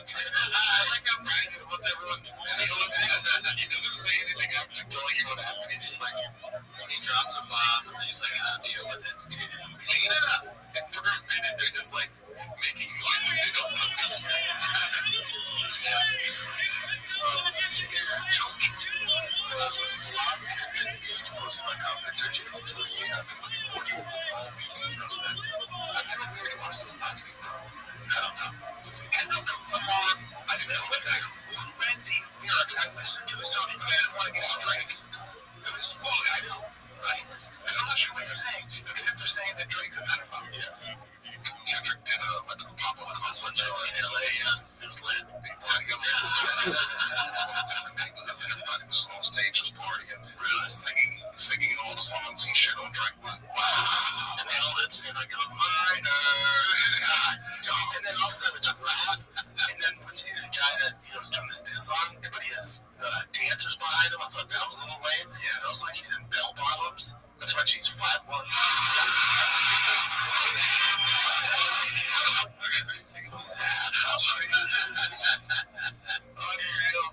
I like how Brian just lets everyone take a look at it. He doesn't say anything after telling you what happened. He's just like, he drops a bomb and then he's like, deal with it. Clean it up. And for a minute, they're just like making noises they don't understand. It's a joke. It's such a slop. He's posting my comment section. It's for you. I've been looking forward to it all week. You know, so I feel like we already watched this last week. I don't know. I don't know. I didn't know what who read the lyrics. I listened to the song because I didn't want to get strikes. This is all I know, right? Because I'm not sure what they're saying, except for saying that Drake's a pedophile. Yes. Kendrick did like a pop up this one show in LA. Yes, it was lit. Everybody was on stage, was partying, really singing all the songs he shit on Drake. Wow. And they all did say like a minor. And then also it's a rap. And then when you see this guy that is doing this song, but he has dancers behind him, I thought that was a little lame. Yeah. It also like he's in bell bottoms. That's why she's 5'1". It was sad. Unreal.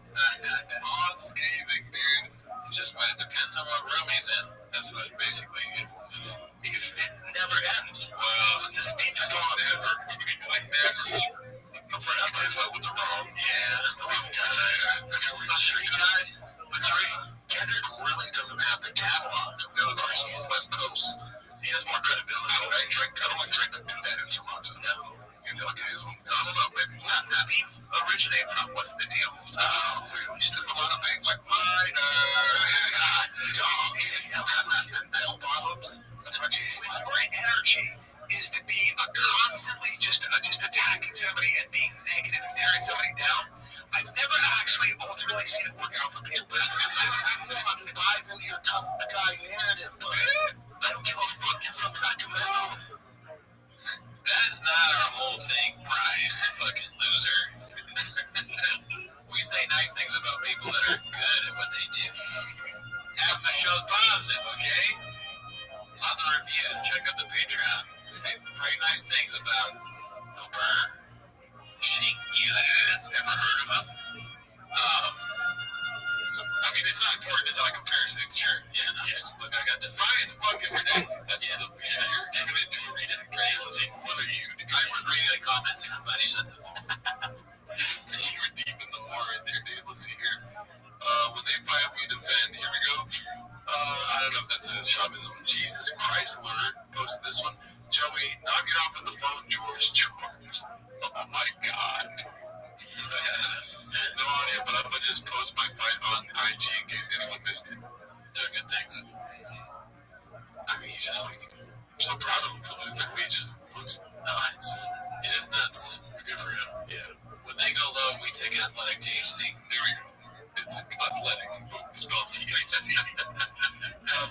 Unscaving, dude. It's just when it depends on what room he's in. That's what basically it is. If it never ends. Well, this beef is going on ever. It's like never over. I'm afraid I might fight with the wrong. Yeah, that's the wrong guy. That's such a guy. But Drake, Kendrick really doesn't have the catalog. No, he's West Coast. He has more credibility. I don't like Drake to do that in Toronto. No. You know, guys, I don't know, maybe. Where does that beef originate from? What's the deal? There's a lot of things like minor. Dog. He's in bell bottoms. That's what great energy is to be constantly just attacking somebody and being negative and tearing somebody down. I've never actually ultimately seen it work out for people. It buys into your tough guy narrative, but I don't give a fuck if I'm Sacramento. That is not our whole thing, Brian. Fucking loser. We say nice things about people that are good at what they do. Half the show's positive, okay? On the reviews, check out the Patreon. We say very nice things about Burr. Yes, ever heard of him? I mean, it's not important. It's not a comparison. It's sure. Yeah, no. Yes. Look, I got Defiance fucking ridiculous. That's the reason you're giving it to a reading. Right? Let's see. What are you? I was reading the comments and everybody said so. You were deep in the war in there, dude. Let's see here. When they fight, we defend. Here we go. I don't know if that's a shamanism. Jesus Christ, Lord. Post this one. Joey, knock it off on the phone, George. Oh my God. No audio, but I'm gonna just post my fight on IG in case anyone missed it. Doing good things. I mean, he's just like, I'm so proud of him for losing that weight. He just looks nuts. It is nuts. Good for him. Yeah. When they go low, we take athletic THC. There we go. It's athletic, spelled THC.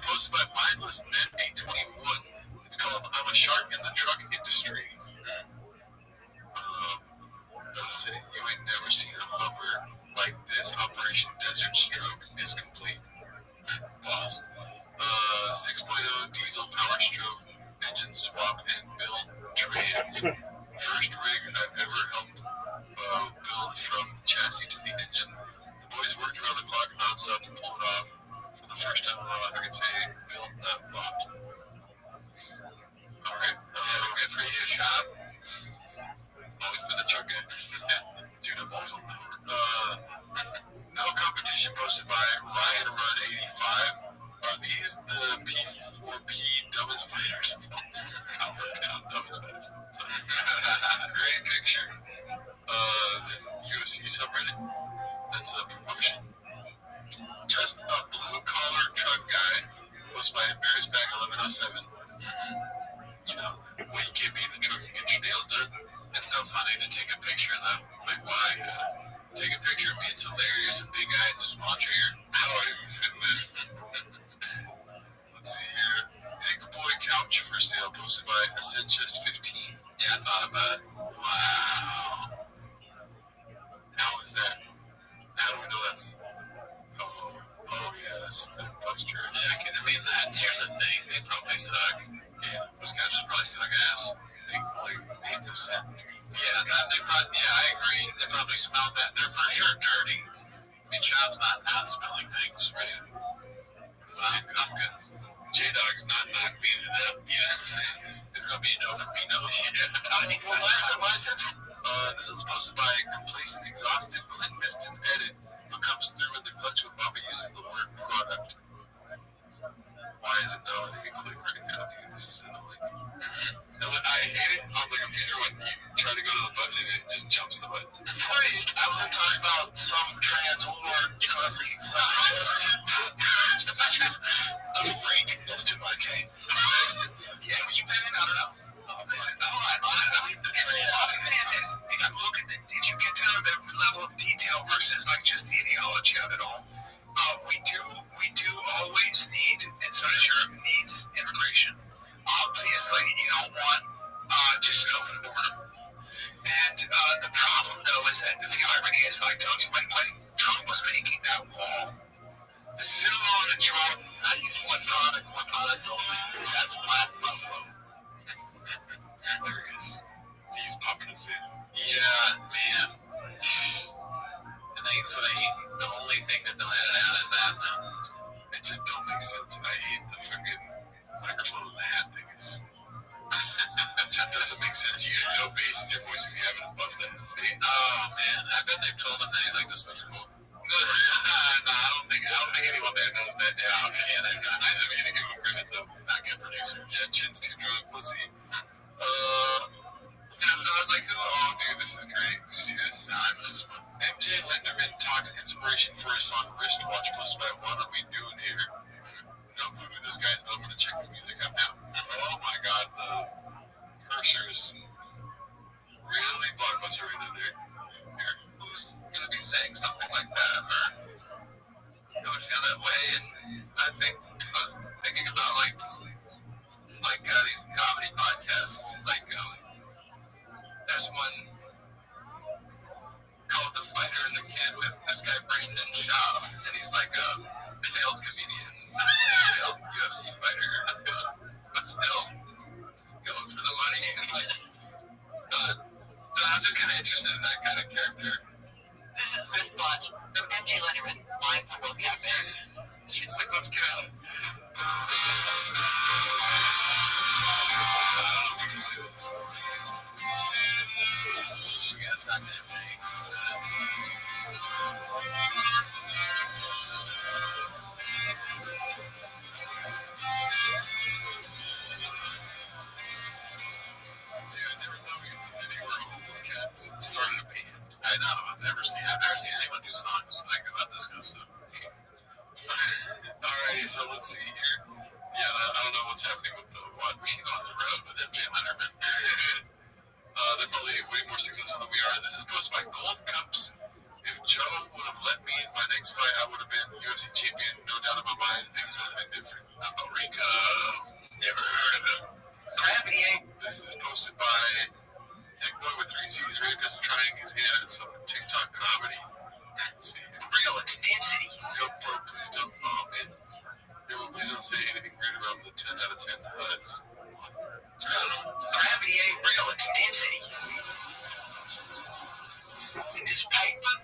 Posted by Mindless Net 821. It's called I'm a Shark in the Truck Industry. You ain't never seen a Hummer like this. Operation Desert Stroke is complete. Pause. 6.0 diesel power stroke, engine swap and build trades. First rig I've ever helped build from chassis to the engine. The boys worked around the clock non-stop to pull it off. For the first time in my life, I can say build that bot. Alright, good for you, Sean. Always been a truck guy. Dude, I'm always on power. No competition posted by Ryan Run 85. Are these the P4P dumbest fighters? Dumbest fighters. Great picture. UFC subreddit. That's a promotion. Just a blue collar truck guy. Posted by Bears Back 1107. You know, when you can't be in the truck and get your nails done. It's so funny to take a picture though. Like, why? Take a picture of me. It's hilarious. A big guy in the small chair. How are you fitting in? Let's see here. Big boy couch for sale posted by Essentious 15. Yeah, I thought about it. Wow. How is that? How do we know that's... Oh, think like hate the scent. Yeah, I agree. They probably smelled that. They're for sure dirty. I mean, Chop's not smelling things, right? I'm good. J-Dog's not cleaning it up. You know what I'm saying? It's gonna be a no for me, no. Yeah. I mean, well, last time, this is posted by Complacent Exhausted, Clint missed an edit, but comes through in the clutch when Bobby uses the word product. Why is it not letting me click right now, dude? This is annoying. I hate it on the computer when you try to go to the button and it just jumps the button. Freak! I wasn't talking about some trans whore causing some that's not just a freak. That's too much, eh? Yeah, when you fit in, I don't know. Listen, hold on. I'll leave the train. I'll say this. If you look at if you get down to the level of detail versus like just the ideology of it all, we do always need, and so does Europe needs immigration. Obviously, you don't want just an open border. And the problem, though, is that the irony is, like I told you, when Trump was making that wall, the Cinnamon and Jordan, I use one product only. That's Black Buffalo. There he is. He's pumping us in. Yeah, man. And the only thing that they'll edit out is that. It just don't make sense. I hate the fucking microphone on the hat thing. It just doesn't make sense. You get no bass in your voice if you have it above that. Oh man, I bet they've told him that he's like, this one's cool. No, I don't think anyone there knows that. Yeah, okay, yeah, that guy. I mean to give him credit though. Not good producer. Yeah, Chin's too drunk. Let's see. I was like, oh dude, this is great. Did you see this? Nah, I missed this one. MJ Lenderman talks inspiration for his song Wristwatch posted by What Are We Doing Here? No clue who this guy is, but I'm gonna check the music out now. Oh my god, the cursors. Really blockbuster right in there. Here, who's gonna be saying something like that? Or you would feel that way, and I was thinking about like these comedy podcasts, like there's one called The Fighter in the Kid with this guy Brandon Shaw, and he's like a failed comedian, failed UFC fighter, but still going for the money, and like so I'm just kind of interested in that kind of character. This is Wristwatch from MJ Lenderman, live from World Cafe. She's like, let's get out. We gotta talk to MJ. Dude, never thought we were homeless cats. Started a band. I know, I've never seen anyone do songs like about this kind of stuff. Alright, so let's see here. Yeah, I don't know what's happening with the What Machine on the road with MJ Lenderman. They're probably way more successful than we are. This is posted by Gold Cups. If Joe would have let me in my next fight, I would have been UFC champion. No doubt in my mind, things would have been different. Rico, never heard of him. Gravity. This is posted by Dick Boy with 3 C's Rapist trying his hand at some TikTok comedy. Let's see. Real intensity. Yo, bro, please don't. Oh, man. Yo, please don't say anything great about the 10 out of 10 cuts. Gravity ain't real, it's density. In this paper,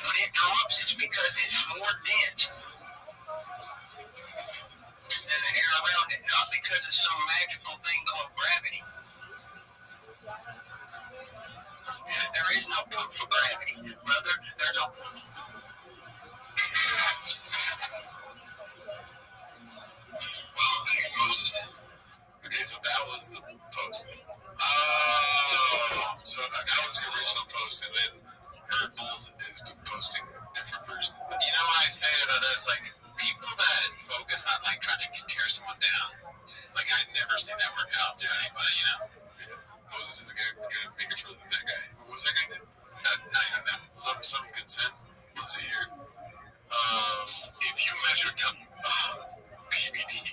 when it drops, it's because it's more dense than the air around it, not because of some magical thing called gravity. There is no proof for gravity, brother. There's a... Okay, so that was the post. So that was the original post, and then her both is posting different versions. You know what I say about those, like, people that focus on, like, trying to tear someone down, like, I've never seen that work out to anybody, you know? Moses is a good maker for that guy. What was that guy name? Not even that. Some consent. Let's see here. If you measure PBD.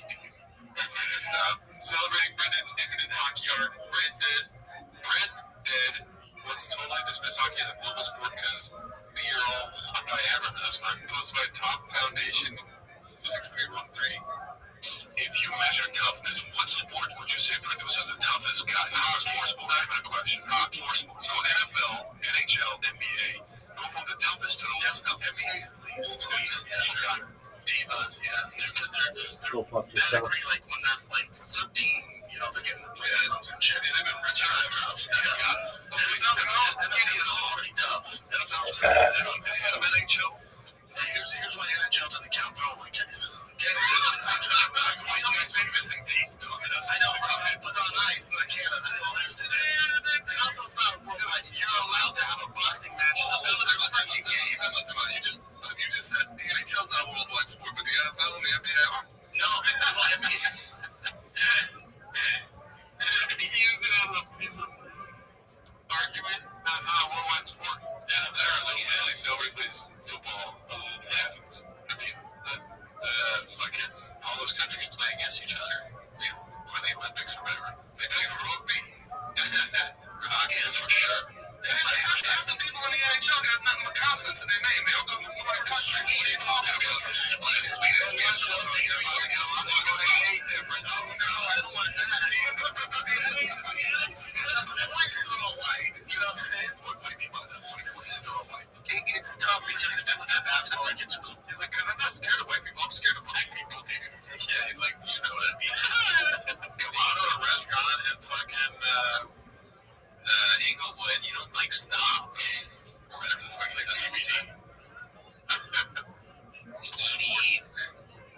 Celebrating Brendan's imminent hockey art. Brent dead. Once totally dismissed hockey as a global sport because you're all I ever this one. Posted by Top Foundation 6313. If you measure toughness, what sport would you say produces fuck I yourself. agree, like when they're like 13, you know, they're getting played items and shit. They've been rich and tough. NFL is already tough. NFL is NHL. Here's why NHL doesn't count. They're all white guys. Missing teeth. I know, but they're on ice, not Canada. That's all there's to do. And also, it's not worldwide. You're allowed to have a boxing match in the middle of the fucking game. You just said the NHL's not a worldwide sport, but the NFL and the NBA are. No, well, I mean, he used it as a piece of argument. That's not a worldwide sport. Yeah, there, like nobody plays football. I mean, the fucking all those countries play against each other. You know, or the Olympics or whatever. They play rugby. Hockey is for sure. Half the people in the NHL got nothing but consonants in their name. They all come from North countries. What are you talking about? Swedish. They hate them. I don't want that. You know what I'm saying? What do you mean by that? What do you say they're all white? It's tough because if you look at basketball, like it's cool. He's like, because I'm not scared of white people. I'm scared of black people, dude. Yeah, he's like, you know what I mean? Come on, to a restaurant and fucking Inglewood, you don't like stop or whatever the fuck it's like PBT.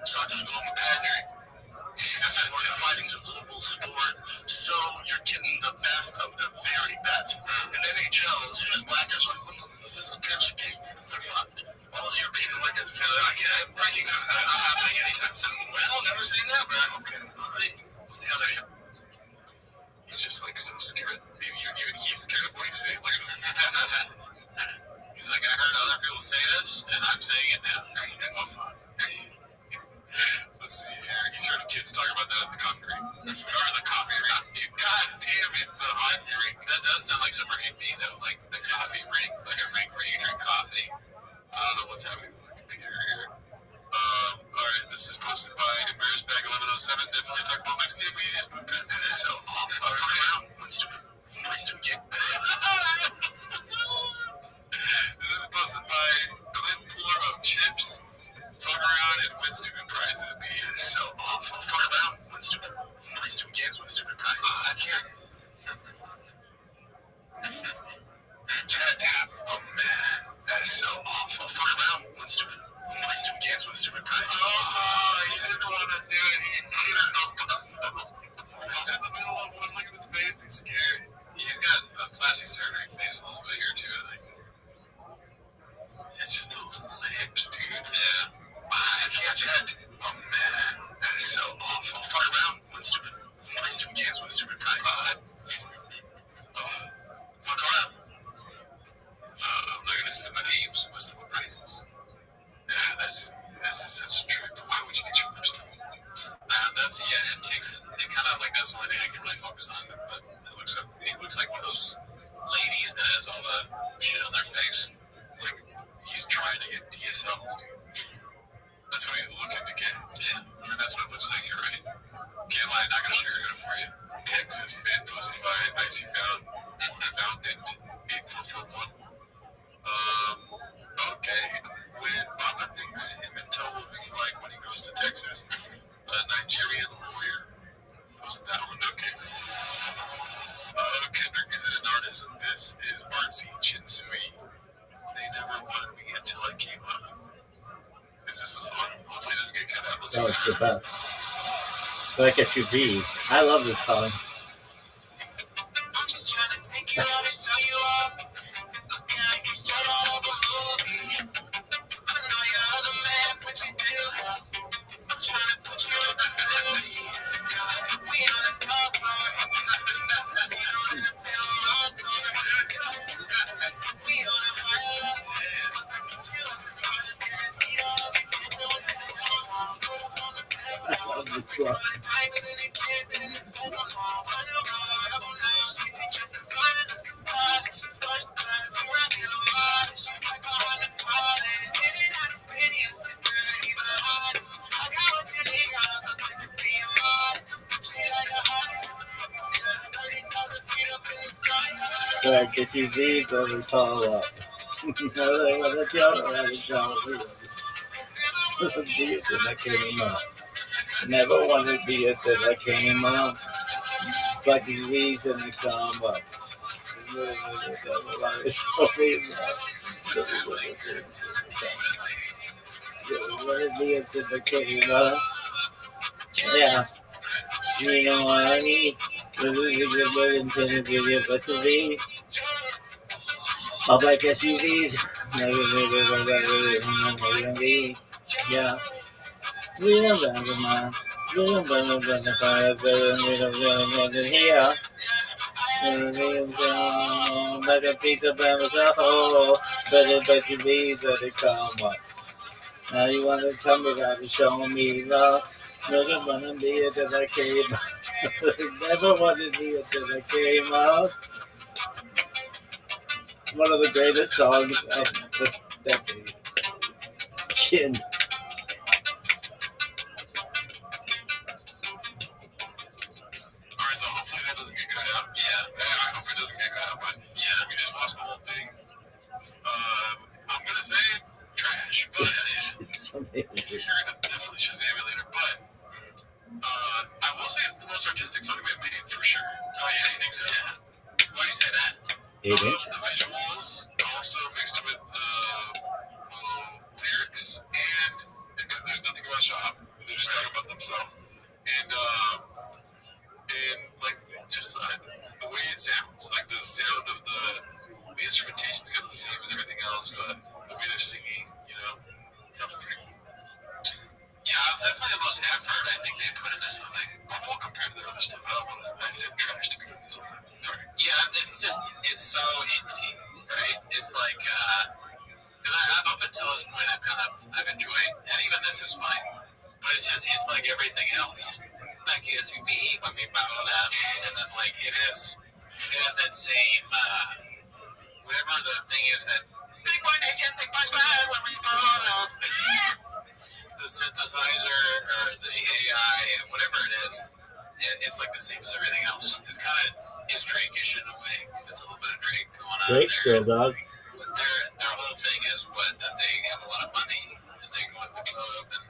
Soccer's a global pageant. That's why fighting's a global sport. So you're getting the best of the very best. In NHL, as soon as black guys are like, what the is this a pair of skates? They're fucked. All the European white guys feel like, yeah, breaking up is not happening anytime soon. Well, never say never. Okay, we'll see how they. He's just like so scared. Maybe even he's scared of what he's saying. Like, he's like, I heard other people say this, and I'm saying it now. Well, fuck. Let's see here. He's heard kids talk about that at the coffee rink. Or the coffee rink. God damn it, the coffee rink. That does sound like some Airbnb though, like the coffee rink, like a rink where you drink coffee. I don't know what's happening with the computer here. Alright, this is posted by Embarrassed Bag 1107. Definitely talk about Mexican comedians, but that is so awful. This is posted by Clint Puller of Chips. Fuck around and win stupid prizes. Be so awful. Fuck around, win stupid. Play stupid games with stupid prizes. I can't. Tat tap. Oh man, that's so awful. Fuck around, win stupid. Play stupid games with stupid prizes. Oh, you didn't want to do it. He cheated on himself. In the middle of one, look at his face. He's scared. He's got a plastic surgery face a little bit here too, I think. It's just those lips, dude. Yeah. I can't chat. Oh man, that's so awful. Fuck around, win stupid. Play stupid games with stupid prizes. Fuck around. I'm not gonna say my names with stupid prizes. Yeah, that's such a trip. Why would you get your lips done? It takes. It kind of like that's the only thing I can really focus on. But it looks like one of those ladies that has all the shit on their face. It's like he's trying to get DSL. That's what he's looking to get. Yeah, I mean, that's what it looks like. You're right. Can't lie, not gonna sugarcoat it for you. Texas fan posted by Icy Foundant 8441. Okay. When Papa thinks him and Toe will be like when he goes to Texas, a Nigerian lawyer posted that one. Okay. Kendrick isn't an artist. This is artsy Chinsui. They never wanted me until I came up. Is this a song? Hopefully it doesn't get cut out. Oh, it's the best. Like SUV. I love this song. I'm just trying to take you out and show you off. Okay, I get straight out of a movie. I know your other man, but you do help. I'm trying to put you as a beauty. We on the top floor. Cause you know that I say I'm lost on it. We on a higher level. Once I get you up, I'm just guaranteed all of it. So it's just all put up on the table. I love this song. Like SUVs over tall up. Never wanted to be a said I came up. Like these weeds and they come up. Yeah. You know what I need. All black SUVs. Yeah. We don't remember mine. We don't remember the fire, here. Like a piece of bamboo, but you leave, but it come up. Now you want to come around and show me love. Never wanna be it that I came up. Never wanted to be it that I came up. One of the greatest songs of the decade. Chin. Alright, so hopefully that doesn't get cut out. Yeah, I hope it doesn't get cut out, but yeah, we just watched the whole thing. I'm gonna say trash, but It's amazing. you're gonna definitely Shazam it later, but I will say it's the most artistic song we've made for sure. Oh yeah, you think so? Yeah. Why do you say that? 8 inch. The visuals also mixed with the lyrics, and because there's nothing about shop, they're just talking about themselves, and like just the way it sounds, like the sound of the instrumentation is kind of the same as everything else, but the way they're singing, sounds pretty cool. Yeah, definitely the most effort I think they put into something cool compared to their other stuff. I said trash to begin with this whole thing. Sorry. Yeah, it's so empty, right? It's like, because up until this point I've enjoyed, and even this is fine, but it's like everything else. Like SUV, when we bottled up, and then like it has that same, whatever the thing is that, big one nation, big boys bad when we bottled up. The synthesizer or the AI, whatever it is, it's like the same as everything else. It's kind of Drake-ish in a way. There's a little bit of Drake going on. Drake, Stray Dog. Their whole thing is that they have a lot of money and they go to the club and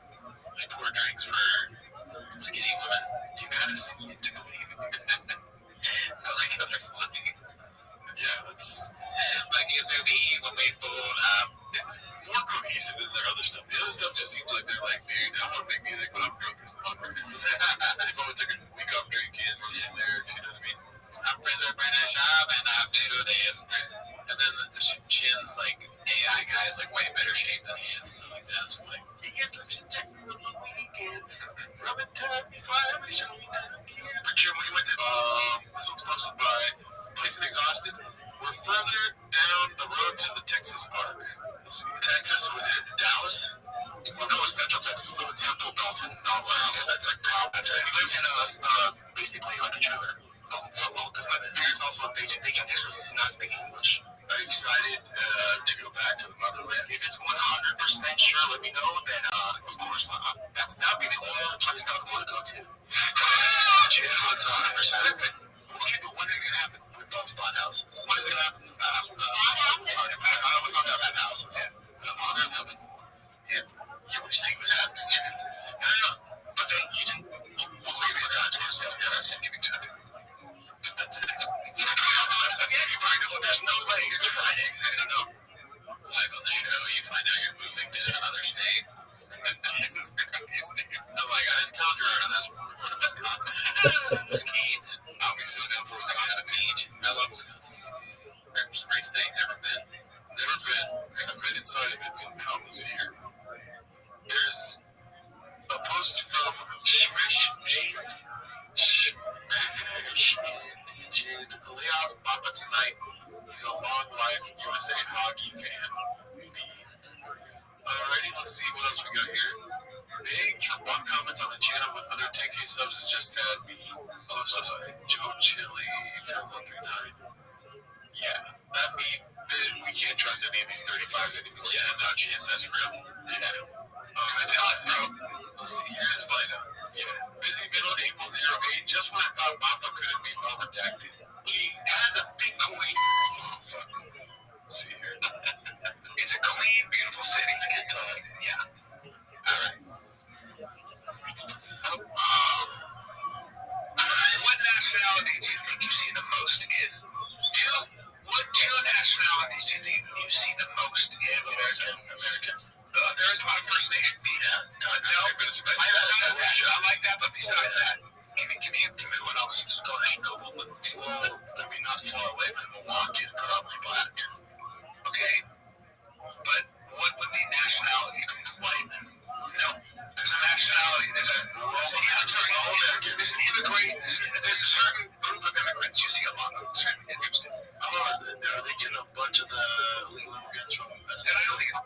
they pour drinks for skinny women. You gotta see it to believe it. I like how they're funny. Yeah, that's like SUV when we pulled up. It's more cohesive than their other stuff. The other stuff just seems like they're like, dude, I want to make music, but I'm drunk as fuck right now. They probably took a week off drinking, wrote some lyrics, you know what I mean? I'm British, and I do this. And then the Chin's like AI guy is like way better shape than he is. And like that's funny. He gets looks in general on the weekend. Rubbing time before I ever show you that again. But Jim, we went to this one's posted by Place and Exhausted. We're further down the road to the Texas arc. Let's see. Texas, was it Dallas? Well, no, it's Central Texas, so it's Temple, Dalton. Oh, wow. Yeah, that's like, that's right. We lived in basically like a trailer. So long, because my parents also engaged in Beijing, Texas, not speaking English. Are you excited to go back to the motherland? If it's 100% sure, let me know. Then, of course, that would be the only other place I would want to go to. Yeah, 100%. Okay, but when is it going to happen? With both fun houses. When is it going to happen? I was on that houses. Yeah. On that heaven. Yeah. You wish thing was happening. Yeah. But then you didn't. We'll leave it to yourself. Yeah, I didn't even tell you. That's the next one. There's no way. It's Friday. I don't know. Live on the show, you find out you're moving to another state. Jesus Christ, dude. I'm like, I didn't tell Jordan this one. We're going to Wisconsin. Wisconsin. I'll be so down for Wisconsin. Beach. I love Wisconsin. Great state. Never been. Never been inside of it somehow this year. There's a post from Shmish Gene. Leon Papa tonight. He's a long life USA hockey fan. Alrighty, let's see what else we got here. Big one comments on the channel with other 10K subs just said so sorry. Joe Chili 139. Yeah, we can't trust any of these 35s anymore. Yeah, no chance that's real. Yeah. I tell it, bro. Let's see here. It's funny though. Yeah. Busy middle 8108. Just when I thought Papa couldn't be more redacted. He has a big coin. Oh, fuck. Let's see here. It's a clean, beautiful city to get to. Yeah. Alright. think you see the most in? What two nationalities do you think you see the most in? American. There is a lot of First Nation people. I like that, but besides that, give me what else? Scottish noblemen. Well, I mean, not far away, but Milwaukee, probably black. Okay, but what would the nationality be? White. No, there's a nationality. There's an immigrant. There's a certain group of immigrants you see a lot of. It's interesting. Are they getting a bunch of the illegal immigrants from Venezuela? I don't think.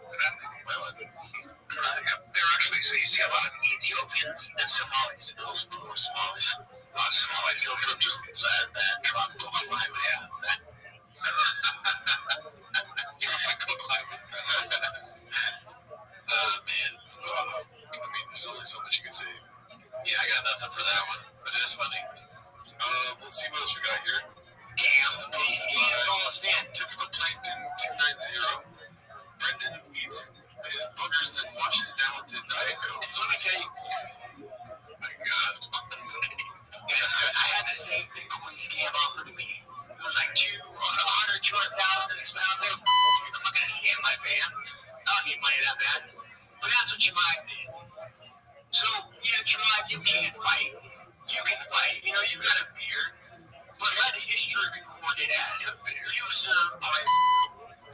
Well, they're actually. So you see a lot of Ethiopians and Somalis. Those poor Somalis. A lot of Somalis go from just that tropical climate. Yeah. Tropical climate. Man. I mean, there's only so much you can say. Yeah, I got nothing for that one, but it is funny. Let's see what else we got here. Typical Plankton 290. Brendan eats his boogers and washes it down with the Diet Coke. Let me tell you. Oh my God. I had the same Bitcoin scam offered to me. It was like 100,000 expensive. I'm not going to scam my fans. I don't need money that bad. But that's what your mind did. So, yeah, Tribe, you can't fight. You can fight. You know, you got a beard. But let history record it as you served our.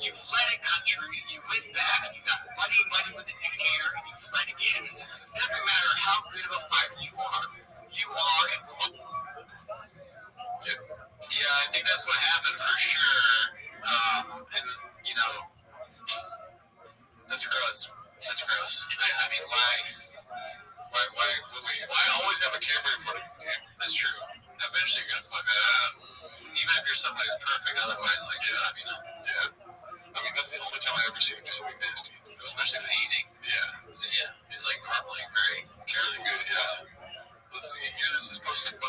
You fled a country, you went back, and you got buddy with the dictator, and you fled again. Doesn't matter how good of a fighter you are and will. Yeah, I think that's what happened for sure. And, you know, that's gross. That's gross. I mean, why always have a camera in front of you? That's true. Eventually you're gonna fuck it up. Even if you're somebody who's perfect, otherwise, like, shut up, you know? Yeah. I mean, that's the only time I ever see him do something nasty. Especially with eating. Yeah. Yeah. He's like normally very careful. Good, yeah. Let's see here. This is posted by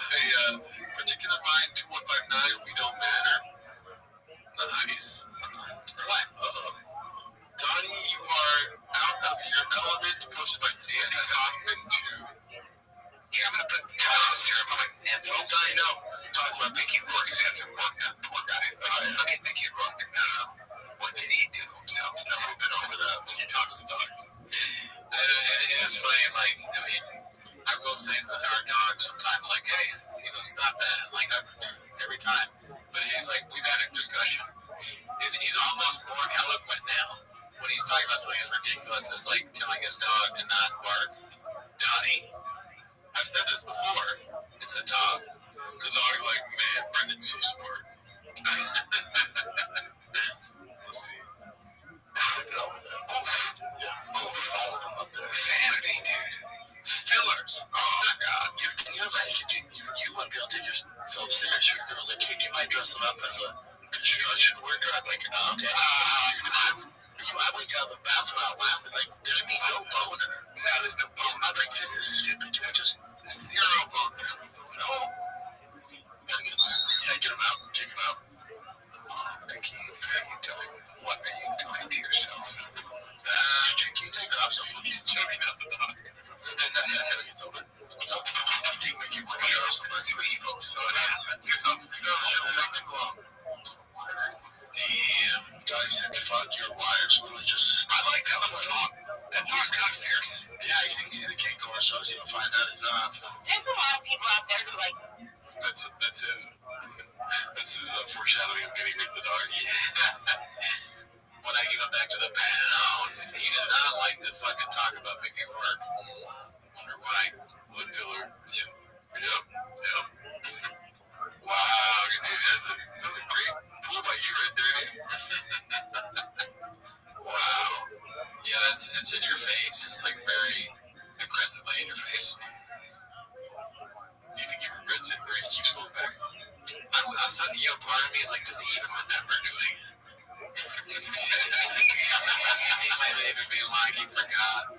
Particular Mind 2159. We don't matter. Nice. What? Donnie, you are out of your element. Posted by Danny Hoffman 2. Yeah, I'm gonna put serum on my nipples. I know. Talk about Mickey Rourke. He's had some work done. Poor guy. Look at Mickey Rourke. I don't know. What did he do to himself? Never been over that when he talks to dogs. It's funny. Like, I mean, I will say that our dogs sometimes like, hey, you know, stop that. And like every time. But he's like, we've had a discussion. He's almost more eloquent now when he's talking about something as ridiculous as like telling his dog to not bark. Donnie. I've said this before. It's a dog. The dog's like, man, Brendan's so smart. Let's see. Put it over there. All of them up there. Vanity, dude. Fillers. Oh, my God. Can you imagine? You wouldn't be able to take yourself serious. There was like, hey, you might dress them up as a construction worker. I'm like, okay. I wake out of the bathroom out laughing. Like, there's me no boner. That is no bone. I'm like, this is stupid. Just zero bone. No. Gotta get him out. Yeah, get him out. Take him out. Mickey, what are you doing? What are you doing to yourself? Can you take it off so he's choking up the dog? What's up? I think Mickey will be off. Let's do his post. So it happens. Damn. Guys said, fuck your wives. Literally just. I like that little dog. That dog's kind of fierce. Yeah, he thinks he's a king core, so he's gonna find out his There's a lot of people out there who like. That's his foreshadowing of getting rid of the dog. Yeah. When I get him back to the pound, he did not like to fucking talk about Mickey Rourke. Wonder why. Wood filler. Yep. Wow, dude, that's a great pull by you right there, dude. Wow. Yeah, it's in your face. It's like very aggressively in your face. Do you think he regrets it or he keeps going back? I said, part of me is like, does he even remember doing it? He might even be like, he forgot.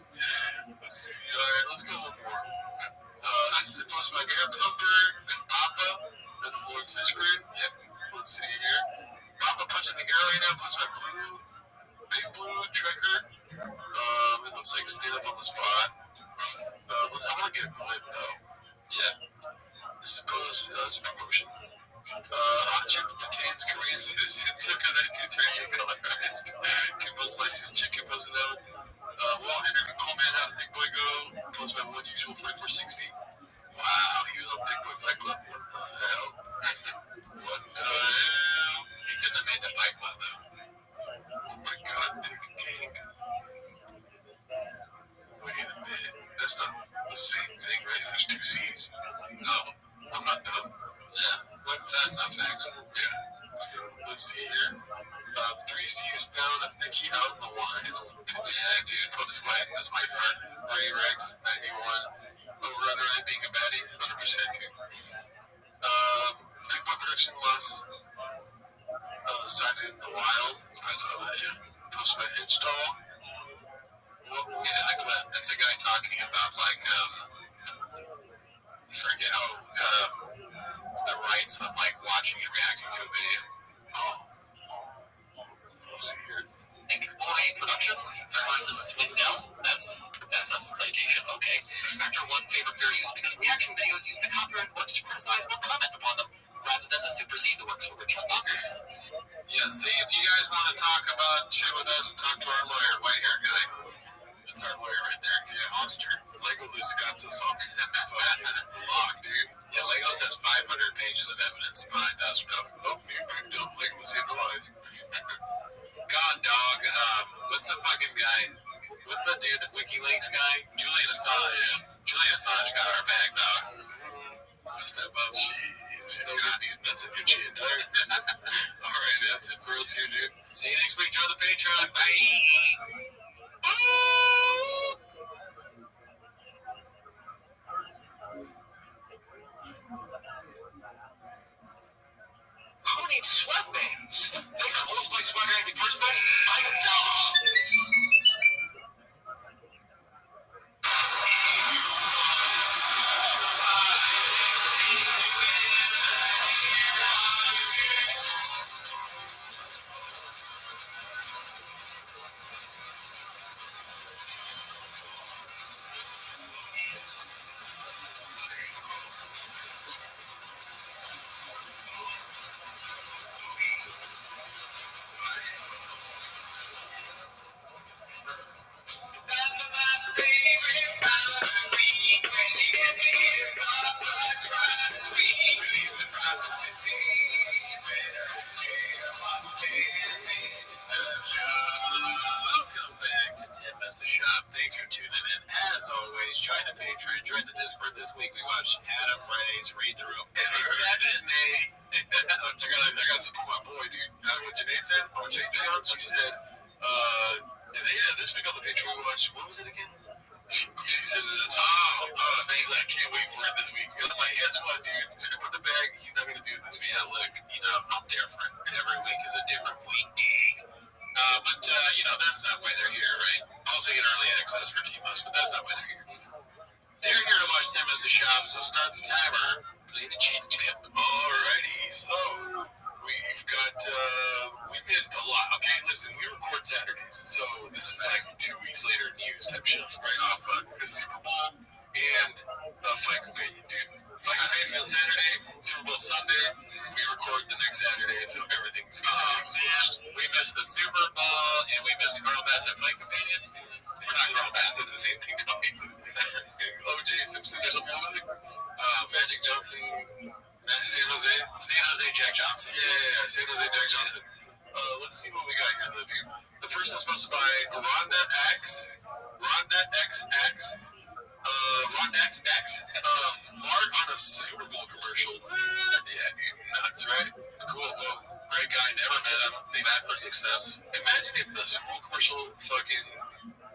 Let's see. Alright, let's go one more. This is posted by Air Pumper and Papa. That's Lawrence Fishburne. Yep. Let's see here. Papa punching the girl right now. Posted by Blue. Big Blue Trekker. It looks like stayed up on the spot. I want to get a clip though. Yeah. This is that's a promotion. Let's see here. 3C's found a thickie out in the wild. Yeah, dude. This might hurt. Ray Rex, 91. Over under being a baddie, 100%. Big boy production was sighted in the wild. I saw that, yeah. Posted by Hinge Doll. Well, it is a clip. It's a guy talking about, like, forget the rights of, like, watching and reacting to a video. Let's see here. Big Boy Productions versus Swindell. That's a citation, okay. Factor 1 favor fair use because reaction videos use the copyright works to criticize or comment upon them rather than to supersede the work's original authors. Yeah, see, if you guys want to talk about shit with us, talk to our lawyer, white hair guy. That's our lawyer right there. He's a monster. Lego Loose got us on lock, dude. Yeah, Legos has 500 pages of evidence behind us. Oh, you picked up Legos in lives. God, dog. What's the fucking guy? What's the dude, the WikiLeaks guy? Julian Assange. Julian Assange got our bag, dog. Step up. Jeez. God, these nuts are good shit, dog. Alright, that's it for us here, dude. See you next week. Join the Patreon. Bye. Who needs sweatbands? Thanks for most of my swagger acting first place. I don't. Welcome back to 10 Mess Shop. Thanks for tuning in. As always, join the Patreon, join the Discord. This week we watched Adam Ray's Read the Room. I gotta support my boy, dude. What Janae said? She said, today, this week on the Patreon we watched, what was it again? She said it's amazing. I can't wait for it this week. And I'm like, guess what, dude? He's coming in the bag. He's not gonna do it this week. Yeah, look, I'm different. Every week is a different week. But that's not why they're here, right? Also get early access for T-Bus, but that's not why they're here. They're here to watch them as a shop, so start the timer. Play the chin clip. Alrighty, so we've got, we missed a lot. Okay, listen, we record Saturdays, so this is like 2 weeks later news type shit, right off the Super Bowl and Fight Companion, dude. Fight Companion on Saturday, Super Bowl Sunday, we record the next Saturday, so everything's man. We missed the Super Bowl, and we missed Carl Bassett Fight Companion. We're not Carl Bassett, the same thing twice. O.J. Simpson, there's a woman, Magic Johnson, San Jose Jack Johnson. Yeah, San Jose Jack Johnson. Let's see what we got here, though, dude. The first is sponsored by Rhonda XX, Rhonda XX, Mark on a Super Bowl commercial. Yeah, dude, nuts, right? Cool, well, great guy, never met him. They met for success. Imagine if the Super Bowl commercial fucking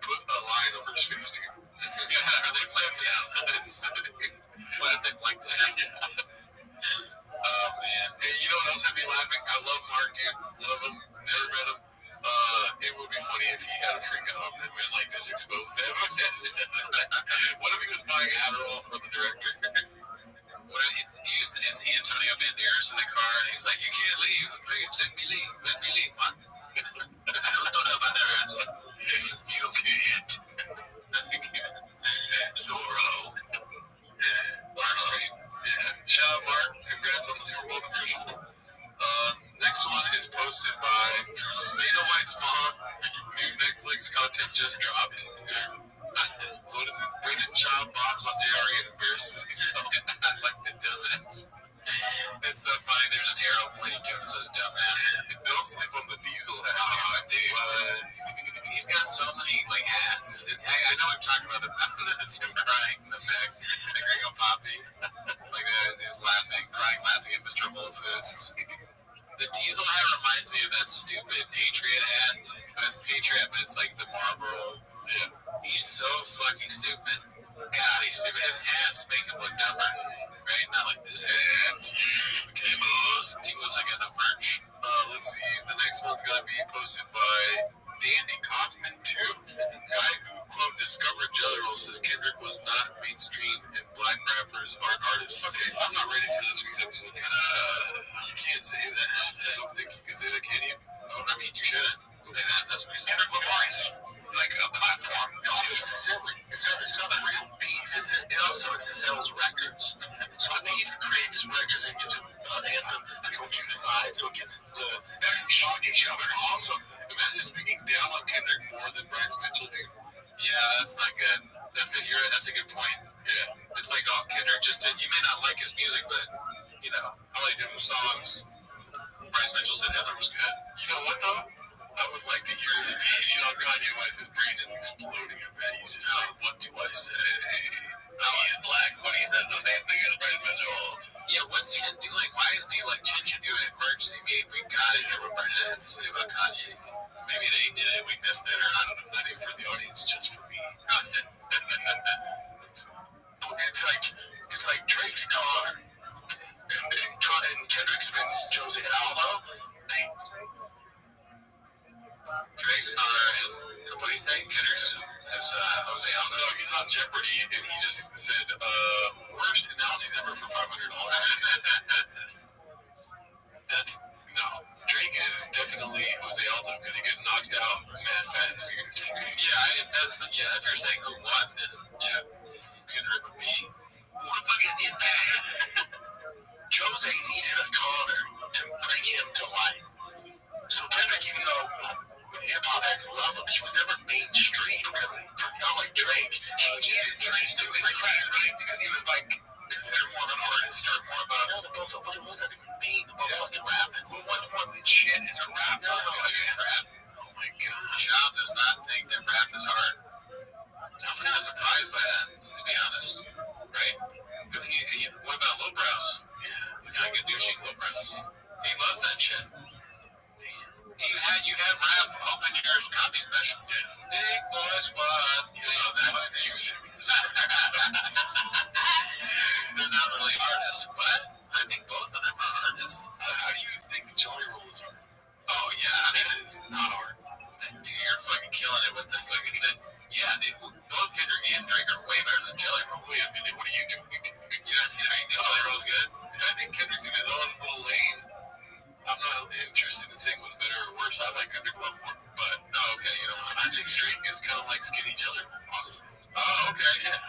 put a line over his face, dude. Yeah, they played it out. What if they played that? Oh, man. Hey, you know what else had me laughing? I love Mark, dude. Love him. Never met him. It would be funny if he had a freak out and went like this, exposed them. What if he was buying Adderall from the director? What if it's Antonio Banderas in the car and he's like, you can't leave. Please, let me leave. Let me leave, man. Antonio Banderas. You can't. Zorro. Mark's great. Yeah. Shout out, Mark. Congrats on the Super Bowl commercial. Next one is posted by Dana White's mom. New Netflix content just dropped. What is it? Brendan Child bombs on JRE and embarrasses himself. I like the dumbass. It's so funny. There's an arrow pointing to him that says dumbass. Don't sleep on the diesel hat. Oh, dude. He's got so many, like, hats. I know we've talked about it. It's him crying in the back. Figuring out Poppy. Like, he's laughing, crying, laughing at Mr. Wolfus. say that. I don't think you can say that, can you? Oh, I mean, you shouldn't say that. That's what he said. Kendrick Lamar is like a platform. No, it's silly. It's not a real beef. It also sells records. So a beef creates records and gives them an anthem. They don't choose sides, so it gets that's shock each other. Also, imagine speaking down on Kendrick more than Bryce Mitchell, dude. Yeah, that's not good. That's a good point. Yeah, it's like, oh, Kendrick just did. You may not like his music, but you know, I like him songs. Bryce Mitchell said Heather was good. You know what though? I would like to hear the video on Kanye West. His brain is exploding. I bet he's just like, what do I say? He's black, but he says the same thing as Bryce Mitchell. Yeah, what's Chin doing? Why isn't he like Chin doing an emergency meeting? We got it. What Brendan has to say about Kanye. Maybe they did it. We missed it, or I don't know. Not even for the audience, just for me. It's like Drake's car and Kendrick's been Jose Aldo. Drake's Connor and what do you say? Kendrick's is Jose Aldo. No, he's on Jeopardy, and he just said worst analogies ever for $500. That's no. Drake is definitely Jose Aldo because he get knocked out mad fast. If you're saying who won, then yeah, Kendrick would be. Who the fuck is this guy? Jose needed a Connor to bring him to life. So Kendrick, even though hip-hop acts love him, he was never mainstream, really. Not like Drake. He was introduced to his credit, right? Because he was like considered more of an artist or more of a. No, the both. What does that even mean? The both fucking rapping. Who wants more than shit is a rap? No, it's rap. Oh my god. Sean does not think that rap is hard. I'm kind of surprised by that, to be honest. Right? Because what about lowbrows? Yeah, he's got good douching lowbrows. He loves that shit. You had rap open your comedy special. Yeah. Big boy squad. You know, that's music. They're not really artists. What? I think both of them are artists. How do you think Jelly Roll is art? Oh, yeah. I mean, it is not art. Dude, you're fucking killing it with the fucking thing. Yeah, both Kendrick and Drake are way better than Jelly Roll. I mean, what are you doing? Jelly Roll's good. I think Kendrick's in his own little lane. I'm not interested in saying what's better or worse. I like Kendrick Lamar more, but okay, you know, I think Drake is kind of like Skinny Jelly, honestly. Oh, okay, yeah.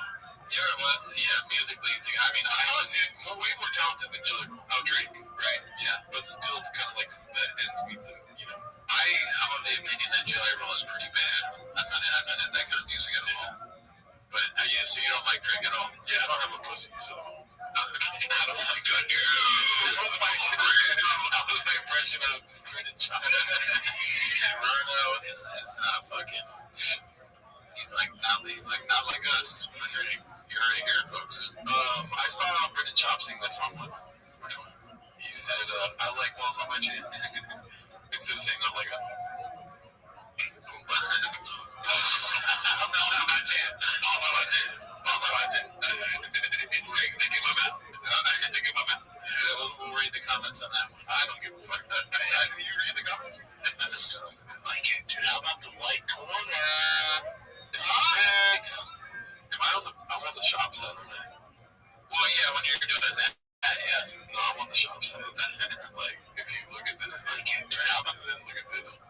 Yeah, it was. Yeah, musically, I mean, I honestly way more talented than Jelly. Oh, Drake, right? Yeah, but still kind of like that ends meet the, you know. I'm of the opinion that Jelly Roll is pretty bad. I'm not into that kind of music at all. But yeah, so you don't like Drake at all? Yeah, I don't have a pussy, so. Okay, I don't like that dude. That was my impression of Brendan Child. Bruno is fucking. He's not like us. Drake. You heard it here, folks. I saw Brendan Chop sing that song once. Which one? He said, I like balls on my chin. Instead of saying not like us. It's stick in my mouth. Stick in my mouth. We'll read the comments on that one. I don't give a fuck. You read the comments? Like it, dude. How about the white corner? 6. I'm on the shop side of that. Well, yeah, when you're doing that, yeah. No, I'm on the shop side. Like, if you look at this, like, then look at this.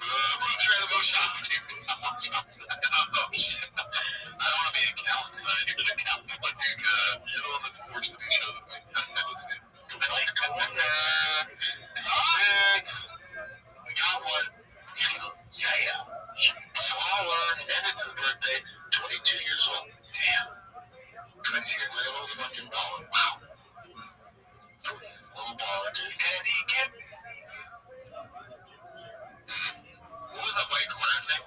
Who's trying to go shopping? Oh, shit. I don't want to be a accountant side. You're an accountant. But, dude, you're the one that's forced to do shows with me. Let's see. Like, corner. 6. We got one. Yeah. Flower. And it's his birthday. 22 years old. Damn. Crazy little fucking baller. Wow. Little baller, dude. And he can. What was that white corner thing?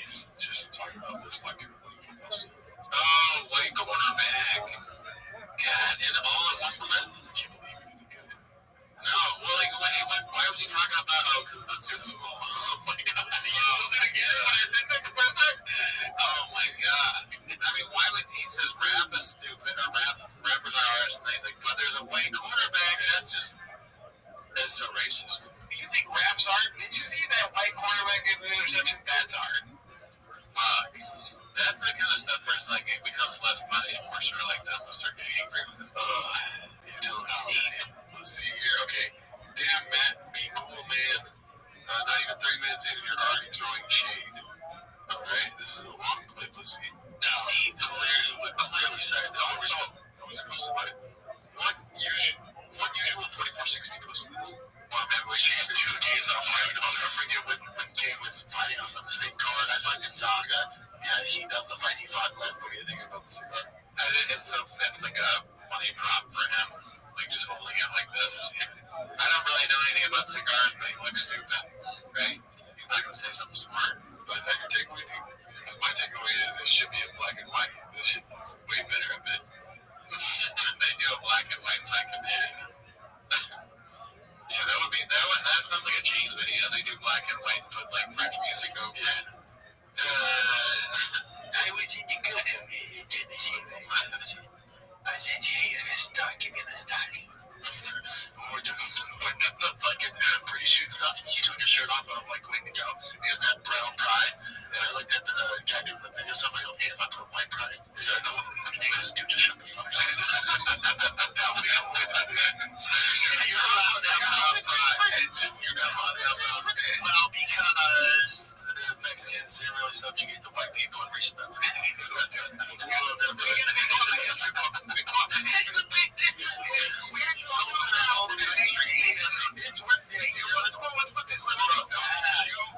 He's just talking about this white people playing football. Oh, white cornerback. God, and all in one clip? I can't believe he didn't get it. No, well, like, why was he talking about, because of the Super Bowl? Oh, my God. He still didn't get it when I said that birthday? Oh, my God. I mean, why would he says rap is stupid, or rappers are artists, and he's like, but there's a white quarterback, that's so racist. You think rap's art? Did you see that white quarterback give an interception? That's art. Fuck. That's the kind of stuff where it's like, it becomes less funny and more sort of like them will start getting angry with it. Let's see here. Okay. about cigars, but he looks stupid, right? He's not gonna say something smart. But is that your takeaway, dude? Because my takeaway is it should be in black and white. This shit is way better a bit. They do a black and white fight companion. Yeah, that would be that one. That sounds like a James video. They do black and white, put like French music over it. I was in the good of me, didn't see me. I said, hey, give me the stocking. When the fucking priest shoots stuff, he took his shirt off, and I'm like, way to go. He has that brown pride. And I looked at the guy doing the video, so I'm like, okay, if I put white pride, is that no? He goes, dude, just shut the fuck up. That would be the only time you're allowed to have pride. You're not allowed to have pride. Well, because the Mexicans didn't really subjugate the white people in recent memory. So it's a little different. It's a big difference. Let's put this one on.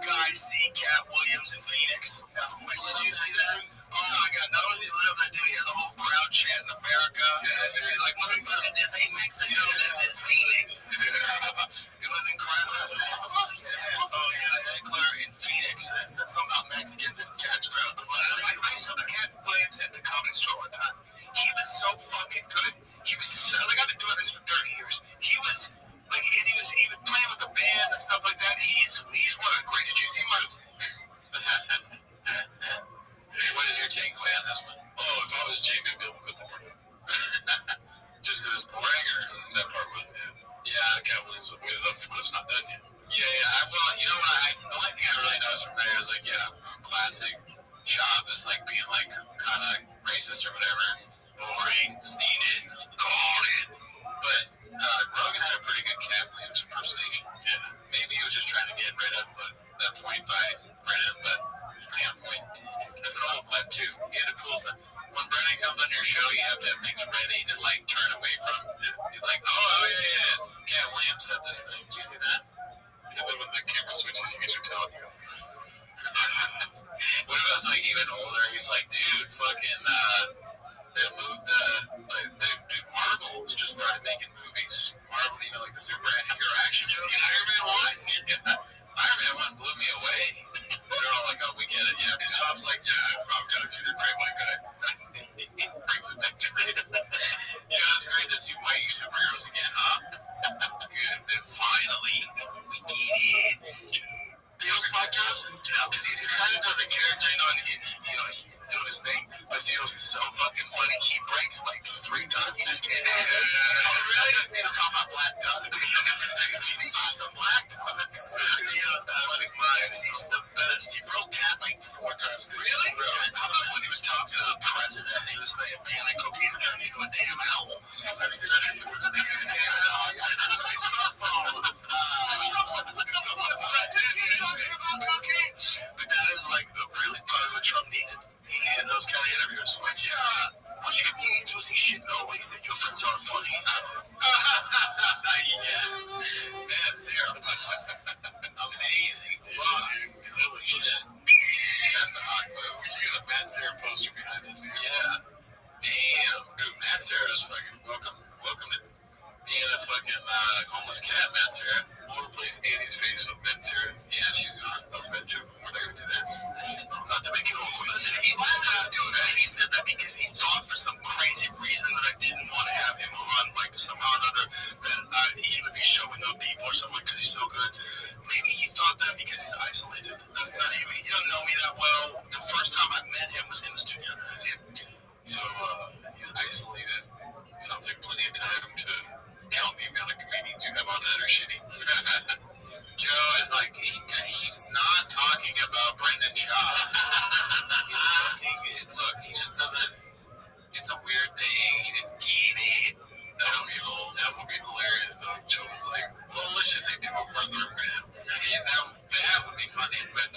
You guys see Cat Williams in Phoenix? Did you see that? Oh my God! Not only did he live there, dude, he had the whole crowd chanting America. He's like, motherfucker, this ain't Mexico, this is Phoenix. It was incredible. Oh yeah, heckler in Phoenix. Somehow Mexicans and cats around the world. I saw the Cat Williams at the Comedy Store one time. He was so fucking good. He was so, like, I've been doing this for 30 years. He was like, and he was even playing with the band and stuff like that. He's one of the great. Did you see my? What is your takeaway on this one? Oh, if I was Jamie, I'd be able to put the word in. Just because it's boring, or that part was. Yeah, Cat Williams. The clip's not done yet. Yeah. Well, you know what? The only thing I really noticed from there is like, classic job is like being like kind of racist or whatever. Boring, seen it, called it. But Rogan had a pretty good Cat Williams impersonation. Yeah. Maybe he was just trying to get rid of that point by Brennan, but it was pretty on point. That's an old clip too. He had a cool stuff. When Brennan comes on your show, you have to have things ready to like turn away from. You're like, oh yeah. Cat Williams said this thing. Did you see that? And then when the camera switches, you get your telling you. What if it was like even older? He's like, dude, fucking they moved dude, Marvel's just started making movies. Marvel, like the superhero action. You see Iron Man 1? Iron Man 1 blew me away. They're all like, oh, we get it. Yeah, his shop's like, yeah, Rob got a great white guy. He brings it back to it. Yeah, it's great to see white superheroes again, huh? Good. Then finally, we get it. Theo's podcast, because he kind of does a character, he's doing his thing, but Theo's so fucking funny, he breaks like 3 times. He just can't. Really? Theo's talking about Black Dog. He's a Black Dog. Theo's funny mind. He's the best. He broke Cat like 4 times. Really? How about when he was talking to the president, he was saying, man, I cocaine would turn me into a damn owl. I've seen that in ports of the damn owl. But that is like the really part of what Trump needed. He needed those kind of interviews. Which comedians was he shitting always that your friends aren't funny? Yes. That's terrible. Amazing. Holy shit. That's a hot move. We should get a Matt Sarah poster behind us. Yeah. Damn. Dude, Matt Sarah's fucking welcome to being a fucking homeless cat, Matt Sarah. Or replace Annie's face with Matt Sarah. Yeah, she's gone. That was a bad joke. We're not going to do that. Not to make it awkward. Listen, he said that, dude, he said that because he thought for some crazy reason that I didn't want to have him on, like somehow or another, that he would be showing up people or something because he's so good. Maybe he thought that because he's isolated. He doesn't know me that well. The first time I met him was in the studio. So, he's isolated. Sounds like plenty of time to count the amount of comedians you have on that are shitty. Joe is like, he's not talking about Brendan Shaw. Look, he just doesn't, it's a weird thing, he didn't get it. That would be hilarious though. Joe was like, well, let's just say to a brother, man. That would be funny, but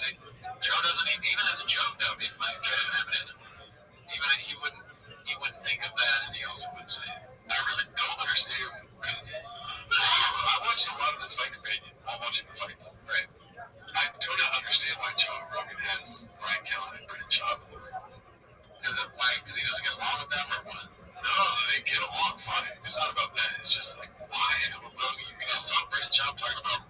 Joe doesn't even as a joke, that would be funny. Joe didn't have it in him. He wouldn't think of that, and he also wouldn't say it. I really don't understand, because I watched a lot of this fight opinion while watching the fights, right? I do not understand why Joe Rogan has Ryan Callen and Brendan Schaub. Because he doesn't get along with them, or what? No, they get along fine. It's not about that. It's just like, why? I don't know. You just saw Brendan Schaub talking about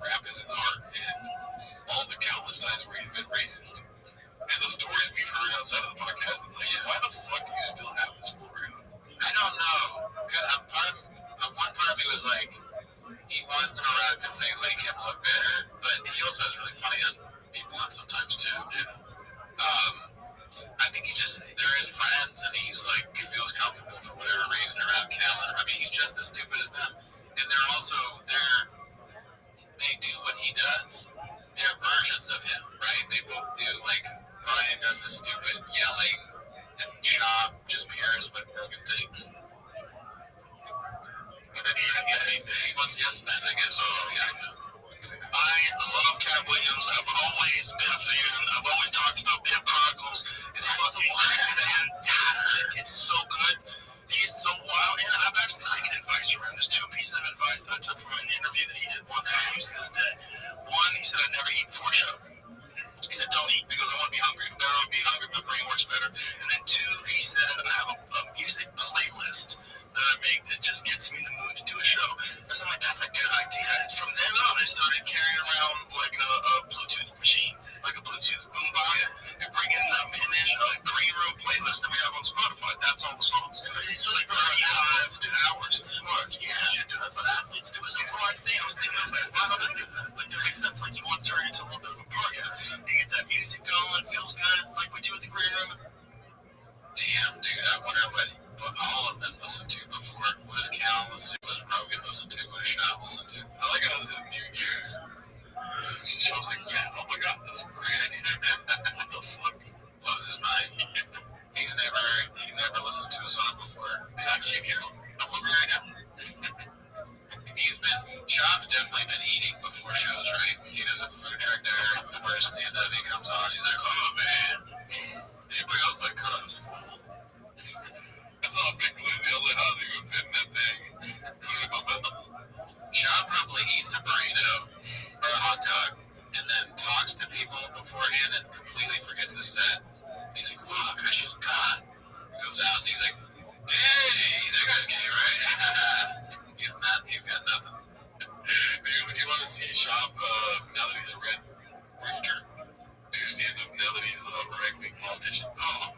because they make him look better. But he also has really funny on people on sometimes too. I think they're his friends, and he's like feels comfortable for whatever reason around Kellen. I mean, he's just as stupid as them, and they do what he does. They're versions of him, right? They both do, like, Brian does his stupid yelling, and Chop just parents with broken things. And then he wants yes men, I guess. Oh, yeah. I love Cat Williams. I've always been a fan. I've always talked about Pimp Chronicles. It's fucking fantastic. It's so good. He's so wild. And I've actually taken advice from him. There's two pieces of advice that I took from an interview that he did once and I use to this day. One, he said I'd never eat before show. He said, don't eat because I want to be hungry. If I don't be hungry, my brain works better. And then two, he said, I have a music playlist that I make that just gets me in the mood to do a show. I said, like, that's a good idea. And from then on, I started carrying around like a Bluetooth machine, like a Bluetooth boombox, and bringing them in a green room playlist that we have on Spotify. That's all the songs. It's like 35 hours. It's smart. Yeah, shit, dude. That's what athletes do. It's a smart thing. I was thinking, why don't I do that? Like, that makes sense. Like, you want to turn it into a little bit of a party. You get that music going, feels good, like we do at the green room. Damn, dude, I wonder what all of them listened to before. What does Cal listen to? What does Rogan listen to? What does Shop listen to? I like how this is new news. Shop's like, yeah, oh my god, this is great idea. What the fuck? Blows his mind. He never listened to a song before. I can't hear him. I'm hungry right now. Chop's definitely been eating before shows, right? He does a food truck there before his stand-up. He comes on, he's like, oh man. Anybody else like cut was full? I saw a big glizzy. I was like, how do they even fit in that thing? Chop probably eats a burrito or a hot dog and then talks to people beforehand and completely forgets his set. He's like, fuck, I just got. He goes out and he's like, hey, that guy's gay, right? He's not. He's got nothing. Dude, would you want to see Shop now that he's a red rifter do stand-up now that he's a right-wing politician? Oh,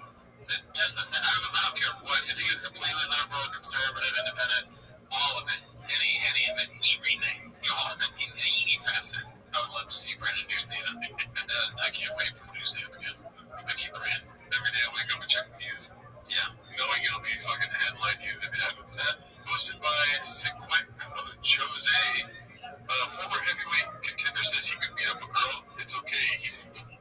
just the same. I don't care what. If he was completely liberal, conservative, independent, all of it, any of it, everything, all of it, any facet. I would love to see Brandon do stand-up. I can't wait for him to do stand-up again. I keep praying. Every day I wake up and check the news. Yeah. Knowing it'll be fucking headline news if it happens. That posted by Sequent Jose. Former heavyweight contender says he could beat up a girl. It's okay. He's a fan.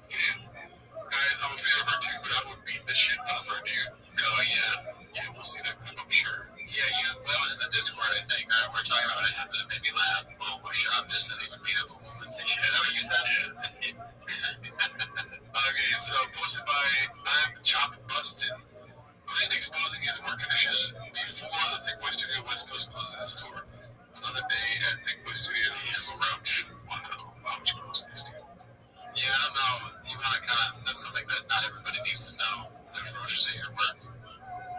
Guys, I'm a fan of her too, but I would beat the shit out of her, dude. Oh, yeah. Yeah, we'll see that clip, I'm sure. Yeah, that was in the Discord, I think. We're talking about what happened. It made me laugh. Oh, my shop just said he would beat up a woman. Yeah, that what you said? Okay, so posted by I'm Chop Bustin. Clint exposing his work conditions before the Thick Boy Studio West Coast closes the store. Another day at Thick Boy Studios. Roach. Wow, why would you post this news? Yeah, I don't know. You want to that's something that not everybody needs to know. There's roaches at your work.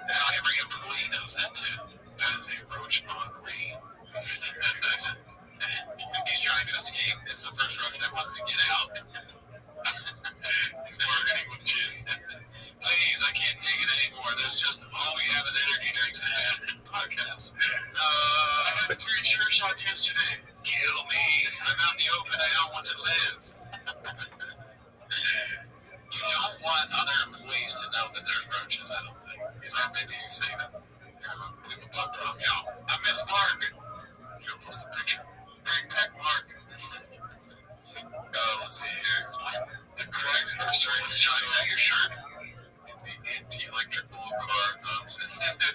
Now every employee knows that too. That is a roach on rain. He's trying to escape. It's the first roach that wants to get out. He's bargaining with Jim. Please, I can't take it anymore. There's just all we have is energy drinks and podcasts. I had 3 chair shots yesterday. Kill me. I'm out in the open. I don't want to live. You don't want other employees to know that there's roaches, I don't think. Is that maybe you say that? We have a blood problem. Yo, I miss Mark. You don't post a picture. Bring back Mark. Let's see here. The cracks are starting to shine. Is that your shirt? In the anti-electric car nonsense. Is that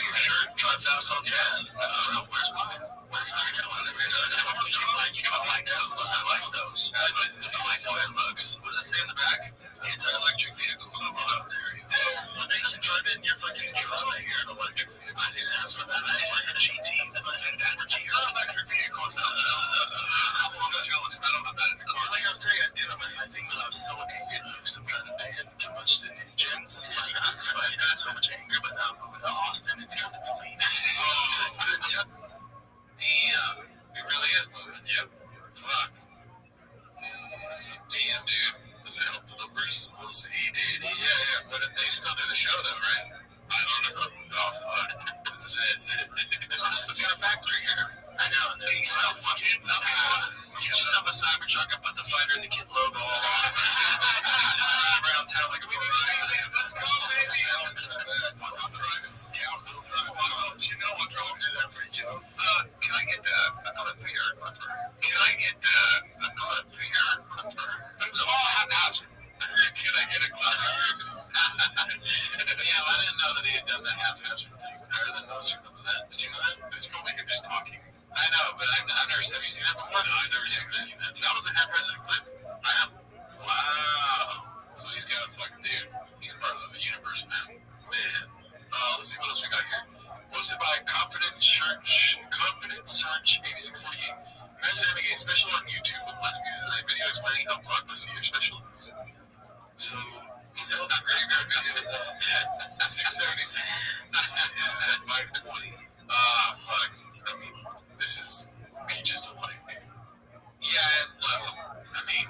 your shirt? Drive fast on gas. Where's mine? What are you doing? You drop Have you seen that before? No, I've never seen that. That was a half president clip. Wow. So he's got a fucking dude. He's part of the universe, man. Let's see what else we got here. Posted by Confident Search 8648. Imagine having a special on YouTube with less views than a video explaining how blockbuster your special is. So, graveyard video is 676. Is at 520. Fuck. I mean, this is peaches to light. Yeah, I mean,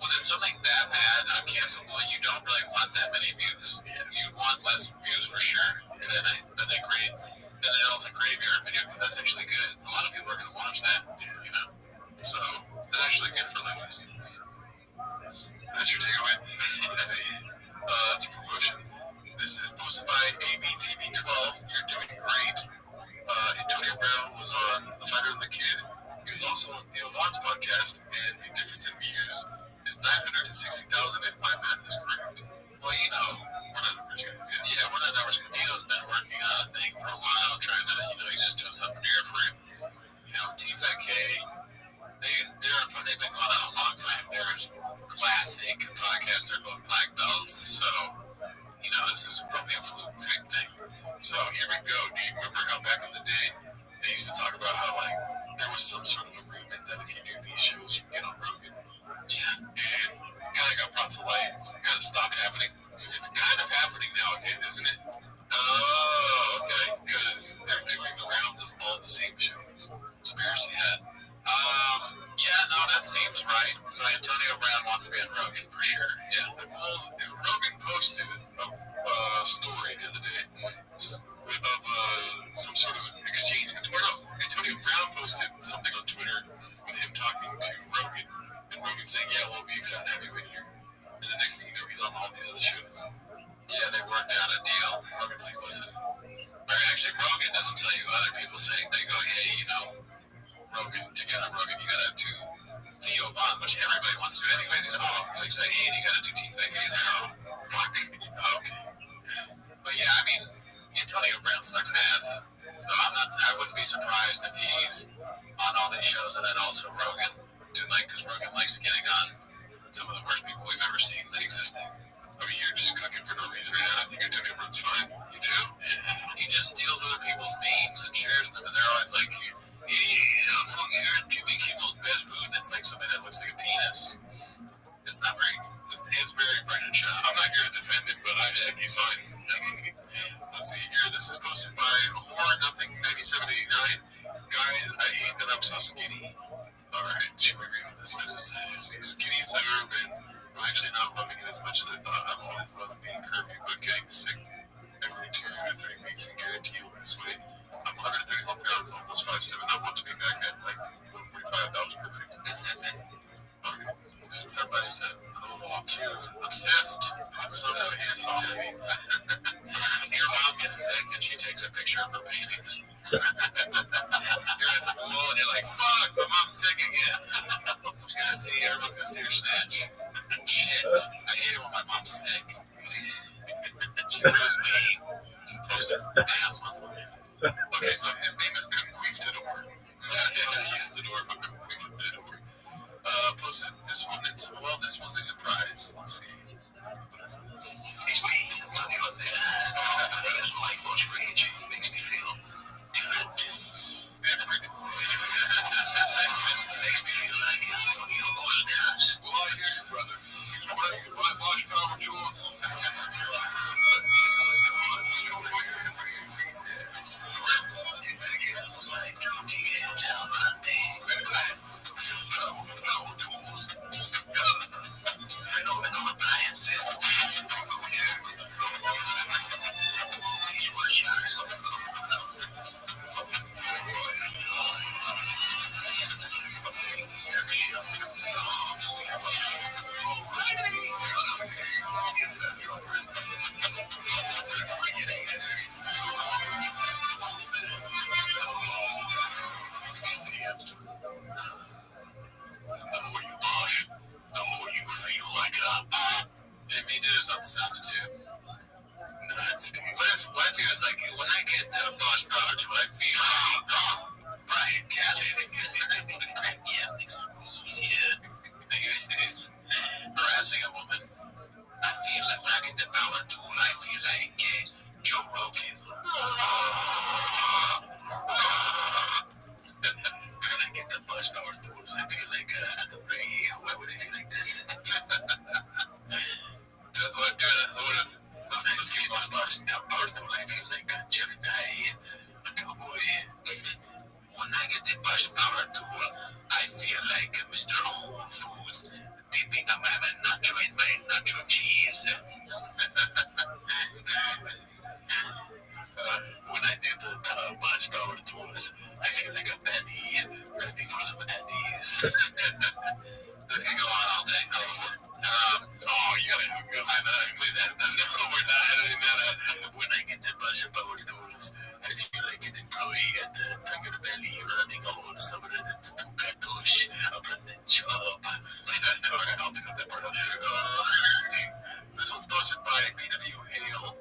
when there's something that bad, uncancelable, you don't really want that many views. You want less views for sure. And then the graveyard video, because that's actually good. A lot of people are going to watch that, you know. So, that's actually good for Lewis. That's your takeaway. Let's see. That's a promotion. This is posted by ABTV12. You're doing great. Antonio Brown was on The Fighter and the Kid. He was also on Theo Vaughn's podcast, and the difference in views is 960,000 if my math is correct. Well, you know, we're not numbers good. Yeah, we're not numbers good. Theo's been working on a thing for a while, trying to, he's just doing something different. TFK, they've been going on a long time. There's classic podcasts, they're both black belts, so, this is probably a fluke type thing. So here we go. Do you remember how back in the day, they used to talk about how, there was some sort of agreement that if you do these shows, you can get on Rogan? Yeah. And kind of got brought to light, kind of stopped happening. It's kind of happening now again, isn't it? Oh, okay. Because they're doing the rounds of all the same shows. Conspiracy head. Yeah, no, that seems right. So Antonio Brown wants to be on Rogan for sure. Yeah. Well, Rogan posted a story the other day of some sort of exchange. Antonio Brown posted something on Twitter with him talking to Rogan, and Rogan saying, "Yeah, we'll be excited to have you in here." And the next thing you know, he's on all these other shows. Yeah, they worked out a deal. Rogan's like, "Listen." Actually, Rogan doesn't tell you other people saying. They go, "Hey, Rogan, to get on Rogan, you gotta do Theo Vaughn, which everybody wants to do anyway." They go, "Oh," so you say, "Hey, you gotta do TFK." Oh, fuck. Okay. But yeah, I mean, Antonio Brown sucks ass. So I wouldn't be surprised if he's on all these shows and then also Rogan, because Rogan likes getting on some of the worst people we've ever seen that existing. I mean, you're just cooking for no reason. Yeah, I think Antonio Brown's fine. You do? Yeah. He just steals other people's memes and shares them, and they're always like, here's Jimmy Kimmel's best food, and it's like something that looks like a penis. It's not very, it's very Brennan Shaw. I'm not here to defend him, but he's fine. Let's see here. This is posted by Horror Nothing 9789. Guys, I hate that I'm so skinny. Alright, should we read what this says? It's as skinny as I've ever been. I'm actually not loving it as much as I thought. I've always loved being curvy, but getting sick every 2 to 3 weeks and guarantee you lose weight. I'm 131 pounds, almost 5'7". I want to be back at 145. That was perfect. Okay. Somebody said, too obsessed. So hands off me. Your mom gets sick and she takes a picture of her paintings. You're at school and you're like, fuck, my mom's sick again. Everyone's gonna see her snatch. Shit. I hate it when my mom's sick. She was mean. She posted an ass on me. Okay, so his name is Conquistador. ready for some Andes. This can go on all day. You gotta go. Please edit that. No, we're not editing that out. When I get the budget power tools, I feel like an employee at the Tiger Valley running a whole summer and it's too cartouche. A permanent job. Alright, I'll take that part out too. This one's posted by BWHLBWhale.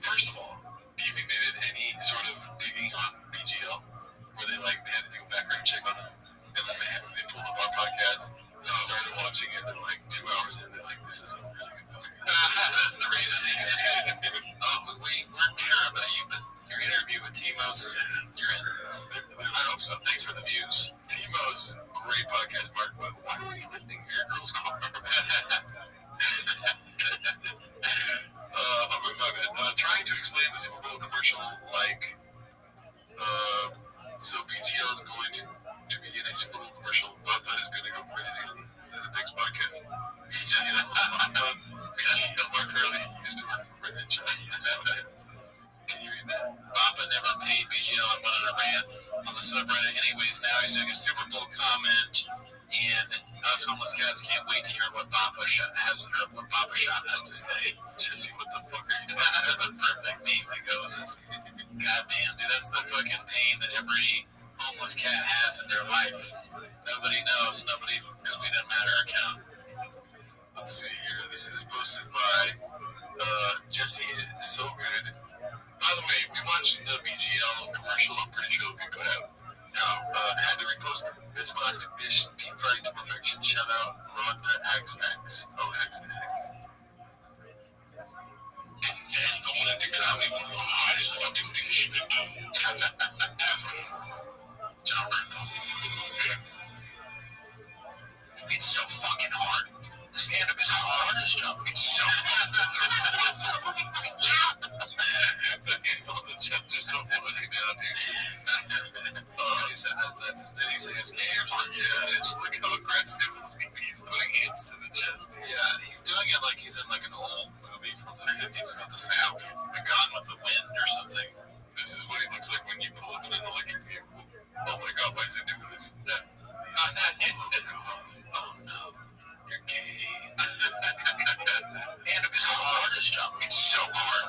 First of all, do you think they did any sort of digging on BGL? Where they had to do a background check on it? And then they pulled up our podcast and started watching it, and 2 hours in, they're like, this is a really good movie. That's the reason they did it. We weren't sure about you, but your interview with Timos, you're in. I hope so. Thanks for the views. Timos, great podcast, Mark, but why were you lifting your girl's car? Trying to explain the Super Bowl commercial so BGL is going to be in a Super Bowl commercial. Bubba is going to go crazy on this next podcast. BGL Mark Hurley used to work for Rich. Can you read that? Bubba never paid BGL and went on a rant on the subreddit. Anyways, now he's doing a Super Bowl comment, and us homeless cats can't wait to hear what Bubba Shot has to say. Jesse, what the fuck are you talking about? That's a perfect meme to go with this. Goddamn, dude, that's the fucking pain that every homeless cat has in their life. Nobody knows, because we didn't matter account. Let's see here. This is posted by Jesse. It's so good. By the way, we watched the BGL commercial. I'm pretty sure it'll be good out. Now, had to repost this plastic dish, deep fried to perfection. Shout out Rhonda XX. Oh, XX. And going into comedy, one of the hardest fucking things you can do. Ever. John Bernthal. It's so fucking hard. Stand-up is hard as job. It's so hard. The hands on the chest are so funny now, dude. He said did he say his game? Yeah, it's look how aggressive he's putting hands to the chest. Yeah, he's doing it like he's in an old movie from the 50s about the South. The Gone with the Wind or something. This is what he looks like when you pull up in an electric vehicle. Oh my god, why is he doing this? Oh no, you're gay. Stand-up is hard as job. It's so hard.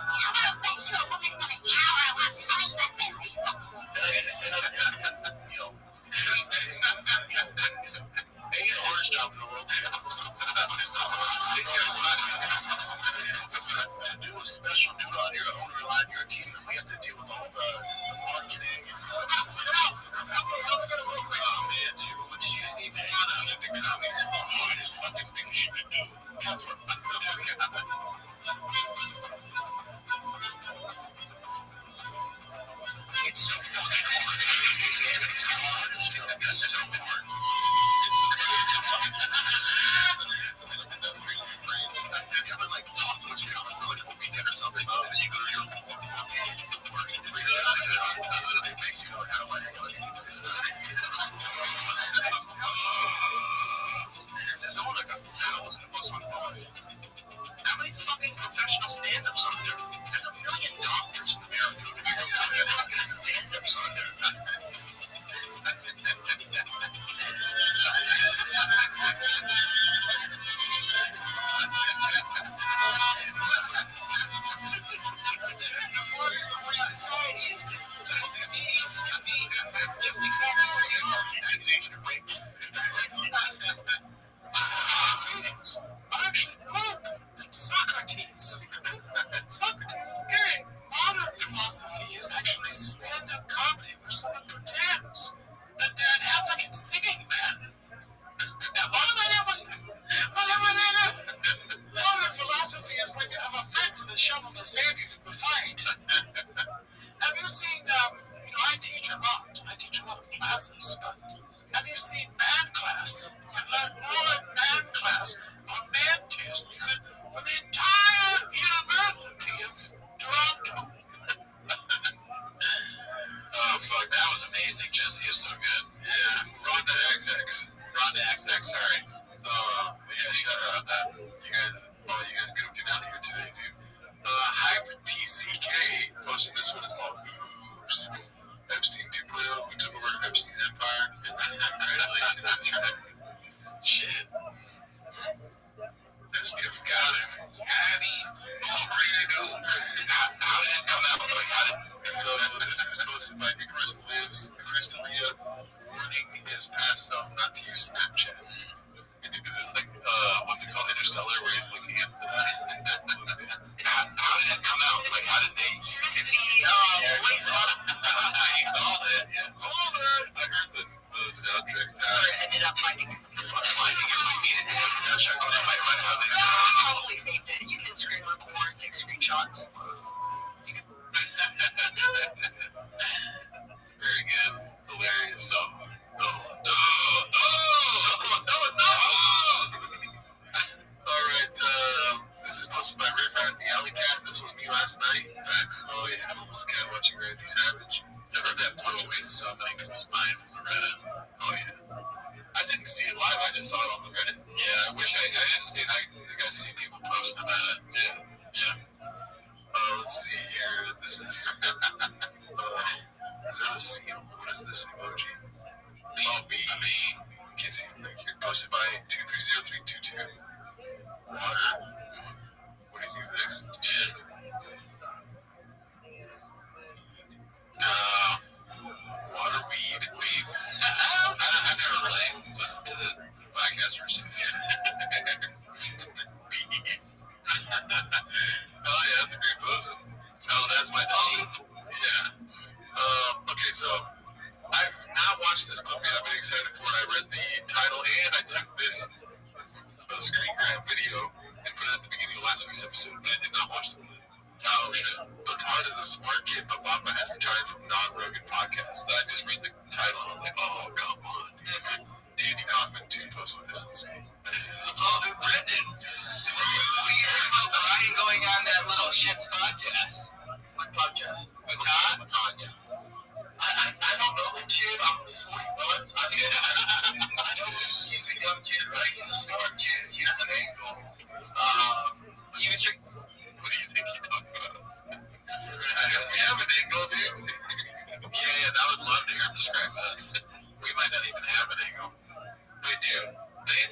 They get the hardest job in the world. To do a special dude on your own, rely on your team, we have to deal with all the marketing. Oh man, dude, what did you see, man? The comedy is the hardest fucking thing you can do. It's so fucking hard. It's hard as fuck. It's so hard. You ever talk to what you come for a weekend or something, and then you go to your it's the worst. It makes you go, how do I hang out? There's only 1,000 books on both. How many fucking professional stand-ups are there? There's 1 million doctors in America. How many fucking stand-ups are there? Society is that comedians can be just exactly what they are. And they should break. Actually, Socrates. Okay. Modern philosophy is actually stand-up comedy where someone pretends that they're an African singing man. Modern philosophy is when you have a friend with a shovel to save you from the fight. Have you seen, I teach a lot of classes, but have you seen man class? You learn more in man class on man tears than you could for the entire University of Toronto. Oh, fuck, that was amazing. Jesse is so good. Yeah, Rhonda XX, sorry. Yeah, shout out that. You guys cooking out here today, dude. Hype TCK posted this one. It's called Oops. Epstein 2.0 wasted so many people's mind from Loretta. Oh yeah. I didn't see it live. I just saw it on the Reddit. Yeah, I wish I didn't see it. You guys see people posting about it. Yeah. Let's see here. This is. Is that a seal? What is this emoji? B. Can't see it. Posted by 230322. Water. What do you do next? Yeah. Water, weed. I never really listened to the podcast or something. Oh yeah, that's a great post. Oh, that's my dog. Yeah. Okay, so I've not watched this clip yet. I've been excited for it. I read the title and I took this screen grab video and put it at the beginning of last week's episode, but I did not watch the video. Oh shit. But Todd is a smart kid, but Papa has retired from non-Rogan podcasts. I just read the title and I'm like, oh, come on. Danny Kaufman 2 posted this and saying, Brendan, what do you hear about Brian going on that little shit's podcast? What podcast? With Todd? I don't know the kid. I'm 41. He's a young kid, right? He's a smart kid. He has an angle. What do you think he talked about? We have an angle, dude. Yeah, I would love to hear him describe us. We might not even have an angle. But dude,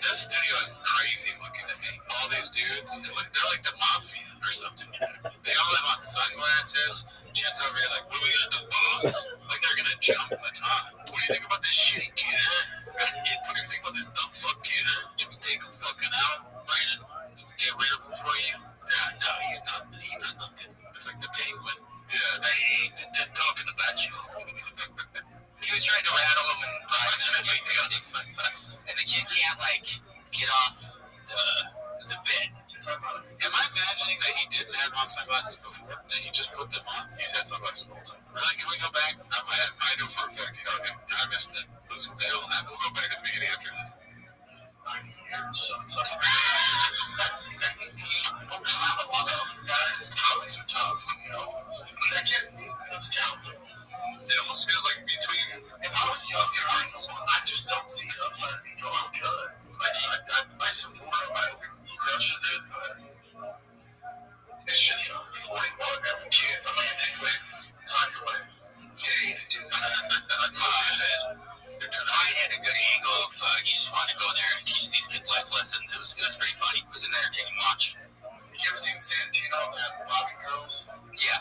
this studio is crazy looking to me. All these dudes, they're like the mafia or something. They all have on sunglasses. Chin's over here like, what are we gonna do, boss? Like they're gonna jump on the top. What do you think about this shitty kid? What do you think about this dumb fuck kid? Should we take him fucking out, Brandon? Get rid of him for you? No, he's not nothing. It's like the penguin. Yeah, they ain't talking about you. He was trying to rattle him and he's got these sunglasses. And the kid can't like get off the bed. Am I imagining that he didn't have on sunglasses before? That he just put them on? He's had sunglasses the whole time. Really? Can we go back? I know for a fact. Okay, I missed it. Let's go back at the beginning after this. I'm here, so it's like... Guys, comics are tough, you know? That kid was talented. It almost feels like between... If I was young times, I just don't see the upside of me going good. I support him, I crushes it, but... It's just, 41, having kids, I'm not gonna take away time away. Yeah, dude. I had a good angle of you just wanted to go there and teach these kids life lessons. It was pretty funny. It was an entertaining watch. You ever seen Santino and Bobby Girls? Yeah.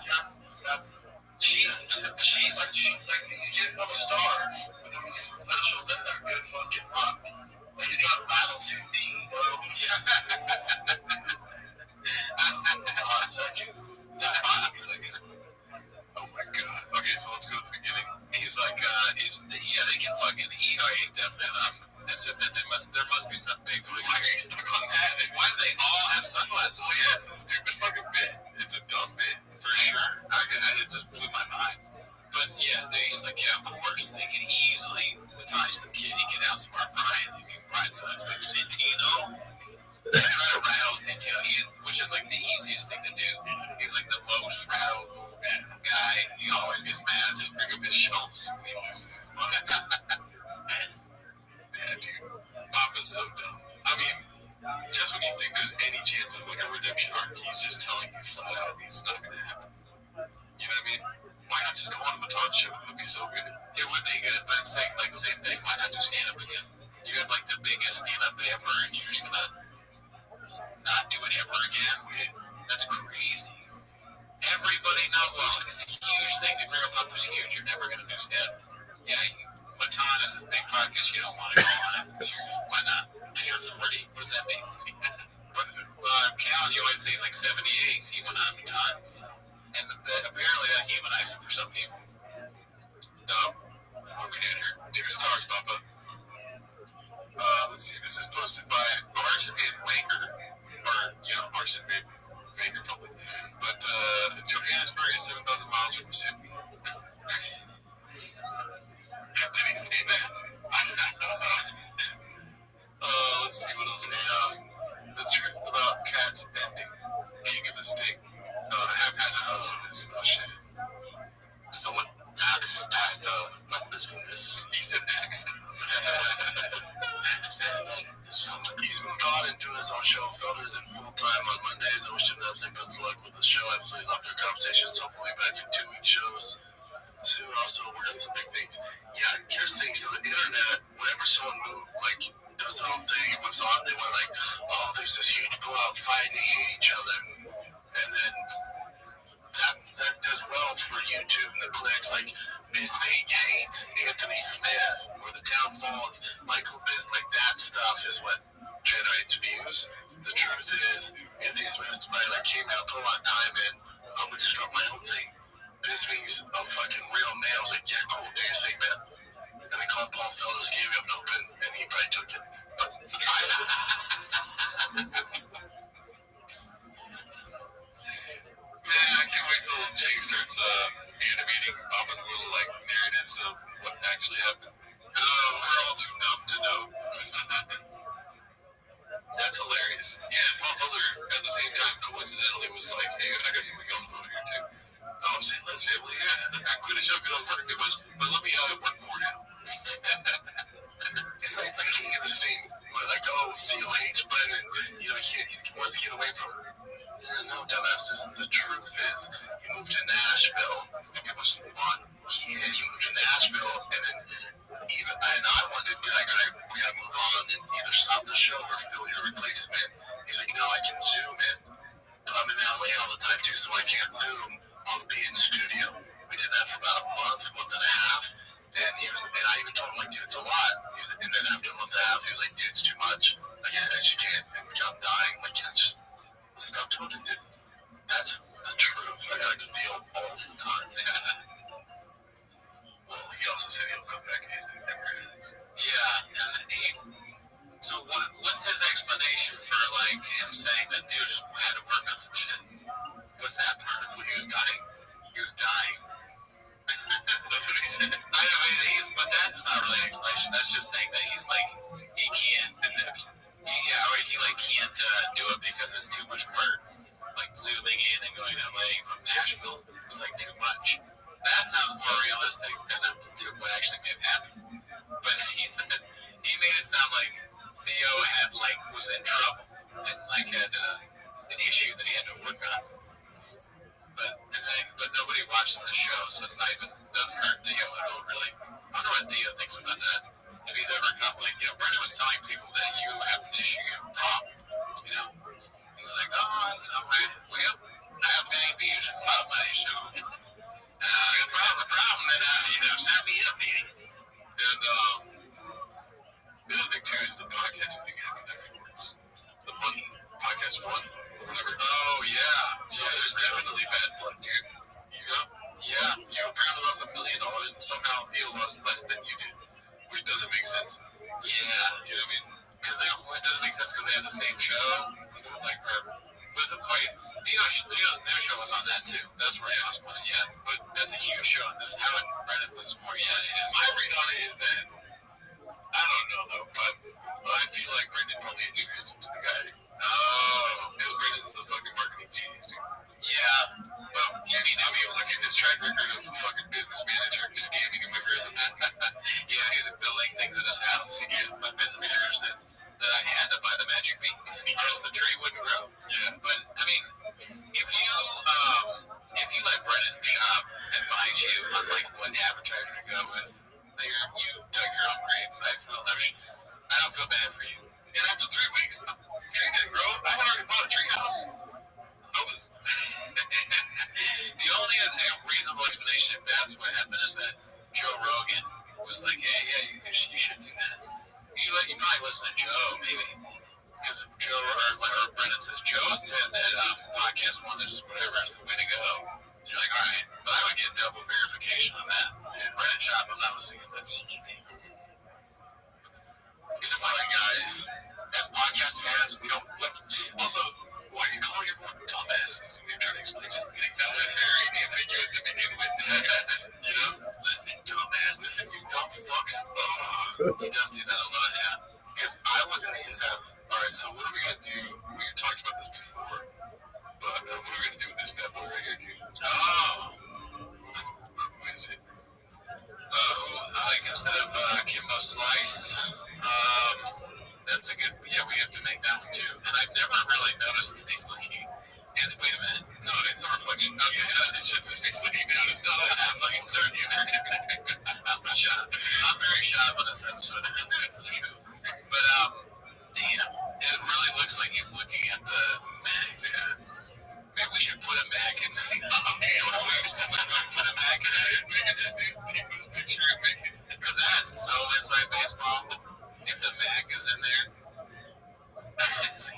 She's like he's getting a star. But then these professionals that are good fucking rock. Like you got Rattle Santino. Yeah. Hot second. Oh my god. Okay, so let's go to the beginning. He's like, they can fucking eat. Oh, yeah, definitely. There must be some big. Why are you stuck on that? Why do they all have sunglasses? Oh yeah, it's a stupid fucking bit. It's a dumb bit for sure. It just blew my mind. But yeah, he's like, yeah, of course they can easily entice some kid. He can outsmart Brian. Brian's like Santino. They try to rattle Santino, which is like the easiest thing to do. He's like the most rattled guy. He always gets mad. Just bring up his shelves. He loses his mind. Yeah, dude. Papa's so dumb. I mean, just when you think there's any chance of like a redemption arc, he's just telling you flat out it's not going to happen. You know what I mean? Why not just go on the talk show? It would be so good. It would be good, but it's same thing. Why not do stand-up again? You have like the biggest stand-up ever, and you're just going to not do it ever again. That's crazy. Everybody it's a huge thing. The Grill Pub was huge. You're never going to do stand. Yeah, Matan is a big podcast. You don't want to go on it. Why not? If you're 40, what does that mean? But Cal, you always say he's like 78. He went on Matan. And apparently that humanized him for some people. So, what are we doing here? 2 stars, Papa. Let's see. This is posted by Arson Wanger. Or, Arson Wanger probably. But Johannesburg is 7,000 miles from Sydney. Did he say that? Let's see what else he has. The truth about cats ending. King of the Sting. Haphazard host of this. Oh shit. Celeb what actually happened. Oh, we're all too dumb to know. That's hilarious. Yeah, Paul Butler at the same time coincidentally was like, hey, I got something going on here too. Oh, St. Louis family, yeah. I quit a show because I'm working too much, but let me work more now. It's like King of the Sting. Like, oh, Theo hates Brennan. You know, he wants to get away from her. Yeah, no, dumbasses. The truth is, he moved to Nashville. It was fun. He moved to Nashville, and then I wanted to be like, we gotta move on and either stop the show or fill your replacement. He's like, no, I can Zoom in. But I'm in LA all the time too, so I can't Zoom. I'll be in studio. We did that for about a month and a half. And I even told him, like, dude, it's a lot. And then after a month and a half, he was like, dude, it's too much. Like, I just can't. And I'm dying. Like, just stop talking, dude. That's the truth. I got to deal all the time. Well, he also said he'll come back and he never has. Yeah, and so what's his explanation for, like, him saying that dude just had to work on some shit? What's that part of when he was dying? He was dying. That's what he said. I mean, but that's not really an explanation. That's just saying that he's like, he can't, can't do it because it's too much work. Like zooming in and going to LA from Nashville was like too much. That sounds more realistic than to what actually may have happened. But he said he made it sound like Theo was in trouble and had an issue that he had to work on. But nobody watches the show, so it's not even doesn't hurt Theo at all, really. I wonder what Theo thinks about that. If he's ever come, Brendan was telling people that you have an issue, you have a problem, He's like, I have many views about my show. If that's a problem, then sign me up, man. And the other thing too is the podcast thing happened afterwards. The money podcast one, whatever. Oh yeah. So there's definitely bad blood, dude. Yeah. You apparently lost $1 million and somehow Theo lost less than you did, which doesn't make sense. Yeah. You know what I mean? Because it doesn't make sense because they have the same show. Theo's new show was on that too. That's where he lost money. Yeah, but that's a huge show. This how Brendan lose more. Yeah, it is. My read on it is that I don't know though, but I feel like Brendan probably introduced him to the guy. Oh, because Brendan's the fucking marketing genius, dude. Yeah, well, I mean, look at his track record of a fucking business manager scamming him with billing things in his house. Yeah, my business manager said that I had to buy the magic beans, or else the tree wouldn't grow. Yeah, but I mean, if you let Brendan shop and find you on what advertiser to go with, you dug your own grave. I don't feel bad for you. And after 3 weeks, the tree didn't grow. I had already bought a tree house. The only reasonable explanation if that's what happened is that Joe Rogan was like, hey, you should do that. You probably listen to Joe, maybe. Because Joe or Brendan says Joe said that podcast one is whatever is the way to go. You're like, all right, but I would get double verification on that. And Brendan Schaub, I'm not listening to anything. It's just like, guys, as podcast fans, we don't look. Also, why are you calling everyone dumbasses? You're trying to explain something that was very ambiguous to begin with. Listen, dumbass, listen, you dumb fucks. He does do that a lot, yeah. Because I was in the inside of it. Alright, so what are we gonna do? We talked about this before, but what are we gonna do with this bad boy right here, dude? Who is it? Instead of Kimbo Slice, that's a good, we have to make that one too. And I've never really noticed that he's looking, wait a minute, no, it's a reflection. Okay, it's just his face looking down, it's not as I concern you. I'm very shy on this episode, and that's it for the show. But, damn, it really looks like he's looking at the Mac. Maybe we should put him back and put him back and we can just take this picture and make it. Because that's so inside baseball. If the Mac is in there, that's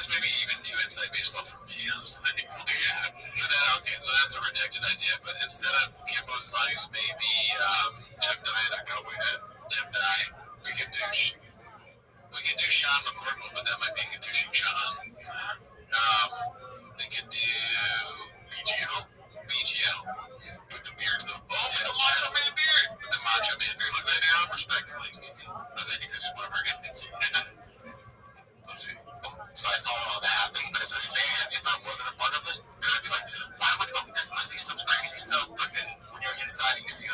maybe even too inside baseball for me, honestly. Yeah. Okay, so that's a rejected idea. But instead of Kimbo Slice, maybe Jeff Dye, I go with it. Jeff Dye, we could do Sean McCorkle, but that might be condition Sean. We could do BGL. With the beard though. Oh,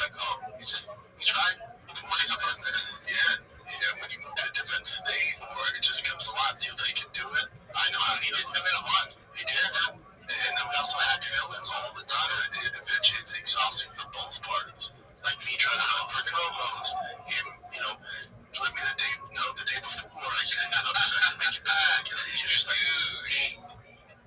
like, oh, you tried? What is business? Yeah. When you move to a different state, or it just becomes a lot, you think you can do it. I know how he did something a lot. He did. And then we also had fill-ins all the time. And eventually it's exhausting for both parties. Like me trying to hunt for co-hosts, him, let me the day before, I can't make it back. And you're just like, ooh,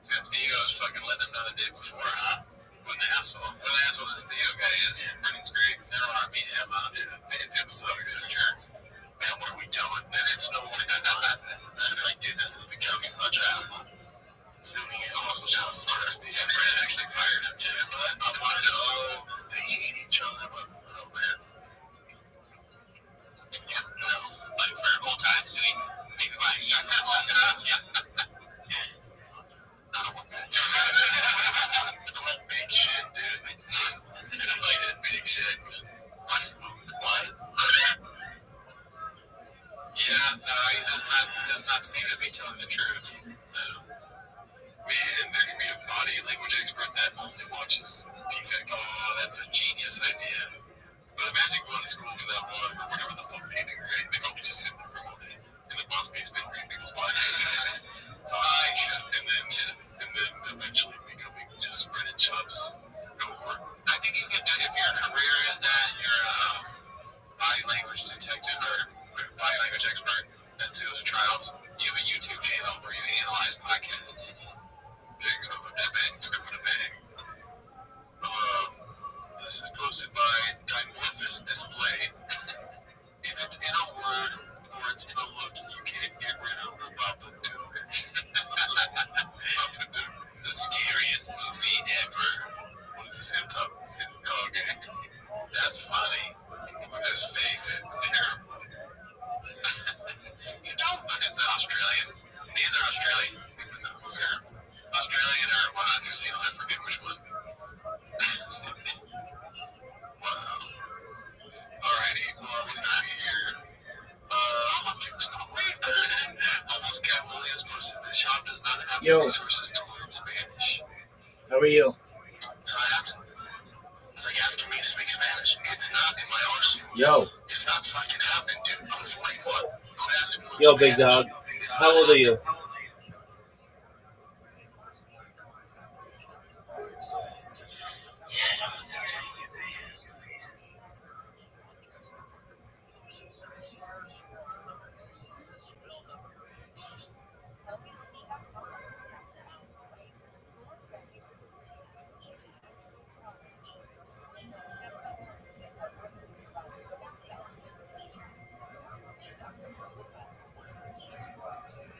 Theo's fucking let them know the day before, huh? What an asshole. What an asshole this Theo guy is. It's great. Never want to beat him up. It sucks. Jerk. Man, what are we doing? And it's no one to know that. It's like, dude, this has become such an asshole. Assuming it also just starts the Fred actually fired him. Yeah, but I want to know they hate each other, but oh man. Yeah, no. Like for a whole time, so maybe like you got that one. Yeah. I don't want that. Like big shit, dude. Like that big shit. What? Yeah, no, he does not seem to be telling the truth. No. Man, there can be a body language expert that only watches TFAC. Oh, that's a genius idea. But imagine going to school for that long, or whatever the fuck they do, right? They probably just sit in the room all day. And the boss basement reading people's bodies. And then eventually becoming just Brennan Chubb's cohort. I think you can do, if your career is that you're a body language detective or body language expert that does trials, you have a YouTube channel where you analyze podcasts. This is posted by Dimorphous Display. If it's in a word or it's in a look, you can't get rid of the Babadook. The scariest movie ever. What does it say on top? Oh, okay. That's funny. Look at his face. Terrible. You don't look at the Australian. Neither Australian. Australian or New Zealand, I forget which one. Wow. Alrighty, well, let's see here. Almost Cavalier has posted this shop does not have the resources to learn Spanish. How are you? So it's like asking me to speak Spanish. It's not in my arsenal. Yo. It's not fucking happening, dude. I'm 41. Yo, big dog. How old are you?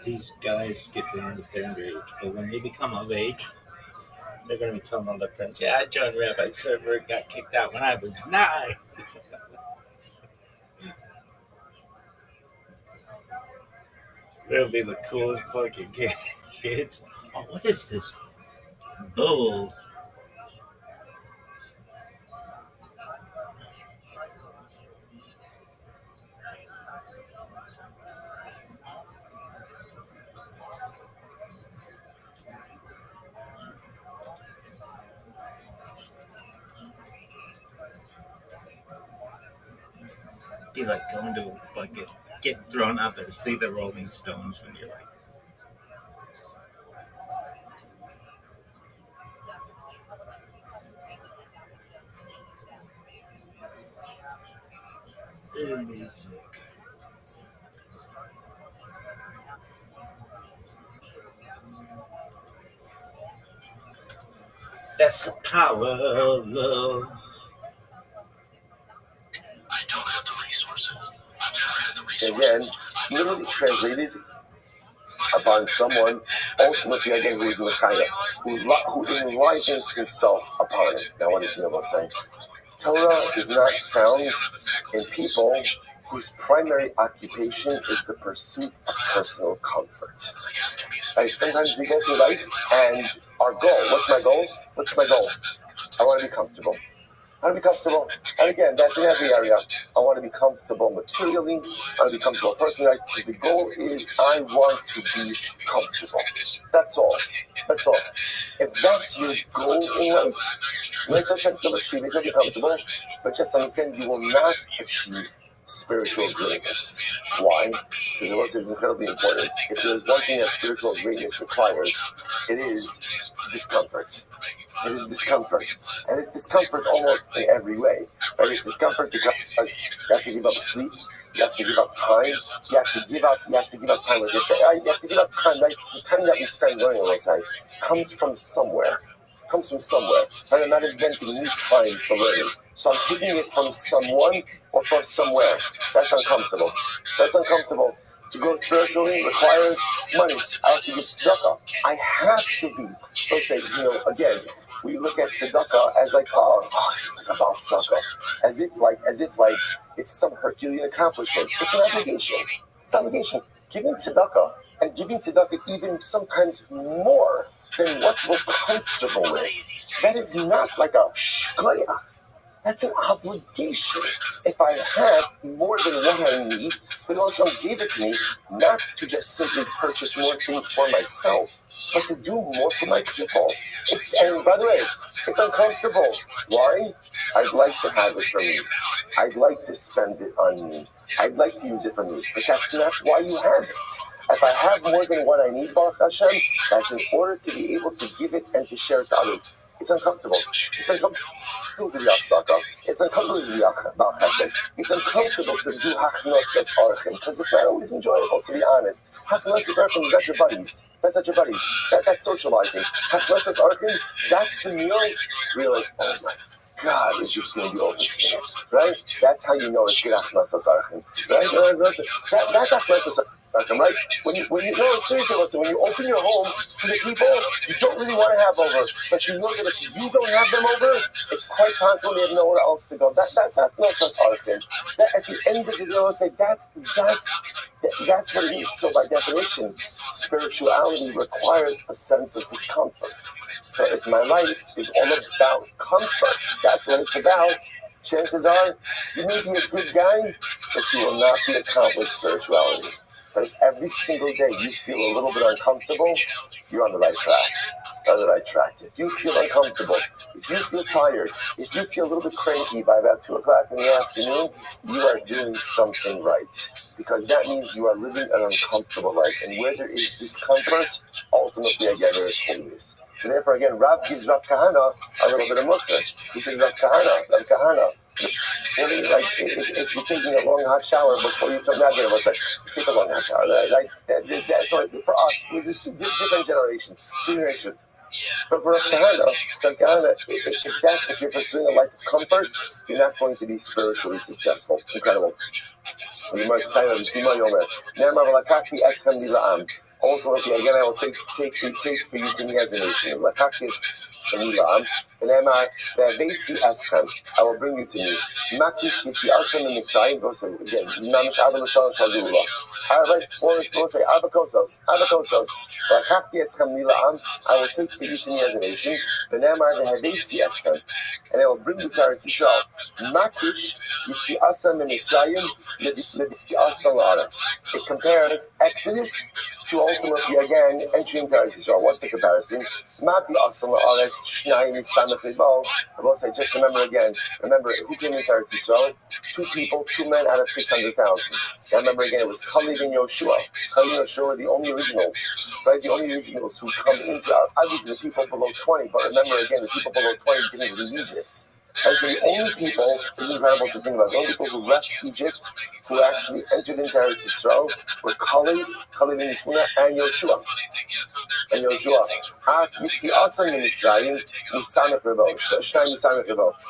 These guys get down to their age, but when they become of age, they're going to be telling all their friends, yeah, I joined Rabbi's server and got kicked out when I was 9. They'll be the coolest fucking kids. Oh, what is this? Bull. Be like going to fucking get thrown out there to see the Rolling Stones when you're like, music. That's the power of love. I don't have the resources. I've never had the Again, resources. literally translated upon someone, ultimately again, who is Messiah, who enlightens himself upon it. Now, what does he know say? Torah is not found in people whose primary occupation is the pursuit of personal comfort. Like sometimes we go through life and our goal, what's my goal? I want to be comfortable. I want to be comfortable. And again, that's in every area. I want to be comfortable materially. I want to be comfortable personally. The goal is I want to be comfortable. That's all. That's all. If that's your goal in life, you'll be comfortable. But just understand you will not achieve spiritual greatness. Why? Because the Lord says it's incredibly important. If there's one thing that spiritual greatness requires, it is discomfort. It is discomfort. And it's discomfort almost in every way. Right? It's discomfort because you have to give up sleep, you have to give up time, you have to give up time with your family. You have to give up time. Like the time that we spend learning on side comes from somewhere. And I'm not inventing new time for learning. So I'm taking it from someone or from somewhere. That's uncomfortable. To grow spiritually requires money. I have to give tzedakah. I have to be. Let's say, again, we look at tzedakah as like, it's like about tzedakah, as if like it's some Herculean accomplishment. It's an obligation. Giving tzedakah and giving tzedakah even sometimes more than what we're comfortable with. That is not like a shkoyach. That's an obligation. If I have more than what I need, then Hashem gave it to me not to just simply purchase more things for myself, but to do more for my people. And by the way, it's uncomfortable. Why? I'd like to have it for me. I'd like to spend it on me. I'd like to use it for me. But that's not why you have it. If I have more than what I need, Baruch Hashem, that's in order to be able to give it and to share it to others. It's uncomfortable. It's uncomfortable to be tzedakah. It's uncomfortable to be Baruch Hashem. It's uncomfortable to do hachnosas archim because it's not always enjoyable, to be honest. Hachnosas archim is not your buddies. That's not your buddies. That's socializing. Hachnosas archim, that's the meal. You're like, oh my God, it's just going to be over soon, right? That's how you know it's good hachnosas archim, right? That's hachnosas archim. Right? When you seriously listen, when you open your home to the people you don't really want to have over, but you know that if you don't have them over, it's quite possible they have nowhere else to go. That's not archim. That at the end of the day, I say that's what it is. So by definition, spirituality requires a sense of discomfort. So if my life is all about comfort, that's what it's about. Chances are you may be a good guy, but you will not be accomplished spirituality. But if every single day you feel a little bit uncomfortable, you're on the right track. If you feel uncomfortable, if you feel tired, if you feel a little bit cranky by about 2 o'clock in the afternoon, you are doing something right. Because that means you are living an uncomfortable life. And where there is discomfort, ultimately, again, there is holiness. So therefore, again, Rab gives Rav Kahana a little bit of Musar. He says, Rav Kahana, really, like, if you're taking a long hot shower before you come down here, it's like, take a long hot shower. That's what, for us, this is different generation. But for us, if you're pursuing a life of comfort, you're not going to be spiritually successful. Incredible. Ultimately, again, I will take for you to me as a nation. I will bring you to me. Again, we'll say Abakosos. I will take for you to me as a nation. And I will bring you to Eretz Yisrael. It compares Exodus to ultimately, again, entering Eretz Yisrael. What's the comparison? I will say, just remember who came into Eretz Yisrael? 2 people, 2 men out of 600,000. Now remember again, it was Kalev and Yoshua. Kalev and Yoshua were the only originals, right? The only originals who come into our, obviously the people below 20, but remember again, the people below 20 didn't leave Egypt. And so the only people, this is incredible to think about, the only people who left Egypt, who actually entered into Eretz Yisrael, were Kalev and Yeshua, and Yoshua.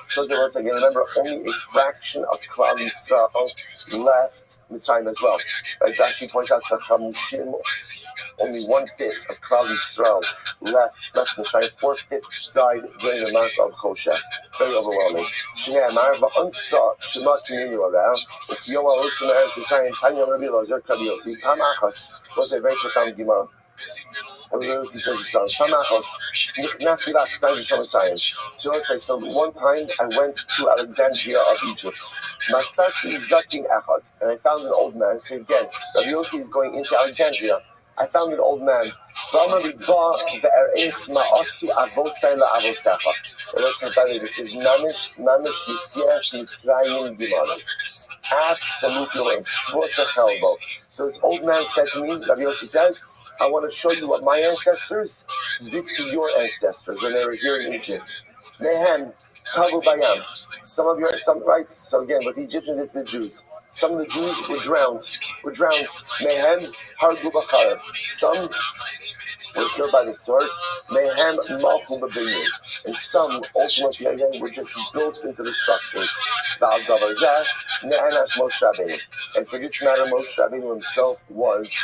So there was, again, remember, only a fraction of Klal Yisrael left Mitzrayim as well. Right? Rashi points out that Chamushim, only 1/5 of Klal Yisrael left Mitzrayim. 4/5 died during the month of Choshech. Very overwhelming. Was a very profound Gemara. And he says his son, so one time I went to Alexandria of Egypt. And I found an old man. So again, Rabbi Yossi is going into Alexandria. I found an old man. This is Mamish Yitzias Mitzrayim Gimanis. Absolutely. So this old man said to me, Rabbi Yossi says, I want to show you what my ancestors did to your ancestors when they were here in Egypt. Mehem, Tavu Bayam. Some, right? So again, what the Egyptians did to the Jews. Some of the Jews were drowned. Mehem, Hargu Bakar. Some were killed by the sword. Mehem, Malchu Babinu. And some, ultimately, again, were just built into the structures. And for this matter, Moshe Rabbeinu himself was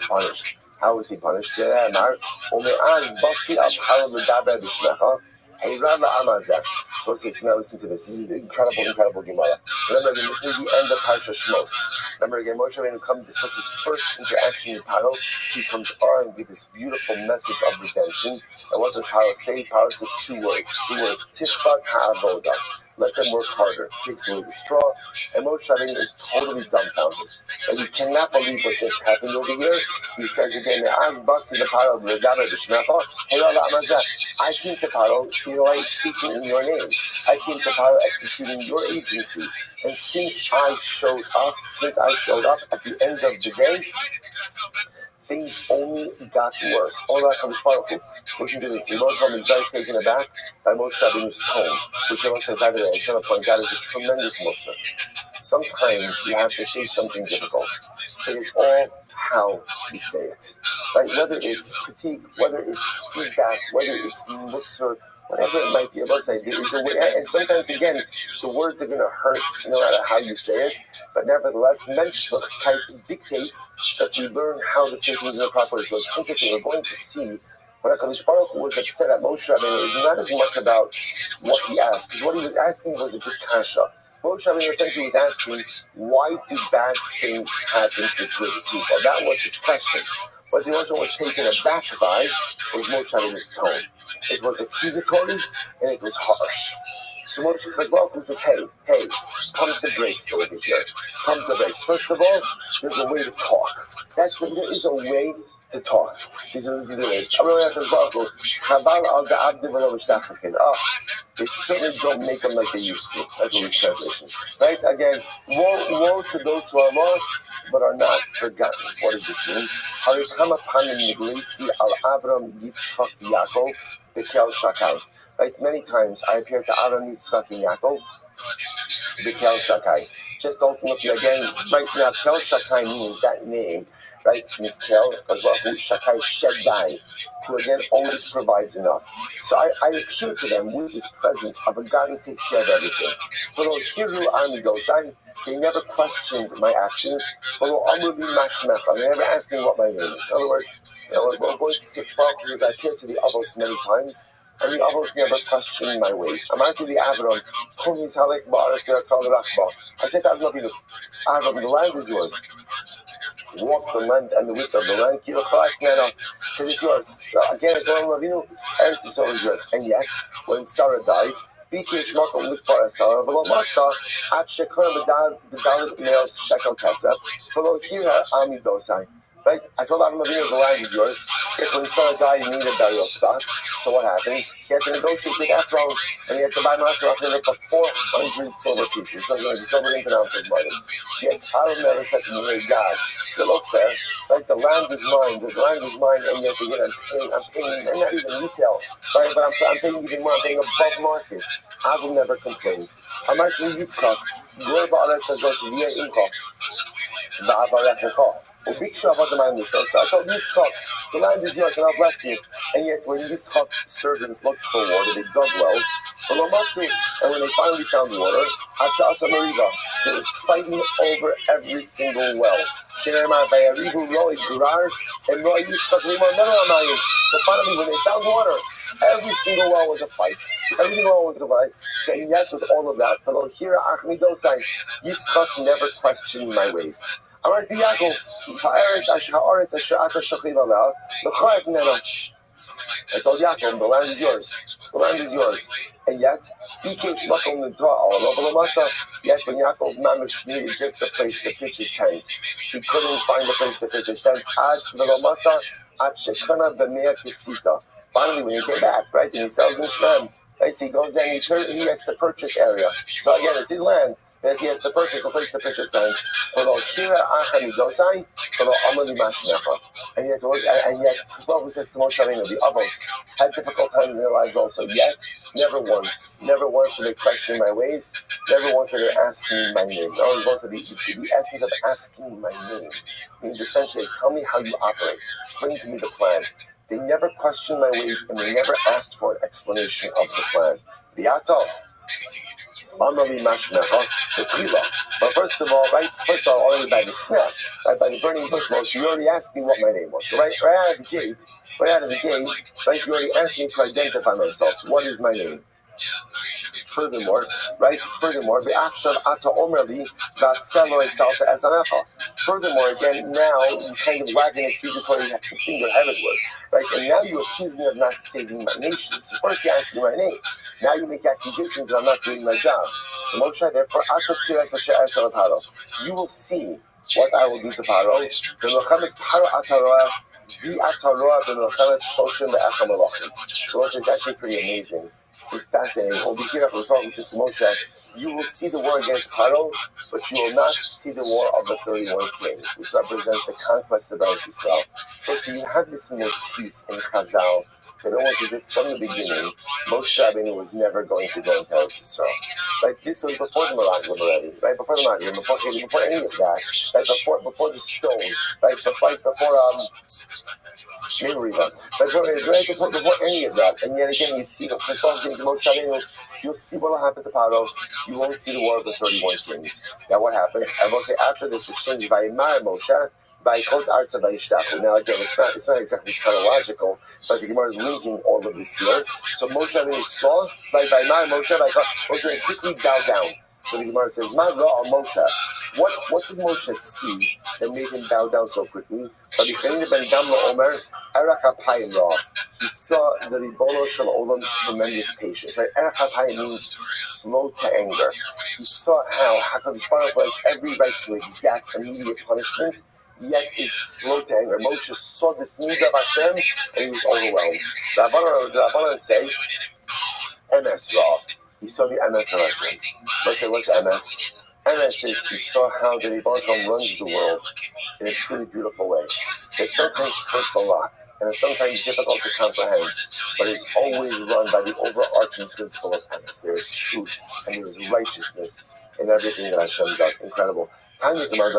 punished. How was he punished? So now listen to this. This is incredible Gemara. Remember again, this is the end of Parsha Shmos. Remember again, Moshe Rabbeinu comes. This was his first interaction with Paro. He comes armed with this beautiful message of redemption. And what does Paro say? Paro says two words. Tishbat ha'avoda. Let them work harder. Takes away the straw. And Moshe Rabbeinu is totally dumbfounded. And he cannot believe what just happened over here. He says again, I came to Paro, speaking in your name. I came to Paro executing your agency. And since I showed up at the end of the day, things only got worse. So listen to this. Moshe Rabbeinu is very taken aback by Moshe Rabbeinu's tone, which I want to say, by the way, I just want to point out is a tremendous Muslim. Sometimes you have to say something difficult. It is all how you say it, right? Whether it's critique, whether it's feedback, whether it's musr, whatever it might be, there is a way. And sometimes, again, the words are going to hurt no matter how you say it. But nevertheless, Menschlich type dictates that we learn how to say things in a proper way. So it's interesting. We're going to see when HaKadosh Baruch Hu was upset at Moshe Rabbeinu is not as much about what he asked, because what he was asking was a good kasha. Moshe Rabbeinu essentially was asking, why do bad things happen to good people? That was his question. What the Moshe was taken aback by was Moshe Rabbeinu's tone. It was accusatory and it was harsh. So Moshe Rabbeinu says, hey, pump the brakes over here. Pump the brakes. First of all, there's a way to talk. There is a way to talk. So he says, listen to this. They certainly don't make them like they used to. That's what his translation. Right? Again, woe to those who are lost, but are not forgotten. What does this mean? Right? Many times I appear to Aaron, Yitzchak, and Yaakov, Bekel Shakai. Just ultimately, again, right now, Kel Shakai means that name, right? Means Kel, as well, who Shakai Shaddai, who again always provides enough. So I appear to them with this presence of a God who takes care of everything. But they never questioned my actions. They never asked me what my name is. In other words, we're going to see 12 because I appear to the Avos many times. And the Avos never questioned my ways. I said to Avram, the land is yours. Walk the land and the width of the land, because it's yours. So again, it's all Avinu, Eretz Yisrael is yours. And yet, when Sarah died, right? I told Avram Avinu the land is yours. Yet when Sarah died, he needed a burial spot. So what happens? He had to negotiate with Ephron, and he had to buy Master Avram for 400 silver pieces. So the silver infinite money. Yet Avram never said to me, hey God, it's a little fair. Right? The land is mine. The land is mine, and yet again I'm paying, and not even retail, right? But I'm paying even more. I'm paying above market. Avram never complained. I'm actually Yitzchak. Glory to Allah says also via Incha. So I told Yitzchak, the land is yours and I'll bless you. And yet when Yitzchak's servants looked for water, they dug wells, and when they finally found water, they was fighting over every single well. So finally when they found water, every single well was a fight. Every single well was a fight. Saying yes with all of that. Yitzchak never questioned my ways. אמרתי יעקב, הארץ אשר אתה שוכב עליה, לחרב ממנה. I told Yaakov, the land is yours. The land is yours. And yet, yet when Yaakov Mamish needed just a place to pitch his tent, he couldn't find a place to pitch his tent. Finally, when he came back, right, and he sells Mishlam, right, so he goes there and he has to purchase area. So again, it's his land. That he has to purchase a place to pitch his tent. And yet, Baruch says to Moshe Rabbeinu, the Avos had difficult times in their lives also. Yet, never once did they question my ways. Never once did they ask me my name. The essence of asking my name means essentially, tell me how you operate. Explain to me the plan. They never questioned my ways, and they never asked for an explanation of the plan. But first of all, already by the snap, right, by the burning bush, Moshe, you already asked me what my name was. So right out of the gate, right, you already asked me to identify myself. What is my name? Furthermore, again, now you kind of wag an accusatory finger heavenward, right? And now you accuse me of not saving my nation. So first you ask me my name. Now you make accusations that I'm not doing my job. So Moshe, therefore, you will see what I will do to Paro. So it's actually pretty amazing. It's fascinating. Over here, Moshe, you will see the war against Paro, but you will not see the war of the 31 kings, which represents the conquest of Eretz Yisrael. So you have this motif in Chazal that almost as if from the beginning, Moshe Rabbeinu was never going to go into Eretz Yisrael. Like this was before the Meraglim already, right? Before the Meraglim, before any of that, right? Before the stone, right? Before any of that. And yet again, you see the Moshe Rabbeinu, you'll see what will happen to Paro. You won't see the war of the 31 kings. Now what happens? I will say after this exchange by Moshe. Now again, it's not exactly chronological, but the Gemara is linking all of this here. So Moshe Rabbeinu saw Moshe Rabbeinu quickly bow down. So the Gemara says, Moshe, what did Moshe see that made him bow down so quickly? He saw the Ribono Shel Olam's tremendous patience. Right? Erech HaPayim means slow to anger. He saw how HaKadosh Baruch Hu has every right to exact immediate punishment, yet is slow to anger. Moshe saw this need of Hashem and he was overwhelmed. The Rabbanan say, MS Ra. He saw the MS of Hashem. Let's say, what's MS? MS is he saw how the Ribono Shel Olam runs the world in a truly beautiful way. It sometimes hurts a lot, and it's sometimes difficult to comprehend, but it's always run by the overarching principle of MS. There is truth and there is righteousness in everything that Hashem does. Incredible. So you're thinking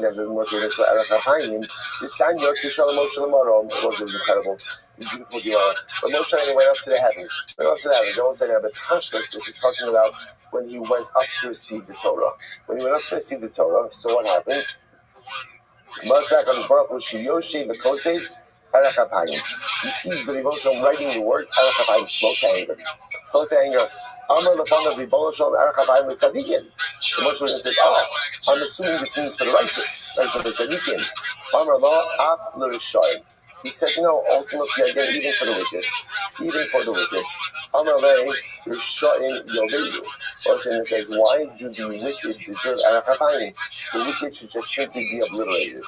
that the Moshe Rabbeinu Erech HaPayim, the Sanya Kishal Moshe Lamarom was incredible. Beautiful Gemara. But Moshe Rabbeinu went up to the heavens. Don't say that, but Tashkos, this is talking about when he went up to receive the Torah. When he went up to receive the Torah, so what happens? He sees the Ribono Shel Olam writing the words Erech HaPayim, slow to anger. Slow to anger. Amar Lefanav Ribono Shel Olam Erech HaPayim L'Tzadikim. The Moshe Rabbeinu says, I'm assuming this means for the righteous, right, for the Tzadikim. Amar Lo Af L'Rishayim. He said, no, ultimately, again, even for the wicked. Amar Le Rishayim Yovedu. Moshe Rabbeinu says, why do the wicked deserve Erech HaPayim? The wicked should just simply be obliterated.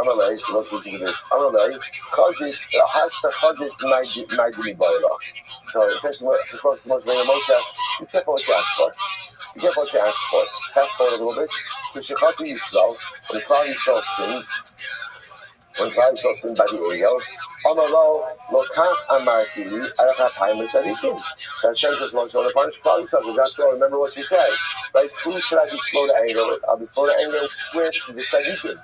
Amar Le, so let's listen to this. Amar Le, Chazis, Hashta Chazis Maidini Baila. So essentially, what this was Moshe, be careful what you ask for. Be careful what you ask for. Fast forward a little bit. When Klal Yisrael sinned, when Klal Yisrael sinned by the Egel, Amalo Lokach Amarti Erech HaPayim L'Tzadikim. So Hashem says, Moshe, I want to punish Klal Yisrael because after all, remember what you said. Right? Who should I be slow to anger with? I'll be slow to anger with the Tzadikim.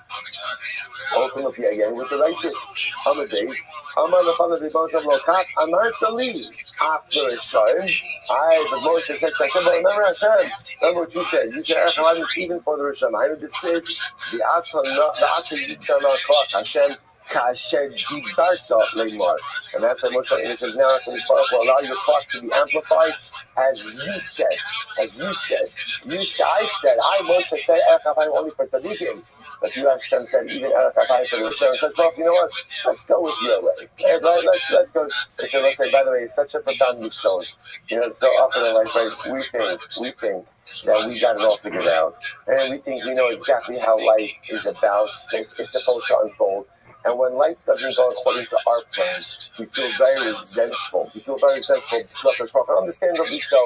Ultimately, again, with the righteous. On the days, Amar Lefanav Ribono Shel Olam Lokach Amarti after Rishayim. But Moshe says to Hashem, but remember Hashem. Remember what you said. You said Erech HaPayim is even for the Rishayim. I did say the Ata Yitana Klach Hashem. Kasher Dibarta Lemar. And that's what Moshe and it says now Hakadosh Baruch will allow your thought to be amplified as you said. As you said. I Moshe said Erech HaChaim only for tzaddikim. But you Hashem said even Erech HaChaim for the Rishon. Because well, you know what? Let's go with your way. Right? Let's go. So let's say, by the way, it's such a profound yisod. You know, so often in life, right, we think that we got it all figured out. And we think we know exactly how life is supposed to unfold. And when life doesn't go according to our plans, we feel very resentful. to HaKadosh Baruch Hu. Understandably so.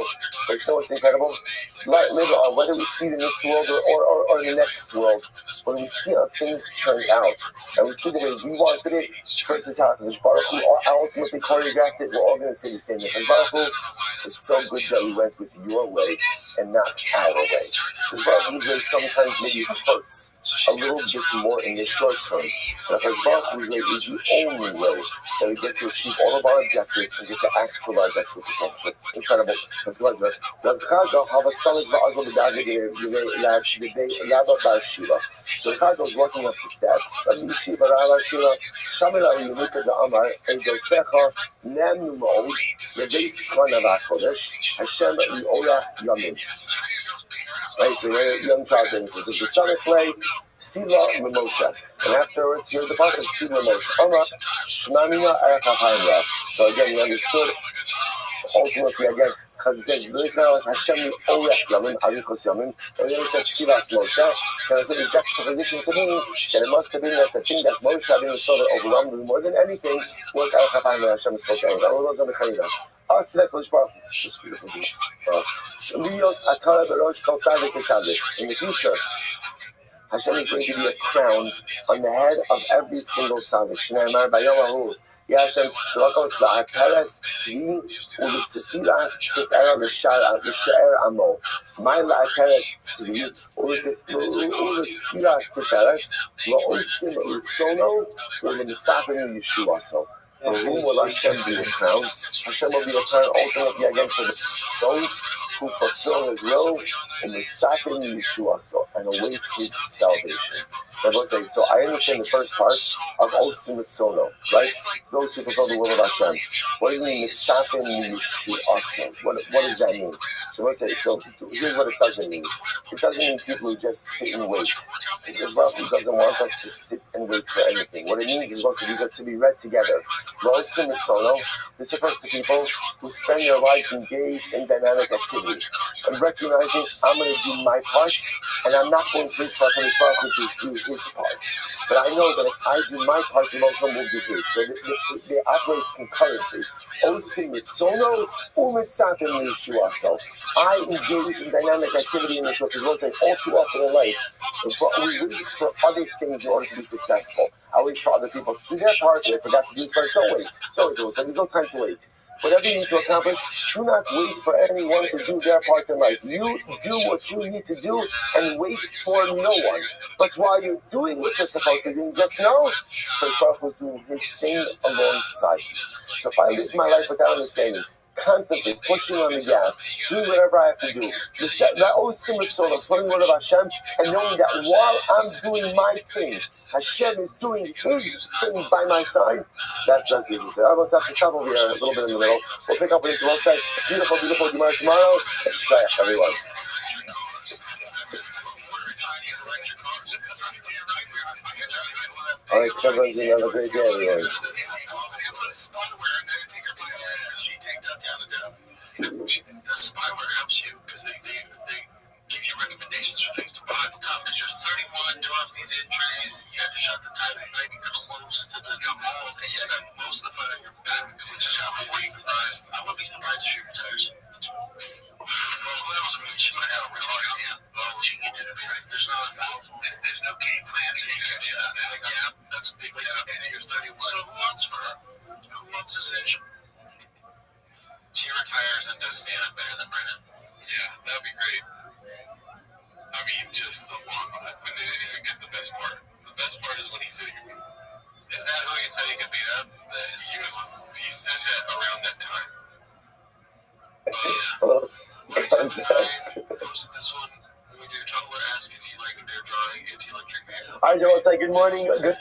But you know what's incredible? Later on, whether we see it in this world or the next world, when we see how things turn out, and we see the way we wanted it versus how HaKadosh Baruch Hu ultimately choreographed it, we're all going to say the same thing. HaKadosh Baruch Hu, it's so good that we went with your way and not our way. HaKadosh Baruch Hu's way sometimes maybe hurts a little bit more in the short term. But HaKadosh Baruch Hu's way is the only way that we get to achieve all of our objectives and get to actualize our true potential. Incredible. Let's go on. So Chag was walking up the steps. Right, so we're a young child saying this. So the summit play, Tefillah Mimosha. And afterwards, here's the part of Tefillah Mimosha. Amar, Shmamina Erech HaChaim. So again, you understood, ultimately, again, because it says, there is now Hashem Orech Yamim, Arichos Yamim, and then it said Tefillas Moshe. And so the juxtaposition to me, that it must have been that the thing that Moshe being so overwhelmed with more than anything was Erech HaChaim and Hashem spoke to him. All those are the Chayidah. It's just beautiful. In the future, Hashem is going to be a crown on the head of every single tzaddik. Shneimar Bayomahu. Hashem tzedakos ba'aperes tzvi u'letzifilas tifera l'shaer amo. My la'aperes tzvi u'letzifilas tiferes la'osim l'tzono u'le'mitzapim Yeshuaso. For whom will Hashem be the crown? Hashem will be the crown ultimately again for those who fulfill His will and mitzapim Yeshuaso and await His salvation. So I understand the first part of Osim Mitzono, right? Those who fulfill the will of Hashem. What does it mean? Mitzapim Yeshuaso. What does that mean? So let's say, so here's what it doesn't mean. It doesn't mean people who just sit and wait. Israel doesn't want us to sit and wait for anything. What it means is also these are to be read together. Osim Mitzono. This refers to people who spend their lives engaged in dynamic activity and recognizing I'm going to do my part and I'm not going to wait for HaKadosh Baruch Hu to do his part. But I know that if I do my part, the Moshe will do his. So they operate concurrently. Osim Mitzono u'mitzapim Yeshuaso. I engage in dynamic activity in this work, as well as all too often in life. We wait for other things in order to be successful. I wait for other people to do their part. They forgot to do this part. Don't wait. There's no time to wait. Whatever you need to accomplish, do not wait for anyone to do their part in life. You do what you need to do and wait for no one. But while you're doing what you're supposed to do, just know that Baruch was doing his thing alongside you. So if I live my life without understanding, constantly pushing on the gas, doing whatever I have to do, that always similar sort of following the word of Hashem, and knowing that while I'm doing my thing, Hashem is doing his thing by my side. That's beautiful. So I almost have to stop over here a little bit in the middle. We'll pick up on this website. Beautiful Gemara tomorrow. Shkayach, everyone. All right, everyone's going to have a great day, everyone. The spyware helps you because they give you recommendations for things to buy at the top. Because you're 31, do off these injuries, you had to shut the time and maybe close to the mall, and you spend most of the fun on your back. Which is how I would be surprised. I would be surprised if she retires. Well, who knows? I mean, she might have a real hard idea. Well, she can do it right. There's no game plan. Yeah, that's a big gap. And you're 31. So who wants for her? Who wants this engine? She retires and does stand-up better than Brennan. Yeah, that'd be great. I mean, just the long clip, but they didn't even get the best part. The best part is when he's hitting him. Is that who he said he could beat up? He said that around that time. Oh, yeah. Post this one when your toddler asks if you like their drawing, if you like your makeup. All right, Joel, say good morning. Good.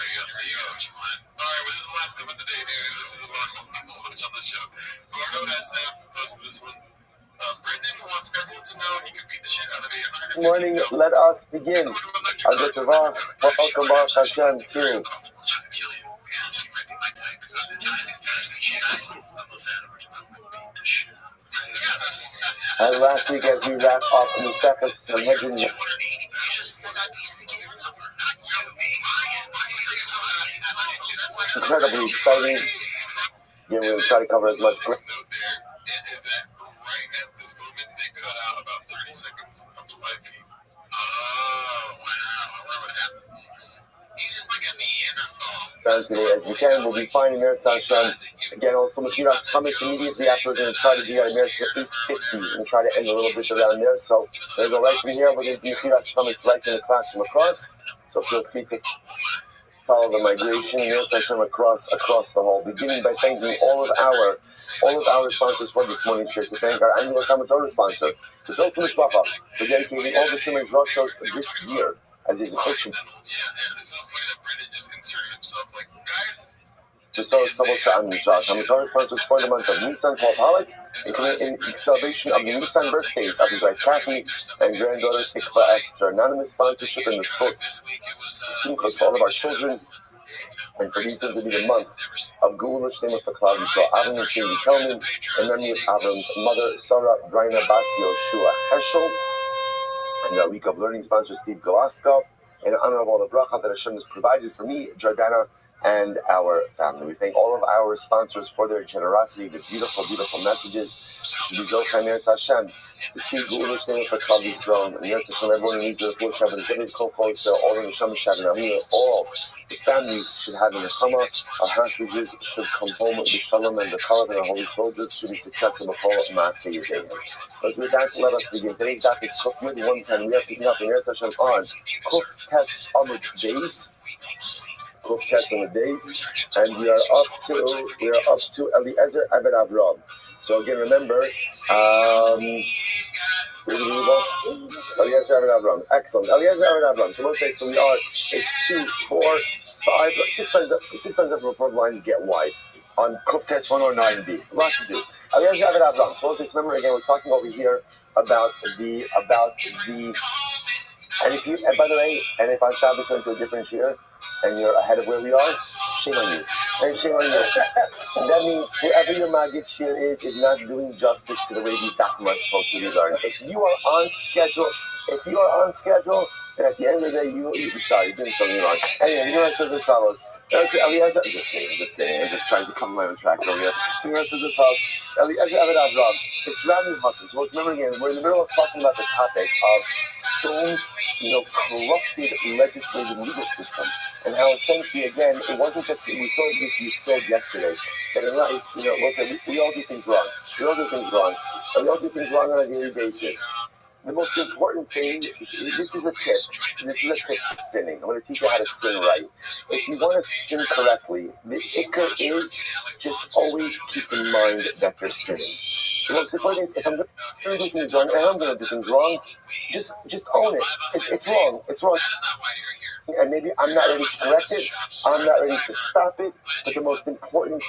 you go. So you know what you want. All right, well, this is the last one today, dude. This is the last one on the show. Gordo SF posted this one. Brendan wants everyone to know he could beat the shit out of a 150. Morning, let us begin. Welcome Baruch Hashem to and last week as we wrap up in the Sefas Sanhedrin. Incredibly exciting. Yeah, we're going to try to cover as much. Is that right at this moment they cut out about 30 seconds of the live feed. Oh, wow. I wonder what happened. He's just like a Neanderthal. As today as we can, we'll be finding Meretz Hashem. Again, also Mashiach's comments immediately after. We're going to try to do our Meretz for 8:50 and try to end a little bit around there. So we're going to go right from here. We're going to do Mashiach's comments right in the classroom across. So feel free to follow the migration Meretz Hashem across the hall. Beginning by thanking all of our sponsors for this morning's share. To thank our annual Talmud Torah sponsor, the Vilsa Mishpacha, for dedicating all the Shemay Roshos this year as is a Christian. Yeah, and it's so funny that Brendan just inserted himself like, guys. Just so it's double shot on Mizrach. Talmud Torah sponsors for the month of Nisan, Paul Pollack, in celebration of the Nisan birthdays of his wife Kathy and granddaughter Tikva Esther. Anonymous sponsorship in the schools. Simchos for all of our children. And for these to be the month of Geulah Shlema for Klal Yisrael, Avram and Shady Kelman, in memory of Avram's mother, Sarah Braina Bas Yoshua Herschel, and the week of learning sponsor Steve Golaskov, in honor of all the bracha that Hashem has provided for me, Jordana, and our family. We thank all of our sponsors for their generosity, the beautiful, beautiful messages. Should be Zochai Meretz Hashem to see Geulah Shlema for Klal Yisrael, and Meretz Hashem, everyone who needs the full Shabbat, and David Kofol, all the Neshama Shabbat, all the families should have an Nechama, our hostages should come home with the Shalom and the Kalav, and our holy soldiers should be successful in the whole Maaseh Yudayim. As with that, let us begin. Today's daf is Kuf Yud 110. We are picking up in Meretz Hashem on Kuf Tes Amud Beis. Kuf Tes Amud Beis, and we are up to Eliezer Aved Avram. So again, remember, Eliezer Aved Avram. Excellent. Eliezer Aved Avram. So let's say, so we are, it's 2, 4, 5, 6 lines up before the lines get wide. On Kuf Tes 109b. A lot to do. Eliezer Aved Avram. So let's say, remember again, we're talking over here about the, and if you, and by the way, and if on Shabbos went to a different year, and you're ahead of where we are, shame on you. And shame on you. And that means whoever your Maggid Shir is not doing justice to the way these dafim are supposed to be learned. If you are on schedule, then at the end of the day, you're doing something wrong. Anyway, you know what it says as follows. Eliezer, I'm just kidding. I'm just trying to come on my own tracks over here. So it says as follows. Eliezer Aved Avram. It's Rabbi Hassan. So let's remember again, we're in the middle of talking about the topic of Stone's, corrupted legislative legal system, and how essentially, again, it wasn't just, we thought this you said yesterday, that in life, we all do things wrong. And we all do things wrong on a daily basis. The most important thing, this is a tip for sinning. I'm going to teach you how to sin right. If you want to sin correctly, the ikar is just always keep in mind that you're sinning. The most important is, if I'm going to do things wrong, and I'm going to do things wrong, just own it. It's wrong. It's wrong. And maybe I'm not ready to correct it. I'm not ready to stop it. But the most important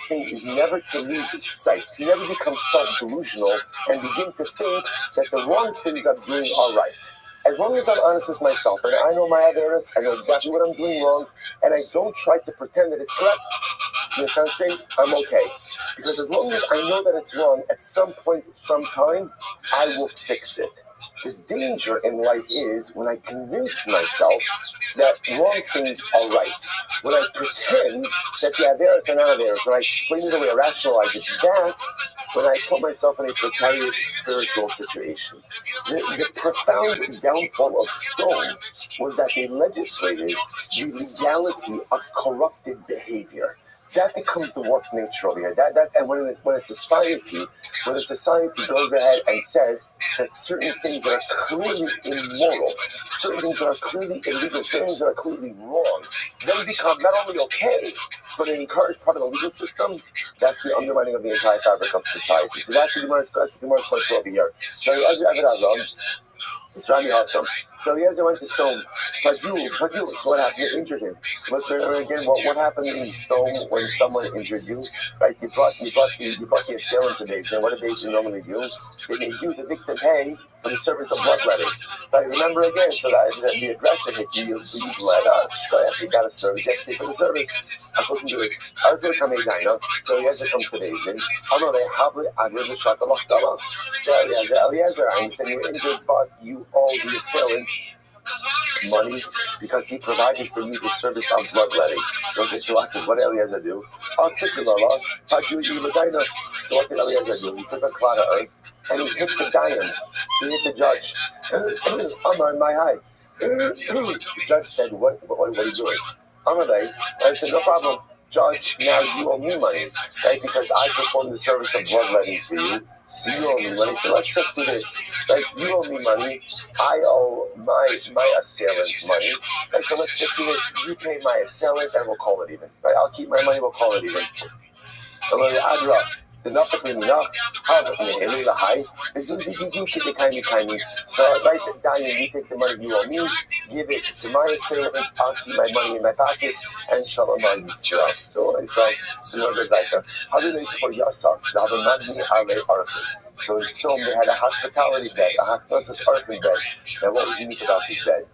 thing is never to lose sight, to never become self-delusional and begin to think that the wrong things I'm doing are right. As long as I'm honest with myself and I know my awareness, I know exactly what I'm doing wrong, and I don't try to pretend that it's correct, it's going to sound strange, I'm okay. Because as long as I know that it's wrong, at some point, sometime, I will fix it. The danger in life is when I convince myself that wrong things are right. When I pretend that the Averos are not Averos, when I explain it away, I rationalize it, that's when I put myself in a precarious spiritual situation. The profound downfall of Stone was that they legislated the legality of corrupted behavior. That becomes the warped nature over here. And when a society goes ahead and says that certain things that are clearly immoral, certain things that are clearly illegal, certain things that are clearly wrong, then become not only okay, but an encouraged part of the legal system, that's the undermining of the entire fabric of society. So that's the Gemara's question over here. So It's Rabbi awesome. So Eliezer went to stone. Pagul. So what happened? They injured him. Let's remember again what happened in stone when someone injured you, right? You brought the assailant to Beis Din. What did Beis Din normally do? They made you, the victim, pay for the service of bloodletting. Right? Remember again, so that the aggressor hit you, you got a service, you have to pay for the service. I was looking to this. I was going to come in Dina, so Eliezer comes to Beis Din. Eliezer, I understand you're injured, but you owe the assailant money because he provided for you the service of bloodletting. So what did Eliezer do? So what did Eliezer do? He took a clod of earth and he hit the dayan. He hit the judge. Amar my high. The judge said, what are you doing? Amalei. I said, no problem. Judge, now you owe me money, right? Because I performed the service of bloodletting for you. So you owe me money. So let's check through this. Right? You owe me money. I owe my assailant money. Right? So let's check through this. You pay my assailant and we'll call it even. Right? I'll keep my money, we'll call it even. So right Diane, you take the money you owe me, give it to my assailant, I'll keep my money in my pocket, and Shalom al Yisrael. So in stone they had a hospitality bed, a haknosas earthen bed. Now what was unique about this bed?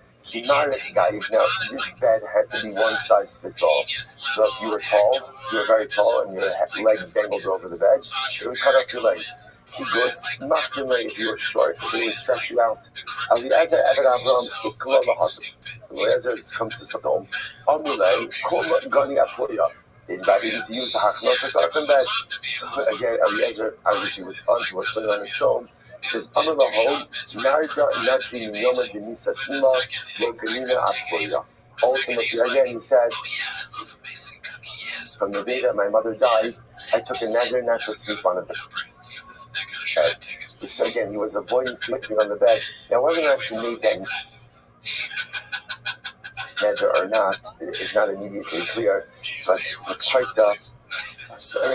Guys, now this bed had to be one size fits all. So if you were tall, you were very tall, and your legs dangled over the bed, it would cut off your legs. If you were short, it would stretch you out. Eliezer comes to Sodom. They invited him to use the Hachnosas Arkan bed. So again, Eliezer obviously was onto what's going on in stone. He says, ultimately, again, he said, from the day that my mother died, I took a neder not to sleep on a bed. Which again, he was avoiding sleeping on the bed. Now, whether or not she made that neder or not is not immediately clear, but it's quite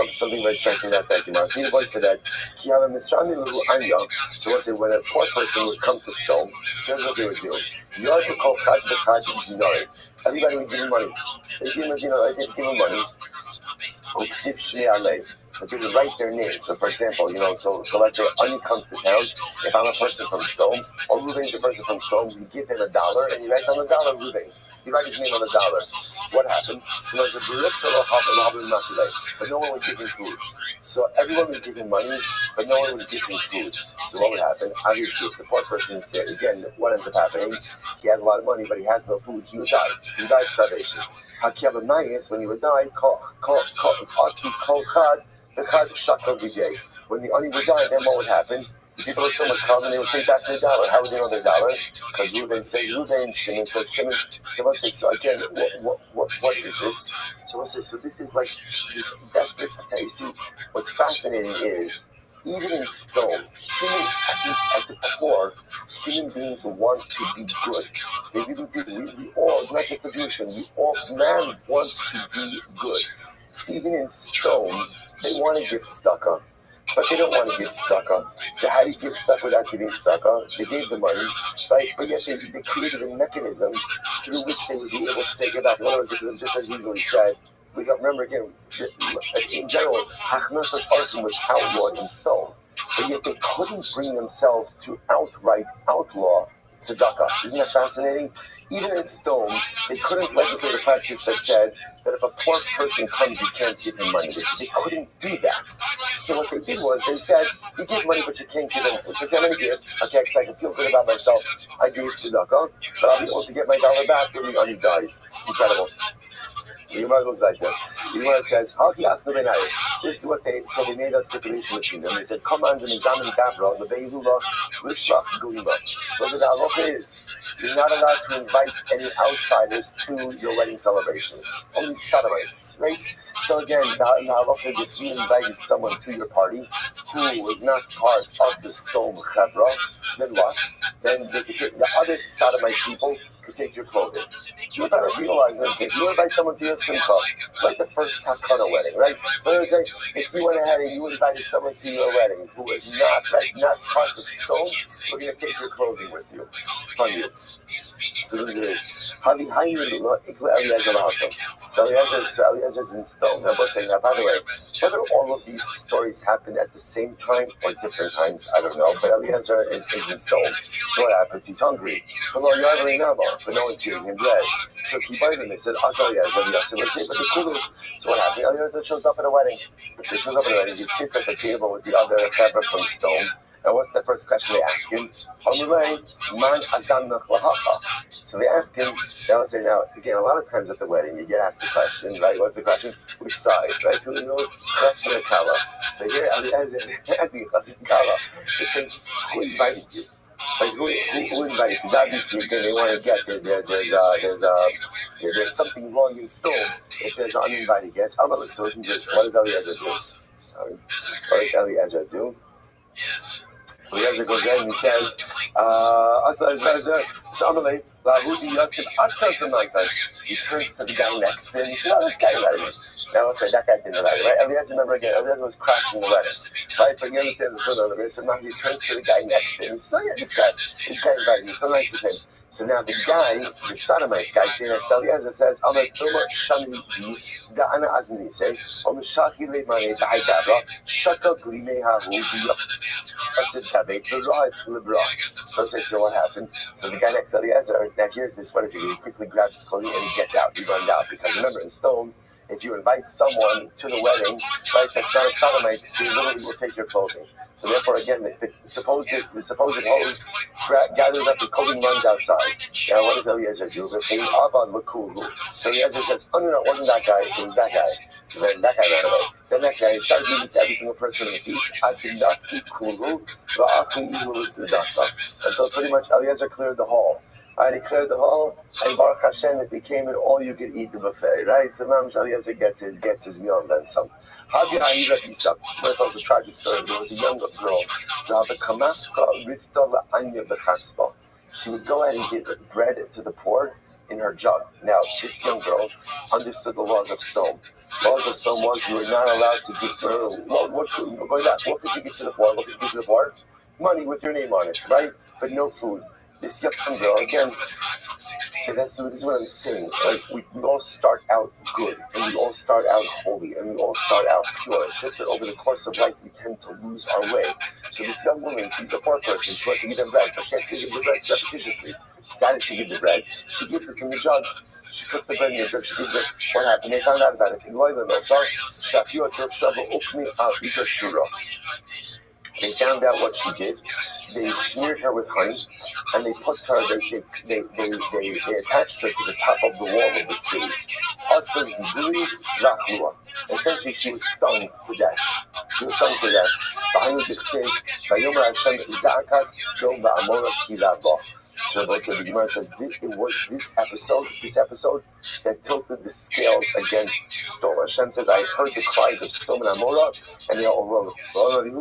something very striking about that Gemara. So you avoid for that. So we'll say when a poor person would come to stone, here's what they would do. Everybody would give him money. They give him money. But they would write their name. So for example, so let's say Ani comes to town. If I'm a person from Stone, or Ruben is a person from Stone, we give him $1 and he writes on the dollar Ruben. He writes his name on the dollar. What happened? So there's a but no one would give him food. So everyone would give him money, but no one would give him food. So what would happen? Obviously, if the poor person is again, what ends up happening? He has a lot of money, but he has no food. He would die. He would die of starvation. When he would die, when the Ani would die, then what would happen? The people would still come and they would take back their $1. How would they know their $1? Because Reuben says Reuben, Shimon says Shimon. So we'll say, so again, what is this? So we'll say, so this is like this desperate attack. You see, what's fascinating is, even in stone, at the core, human beings want to be good. They really do. We all, it's not just the Jewish thing, man wants to be good. See, even in stone, they want to give tzedakah, but they don't want to give tzedakah. So how do you give tzedakah without giving tzedakah? They gave the money, right? But yet they created a mechanism through which they would be able to take it back. In other words, just as easily said, we got remember again, in general, Hachnosas Arson was outlawed in stone, but yet they couldn't bring themselves to outright outlaw tzedakah. Isn't that fascinating? Even in stone, they couldn't legislate a practice that said that if a poor person comes, you can't give him money. They couldn't do that. So what they did was they said, you give money, but you can't give him food. So they said, I'm going to give. Okay, because I can feel good about myself. I gave tzedakah, but I'll be able to get my $1 back when the Ani dies. Incredible. The Gemara goes like this. The Gemara says, this is what they made a stipulation between them. They said, come on, the Nizamin Gabra, the Beirula, Lishlach, Gulima. What the halacha is, you're not allowed to invite any outsiders to your wedding celebrations. Only Sodomites, right? So again, the halacha is if you invited someone to your party who was not part of the Stone Chavra, then what? Then the other Sodomite people could take your clothing. You better realize that if you invite someone to your simcha, it's like the first takana wedding, right? But it's like if you went ahead and you invited someone to your wedding who is not part of stone, we're going to take your clothing with you, from you. So look at this. So Eliezer's in stone. Now, we're saying, now, by the way, whether all of these stories happened at the same time or different times, I don't know. But Eliezer is in stone. So what happens? He's hungry. But no one's giving him bread. So keep biting. They said, so what happened? Eliezer shows up at a wedding. So he shows up at a wedding. He sits at the table with the other Chevra from stone. And what's the first question they ask him? So they ask him, they'll say, now, again, a lot of times at the wedding, you get asked the question, right? What's the question? Which side, right? Who Chesed or Kala? So here, Eliezer asking Chesed and Kala. They say, who invited you? Like, who invited? Because obviously, again, they want to get there's something wrong in stone if there's an uninvited guest. Oh, so listen to this. What does Eliezer do? Sorry. What does Eliezer do? Yes. Eliezer goes in and he says, he turns to the guy next to him. He said, this guy invited me. Now I'll say, that guy didn't invite me, right? Eliezer, remember again, Eliezer was crashing the wedding, right? But you understand the story over here. So now he turns to the guy next to him. He says, this guy invited me. So nice of him. So now the guy, the sodomite guy, sitting next to Eliezer says, so what happened? So the guy next to Eliezer, now here's this, what is it? He quickly grabs his clothing and he gets out. He runs out. Because remember, in stone, if you invite someone to the wedding, right, that's not a sodomite, they literally will take your clothing. So therefore, again, the supposed host gathers up his clothing, runs outside. Now, what does Eliezer do? So Eliezer says, oh, no, it wasn't that guy, it was that guy. So then that guy ran away. The next guy, he started doing this to every single person in the feast. Until pretty much Eliezer cleared the hall. Right, he cleared the hall, and Baruch Hashem, it became an all-you-can-eat buffet, right? So Mamash Eliezer gets his meal and then some. But it tells a tragic story. There was a young girl. She would go ahead and give bread to the poor in her jug. Now, this young girl understood the laws of stone. Laws of stone was you were not allowed to give her, what could you give to the poor? What could you give to the poor? Money with your name on it, right? But no food. This young girl, again, so this is what I'm saying. Like, we all start out good, and we all start out holy, and we all start out pure. It's just that over the course of life, we tend to lose our way. So this young woman sees a poor person, she wants to give them bread, but she has to give the bread surreptitiously. How did she give the bread? She gives it from the jug. She puts the bread in the jug, she gives it. What happened? They found out about it. They found out what she did. They smeared her with honey, and they put her. They attached her to the top of the wall of the city. Essentially, she was stung to death. So the Gemara says it was this episode that tilted the scales against Sodom. Hashem says, I heard the cries of Sodom and Amorah, and they all wrote, it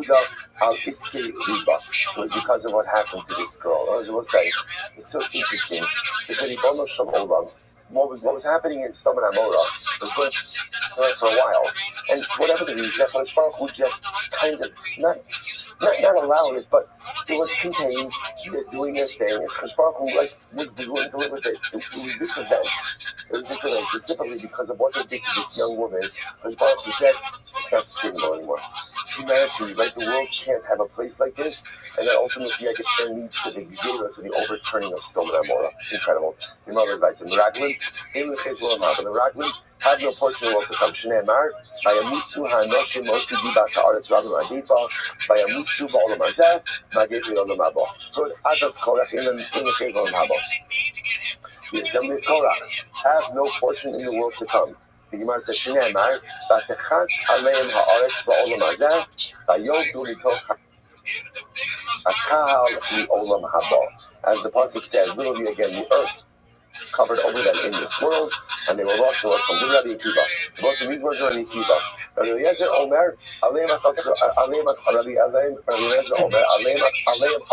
was because of what happened to this girl. As we'll say, it's so interesting because what was happening in Sodom and Amorah was going on for a while, and for whatever the reason, HaKadosh Baruch Hu just kind of not allowed it, but it was contained. They're doing their thing. It's HaKadosh Baruch Hu was willing to live with it. It was this event. Specifically because of what they did to this young woman. HaKadosh Baruch Hu said it's not sustainable anymore. Humanity, right? The world can't have a place like this, and then ultimately, I guess, then leads to the Gzeira, to the overturning of Sodom and Amorah. Incredible. Your mother's right. The Meraglim have no portion in the world to come. Shnei Amar, Vayamusu ha'anoshim motzi dibas ha'aretz rabim adifa, Vayamusu ba'olam hazeh, ma'gef li'olam haba. Good. Adas Korach in the Chayv olam haba. The assembly of Korach have no portion in the world to come. The Gemara says, Shnei Amar, Vatechas aleim ha'aretz ba'olam hazeh, Vayodu litoch ha'kahal li'olam haba. As the pasuk says, literally again, the earth covered over them in this world, and they were lost from Rabbi Akiva. Most of these words are Rabbi Akiva. Rabbi Eliezer Omer, Aleim Akasav, Rabbi Eliezer Omer, Aleim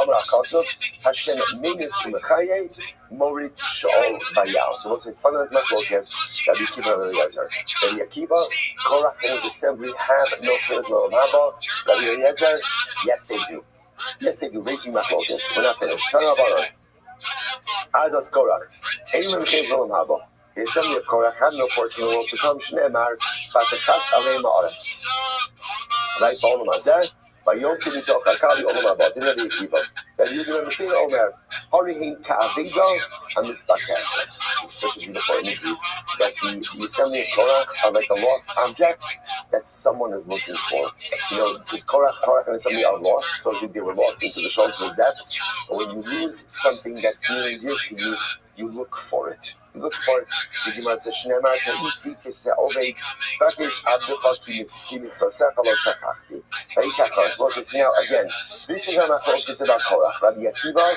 Amar Akasav, Hashem Minis Mechaye, Morit Shaol Bayal. So what's the fundamental machlokas? Rabbi Akiva and Rabbi Eliezer. Rabbi Akiva, Korach and his assembly have no Chilut L'Olam Haba. Rabbi Eliezer, yes they do. Yes they do. Raging machlokas. We're not finished. Turn up on Adas Korach. Anyone came from Haba. The assembly of Korach had no portion in the world to come. Shneemar, Batachas Alei Ma'aretz. Right, Ba'olam Hazeh. Vayom Kivitoch Hakali Olam Haba. Did Rabbi Akiva. Rabbi Yehuda Messiah Omer. Harihin Ka'avida and Mispakach. It's such a beautiful imagery that the assembly of Korach are like a lost object that someone is looking for. You know, because Korach and the assembly are lost, so they were lost into the shelter depths. But when you lose something that's near and dear to you, you look for it. You look for it. The Gemara says, "Shneimar ta'isi kisa'ovei bakish abducha ki mitzasech lo shachachti." Vayikachar. So now again, this is our machlokas about Korach. Rabbi Akiva,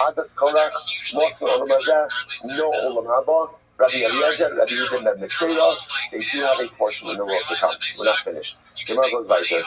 Adas Korach, lost in Olam Hazeh, no Olam Haba. Rabbi Eliezer, Rabbi Yehuda ben Messiah, they do have a portion in the world to come. We're not finished. Gemara goes weiter.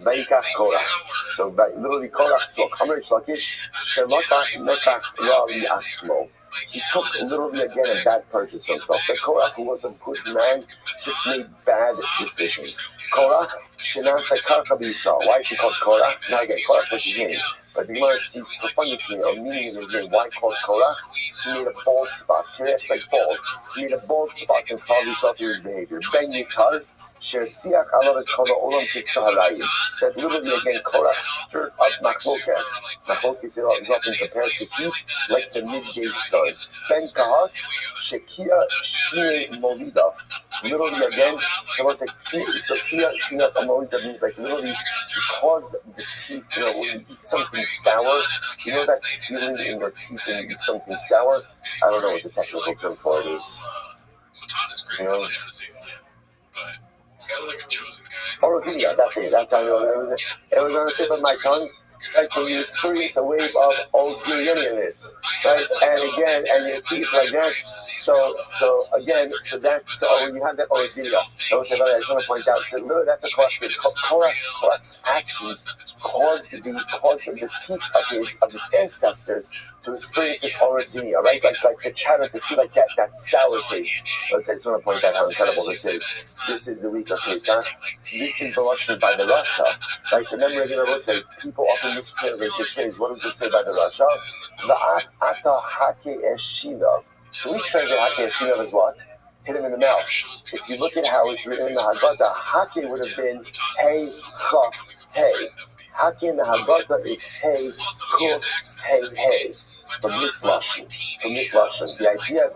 Vayikach Korach. So literally Korach took Amr Shlakish Shelokach Mekach Ra Li'atzmo. He took literally again a bad purchase for himself. But Korach, who was a good man, just made bad decisions. Korach Shenasa Karcha B'Yisrael. Why is he called Korach? Now again, Korach was his name. But the Gemara sees profundity or meaning in his name. Why called Korach? He made a bald spot. Kiryat's like bald. He made a bald spot in Klal Yisrael through his behavior. Ben Yitzhar. Siach alav is called the Olam Kitzaharayin. That literally again, Korach stirred up machlokas. Machlokas is often compared to heat, like the midday sun. Ben Kahas, Shekia Shine Molidav. Literally again, so Kia Shine Molidav means like literally he caused the teeth, you know, when you eat something sour, you know that feeling in your teeth when you eat something sour? I don't know what the technical term for it is. You know? It's kind of like a chosen guy. Orodia, that's it. That's how it was on the tip of my tongue. Right, when you experience a wave of Orodia-ness, right, and again, and your teeth like that. So when you have that Orodia, I just want to point out. So literally, that's a collective. Korach's actions caused the teeth of his ancestors to experience this Orodia, right? Like the chatter to feel like that sour taste. I just want to point out how incredible this is. This is the week of Pesach. This is the Lashon by the Rasha. Right? Remember, again, I will say people often mistranslate this phrase. What does it say by the Rasha? Va'ata hake eshinav. So we translate hake eshinav as what? Hit him in the mouth. If you look at how it's written in the Haggadah, hake would have been hey, chaf, hey. Hake in the Haggadah is hey, kuf, hey. From this lashon. The idea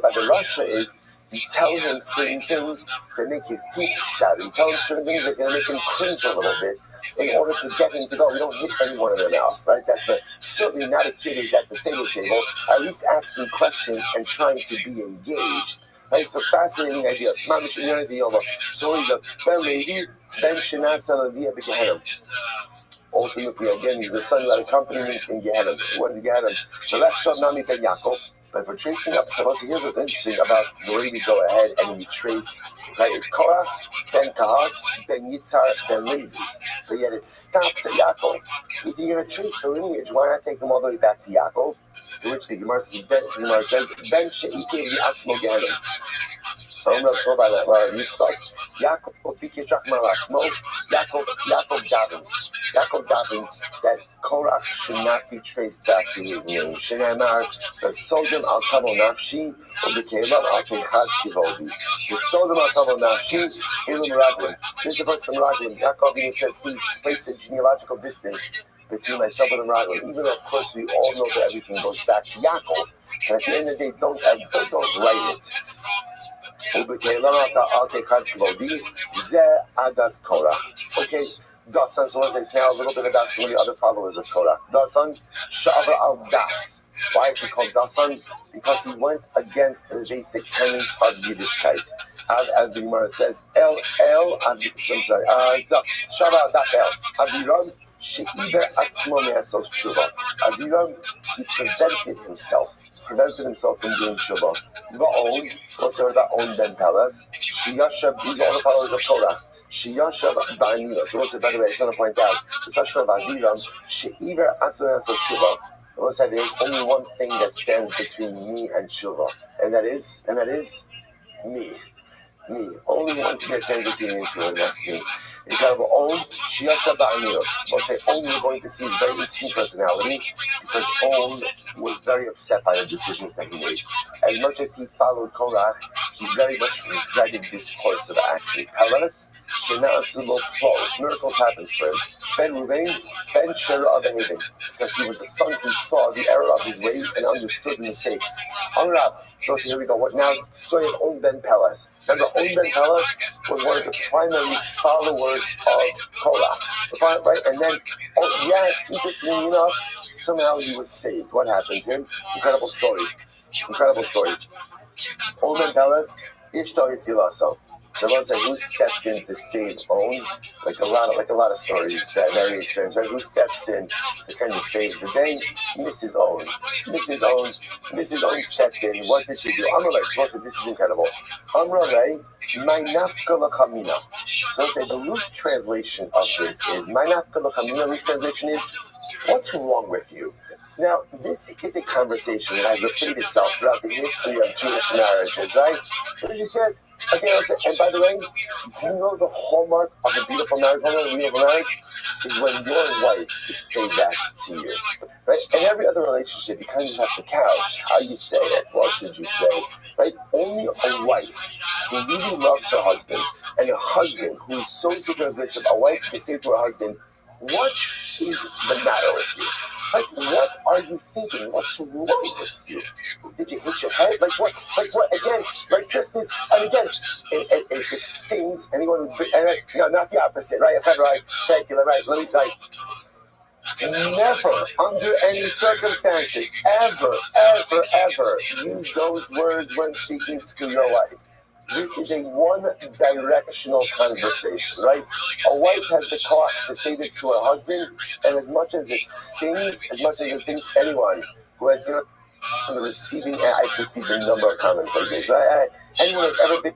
by the Rasha is you tell him certain things that make his teeth shatter. You tell him certain things that are going to make him cringe a little bit in order to get him to go. We don't hit anyone in the mouth, right? That's certainly not a kid who's at the Seder table, at least asking questions and trying to be engaged. Right? So fascinating idea. So he's a Ben Levi, Ben Shenasa Levi B'Gehenim. Ultimately, again, he's the son who had a company in Gehenna. He went to Gehenna. So that's Shot Nami Ben Yaakov. But if we're tracing up, so here's what's interesting about the way we go ahead and we trace, right? It's Korach, Ben Kahas, Ben Yitzhar, Ben Levi. So yet it stops at Yaakov. If you're going to trace the lineage, why not take them all the way back to Yaakov? To which the Gemara says, Ben She'ike V'Atzmo Gehenna. I'm not sure about that. Yaakov Pikechach Malatzmo. Yaakov Davin that Korach should not be traced back to his name. Shenemar the Sodom al Tavo Nafshi or the Keilav al Keichad Kivodi. The Sodom al Tavo Nafshi Ilum Raglim. This is the first from Raglim. Yaakov even said, please place a genealogical distance between myself and Raglim. Even though, of course, we all know that everything goes back to Yaakov. And at the end of the day, don't write it. Okay, Dasan, so it's now a little bit about some of the other followers of Korach. Dasan, Sha'ava al-Das. Why is he called Dasan? Because he went against the basic tenets of Yiddishkeit. The Gemara says, Sha'ava al-Das El. Aviram, She'iber atzmo me'asos tshuva. Aviram, he prevented himself prevented himself from doing Shuvah. Va'on, what's the word about On ben Pelas? Shiyashav, these are all the followers of Korach. Shiyashav ba'anila. So what's it, by the way, I just want to point out, the Sashma ba'adiram, she'iver atzon asal Shuvah. I want to say there's only one thing that stands between me and Shuvah, and that is me. Me. Only one thing that stands between me and Shuvah, and that's me. You got to own Shiyasha Ba'anios. We'll say only you're going to see his very interesting personality, because On was very upset by the decisions that he made. As much as he followed Korach, he very much regretted this course of action. Pelas, Shena'asulo flows. Miracles happened for him. Ben Ruvain, Ben Shera of Haven, because he was a son who saw the error of his ways and understood the mistakes. Amrab. So here we go. What now? Story of On ben Pelas. Remember, On ben Pelas was one of the primary followers of Korach, right? And then, interestingly enough, somehow he was saved. What happened to him? Incredible story. On ben Pelas, Ishtar Yitzilasa. So I say who stepped in to save On? Like a lot of stories that Mary experienced, right? Who steps in to kind of save the day? Mrs. On stepped in. What did she do? Amrullah, so this is incredible. Amrullah, my nafka l'chamina. So I say the loose translation of this is my nafka l'chamina. Loose translation is, what's wrong with you? Now, this is a conversation that has repeated itself throughout the history of Jewish marriages, right? What she says, again, and by the way, do you know the hallmark of a beautiful marriage? Is when your wife could say that to you, right? In every other relationship, you kind of have to couch how you say it. What should you say, right? Only a wife who really loves her husband, and a husband who is so super rich, a wife can say to her husband, "What is the matter with you? Like, what are you thinking? What's wrong with you? Did you hit your head? Like what? Again, like just this, and again, it stings anyone who's been, no, not the opposite, right? Right, thank you, right, let me, never, under any circumstances, ever use those words when speaking to your wife. This is a one-directional conversation, right? A wife has the courage to say this to her husband, and as much as it stings anyone who has been on the receiving end, I received a number of comments like this. Anyone who's ever been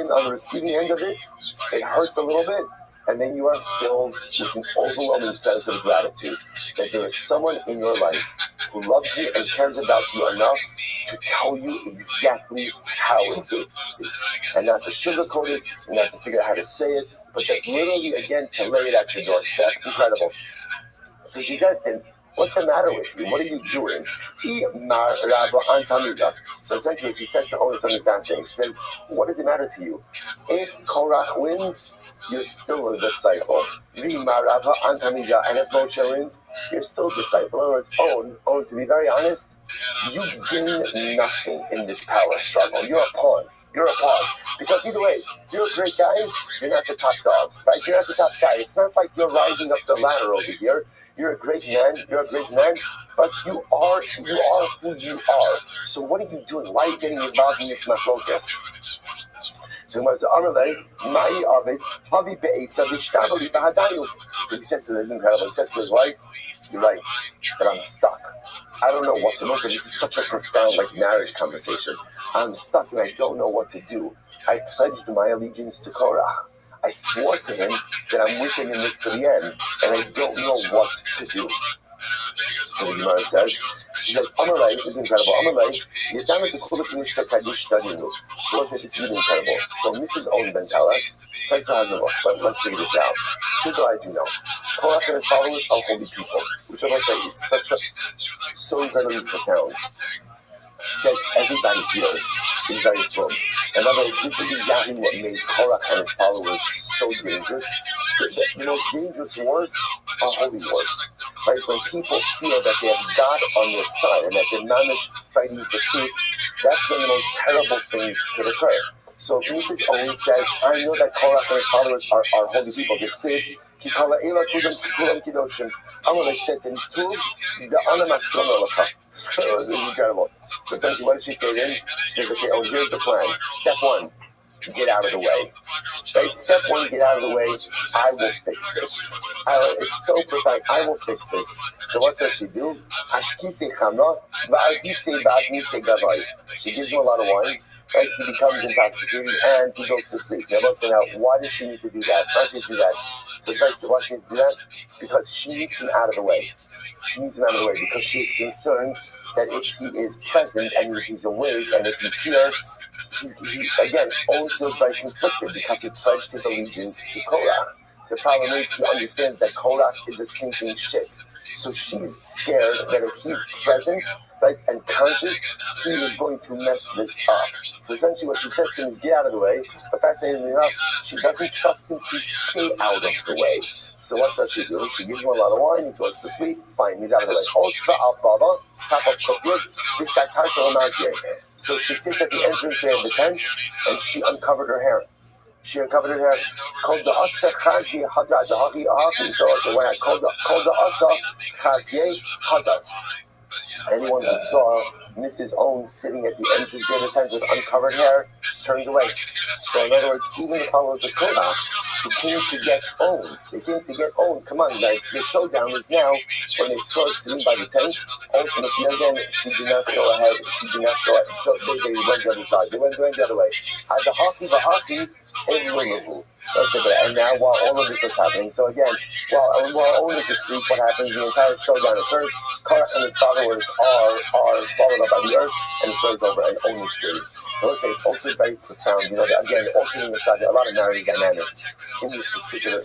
on the receiving end of this, it hurts a little bit, and then you are filled with an overwhelming sense of gratitude that there is someone in your life who loves you and cares about you enough to tell you exactly how it is, and not to sugarcoat it, and not to figure out how to say it, but just literally, again, to lay it at your doorstep. Incredible. So she says then, what's the matter with you? What are you doing? So essentially, she says to Owen something fascinating. She says, what does it matter to you? If Korach wins, you're still a disciple. And if Moshe wins, you're still a disciple. In other words, Owen, to be very honest, you gain nothing in this power struggle. You're a pawn. Because either way, you're a great guy, you're not the top dog, right? You're not the top guy. It's not like you're rising up the ladder over here. You're a great man, but you are who you are. So what are you doing? Why are you getting involved in this machlokas? So he says to his incredible, he says to his wife, you're right, but I'm stuck. I don't know what to do. So this is such a profound marriage conversation. I'm stuck and I don't know what to do. I pledged my allegiance to Korach. I swore to him that I'm with him in this to the end, and I don't know what to do. So the Gemara says, she says, Amalei, this is incredible. Amalei, Yadama to Kulukinishka Kadish Dadinu. She said, this is really incredible. So Mrs. Owen Ben Talas tries to have a look, but let's figure this out. Here's what I do know. Korach and his followers are holy people, which I want to say is so incredibly profound. She says everybody here is very firm. And by the way, this is exactly what made Korach and his followers so dangerous. The most dangerous wars are holy wars. Right? When people feel that they have God on their side and that they're mamish fighting for truth, that's when the most terrible things could occur. So Mrs. Owen says, I know that Korach and his followers are holy people. They said, Amalek said to him, so this is incredible. So essentially, what did she say then? She says, okay, here's the plan. Step one, get out of the way. Right? Step one, get out of the way. I will fix this. It's so profound. I will fix this. So what does she do? She gives him a lot of wine. Right? He becomes intoxicated and he goes to sleep. Now, listen out. Why does she need to do that? Why does she do that? So, why does she need to do that? Because she needs him out of the way. She needs him out of the way because she is concerned that if he is present and if he's awake and if he's here, he again always feels very conflicted because he pledged his allegiance to Korach. The problem is he understands that Korach is a sinking ship. So she's scared that if he's present, right, and conscious, he is going to mess this up. So essentially what she says to him is get out of the way. But fascinatingly enough, she doesn't trust him to stay out of the way. So what does she do? She gives him a lot of wine, he goes to sleep, fine, he's out of the way. So she sits at the entrance of the tent and she uncovered her hair. She uncovered her hair. Called the Asa Chazi Hadar. So when I called the Asa Chazi Hadar. Anyone who saw Mrs. Owen sitting at the entrance of the tent with uncovered hair turned away. So in other words, even the followers of Korach who came to get Owen, they came to get Owen. Come on, guys, the showdown is now when they saw her sitting by the tent. Ultimately, again, she did not go ahead. She did not go ahead. So they went the other side. They went the other way. And now while all of this is happening, so again, while Owen is asleep, what happens? The entire showdown occurs. Korach and his followers are swallowed up by the earth, and the story's over, and Owen is saved. I will say it's also very profound. You know, that, again, all kidding aside, there are a lot of narrative dynamics in this particular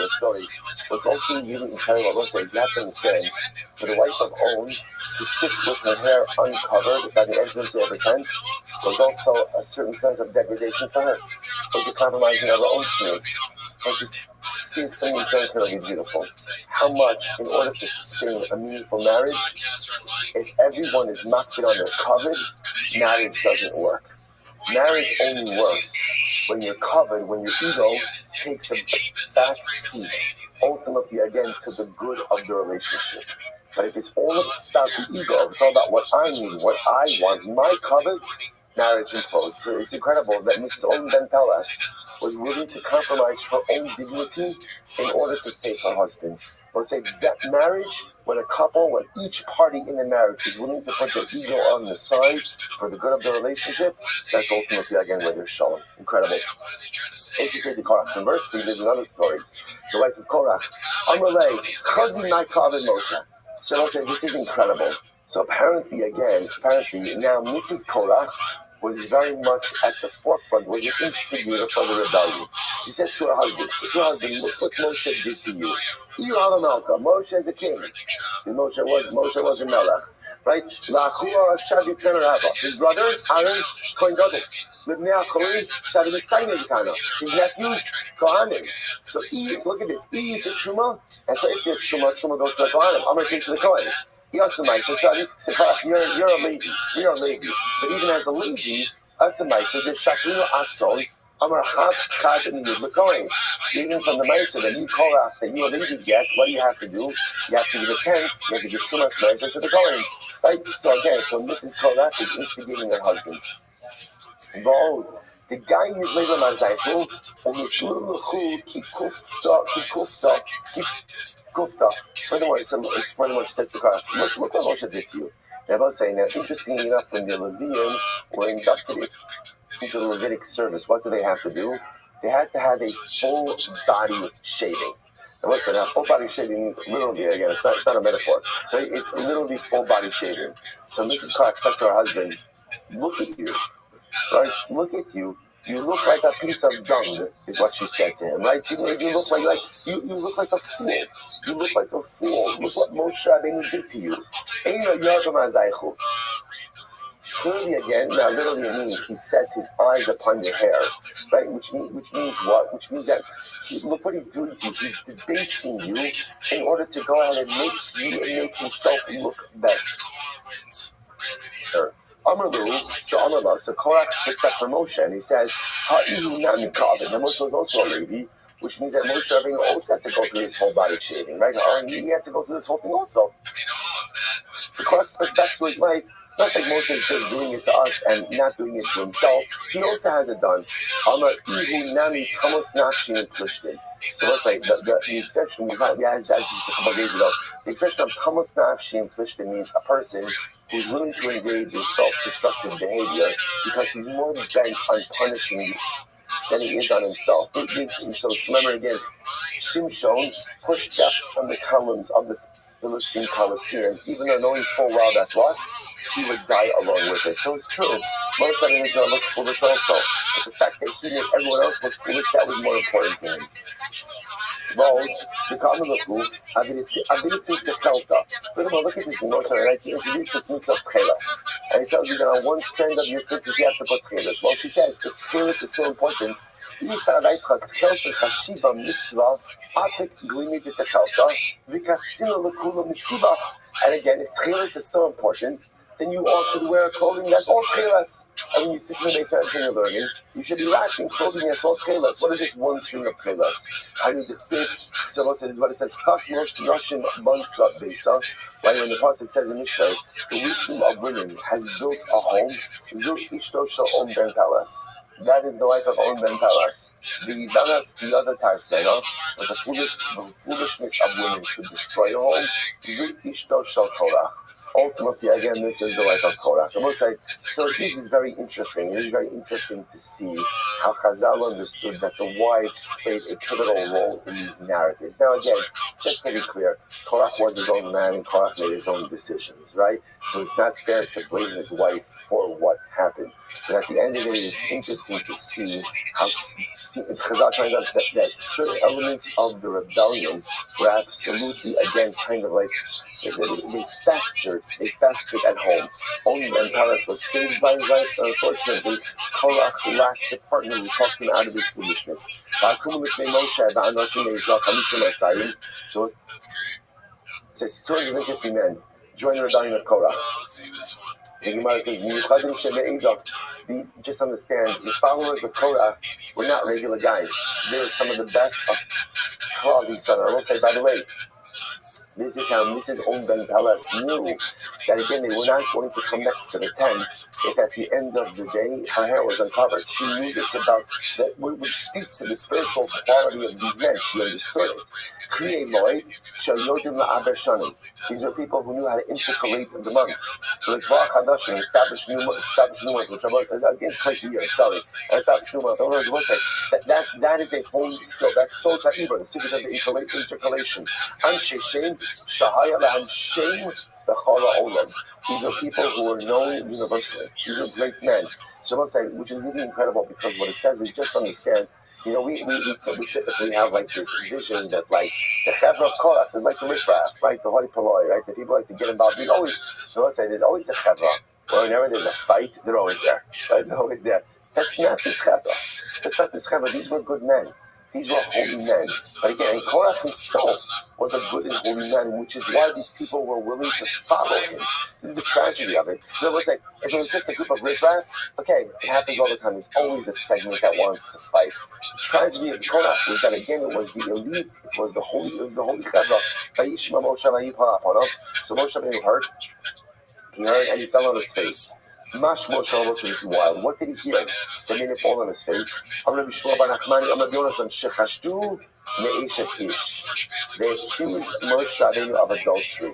story. What's also really incredible, I will say, is you have to understand, for the wife of Owen to sit with her hair uncovered by the entrance of her tent was also a certain sense of degradation for her. It was a compromising of her own space. And just see something so incredibly beautiful. How much, in order to sustain a meaningful marriage, if everyone is mocked on their covered, marriage doesn't work. Marriage only works when you're covered, when your ego takes a back seat, ultimately, again, to the good of the relationship. But if it's all about the ego, if it's all about what I need, what I want, my covered, marriage implodes. So it's incredible that Mrs. Owen Ben Pelas was willing to compromise her own dignity in order to save her husband. We'll say that marriage, when each party in the marriage is willing to put their ego on the side for the good of the relationship, that's ultimately, again, where there's shalom. Incredible. This is the Korach. Conversely, there's another story. The wife of Korach, Amrulay, Chazi Maikav Moshe. So I'll say, this is incredible. So apparently, now Mrs. Korach was very much at the forefront, was an instigator for the rebellion. She says to her husband, look what Moshe did to you. Moshe is a king. Moshe was a melech, right? His brother, Aaron, Kohen Gadol. His nephews, Kohanim. So look at this. Is a Truma, and so if there's Truma goes to the Kohanim. Amr takes to the Kohen. You're a lady. You're a lady. But even as a lady, Asamaiso, the Shaklino Ason, Amar Hav Chad and Yud Lakoin. Even from the Maiso that you Korach, that you a lady get, what do you have to do? You have to give a tenth, you have to give Truma Smaisa to the Kohen. Right? So again, Mrs. Korach is instigating her husband. Behold, the guy is later Mazaifu, Kufta. Furthermore, she says to Korach, look what Moshe did to you. Rabbi saying, now, interestingly enough, when the Levium were inducted into the Levitic service, what do they have to do? They had to have a full body shaving. And listen, now, full body shaving means literally, again, it's not a metaphor, right? It's literally full body shaving. So Mrs. Korach said to her husband, look at you, right? Look at you. You look like a piece of dung, is what she said to him, right? She made you look like you look like a fool. You look like a fool. Look what Moshe Rabbeinu did to you. Clearly, again, now literally it means he set his eyes upon your hair, right? Which means what? Which means that look what he's doing to you. He's debasing you in order to go ahead and make himself look better. So Korach sticks up for Moshe and he says, and Moshe was also a lady, which means that Moshe Rabbeinu also had to go through his whole body shaving, right? He had to go through this whole thing also. So Korach says back to his wife, Not like Moshe is just doing it to us and not doing it to himself. He also has it done. So let's say the expression we had just a couple of days ago. The expression of Tamos Nafshi and Plishtim means a person who's willing to engage in self-destructive behavior because he's more bent on punishing you than he is on himself. So remember again, Shimshon pushed back from the columns of the Philistine Colosseum, even though knowing full well that's what? He would die along with it. So it's true. Most of is going to look foolish also. But the fact that he made everyone else look foolish, that was more important to him. Well, the common look, ability to kelta. Look at this emotion, right? He introduced this mitzvah of chelas. And he tells you that on one strand of your tzitzis you have to put chelas. Well, she says, if chelas is so important, and again, if chelas is so important, then you all should wear clothing that's all chelas. And when you sit in the basement and you're learning, you should be wrapped in clothing that's all chelas. What is this one string of chelas? How do you say? So is what it says. When the pasuk says in Mishnah, the wisdom of women has built a home. Zu ishto shel om ben palas. That is the wife of On Ben Palas. The Danas Piyada Tarsena, but the foolishness of women to destroy a home, Zu ishto shel Korach. Ultimately, again, this is the life of Korach. I will say, so it is very interesting. It is very interesting to see how Chazal understood that the wives played a pivotal role in these narratives. Now, again, just to be clear, Korach was his own man and Korach made his own decisions, right? So it's not fair to blame his wife for what happened. But at the end of the day, it's interesting to see how Chazal finds out that certain elements of the rebellion were absolutely, again, kind of like they festered at home. Only when Paras was saved by his wife, unfortunately, Korach lacked the partner who talked him out of his foolishness. So it says 250 men joined the rebellion of Korach. The Gemara says, just understand, the followers of Korah were not regular guys. They were some of the best of Klal Yisrael. I will say, by the way, this is how Mrs. On Ben Palas knew that again they were not going to come next to the tent if at the end of the day her hair was uncovered. She knew this about that, which speaks to the spiritual quality of these men. She understood it. These are people who knew how to intercalate the months. Establish new months, which again, quite the year, sorry. Establish new months. That is a whole skill. That's so ta'ibah, the secret of the intercalation. These are people who are known universally. These are great men. So which is really incredible because what it says is just understand. You know, we typically have like this vision that like the Chevra of Korach is like the riffraff, right? The hoi polloi, right? The people like to get involved. There's always, there's always a Chevra. Whenever there's a fight, they're always there, right? They're always there. That's not this Chevra. That's not this Chevra. These were good men. These were holy men. But again, Korach himself was a good and holy man, which is why these people were willing to follow him. This is the tragedy of it. In other words, like, if it was just a group of riffraff, okay, it happens all the time. There's always a segment that wants to fight. The tragedy of Korach was that, again, it was the elite, it was the holy Chevra. So Moshe Rabbeinu heard, and he fell on his face. Mash Moshe Rabbeinu, this is wild. What did he hear? That made him fall on his face. They accused Moshe Rabbeinu of adultery.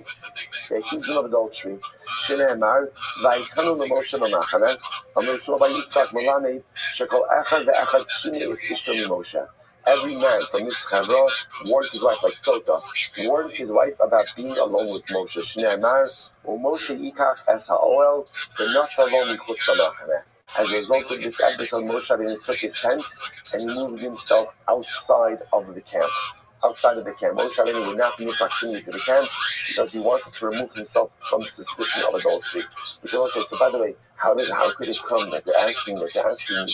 They accused him of adultery. Shene'emar, vayikanu Moshe b'machane, Moshe Yitzchak Melamed, shekol echad ve'echad kine is ishto Moshe. Every man from this Chevra warned his wife, like Sota, warned his wife about being alone with Moshe. Shne'emar, Moshe yikach es ha'oel, v'not alon michutz lamachane. As a result of this episode, Moshe Rabbeinu took his tent and he moved himself outside of the camp. Outside of the camp. Moshe Rabbeinu would not be in proximity to the camp because he wanted to remove himself from suspicion of adultery. Which also says, so by the way, how could it come that they're asking right, that he's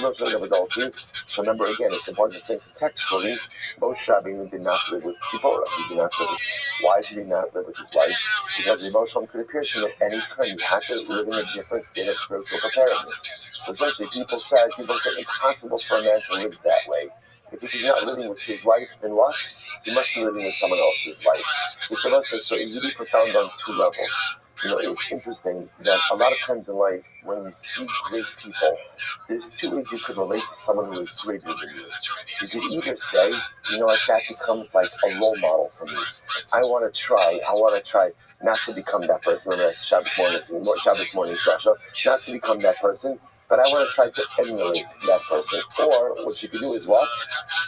Moshe Rabbeinu of adultery? So remember again, it's important to say contextually, Moshe Rabbeinu did not live with Tzipora. He did not live with. Why did he not live with his wife? Because the emotion could appear to him at any time. You had to live in a different state of spiritual preparedness. So essentially, people said impossible for a man to live that way. If he's not living with his wife, then what? He must be living with someone else's wife. Which of us says so is really profound on two levels. it's interesting that a lot of times in life, when we see great people, there's two ways you could relate to someone who is greater than you. You could either say, that becomes like a role model for me. I want to try not to become that person. Remember, that's Shabbos morning, Shasha, not to become that person, but I want to try to emulate that person. Or what you could do is what?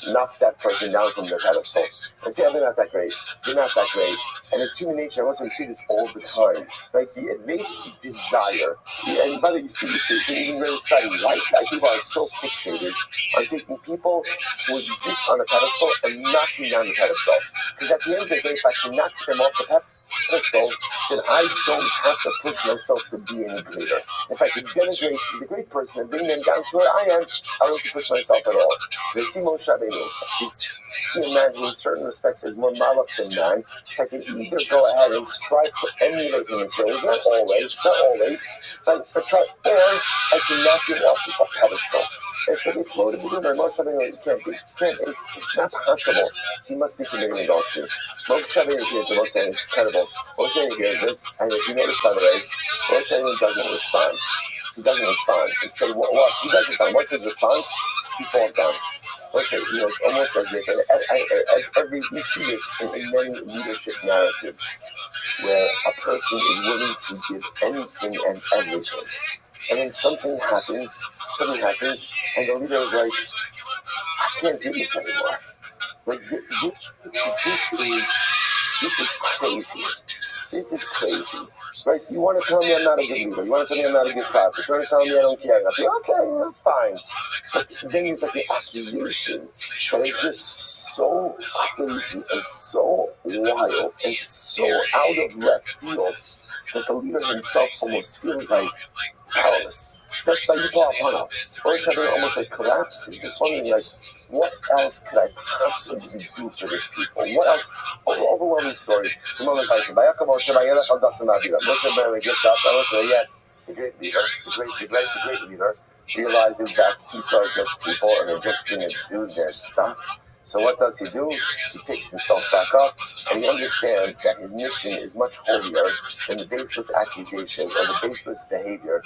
Knock that person down from their pedestal and say, they're not that great. They're not that great. And it's human nature. I want to see this all the time. Right? The innate desire. And by the way, you see it's even very exciting. Right? People are so fixated on taking people who exist on a pedestal and knocking down the pedestal. Because at the end of the day, if I can knock them off the pedestal, then I don't have to push myself to be any greater. If I can denigrate the great person and bring them down to where I am, I don't have to push myself at all. So they see Moshe Rabbeinu. He's a man who in certain respects is more malach than man. So I can either go ahead and strive to emulate him in certain ways, not always, but try, or I can knock him off this pedestal. And so they floated the rumor. Moshe Rabbeinu, it's not possible. He must be committing adultery. Moshe Rabbeinu hears the most saying, it's incredible. Moshe Rabbeinu hears this, and if you notice, by the way, Moshe Rabbeinu doesn't respond. He doesn't respond. Instead, what? He does respond. What's his response? He falls down. Let's say, it's almost as if, we see this in many leadership narratives, where a person is willing to give anything and everything. And then something happens, and the leader is like, I can't do this anymore. Like, this is crazy. This is crazy. Right? You want to tell me I'm not a good leader. You want to tell me I'm not a good prophet. You want to tell me I don't care. I say, okay, fine. But then it's like the accusation that is just so crazy and so wild and so out of left field that the leader himself almost feels like powerless. That's why you go upon him. Or almost like collapsing. Just wondering, like, what else could I possibly do for this people? What else? Overwhelming story. The moment Moshe barely gets up. I was saying, the great leader, the great leader, realizes that people are just people and they're just going to do their stuff. So what does he do? He picks himself back up, and he understands that his mission is much holier than the baseless accusations or the baseless behavior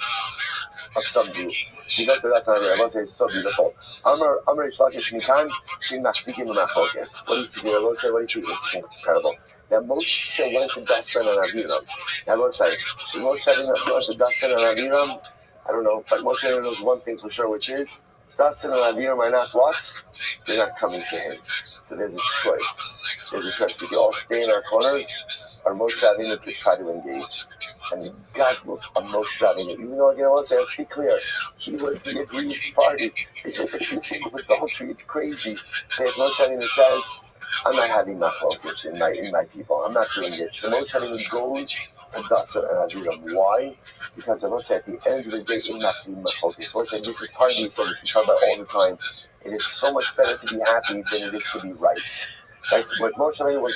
of some group. So he goes to that I will say it's so beautiful. Amar Shlakish Mikan, Shin Machzikim Machokes. What do you see here? I will say, what do you see? This is incredible. That Moshe went to Dasan and Aviram. I will say, should Moshe went to Dasan and Aviram? I don't know, but Moshe knows one thing for sure, which is Dasan and Aviram are not what? They're not coming to him. So there's a choice. We can all stay in our corners, or Moshe Rabbeinu could try to engage. And the godless of Moshe Rabbeinu, even though, let's be clear, he was the aggrieved party. It's just accused him of adultery. It's crazy. But Moshe Rabbeinu says, I'm not having machlokes in my people. I'm not doing it. So Moshe Rabbeinu goes to Dasan and Aviram. Why? Because I will say at the end of the day, in Maxim Machlokes, so I say this is part of the issue which we talk about all the time. It is so much better to be happy than it is to be right. Like what Moshe Rabbeinu was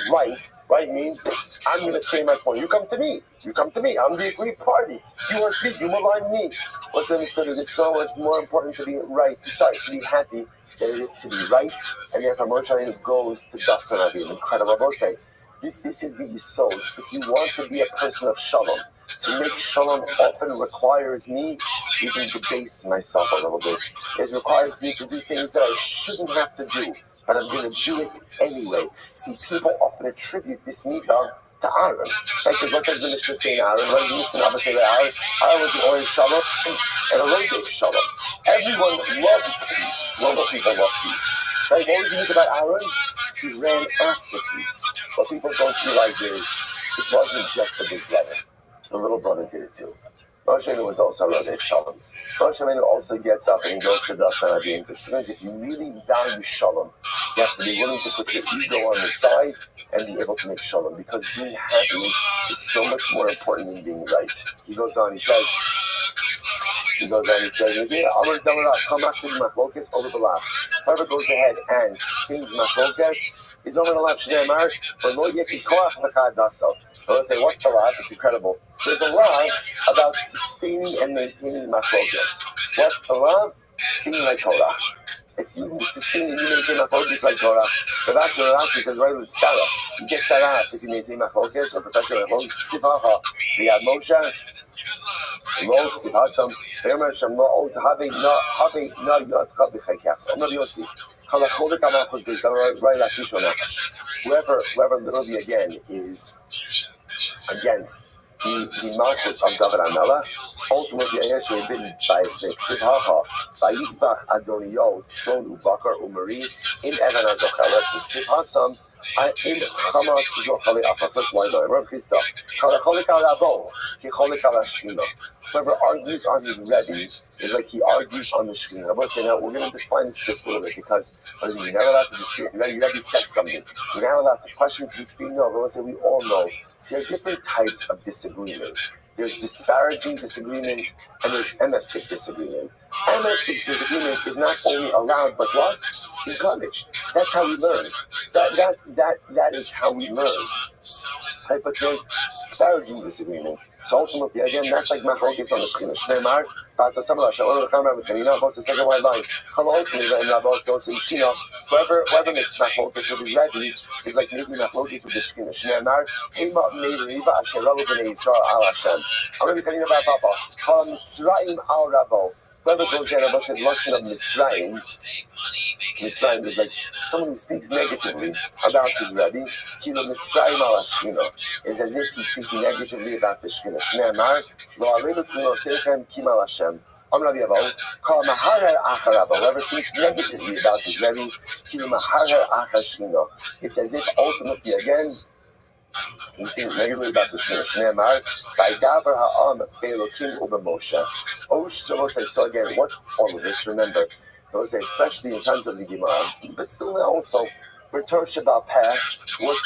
right means I'm going to stay in my corner. You come to me. I'm the aggrieved party. You are me. You malign me. Moshe Rabbeinu said it is so much more important to be to be happy than it is to be right. And therefore Moshe Rabbeinu goes to Dasan and Aviram. Incredible. I will say this is the yisod. If you want to be a person of shalom, to make shalom often requires me even to debase myself a little bit. It requires me to do things that I shouldn't have to do, but I'm going to do it anyway. See, people often attribute this midah to Aaron. Right? Because what does the Mishnah say in Aaron? What does the Mishnah say that Aaron was the Orev Shalom and a Rodev Shalom. Everyone loves peace. Normal people love peace. Right? What was unique about Aaron? He ran after peace. What people don't realize is it wasn't just the big brother. The little brother did it too. Moshe Rabbeinu was also Rodev Shalom. Moshe Rabbeinu also gets up and he goes to Dasan and Aviram. Because sometimes if you really value Shalom, you have to be willing to put your ego on the side and be able to make Shalom. Because being happy is so much more important than being right. He goes on, he says, Whoever goes ahead and stings machlokes is over the left. I will say, what's the law? It's incredible. There's a law about sustaining and maintaining machlokes. What's the law? being like Korach. If you sustain and you maintain machlokas like Korach, Rashi says right with Tzara. You get tzaras if you maintain machlokas or professional machlokas. Sivacha, we have Moshe, Lo, Sivasam, Ve'emer Shem Lo, O Tahavi Na Yotcha B'Chaykecha. Omar Yossi, Halacholik Amachos B'Zara, right at Kishona. Whoever literally again is against the Malchus of David Amela, ultimately Ayeshu been by a snake. Sivhacha, by Yisbach Adoniyo, Sonu, Bakar, Umari, in Evan Azochela, Sivhasam, in Hamas Zochali Afa. First one, Rav Chisda, Kalacholik Arabo, Kicholik Arashina. Whoever argues on his Rebbe is like he argues on the screen. I'm going to say now, we're going to define this just a little bit because you're never allowed to dispute. Your Rebbe says something. You're not allowed to question for the screen. No, I'm going to say we all know there are different types of disagreement. There's disparaging disagreement and there's emistic disagreement. Emistic disagreement is not only allowed, but what? Encouraged. That's how we learn. That is how we learn. Right? But there's disparaging disagreement. So ultimately, again, that's like machlokes on the Shechina. Shneimar, Vatsa Samala, Shalom Lechem Rabbi Kanina, goes the second white line. Chalos Miva and Rabbi goes in Shina. Whoever makes machlokes with his Rebbe is like making machlokes with the Shechina. Shneimar, Hema Meir Riva Asher Rabu B'nei Yisrael Al Hashem. Rabbi Kanina Bar Papa, Kal Misraim Al Rabbo. Whoever goes there, Rabbi said, Lashon of Misraim. Misraim is like someone who speaks negatively about his Rebbe. Kilo Misraim Al Shechina is as if he's speaking negatively about the Shechina. Shneimar, Lo Aleinu Kuno Seichem Kim Al Hashem. Rabbi Avo, Kal Maharer Achar Rabbo. Whoever thinks negatively about his Rebbe, Kilo Maharer Achar Shechina. It's as if ultimately, again, he thinks negatively about the Shechina. Shneimar, by Davar Ha'am Be'elokim U'B'Moshe. So again, what's all of this? Remember, especially in terms of the Gemara, but still also, Return Shabbat Peh, what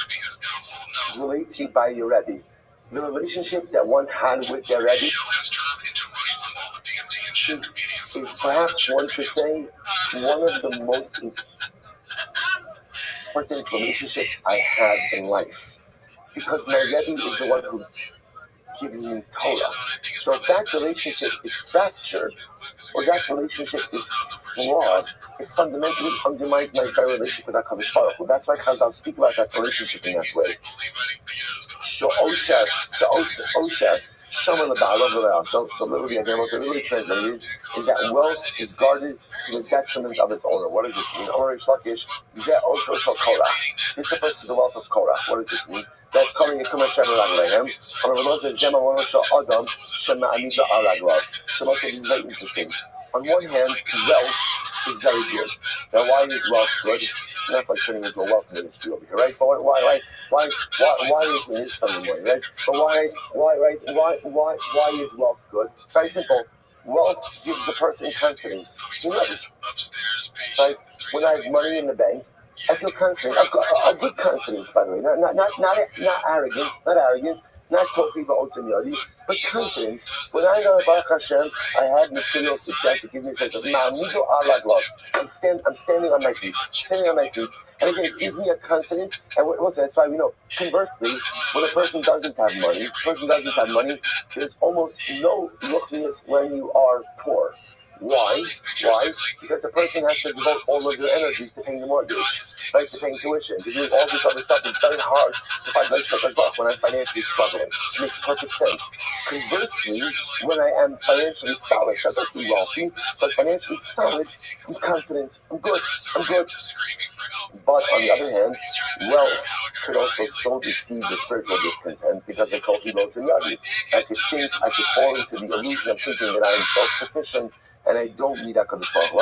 relates to you by your Rebbe. The relationship that one had with their Rebbe is perhaps, one could say, one of the most important relationships I have in life. Because my Rebbe is the one who gives me Torah. So if that relationship is fractured, or that relationship is flawed, it fundamentally undermines my very relationship with HaKadosh Baruch Hu. That's why Chazal speak about that relationship in that way. So literally, again, what's literally translated is that wealth is guarded to the detriment of its owner. What does this mean? This refers to the wealth of Korach. What does this mean? That's calling it Shema Raglehem. So this is very interesting. On one hand, wealth is very good. Now, why is wealth good? It's not like turning into a wealth ministry over here, right? But why is we need some money, right? But why is wealth good? Very simple. Wealth gives a person confidence. You know this, right? When I have money in the bank, I feel confident. A good confidence, by the way. Not arrogance, not totally ba'otzim, but confidence. When I know Baruch Hashem, I have material success. It gives me a sense of ma'amidu ala glav. I'm standing on my feet. And again, it gives me a confidence. And that's why we know. Conversely, when a person doesn't have money, there's almost no ruchnius when you are poor. Why? Because the person has to devote all of their energies to paying the mortgage, right? To paying tuition, to doing all this other stuff. It's very hard to find when I'm financially struggling. It makes perfect sense. Conversely, when I am financially solid, because I can be wealthy, but financially solid, I'm confident, I'm good. But on the other hand, wealth could also sow the seeds of spiritual discontent because of kochi loads and yadi. I could fall into the illusion of thinking that I am self-sufficient and I don't need HaKadosh Baruch Hu.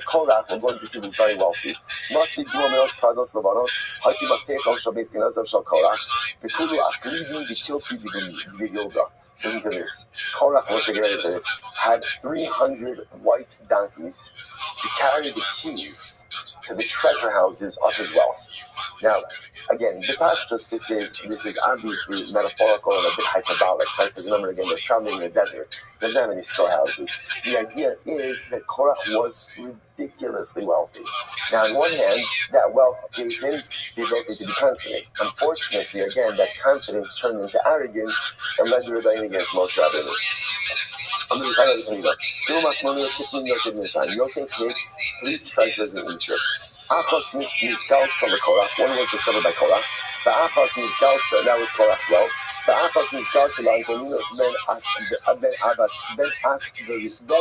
Korach, we're going to see, was very wealthy. Masi Duameos Prados Levanos, Haki Matech Shal Beis Kenazav Shal Korach, V'Kulu Aklidi V'Kilti V'Yilda. Listen to this. Korach, once again, had 300 white donkeys to carry the keys to the treasure houses of his wealth. Now, again, the pashtus, this is obviously metaphorical and a bit hyperbolic, right? Because remember, again, they're traveling in the desert. There's not many storehouses. The idea is that Korach was ridiculously wealthy. Now, on one hand, that wealth gave him the ability to be confident. Unfortunately, again, that confidence turned into arrogance and led to rebellion against Moshe Rabbeinu. Yosef hid 3 treasures in Egypt. Achos Mizgal Korach, one was discovered by Korach. The Achos Mizgal, that was Korach's well. The Achos Mizgal Antonius Ben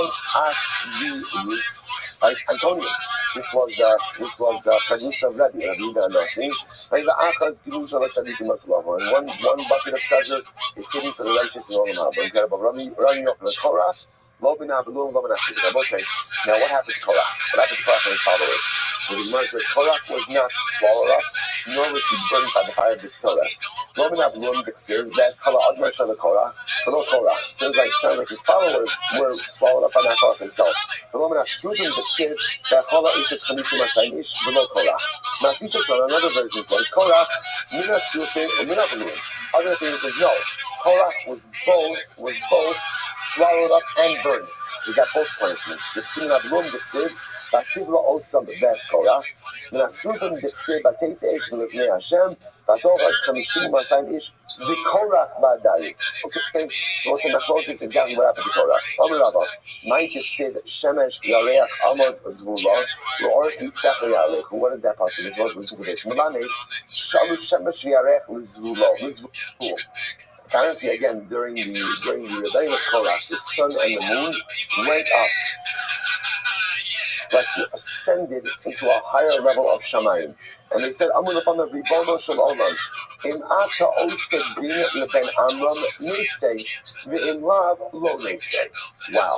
Antonius. This was the producer of Rabbi Nasi. And the Achos Gilus of Tzadikim Maslava. And one bucket of treasure is hidden for the righteous in all the Mabba. Incredible. Running up the Korach. Now what happened to Korach? What happened to Korach and his followers? So the Gemara says Korach was not swallowed up, nor was he burned by the fire of the Torah. Sounds like his followers were swallowed up by that Korach himself. Another version says Korach, other things says no. Korach was both swallowed up and burned. We got both punishments. The sin of Rum, the Sid, Bativla Osam, the best Korach. The Nasrufim, the Sid, Bates Esh, the Lefnei Hashem, Batoras, Kamishim, Masain Ish, the Korach Badai. Okay, so what's in the quote is exactly what happened to Korach. Amarabah, Mike Sid, Shemesh, Yareach, Amod, Zvula, Lord, Yitzhak, Yarech. What is that possible? Let's listen to this. Mulane, Shalu, Shemesh, Yarech, Zvula. Apparently, again, during the rebellion of Korach, the sun and the moon went up, ascended into a higher level of Shamayim. And they said, Amunafana Ribono Shel Olam, Im Ata Osed Din Leben Amram Neitzei, Ve'im Lav Lo Neitzei. Wow.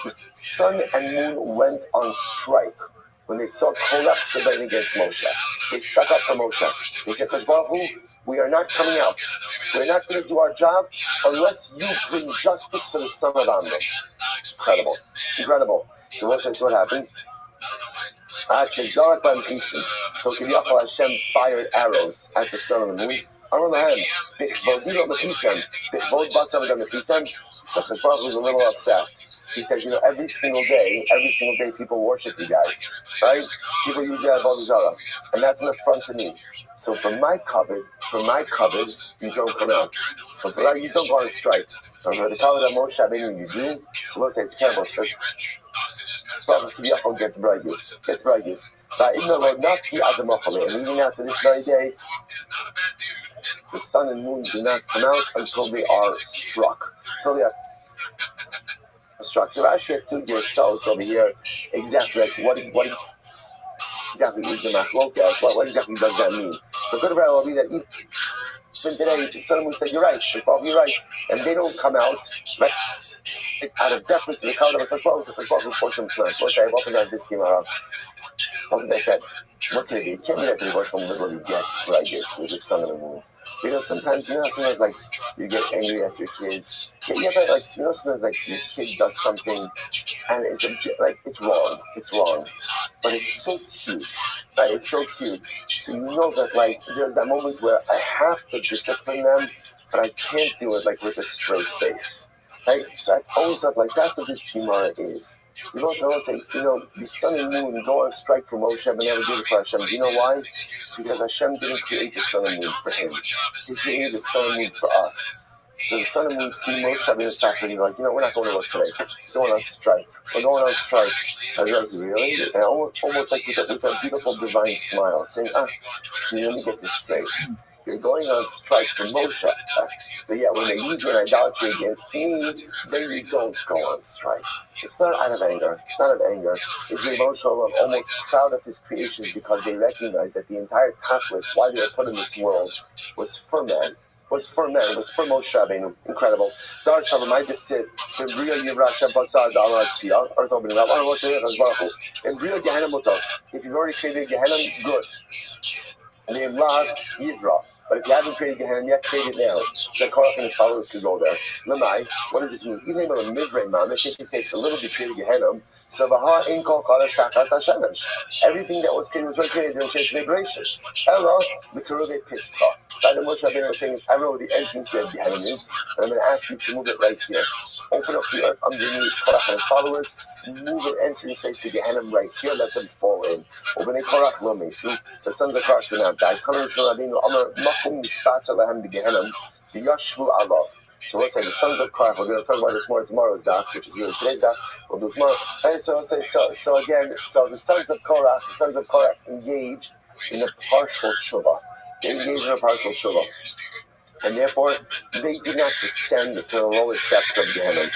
The sun and moon went on strike when they saw Korach's rebellion against Moshe. They stuck up for Moshe. They said, Kadosh Baruch Hu, we are not coming out. We're not going to do our job unless you bring justice for the son of Amram. Incredible. So what happened? So Kiviyachal Hashem fired arrows at the sun and the moon. So Kadosh Baruch Hu was a little upset. He says, every single day people worship you guys, right? People use that Avodah Zarah, and that's an affront to me. So from my cupboard, you don't come out. So for that, you don't go on strike. So for the cupboard of Moshe Rabbeinu, you do. So we'll say it's terrible. But Kiviyachal gets brightest. And even now to this very day, the sun and moon do not come out until they are struck. So Rashi has 2 yourselves over here. Exactly what exactly is the machlokas? What exactly does that mean? So good will be that even today the sun and moon said you're right, you're probably right, and they don't come out right out of deference to the covenant of Hakadosh force them to us. What I opened out this Gemara. What can it be? It can't be that the Rosh literally gets brightest with the sun and the moon. Sometimes, sometimes like you get angry at your kids. But sometimes like your kid does something and it's wrong. But it's so cute. Right? It's so cute. So that like there's that moment where I have to discipline them, but I can't do it like with a straight face. Right? So I always thought like that's what this Gemara is. You also say, the sun and moon go on strike for Moshe, but never did it for Hashem. Do you know why? Because Hashem didn't create the sun and moon for him. He created the sun and moon for us. So the sun and moon see Moshe being suffering, like, we're not going to work today. We're going on strike. We're going on strike. I was really? And almost like with a beautiful divine smile, saying, so let me get this straight. You're going on strike for Moshe. But yeah, when they use your idolatry against me, then you don't go on strike. It's not out of anger. It's the emotion of almost proud of his creations because they recognize that the entire tachlis, why they were put in this world, was for man. Was for Moshe Rabbeinu. Incredible. Dar Shalom, I just said, in real Yivrasha Basar Dalas Pia, Arthur Ben Rav, in real Gehenna Mutar. If you've already created Gehenna, good. And in Lav, Yivra. But if you haven't created Gehenna yet, create it now. So Korach and his followers could go there. Lamai, what does this mean? Even though a Mivrei Mamish, if you say it's a little bit created Gehenna, so everything that was created was already created during Sheish Gracious. Ella, the Karube Pischa. By the Moshe Rabbeinu was saying, I know where the entrance to Gehenna is, and I'm going to ask you to move it right here. Open up the earth underneath Korach and his followers, move an entrance right to Gehenna right here, let them fall in. Open a Korach Lomesu, the sons of Korach do not die. Tanur Shel Rabbeinu Amar Makum Mispatza Lahem Gehenna, the Yashvu Alav. So we'll say the sons of Korach. We're going to talk about this more tomorrow's daf, which is really today's daf. We'll do it tomorrow. Okay, so let's say so again. So the sons of Korach engaged in a partial tshuva. They engaged in a partial tshuva. And therefore, they did not descend to the lowest depths of Gehenna.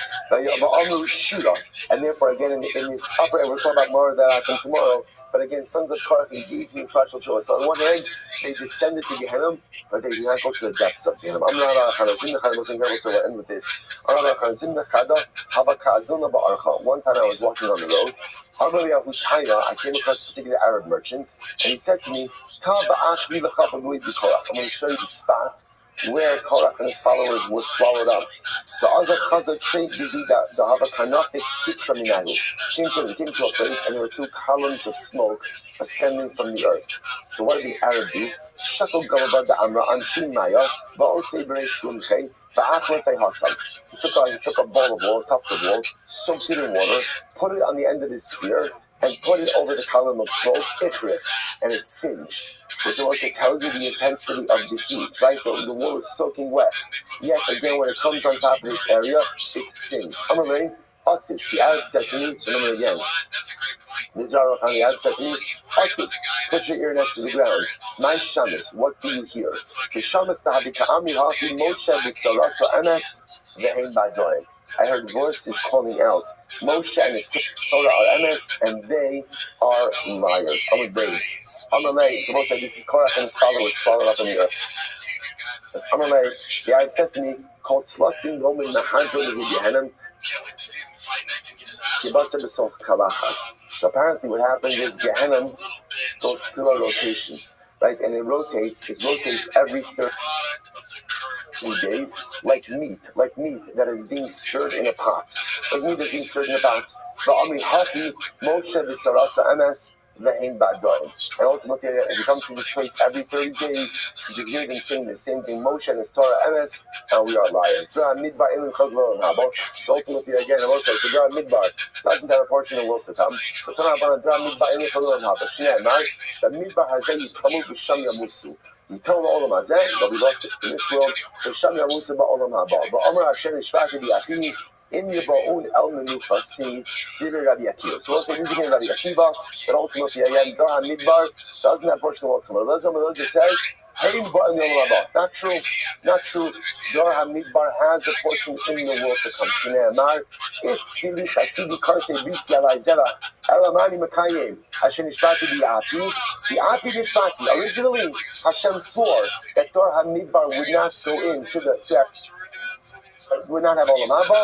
And therefore, again, in this upper, and we'll talk about more of that happen tomorrow, but again, sons of Korach engaged in this partial tshuva. So on one hand, they descended to Gehenna, but they did not go to the depths of Gehenna. So we'll end with this. One time I was walking on the road. I came across a particular Arab merchant, and he said to me, I'm going to show you the spot where Korach and his followers were swallowed up. So Azar Chazar Trade busy the Havatanafik Kitra Minahu came to a place, and there were two columns of smoke ascending from the earth. So what did the Arab do? Shakal Gavabad the Amra Anshin Maya, Ba'osei Bereshun Khay, Ba'aflefei Hassan. He took a ball of wool, a tuft of wool, soaked it in water, put it on the end of his spear, and put it over the column of smoke, and it singed. Which also tells you the intensity of the heat, right? The wool is soaking wet. Yet again, when it comes on top of this area, it's singed. Amalei, Otzis, the Arab said to me, so remember again. This Arab said to me, Otzis, put your ear next to the ground. My shamas, what do you hear? The shamas tahabita ami hafi Moshe v'saraso emes ve'en badoim. I heard voices calling out, Moshe and his Torah are emes, and they are liars. Amalei. Amalei. So Moshe, this is Korach and his followers swallowed up in the earth. Amalei. The Arab said to me, called Tlasim Roman Nahadro Gehenim. So apparently what happens is Gehenna goes through a rotation, right? And it rotates every 3 days, like meat that is being stirred in a pot. Like meat that's being stirred in a pot. And ultimately, as you come to this place every 30 days, you can hear them saying the same thing, Moshe and his Torah emes, and we are liars. So ultimately, again, also, so Dra Midbar doesn't have a portion of the world to come. But the Midbar has a Yitamu B'Sham Yamusu. You tell the Olam Hazeh, they'll be left in this world, B'Sham Yamusu Ba'olam Haba. Ba'omer Hashem Yishvaki B'Yachi, Im Yiba'un El Menufasi, Divrei Rabbi Akiva. So we'll say this is again Rabbi Akiva, but ultimately again, Dra Midbar doesn't have a portion of the world to come. Elazar says, not true. Dra Midbar has a portion in the world to come. Shnei Amar, Isfili Chasidi Karse Bisi Alai Zerach, Elamani Makayim, Hashem Nishvati B'Yapi, B'Yapi Nishvati. Originally, Hashem swore that Dra Midbar would not go into the would not have Olam Haba,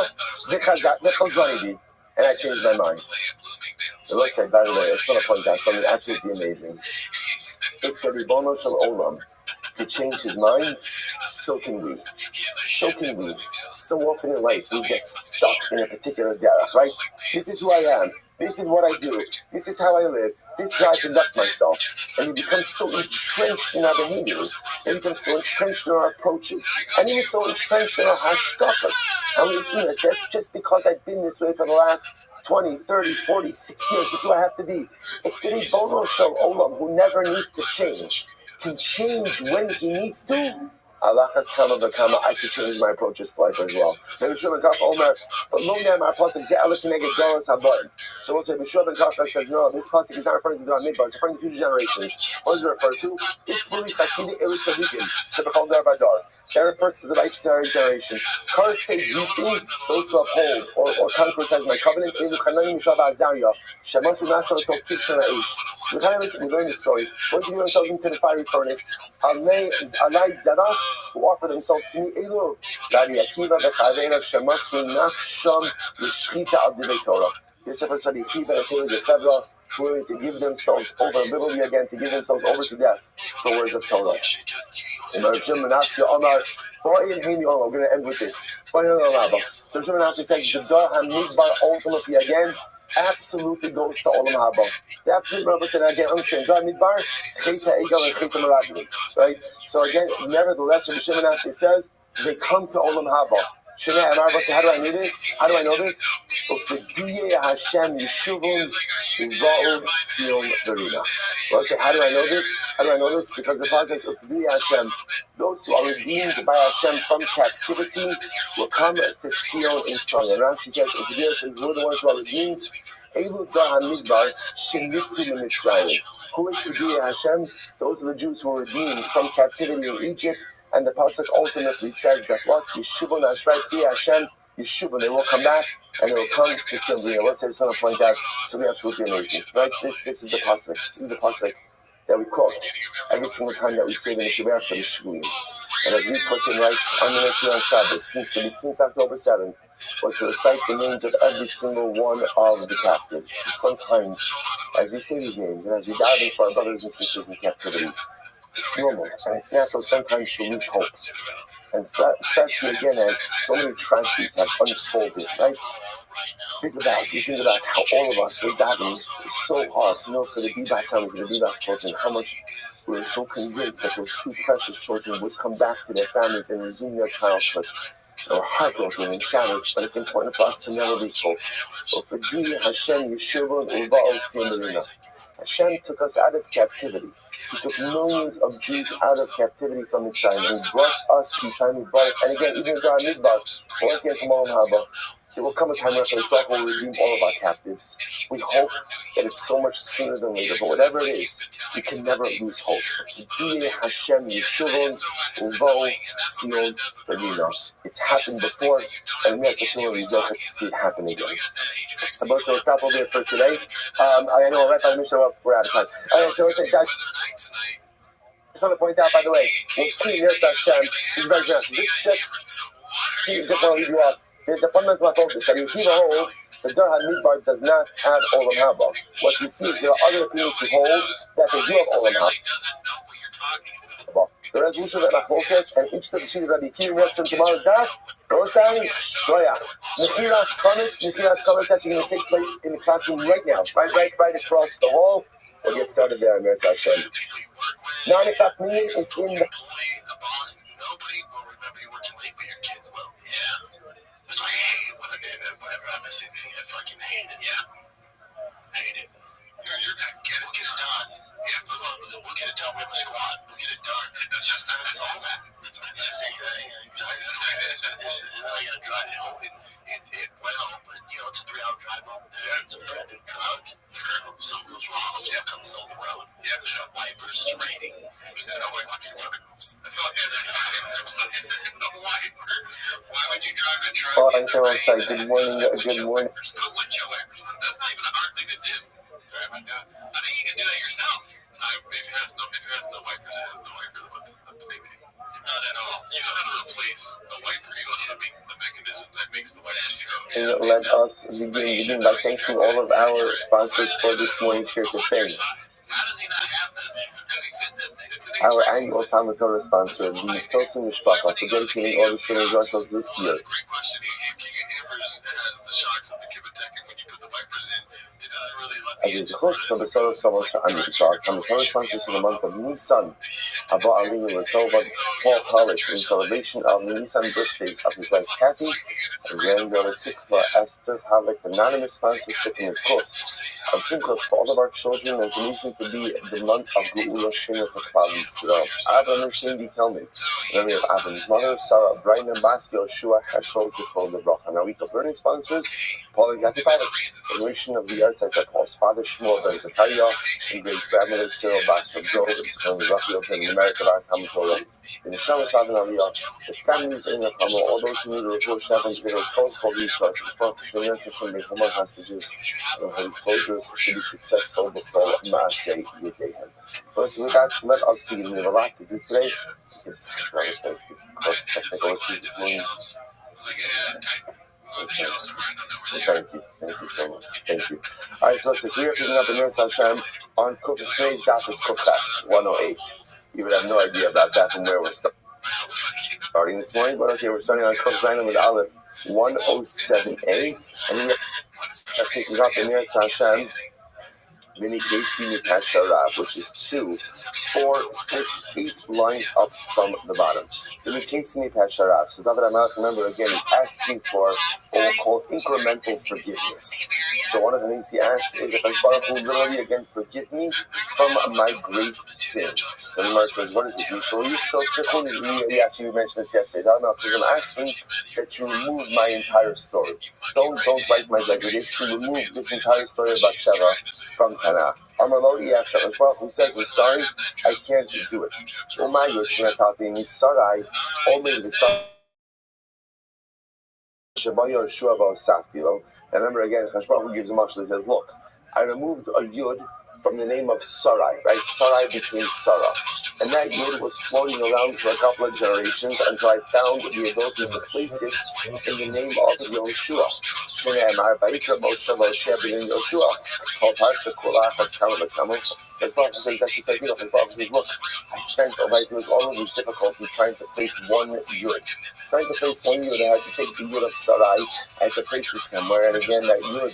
and I changed my mind. So let's say, by the way, I just want to point out something absolutely amazing. If the Ribono Shel Olam could change his mind, so can we. So often in life, we get stuck in a particular derech, right? This is who I am. This is what I do. This is how I live. This is how I conduct myself. And we become so entrenched in our behaviors. And we become so entrenched in our approaches. And even so entrenched in our hashkafas. And we assume that that's just because I've been this way for the last 20, 30, 40, 60 years. This is who I have to be. If the Ribono Shel Olam, who never needs to change, can change when he needs to, Alachas Kama Bakama, I could change my approaches to life as well. So Bishua Ben Kafka Omer, but Lumnam, our pasuk say Aleph Neged Doros Habar. So we'll say Bishua Ben Kafka says, no, this pasuk is not referring to Dra Midbar, it's referring to future generations. What does it refer to? It's fully Chasidi Elit Sadikim, Shebachal Dar Badar. That refers to the righteous generation. Kars say Yisi, those who uphold or conquer my covenant, Evu Chanan Mishav Azariah, Shemasu Nashal Sol Kivshana Eish. We learn this story. When you give themselves into the fiery furnace, Alai Zerach, who offer themselves to me, Elu, Rabbi Akiva, the Chavera, Shemasu Nafsham, Yishchita Al Divei Torah. This refers to Rabbi Akiva, the Sailor, the Chavera, who are to give themselves over, literally again, to give themselves over to death for words of Torah. We're going to end with this. The Rav says the Dra Midbar ultimately again absolutely goes to Olam Haba. The absolute Rabbi said again, understand Dra Midbar, Cheta Egal and Cheta Meragli. Right? So again, nevertheless, Rabbi Shimon says they come to Olam Haba. How do I know this? How do I know this? Hashem Yeshuvun Uva'u Sion Verina. Well, say, how do I know this? How do I know this? Because the Pasuk says, Hashem, those who are redeemed by Hashem from captivity will come to Sion in song. And Rashi says, Hashem, who are the ones who are redeemed? Elu Dar HaMidbar Sheniftu Mitzrayim. Who is Kediyah Hashem? Those are the Jews who were redeemed from captivity in Egypt. And the Pasuk ultimately says that what? Yeshuvun Ashrei Kediyah Hashem, Yeshuvun, they will come back and they will come to Tzimri. Let's say I just want to point out something absolutely amazing. Right? This is the Pasuk. This is the Pasuk that we quote every single time that we say the Mishabach for the Shvuim. And as we put in right on the next on Shabbos, since October 7th, was to recite the names of every single one of the captives. Sometimes, as we say these names, and as we dive in for our brothers and sisters in captivity, it's normal and it's natural sometimes to lose hope. And especially again as so many tragedies have unfolded, right? You think about how all of us, we're diving so hard, for the Bibas family, for the Bibas children, how much we're so convinced that those two precious children would come back to their families and resume their childhood. Or heartbroken and shattered, but it's important for us to never lose hope. Hashem Hashem took us out of captivity. He took millions of Jews out of captivity from Mitzrayim and brought us to Mitzrayim. He brought us, and again, even Dar Midbar, once again from Olam Haba, there will come a time where Baruch will redeem all of our captives. We hope that it's so much sooner than later, but whatever it is, we can never lose hope. Hashem Yeshuvon Uvo Sion Verina. It's happened before, and we have to to see it happen again. I'm going to stop over here for today. I know right by the Mishnah, we're out of time. So let's say, I just want to point out, by the way, we'll see Yetz Hashem. This is very generous. Just want to leave you up. There's a fundamental focus that Yehiva holds that Dar HaMidbar does not have Olam Haba. What we see is there are other opinions who hold that they do have Olam Haba. The resolution of that focus and each of the Shida Rabbi Kiri works on tomorrow's daf. Rosai Shloya. Mechiras Chametz actually going to take place in the classroom right now, right across the hall. We'll get started there, Meretz Hashem. 9 o'clock meeting is in the. Whenever I miss anything, I fucking hate it. Yeah. Hate it. You're gonna get it done. Yeah, we'll get it done. We have a squad. We'll get it done. That's all that. It's just anxiety. I gotta drive it home. But it's a 3-hour drive over there. It's a brand new truck. If something goes wrong, I'm still on the side of the road. Yeah, there's no wipers. It's raining. There's no wipers. That's all I have. No wipers. Why would you drive a truck? Oh, I'm going to say good morning. Good morning. Put windshield wipers on. That's not even a hard thing to do. I think you can do that yourself. If it has no wipers, it has no wipers. Not at all. You know how to replace the wiper. You know how to make the mechanism that makes the wiper stroke. And let us begin by thanking all of our sponsors for this morning's share to fame. How does he not have that? Does he fit that thing? Our annual Talmud Torah sponsor, the Tosin Mishpacha, for dedicating all the students ourselves this year. That's a great question. Hammers has the shocks of the Kivitek, and when you put the wipers in, it doesn't really let As it's a host for the Soros Somos for Amitzvah, Talmud Torah sponsors for the month of Nisan, Abba Alinu Latova, Paul College, in celebration of the Nisan birthdays of his wife Kathy, and granddaughter Tikva Esther Halek, anonymous sponsorship in his host of Simchos for all of our children, and Nisan to be the month of Geula Shema for Klal Yisrael. Avram and Cindy Kelman, memory of Avram's mother, Sarah, Brian and Baski, Yoshua, Heschel, Zichron, the Bracha. Now, week of learning sponsors, Paul and Gatti Pilot, donation of the yard site by Paul's father, Shmuel Ben Zakaria, and great grandmother, Cyril Basra Grove, and Raphael Ben America of our Talmud Torah, in the Shama Savan Aliyah, the families in the Kama, all those who need to report Stefan's video, calls for research, response to the Shem Ben Hamas hostages, and holy soldiers should be successful before Maaseh Yedehem. So with that, let us begin. We have a lot to do today. Because technical issues this morning. Thank you so much. Thank you. All right, so we are picking up in Meretz Hashem on Kuf's today's daf is Kufas 108. You would have no idea about that from where we're starting this morning, but okay, we're starting on Kuf Zayin with Aleph 107a, and we are picking up in Meretz Hashem Mini Casey Mikasharav, which is 2, 4, 6, 8 lines up from the bottom. Mini Casey Mikasharav. So David Amalek, remember again, is asking for what we'll call incremental forgiveness. So one of the things he asks is, if Baruch Hu literally again forgive me from my great sin. So the Gemara says, what is this? We actually mentioned this yesterday. David Amalek says, I'm asking that you remove my entire story. Don't write my legacy. To remove this entire story of Bathsheba from Tanakh. Amar who says, I'm sorry, I can't do it. Umay Yotzina copying is Sarai, only the son. And remember again, Chashbach gives a mashal. He says, look, I removed a yud from the name of Sarai, right? Sarai became Sarah. And that yud was floating around for a couple of generations until I found the ability to place it in the name of Yoshua. Shneimar Vayikra Moshe Moshe b'nei Yoshua. Kol Parsha Kulach Haskama B'Kamov. Chashbach says, actually, Chashbach says, look, I spent all night, there was all of this difficulty trying to place one yud. Trying to place one yud, I had to take the yud of Sarai, I had to place it somewhere, and again, that yud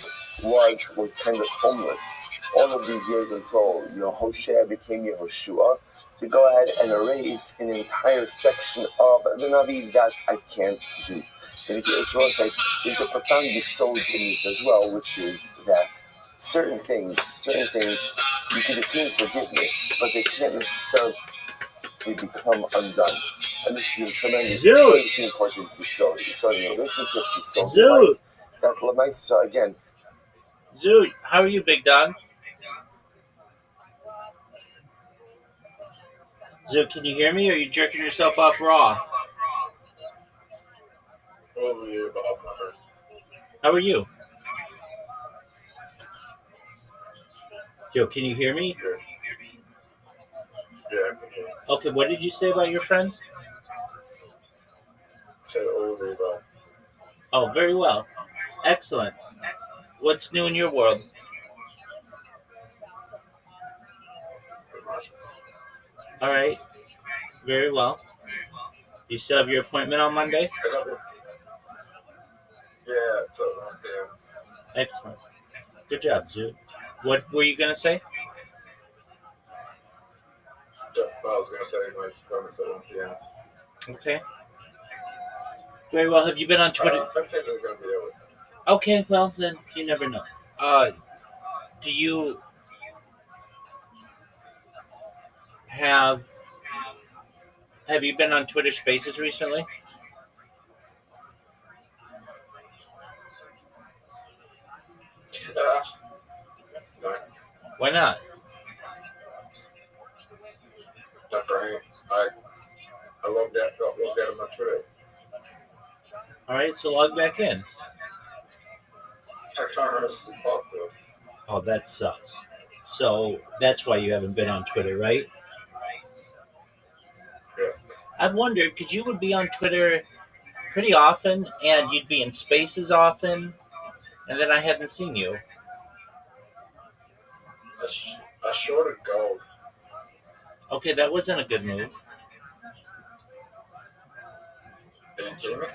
was kind of homeless all of these years until Yehoshua became Yehoshua, to go ahead and erase an entire section of the Navi. That I can't do. And there's a profound yesod in this as well, which is that certain things, you can attain forgiveness, but they can't necessarily become undone. And this is a tremendously important yesod. Yesod in relationships, yesod in life. That Lamaisa, again. Zoo, how are you, big dog? Zoo, can you hear me, or are you jerking yourself off raw? How are you? Yo, can you hear me? Yeah. Okay, what did you say about your friend? Oh, very well. Excellent. What's new in your world? All right. Very well. You still have your appointment on Monday? Yeah, so Excellent. Good job, Zoo. What were you going to say? I was going to say my appointment's at 1 p.m. Okay. Very well. Have you been on Twitter? I think there's going to be Okay, well, then you never know. Do you have you been on Twitter Spaces recently? no, Why not? not great. I logged out of my Twitter. All right, so log back in. I can't remember this is possible. Oh, that sucks. So that's why you haven't been on Twitter, right? Yeah. I've wondered, because you would be on Twitter pretty often, and you'd be in Spaces often, and then I hadn't seen you. I shorted gold. Okay, that wasn't a good move. Are you kidding me?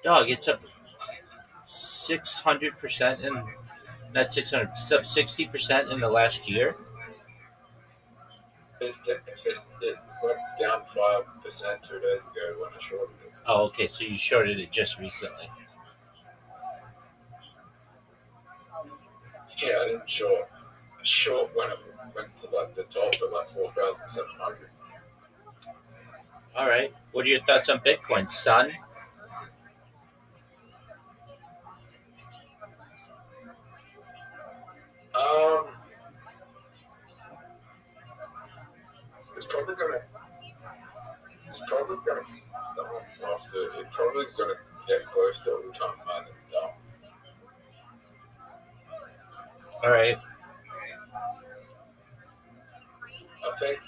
Dog, it's up 600% in, not 600, it's up 60% in the last year. It went down 5% 2 days ago when I shorted it. Oh, okay, so you shorted it just recently. Yeah, I didn't short. I short when it went to like the top of like 4,700. All right. What are your thoughts on Bitcoin, son? It's probably gonna get close to all-time high and down. All right. I think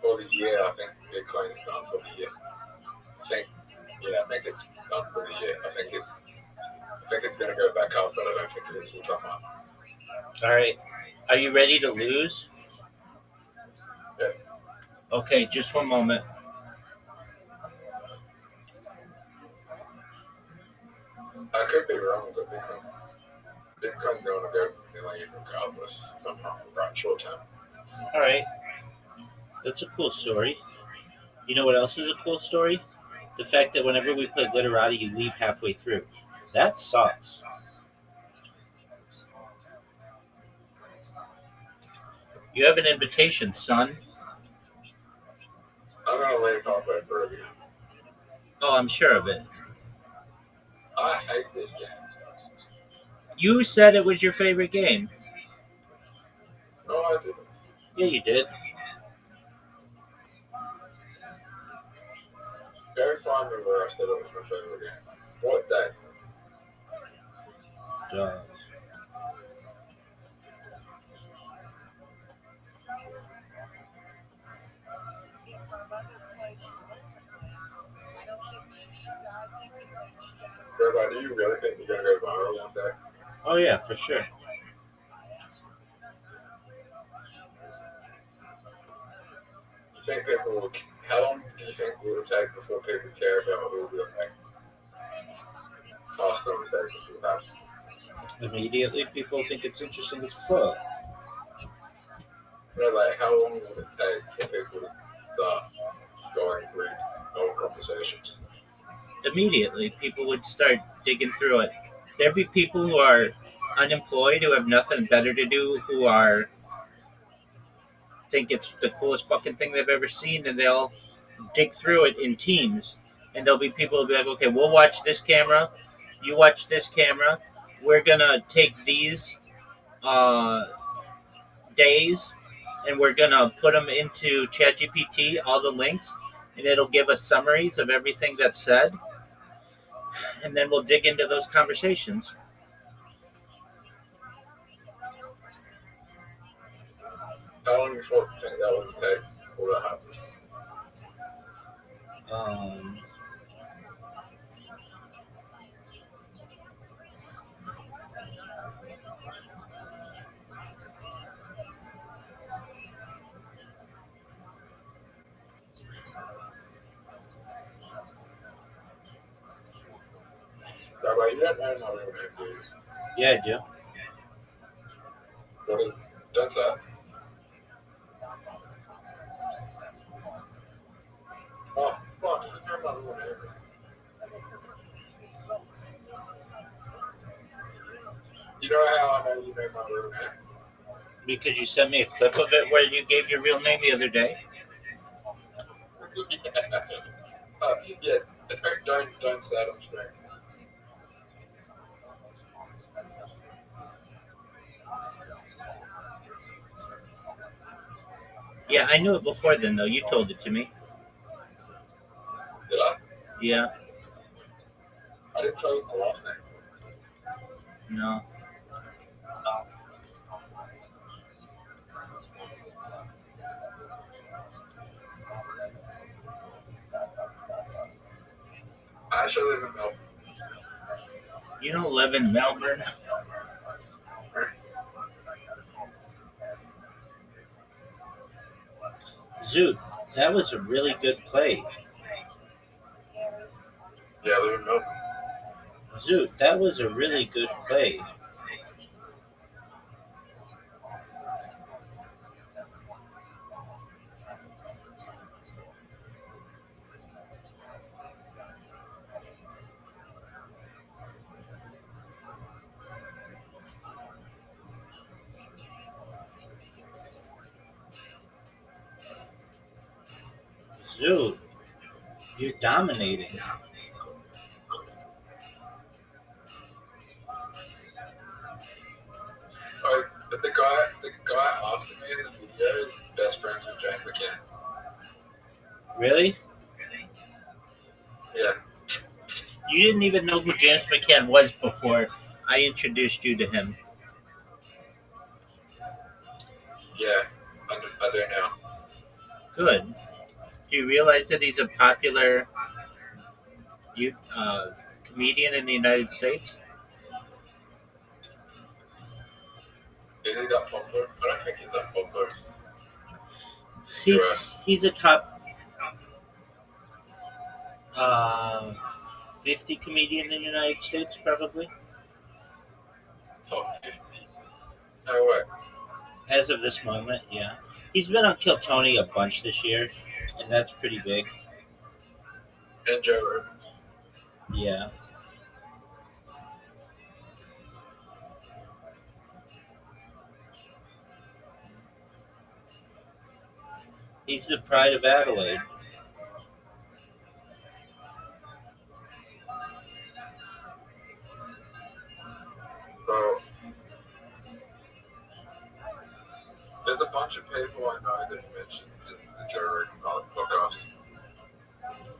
for the year, I think Bitcoin's done for the year. I think it's done for the year. I think it's gonna go back up, but I don't think it's all-time high. All right. Are you ready to lose? Yeah. Okay, just one moment. I could be wrong, but Bitcoin. Bitcoin's going to go to million regardless somehow, right? Short term. All right, that's a cool story. You know what else is a cool story? The fact that whenever we play Glitterati, you leave halfway through. That sucks. You have an invitation, son. I'm going to leave halfway through again. Oh, I'm sure of it. I hate this game. You said it was your favorite game. No, I didn't. Yeah, you did. Go find me where I said it was my favorite game. What day? Duh. Rabbi, do you really think you're going to go viral one day? Oh yeah, for sure. Think people will, how long do you think it will take before people care about who will make awesome things you have? Immediately, people think it's interesting as fuck. You know, like, how long will it take for people to start going through old conversations? Immediately, people would start digging through it. There'd be people who are unemployed, who have nothing better to do, who are think it's the coolest fucking thing they've ever seen, and they'll dig through it in teams. And there'll be people who'll be like, okay, we'll watch this camera, you watch this camera. We're gonna take these days, and we're gonna put them into ChatGPT, all the links, and it'll give us summaries of everything that's said, and then we'll dig into those conversations. How long do you think that would take for that happens? Rabbi, you don't know my real name, do you? Yeah, I do. What is, don't say it. Oh, fuck, you don't know my real name. You know how I know you know my real name? Because you sent me a clip of it where you gave your real name the other day. Yeah, don't say it on screen. Yeah, I knew it before then, though. You told it to me. Did I? Yeah. I didn't tell you my last name. No. I actually live in Melbourne. You don't live in Melbourne. Zoot, that was a really good play. Yeah, I live in Melbourne. Zoot, that was a really good play. Zoot, you're dominating. Oh, but the guy after me in the video is best friends with James McKenna. Really? Yeah. You didn't even know who James McCann was before I introduced you to him. Yeah, I do now. Good. Do you realize that he's a popular comedian in the United States? Is he that popular? I don't think he's that popular. He's a top 50 comedian in the United States, probably. Top 50. No way. As of this moment, yeah. He's been on Kill Tony a bunch this year, and that's pretty big. And Joe Rogan. Yeah. He's the pride of Adelaide. So, there's a bunch of people I know that you mentioned in the Joe Rogan podcast.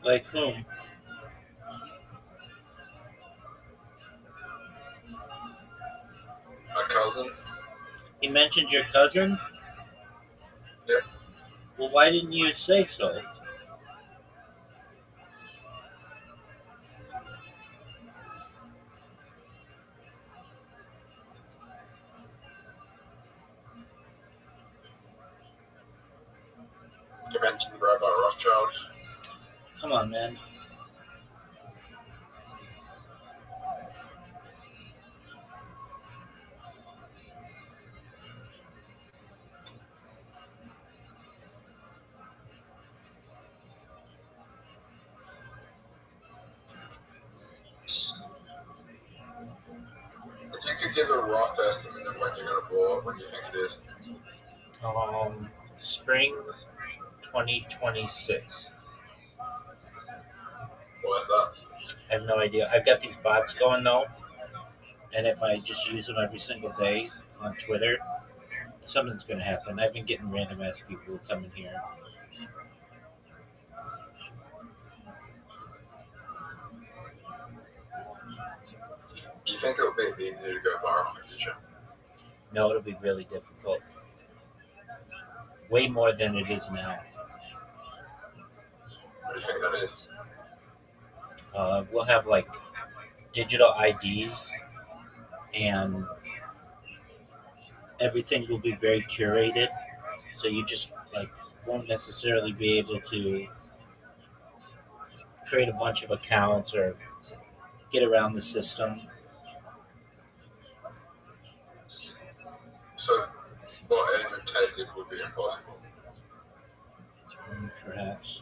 Like whom? My cousin. He mentioned your cousin? Yeah. Well, why didn't you say so? You mentioned Rabbi Rothschild. Come on, man. If you could give a rough estimate of when you're going to blow up, when do you think it is? Spring 2026. Why's that? I have no idea. I've got these bots going though, and if I just use them every single day on Twitter, something's going to happen. I've been getting random ass people who come in here. Do you think it'll be easy to go viral in the future? No, it'll be really difficult. Way more than it is now. What do you think that is? We'll have like digital IDs, and everything will be very curated. So you just like won't necessarily be able to create a bunch of accounts or get around the system. So, what Andrew Tate did would be impossible. Perhaps.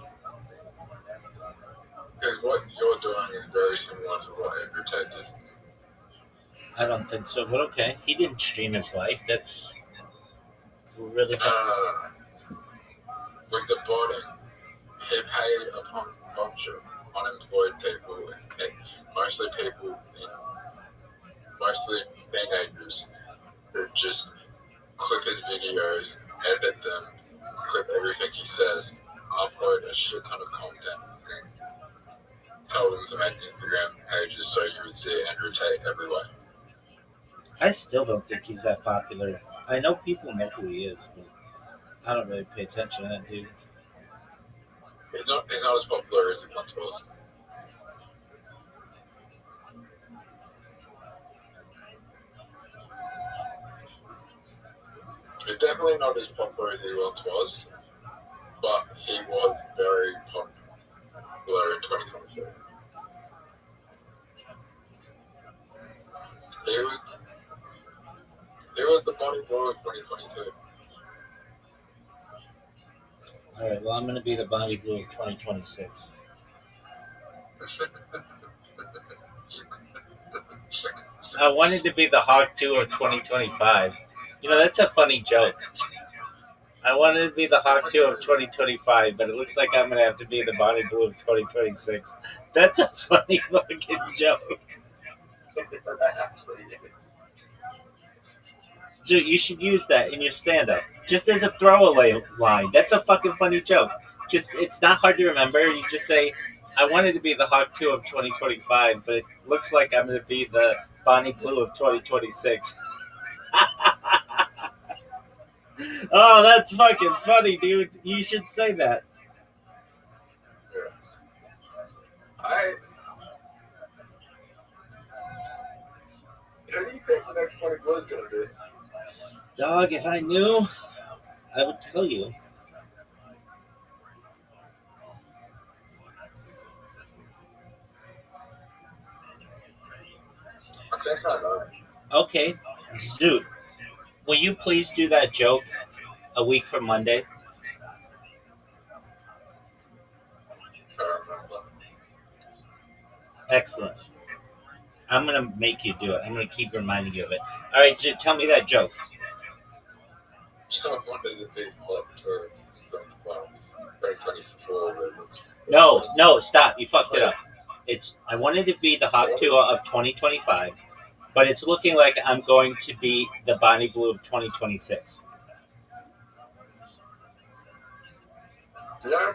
Because what you're doing is very similar to what Andrew Tate did. I don't think so, but okay. He didn't stream his life. That's really With the botting, he paid a bunch of unemployed people, and mostly teenagers, who just clip his videos, edit them, clip everything he says, upload a shit ton of content, and tell them to make Instagram pages so you would see Andrew Tate everywhere. I still don't think he's that popular. I know people know who he is, but I don't really pay attention to that dude. He's not as popular as he once was. He's definitely not as popular as he once was, but he was very popular in 2022. He was the money boy of 2022. All right, well, I'm going to be the Bonnie Blue of 2026. I wanted to be the Hawk 2 of 2025. You know, that's a funny joke. I wanted to be the Hawk 2 of 2025, but it looks like I'm going to have to be the Bonnie Blue of 2026. That's a funny fucking joke. So you should use that in your stand-up, just as a throwaway line. That's a fucking funny joke. It's not hard to remember. You just say, I wanted to be the Hawk 2 of 2025, but it looks like I'm going to be the Bonnie Blue of 2026. Oh, that's fucking funny, dude. You should say that. Who do you think the next 20 Blue is going to be? Dog, if I knew, I would tell you. I think I know. Okay, Dude, will you please do that joke a week from Monday? I remember. Excellent. I'm gonna make you do it. I'm gonna keep reminding you of it. All right, Dude, tell me that joke. I wanted to be like for 2024. No, stop. You fucked it up. I wanted to be the Hawk Tuah of 2025, but it's looking like I'm going to be the Bonnie Blue of 2026. Yeah, I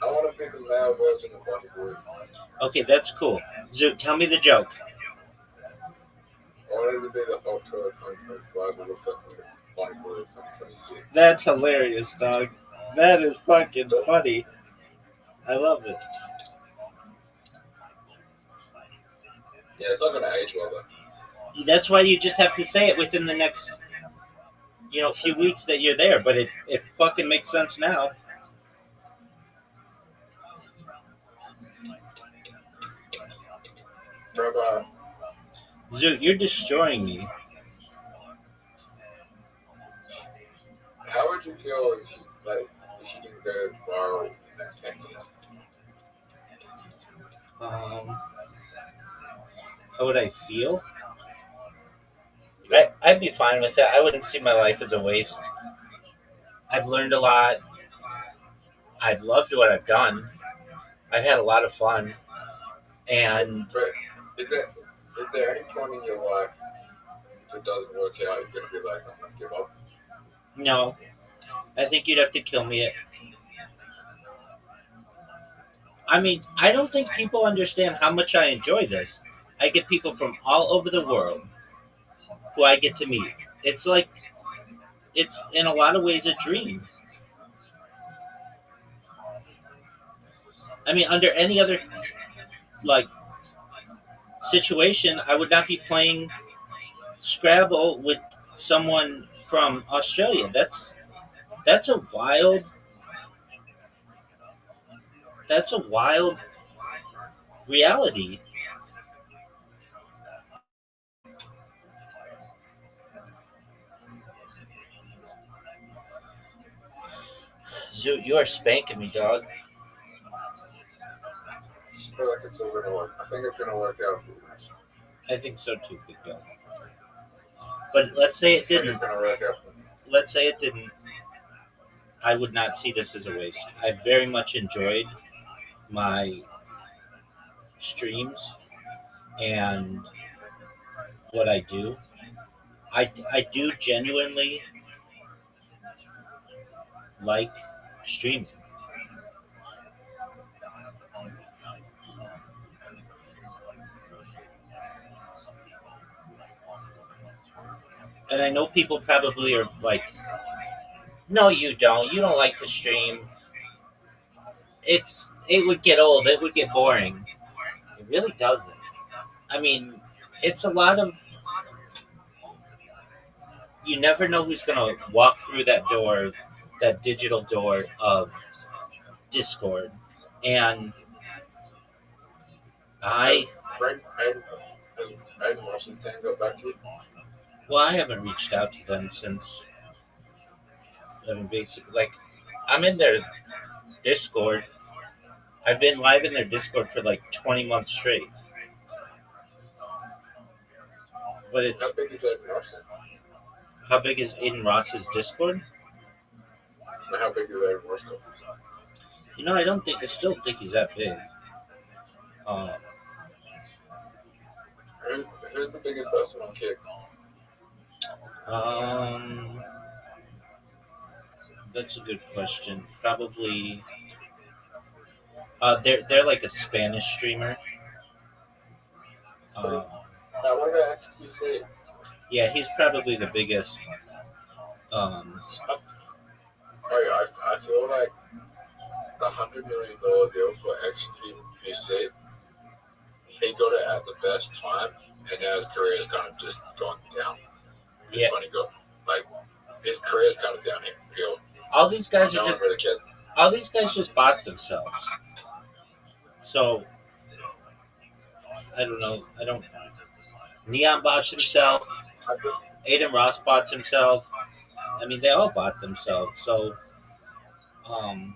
want to be the male version of Bonnie Blue. Okay, that's cool. Zoot, tell me the joke. I wanted to be the Hawk Tuah of 2025, but looks like Bonnie Blue of 2026. That's hilarious, dog. That is fucking funny. I love it. Yeah, it's not going to age well, though. That's why you just have to say it within the next, few weeks that you're there. But it fucking makes sense now. Rabbi, Zoot, you're destroying me. how would you feel if you can go viral in the next 10 years? How would I feel? I'd be fine with it. I wouldn't see my life as a waste. I've learned a lot. I've loved what I've done. I've had a lot of fun. And But is there any point in your life, if it doesn't work out, you're going to be like, I'm going to give up? no, I think you'd have to kill me. I mean, I don't think people understand how much I enjoy this. I get people from all over the world who I get to meet. It's like, it's in a lot of ways a dream. I mean, under any other situation, I would not be playing Scrabble with someone from Australia. That's a wild reality. Zoot, you are spanking me, dog. I just feel like it's all going to work. I think it's going to work out. I think so too, big dog. But let's say it I think didn't. it's going to work out. Let's say it didn't. I would not see this as a waste. I very much enjoyed my streams and what I do. I do genuinely like streaming. And I know people probably are like, no, you don't. You don't like to stream. It would get old. It would get boring. It really doesn't. I mean, it's a lot of, you never know who's going to walk through that door, that digital door of Discord. And Aiden Ross's team got back to you? well, I haven't reached out to them since, basically, I'm in their Discord. I've been live in their Discord for 20 months straight. But it's, How big is Aiden Ross? how big is Aiden Ross's Discord? And how big is Aiden Ross? I still think he's that big. Who's the biggest person on Kick? That's a good question. Probably, they're like a Spanish streamer. Now, what did I actually say? Yeah, he's probably the biggest. I feel like the $100 million deal for XQVC, he got it at the best time, and now his career is kind of just gone down. Yeah. When he got his career's kind of downhill. All these guys No are one just really cares. all these guys just bought themselves. So I don't know. Neon bots himself. I think, Aiden Ross bots himself. I mean, they all bought themselves. So, um,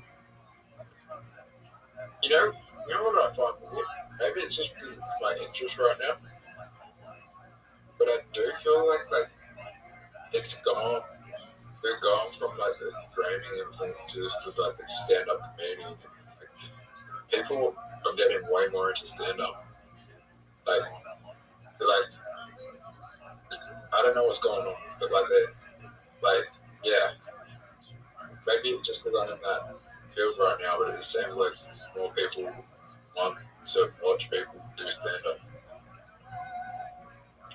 you know what I find weird? Maybe it's just because it's my interest right now, but I do feel like it's gone. They're gone from like the gaming influences to like the stand-up comedian. Like, people are getting way more into stand-up. Like I don't know what's going on, but yeah, maybe it's just because I'm in that field right now, but it seems like more people want to watch people do stand-up.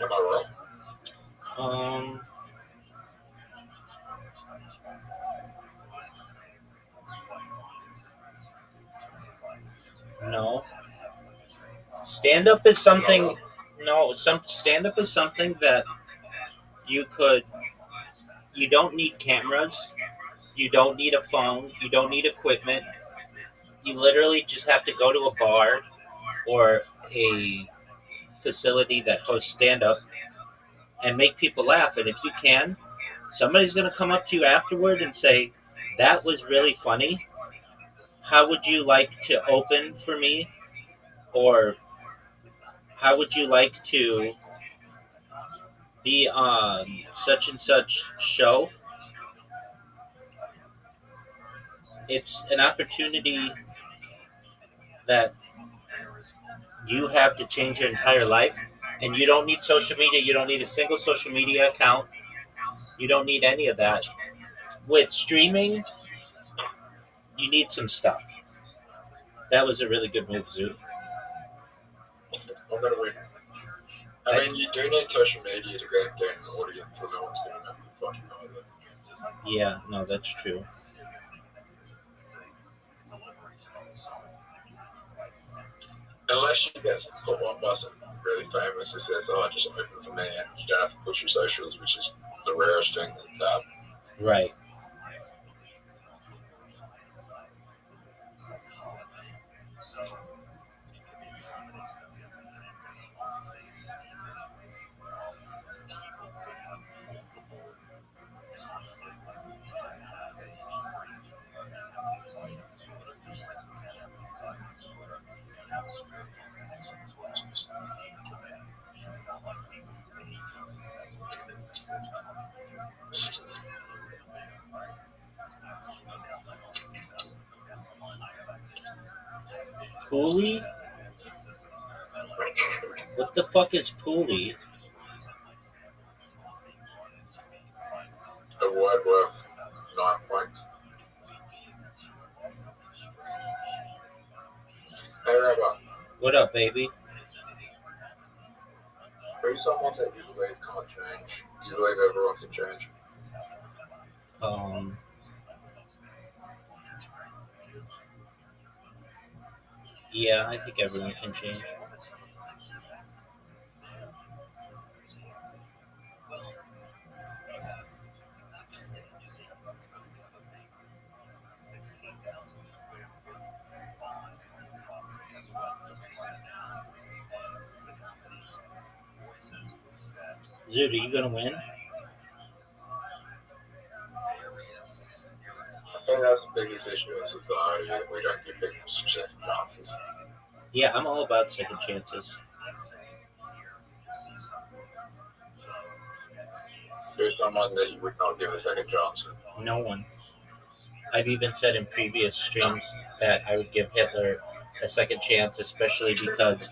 Am I wrong? no. Stand up is something. No, stand up is something that you could. You don't need cameras. You don't need a phone. You don't need equipment. You literally just have to go to a bar or a facility that hosts stand up and make people laugh. And if you can, somebody's going to come up to you afterward and say, "That was really funny. How would you like to open for me?" Or how would you like to be on such and such show? It's an opportunity that you have to change your entire life. And you don't need social media. You don't need a single social media account. You don't need any of that. With streaming, you need some stuff. That was a really good move, Zoo. I'm gonna win. I mean, you do need social media to gain an audience, so no one's gonna know who fucking either. Yeah, no, that's true. Unless you get put on by some really famous who says, "Oh, just open for me," and you don't have to push your socials, which is the rarest thing that's happened. Right. Pooley? What the fuck is Pooley? A word worth 9 points. Hey, Rabbi, What up, baby? who's someone that you believe can't change? Do you believe everyone can change? Yeah, I think everyone can change. Zoot, are you gonna win? I think that's the biggest issue in society, that we don't give people second chances. Yeah, I'm all about second chances. Who's someone that you would not give a second chance? No one. I've even said in previous streams that I would give Hitler a second chance, especially because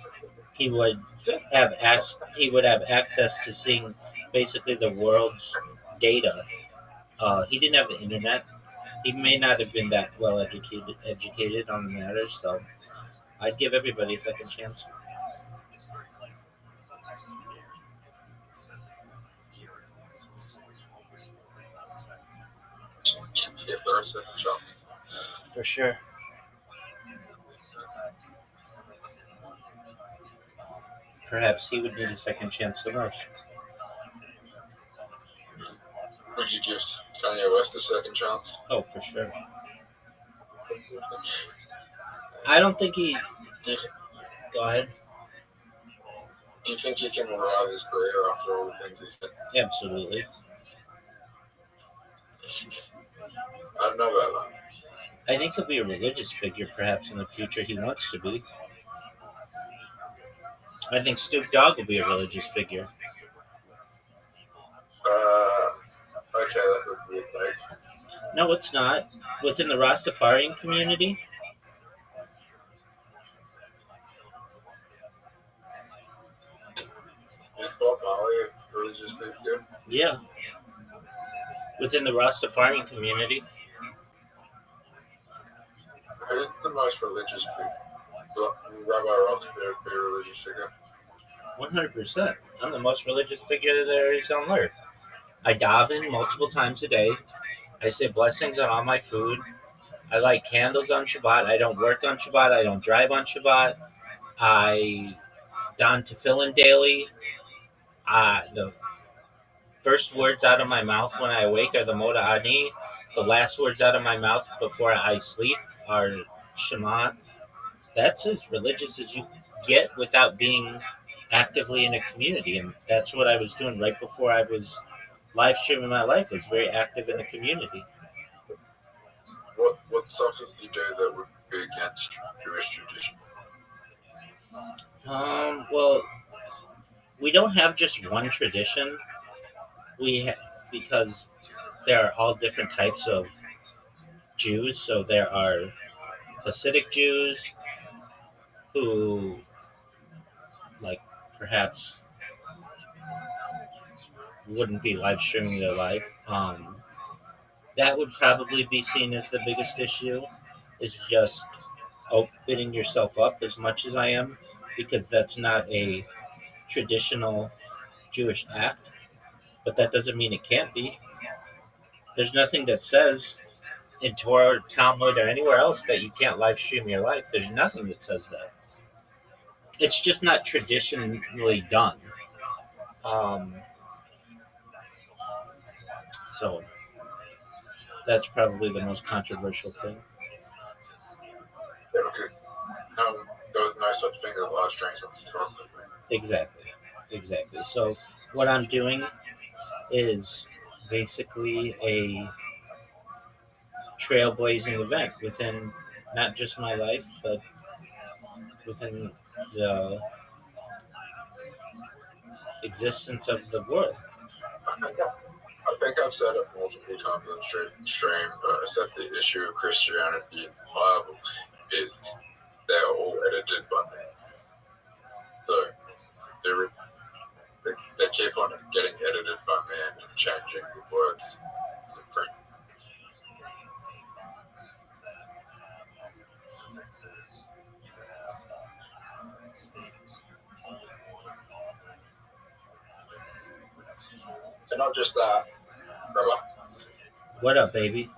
he would have access to seeing basically the world's data. He didn't have the internet. He may not have been that well educated on the matter, so I'd give everybody a second chance. If there are second chance. For sure. Perhaps he would need a second chance the most. Would you give Kanye West a second chance? Oh, for sure. I don't think he. Go ahead. Do you think he can revive his career after all the things he said? Absolutely. I don't know about that. I think he'll be a religious figure perhaps in the future. He wants to be. I think Snoop Dogg will be a religious figure. Okay, that's a weird take. No, it's not. Within the Rastafarian community, Is Bob Marley a religious figure? yeah. Within the Rastafarian community, Who's the most religious figure? Rabbi Rothschild be a religious figure? 100%. I'm the most religious figure that there is on earth. I daven multiple times a day. I say blessings on all my food. I light candles on Shabbat. I don't work on Shabbat. I don't drive on Shabbat. I don tefillin daily. The first words out of my mouth when I awake are the Moda Ani. The last words out of my mouth before I sleep are Shema. That's as religious as you get without being actively in a community. And that's what I was doing right before I was live streaming my life. I was very active in the community. What's something you do that would be against Jewish tradition? Well, we don't have just one tradition. Because there are all different types of Jews. So there are Hasidic Jews who, like, perhaps wouldn't be live streaming their life. That would probably be seen as the biggest issue. Is just opening yourself up as much as I am, because that's not a traditional Jewish act. But that doesn't mean it can't be. There's nothing that says in Torah or Talmud or anywhere else that you can't live stream your life. There's nothing that says that. It's just not traditionally done. So that's probably the most controversial thing. Yeah, because there was no such thing as live streams on the Torah. Exactly. So what I'm doing is basically a trailblazing event within not just my life, but within the existence of the world. I think I've said it multiple times on the stream, but I said the issue of Christianity in the Bible is they're all edited by me. So they keep on getting edited by man and changing the words to print. And not just that, Rabbi. What up, baby?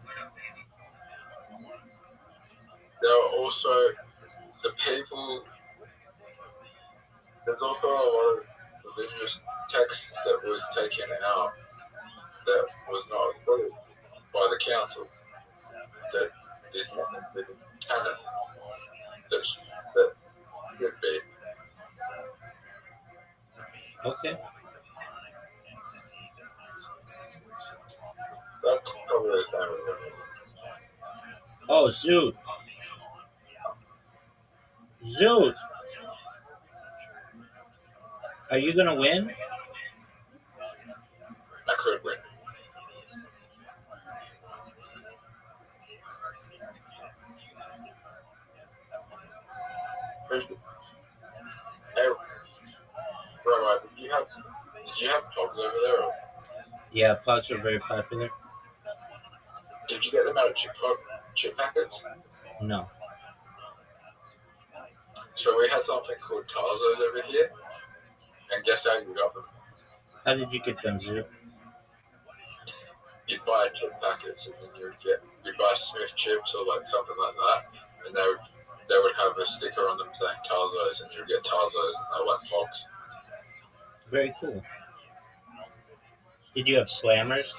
There are also the people. There's also a lot of religious text that was taken out that was not approved by the council. That is not the canon. That should be. Okay. That's probably the time of it. Oh, Zoot. Are you gonna win? I could win. Hey, Rabbi, did you have pogs over there? Or Yeah, pogs are very popular. did you get them out of chip packets? No. So we had something called Tarzos over here, and guess how you got them? How did you get them, Zoot? You'd buy chip packets, and then you'd buy Smith chips or like something like that, and they would have a sticker on them saying Tarzos, and you'd get Tarzos, and they're like pogs. Very cool. Did you have slammers?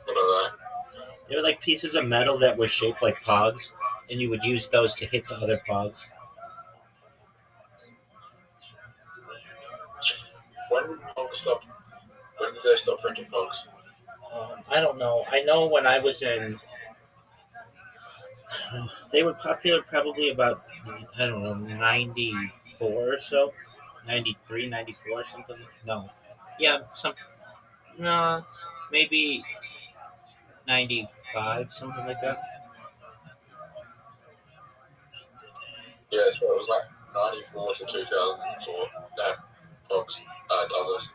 What are they? They were like pieces of metal that were shaped like pogs, and you would use those to hit the other pogs. still printing books? I don't know. I know when I was in, they were popular probably about, I don't know, 94 or so. 93, 94, something. No. Yeah, no, maybe 95, something like that. Yeah, so it was like 94 to 2004 that books Douglas.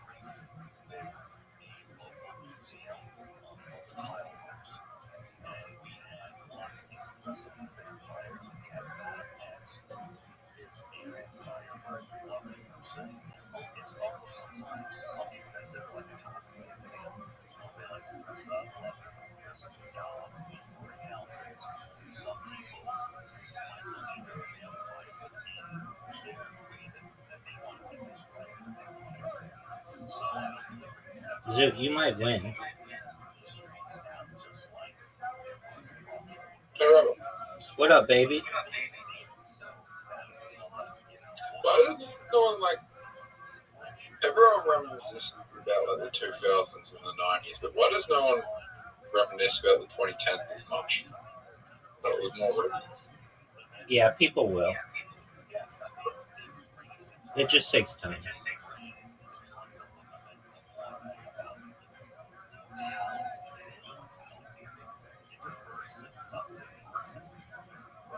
Zoot, you might win. Hey, Robert, What up, baby? why does no one everyone reminisces about like the 2000s and the 90s, but why does no one reminisce about the 2010s as much? But it was more written. Yeah, people will. It just takes time.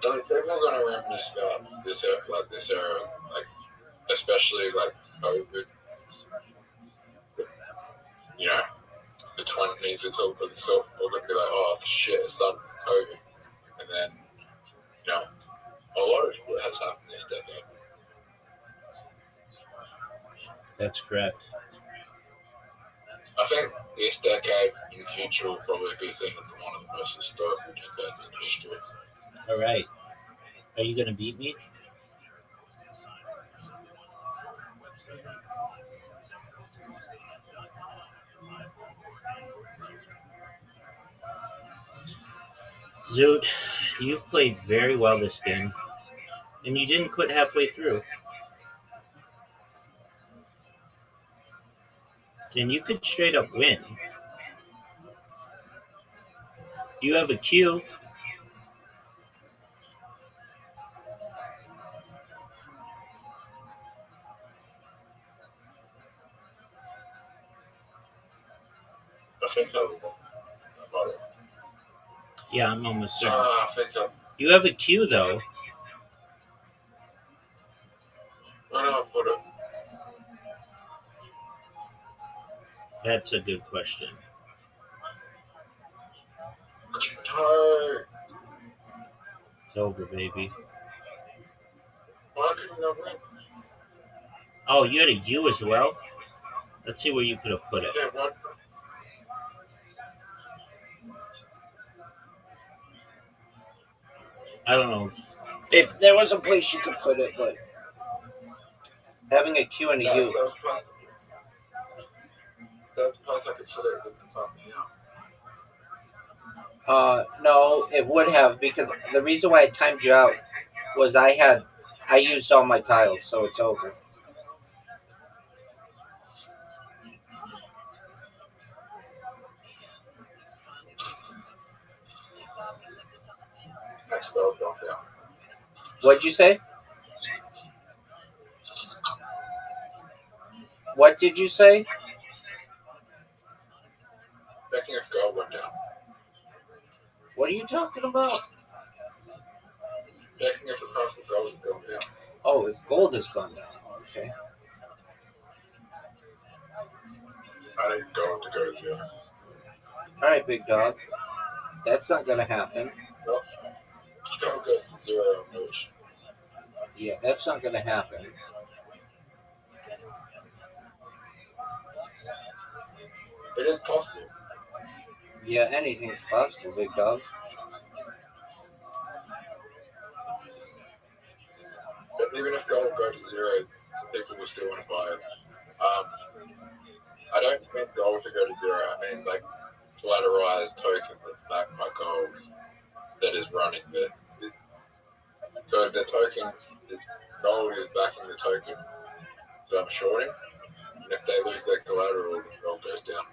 I mean, people are going to reminisce about this era, like especially like COVID. You know, the 20s. It's all going to be like, oh shit, it's done COVID, and then you know, a lot of what has happened this decade. That's correct. I think this decade in the future will probably be seen as one of the most historical decades in history. All right. Are you going to beat me? Zoot, you've played very well this game, and you didn't quit halfway through. And you could straight up win. You have a cue. I think I will. Yeah, I'm almost there. I think I. You have a cue, though. Where do I put it? That's a good question. No. It's over, baby. Why couldn't I win? Oh, you had a U as well? Let's see where you could have put it. Yeah, what? I don't know. If there was a place you could put it, but having a Q and a U. That's the place I could put it at the top, No, it would have, because the reason why I timed you out was I used all my tiles, so it's over. Next spell's gone down. What'd you say? What did you say? Backing of gold went down. What are you talking about? Backing of the price of gold has gone down. Oh, his gold has gone down. Okay. I need gold to go to zero. All right, big dog. That's not gonna happen. Well, gold goes to zero on which. Yeah, that's not gonna happen. It is possible. Yeah, anything's possible, big dog. But even if gold goes to zero, people will still want to buy it. I don't mean gold to go to zero. I mean like collateralized token that's backed by gold that is running so the token, the gold is backing the token that I'm shorting, and if they lose their collateral, the gold goes down.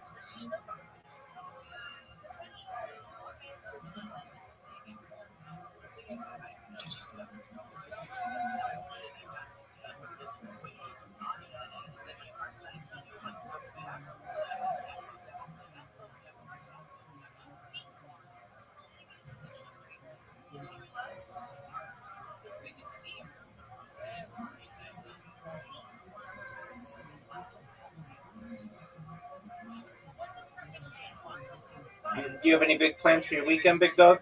Do you have any big plans for your weekend, big dog?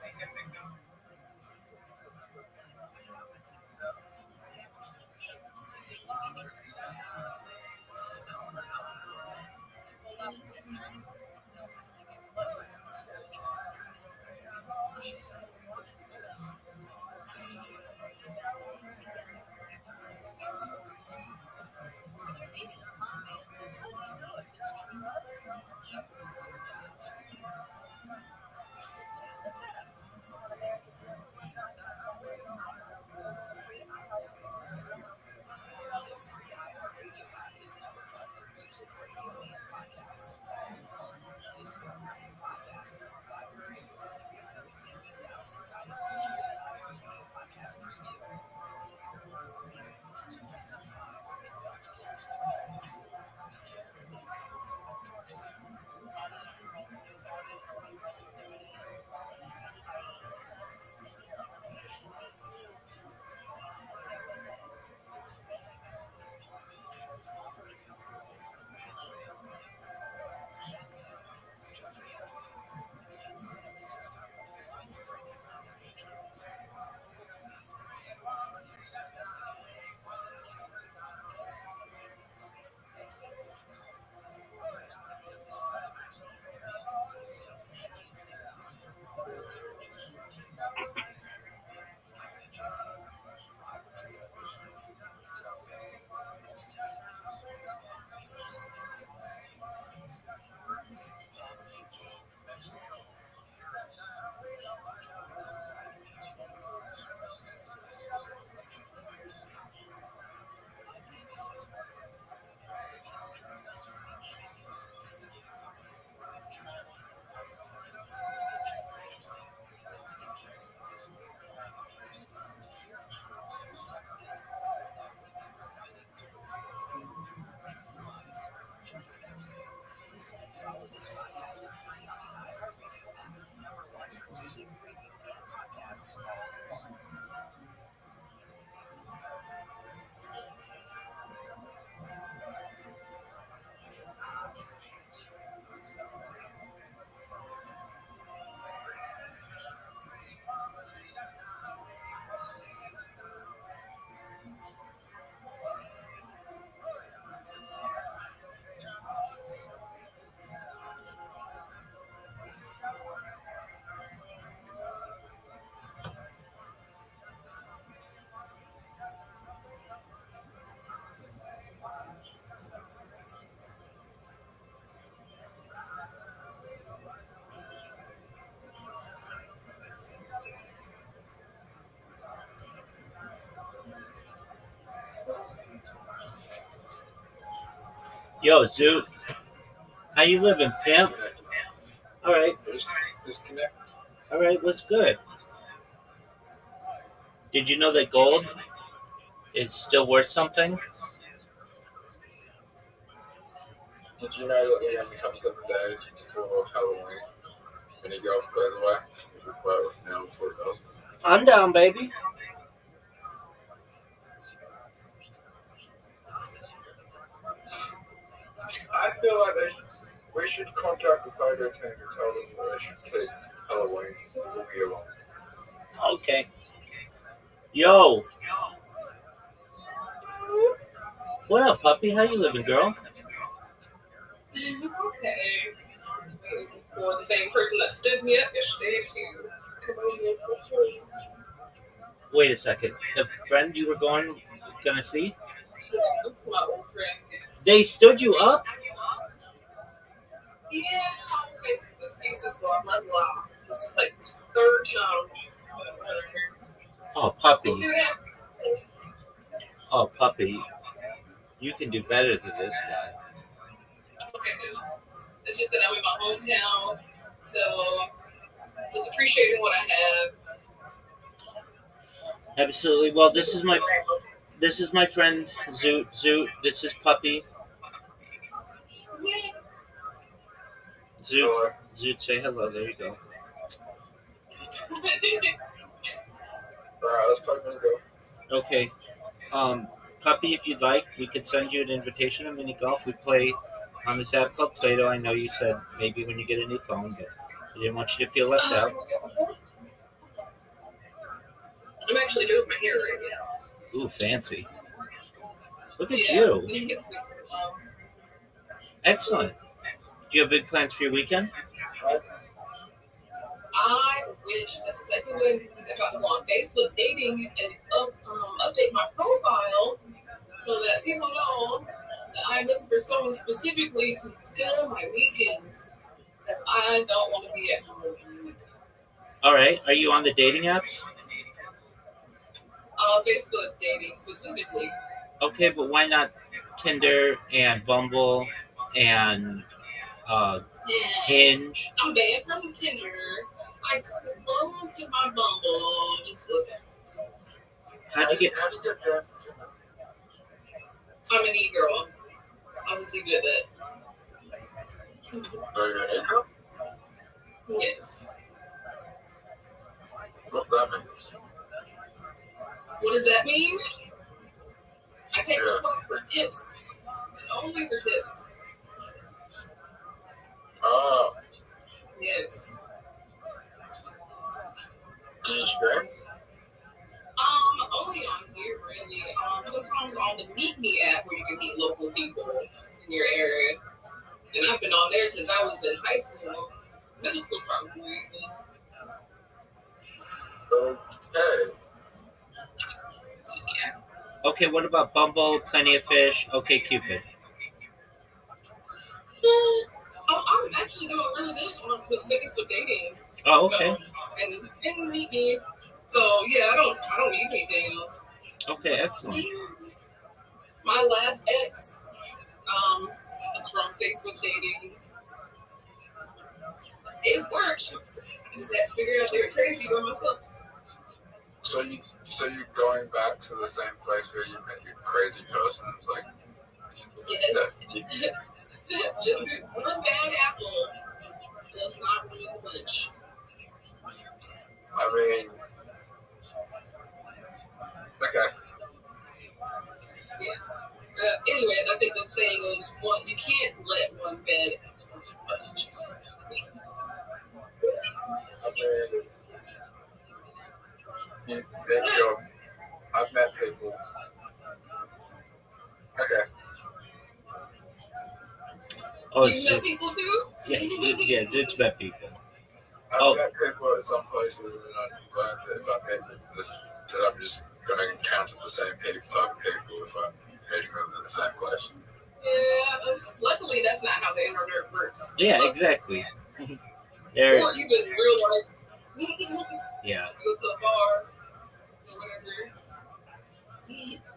Yo, Zoot, how you living, pimp? All right, Disconnect. all right, what's good? Did you know that gold is still worth something? Did you know that we only have 7 days before Halloween? When you go goes away, we play it now before it does. I'm down, baby. I feel like we should contact the photo team and tell them that they should keep Halloween all year long. Okay. Yo, what up, puppy? How you living, girl? Okay. For the same person that stood me up yesterday to come over here. Wait a second. The friend you were gonna see? My old friend. They stood you up? Yeah, this case is blah blah blah. This is like the third time. Oh, puppy. You see that? Oh, puppy. You can do better than this guy. Okay, no. It's just that I'm in my hometown, so just appreciating what I have. Absolutely. Well, this is my friend Zoot. Zoot. This is Puppy. Zoot. Zoot, say hello. There you go. Alright, let's play mini golf. Okay. Puppy, if you'd like, we could send you an invitation to mini golf. We play on this app called Play-Doh. I know you said maybe when you get a new phone, but we didn't want you to feel left out. I'm actually doing my hair right now. Ooh, fancy. Look at you. Excellent. Do you have big plans for your weekend? I wish that the second way if I go on Facebook dating and update my profile so that people know that I'm looking for someone specifically to fill my weekends, because I don't want to be at home. All right. Are you on the dating apps? Facebook dating specifically. Okay, but why not Tinder and Bumble and Hinge? I'm banned from Tinder. I closed my Bumble just with it. How'd you get banned from Tinder? I'm an e-girl. Obviously good at that. Are you an intro? Yes. What that mean? What does that mean? I take requests for tips. And only for tips. Oh. Yes. Do you drink? Only on here, really. Sometimes on the Meet Me app where you can meet local people in your area. And I've been on there since I was in high school. Middle school, probably. Okay. Yeah. Okay, what about Bumble, Plenty of Fish, Okay Cupid? I'm actually doing really good with Facebook dating. Oh, okay. So, and Meet Me. So yeah, I don't need anything else. Okay, excellent. My last ex, is from Facebook dating. It worked. I just had to figure out they were crazy by myself. So you going back to the same place where you met your crazy person? Like, yes. Just one bad apple does not ruin the bunch. I mean, okay. Yeah. Anyway, I think the saying is you can't let one bad apple bunch. I mean, I've met people. Okay. Oh, you met people too? Yeah, Zoot's met people. I've met people at some places, and I've learned that if I met this, that I'm just going to encounter the same type of people if I'm meeting them in the same place. Yeah, luckily that's not how the internet works. Yeah, exactly. Or even real life. Yeah. Go to a bar or whatever.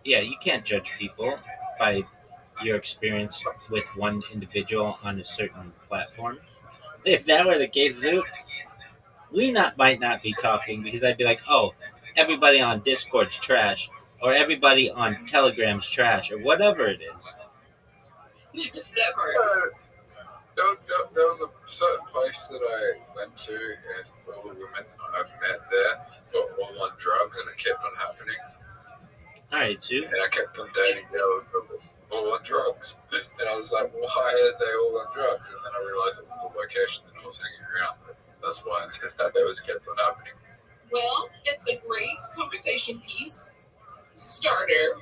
Yeah, you can't judge people by your experience with one individual on a certain platform. If that were the case, Zoot, we might not be talking, because I'd be like, oh, everybody on Discord's trash, or everybody on Telegram's trash, or whatever it is. There was a certain place that I went to, and all the women I've met there were all on drugs, and it kept on happening. All right, Zoot. And I kept on dating them all on drugs. And I was like, why are they all on drugs? And then I realized it was the location that I was hanging around. That's why that was kept on happening. Well, it's a great conversation piece starter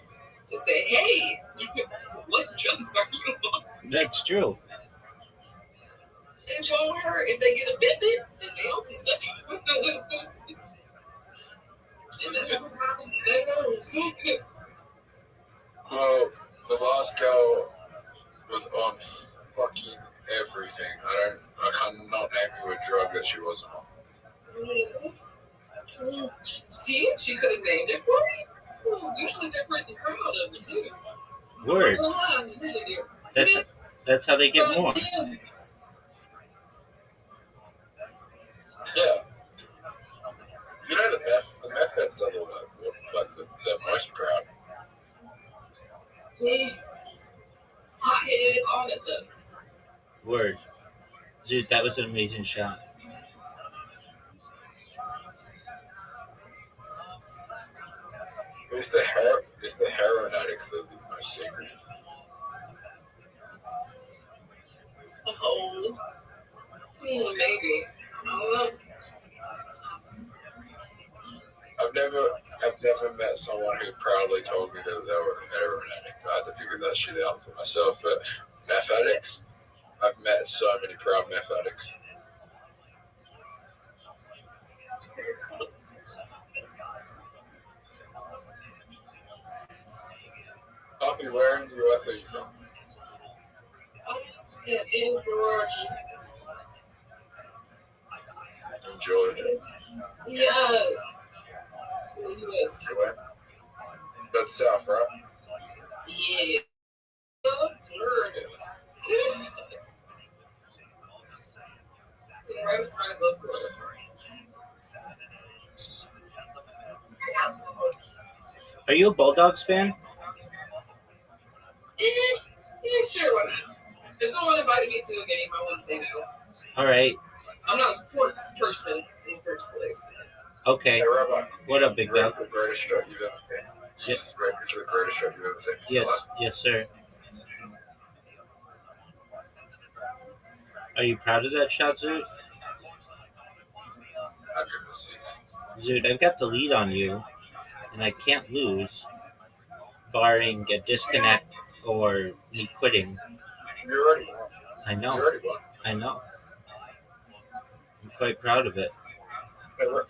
to say, hey, what drugs are you on? That's true. It won't hurt if they get offended, then they also stuff. And that's just how that goes. Well, the last girl was on fucking everything. I cannot name you a drug that she wasn't on. See, she could have named it for you. Usually they're pretty proud of it too. Word. That's how they get more. Dude, that was an amazing shot. It's the heroin addicts that are the most secretive. Oh, maybe. I don't know. I've never met someone who proudly told me that they were a heroin addict. I had to figure that shit out for myself. But meth addicts, I've met so many proud meth addicts. Poppy, where in the US are you from? In Georgia. In Georgia. Yes. Yes. That's South, right? Yeah. Florida. Right in front of Florida. Are you a Bulldogs fan? Yeah, sure, why not? If someone invited me to a game, I wouldn't say no. All right. I'm not a sports person in the first place. Okay. Hey, Rabbi. What up, big dog? The greatest shot you've ever seen. Yes. Ready for the greatest shot you've ever seen. Yes, sir. Are you proud of that shot, Zoot? I'll give it a 6. Zoot, I've got the lead on you, and I can't lose, barring a disconnect or me quitting. You already won. I know. You already won. I know. I'm quite proud of it. Hey, Rabbi,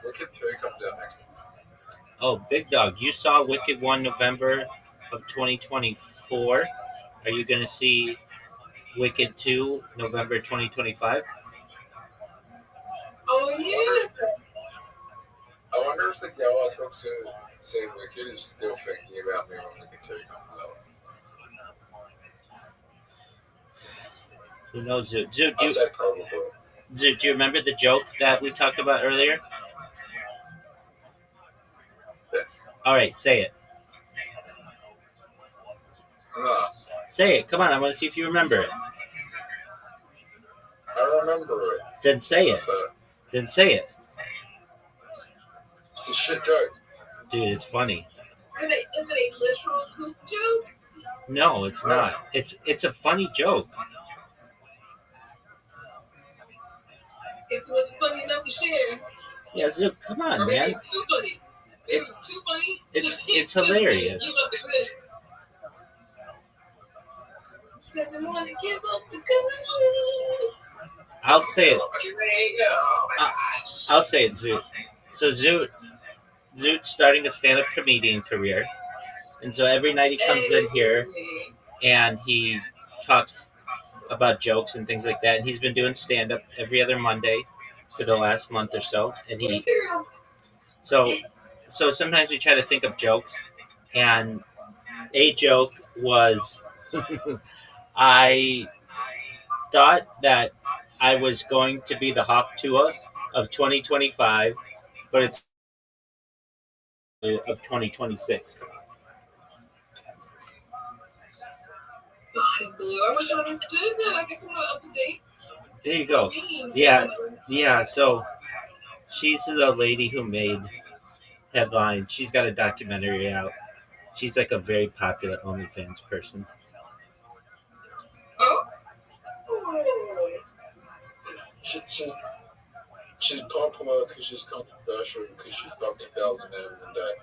Wicked 3 comes out next month. Oh, big dog, you saw Wicked 1 November of 2024. Are you going to see Wicked 2 November 2025? Oh, yeah. I wonder if the girl I took to see Wicked is still thinking about me when Wicked 2 comes out. Who knows, Zoot? Zoot, I'd say probably. Zoot, do you remember the joke that we talked about earlier? Yeah. All right, say it. Say it. Come on, I want to see if you remember it. I remember it. Then say it. Then say it. It's a shit joke. Dude, it's funny. Is it a literal poop joke? No, it's not. It's a funny joke. It's what's funny enough to share. Yeah, Zoot, come on, or maybe man. it's too funny. It was too funny. It's hilarious. Give up the ghost. Doesn't want to give up the ghost. I'll say it. Oh I'll say it, Zoot. So Zoot's starting a stand-up comedian career, and so every night he comes in here and he talks about jokes and things like that. And he's been doing stand-up every other Monday for the last month or so, and so sometimes we try to think of jokes, and a joke was I thought that I was going to be the Hawk Tua of 2025, but it's of 2026. Body blue. I wish I understood that. I guess I'm not up to date. There you go. Yeah. So she's the lady who made headlines. She's got a documentary out. She's like a very popular OnlyFans person. Oh. She's popular because she's controversial because she fucked 1,000 men in a day.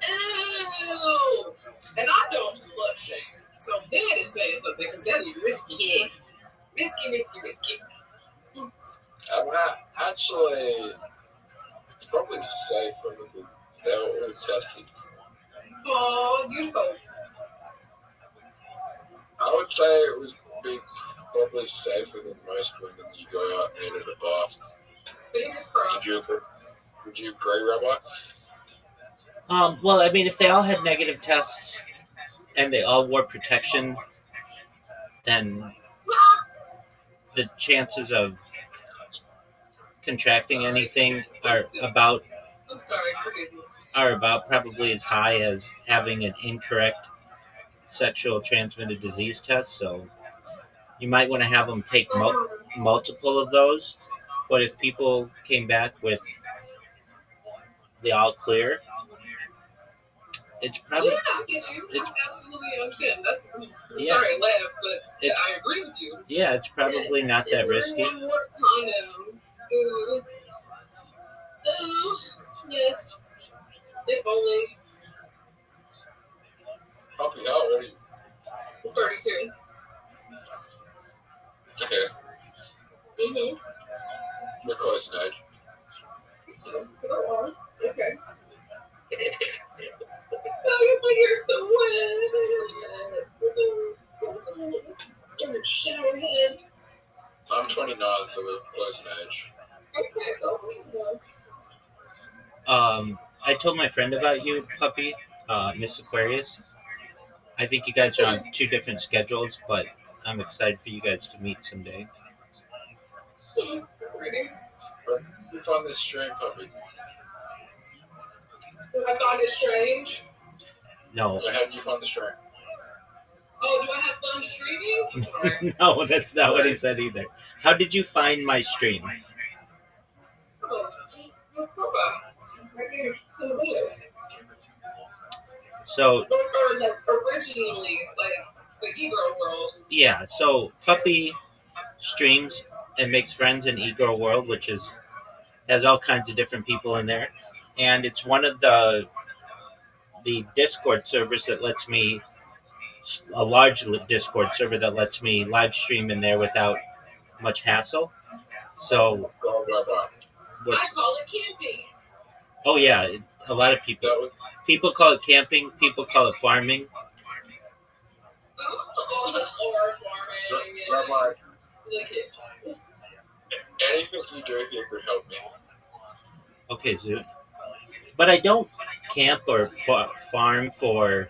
Ew. And I don't slut shame. So that is saying something because that is risky. Risky. Actually, it's probably safer than they were all tested. Oh, you hope. I would say it would be probably safer than most women you go out and eat at a bar. Fingers crossed. Would you agree, Rabbi? Well, I mean, if they all had negative tests and they all wore protection, then the chances of contracting anything are about probably as high as having an incorrect sexual transmitted disease test. So, You might want to have them take multiple of those. But if people came back with the all clear, it's probably Yeah, I get you. I absolutely understand. I'm sorry I laughed, but I agree with you. Yeah, it's probably not that risky. One more condom. Ooh. Ooh. Yes. If only. Puppy, how old are you? 32. Okay. Mm-hmm. We're close in age. Oh, okay. Oh, my hair's so wet. Shower head. I'm 29, so we're close in age. Okay, I told my friend about you, Puppy, Miss Aquarius. I think you guys are on 2 different schedules, but I'm excited for you guys to meet someday. But you found this stream, Puppy. I found it strange. No. How did you find the stream? Oh, do I have fun streaming? No, that's not what he said either. How did you find my stream? So, originally, like the e-girl world. Yeah, so Puppy streams and makes friends in e-girl world, which has all kinds of different people in there, and it's one of the Discord servers that lets me a large Discord server that lets me live stream in there without much hassle. So, I call it camping. Oh yeah, a lot of people call it camping. People call it farming. Or farming. Rabbi, Yeah. anything you do here could help me. Okay, Zoo. But I don't camp or farm for.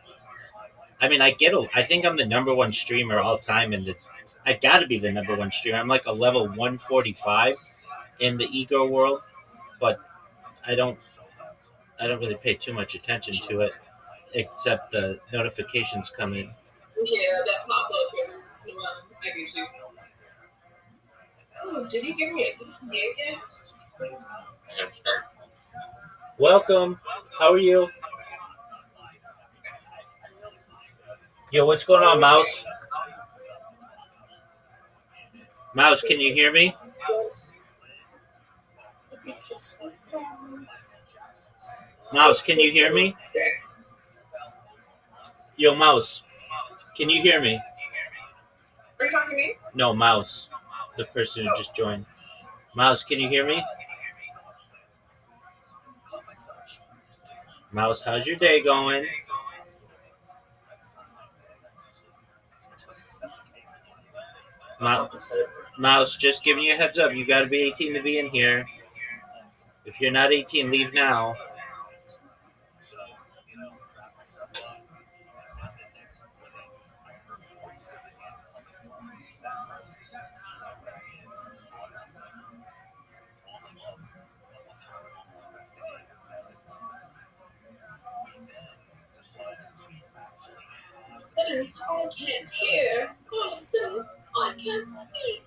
I mean, I think I'm the number one streamer all time, and I got to be the number one streamer. I'm like a level 145 in the ego world, but I don't really pay too much attention to it, except the notifications come in. Yeah, that pop up every once in a while. I get you. Oh, did he give me a yeah? Welcome. How are you? Yo, what's going on, Mouse? Mouse, can you hear me? Mouse, can you hear me? Yo, Mouse, can you hear me? Are you talking to me? No, Mouse, the person who just joined. Mouse, can you hear me? Mouse, how's your day going? Mouse, just giving you a heads up. You got to be 18 to be in here. If you're not 18, leave now. I can't hear. All of a sudden, I can't speak.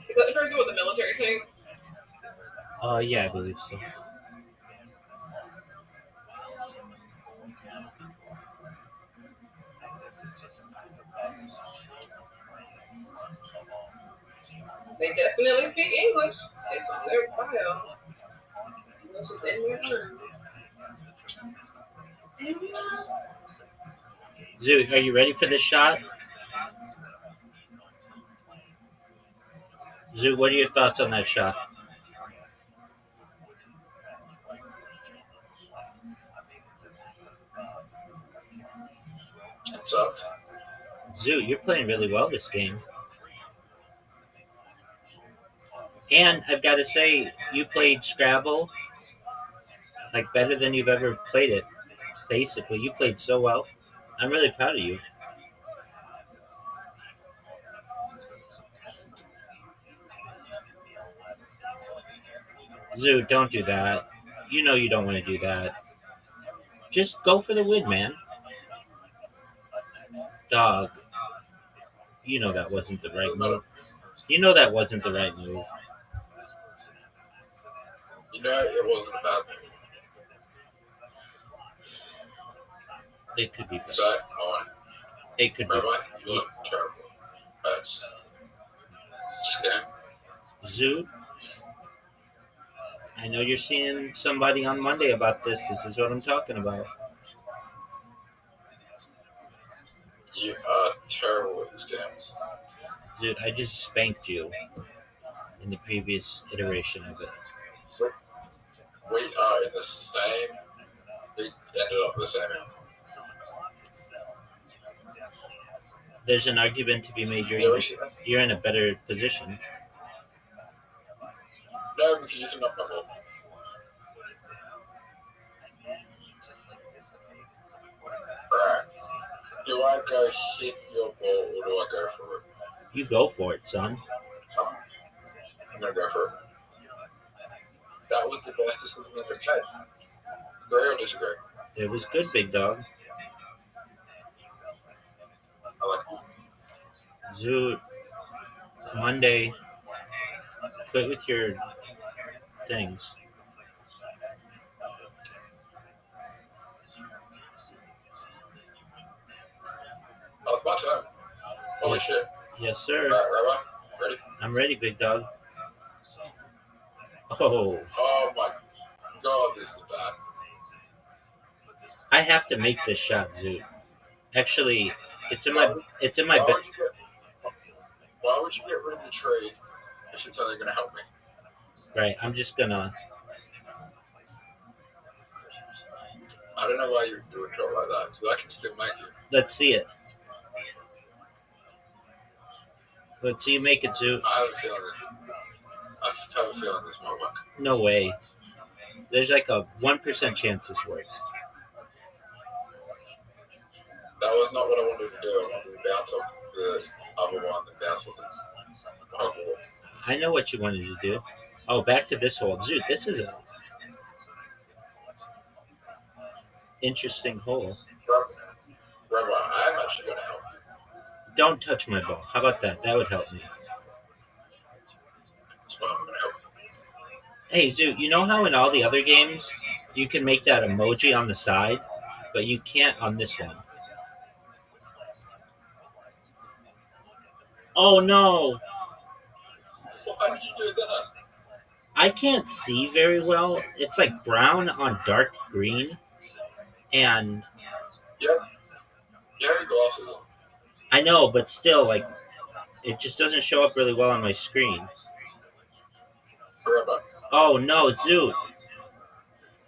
Is that the person with the military tank? Yeah, I believe so. They definitely speak English. It's on their bio. English is in their terms. Zoo, are you ready for this shot? Zoo, what are your thoughts on that shot? What's up? Zoo, you're playing really well this game. And I've got to say, you played Scrabble like better than you've ever played it. Basically, you played so well. I'm really proud of you. Zoo, don't do that. You know you don't want to do that. Just go for the win, man. Dog. You know that wasn't the right move. You know that wasn't the right move. You know, it wasn't a bad move. It could be better. So, It could be. Rabbi, you look terrible. That's scam. Zoot. I know you're seeing somebody on Monday about this. This is what I'm talking about. You are terrible with this game. Dude, I just spanked you in the previous iteration of it. We are in the same. We ended up the same. There's an argument to be made. You're in a better position. No, because you can knock my ball. Alright. Do I go hit your ball or do I go for it? You go for it, son. I'm gonna go for it. That was the best decision I've ever made. Agree or disagree? It was good, big dog. I like it. Zoot. Monday. Quit with your things. Oh, my turn. Holy shit. Yes, sir. Alright, Rabbi, ready? I'm ready, big dog. Oh. Oh my god, this is bad. I have to make this shot, Zoot. Actually, it's in my Why bed. would you get rid of the trade if it's only gonna help me? Right, I'm just gonna. I don't know why you would do a draw like that, because I can still make it. Let's see it. Let's see you make it, Zoot. I have a feeling this might work. No way. There's like a 1% chance this works. That was not what I wanted to do. I wanted to bounce off the other one and bounce off the Hogwarts. I know what you wanted to do. Oh, back to this hole. Zoot, this is a interesting hole. Rabbi, I'm actually going to help you. Don't touch my ball. How about that? That would help me. That's why I'm going to help you. Hey, Zoot, you know how in all the other games you can make that emoji on the side, but you can't on this one? Oh, no. Why did you do that? I can't see very well. It's like brown on dark green. And Yep. You have your glasses on. I know, but still, like, it just doesn't show up really well on my screen. Rabbi. Oh, no, Zoot.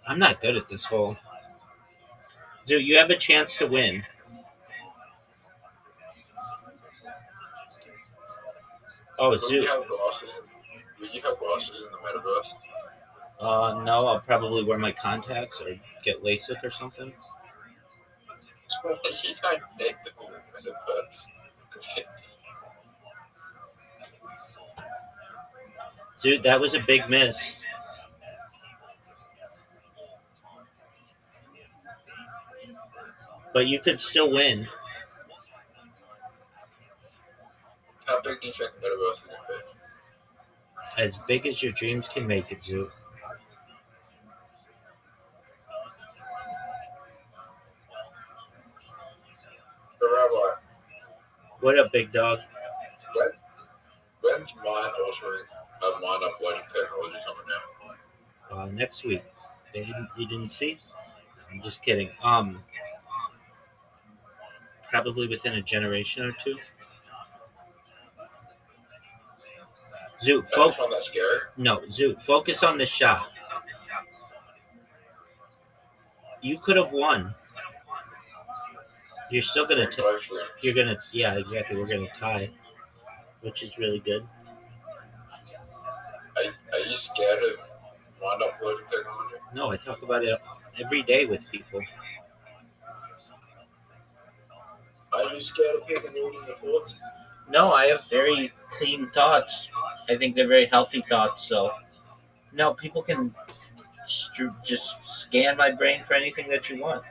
I'm not good at this hole. Zoot, you have a chance to win. Oh, Will you Zoot. have glasses? Will you have glasses in the metaverse? No, I'll probably wear my contacts or get LASIK or something. She's not big the metaverse. Zoot, that was a big miss. But you could still win. How big do you think the metaverse is going to be? As big as your dreams can make it, Zoot. The Rabbi. What up, big dog? When's mind uploading technology coming out? Next week. You didn't see? I'm just kidding. Probably within a generation or two. Zoot, I just find that scary. No, Zoot, focus on the shot. You could have won. You're still gonna. You're gonna. Yeah, exactly. We're gonna tie, which is really good. Are you scared of mind uploading technology? No, I talk about it every day with people. Are you scared of people ruining your thoughts? No, I have very clean thoughts. I think they're very healthy thoughts. So, no, people can just scan my brain for anything that you want.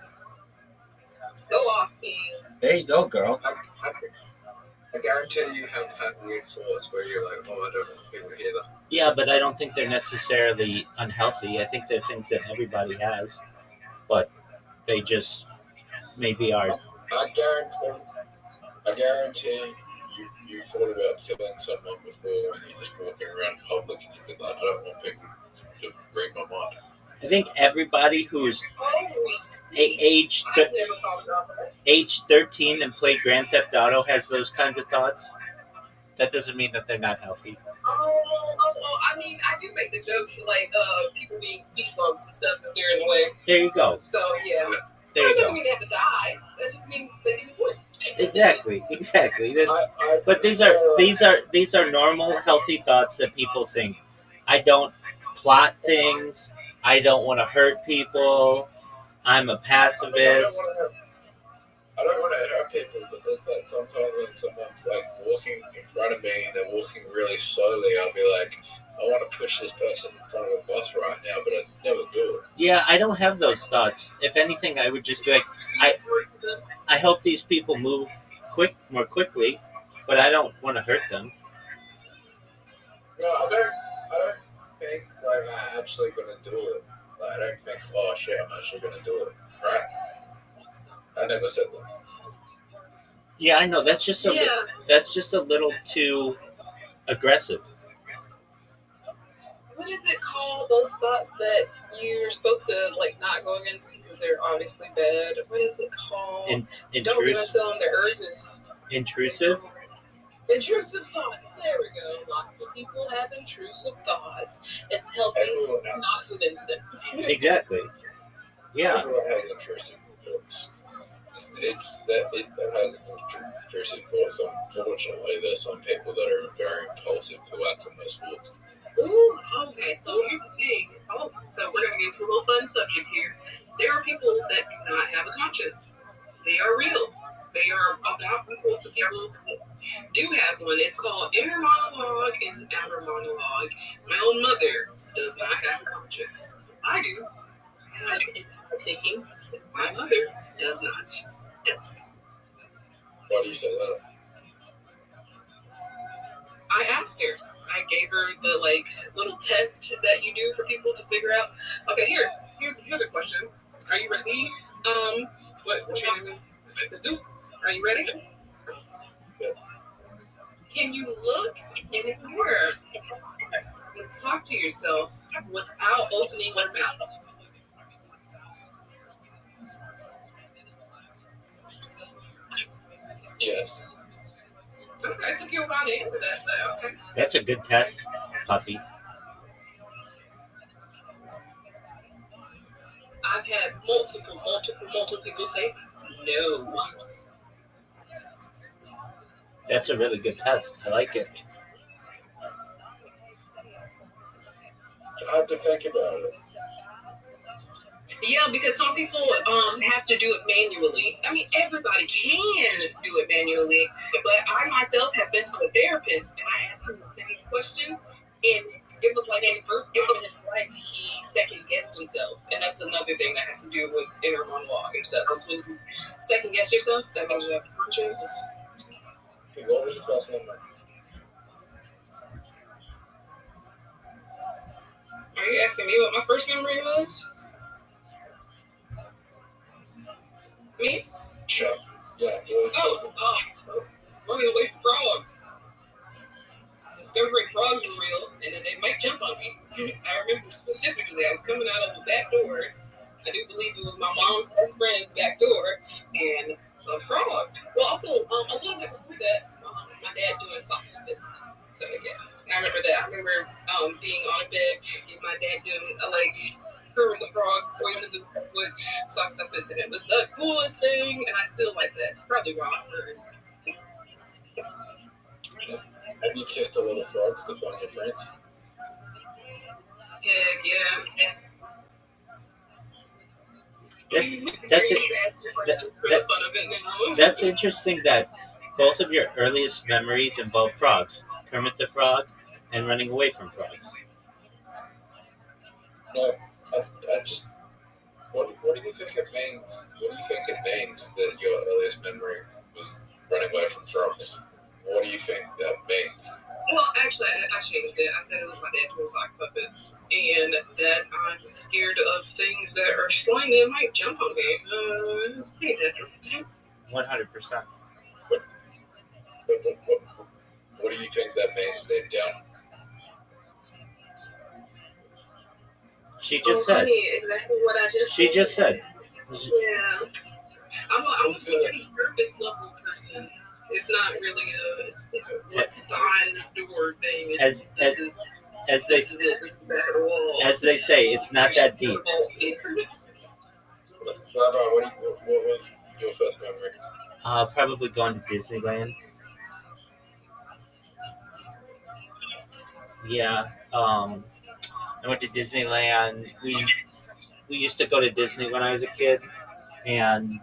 Go off, Ian. There you go, girl. I guarantee you have had weird thoughts where you're like, oh, I don't want people to hear that. Yeah, but I don't think they're necessarily unhealthy. I think they're things that everybody has, but they just maybe are. I guarantee you thought about killing someone before and you're just walking around public and you'd be like, I don't want people to read my mind. I think everybody who's age 13 and played Grand Theft Auto has those kinds of thoughts. That doesn't mean that they're not healthy. I mean, I do make the jokes like people being speed bumps and stuff if they're in the way. There you go. So yeah, there you that doesn't go. mean they have to die. That just means they didn't quit. Exactly. But these are normal, healthy thoughts that people think. I don't plot things. I don't want to hurt people. I'm a pacifist. I don't want to hurt people, but there's like sometimes when someone's like walking in front of me and they're walking really slowly, I'll be like, I want to push this person in front of a bus right now, but I never do it. Yeah, I don't have those thoughts. If anything, I would just be like, I hope these people move more quickly, but I don't want to hurt them. No, I don't think like I'm actually gonna do it. Like, I don't think, oh shit, I'm actually gonna do it, right? I never said that. Yeah, I know. That's just a little too aggressive. What is it called? Those thoughts that you're supposed to like not go against because they're obviously bad. What is it called? Don't give into them. Their urges. Intrusive. Intrusive thoughts. There we go. Lots of people have intrusive thoughts. It's healthy not give into them. Exactly. Yeah. Everyone has intrusive thoughts. It has intrusive thoughts. Unfortunately, there's some people that are very impulsive who act on those thoughts. Ooh, okay, so here's the thing. So we're going to get to a little fun subject here. There are people that do not have a conscience. They are real. They are about equal to people who do have one. It's called inner monologue and outer monologue. My own mother does not have a conscience. I do. And I'm thinking, my mother does not. Why do you say that? I asked her. I gave her the little test that you do for people to figure out. Okay, here's a question. Are you ready? What's your name? Are you ready? Can you look in the mirror and talk to yourself without opening your mouth? Yes. Okay, it took you a while to answer that, but okay. That's a good test, puppy. I've had multiple people say no. That's a really good test. I like it. I have to think about it. Yeah, because some people have to do it manually. I mean, everybody can do it manually, but I myself have been to a therapist and I asked him the same question, and it was like he second guessed himself, and that's another thing that has to do with inner monologue and stuff. Because when you second guess yourself, that means you have conscience. Okay, what was your first memory? Are you asking me what my first memory was? Me? Sure. Yeah. Running away from frogs. Discovering frogs were real, and then they might jump on me. I remember specifically, I was coming out of the back door. I do believe it was my mom's best friend's back door, and a frog. Well, also, a little bit before that, my dad doing something like this. So, yeah, I remember that. I remember being on a bed with my dad doing, her and the frog voices and stuff with something like this, and it was the coolest thing, and I still like that. Probably wrong for Have you kissed a little frogs to find your friends? Yeah. That's interesting that both of your earliest memories involve frogs. Kermit the Frog and running away from frogs. No, I just What do you think it means? What do you think it means that your earliest memory was running away from drugs? What do you think that means? Well, actually, I changed it. I said it was my dad doing sock puppets, and that I'm scared of things that are slimy and might jump on me. It's pretty natural. 100%. What do you think that means deep down? She just said. Funny, exactly what I just She said. just said. Yeah. I'm a pretty surface level person. It's not really a what's behind this door thing. As they say, it's not that deep. Rabbi, what was your first memory? Probably going to Disneyland. Yeah. I went to Disneyland. We used to go to Disney when I was a kid, and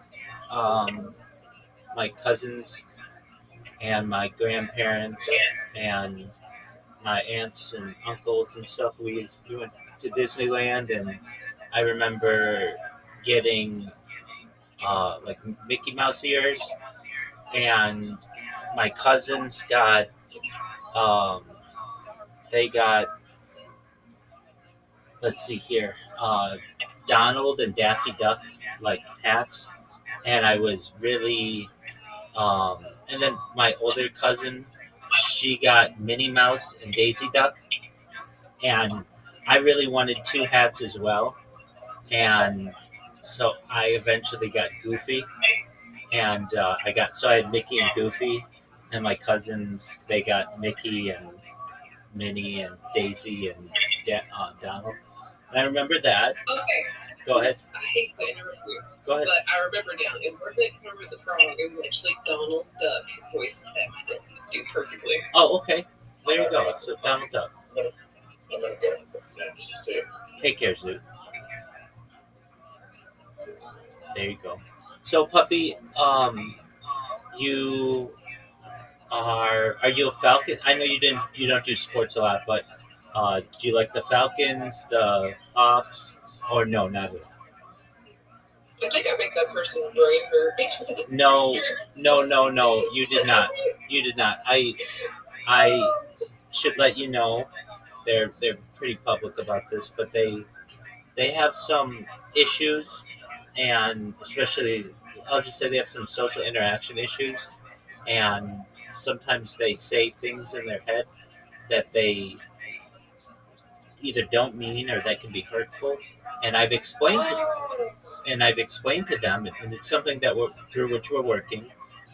my cousins and my grandparents and my aunts and uncles and stuff. We went to Disneyland, and I remember getting like Mickey Mouse ears, and my cousins got they got, let's see here, Donald and Daffy Duck like hats, and I was really and then my older cousin, she got Minnie Mouse and Daisy Duck, and I really wanted two hats as well, and so I eventually got Goofy, and I had Mickey and Goofy, and my cousins, they got Mickey and Minnie and Daisy and Donald. And I remember that. Okay. Go ahead. I hate to interrupt you. Go ahead. But I remember now, it wasn't Kermit the Frog, it was actually Donald Duck voice that do perfectly. Oh, okay. There you go. So Donald Duck. I'm gonna go and just see it. Take care, Zoo. There you go. So, Puppy, you are you a Falcon? I know you don't do sports a lot, but do you like the Falcons, the Hawks, or no, not at all? I think I make that person brain hurt. No. You did not. You did not. I should let you know. They're pretty public about this, but they have some issues, and especially I'll just say they have some social interaction issues, and sometimes they say things in their head that they either don't mean or that can be hurtful. And I've explained to them, and it's something that through which we're working.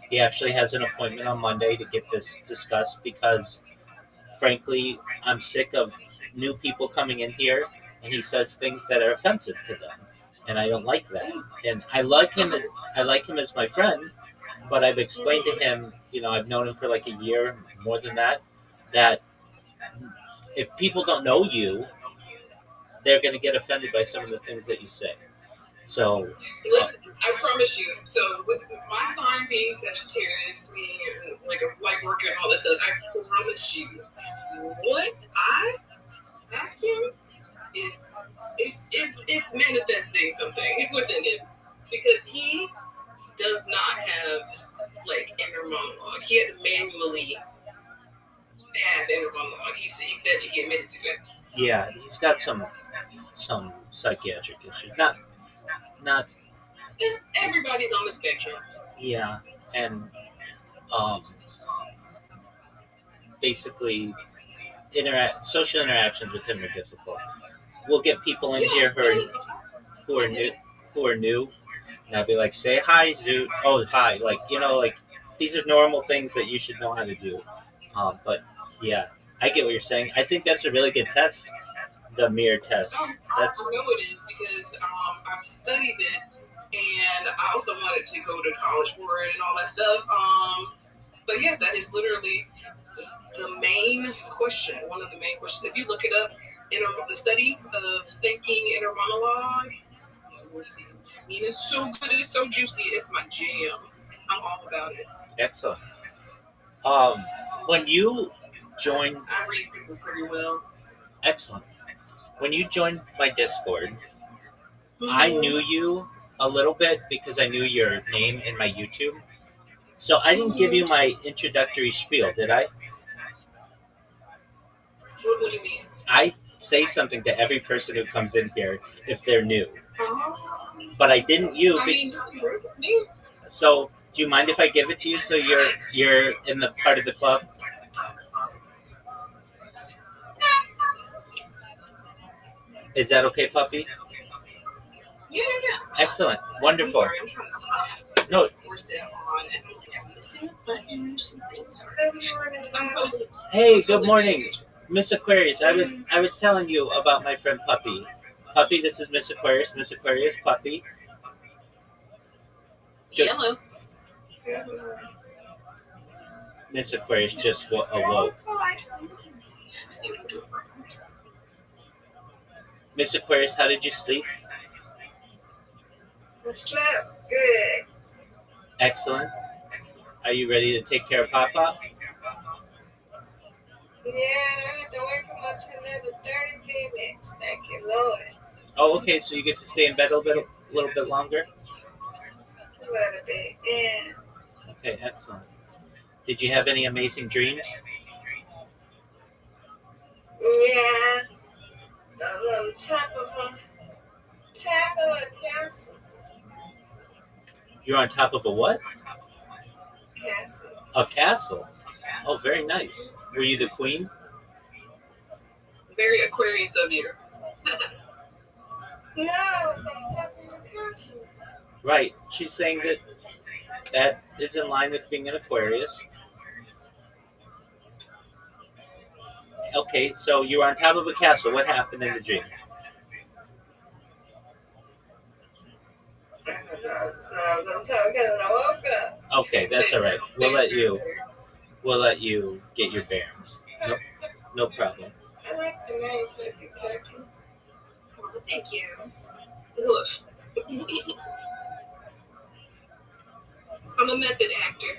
He actually has an appointment on Monday to get this discussed because, frankly, I'm sick of new people coming in here and he says things that are offensive to them, and I don't like that. And I like him as my friend, but I've explained to him, I've known him for like a year, more than that, that if people don't know you, they're going to get offended by some of the things that you say. So, listen, I promise you. So, with my sign being Sagittarius, me like a light worker and all that stuff, I promise you, what I asked him is manifesting something within him, because he does not have like inner monologue. He had to manually have inner monologue. He said he admitted to it. Yeah, he's got some psychiatric issues. Not. And everybody's on the spectrum. Yeah, and basically, social interactions with him are difficult. We'll get people in here who are new, and I'll be like, "Say hi, Zoot." Oh, hi! Like these are normal things that you should know how to do. But yeah, I get what you're saying. I think that's a really good test, the mirror test. I know it is, because I've studied it, and I also wanted to go to college for it and all that stuff. But yeah, that is literally the main question. One of the main questions. If you look it up, the study of thinking inner monologue, we'll see. I mean, it's so good. It's so juicy. It's my jam. I'm all about it. Excellent. When you joined, I read people pretty well. Excellent. When you joined my Discord, I knew you a little bit because I knew your name in my YouTube. So I didn't give you my introductory spiel, did I? What do you mean? I say something to every person who comes in here if they're new. But I didn't you. So do you mind if I give it to you so you're in the part of the club? Is that okay, puppy? Yeah. Excellent. Wonderful. I'm sorry, I'm trying to No. Hey, good morning, Miss Aquarius. I was telling you about my friend Puppy. Puppy, this is Miss Aquarius. Miss Aquarius, Puppy. Yellow. Miss Aquarius just awoke. Miss Aquarius, how did you sleep? I slept good. Excellent. Are you ready to take care of Papa? Yeah, I have to wake him up to another 30 minutes. Thank you, Lord. Oh, okay. So you get to stay in bed a little bit longer? A little bit, yeah. Okay, excellent. Did you have any amazing dreams? Yeah. I'm on top of a castle. You're on top of a what? Castle. A castle. Oh, very nice. Were you the queen? Very Aquarius of you. No, I was on top of a castle. Right. She's saying that is in line with being an Aquarius. Okay, so you were on top of a castle. What happened in the dream? I don't know. So I was on top because I woke up. Okay, that's all right. We'll let you get your bearings. No problem. I like the name Puppy Puppy. Oh, thank you. Look. I'm a method actor.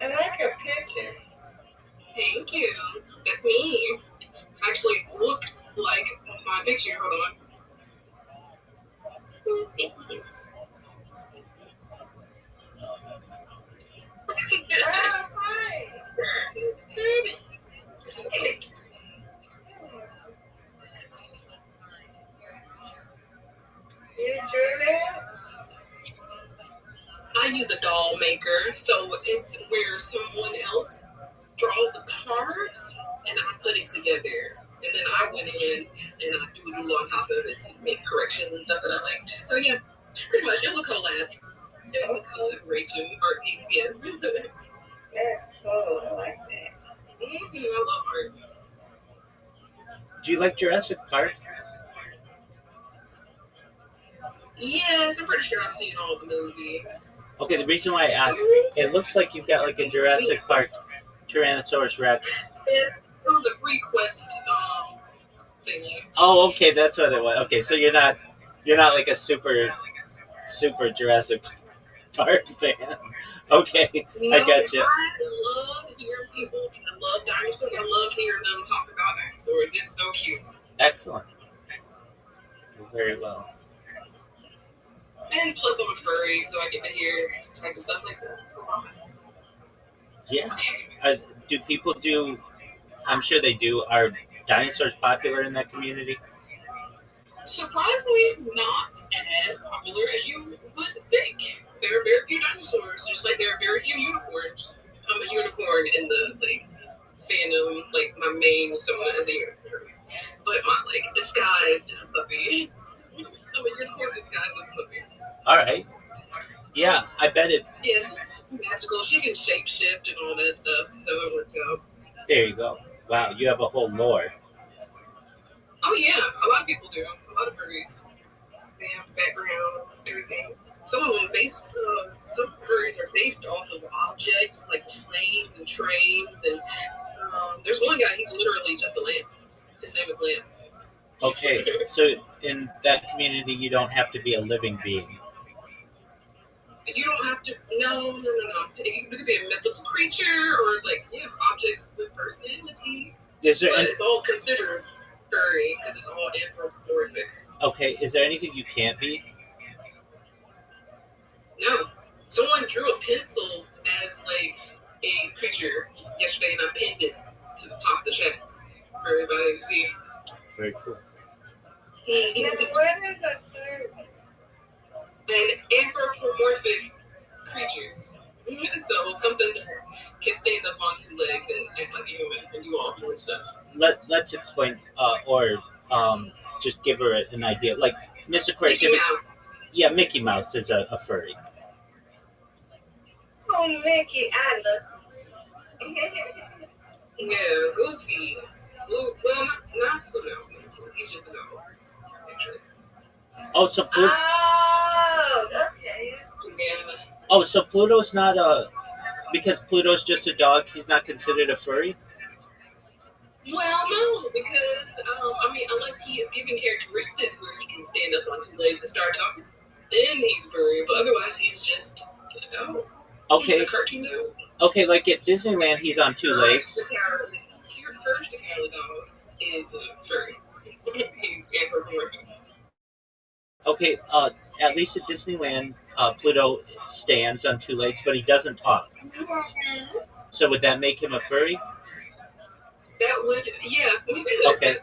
I like a picture. Thank you. That's me. Actually, look like my picture. Hold on. Oh, hi. You drew that? I use a doll maker, so it's where someone else draws the parts and I put it together. And then I went in and I doodled on top of it to make corrections and stuff that I liked. So yeah, pretty much it was a collab. It was a collaboration art piece, yes. That's cool. I like that. I love art. Do you like Jurassic Park? Yes, I'm pretty sure I've seen all the movies. Okay, the reason why I asked, it looks like you've got like a Jurassic Park Tyrannosaurus Rex. It was a free quest thingy. Oh, okay, that's what it was. Okay, so you're not like a super Jurassic Park fan. Okay, I got you. I love hearing people. I love dinosaurs. I love hearing them talk about dinosaurs. It's so cute. Excellent. Very well. And plus, I'm a furry, so I get to hear type of stuff like that. Yeah. Do people do? I'm sure they do. Are dinosaurs popular in that community? Surprisingly, not as popular as you would think. There are very few dinosaurs, just like there are very few unicorns. I'm a unicorn in the fandom. Like my main persona is a unicorn, but my disguise is a puppy. I'm a unicorn disguised as a puppy. All right. Yeah, I bet it. Yeah, it's magical. She can shapeshift and all that stuff, so it works out. There you go. Wow, you have a whole lore. Oh yeah, a lot of people do. A lot of furries. They have background, everything. Some of them some furries are based off of objects like planes and trains, and there's one guy. He's literally just a lamp. His name is Lamp. Okay, so in that community, you don't have to be a living being. You don't have to. No. You could be a mythical creature or objects with personality. Is there? But it's all considered furry because it's all anthropomorphic. Okay, is there anything you can't be? No. Someone drew a pencil as like a creature yesterday, and I pinned it to the top of the chat for everybody to see. Very cool. What is a furry? An anthropomorphic creature. So something that can stand up on two legs and act like a human and do all human stuff. Let's explain, or just give her an idea. Like Mr. Aquarius, Mickey Mouse. yeah, Mickey Mouse is a furry. Oh, Mickey, I love Yeah, Goofy. Well, not Pluto. He's just a dog, actually. Oh, so Pluto. Oh, okay. Yeah. Oh, so Pluto's not because Pluto's just a dog. He's not considered a furry. Well, no, because I mean, unless he is given characteristics where he can stand up on two legs and start talking, then he's furry. But otherwise, he's just a dog. Okay. He's a cartoon dog. Okay, like at Disneyland, he's on two legs. Courage the Cowardly Dog is a furry. He's anthropomorphic. Okay, at least at Disneyland, Pluto stands on two legs, but he doesn't talk. So would that make him a furry? That would, yeah. Okay.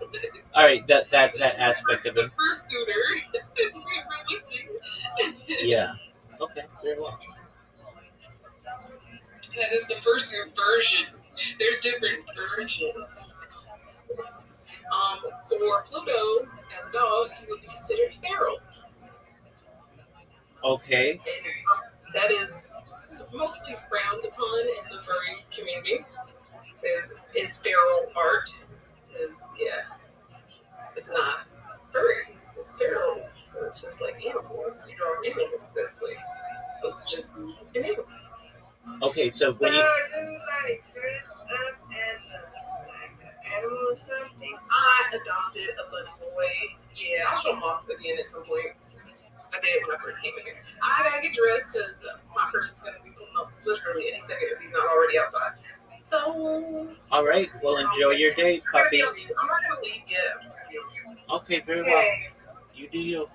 All right, that aspect of him. The fursuiter, if we're listening. Yeah. Okay, very well. That is the fursuit version. There's different versions. For Pluto, as a dog, he would be considered feral. Okay. And that is mostly frowned upon in the furry community. Is feral art. Yeah, it's not furry. It's feral. So it's just like animals. You draw animals, basically. It's supposed to just be an animal. Okay, so when you... you like dress up as like an animal or something? I adopted a bunny boy. Yeah, I'll show him off again at some point. I did when I first came in here. I gotta get dressed because my person's gonna be pulling up literally any second if he's not already outside. So. All right, well, enjoy your day, puppy. I'm not gonna leave yet. Okay, very well. You do you.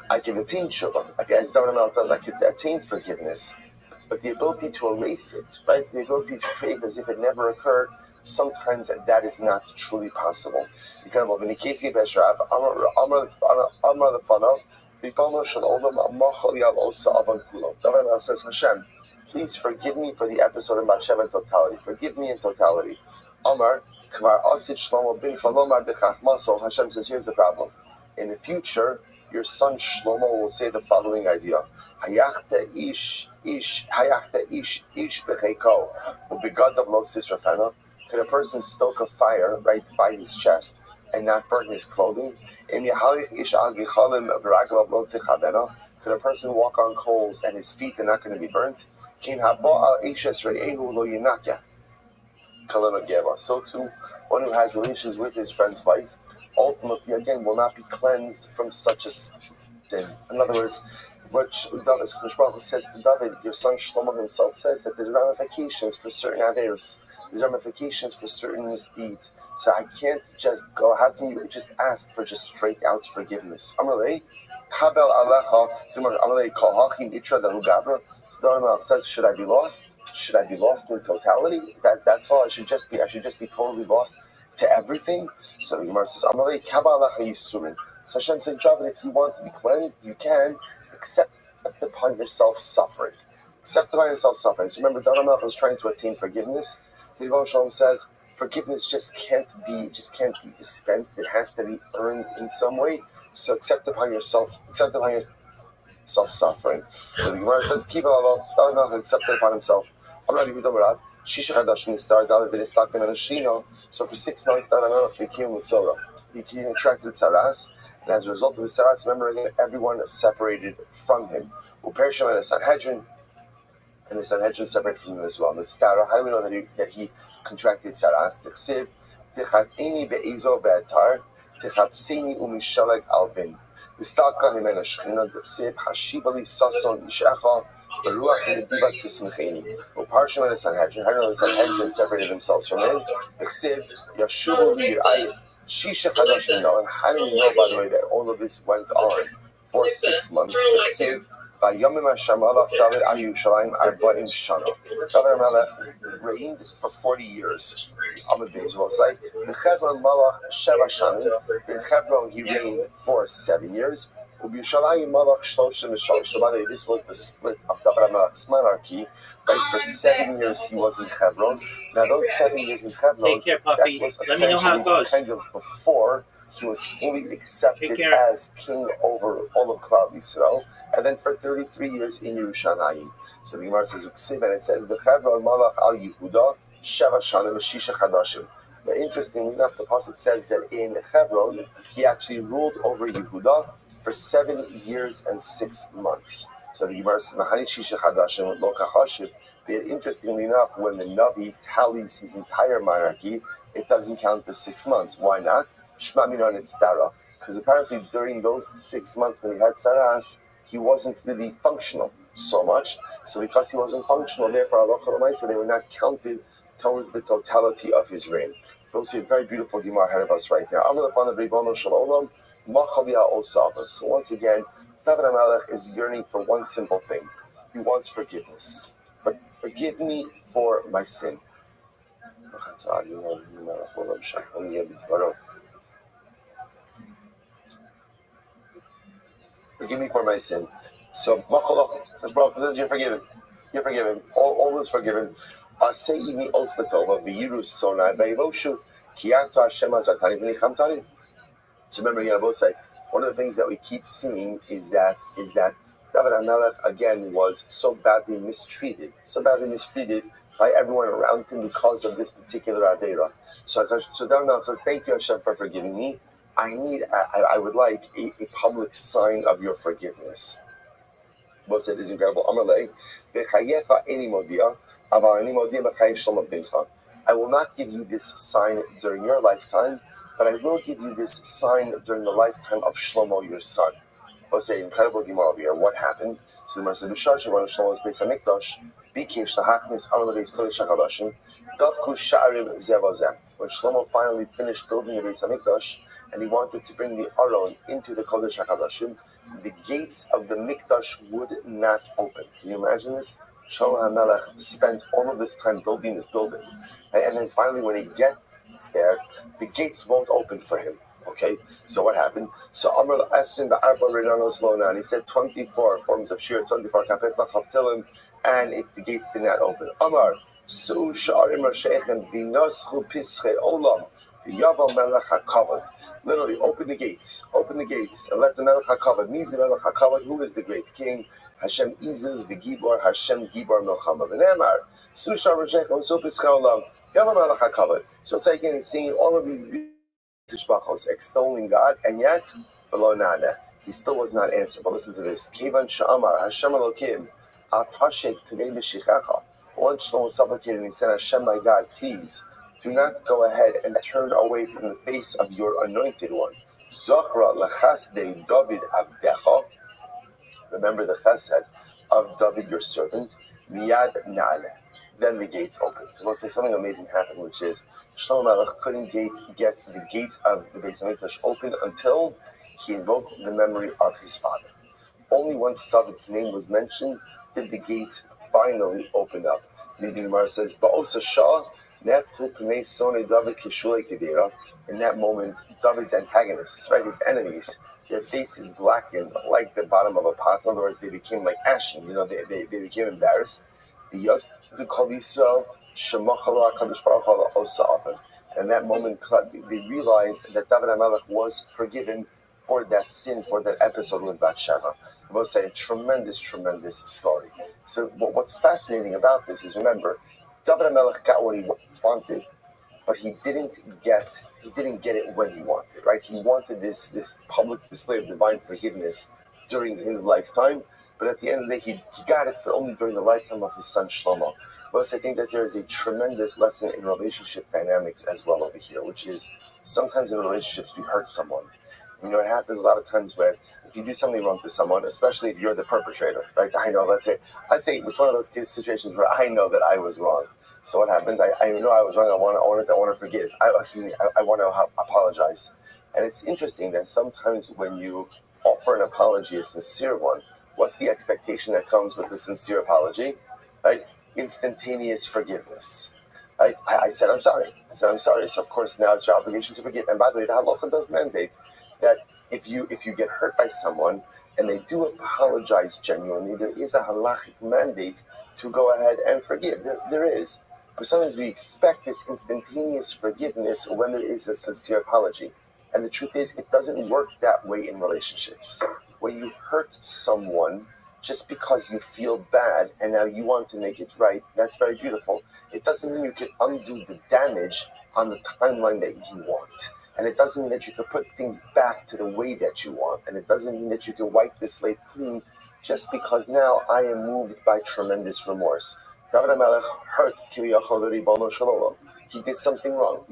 I can attain tshuva. Like as David does, I could attain forgiveness, but the ability to erase it, right? The ability to create as if it never occurred. Sometimes that is not truly possible. You can have in the case of Beshrav, Amar Lefanav, Ribono Shel Olam, Amachol Yav Osa Avan Kulo. David says, Hashem, please forgive me for the episode of Batsheva in totality. Forgive me in totality. Amar Kvar Asid Shlomo Bin Shalomar Bechachmaso. Hashem says, here's the problem. In the future, your son Shlomo will say the following idea: Hayachta ish becheko ubegadav lo sisrafena. Could a person stoke a fire right by his chest and not burn his clothing? Im yahalich ish al gichalim v'raglav lo tichavena. Could a person walk on coals and his feet are not going to be burnt? Kin haba al ishes re'ehu lo yinakya. Kalena geva. So too, one who has relations with his friend's wife, ultimately, again, will not be cleansed from such a sin. In other words, what David says to David, your son Shlomo himself says that there's ramifications for certain averos. There's ramifications for certain misdeeds. So I can't just go, how can you just ask for just straight out forgiveness? Amalei, Kabel Alecha, Zimmer Amalei Kohachim Itra Dahu Gavra. So David says, should I be lost? Should I be lost in totality? That's all. I should just be totally lost to everything. So the Gemara says, Amalei Kabalacha Yisurin. So Hashem says, David, if you want to be cleansed, you can accept upon yourself suffering. Accept upon yourself suffering. So remember, David was trying to attain forgiveness. The Rebbe Shalom says, forgiveness just can't be dispensed. It has to be earned in some way. So accept upon yourself suffering. So the Gemara says, David accepted upon himself. So for 6 months, David became with Sorah. He became attracted to Tzaras, and as a result of the Tzaras, remember again, everyone is separated from him. Upershim and the Sanhedrin, and the Sanhedrin separated from him as well. The Stara, how do we know that he contracted Tzaras? Tichsiv, Tichatini be'ezo be'atar, תחפשני ומשלג על בן. וסתלקה ממנה שכינה בכסיב, השיבה לי ששון אישך, ברוח נדיבה תשמחני. ופרשו מן הסנהדרין, how do you know the Sanhedrin separated themselves from him? בכסיב, ישובו לי יראי, שישה חדש מנו. And how do we know, by the way, that all of this went on for 6 months? בכסיב, ויאמר השם מלך דוד על ירושלים 40 שנה. David HaMelech reigned for 40 years. The Hebron Malach Sheva Shanim. In Hebron he reigned for 7 years. Ubiyushalayim Malach Shloshim Mishal. So by the way, this was the split of David HaMelech's monarchy. Right, for 7 years he was in Hebron. Now those 7 years in Hebron, that was essentially kind of before he was fully accepted as king over all of Klal Yisrael, and then for 33 years in Yerushalayim. So the Gemara says, and it says, "B'Chevron Malach al Yehuda Sheva Shanim Shisha Chadashim." But interestingly enough, the pasuk says that in Hebron he actually ruled over Yehuda for 7 years and 6 months. So the Gemara says, "Mahani Shisha Chadashim with Lo Kachashiv." But interestingly enough, when the Navi tallies his entire monarchy, it doesn't count the 6 months. Why not? Because apparently during those 6 months when he had Saras, he wasn't really functional so much. So because he wasn't functional, therefore Allah, so they were not counted towards the totality of his reign. We'll see a very beautiful Gemara ahead of us right now. So once again, David HaMelech is yearning for one simple thing. He wants forgiveness. Forgive me for my sin. Forgive me for my sin. So, you're forgiven. You're forgiven. All is forgiven. So remember, Yabosai, one of the things that we keep seeing is that David HaMelech again was so badly mistreated by everyone around him because of this particular Aveira. So David HaMelech says, "Thank you, Hashem, for forgiving me. I would like a public sign of your forgiveness." Both said, "This is incredible." I will not give you this sign during your lifetime, but I will give you this sign during the lifetime of Shlomo, your son. Both say, incredible Gemara over here. What happened? So the Gemara said, when Shlomo's Beis HaMikdash bikesh lahachnis al Beis Kodesh HaKadashim, davku sha'arim zevazem. When Shlomo finally finished building the Beis HaMikdash, and he wanted to bring the Aron into the Kodesh HaKadashim, the gates of the Mikdash would not open. Can you imagine this? Shlomo HaMelech spent all of this time building this building. And then finally when he gets there, the gates won't open for him. Okay, so what happened? So Amr asked him the Arba Renanos Lona, and he said 24 forms of Shir, 24 Kapet Lachaftilim, and if the gates did not open. Amar, Su Sha'arim Rashechen, Binoschu Pische Olam, Yavam Melech HaKavod. Literally, open the gates, and let the Melech HaKavod, Mizi Melech HaKavod, who is the great king, Hashem Izuz, V'Gibor, Hashem Gibor Melchama. V'Nemar, Su Sha'arim Rashechen, Su Pische Olam, Yavam Melech HaKavod. So it's again, he's seeing all of these extolling God, and yet below nada, he still was not answered. But listen to this: Kevan Sha'amar Hashem Elokim Al Tashet Pnei B'Shichecha. Once Shlomo supplicated, he said, "Hashem, my God, please do not go ahead and turn away from the face of your anointed one. Zochra Lechasdei David Avdecha. Remember the chesed of David, your servant. Miyad Na'aleh." Then the gates opened. So we'll say something amazing happened, which is Shlomo Melech couldn't get the gates of the Beis HaMikdash open until he invoked the memory of his father. Only once David's name was mentioned did the gates finally open up. The Gemara says, in that moment, David's antagonists, right, his enemies, their faces blackened like the bottom of a pot. In other words, they became like ashen. You know, they became embarrassed. The Yad to call Yisrael, and that moment, they realized that David HaMelech was forgiven for that sin, for that episode with Bathsheba. I will say a tremendous story. So what's fascinating about this is, remember, David HaMelech got what he wanted, but he didn't get it when he wanted, right? He wanted this public display of divine forgiveness during his lifetime, but at the end of the day, he got it, but only during the lifetime of his son Shlomo. But I think that there is a tremendous lesson in relationship dynamics as well over here, which is sometimes in relationships we hurt someone. It happens a lot of times where if you do something wrong to someone, especially if you're the perpetrator, like I know, let's say it was one of those situations where I know that I was wrong. So what happens? I know I was wrong. I want to forgive. I want to apologize. And it's interesting that sometimes when you offer an apology, a sincere one, what's the expectation that comes with a sincere apology? Right? Instantaneous forgiveness. Right? I said I'm sorry. So of course now it's your obligation to forgive. And by the way, the halacha does mandate that if you get hurt by someone and they do apologize genuinely, there is a halachic mandate to go ahead and forgive. There is. But sometimes we expect this instantaneous forgiveness when there is a sincere apology. And the truth is, it doesn't work that way in relationships. When you hurt someone just because you feel bad and now you want to make it right, that's very beautiful. It doesn't mean you can undo the damage on the timeline that you want. And it doesn't mean that you can put things back to the way that you want. And it doesn't mean that you can wipe the slate clean just because now I am moved by tremendous remorse. David HaMelech hurt Kiviyachol Ribono Shalom. He did something wrong.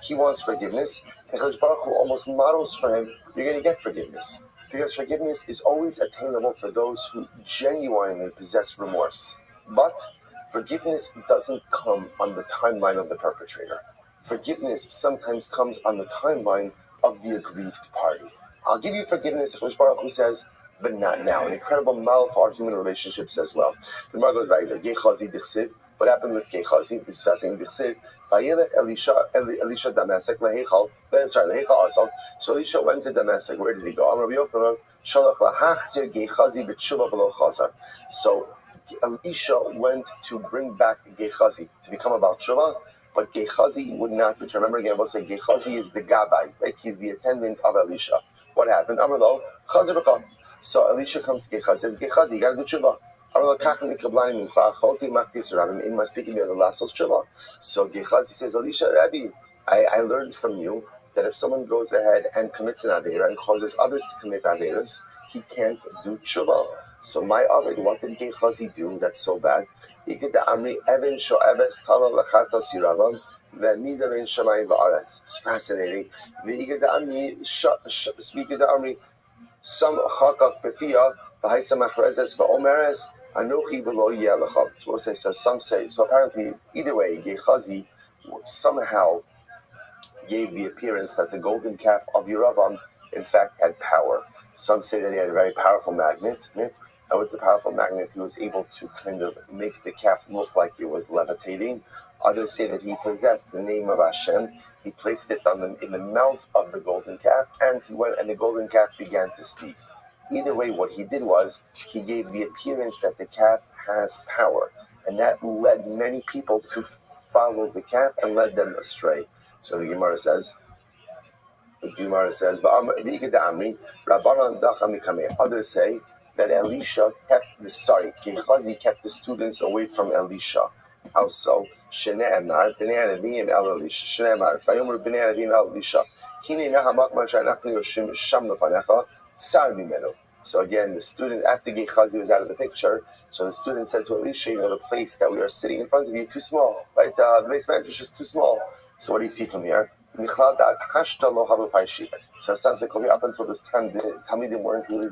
He wants forgiveness. And Kadosh Baruch Hu almost models for him, you're going to get forgiveness. Because forgiveness is always attainable for those who genuinely possess remorse. But forgiveness doesn't come on the timeline of the perpetrator. Forgiveness sometimes comes on the timeline of the aggrieved party. I'll give you forgiveness, Kadosh Baruch Hu says, but not now. An incredible model for our human relationships as well. The Gemara goes right there. Gechazi dichsiv. What happened with Gechazi? This is fascinating. Dichsiv. Vayelech Elisha Damasek lehechal. Lehechal also. So Elisha went to Damasek. Where did he go? Rabbi Yochanan shalach lahachzir Gechazi b'tshuva v'lo chazar. So Elisha went to bring back Gechazi to become about tshuva, but Gechazi would not return. Remember again, we'll say Gechazi is the Gabbai, right? He's the attendant of Elisha. What happened? Amrlo chazir b'chol. So Elisha comes to Gechazi, says, Gechazi, you got to do tshuva. So Gechazi says, Elisha, Rabbi, I learned from you that if someone goes ahead and commits an avera and causes others to commit averas, he can't do tshuva. So my aved, what did Gechazi do that's so bad? It's fascinating. Some chakak befia v'haisa machrezes v'omeres anochi v'lo yelechav. We'll say so. Some say so. Apparently, either way, Gechazi somehow gave the appearance that the golden calf of Yeravam, in fact, had power. Some say that he had a very powerful magnet, and with the powerful magnet, he was able to kind of make the calf look like it was levitating. Others say that he possessed the name of Hashem. He placed it in the mouth of the golden calf, and he went, and the golden calf began to speak. Either way, what he did was he gave the appearance that the calf has power, and that led many people to follow the calf and led them astray. So the Gemara says, others say that Gechazi kept the students away from Elisha. How so? Shene'emar, b'nei Anavim el Elisha. Shene'emar, vayomer b'nei Anavim el Elisha. Hine nahamak man she'anachnu yoshim sham lefanecha, sar mimenu. So again, the student, after Gechazi was out of the picture, so the student said to Elisha, the place that we are sitting in front of you, too small, right? The base medrash is too small. So what do you see from here? So it sounds like up until this time, the Talmidim weren't really